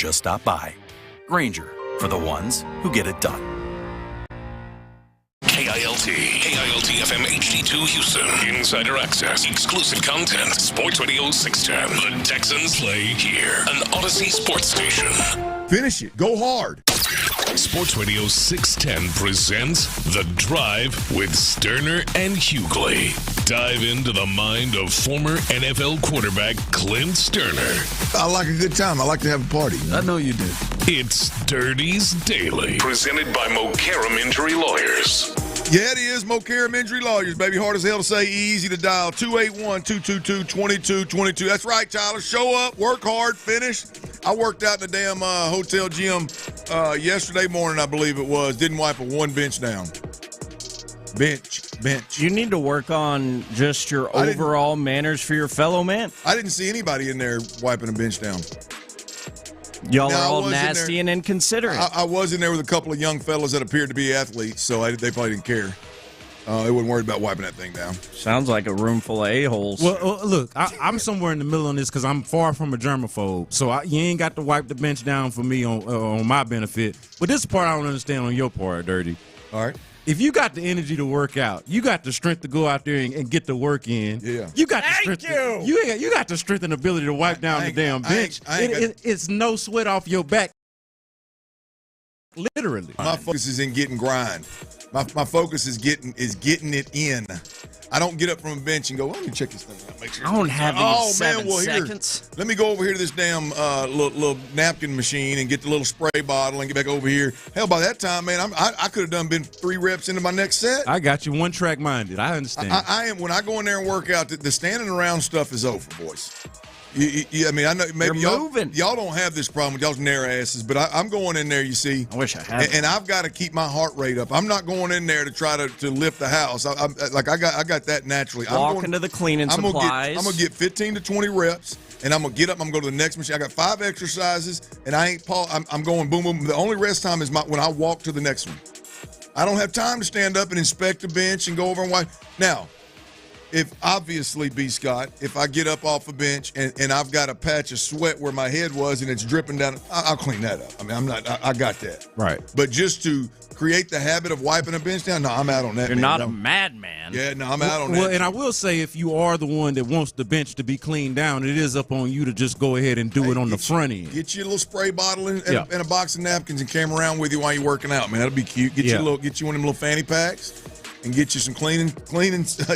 just stop by. Grainger, for the ones who get it done. KILT FM HD2 Houston. Insider access, exclusive content. Sports Radio 610. The Texans play here. An Odyssey sports station. Finish it. Go hard. Sports Radio 610 presents The Drive with Stoerner and Hughley. Dive into the mind of former NFL quarterback Clint Stoerner. I like a good time. I like to have a party. I know you do. It's Dirty's Daily, presented by Mokaram Injury Lawyers. Yeah, it is. Mokaram Injury Lawyers, baby. Hard as hell to say, easy to dial. 281-222-2222. That's right, Tyler. Show up, work hard, finish. I worked out in the damn hotel gym yesterday morning, I believe it was. Didn't wipe a one bench down. Bench. You need to work on just your overall manners for your fellow man. I didn't see anybody in there wiping a bench down. Y'all are all nasty and inconsiderate. I was in there with a couple of young fellas that appeared to be athletes, so they probably didn't care. They wasn't worried about wiping that thing down. Sounds like a room full of a-holes. Well, look, I'm somewhere in the middle on this because I'm far from a germaphobe. So you ain't got to wipe the bench down for me on my benefit. But this part I don't understand on your part, Dirty. All right. If you got the energy to work out, you got the strength to go out there and get the work in. Yeah. You got the strength. You got the strength and ability to wipe down the damn bench. It's no sweat off your back. Literally. My focus is in getting grind. My focus is getting it in. I don't get up from a bench and go, let me check this thing out. Make sure. I don't have these 7 seconds. Let me go over here to this damn little napkin machine and get the little spray bottle and get back over here. Hell, by that time, man, I could have been 3 reps into my next set. I got you one-track minded. I understand. I am. When I go in there and work out, the standing around stuff is over, boys. I mean, I know maybe y'all don't have this problem with y'all's narrow asses, but I'm going in there, you see. I wish I had. And I've got to keep my heart rate up. I'm not going in there to try to lift the house. I got that naturally. Walk into the cleaning supplies. I'm going to get 15 to 20 reps, and I'm going to get up. I'm going to go to the next machine. I got 5 exercises, and I'm going boom, boom. The only rest time is when I walk to the next one. I don't have time to stand up and inspect the bench and go over and wipe. Now, if obviously, B. Scott, if I get up off a bench and I've got a patch of sweat where my head was and it's dripping down, I'll clean that up. I mean, I got that. Right. But just to create the habit of wiping a bench down, no, I'm out on that. You're not a madman. Yeah, no, I'm out on that. Well, and I will say, if you are the one that wants the bench to be cleaned down, it is up on you to just go ahead and do it on the front end. Get you a little spray bottle and a box of napkins and carry them around with you while you're working out, man. That'll be cute. Get you one of them little fanny packs. And get you some cleaning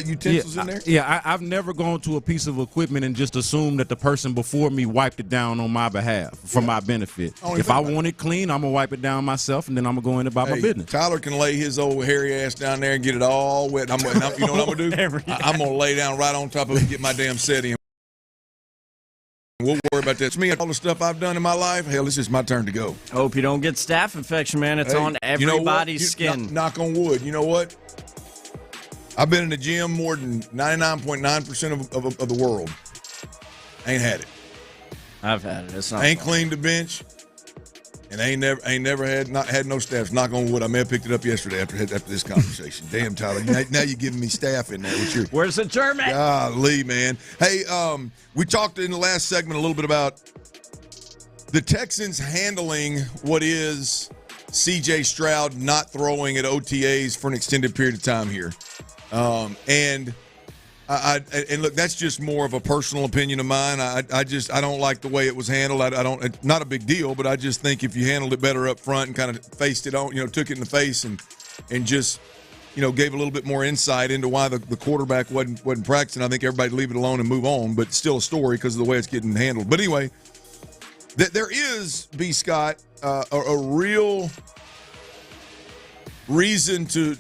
utensils in there? I've never gone to a piece of equipment and just assumed that the person before me wiped it down on my behalf for my benefit. If I want it clean, I'm going to wipe it down myself, and then I'm going to go in about my business. Tyler can lay his old hairy ass down there and get it all wet. You know what I'm going to do? I'm going to lay down right on top of it and get my damn set in. We'll worry about that. It's me and all the stuff I've done in my life. Hell, it's just my turn to go. Hope you don't get staph infection, man. It's on everybody's skin. Knock on wood. You know what? I've been in the gym more than 99.9% of the world. Ain't had it. I've had it. It's not. Ain't cleaned the bench, and ain't never had no staff. Knock on wood. I may have picked it up yesterday after this conversation. Damn, Tyler. Now you're giving me staff in there. Where's the German? Golly, man. Hey, we talked in the last segment a little bit about the Texans handling what is C.J. Stroud not throwing at OTAs for an extended period of time here. And look, that's just more of a personal opinion of mine. I don't like the way it was handled. It's not a big deal, but I just think if you handled it better up front and kind of faced it on, took it in the face and just, gave a little bit more insight into why the quarterback wasn't practicing, I think everybody leave it alone and move on, but still a story because of the way it's getting handled. But anyway, there is, B. Scott, a real reason to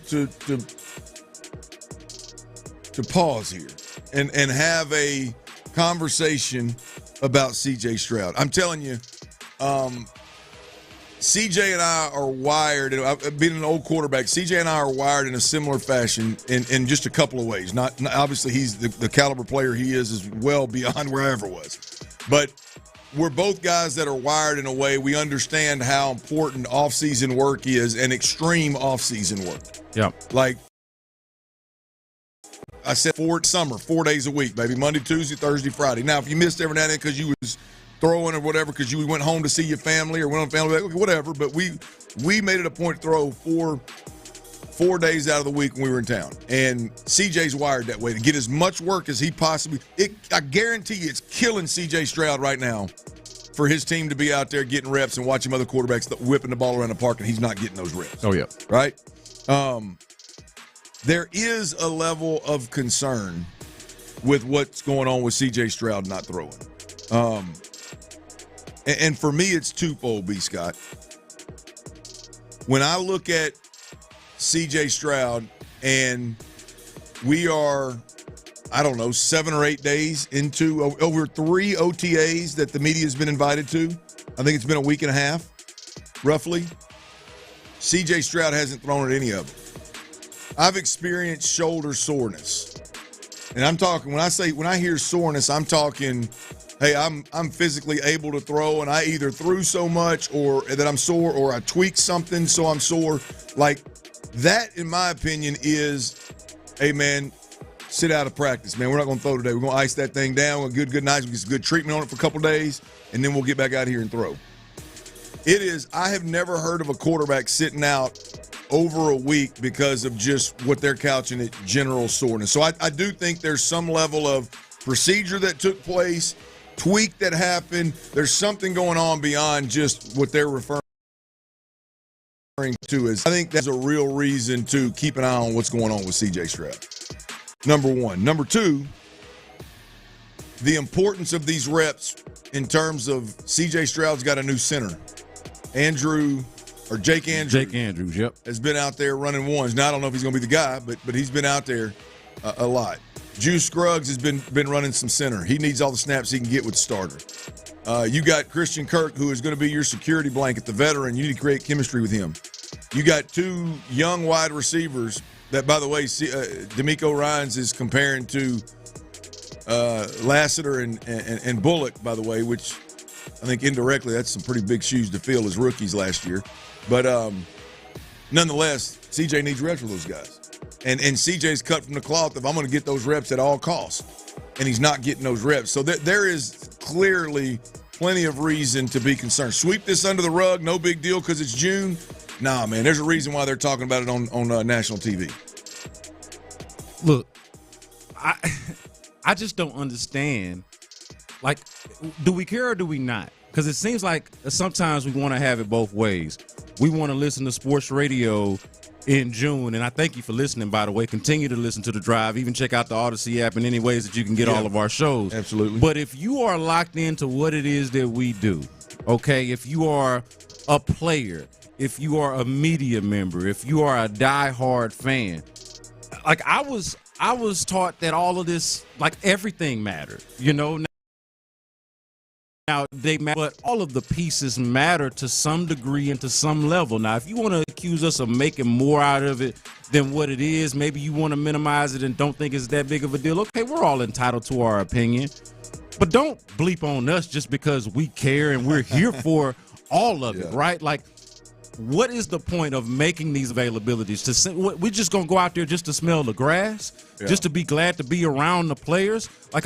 pause here and have a conversation about C.J. Stroud. I'm telling you, C.J. and I are wired. I've been an old quarterback. C.J. and I are wired in a similar fashion in just a couple of ways. Not obviously, he's the caliber player he is well beyond where I ever was. But we're both guys that are wired in a way we understand how important offseason work is and extreme offseason work. Yeah. Like I said, 4 days a week, baby. Monday, Tuesday, Thursday, Friday. Now, if you missed every night because you was throwing or whatever because we went home to see your family or went on family, whatever. But we made it a point to throw four days out of the week when we were in town. And CJ's wired that way to get as much work as he possibly. I guarantee you it's killing CJ Stroud right now for his team to be out there getting reps and watching other quarterbacks whipping the ball around the park, and he's not getting those reps. Oh, yeah. Right? There is a level of concern with what's going on with CJ Stroud not throwing. And for me, it's twofold, B. Scott. When I look at CJ Stroud and we are, I don't know, 7 or 8 days into over 3 OTAs that the media has been invited to. I think it's been a week and a half, roughly. CJ Stroud hasn't thrown at any of them. I've experienced shoulder soreness. And I'm talking, when I hear soreness, I'm talking, hey, I'm physically able to throw, and I either threw so much or that I'm sore, or I tweaked something so I'm sore. Like, that, in my opinion, is, hey, man, sit out of practice, man. We're not going to throw today. We're going to ice that thing down. We'll good nights. We'll get some good treatment on it for a couple of days, and then we'll get back out here and throw. It is, I have never heard of a quarterback sitting out over a week because of just what they're couching at general soreness. So I do think there's some level of procedure that took place, tweak that happened. There's something going on beyond just what they're referring to as. I think that's a real reason to keep an eye on what's going on with CJ Stroud. Number one. Number two, the importance of these reps in terms of CJ Stroud's got a new center. Jake Andrews, yep, has been out there running ones. Now, I don't know if he's going to be the guy, but he's been out there a lot. Juice Scruggs has been running some center. He needs all the snaps he can get with the starter. You got Christian Kirk, who is going to be your security blanket, the veteran. You need to create chemistry with him. You got 2 young wide receivers that, by the way, D'Amico Ryans is comparing to Lassiter and Bullock, by the way, which I think indirectly that's some pretty big shoes to fill as rookies last year. But nonetheless, CJ needs reps for those guys. And CJ's cut from the cloth of, I'm going to get those reps at all costs. And he's not getting those reps. So there is clearly plenty of reason to be concerned. Sweep this under the rug, no big deal because it's June. Nah, man, there's a reason why they're talking about it on national TV. Look, I just don't understand. Like, do we care or do we not? Because it seems like sometimes we want to have it both ways. We want to listen to sports radio in June, and I thank you for listening, by the way. Continue to listen to The Drive. Even check out the Odyssey app in any ways that you can get all of our shows. Absolutely. But if you are locked into what it is that we do, okay, if you are a player, if you are a media member, if you are a diehard fan, like I was taught that all of this, like everything mattered, you know. Now, they matter, but all of the pieces matter to some degree and to some level. Now, if you want to accuse us of making more out of it than what it is, maybe you want to minimize it and don't think it's that big of a deal. Okay, we're all entitled to our opinion. But don't bleep on us just because we care and we're here for all of it, right? Like, what is the point of making these availabilities? We're just going to go out there just to smell the grass, just to be glad to be around the players? Like,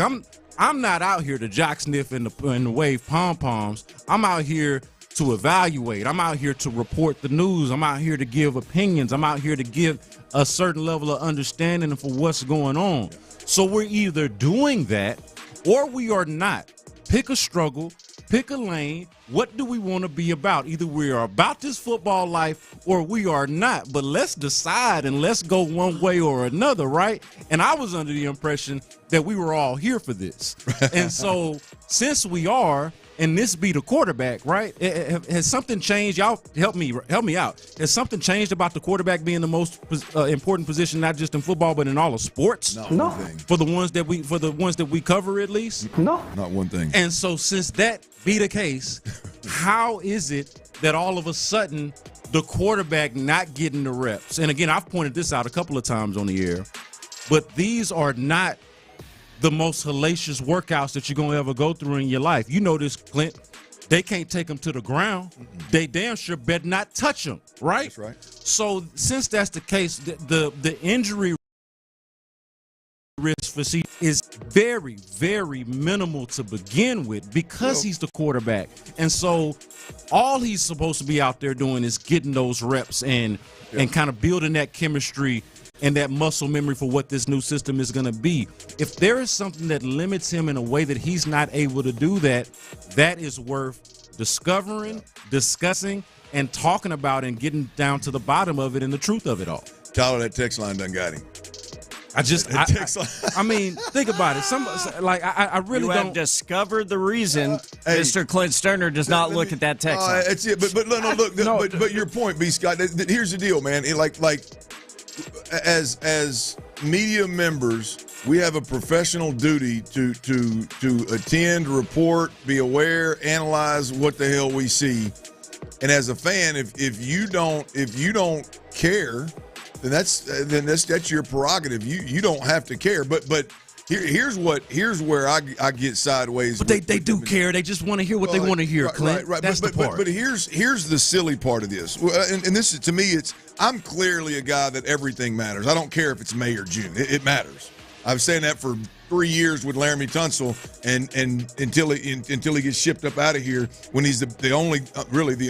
I'm not out here to jock sniff and wave pom-poms. I'm out here to evaluate. I'm out here to report the news. I'm out here to give opinions. I'm out here to give a certain level of understanding for what's going on. So we're either doing that or we are not. Pick a struggle, pick a lane. What do we want to be about? Either we are about this football life or we are not. But let's decide and let's go one way or another, right? And I was under the impression that we were all here for this. And so since we are, and this be the quarterback, right? Has something changed? Y'all help me out. Has something changed about the quarterback being the most important position, not just in football, but in all of sports? No. For the ones that we cover, at least? No. Not one thing. And so since that be the case, how is it that all of a sudden the quarterback not getting the reps? And again, I've pointed this out a couple of times on the air, but these are not the most hellacious workouts that you're going to ever go through in your life. You know this, Clint. They can't take them to the ground. They damn sure better not touch them, right? That's right. So since that's the case, the injury risk for C is very, very minimal to begin with because he's the quarterback. And so all he's supposed to be out there doing is getting those reps and kind of building that chemistry and that muscle memory for what this new system is going to be. If there is something that limits him in a way that he's not able to do that, that is worth discovering, discussing, and talking about and getting down to the bottom of it and the truth of it all. Tyler, that text line done got him. I mean, think about it. I really you don't have discovered the reason Mr. Clint Stoerner does not look at that text line. That's it. But your point, B. Scott. Here's the deal, man. As media members, we have a professional duty to attend, report, be aware, analyze what the hell we see. And as a fan, if you don't care, then that's your prerogative. You don't have to care. But here's where I get sideways. But they do care. They just want to hear what they want to hear, Clint. Right. That's the part. But here's the silly part of this. And this is, to me, I'm clearly a guy that everything matters. I don't care if it's May or June. It matters. I've saying that for 3 years with Laramie Tunsil, and until he gets shipped up out of here, when he's the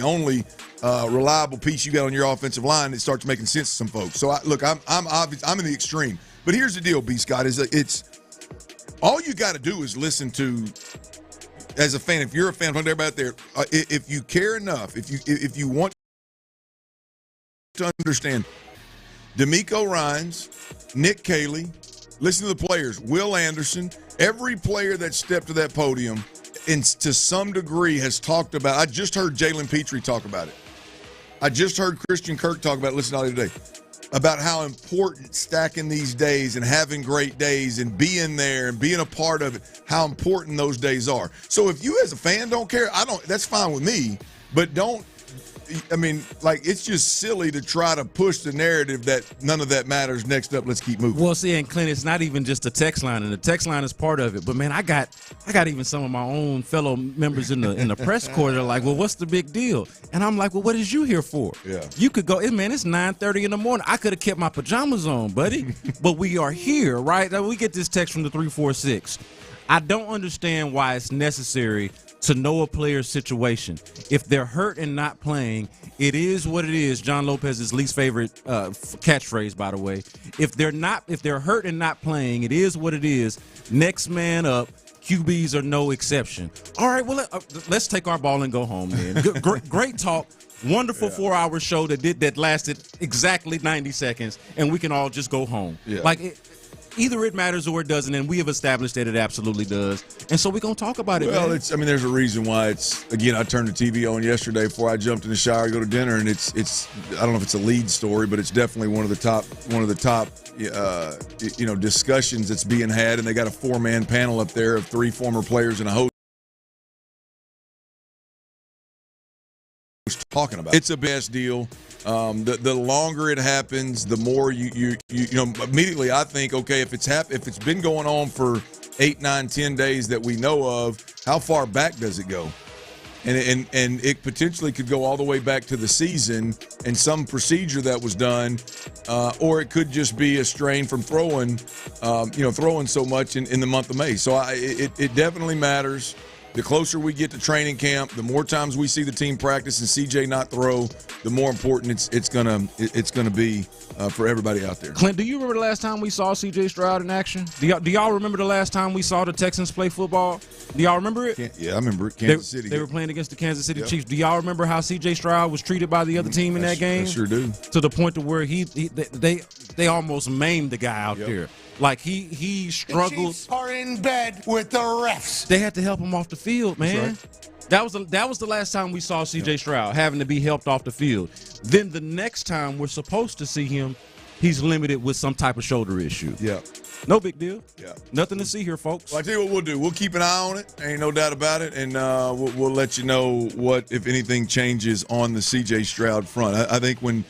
only reliable piece you got on your offensive line that starts making sense to some folks. So I'm obvious. I'm in the extreme. But here's the deal, B. Scott, is it's all you got to do is listen to, as a fan. If you're a fan, everybody out there, if you care enough, if you want to understand, D'Amico Ryans, Nick Caley. Listen to the players. Will Anderson, every player that stepped to that podium and to some degree has talked about. I just heard Jalen Petrie talk about it. I just heard Christian Kirk talk about it. Listen to it today about how important stacking these days and having great days and being there and being a part of it, how important those days are. So if you as a fan don't care, that's fine with me, but don't. I mean, it's just silly to try to push the narrative that none of that matters. Next up, let's keep moving. Well, see, and Clint, it's not even just the text line, and the text line is part of it. But man, I got even some of my own fellow members in the press corps that are like, "Well, what's the big deal?" And I'm like, "Well, what is you here for? Yeah, you could go. Man, it's 9:30 in the morning. I could have kept my pajamas on, buddy. But we are here, right? We get this text from the 346. I don't understand why it's necessary to know a player's situation. If they're hurt and not playing, it is what it is. John Lopez's least favorite catchphrase, by the way. If they're hurt and not playing, it is what it is. Next man up. QBs are no exception. All right, well, let's take our ball and go home, man. Great talk. Wonderful 4-hour show that lasted exactly 90 seconds, and we can all just go home. Yeah. Either it matters or it doesn't, and we have established that it absolutely does. And so we're going to talk about it, Well, man. there's a reason why again, I turned the TV on yesterday before I jumped in the shower to go to dinner, and it's I don't know if it's a lead story, but it's definitely one of the top discussions that's being had, and they got a 4-man panel up there of 3 former players and a host talking about. It's a best deal. The longer it happens, the more you immediately I think, okay, if it's been going on for 8, 9, 10 days that we know of, how far back does it go? And it potentially could go all the way back to the season and some procedure that was done, or it could just be a strain from throwing so much in the month of May. So it definitely matters. The closer we get to training camp, the more times we see the team practice and CJ not throw, the more important it's gonna be for everybody out there. Clint, do you remember the last time we saw CJ Stroud in action? Do y'all remember the last time we saw the Texans play football? Do y'all remember it? Yeah, I remember it. Kansas City. They were playing against the Kansas City Chiefs. Do y'all remember how CJ Stroud was treated by the other team in that game? I sure do. To the point to where they almost maimed the guy out there. Like he struggled. The Chiefs are in bed with the refs. They had to help him off the field, man. That was the last time we saw CJ Stroud having to be helped off the field. Then the next time we're supposed to see him, he's limited with some type of shoulder issue. Yeah. No big deal. Yeah. Nothing to see here, folks. Well, I tell you what we'll do. We'll keep an eye on it. Ain't no doubt about it. And we'll let you know what, if anything, changes on the CJ Stroud front. I think when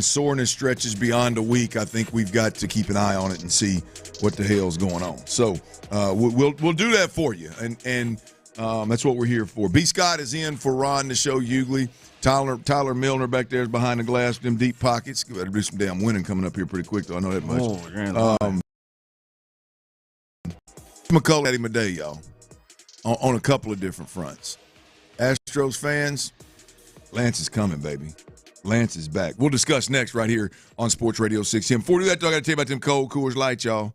soreness stretches beyond a week, I think we've got to keep an eye on it and see what the hell's going on. So we'll do that for you, and that's what we're here for. B. Scott is in for Ron the Show Hughley. Tyler Milner back there is behind the glass with them deep pockets. Better do some damn winning coming up here pretty quick, though. I know that much. McCullers had him a day, y'all, on a couple of different fronts. Astros fans, Lance is coming, baby. Lance is back. We'll discuss next right here on Sports Radio 610. Before we do that, though, I got to tell you about them cold Coors Light, y'all.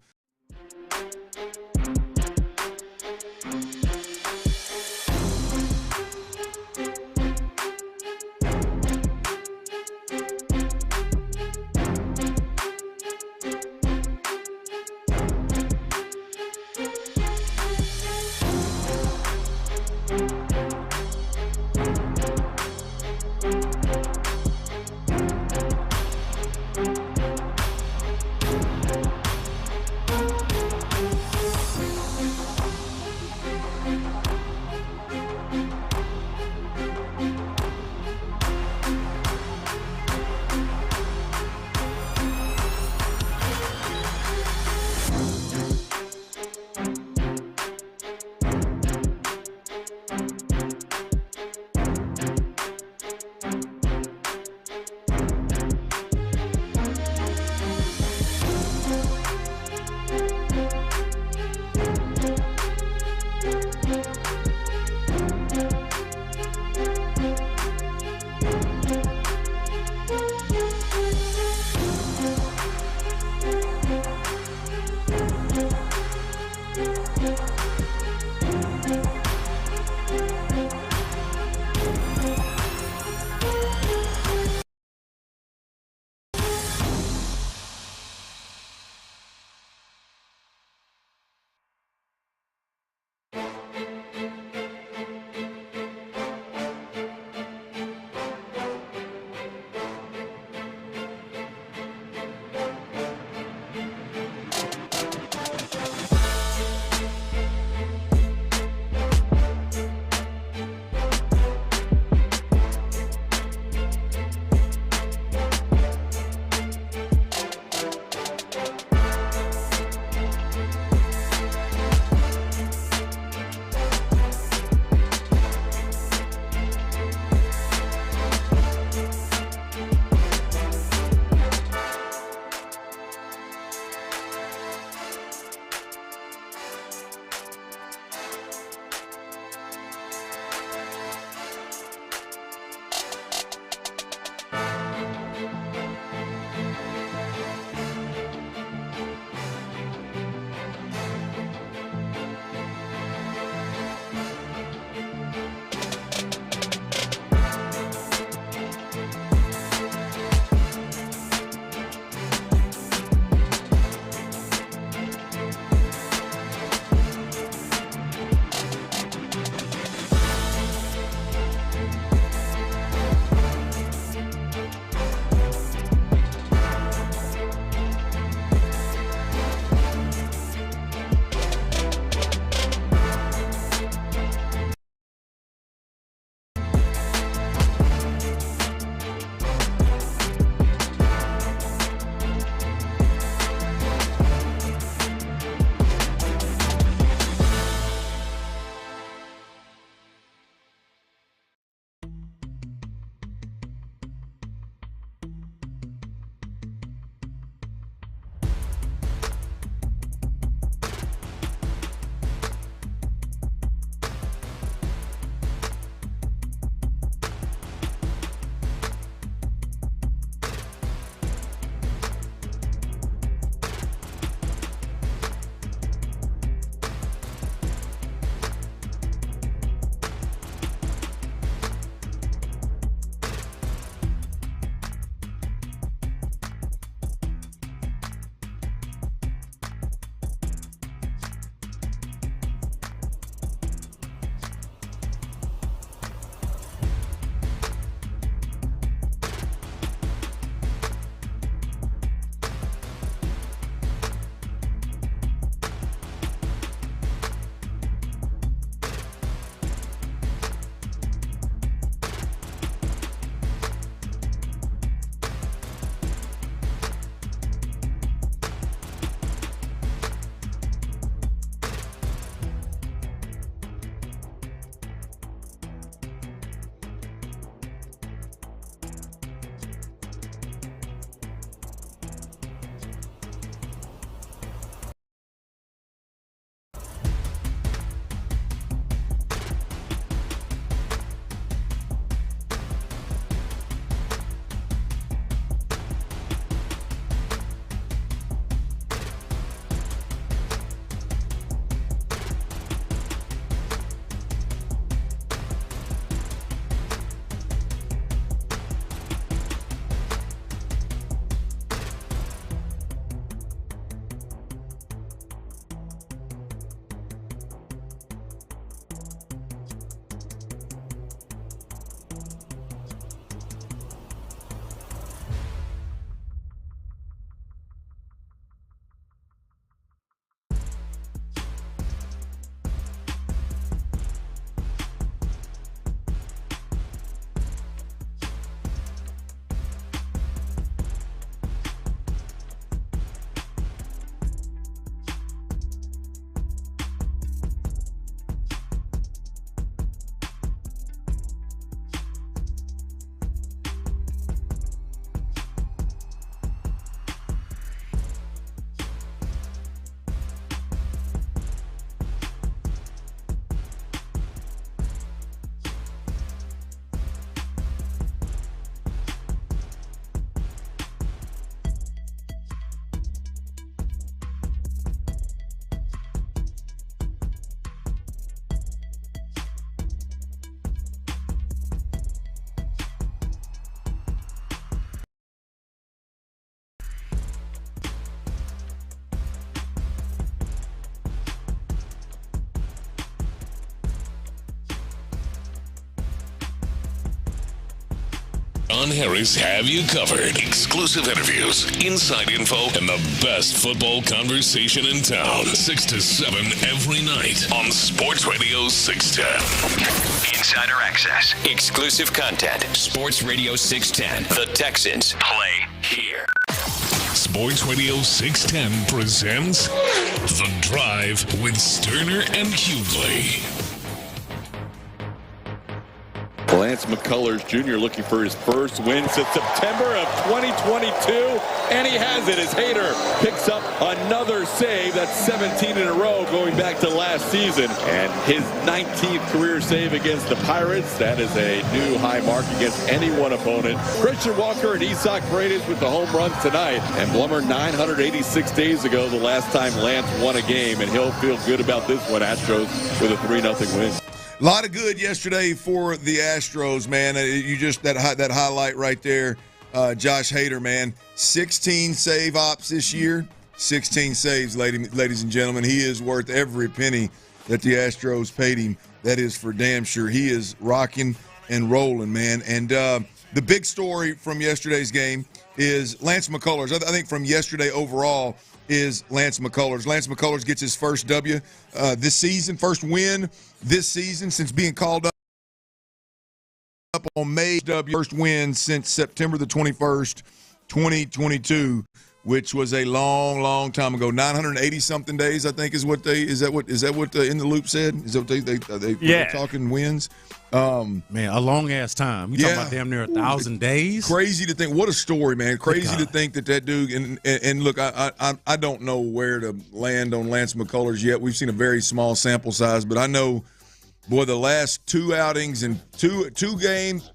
John Harris have you covered. Exclusive interviews, inside info, and the best football conversation in town. 6 to 7 every night on Sports Radio 610. Insider access, exclusive content. Sports Radio 610. The Texans play here. Sports Radio 610 presents The Drive with Stoerner and Hughley. Lance McCullers Jr. looking for his first win since September of 2022, and he has it as Hader picks up another save. That's 17 in a row going back to last season, and his 19th career save against the Pirates. That is a new high mark against any one opponent. Christian Walker and Isak Paredes with the home runs tonight, and Blummer 986 days ago, the last time Lance won a game, and he'll feel good about this one. Astros with a 3-0 win. A lot of good yesterday for the Astros, man. You just that highlight right there, Josh Hader, man. 16 save ops this year, 16 saves, ladies and gentlemen. He is worth every penny that the Astros paid him. That is for damn sure. He is rocking and rolling, man. And the big story from yesterday's game is Lance McCullers. I think from yesterday overall is Lance McCullers. Lance McCullers gets his first W this season, first win this season since being called up on May. First win since September the 21st, 2022, which was a long time ago. 980-something days, I think, is what is that what In the Loop said? Is that what they talking wins? Man, a long-ass time. You talking about damn near 1,000 days? Crazy to think. What a story, man. Crazy to think that dude – and look, I don't know where to land on Lance McCullers yet. We've seen a very small sample size, but I know, boy, the last two outings and two games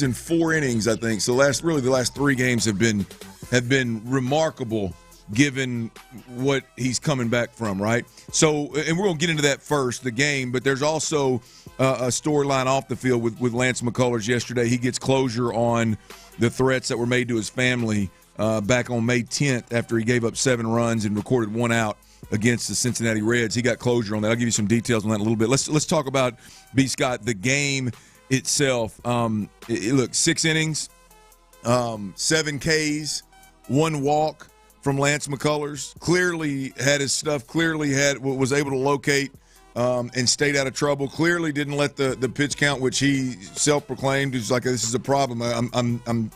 and 4 innings, I think. So the last 3 games have been remarkable given what he's coming back from, right? So, and we're going to get into that first, the game, but there's also a storyline off the field with Lance McCullers yesterday. He gets closure on the threats that were made to his family back on May 10th after he gave up 7 runs and recorded 1 out against the Cincinnati Reds. He got closure on that. I'll give you some details on that in a little bit. Let's talk about, B. Scott, the game itself. Look, 6 innings, 7 Ks, 1 walk from Lance McCullers. Clearly had his stuff, was able to locate and stayed out of trouble. Clearly didn't let the pitch count, which he self-proclaimed, is like, this is a problem. I'm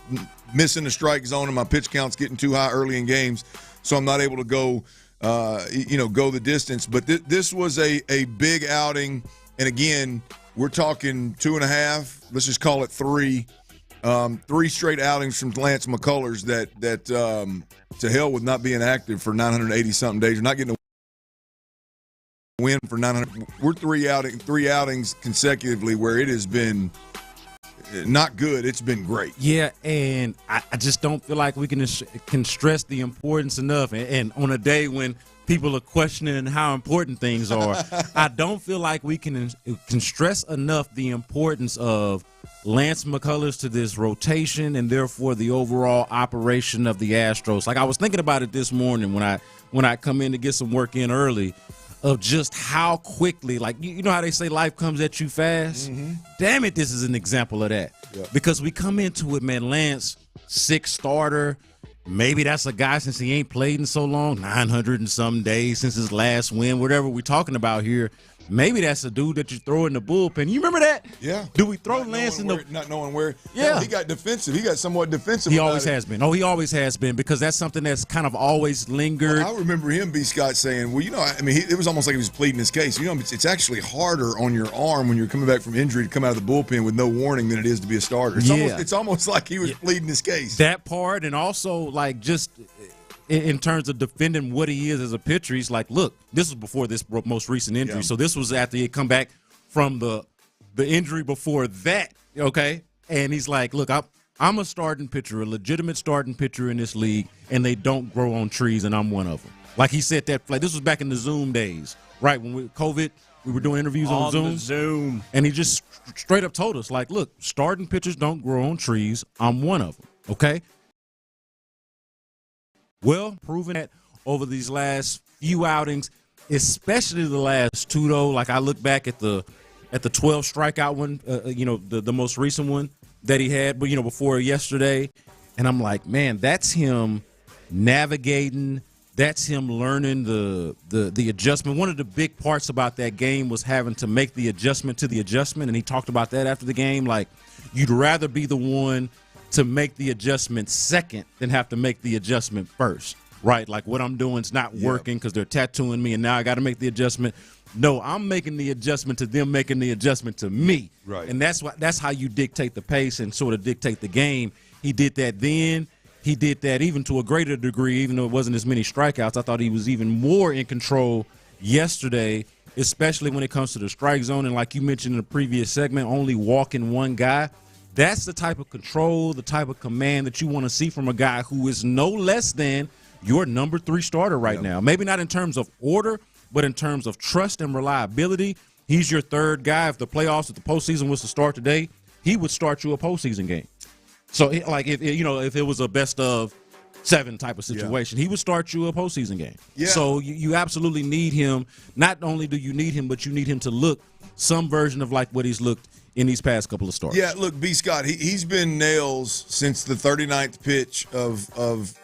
missing the strike zone and my pitch count's getting too high early in games, so I'm not able to go the distance. But this was a big outing, and again, we're talking 2.5. Let's just call it 3. 3 straight outings from Lance McCullers that to hell with not being active for 980-something days. You're not getting a win for 900. We're 3 outings consecutively where it has been not good. It's been great. Yeah, and I just don't feel like we can stress the importance enough. And on a day when people are questioning how important things are, I don't feel like we can stress enough the importance of Lance McCullers to this rotation and therefore the overall operation of the Astros. Like, I was thinking about it this morning when I come in to get some work in early, of just how quickly, like, you know how they say life comes at you fast? Mm-hmm. Damn it, this is an example of that. Yeah. Because we come into it, man, Lance, 6th starter. Maybe that's a guy, since he ain't played in so long, 900 and some days since his last win, whatever we're talking about here. Maybe that's a dude that you throw in the bullpen. You remember that? Yeah. Do we throw Lance in the – not knowing where – yeah. He got defensive. He got somewhat defensive. He always has been. Oh, he always has been, because that's something that's kind of always lingered. Well, I remember him, B. Scott, saying, well, it was almost like he was pleading his case. It's actually harder on your arm when you're coming back from injury to come out of the bullpen with no warning than it is to be a starter. It's almost like he was pleading his case. That part, and also, like, just – in terms of defending what he is as a pitcher, he's like, look, this was before this most recent injury. Yeah. So this was after he had come back from the injury before that, okay? And he's like, look, I'm a starting pitcher, a legitimate starting pitcher in this league, and they don't grow on trees, and I'm one of them. Like he said that, like, this was back in the Zoom days, right? When COVID, we were doing interviews on Zoom. Zoom. And he just straight up told us, like, look, starting pitchers don't grow on trees. I'm one of them, okay? Well, proven that over these last few outings, especially the last 2, though. Like, I look back at the 12 strikeout one, the most recent one. that he had, but before yesterday, and I'm like, man, that's him navigating. That's him learning the adjustment. One of the big parts about that game was having to make the adjustment to the adjustment, and he talked about that after the game. Like, you'd rather be the one to make the adjustment second than have to make the adjustment first, right? Like, what I'm doing is not working because they're tattooing me, and now I got to make the adjustment. No, I'm making the adjustment to them making the adjustment to me. Right. And that's how you dictate the pace and sort of dictate the game. He did that then. He did that even to a greater degree, even though it wasn't as many strikeouts. I thought he was even more in control yesterday, especially when it comes to the strike zone. And like you mentioned in the previous segment, only walking one guy. That's the type of control, the type of command that you want to see from a guy who is no less than your number 3 starter right now. Maybe not in terms of order, but in terms of trust and reliability. He's your 3rd guy. If the playoffs, if the postseason was to start today, he would start you a postseason game. So, like, if it was a best-of-7 type of situation, he would start you a postseason game. Yeah. So you absolutely need him. Not only do you need him, but you need him to look some version of like what he's looked in these past couple of starts. Yeah, look, B. Scott, he's been nails since the 39th pitch of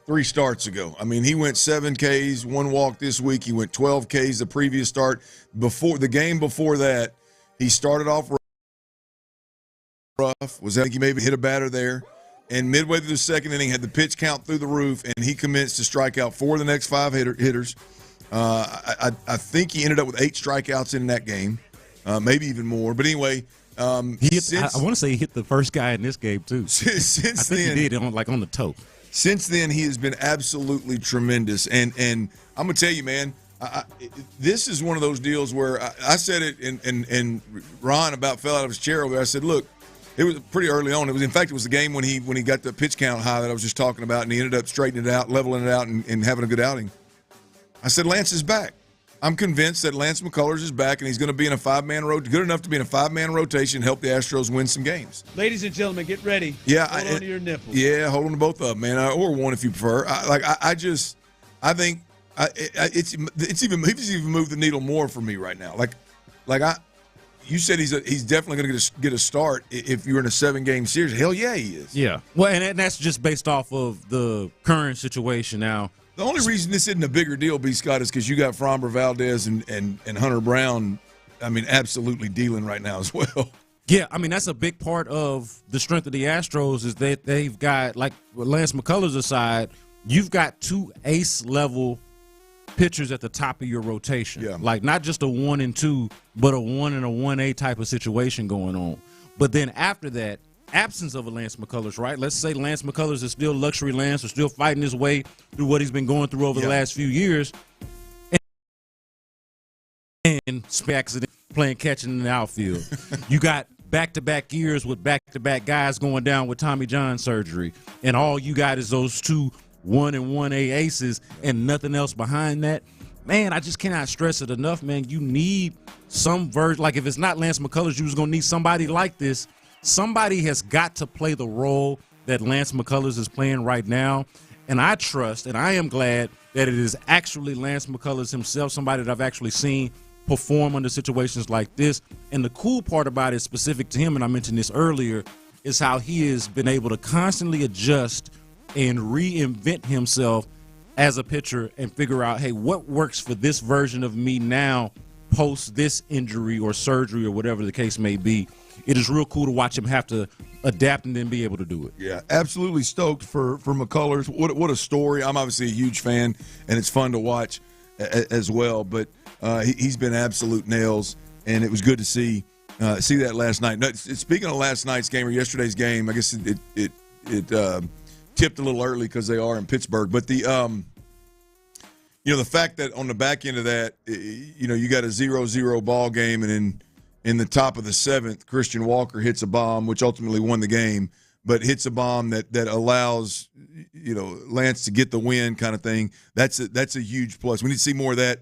3 starts ago. I mean, he went 7 Ks, 1 walk this week. He went 12 Ks the previous start. Before the game before that, he started off rough. I think he maybe hit a batter there. And midway through the second inning, had the pitch count through the roof, and he commenced to strike out 4 of the next 5 hitters. I think he ended up with 8 strikeouts in that game, maybe even more. But anyway, I want to say he hit the first guy in this game too. Since I think then, he did on the toe. Since then, he has been absolutely tremendous. And I'm gonna tell you, man, this is one of those deals where I said it, and Ron about fell out of his chair over there. I said, look. It was pretty early on. It was the game when he got the pitch count high that I was just talking about, and he ended up straightening it out, leveling it out, and having a good outing. I said, Lance is back. I'm convinced that Lance McCullers is back, and he's going to be in a 5-man rotation, good enough to be in a 5-man rotation and help the Astros win some games. Ladies and gentlemen, get ready. Yeah, hold on to your nipples. Yeah, hold on to both of them, man, or one if you prefer. I think he's even moved the needle more for me right now. You said he's definitely going to get a start if you're in a 7-game series. Hell yeah, he is. Yeah. Well, and that's just based off of the current situation now. The only reason this isn't a bigger deal, B. Scott, is because you got Framber Valdez and Hunter Brown, I mean, absolutely dealing right now as well. Yeah, I mean, that's a big part of the strength of the Astros is that they've got, like Lance McCullers aside, you've got 2 ace-level pitchers at the top of your rotation. Yeah. Like, not just a 1 and 2, but a 1 and a 1A type of situation going on. But then after that, absence of a Lance McCullers, right? Let's say Lance McCullers is still luxury Lance or still fighting his way through what he's been going through over the last few years. And accident playing catching in the outfield. You got back-to-back years with back-to-back guys going down with Tommy John surgery. And all you got is those 2 1 and 1A aces and nothing else behind that. Man, I just cannot stress it enough, man. You need some version. Like, if it's not Lance McCullers, you was going to need somebody like this. Somebody has got to play the role that Lance McCullers is playing right now. And I trust, and I am glad that it is actually Lance McCullers himself, somebody that I've actually seen perform under situations like this. And the cool part about it, specific to him, and I mentioned this earlier, is how he has been able to constantly adjust and reinvent himself as a pitcher and figure out, hey, what works for this version of me now post this injury or surgery or whatever the case may be. It is real cool to watch him have to adapt and then be able to do it. Yeah, absolutely stoked for McCullers. What a story. I'm obviously a huge fan, and it's fun to watch as well. But he's been absolute nails, and it was good to see that last night. Now, speaking of last night's game or yesterday's game, I guess it tipped a little early because they are in Pittsburgh. But the fact that on the back end of that, you got a 0-0 ball game, and then in the top of the 7th, Christian Walker hits a bomb, which ultimately won the game, but hits a bomb that allows Lance to get the win, kind of thing. That's a huge plus. We need to see more of that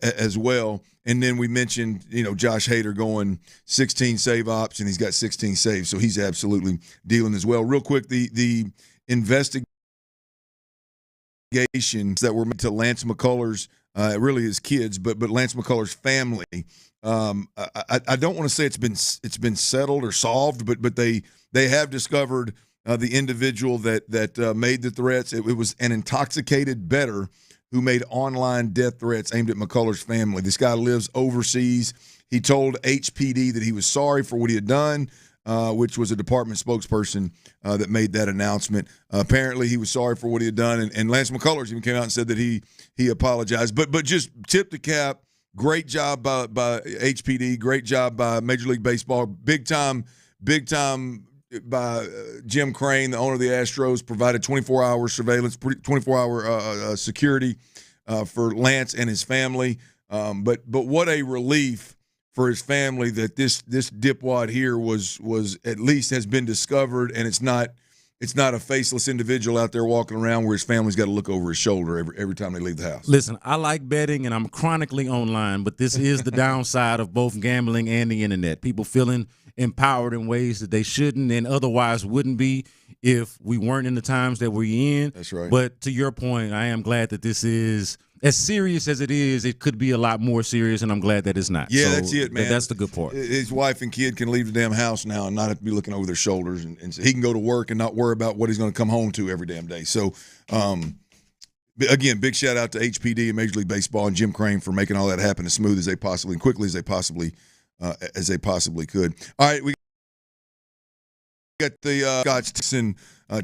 as well. And then we mentioned Josh Hader going 16 save ops, and he's got 16 saves, so he's absolutely dealing as well. Real quick, the investigations that were made to Lance McCullers, really his kids, but Lance McCullers' family. I don't want to say it's been settled or solved, but they They have discovered the individual that made the threats. It was an intoxicated bettor who made online death threats aimed at McCullers' family. This guy lives overseas. He told HPD that he was sorry for what he had done, which was a department spokesperson that made that announcement. Apparently, he was sorry for what he had done, and Lance McCullers even came out and said that he apologized. But just tip the cap. Great job by HPD. Great job by Major League Baseball. Big time by Jim Crane, the owner of the Astros, provided 24-hour surveillance, 24-hour security for Lance and his family. But what a relief for his family that this dipwad here was at least has been discovered, and it's not a faceless individual out there walking around where his family's got to look over his shoulder every time they leave the house. Listen, I like betting, and I'm chronically online, but this is the downside of both gambling and the internet. People feeling empowered in ways that they shouldn't and otherwise wouldn't be if we weren't in the times that we're in. That's right. But to your point, I am glad that this is as serious as it is. It could be a lot more serious, and I'm glad that it's not. Yeah, so that's it, man. That's the good part. His wife and kid can leave the damn house now and not have to be looking over their shoulders, and so he can go to work and not worry about what he's going to come home to every damn day. So, again, big shout out to HPD and Major League Baseball and Jim Crane for making all that happen as smooth as they possibly and quickly as they possibly could. All right, we got the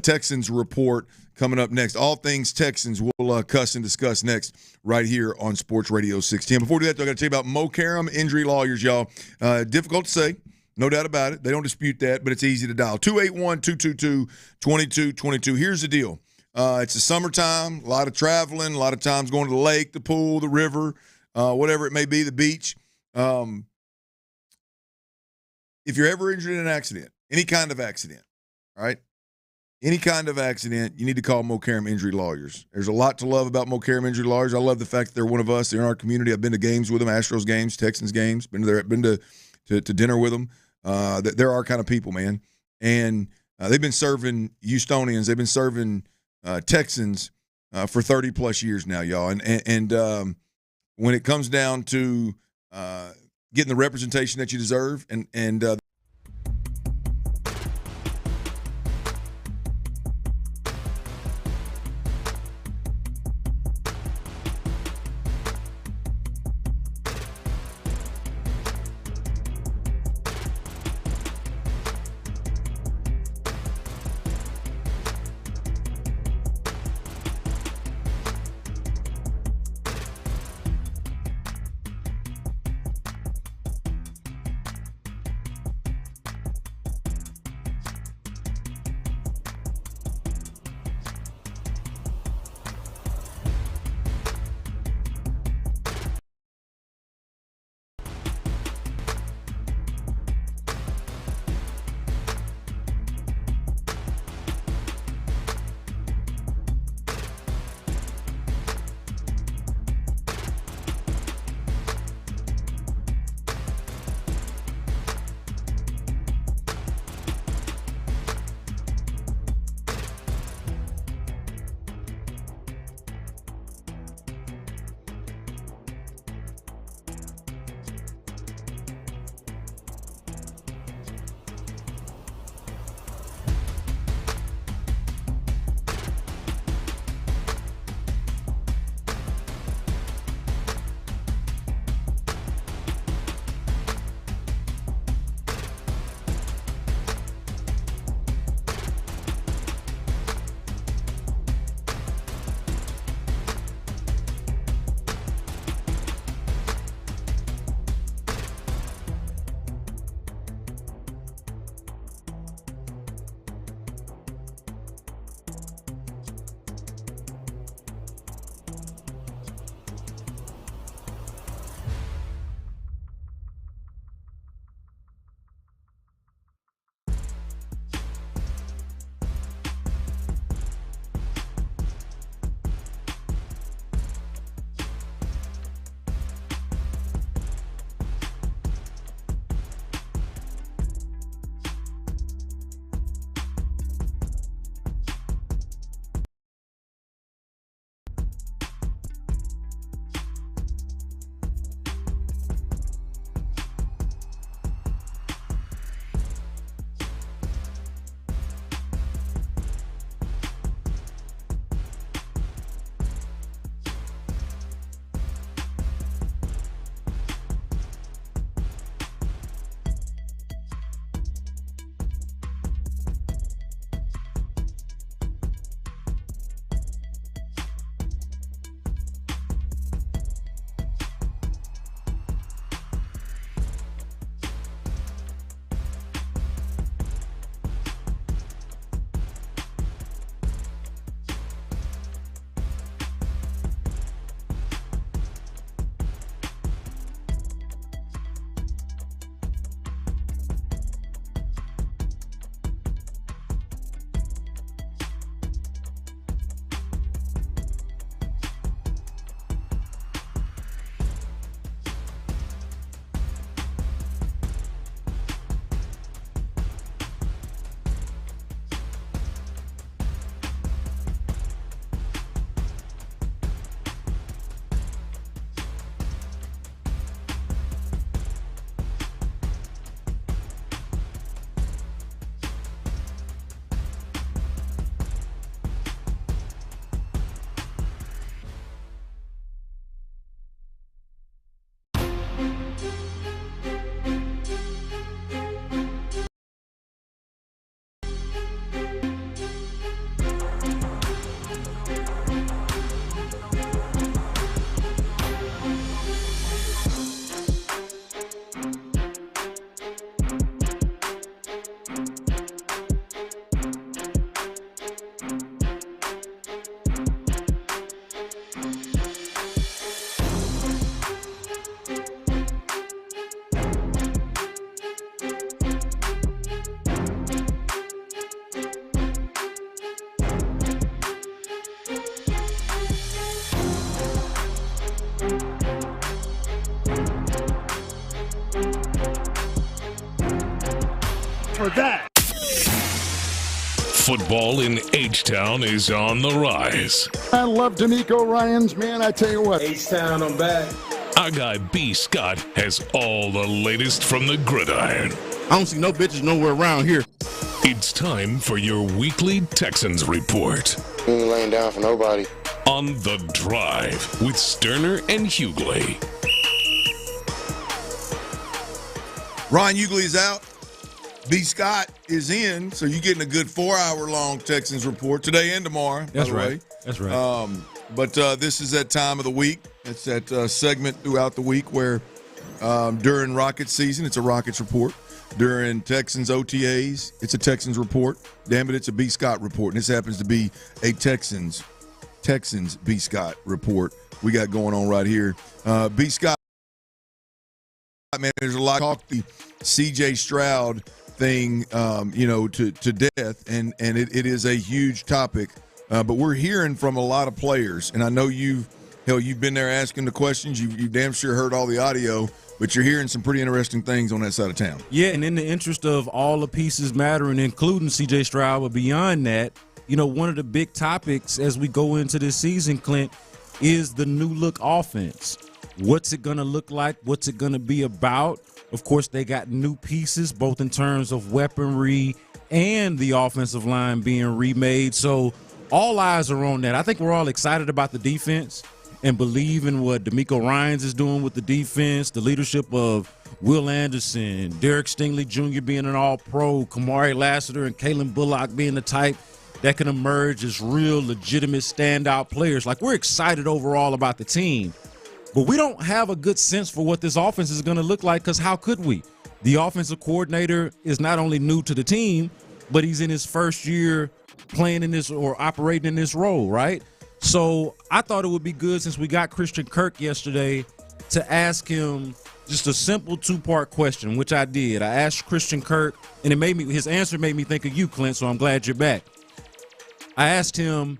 Texans report coming up next. All things Texans we'll cuss and discuss next right here on Sports Radio 610. Before we do that, though, I got to tell you about Mo Karam Injury Lawyers, y'all. Difficult to say, no doubt about it. They don't dispute that, but it's easy to dial. 281-222-2222. Here's the deal. It's the summertime, a lot of traveling, a lot of times going to the lake, the pool, the river, whatever it may be, the beach. If you're ever injured in an accident, any kind of accident, all right, any kind of accident, you need to call Mo Karam Injury Lawyers. There's a lot to love about Mo Karam Injury Lawyers. I love the fact that they're one of us. They're in our community. I've been to games with them, Astros games, Texans games, been to dinner with them. They're our kind of people, man. And they've been serving Houstonians. They've been serving Texans for 30-plus years now, y'all. And when it comes down to getting the representation that you deserve and for that. Football in H-Town is on the rise. I love D'Amico Ryans, man. I tell you what. H-Town, I'm back. Our guy B. Scott has all the latest from the gridiron. I don't see no bitches nowhere around here. It's time for your weekly Texans report. We ain't laying down for nobody. On The Drive with Stoerner and Hughley. Ron Hughley is out. B. Scott is in, so you're getting a good 4-hour-long Texans report today and tomorrow. That's by the right. way. That's right. But this is that time of the week. It's that segment throughout the week where during Rockets season, it's a Rockets report. During Texans OTAs, it's a Texans report. Damn it, it's a B. Scott report. And this happens to be a Texans B. Scott report we got going on right here. B. Scott, man, there's a lot of talk the C.J. Stroud thing, to death, and it is a huge topic. But we're hearing from a lot of players, and I know you've been there asking the questions. You damn sure heard all the audio, but you're hearing some pretty interesting things on that side of town. Yeah, and in the interest of all the pieces mattering, including C.J. Stroud, but beyond that, one of the big topics as we go into this season, Clint, is the new look offense. What's it going to look like? What's it going to be about? Of course, they got new pieces, both in terms of weaponry and the offensive line being remade. So all eyes are on that. I think we're all excited about the defense and believe in what D'Amico Ryans is doing with the defense, the leadership of Will Anderson, Derek Stingley Jr. being an all-pro, Kamari Lassiter and Kalen Bullock being the type that can emerge as real, legitimate, standout players. Like, we're excited overall about the team. But we don't have a good sense for what this offense is going to look like, because how could we? The offensive coordinator is not only new to the team, but he's in his first year playing in this or operating in this role, right? So I thought it would be good, since we got Christian Kirk yesterday, to ask him just a simple two-part question, which I did. I asked Christian Kirk, and his answer made me think of you, Clint, so I'm glad you're back. I asked him,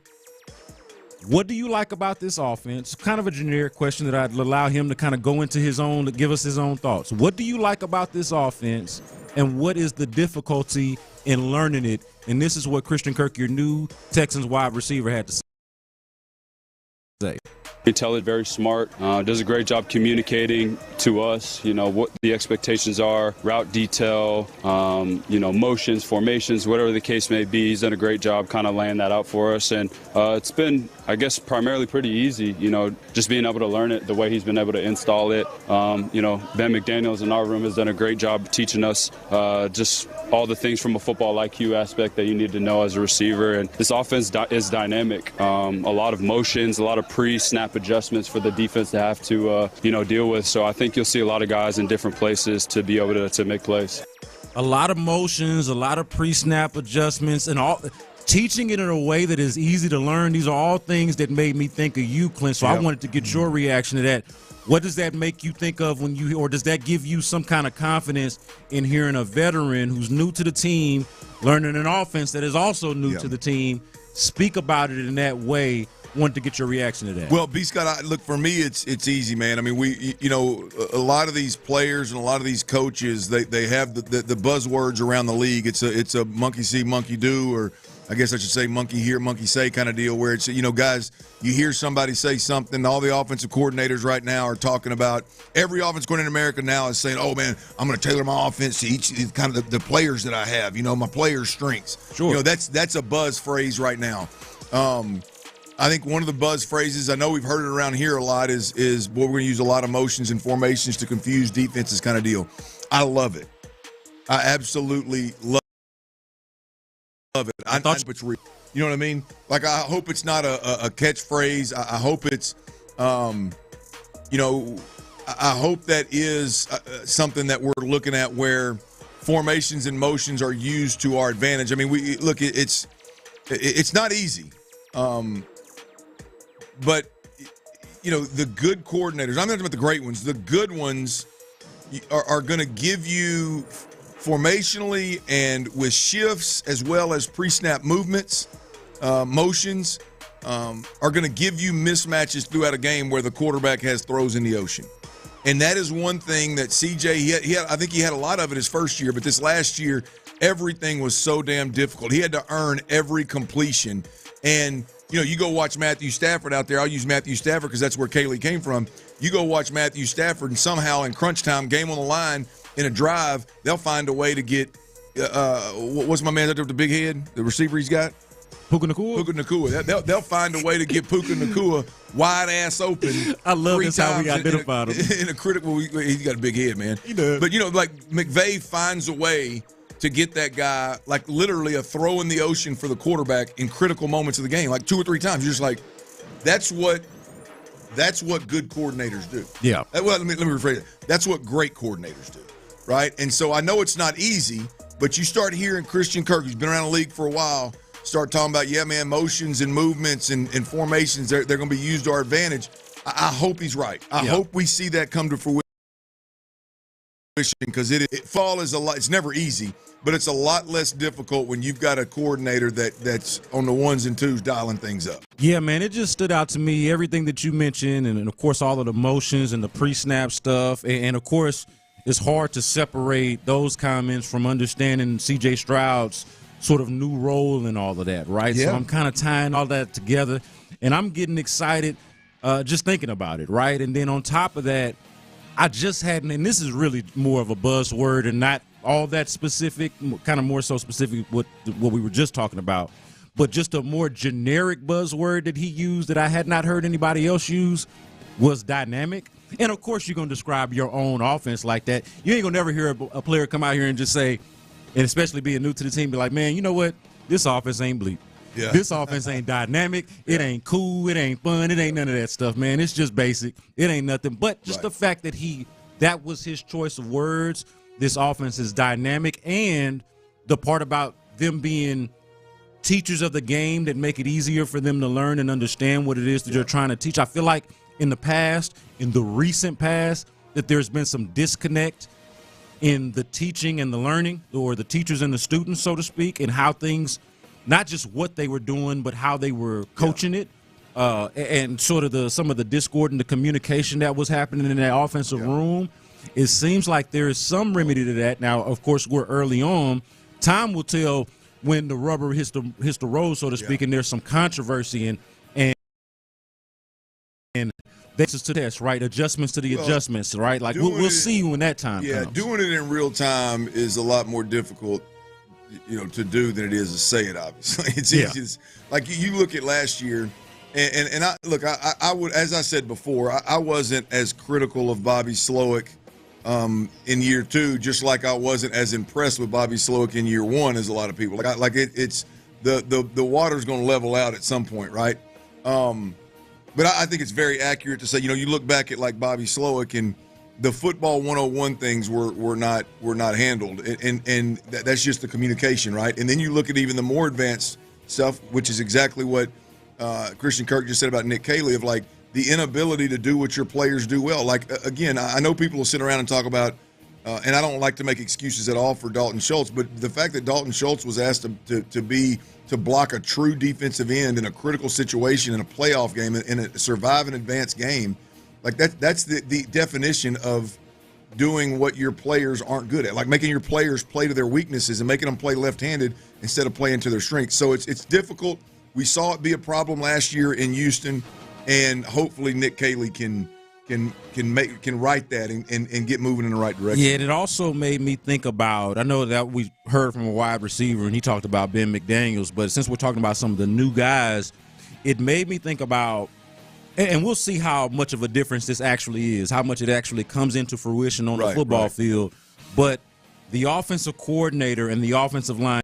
what do you like about this offense? Kind of a generic question that I'd allow him to kind of go into his own, to give us his own thoughts. What do you like about this offense, and what is the difficulty in learning it? And this is what Christian Kirk, your new Texans wide receiver, had to say. You tell it very smart, does a great job communicating to us, what the expectations are, route detail, motions, formations, whatever the case may be. He's done a great job kind of laying that out for us. And it's been, I guess, primarily pretty easy, just being able to learn it the way he's been able to install it. Ben McDaniels in our room has done a great job teaching us just all the things from a football IQ aspect that you need to know as a receiver. And this offense is dynamic. A lot of motions, a lot of pre-snap adjustments for the defense to have to, deal with. So I think you'll see a lot of guys in different places to be able to make plays. A lot of motions, a lot of pre-snap adjustments, and all teaching it in a way that is easy to learn. These are all things that made me think of you, Clint. So I wanted to get your reaction to that. What does that make you think of or does that give you some kind of confidence in hearing a veteran who's new to the team, learning an offense that is also new to the team, speak about it in that way? Wanted to get your reaction to that. Well, B. Scott, look, for me, it's easy, man. I mean, a lot of these players and a lot of these coaches, they have the buzzwords around the league. It's a monkey see, monkey do, or I guess I should say monkey hear, monkey say kind of deal, where it's, guys, you hear somebody say something, all the offensive coordinators right now are talking about, every offensive coordinator in America now is saying, oh, man, I'm going to tailor my offense to each kind of the players that I have, my players' strengths. Sure. That's a buzz phrase right now. I think one of the buzz phrases, I know we've heard it around here a lot, is we're going to use a lot of motions and formations to confuse defenses kind of deal. I love it. I absolutely love it. I hope it's real. You know what I mean? Like, I hope it's not a catchphrase. I hope it's, I hope that is something that we're looking at where formations and motions are used to our advantage. I mean, it's not easy. But, the good coordinators, I'm not talking about the great ones, the good ones are going to give you formationally and with shifts as well as pre-snap movements, motions, are going to give you mismatches throughout a game where the quarterback has throws in the ocean. And that is one thing that CJ, I think he had a lot of it his first year, but this last year, everything was so damn difficult. He had to earn every completion. And, you go watch Matthew Stafford out there. I'll use Matthew Stafford because that's where Kaylee came from. You go watch Matthew Stafford, and somehow in crunch time, game on the line, in a drive, they'll find a way to get what's my man out there with the big head, the receiver he's got? Puka Nacua. They'll find a way to get Puka Nacua wide ass open. I love this how we identified him. In a critical, he's got a big head, man. He does. But like McVay finds a way to get that guy, like literally a throw in the ocean for the quarterback in critical moments of the game, like 2 or 3 times. You're just like, that's what good coordinators do. Yeah. Well, let me rephrase it. That's what great coordinators do, right? And so I know it's not easy, but you start hearing Christian Kirk, who's been around the league for a while, start talking about, motions and movements and formations, they're going to be used to our advantage. I hope he's right. I hope we see that come to fruition because fall is a lot. It's never easy, but it's a lot less difficult when you've got a coordinator that's on the ones and twos dialing things up. Yeah, man, it just stood out to me, everything that you mentioned, and of course all of the motions and the pre-snap stuff, and of course it's hard to separate those comments from understanding C.J. Stroud's sort of new role and all of that, right? Yeah. So I'm kind of tying all that together, and I'm getting excited just thinking about it, right? And then on top of that, I just hadn't, and this is really more of a buzzword and not all that specific, kind of more so specific what we were just talking about, but just a more generic buzzword that he used that I had not heard anybody else use was dynamic. And, of course, you're going to describe your own offense like that. You ain't going to never hear a player come out here and just say, and especially being new to the team, be like, man, you know what? This offense ain't bleep. Yeah. This offense ain't dynamic. It ain't cool. It ain't fun. It ain't none of that stuff, man. It's just basic. It ain't nothing. But just the fact that that was his choice of words, this offense is dynamic, and the part about them being teachers of the game that make it easier for them to learn and understand what it is that you're trying to teach. I feel like in the recent past, that there's been some disconnect in the teaching and the learning, or the teachers and the students, so to speak, and how things, not just what they were doing, but how they were coaching it, and sort of some of the discord and the communication that was happening in that offensive room. It seems like there is some remedy to that. Now, of course, we're early on. Time will tell when the rubber hits the road, so to speak, and there's some controversy and that's to test, right? Adjustments to the adjustments, right? Like we'll see when that time comes. Yeah, doing it in real time is a lot more difficult, to do than it is to say it. Obviously, it's easy. It's, like you look at last year, and I would, as I said before, I wasn't as critical of Bobby Slowick in year 2, just like I wasn't as impressed with Bobby Slowick in year 1 as a lot of people. It's the water's going to level out at some point, right? But I think it's very accurate to say, you look back at like Bobby Slowick and the football 101 things were not handled, and that's just the communication, right? And then you look at even the more advanced stuff, which is exactly what Christian Kirk just said about Nick Caley, of like the inability to do what your players do well. Like, again, I know people will sit around and talk about, and I don't like to make excuses at all for Dalton Schultz, but the fact that Dalton Schultz was asked to block a true defensive end in a critical situation in a playoff game, in a survive and advance game, like that's the definition of doing what your players aren't good at, like making your players play to their weaknesses and making them play left-handed instead of playing to their strengths. So it's difficult. We saw it be a problem last year in Houston, and hopefully Nick Caley can right that and get moving in the right direction. Yeah, and it also made me think about, I know that we heard from a wide receiver and he talked about Ben McDaniels, but since we're talking about some of the new guys, it made me think about, and we'll see how much of a difference this actually is, how much it actually comes into fruition on the football field, but the offensive coordinator and the offensive line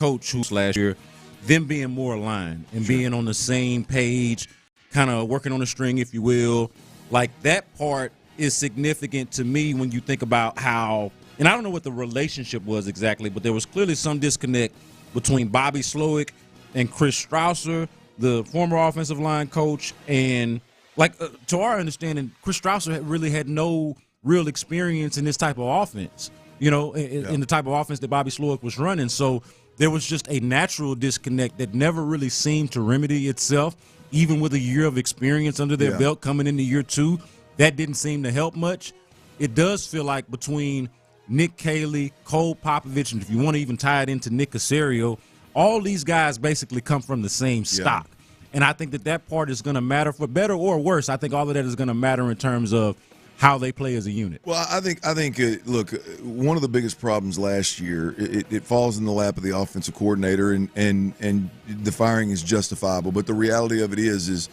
coach who's last year, them being more aligned and being on the same page, kind of working on a string, if you will. Like, that part is significant to me when you think about how, and I don't know what the relationship was exactly, but there was clearly some disconnect between Bobby Slowick and Chris Strausser, the former offensive line coach, and like to our understanding, Chris Strausser really had no real experience in this type of offense, in the type of offense that Bobby Slowick was running. So there was just a natural disconnect that never really seemed to remedy itself. Even with a year of experience under their belt coming into year 2, that didn't seem to help much. It does feel like between Nick Caley, Cole Popovich, and if you want to even tie it into Nick Caserio, all these guys basically come from the same stock. And I think that part is going to matter for better or worse. I think all of that is going to matter in terms of how they play as a unit. Well, I think look, one of the biggest problems last year, it falls in the lap of the offensive coordinator, and the firing is justifiable. But the reality of it is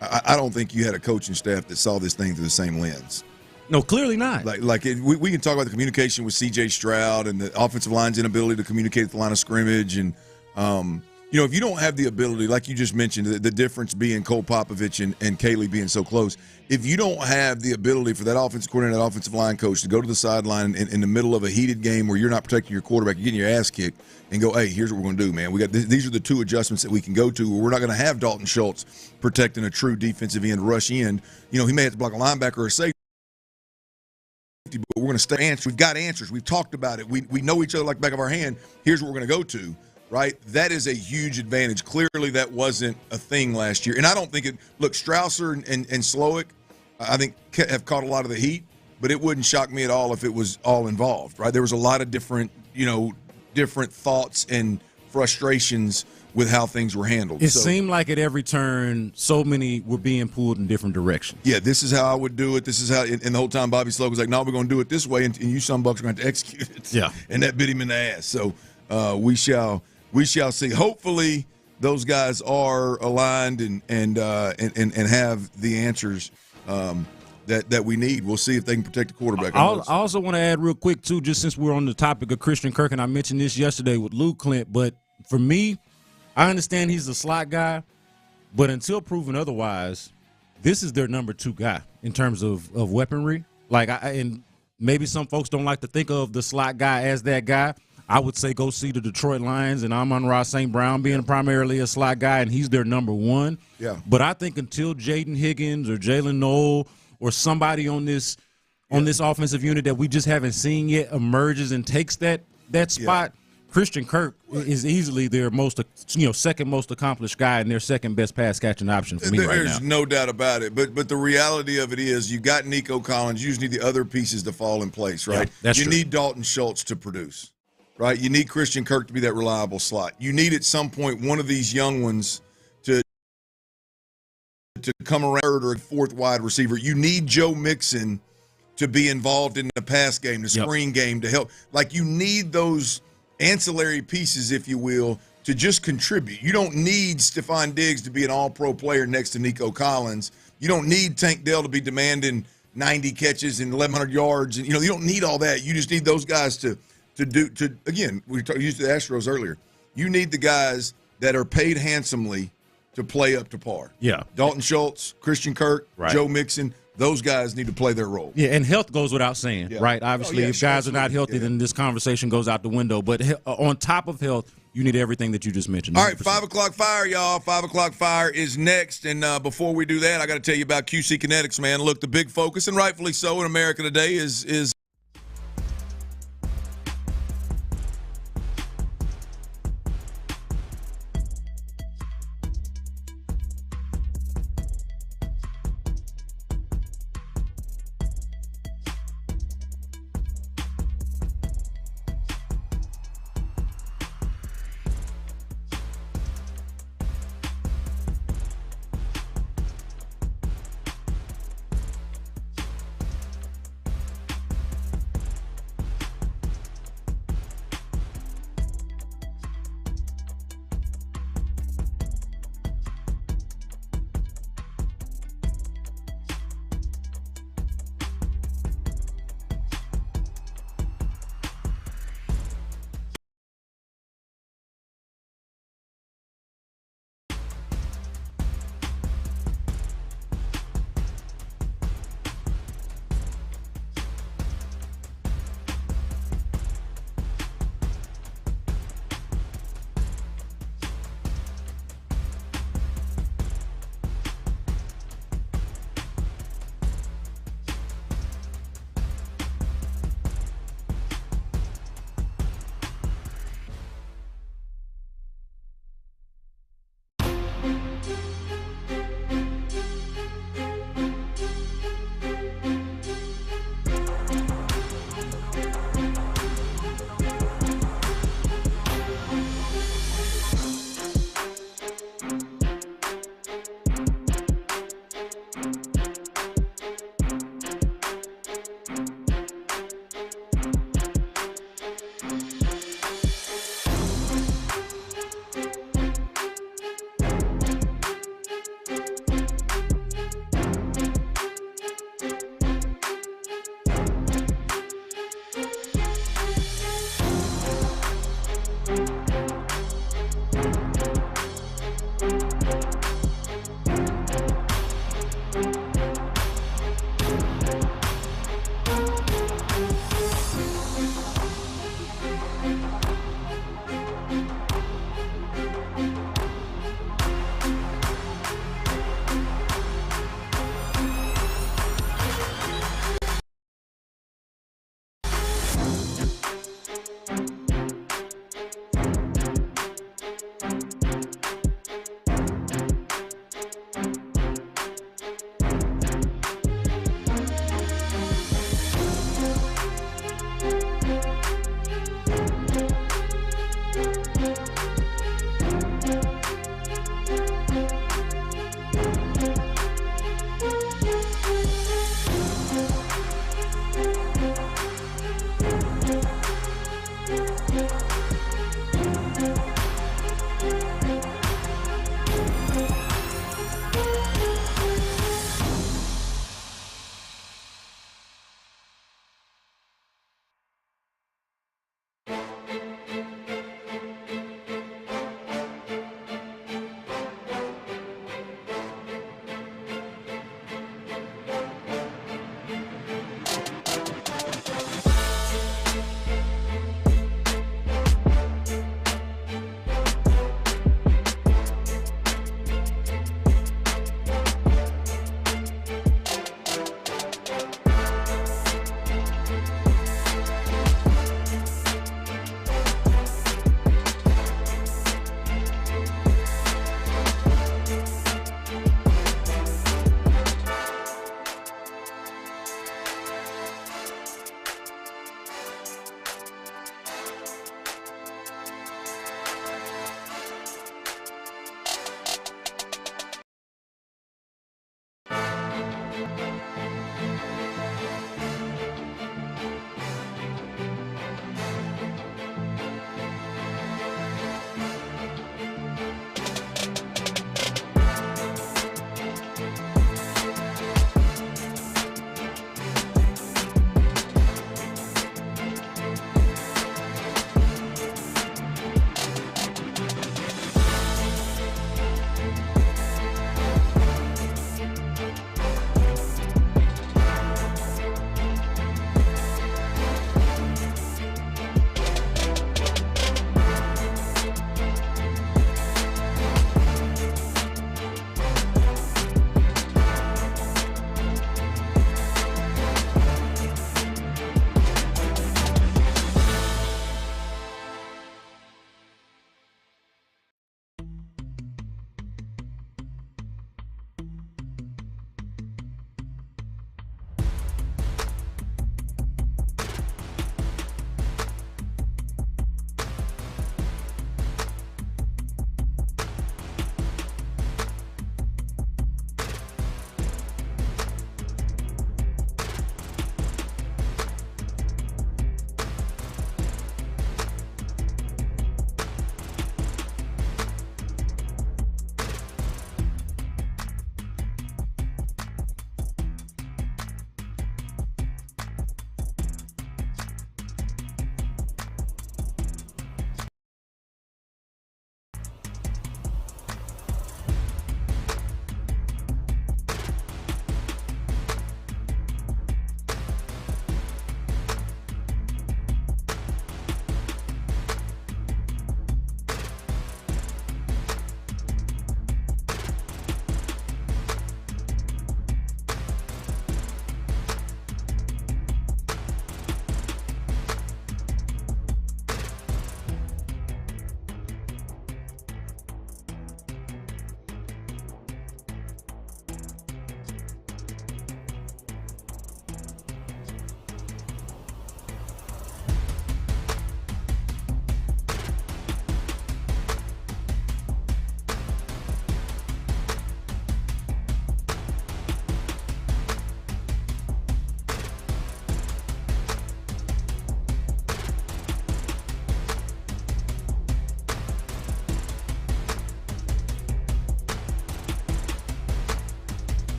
I don't think you had a coaching staff that saw this thing through the same lens. No, clearly not. We can talk about the communication with C.J. Stroud and the offensive line's inability to communicate at the line of scrimmage, and if you don't have the ability, like you just mentioned, the difference being Cole Popovich and Caley being so close, if you don't have the ability for that offensive coordinator, that offensive line coach to go to the sideline in the middle of a heated game where you're not protecting your quarterback, you're getting your ass kicked, and go, hey, here's what we're going to do, man. We got these are the two adjustments that we can go to. We're not going to have Dalton Schultz protecting a true defensive end, rush end. He may have to block a linebacker or a safety, but we're going to stay answers. We've got answers. We've talked about it. We know each other like the back of our hand. Here's what we're going to go to. Right, that is a huge advantage. Clearly, that wasn't a thing last year, and I don't think it. Look, Strausser and Slowick, I think have caught a lot of the heat, but it wouldn't shock me at all if it was all involved. Right, there was a lot of different thoughts and frustrations with how things were handled. It seemed like at every turn, so many were being pulled in different directions. Yeah, this is how I would do it. This is how, and the whole time Bobby Slowick was like, "No, we're going to do it this way," and you sumbucks are going to execute it. Yeah, and that bit him in the ass. So we shall see. Hopefully, those guys are aligned and have the answers that we need. We'll see if they can protect the quarterback. I also want to add real quick too, just since we're on the topic of Christian Kirk, and I mentioned this yesterday with Lou Clint. But for me, I understand he's a slot guy, but until proven otherwise, this is their number 2 guy in terms of weaponry. And maybe some folks don't like to think of the slot guy as that guy. I would say go see the Detroit Lions and Amon-Ra St. Brown being primarily a slot guy, and he's their number 1. Yeah. But I think until Jaden Higgins or Jalen Noel or somebody on this offensive unit that we just haven't seen yet emerges and takes that spot, Christian Kirk is easily their second most accomplished guy and their second best pass catching option for me right now. There's no doubt about it. But the reality of it is you got Nico Collins. You just need the other pieces to fall in place, right? Yeah, that's true. Need Dalton Schultz to produce. Right, you need Christian Kirk to be that reliable slot. You need at some point one of these young ones to come around, third or fourth wide receiver. You need Joe Mixon to be involved in the pass game, the screen game to help. You need those ancillary pieces, if you will, to just contribute. You don't need Stephon Diggs to be an all-pro player next to Nico Collins. You don't need Tank Dell to be demanding 90 catches and 1,100 yards. And you don't need all that. You just need those guys to again, we used the Astros earlier. You need the guys that are paid handsomely to play up to par. Yeah. Dalton Schultz, Christian Kirk, Joe Mixon, those guys need to play their role. Yeah, and health goes without saying, right? Obviously, if guys are not healthy, then this conversation goes out the window. But on top of health, you need everything that you just mentioned. 100%. All right, 5 o'clock fire, y'all. 5 o'clock fire is next. And before we do that, I got to tell you about QC Kinetics, man. Look, the big focus, and rightfully so in America today, is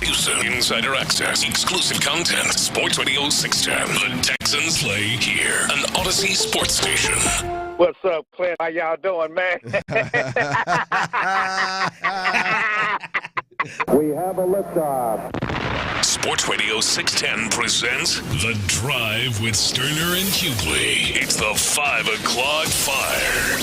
Exclusive insider access, exclusive content. Sports Radio 610. The Texans play here. An Odyssey sports station. What's up, Clint? How y'all doing, man? We have a liftoff. Sports Radio 610 presents The Drive with Stoerner and Hughley. It's the 5 o'clock fire.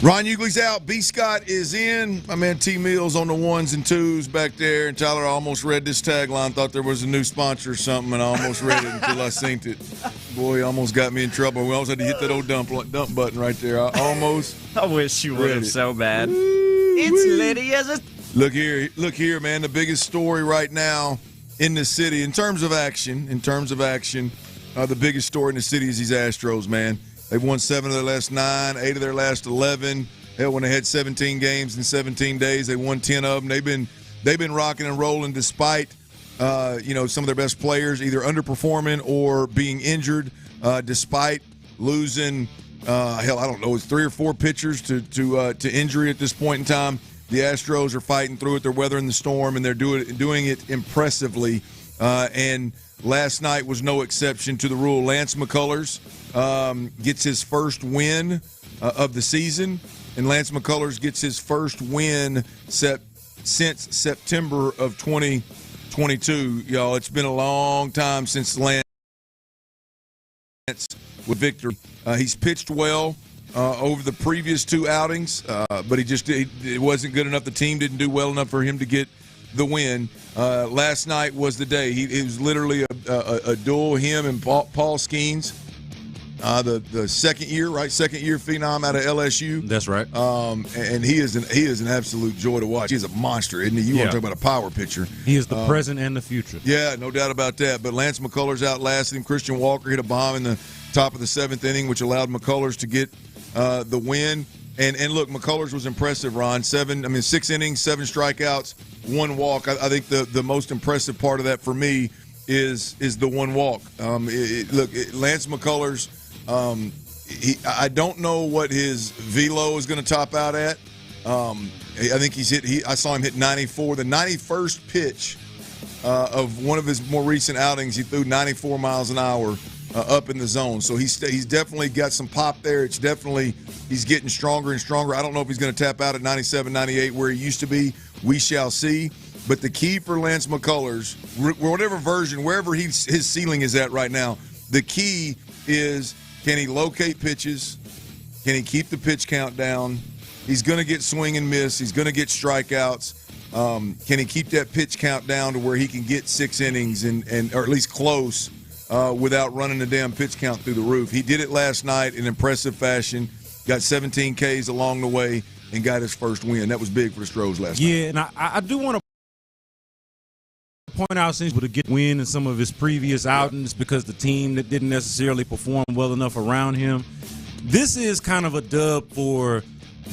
Ron Hughley's out. B. Scott is in. My man T. Mills on the ones and twos back there. And Tyler, I almost read this tagline. Thought there was a new sponsor or something, and I almost read it until I synced it. Boy, almost got me in trouble. We almost had to hit that old dump button right there. I almost. I wish you would have so bad. Ooh, it's litty as a. Look here, man. The biggest story right now in the city, in terms of action, the biggest story in the city is these Astros, man. They've won 7 of their last 9, 8 of their last 11. Hell, when they had 17 games in 17 days, they won 10 of them. They've been rocking and rolling despite some of their best players either underperforming or being injured, despite losing I don't know, it's 3 or 4 pitchers to injury at this point in time. The Astros are fighting through it. They're weathering the storm, and they're doing it impressively. And last night was no exception to the rule. Lance McCullers gets his first win of the season, and Lance McCullers gets his first win since September of 2022. Y'all, it's been a long time since Lance with victory. He's pitched well over the previous 2 outings, but it wasn't good enough. The team didn't do well enough for him to get the win. Last night was the day. It was literally a duel, him and Paul Skeens, the second year phenom out of LSU. That's right. And he is an absolute joy to watch. He's a monster, isn't he? You want to talk about a power pitcher. He is the present and the future. Yeah, no doubt about that. But Lance McCullers outlasted him. Christian Walker hit a bomb in the top of the 7th inning, which allowed McCullers to get the win. And look, McCullers was impressive, Ron. 6 innings, 7 strikeouts, 1 walk. I think the most impressive part of that for me is the 1 walk. Lance McCullers, I don't know what his velo is going to top out at. I think I saw him hit 94. The 91st pitch of one of his more recent outings, he threw 94 miles an hour up in the zone. So he's definitely got some pop there. It's definitely he's getting stronger and stronger. I don't know if he's going to tap out at 97, 98 where he used to be. We shall see. But the key for Lance McCullers, wherever his ceiling is at right now, the key is, can he locate pitches? Can he keep the pitch count down? He's going to get swing and miss. He's going to get strikeouts. Can he keep that pitch count down to where he can get 6 innings or at least close without running the damn pitch count through the roof? He did it last night in impressive fashion, got 17 Ks along the way, and got his first win. That was big for the Astros last night. Yeah, and I do want to point out since to get win in some of his previous outings because the team that didn't necessarily perform well enough around him. This is kind of a dub for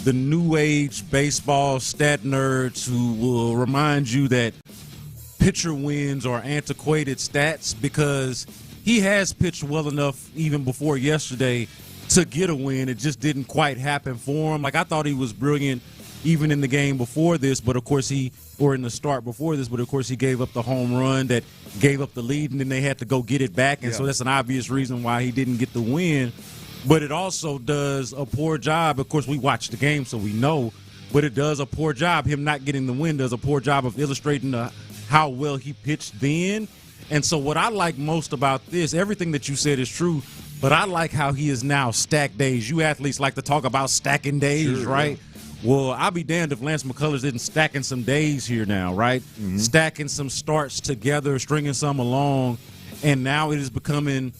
the new age baseball stat nerds who will remind you that pitcher wins are antiquated stats because he has pitched well enough even before yesterday to get a win. It just didn't quite happen for him. Like, I thought he was brilliant even in the game before this, but of course in the start before this, but of course he gave up the home run that gave up the lead, and then they had to go get it back, and so that's an obvious reason why he didn't get the win. But it also does a poor job. Of course, we watched the game, so we know, but it does a poor job. Him not getting the win does a poor job of illustrating how well he pitched then. And so what I like most about this, everything that you said is true, but I like how he is now stacked days. You athletes like to talk about stacking days, sure, right? Yeah. Well, I'll be damned if Lance McCullers isn't stacking some days here now, right? Mm-hmm. Stacking some starts together, stringing some along, and now it is becoming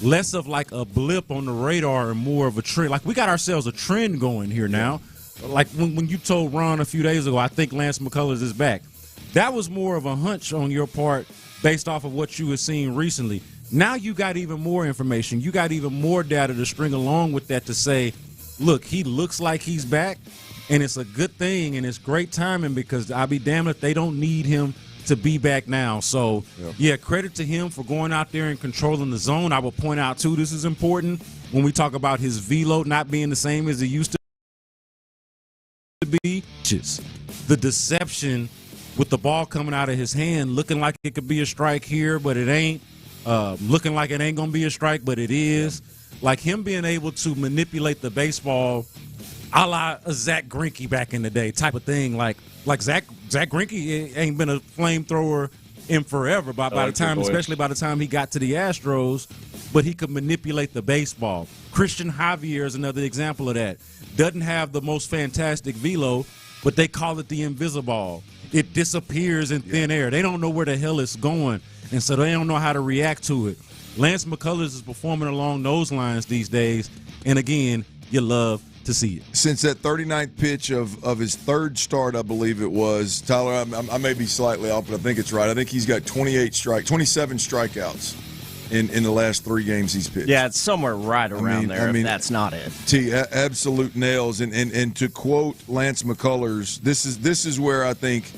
less of like a blip on the radar and more of a trend. Like, we got ourselves a trend going here now. Like when you told Ron a few days ago, I think Lance McCullers is back. That was more of a hunch on your part based off of what you were seeing recently. Now you got even more information. You got even more data to string along with that to say, look, he looks like he's back, and it's a good thing, and it's great timing because I'll be damned if they don't need him to be back now. So, yeah, credit to him for going out there and controlling the zone. I will point out, too, this is important when we talk about his velo not being the same as it used to be. Just the deception with the ball coming out of his hand, looking like it could be a strike here, but it ain't. Looking like it ain't going to be a strike, but it is. Like him being able to manipulate the baseball a la Zach Greinke back in the day type of thing. Like Zach Greinke ain't been a flamethrower in forever by the time, especially by the time he got to the Astros, but he could manipulate the baseball. Christian Javier is another example of that. Doesn't have the most fantastic velo, but they call it the invisiball. It disappears in thin air. They don't know where the hell it's going, and so they don't know how to react to it. Lance McCullers is performing along those lines these days, and again, you love to see it. Since that 39th pitch of his third start, I believe it was, Tyler, I may be slightly off, but I think it's right. I think he's got 27 strikeouts in the last 3 games he's pitched. Yeah, it's somewhere right around there. If that's not it. Absolute nails. And to quote Lance McCullers, this is where I think,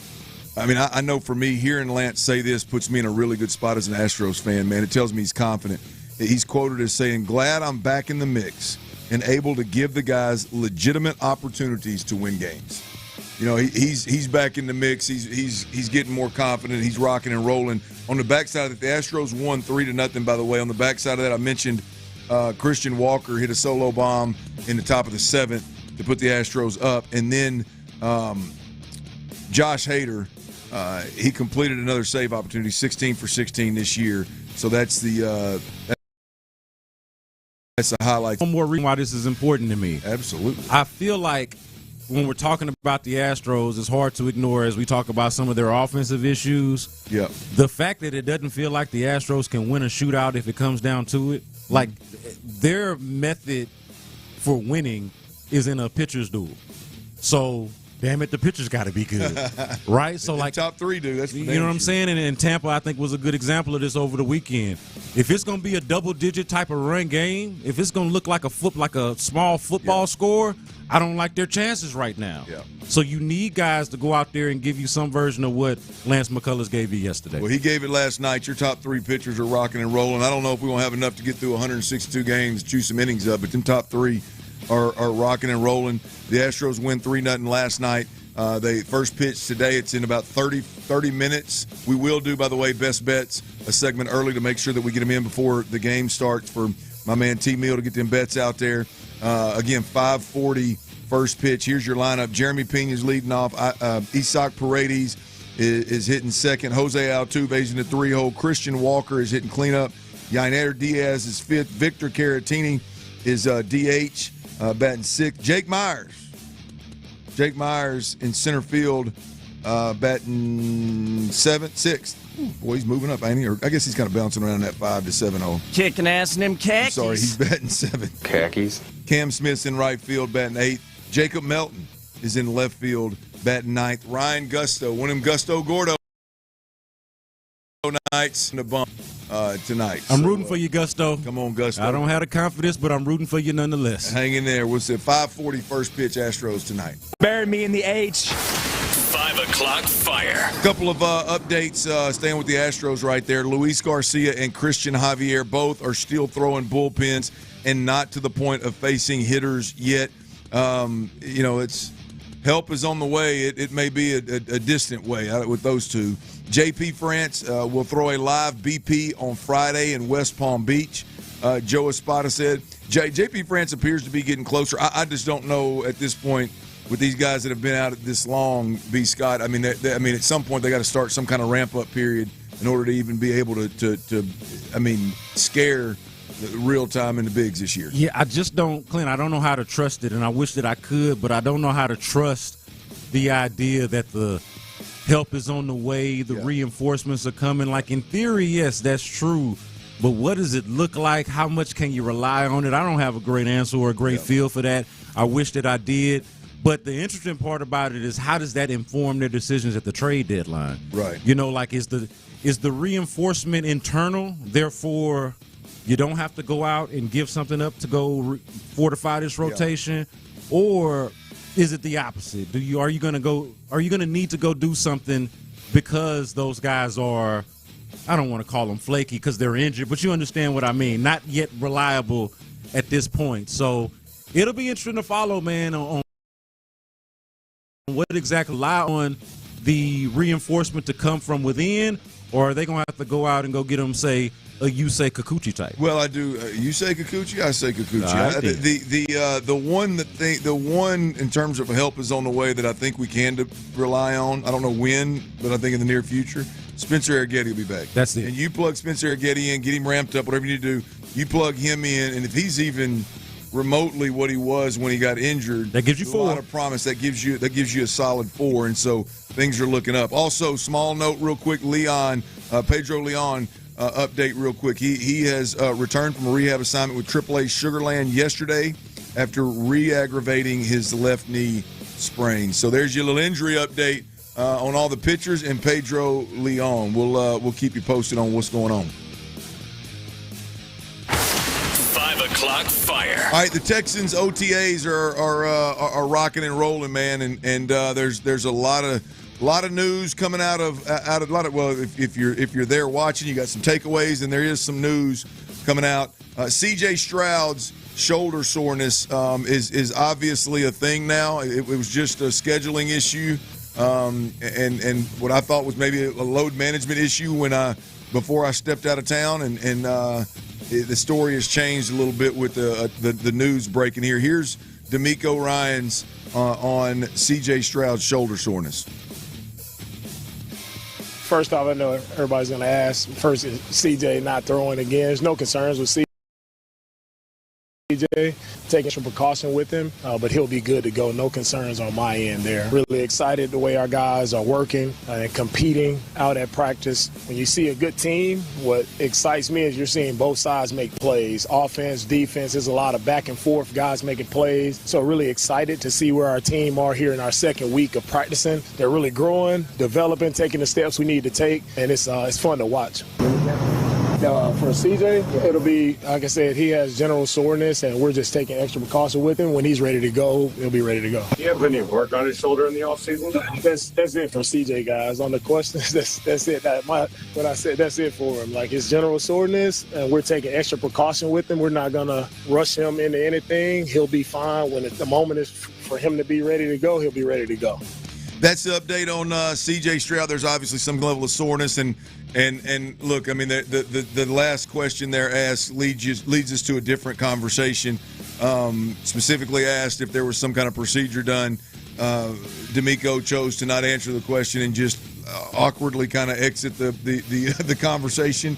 I know for me, hearing Lance say this puts me in a really good spot as an Astros fan, man. It tells me he's confident. He's quoted as saying, "Glad I'm back in the mix and able to give the guys legitimate opportunities to win games." You know, he's back in the mix. He's getting more confident. He's rocking and rolling. On the backside of it, the Astros won 3-0, by the way. On the backside of that, I mentioned Christian Walker hit a solo bomb in the top of the 7th to put the Astros up. And then Josh Hader, he completed another save opportunity, 16 for 16 this year. So that's the highlight. One more reason why this is important to me. Absolutely. I feel like when we're talking about the Astros, it's hard to ignore as we talk about some of their offensive issues. Yeah. The fact that it doesn't feel like the Astros can win a shootout if it comes down to it. Like, their method for winning is in a pitcher's duel. So, damn it, the pitcher's got to be good, right? So, like, top 3 do. That's you know what I'm saying? And Tampa, I think, was a good example of this over the weekend. If it's going to be a double-digit type of run game, if it's going to look like a small football score, I don't like their chances right now. Yeah. So you need guys to go out there and give you some version of what Lance McCullers gave you yesterday. Well, he gave it last night. Your top 3 pitchers are rocking and rolling. I don't know if we won't have enough to get through 162 games, chew some innings up, but them top 3 are rocking and rolling. The Astros win 3-0 last night. They first pitch today. It's in about 30 minutes. We will do, by the way, best bets, a segment early to make sure that we get them in before the game starts for my man T. Meal to get them bets out there. Again, 5:40 first pitch. Here's your lineup. Jeremy Pena's leading off. Isaac Paredes is hitting second. Jose Altuve's in the 3-hole. Christian Walker is hitting cleanup. Yainer Diaz is fifth. Victor Caratini is DH, batting sixth. Jake Myers in center field, batting sixth. Ooh, boy, he's moving up, ain't he? Or I guess he's kind of bouncing around that 5 to 7 hole. Kicking ass in them khakis. Sorry, he's batting 7th. Khakis. Cam Smith's in right field, batting 8th. Jacob Melton is in left field, batting 9th. Ryan Gusto, one of them Gusto Gordo nights in the bump tonight. I'm rooting for you, Gusto. Come on, Gusto. I don't have the confidence, but I'm rooting for you nonetheless. Hang in there. What's it? 5:40 first pitch Astros tonight. Bury me in the H. 5 o'clock fire. A couple of updates staying with the Astros right there. Luis Garcia and Christian Javier both are still throwing bullpens and not to the point of facing hitters yet. It's help is on the way. It may be a distant way with those two. J.P. France will throw a live BP on Friday in West Palm Beach. Joe Espada said. J.P. France appears to be getting closer. I just don't know at this point with these guys that have been out this long, B. Scott. I mean, at some point they got to start some kind of ramp-up period in order to even be able to scare the real time in the bigs this year. Yeah, I just don't, Clint, I don't know how to trust it, and I wish that I could, but I don't know how to trust the idea that the help is on the way, the reinforcements are coming. Like, in theory, yes, that's true, but what does it look like? How much can you rely on it? I don't have a great answer or a great feel for that. I wish that I did. But the interesting part about it is how does that inform their decisions at the trade deadline? Right. You know, like is the reinforcement internal, therefore you don't have to go out and give something up to go fortify this rotation, or is it the opposite? Are you going to need to go do something because those guys are, I don't want to call them flaky because they're injured, but you understand what I mean, not yet reliable at this point. So it'll be interesting to follow, man, on what exactly rely on the reinforcement to come from within, or are they going to have to go out and go get them, say, a Yusei Kikuchi type? Well, I do. You say Kikuchi, I say Kikuchi. The one in terms of help is on the way that I think we can rely on. I don't know when, but I think in the near future, Spencer Arrighetti will be back. That's it. And you plug Spencer Arrighetti in, get him ramped up, whatever you need to do. You plug him in, and if he's even remotely what he was when he got injured, that gives you 4. A lot of promise. That gives you a solid 4, and so things are looking up. Also, small note, real quick, Pedro Leon. Update real quick. He has returned from a rehab assignment with AAA Sugarland yesterday after re-aggravating his left knee sprain. So there's your little injury update on all the pitchers and Pedro Leon. We'll keep you posted on what's going on. 5 o'clock fire. All right, the Texans OTAs are rocking and rolling, man, and there's a lot of news coming out of a lot of, well, if you're there watching, you got some takeaways, and there is some news coming out. CJ Stroud's shoulder soreness is obviously a thing now. It was just a scheduling issue, and what I thought was maybe a load management issue before I stepped out of town, and the story has changed a little bit with the news breaking here. Here's D'Amico Ryans on CJ Stroud's shoulder soreness. First off, I know everybody's going to ask, first is CJ not throwing again. There's no concerns with CJ. Taking some precaution with him, but he'll be good to go. No concerns on my end there. Really excited the way our guys are working and competing out at practice. When you see a good team, what excites me is you're seeing both sides make plays. Offense, defense, there's a lot of back and forth, guys making plays. So really excited to see where our team are here in our second week of practicing. They're really growing, developing, taking the steps we need to take, and it's fun to watch. For CJ, it'll be, like I said, he has general soreness, and we're just taking extra precaution with him. When he's ready to go, he'll be ready to go. Do you have any work on his shoulder in the offseason? That's it for CJ, guys. On the questions, that's it. What I said, that's it for him. Like, his general soreness, and we're taking extra precaution with him. We're not going to rush him into anything. He'll be fine. When the moment is for him to be ready to go, he'll be ready to go. That's the update on CJ Stroud. There's obviously some level of soreness, and look, I mean, the last question there asked leads us to a different conversation. Specifically asked if there was some kind of procedure done. D'Amico chose to not answer the question and just awkwardly kind of exit the conversation.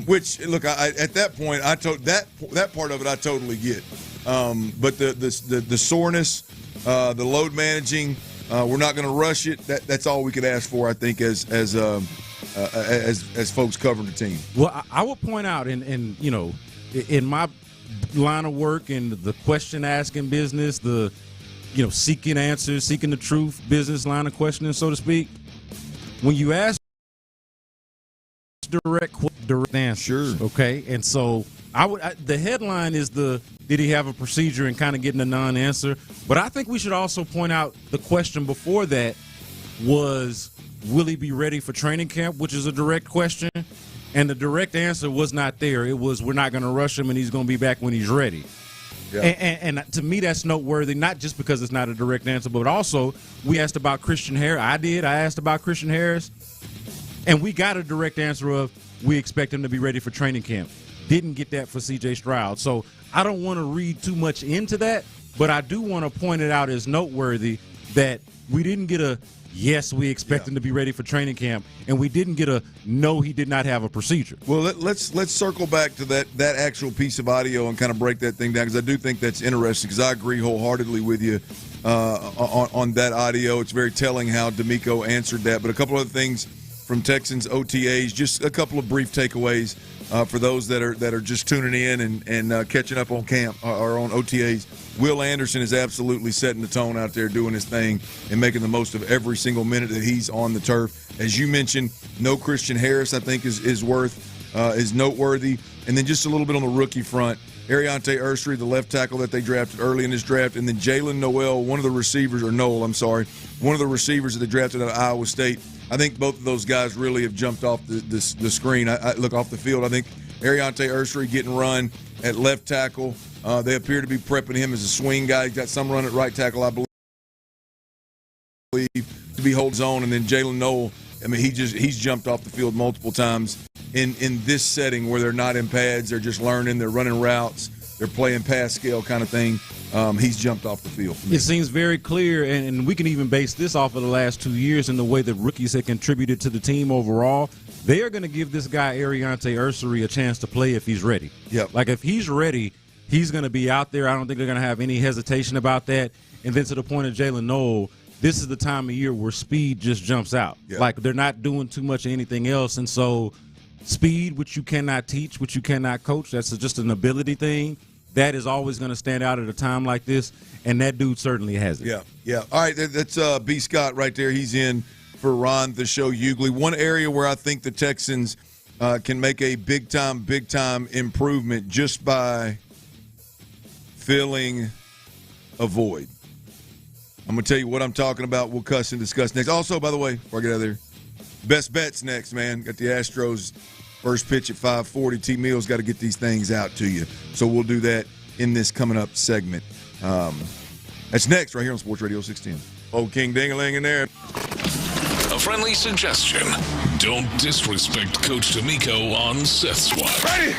Which, look, at that point, that part of it I totally get. But the soreness, the load managing. We're not going to rush it. That's all we could ask for, I think, as folks covering the team. Well, I will point out, in my line of work and the question asking business, the seeking answers, seeking the truth business line of questioning, so to speak. When you ask direct answers, okay, and so the headline is did he have a procedure and kind of getting a non-answer, but I think we should also point out the question before that was, will he be ready for training camp, which is a direct question, and the direct answer was not there. It was, we're not going to rush him and he's going to be back when he's ready. Yeah. And to me, that's noteworthy, not just because it's not a direct answer, but also we asked about Christian Harris. I asked about Christian Harris, and we got a direct answer of we expect him to be ready for training camp. Didn't get that for CJ Stroud. So I don't want to read too much into that, but I do want to point it out as noteworthy that we didn't get a yes, we expect him to be ready for training camp, and we didn't get a no, he did not have a procedure. Well, let's circle back to that actual piece of audio and kind of break that thing down, because I do think that's interesting, because I agree wholeheartedly with you on that audio. It's very telling how D'Amico answered that. But a couple other things from Texans OTAs, just a couple of brief takeaways for those that are just tuning in and catching up on camp or on OTAs. Will Anderson is absolutely setting the tone out there, doing his thing and making the most of every single minute that he's on the turf. As you mentioned, no Christian Harris, I think, is noteworthy. And then just a little bit on the rookie front, Ariante Ursery, the left tackle that they drafted early in this draft, and then Jalen Noel, one of the receivers that they drafted out of Iowa State. I think both of those guys really have jumped off the screen. I look off the field. I think Ariante Ursery getting run at left tackle. They appear to be prepping him as a swing guy. He's got some run at right tackle, I believe. be hold zone. And then Jalen Noel, I mean, he's jumped off the field multiple times in this setting where they're not in pads, they're just learning, they're running routes, they're playing pass scale kind of thing. He's jumped off the field. It seems very clear, and we can even base this off of the last 2 years and the way that rookies have contributed to the team overall. They are going to give this guy, Ariante Ursery, a chance to play if he's ready. Yep. Like, if he's ready, he's going to be out there. I don't think they're going to have any hesitation about that. And then to the point of Jalen Noel, this is the time of year where speed just jumps out. Yep. Like, they're not doing too much of anything else. And so speed, which you cannot teach, which you cannot coach, that's just an ability thing. That is always going to stand out at a time like this, and that dude certainly has it. Yeah. All right, that's B. Scott right there. He's in for Ron the Show Hughley. One area where I think the Texans can make a big-time improvement just by filling a void. I'm going to tell you what I'm talking about. We'll cuss and discuss next. Also, by the way, before I get out of there, best bets next, man. Got the Astros first pitch at 5:40. T. Mills got to get these things out to you. So we'll do that in this coming up segment. That's next right here on Sports Radio 610. Oh, King Ding-a-ling in there. A friendly suggestion. Don't disrespect Coach D'Amico on Seth's Watch. Ready?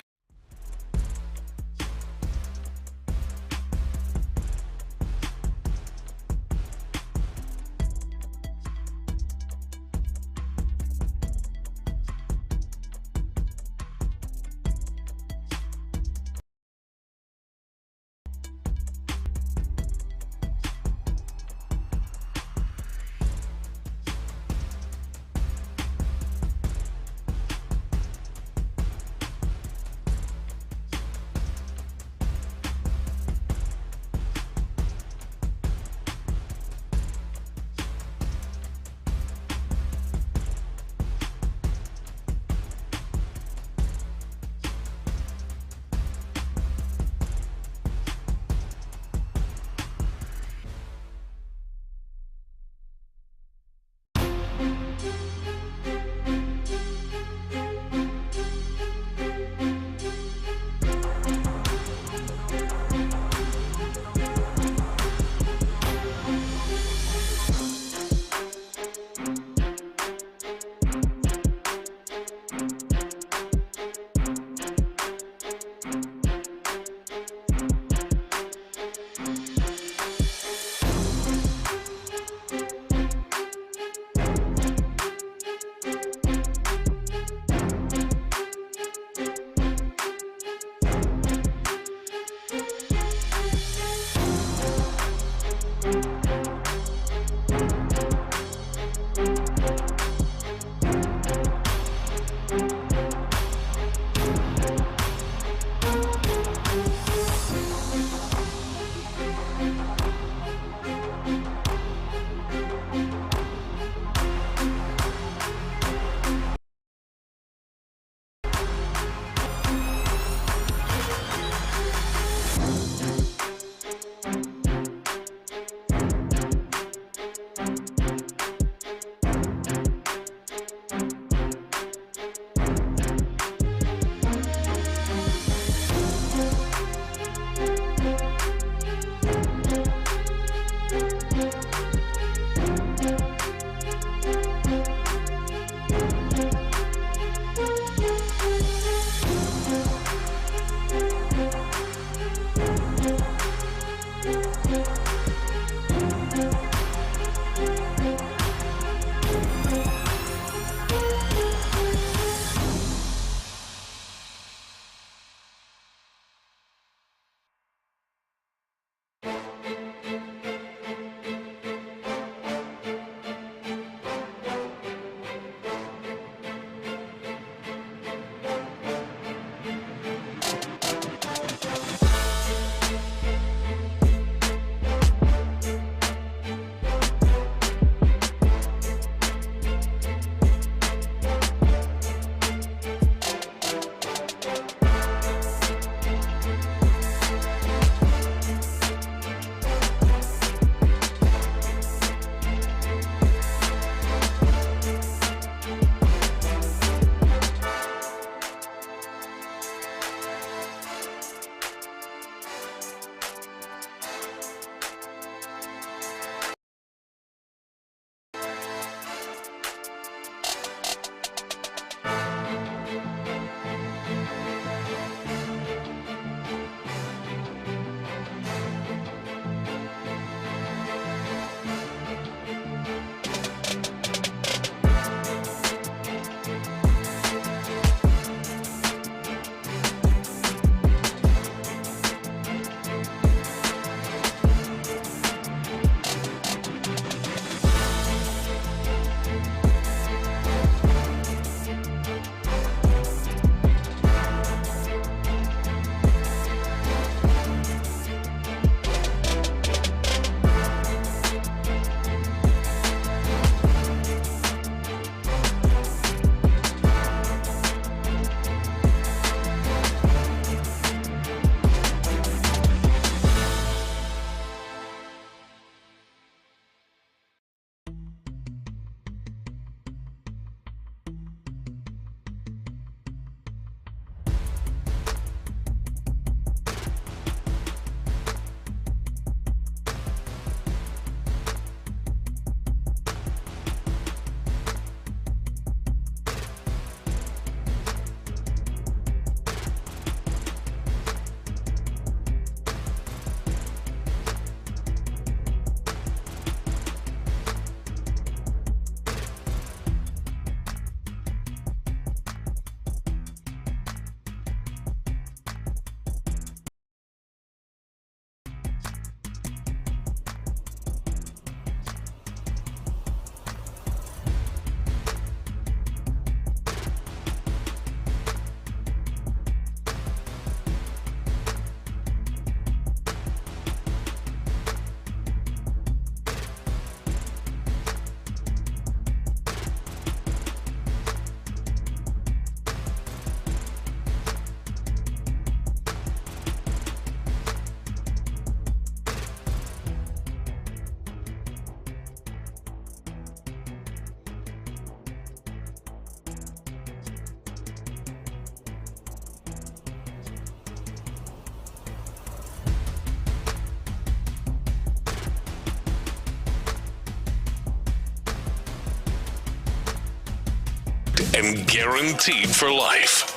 and guaranteed for life.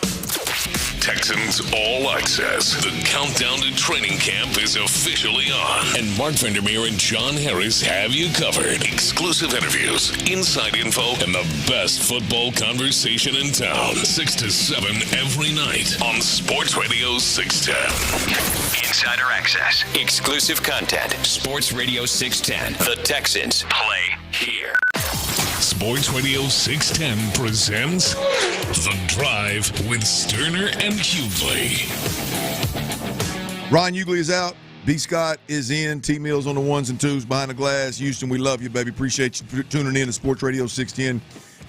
Texans All Access. The countdown to training camp is officially on. And Mark Vandermeer and John Harris have you covered. Exclusive interviews, inside info, and the best football conversation in town. 6 to 7 every night on Sports Radio 610. Insider access, exclusive content. Sports Radio 610. The Texans play here. Sports Radio 610 presents The Drive with Stoerner and Hughley. Ron Hughley is out. B. Scott is in. T. Mills on the ones and twos behind the glass. Houston, we love you, baby. Appreciate you tuning in to Sports Radio 610,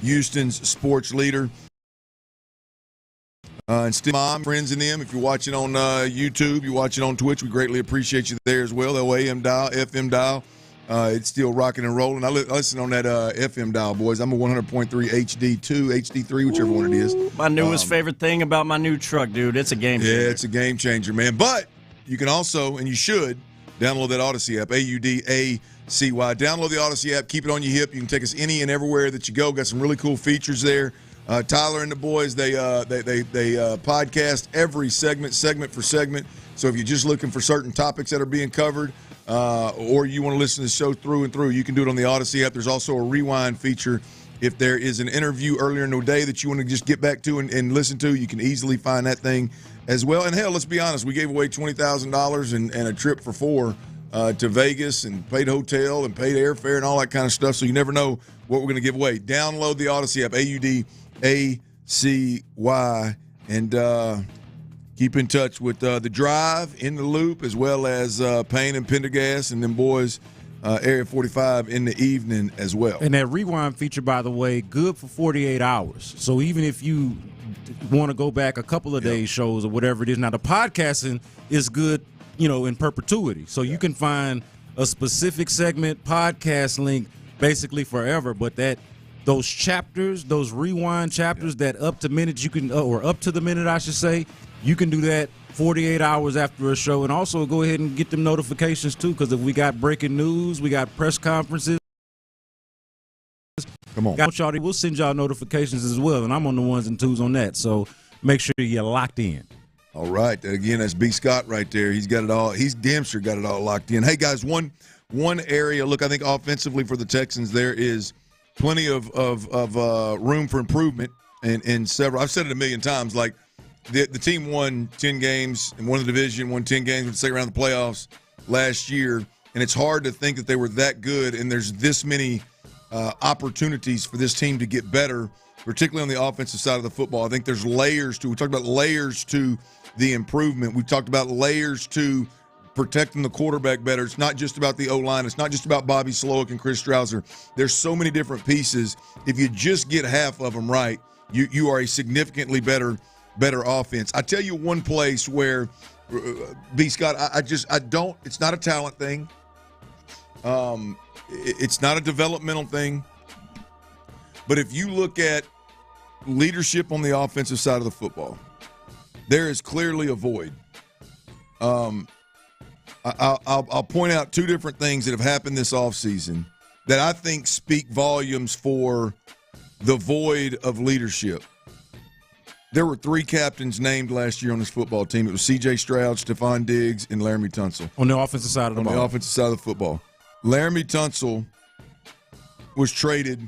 Houston's sports leader. And still, mom, friends and them, if you're watching on YouTube, you're watching on Twitch, we greatly appreciate you there as well. The AM dial, FM dial. It's still rocking and rolling. I listen on that FM dial, boys. I'm a 100.3 HD2, HD3, whichever one it is. My newest favorite thing about my new truck, dude. It's a game changer. Yeah, it's a game changer, man. But you can also, and you should, download that Odyssey app, AUDACY. Download the Odyssey app. Keep it on your hip. You can take us any and everywhere that you go. Got some really cool features there. Tyler and the boys, they podcast every segment for segment. So if you're just looking for certain topics that are being covered, or you want to listen to the show through and through, you can do it on the Odyssey app. There's also a rewind feature. If there is an interview earlier in the day that you want to just get back to and listen to, you can easily find that thing as well. And hell, let's be honest, we gave away $20,000 and a trip for four to Vegas and paid hotel and paid airfare and all that kind of stuff. So you never know what we're going to give away. Download the Odyssey app, AUDACY, and keep in touch with the Drive, In the Loop, as well as Payne and Pendergast and them boys, Area 45 in the evening as well. And that rewind feature, by the way, good for 48 hours. So even if you want to go back a couple of days shows or whatever it is. Now, the podcasting is good, in perpetuity. So you can find a specific segment podcast link basically forever, but those chapters, those rewind chapters that up to minutes you can, or up to the minute, I should say, you can do that 48 hours after a show. And also go ahead and get them notifications too, because if we got breaking news, we got press conferences. Come on. We'll send y'all notifications as well, and I'm on the ones and twos on that. So make sure you're locked in. All right. Again, that's B. Scott right there. He's got it all. He's damn sure got it all locked in. Hey, guys, one area, look, I think offensively for the Texans there is plenty of room for improvement in several. I've said it a million times, like the team won 10 games and won the division, won 10 games in the second round of the playoffs last year, and it's hard to think that they were that good, and there's this many opportunities for this team to get better, particularly on the offensive side of the football. I think there's layers to – we talked about layers to the improvement. We talked about layers to protecting the quarterback better. It's not just about the O-line. It's not just about Bobby Slowick and Chris Strouser. There's so many different pieces. If you just get half of them right, you are a significantly better offense. I tell you one place where, B. Scott, I don't – it's not a talent thing. It's not a developmental thing. But if you look at leadership on the offensive side of the football, there is clearly a void. I'll point out two different things that have happened this offseason that I think speak volumes for the void of leadership. There were three captains named last year on this football team. It was C.J. Stroud, Stephon Diggs, and Laramie Tunsil. On the offensive side of the ball. On the offensive side of the football. Laramie Tunsil was traded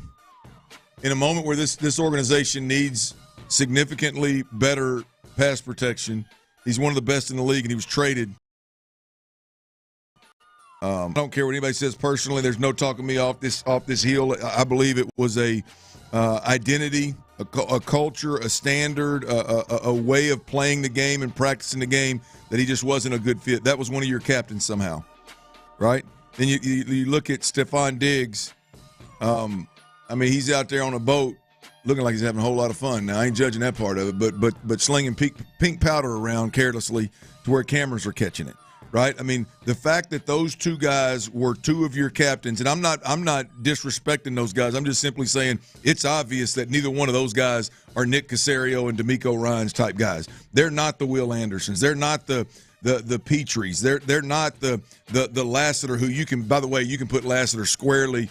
in a moment where this organization needs significantly better pass protection. He's one of the best in the league, and he was traded. I don't care what anybody says personally. There's no talking me off this hill. I believe it was a identity, a culture, a standard, a way of playing the game and practicing the game that he just wasn't a good fit. That was one of your captains somehow, right? Then you look at Stephon Diggs. He's out there on a boat looking like he's having a whole lot of fun. Now, I ain't judging that part of it, but slinging pink powder around carelessly to where cameras are catching it, right? I mean, the fact that those two guys were two of your captains, and I'm not disrespecting those guys. I'm just simply saying it's obvious that neither one of those guys are Nick Caserio and D'Amico Ryans type guys. They're not the Will Andersons. They're not the Petries. They're not the Lassiter, who you can, by the way, you can put Lassiter squarely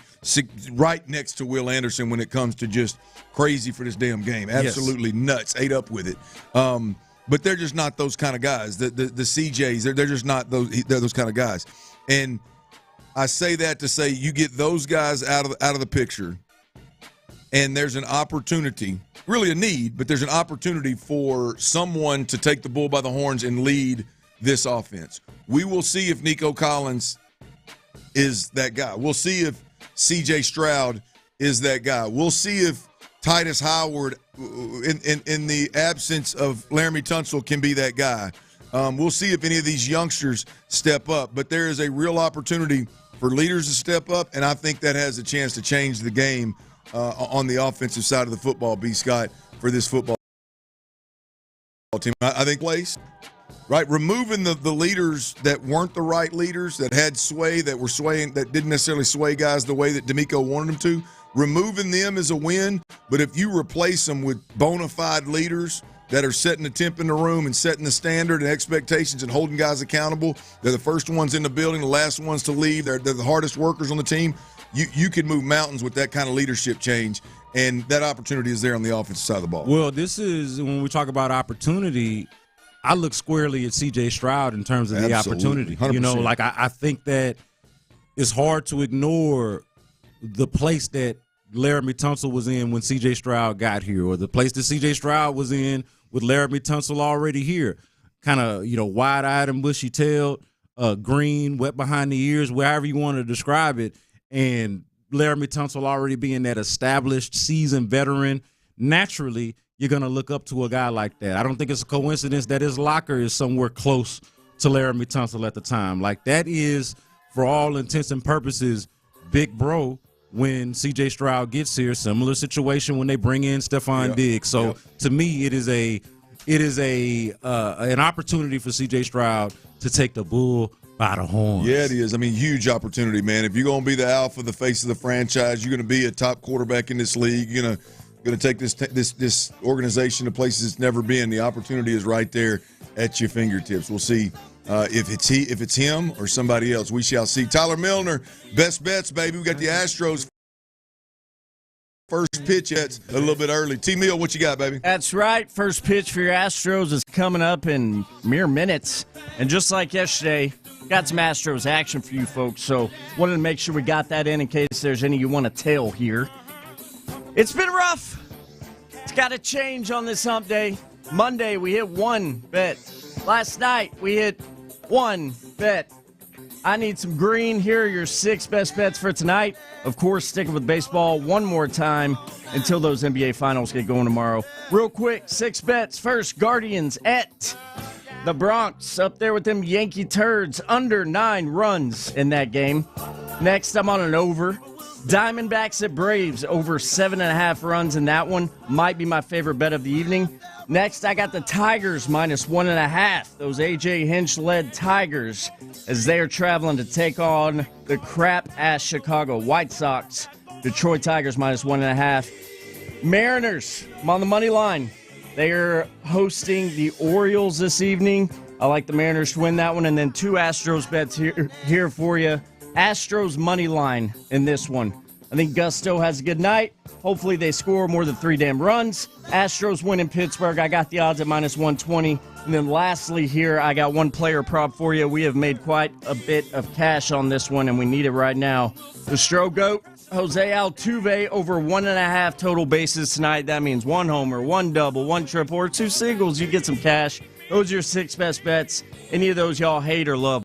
right next to Will Anderson when it comes to just crazy for this damn game. Absolutely nuts. Ate up with it. But they're just not those kind of guys. The CJs, they're just not those kind of guys. And I say that to say you get those guys out of the picture, and there's an opportunity, really a need, but there's an opportunity for someone to take the bull by the horns and lead this offense. We will see if Nico Collins is that guy. We'll see if C.J. Stroud is that guy. We'll see if Titus Howard, in the absence of Laramie Tunsil, can be that guy. We'll see if any of these youngsters step up. But there is a real opportunity for leaders to step up, and I think that has a chance to change the game on the offensive side of the football, B. Scott, for this football team. I think place, right? Removing the leaders that weren't the right leaders, that had sway, that were swaying, that didn't necessarily sway guys the way that D'Amico wanted them to. Removing them is a win, but if you replace them with bona fide leaders that are setting the temp in the room and setting the standard and expectations and holding guys accountable, they're the first ones in the building, the last ones to leave, they're the hardest workers on the team. You can move mountains with that kind of leadership change, and that opportunity is there on the offensive side of the ball. Well, this is, when we talk about opportunity, I look squarely at C.J. Stroud in terms of the opportunity. 100%. You know, like I think that it's hard to ignore the place that Laramie Tunsil was in when C.J. Stroud got here, or the place that C.J. Stroud was in with Laramie Tunsil already here. Kind of, wide-eyed and bushy-tailed, green, wet behind the ears, wherever you want to describe it, and Laramie Tunsil already being that established, seasoned veteran. Naturally, you're going to look up to a guy like that. I don't think it's a coincidence that his locker is somewhere close to Laramie Tunsil at the time. Like, that is, for all intents and purposes, big bro when C.J. Stroud gets here. Similar situation when they bring in Stephon Diggs. So to me, it is an opportunity for C.J. Stroud to take the bull by the horns. Yeah, it is. I mean, huge opportunity, man. If you're going to be the alpha, the face of the franchise, you're going to be a top quarterback in this league. You're going to take this organization to places it's never been. The opportunity is right there at your fingertips. We'll see. If it's him or somebody else, we shall see. Tyler Milner, best bets, baby. We got the Astros first pitch. That's a little bit early. T-Mill, what you got, baby? That's right. First pitch for your Astros is coming up in mere minutes. And just like yesterday, got some Astros action for you folks. So wanted to make sure we got that in case there's any you want to tell here. It's been rough. It's got to change on this hump day. Monday, we hit one bet. Last night, we hit one bet. I need some green. Here are your 6 best bets for tonight. Of course, sticking with baseball one more time until those NBA Finals get going tomorrow. Real quick, 6 bets. First, Guardians at the Bronx. Up there with them Yankee turds. Under 9 runs in that game. Next, I'm on an over. Diamondbacks at Braves. Over 7.5 runs in that one. Might be my favorite bet of the evening. Next, I got the Tigers minus 1.5. Those A.J. Hinch-led Tigers as they are traveling to take on the crap-ass Chicago White Sox. Detroit Tigers minus 1.5. Mariners, I'm on the money line. They are hosting the Orioles this evening. I like the Mariners to win that one. And then 2 Astros bets here for you. Astros money line in this one. I think Gusto has a good night. Hopefully they score more than 3 damn runs. Astros win in Pittsburgh. I got the odds at minus 120. And then lastly here, I got one player prop for you. We have made quite a bit of cash on this one, and we need it right now. The Stro Goat, Jose Altuve, over 1.5 total bases tonight. That means 1 homer, 1 double, 1 triple, or 2 singles. You get some cash. Those are your 6 best bets. Any of those y'all hate or love?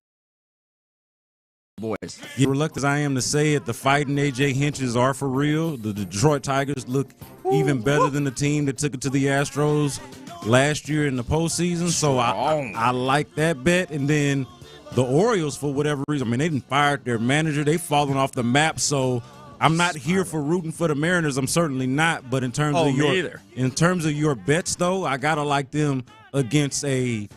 Boys. Reluctant as I am to say it, the fighting A.J. Hinches are for real. The Detroit Tigers look even better than the team that took it to the Astros last year in the postseason. So I like that bet. And then the Orioles, for whatever reason, I mean, they didn't fire their manager. They've fallen off the map. So I'm not here for rooting for the Mariners. I'm certainly not. But in terms of your bets, though, I gotta like them against a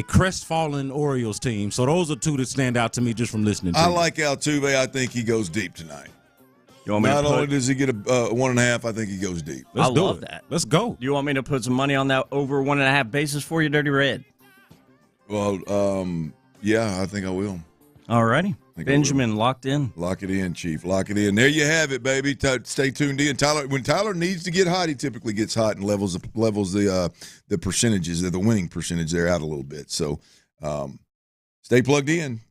crestfallen Orioles team. So those are 2 that stand out to me just from listening to I like Altuve. I think he goes deep tonight. Not only does he get a 1.5, I think he goes deep. I love that. Let's go. Do you want me to put some money on that over 1.5 bases for you, Dirty Red? Well, yeah, I think I will. All righty. Benjamin locked in. Lock it in, Chief. Lock it in. There you have it, baby. Stay tuned in. Tyler, when Tyler needs to get hot, he typically gets hot and levels the percentages, the winning percentage there out a little bit. So stay plugged in.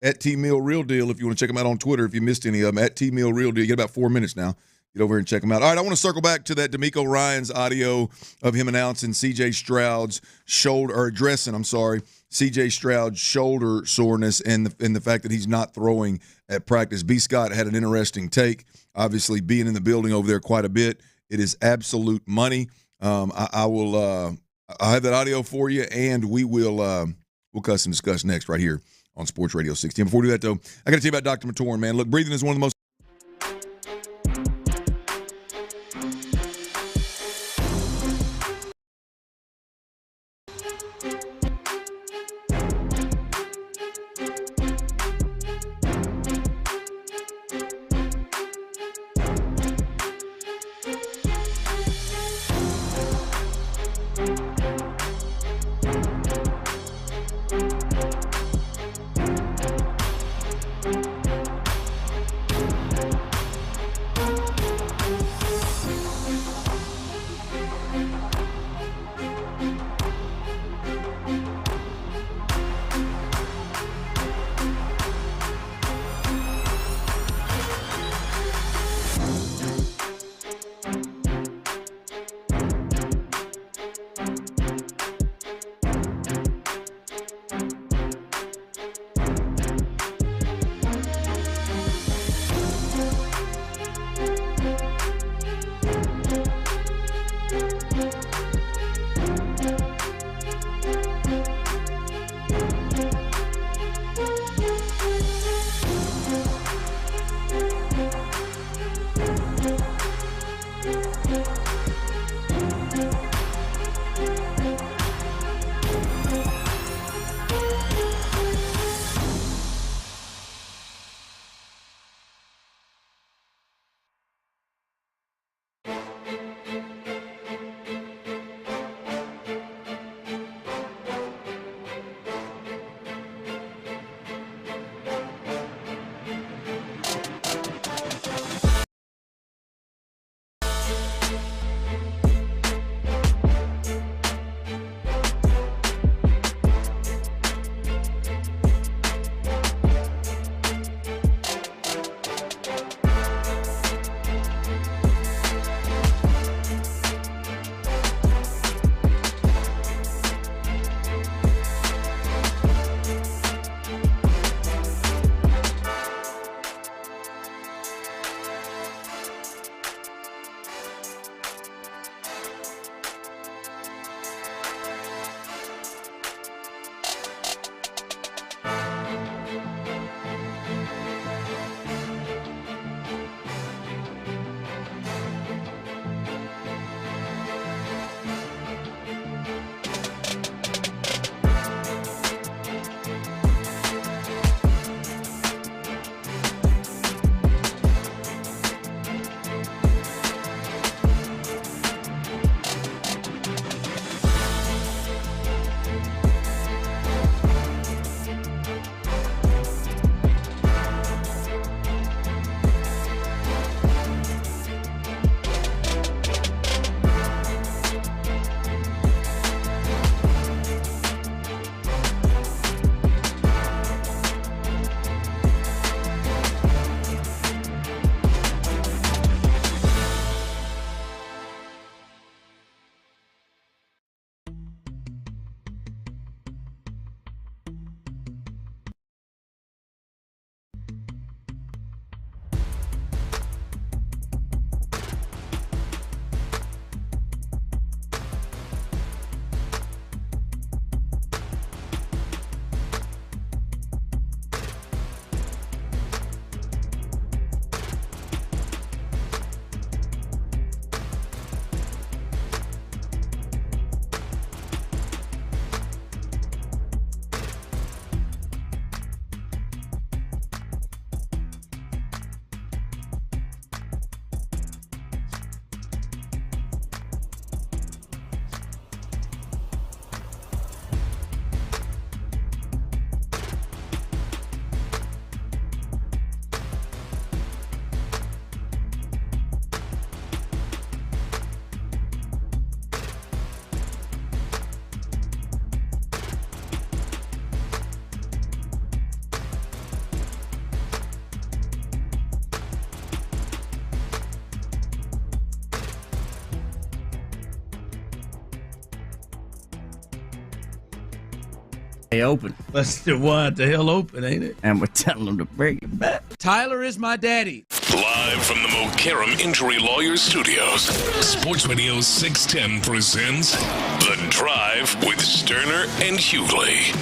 At T-Mill Real Deal, if you want to check them out on Twitter, if you missed any of them, at T-Mill Real Deal. You get about 4 minutes now. Get over here and check them out. All right, I want to circle back to that D'Amico Ryans audio of him announcing C.J. Stroud's C.J. Stroud's shoulder soreness and the fact that he's not throwing at practice. B. Scott had an interesting take, obviously being in the building over there quite a bit. It is absolute money. I'll have that audio for you, and we'll custom discuss next right here on Sports Radio 16. Before we do that, though, I got to tell you about Dr. Matoran, man. Look, breathing is one of the most They open. Busted wide the hell open, ain't it? And we're telling them to bring it back. Tyler is my daddy. Live from the Mokaram Injury Lawyers Studios, Sports Radio 610 presents The Drive with Stoerner and Hughley.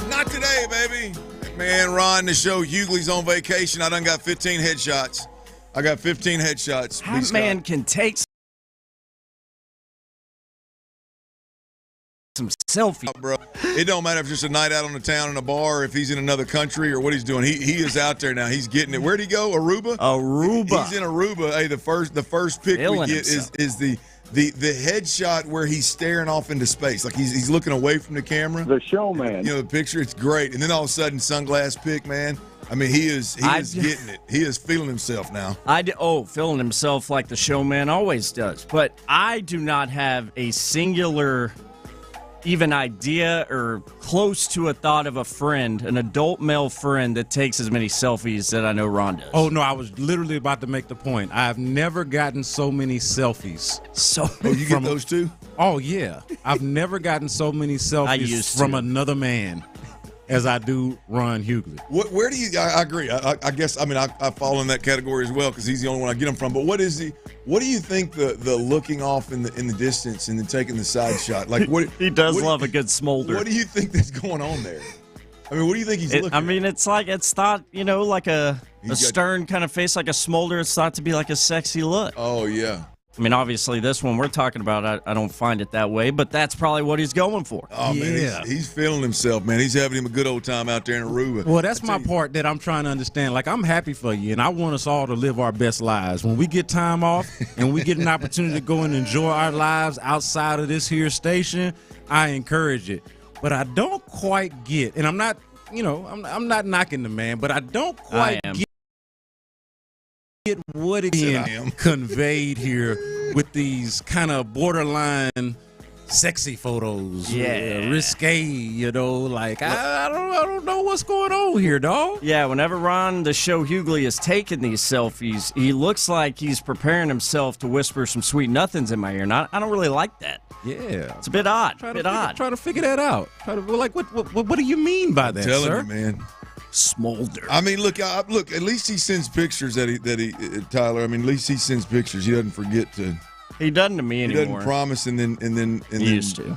Not today, baby. Man, Ron, the show, Hughley's on vacation. I done got 15 headshots. I got 15 headshots. That man can take some selfies. Bro, it don't matter if it's just a night out on the town in a bar, or if he's in another country or what he's doing. He is out there now. He's getting it. Where'd he go? Aruba? Aruba. He's in Aruba. Hey, the first pic we get is the headshot where he's staring off into space. Like he's looking away from the camera. The showman. You know, the picture, it's great. And then all of a sudden, sunglass pic, man. I mean, he is getting it. He is feeling himself now. Feeling himself like the showman always does. But I do not have a singular even idea or close to a thought of a friend, an adult male friend that takes as many selfies that I know Ron does. Oh, no, I was literally about to make the point. I've never gotten so many selfies. You get those too? Oh, yeah. I've never gotten so many selfies from another man as I do Ron Hughley. Where do you? I agree. I guess. I mean, I fall in that category as well because he's the only one I get them from. But what do you think the looking off in the distance and then taking the side shot? Like what? He does love a good smolder. What do you think that's going on there? I mean, what do you think he's looking? I mean, it's thought, like a stern kind of face, like a smolder. It's thought to be like a sexy look. Oh yeah. I mean, obviously, this one we're talking about, I don't find it that way, but that's probably what he's going for. Oh, man, he's feeling himself, man. He's having him a good old time out there in Aruba. Well, that's my part that I'm trying to understand. Like, I'm happy for you, and I want us all to live our best lives. When we get time off and we get an opportunity to go and enjoy our lives outside of this here station, I encourage it. But I don't quite get, and I'm not, I'm not knocking the man, but I don't quite get what it is conveyed here with these kind of borderline sexy photos, risque, like I don't know what's going on here, dog. Yeah, whenever Ron, the show Hughley, is taking these selfies, he looks like he's preparing himself to whisper some sweet nothings in my ear, and I don't really like that. Yeah, it's a bit odd. Trying to figure that out. What do you mean by that, telling sir? you, man. Smolder. I mean, look. At least he sends pictures that he Tyler. I mean, at least he sends pictures. He doesn't forget to. He doesn't to me anymore. He doesn't promise and then he used to.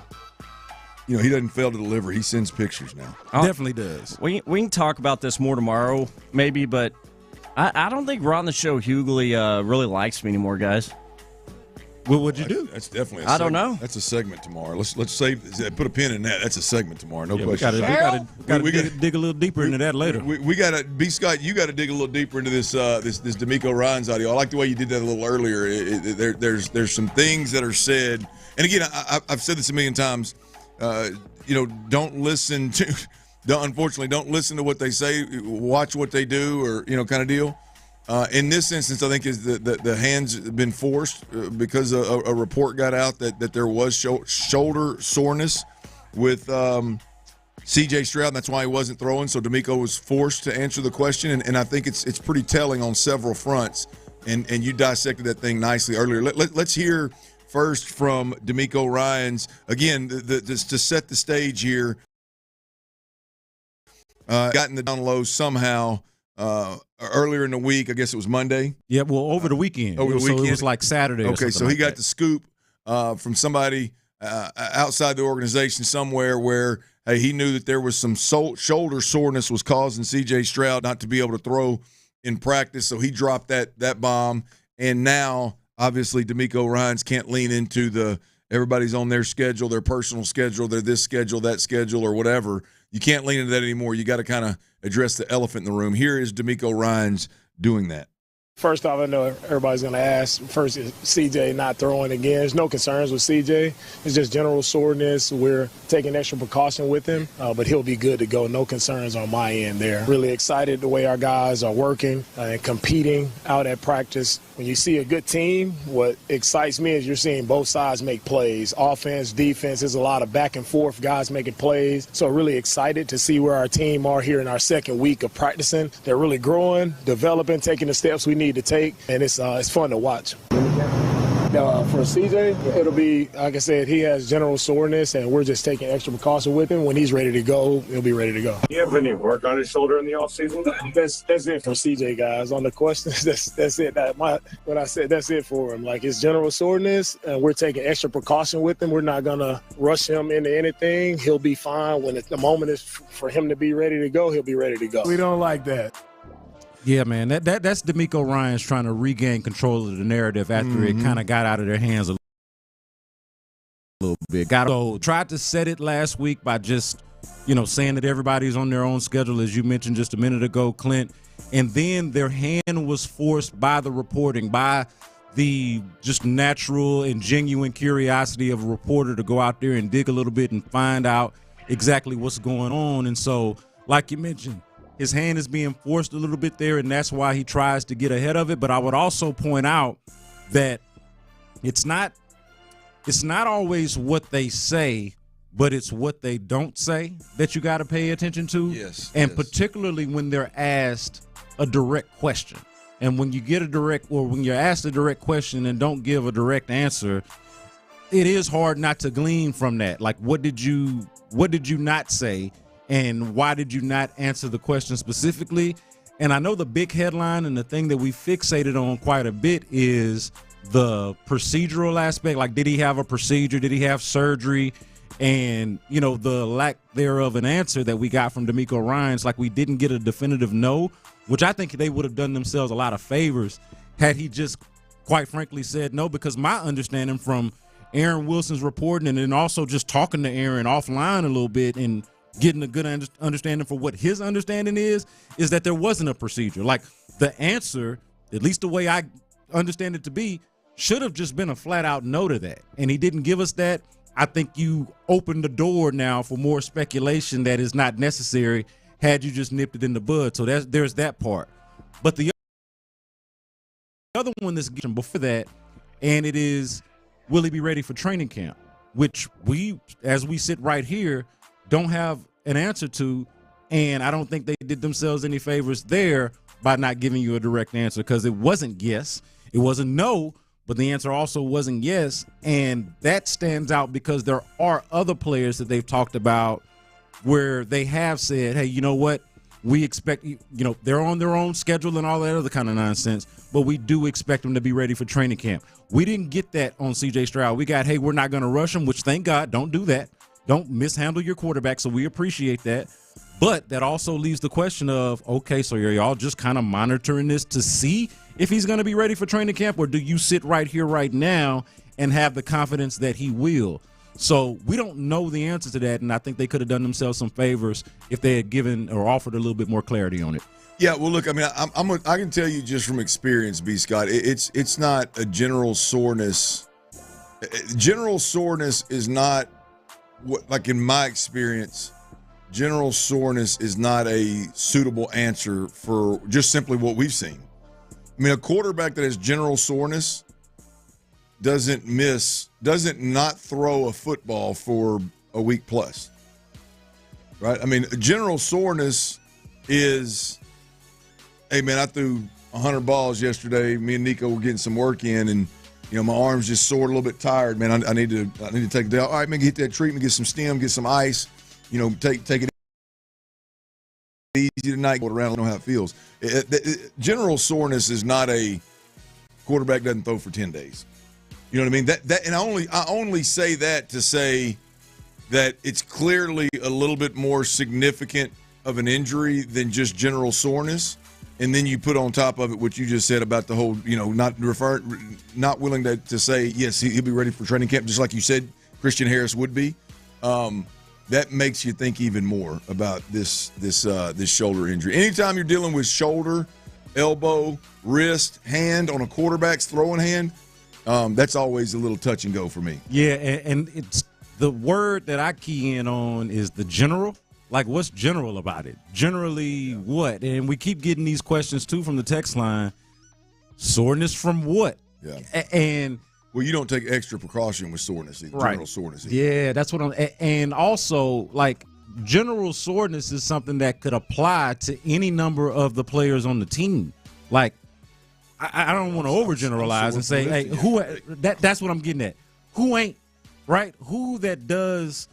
He doesn't fail to deliver. He sends pictures now. Definitely does. We can talk about this more tomorrow, maybe, but I don't think Ron the show Hughley really likes me anymore, guys. Well, what'd you do? That's definitely. I don't know. That's a segment tomorrow. Let's save. Put a pin in that. That's a segment tomorrow. No question. We got to dig a little deeper into that later. We got to. B. Scott, you got to dig a little deeper into this D'Amico Ryans audio. I like the way you did that a little earlier. There's some things that are said, and again, I've said this a million times. Don't listen to. Unfortunately, don't listen to what they say. Watch what they do, or kind of deal. In this instance, I think is the hands have been forced because a report got out that there was shoulder soreness with C.J. Stroud, and that's why he wasn't throwing. So D'Amico was forced to answer the question, and I think it's pretty telling on several fronts. And you dissected that thing nicely earlier. Let's hear first from D'Amico Ryans again to set the stage here. Gotten the down low somehow. Earlier in the week, I guess it was Monday. Yeah, well, over the weekend. So it was like Saturday. Okay, so he got the scoop from somebody outside the organization somewhere where he knew that there was some shoulder soreness was causing C.J. Stroud not to be able to throw in practice. So he dropped that bomb, and now obviously D'Amico Ryans can't lean into everybody's on their schedule, their personal schedule, their this schedule, that schedule, or whatever. You can't lean into that anymore. You got to kind of address the elephant in the room. Here is D'Amico Ryans doing that. First off, I know everybody's going to ask, first, is CJ not throwing again? There's no concerns with CJ. It's just general soreness. We're taking extra precaution with him, but he'll be good to go. No concerns on my end there. Really excited the way our guys are working and competing out at practice. When you see a good team, what excites me is you're seeing both sides make plays. Offense, defense, there's a lot of back and forth, guys making plays. So really excited to see where our team are here in our second week of practicing. They're really growing, developing, taking the steps we need to take, and it's fun to watch. For CJ, it'll be, like I said, he has general soreness, and we're just taking extra precaution with him. When he's ready to go, he'll be ready to go. Do you have any work on his shoulder in the offseason? That's it for CJ, guys. On the questions, that's it. What I said, that's it for him. Like, it's general soreness, and we're taking extra precaution with him. We're not going to rush him into anything. He'll be fine. When the moment is for him to be ready to go, he'll be ready to go. We don't like that. Yeah, man, that's DeMeco Ryans trying to regain control of the narrative after it kind of got out of their hands a little bit. Tried to set it last week by just, saying that everybody's on their own schedule, as you mentioned just a minute ago, Clint. And then their hand was forced by the reporting, by the just natural and genuine curiosity of a reporter to go out there and dig a little bit and find out exactly what's going on. And so, like you mentioned, his hand is being forced a little bit there, and that's why he tries to get ahead of it. But I would also point out that it's not always what they say, but it's what they don't say that you got to pay attention to. Yes. And particularly when they're asked a direct question. And when you get when you're asked a direct question and don't give a direct answer, it is hard not to glean from that. Like, what did you not say? And why did you not answer the question specifically? And I know the big headline and the thing that we fixated on quite a bit is the procedural aspect. Like, did he have a procedure? Did he have surgery? And, the lack thereof an answer that we got from DeMeco Ryans, like we didn't get a definitive no, which I think they would have done themselves a lot of favors had he just, quite frankly, said no, because my understanding from Aaron Wilson's reporting and then also just talking to Aaron offline a little bit and getting a good understanding for what his understanding is that there wasn't a procedure. Like, the answer, at least the way I understand it to be, should have just been a flat-out no to that. And he didn't give us that. I think you opened the door now for more speculation that is not necessary had you just nipped it in the bud. So there's that part. But the other one that's getting before that, and it is, will he be ready for training camp? Which we, as we sit right here, don't have an answer to, and I don't think they did themselves any favors there by not giving you a direct answer, because it wasn't yes, it wasn't no, but the answer also wasn't yes, and that stands out because there are other players that they've talked about where they have said, hey, you know what, we expect, they're on their own schedule and all that other kind of nonsense, but we do expect them to be ready for training camp. We didn't get that on C.J. Stroud. We got, hey, we're not going to rush him, which thank God, don't do that. Don't mishandle your quarterback, so we appreciate that. But that also leaves the question of, okay, so are y'all just kind of monitoring this to see if he's going to be ready for training camp, or do you sit right here right now and have the confidence that he will? So we don't know the answer to that, and I think they could have done themselves some favors if they had given or offered a little bit more clarity on it. Yeah, well, look, I mean, I can tell you just from experience, B. Scott, it's not a general soreness. General soreness is not, like in my experience, general soreness is not a suitable answer for just simply what we've seen. I mean, a quarterback that has general soreness doesn't not throw a football for a week plus, right? I mean, general soreness is, hey, man, I threw 100 balls yesterday. Me and Nico were getting some work in, and my arm's just sore, a little bit tired, man. I need to take a day. All right, man, get that treatment, get some stim, get some ice. Take it easy tonight. Go around, I don't know how it feels. General soreness is not a quarterback doesn't throw for 10 days. You know what I mean? And I only say that to say that it's clearly a little bit more significant of an injury than just general soreness. And then you put on top of it what you just said about the whole, not willing to say, yes, he'll be ready for training camp, just like you said Christian Harris would be. That makes you think even more about this shoulder injury. Anytime you're dealing with shoulder, elbow, wrist, hand on a quarterback's throwing hand, that's always a little touch and go for me. Yeah, and it's the word that I key in on is the general. Like, what's general about it? Generally what? And we keep getting these questions, too, from the text line. Soreness from what? Yeah. And well, you don't take extra precaution with soreness, right. General soreness. Yeah, that's what I'm – and also, like, general soreness is something that could apply to any number of the players on the team. Like, I don't want to overgeneralize and say, hey, that's what I'm getting at. Who ain't, right? Who that does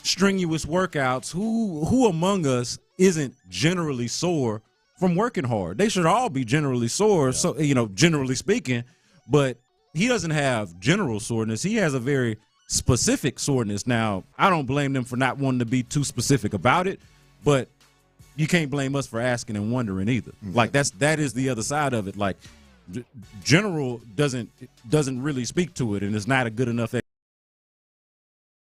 strenuous workouts, who among us isn't generally sore from working hard? They should all be generally sore, so generally speaking, but he doesn't have general soreness. He has a very specific soreness. Now, I don't blame them for not wanting to be too specific about it, but you can't blame us for asking and wondering either. Mm-hmm. Like that is the other side of it. Like general doesn't really speak to it, and it's not a good enough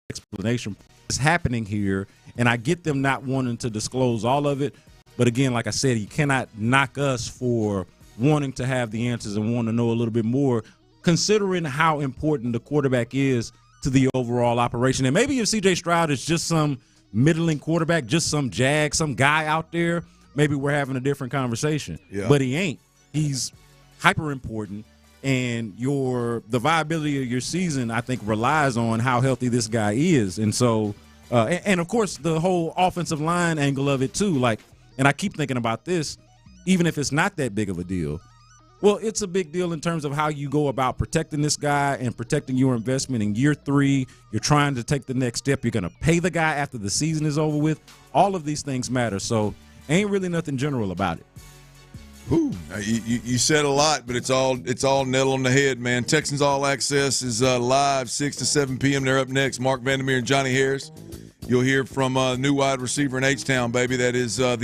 explanation. It's happening here, and I get them not wanting to disclose all of it. But again, like I said, you cannot knock us for wanting to have the answers and want to know a little bit more, considering how important the quarterback is to the overall operation. And maybe if C.J. Stroud is just some middling quarterback, just some jag, some guy out there, maybe we're having a different conversation. Yeah. But he ain't. He's hyper important, and the viability of your season, I think, relies on how healthy this guy is. And so, and of course, the whole offensive line angle of it too. Like, and I keep thinking about this, even if it's not that big of a deal. Well, it's a big deal in terms of how you go about protecting this guy and protecting your investment in year 3. You're trying to take the next step. You're going to pay the guy after the season is over with. All of these things matter. So ain't really nothing general about it. Ooh, you said a lot, but it's all nail on the head, man. Texans All Access is live 6 to 7 p.m. They're up next. Mark Vandermeer and Johnny Harris. You'll hear from new wide receiver in H-Town, baby. That is the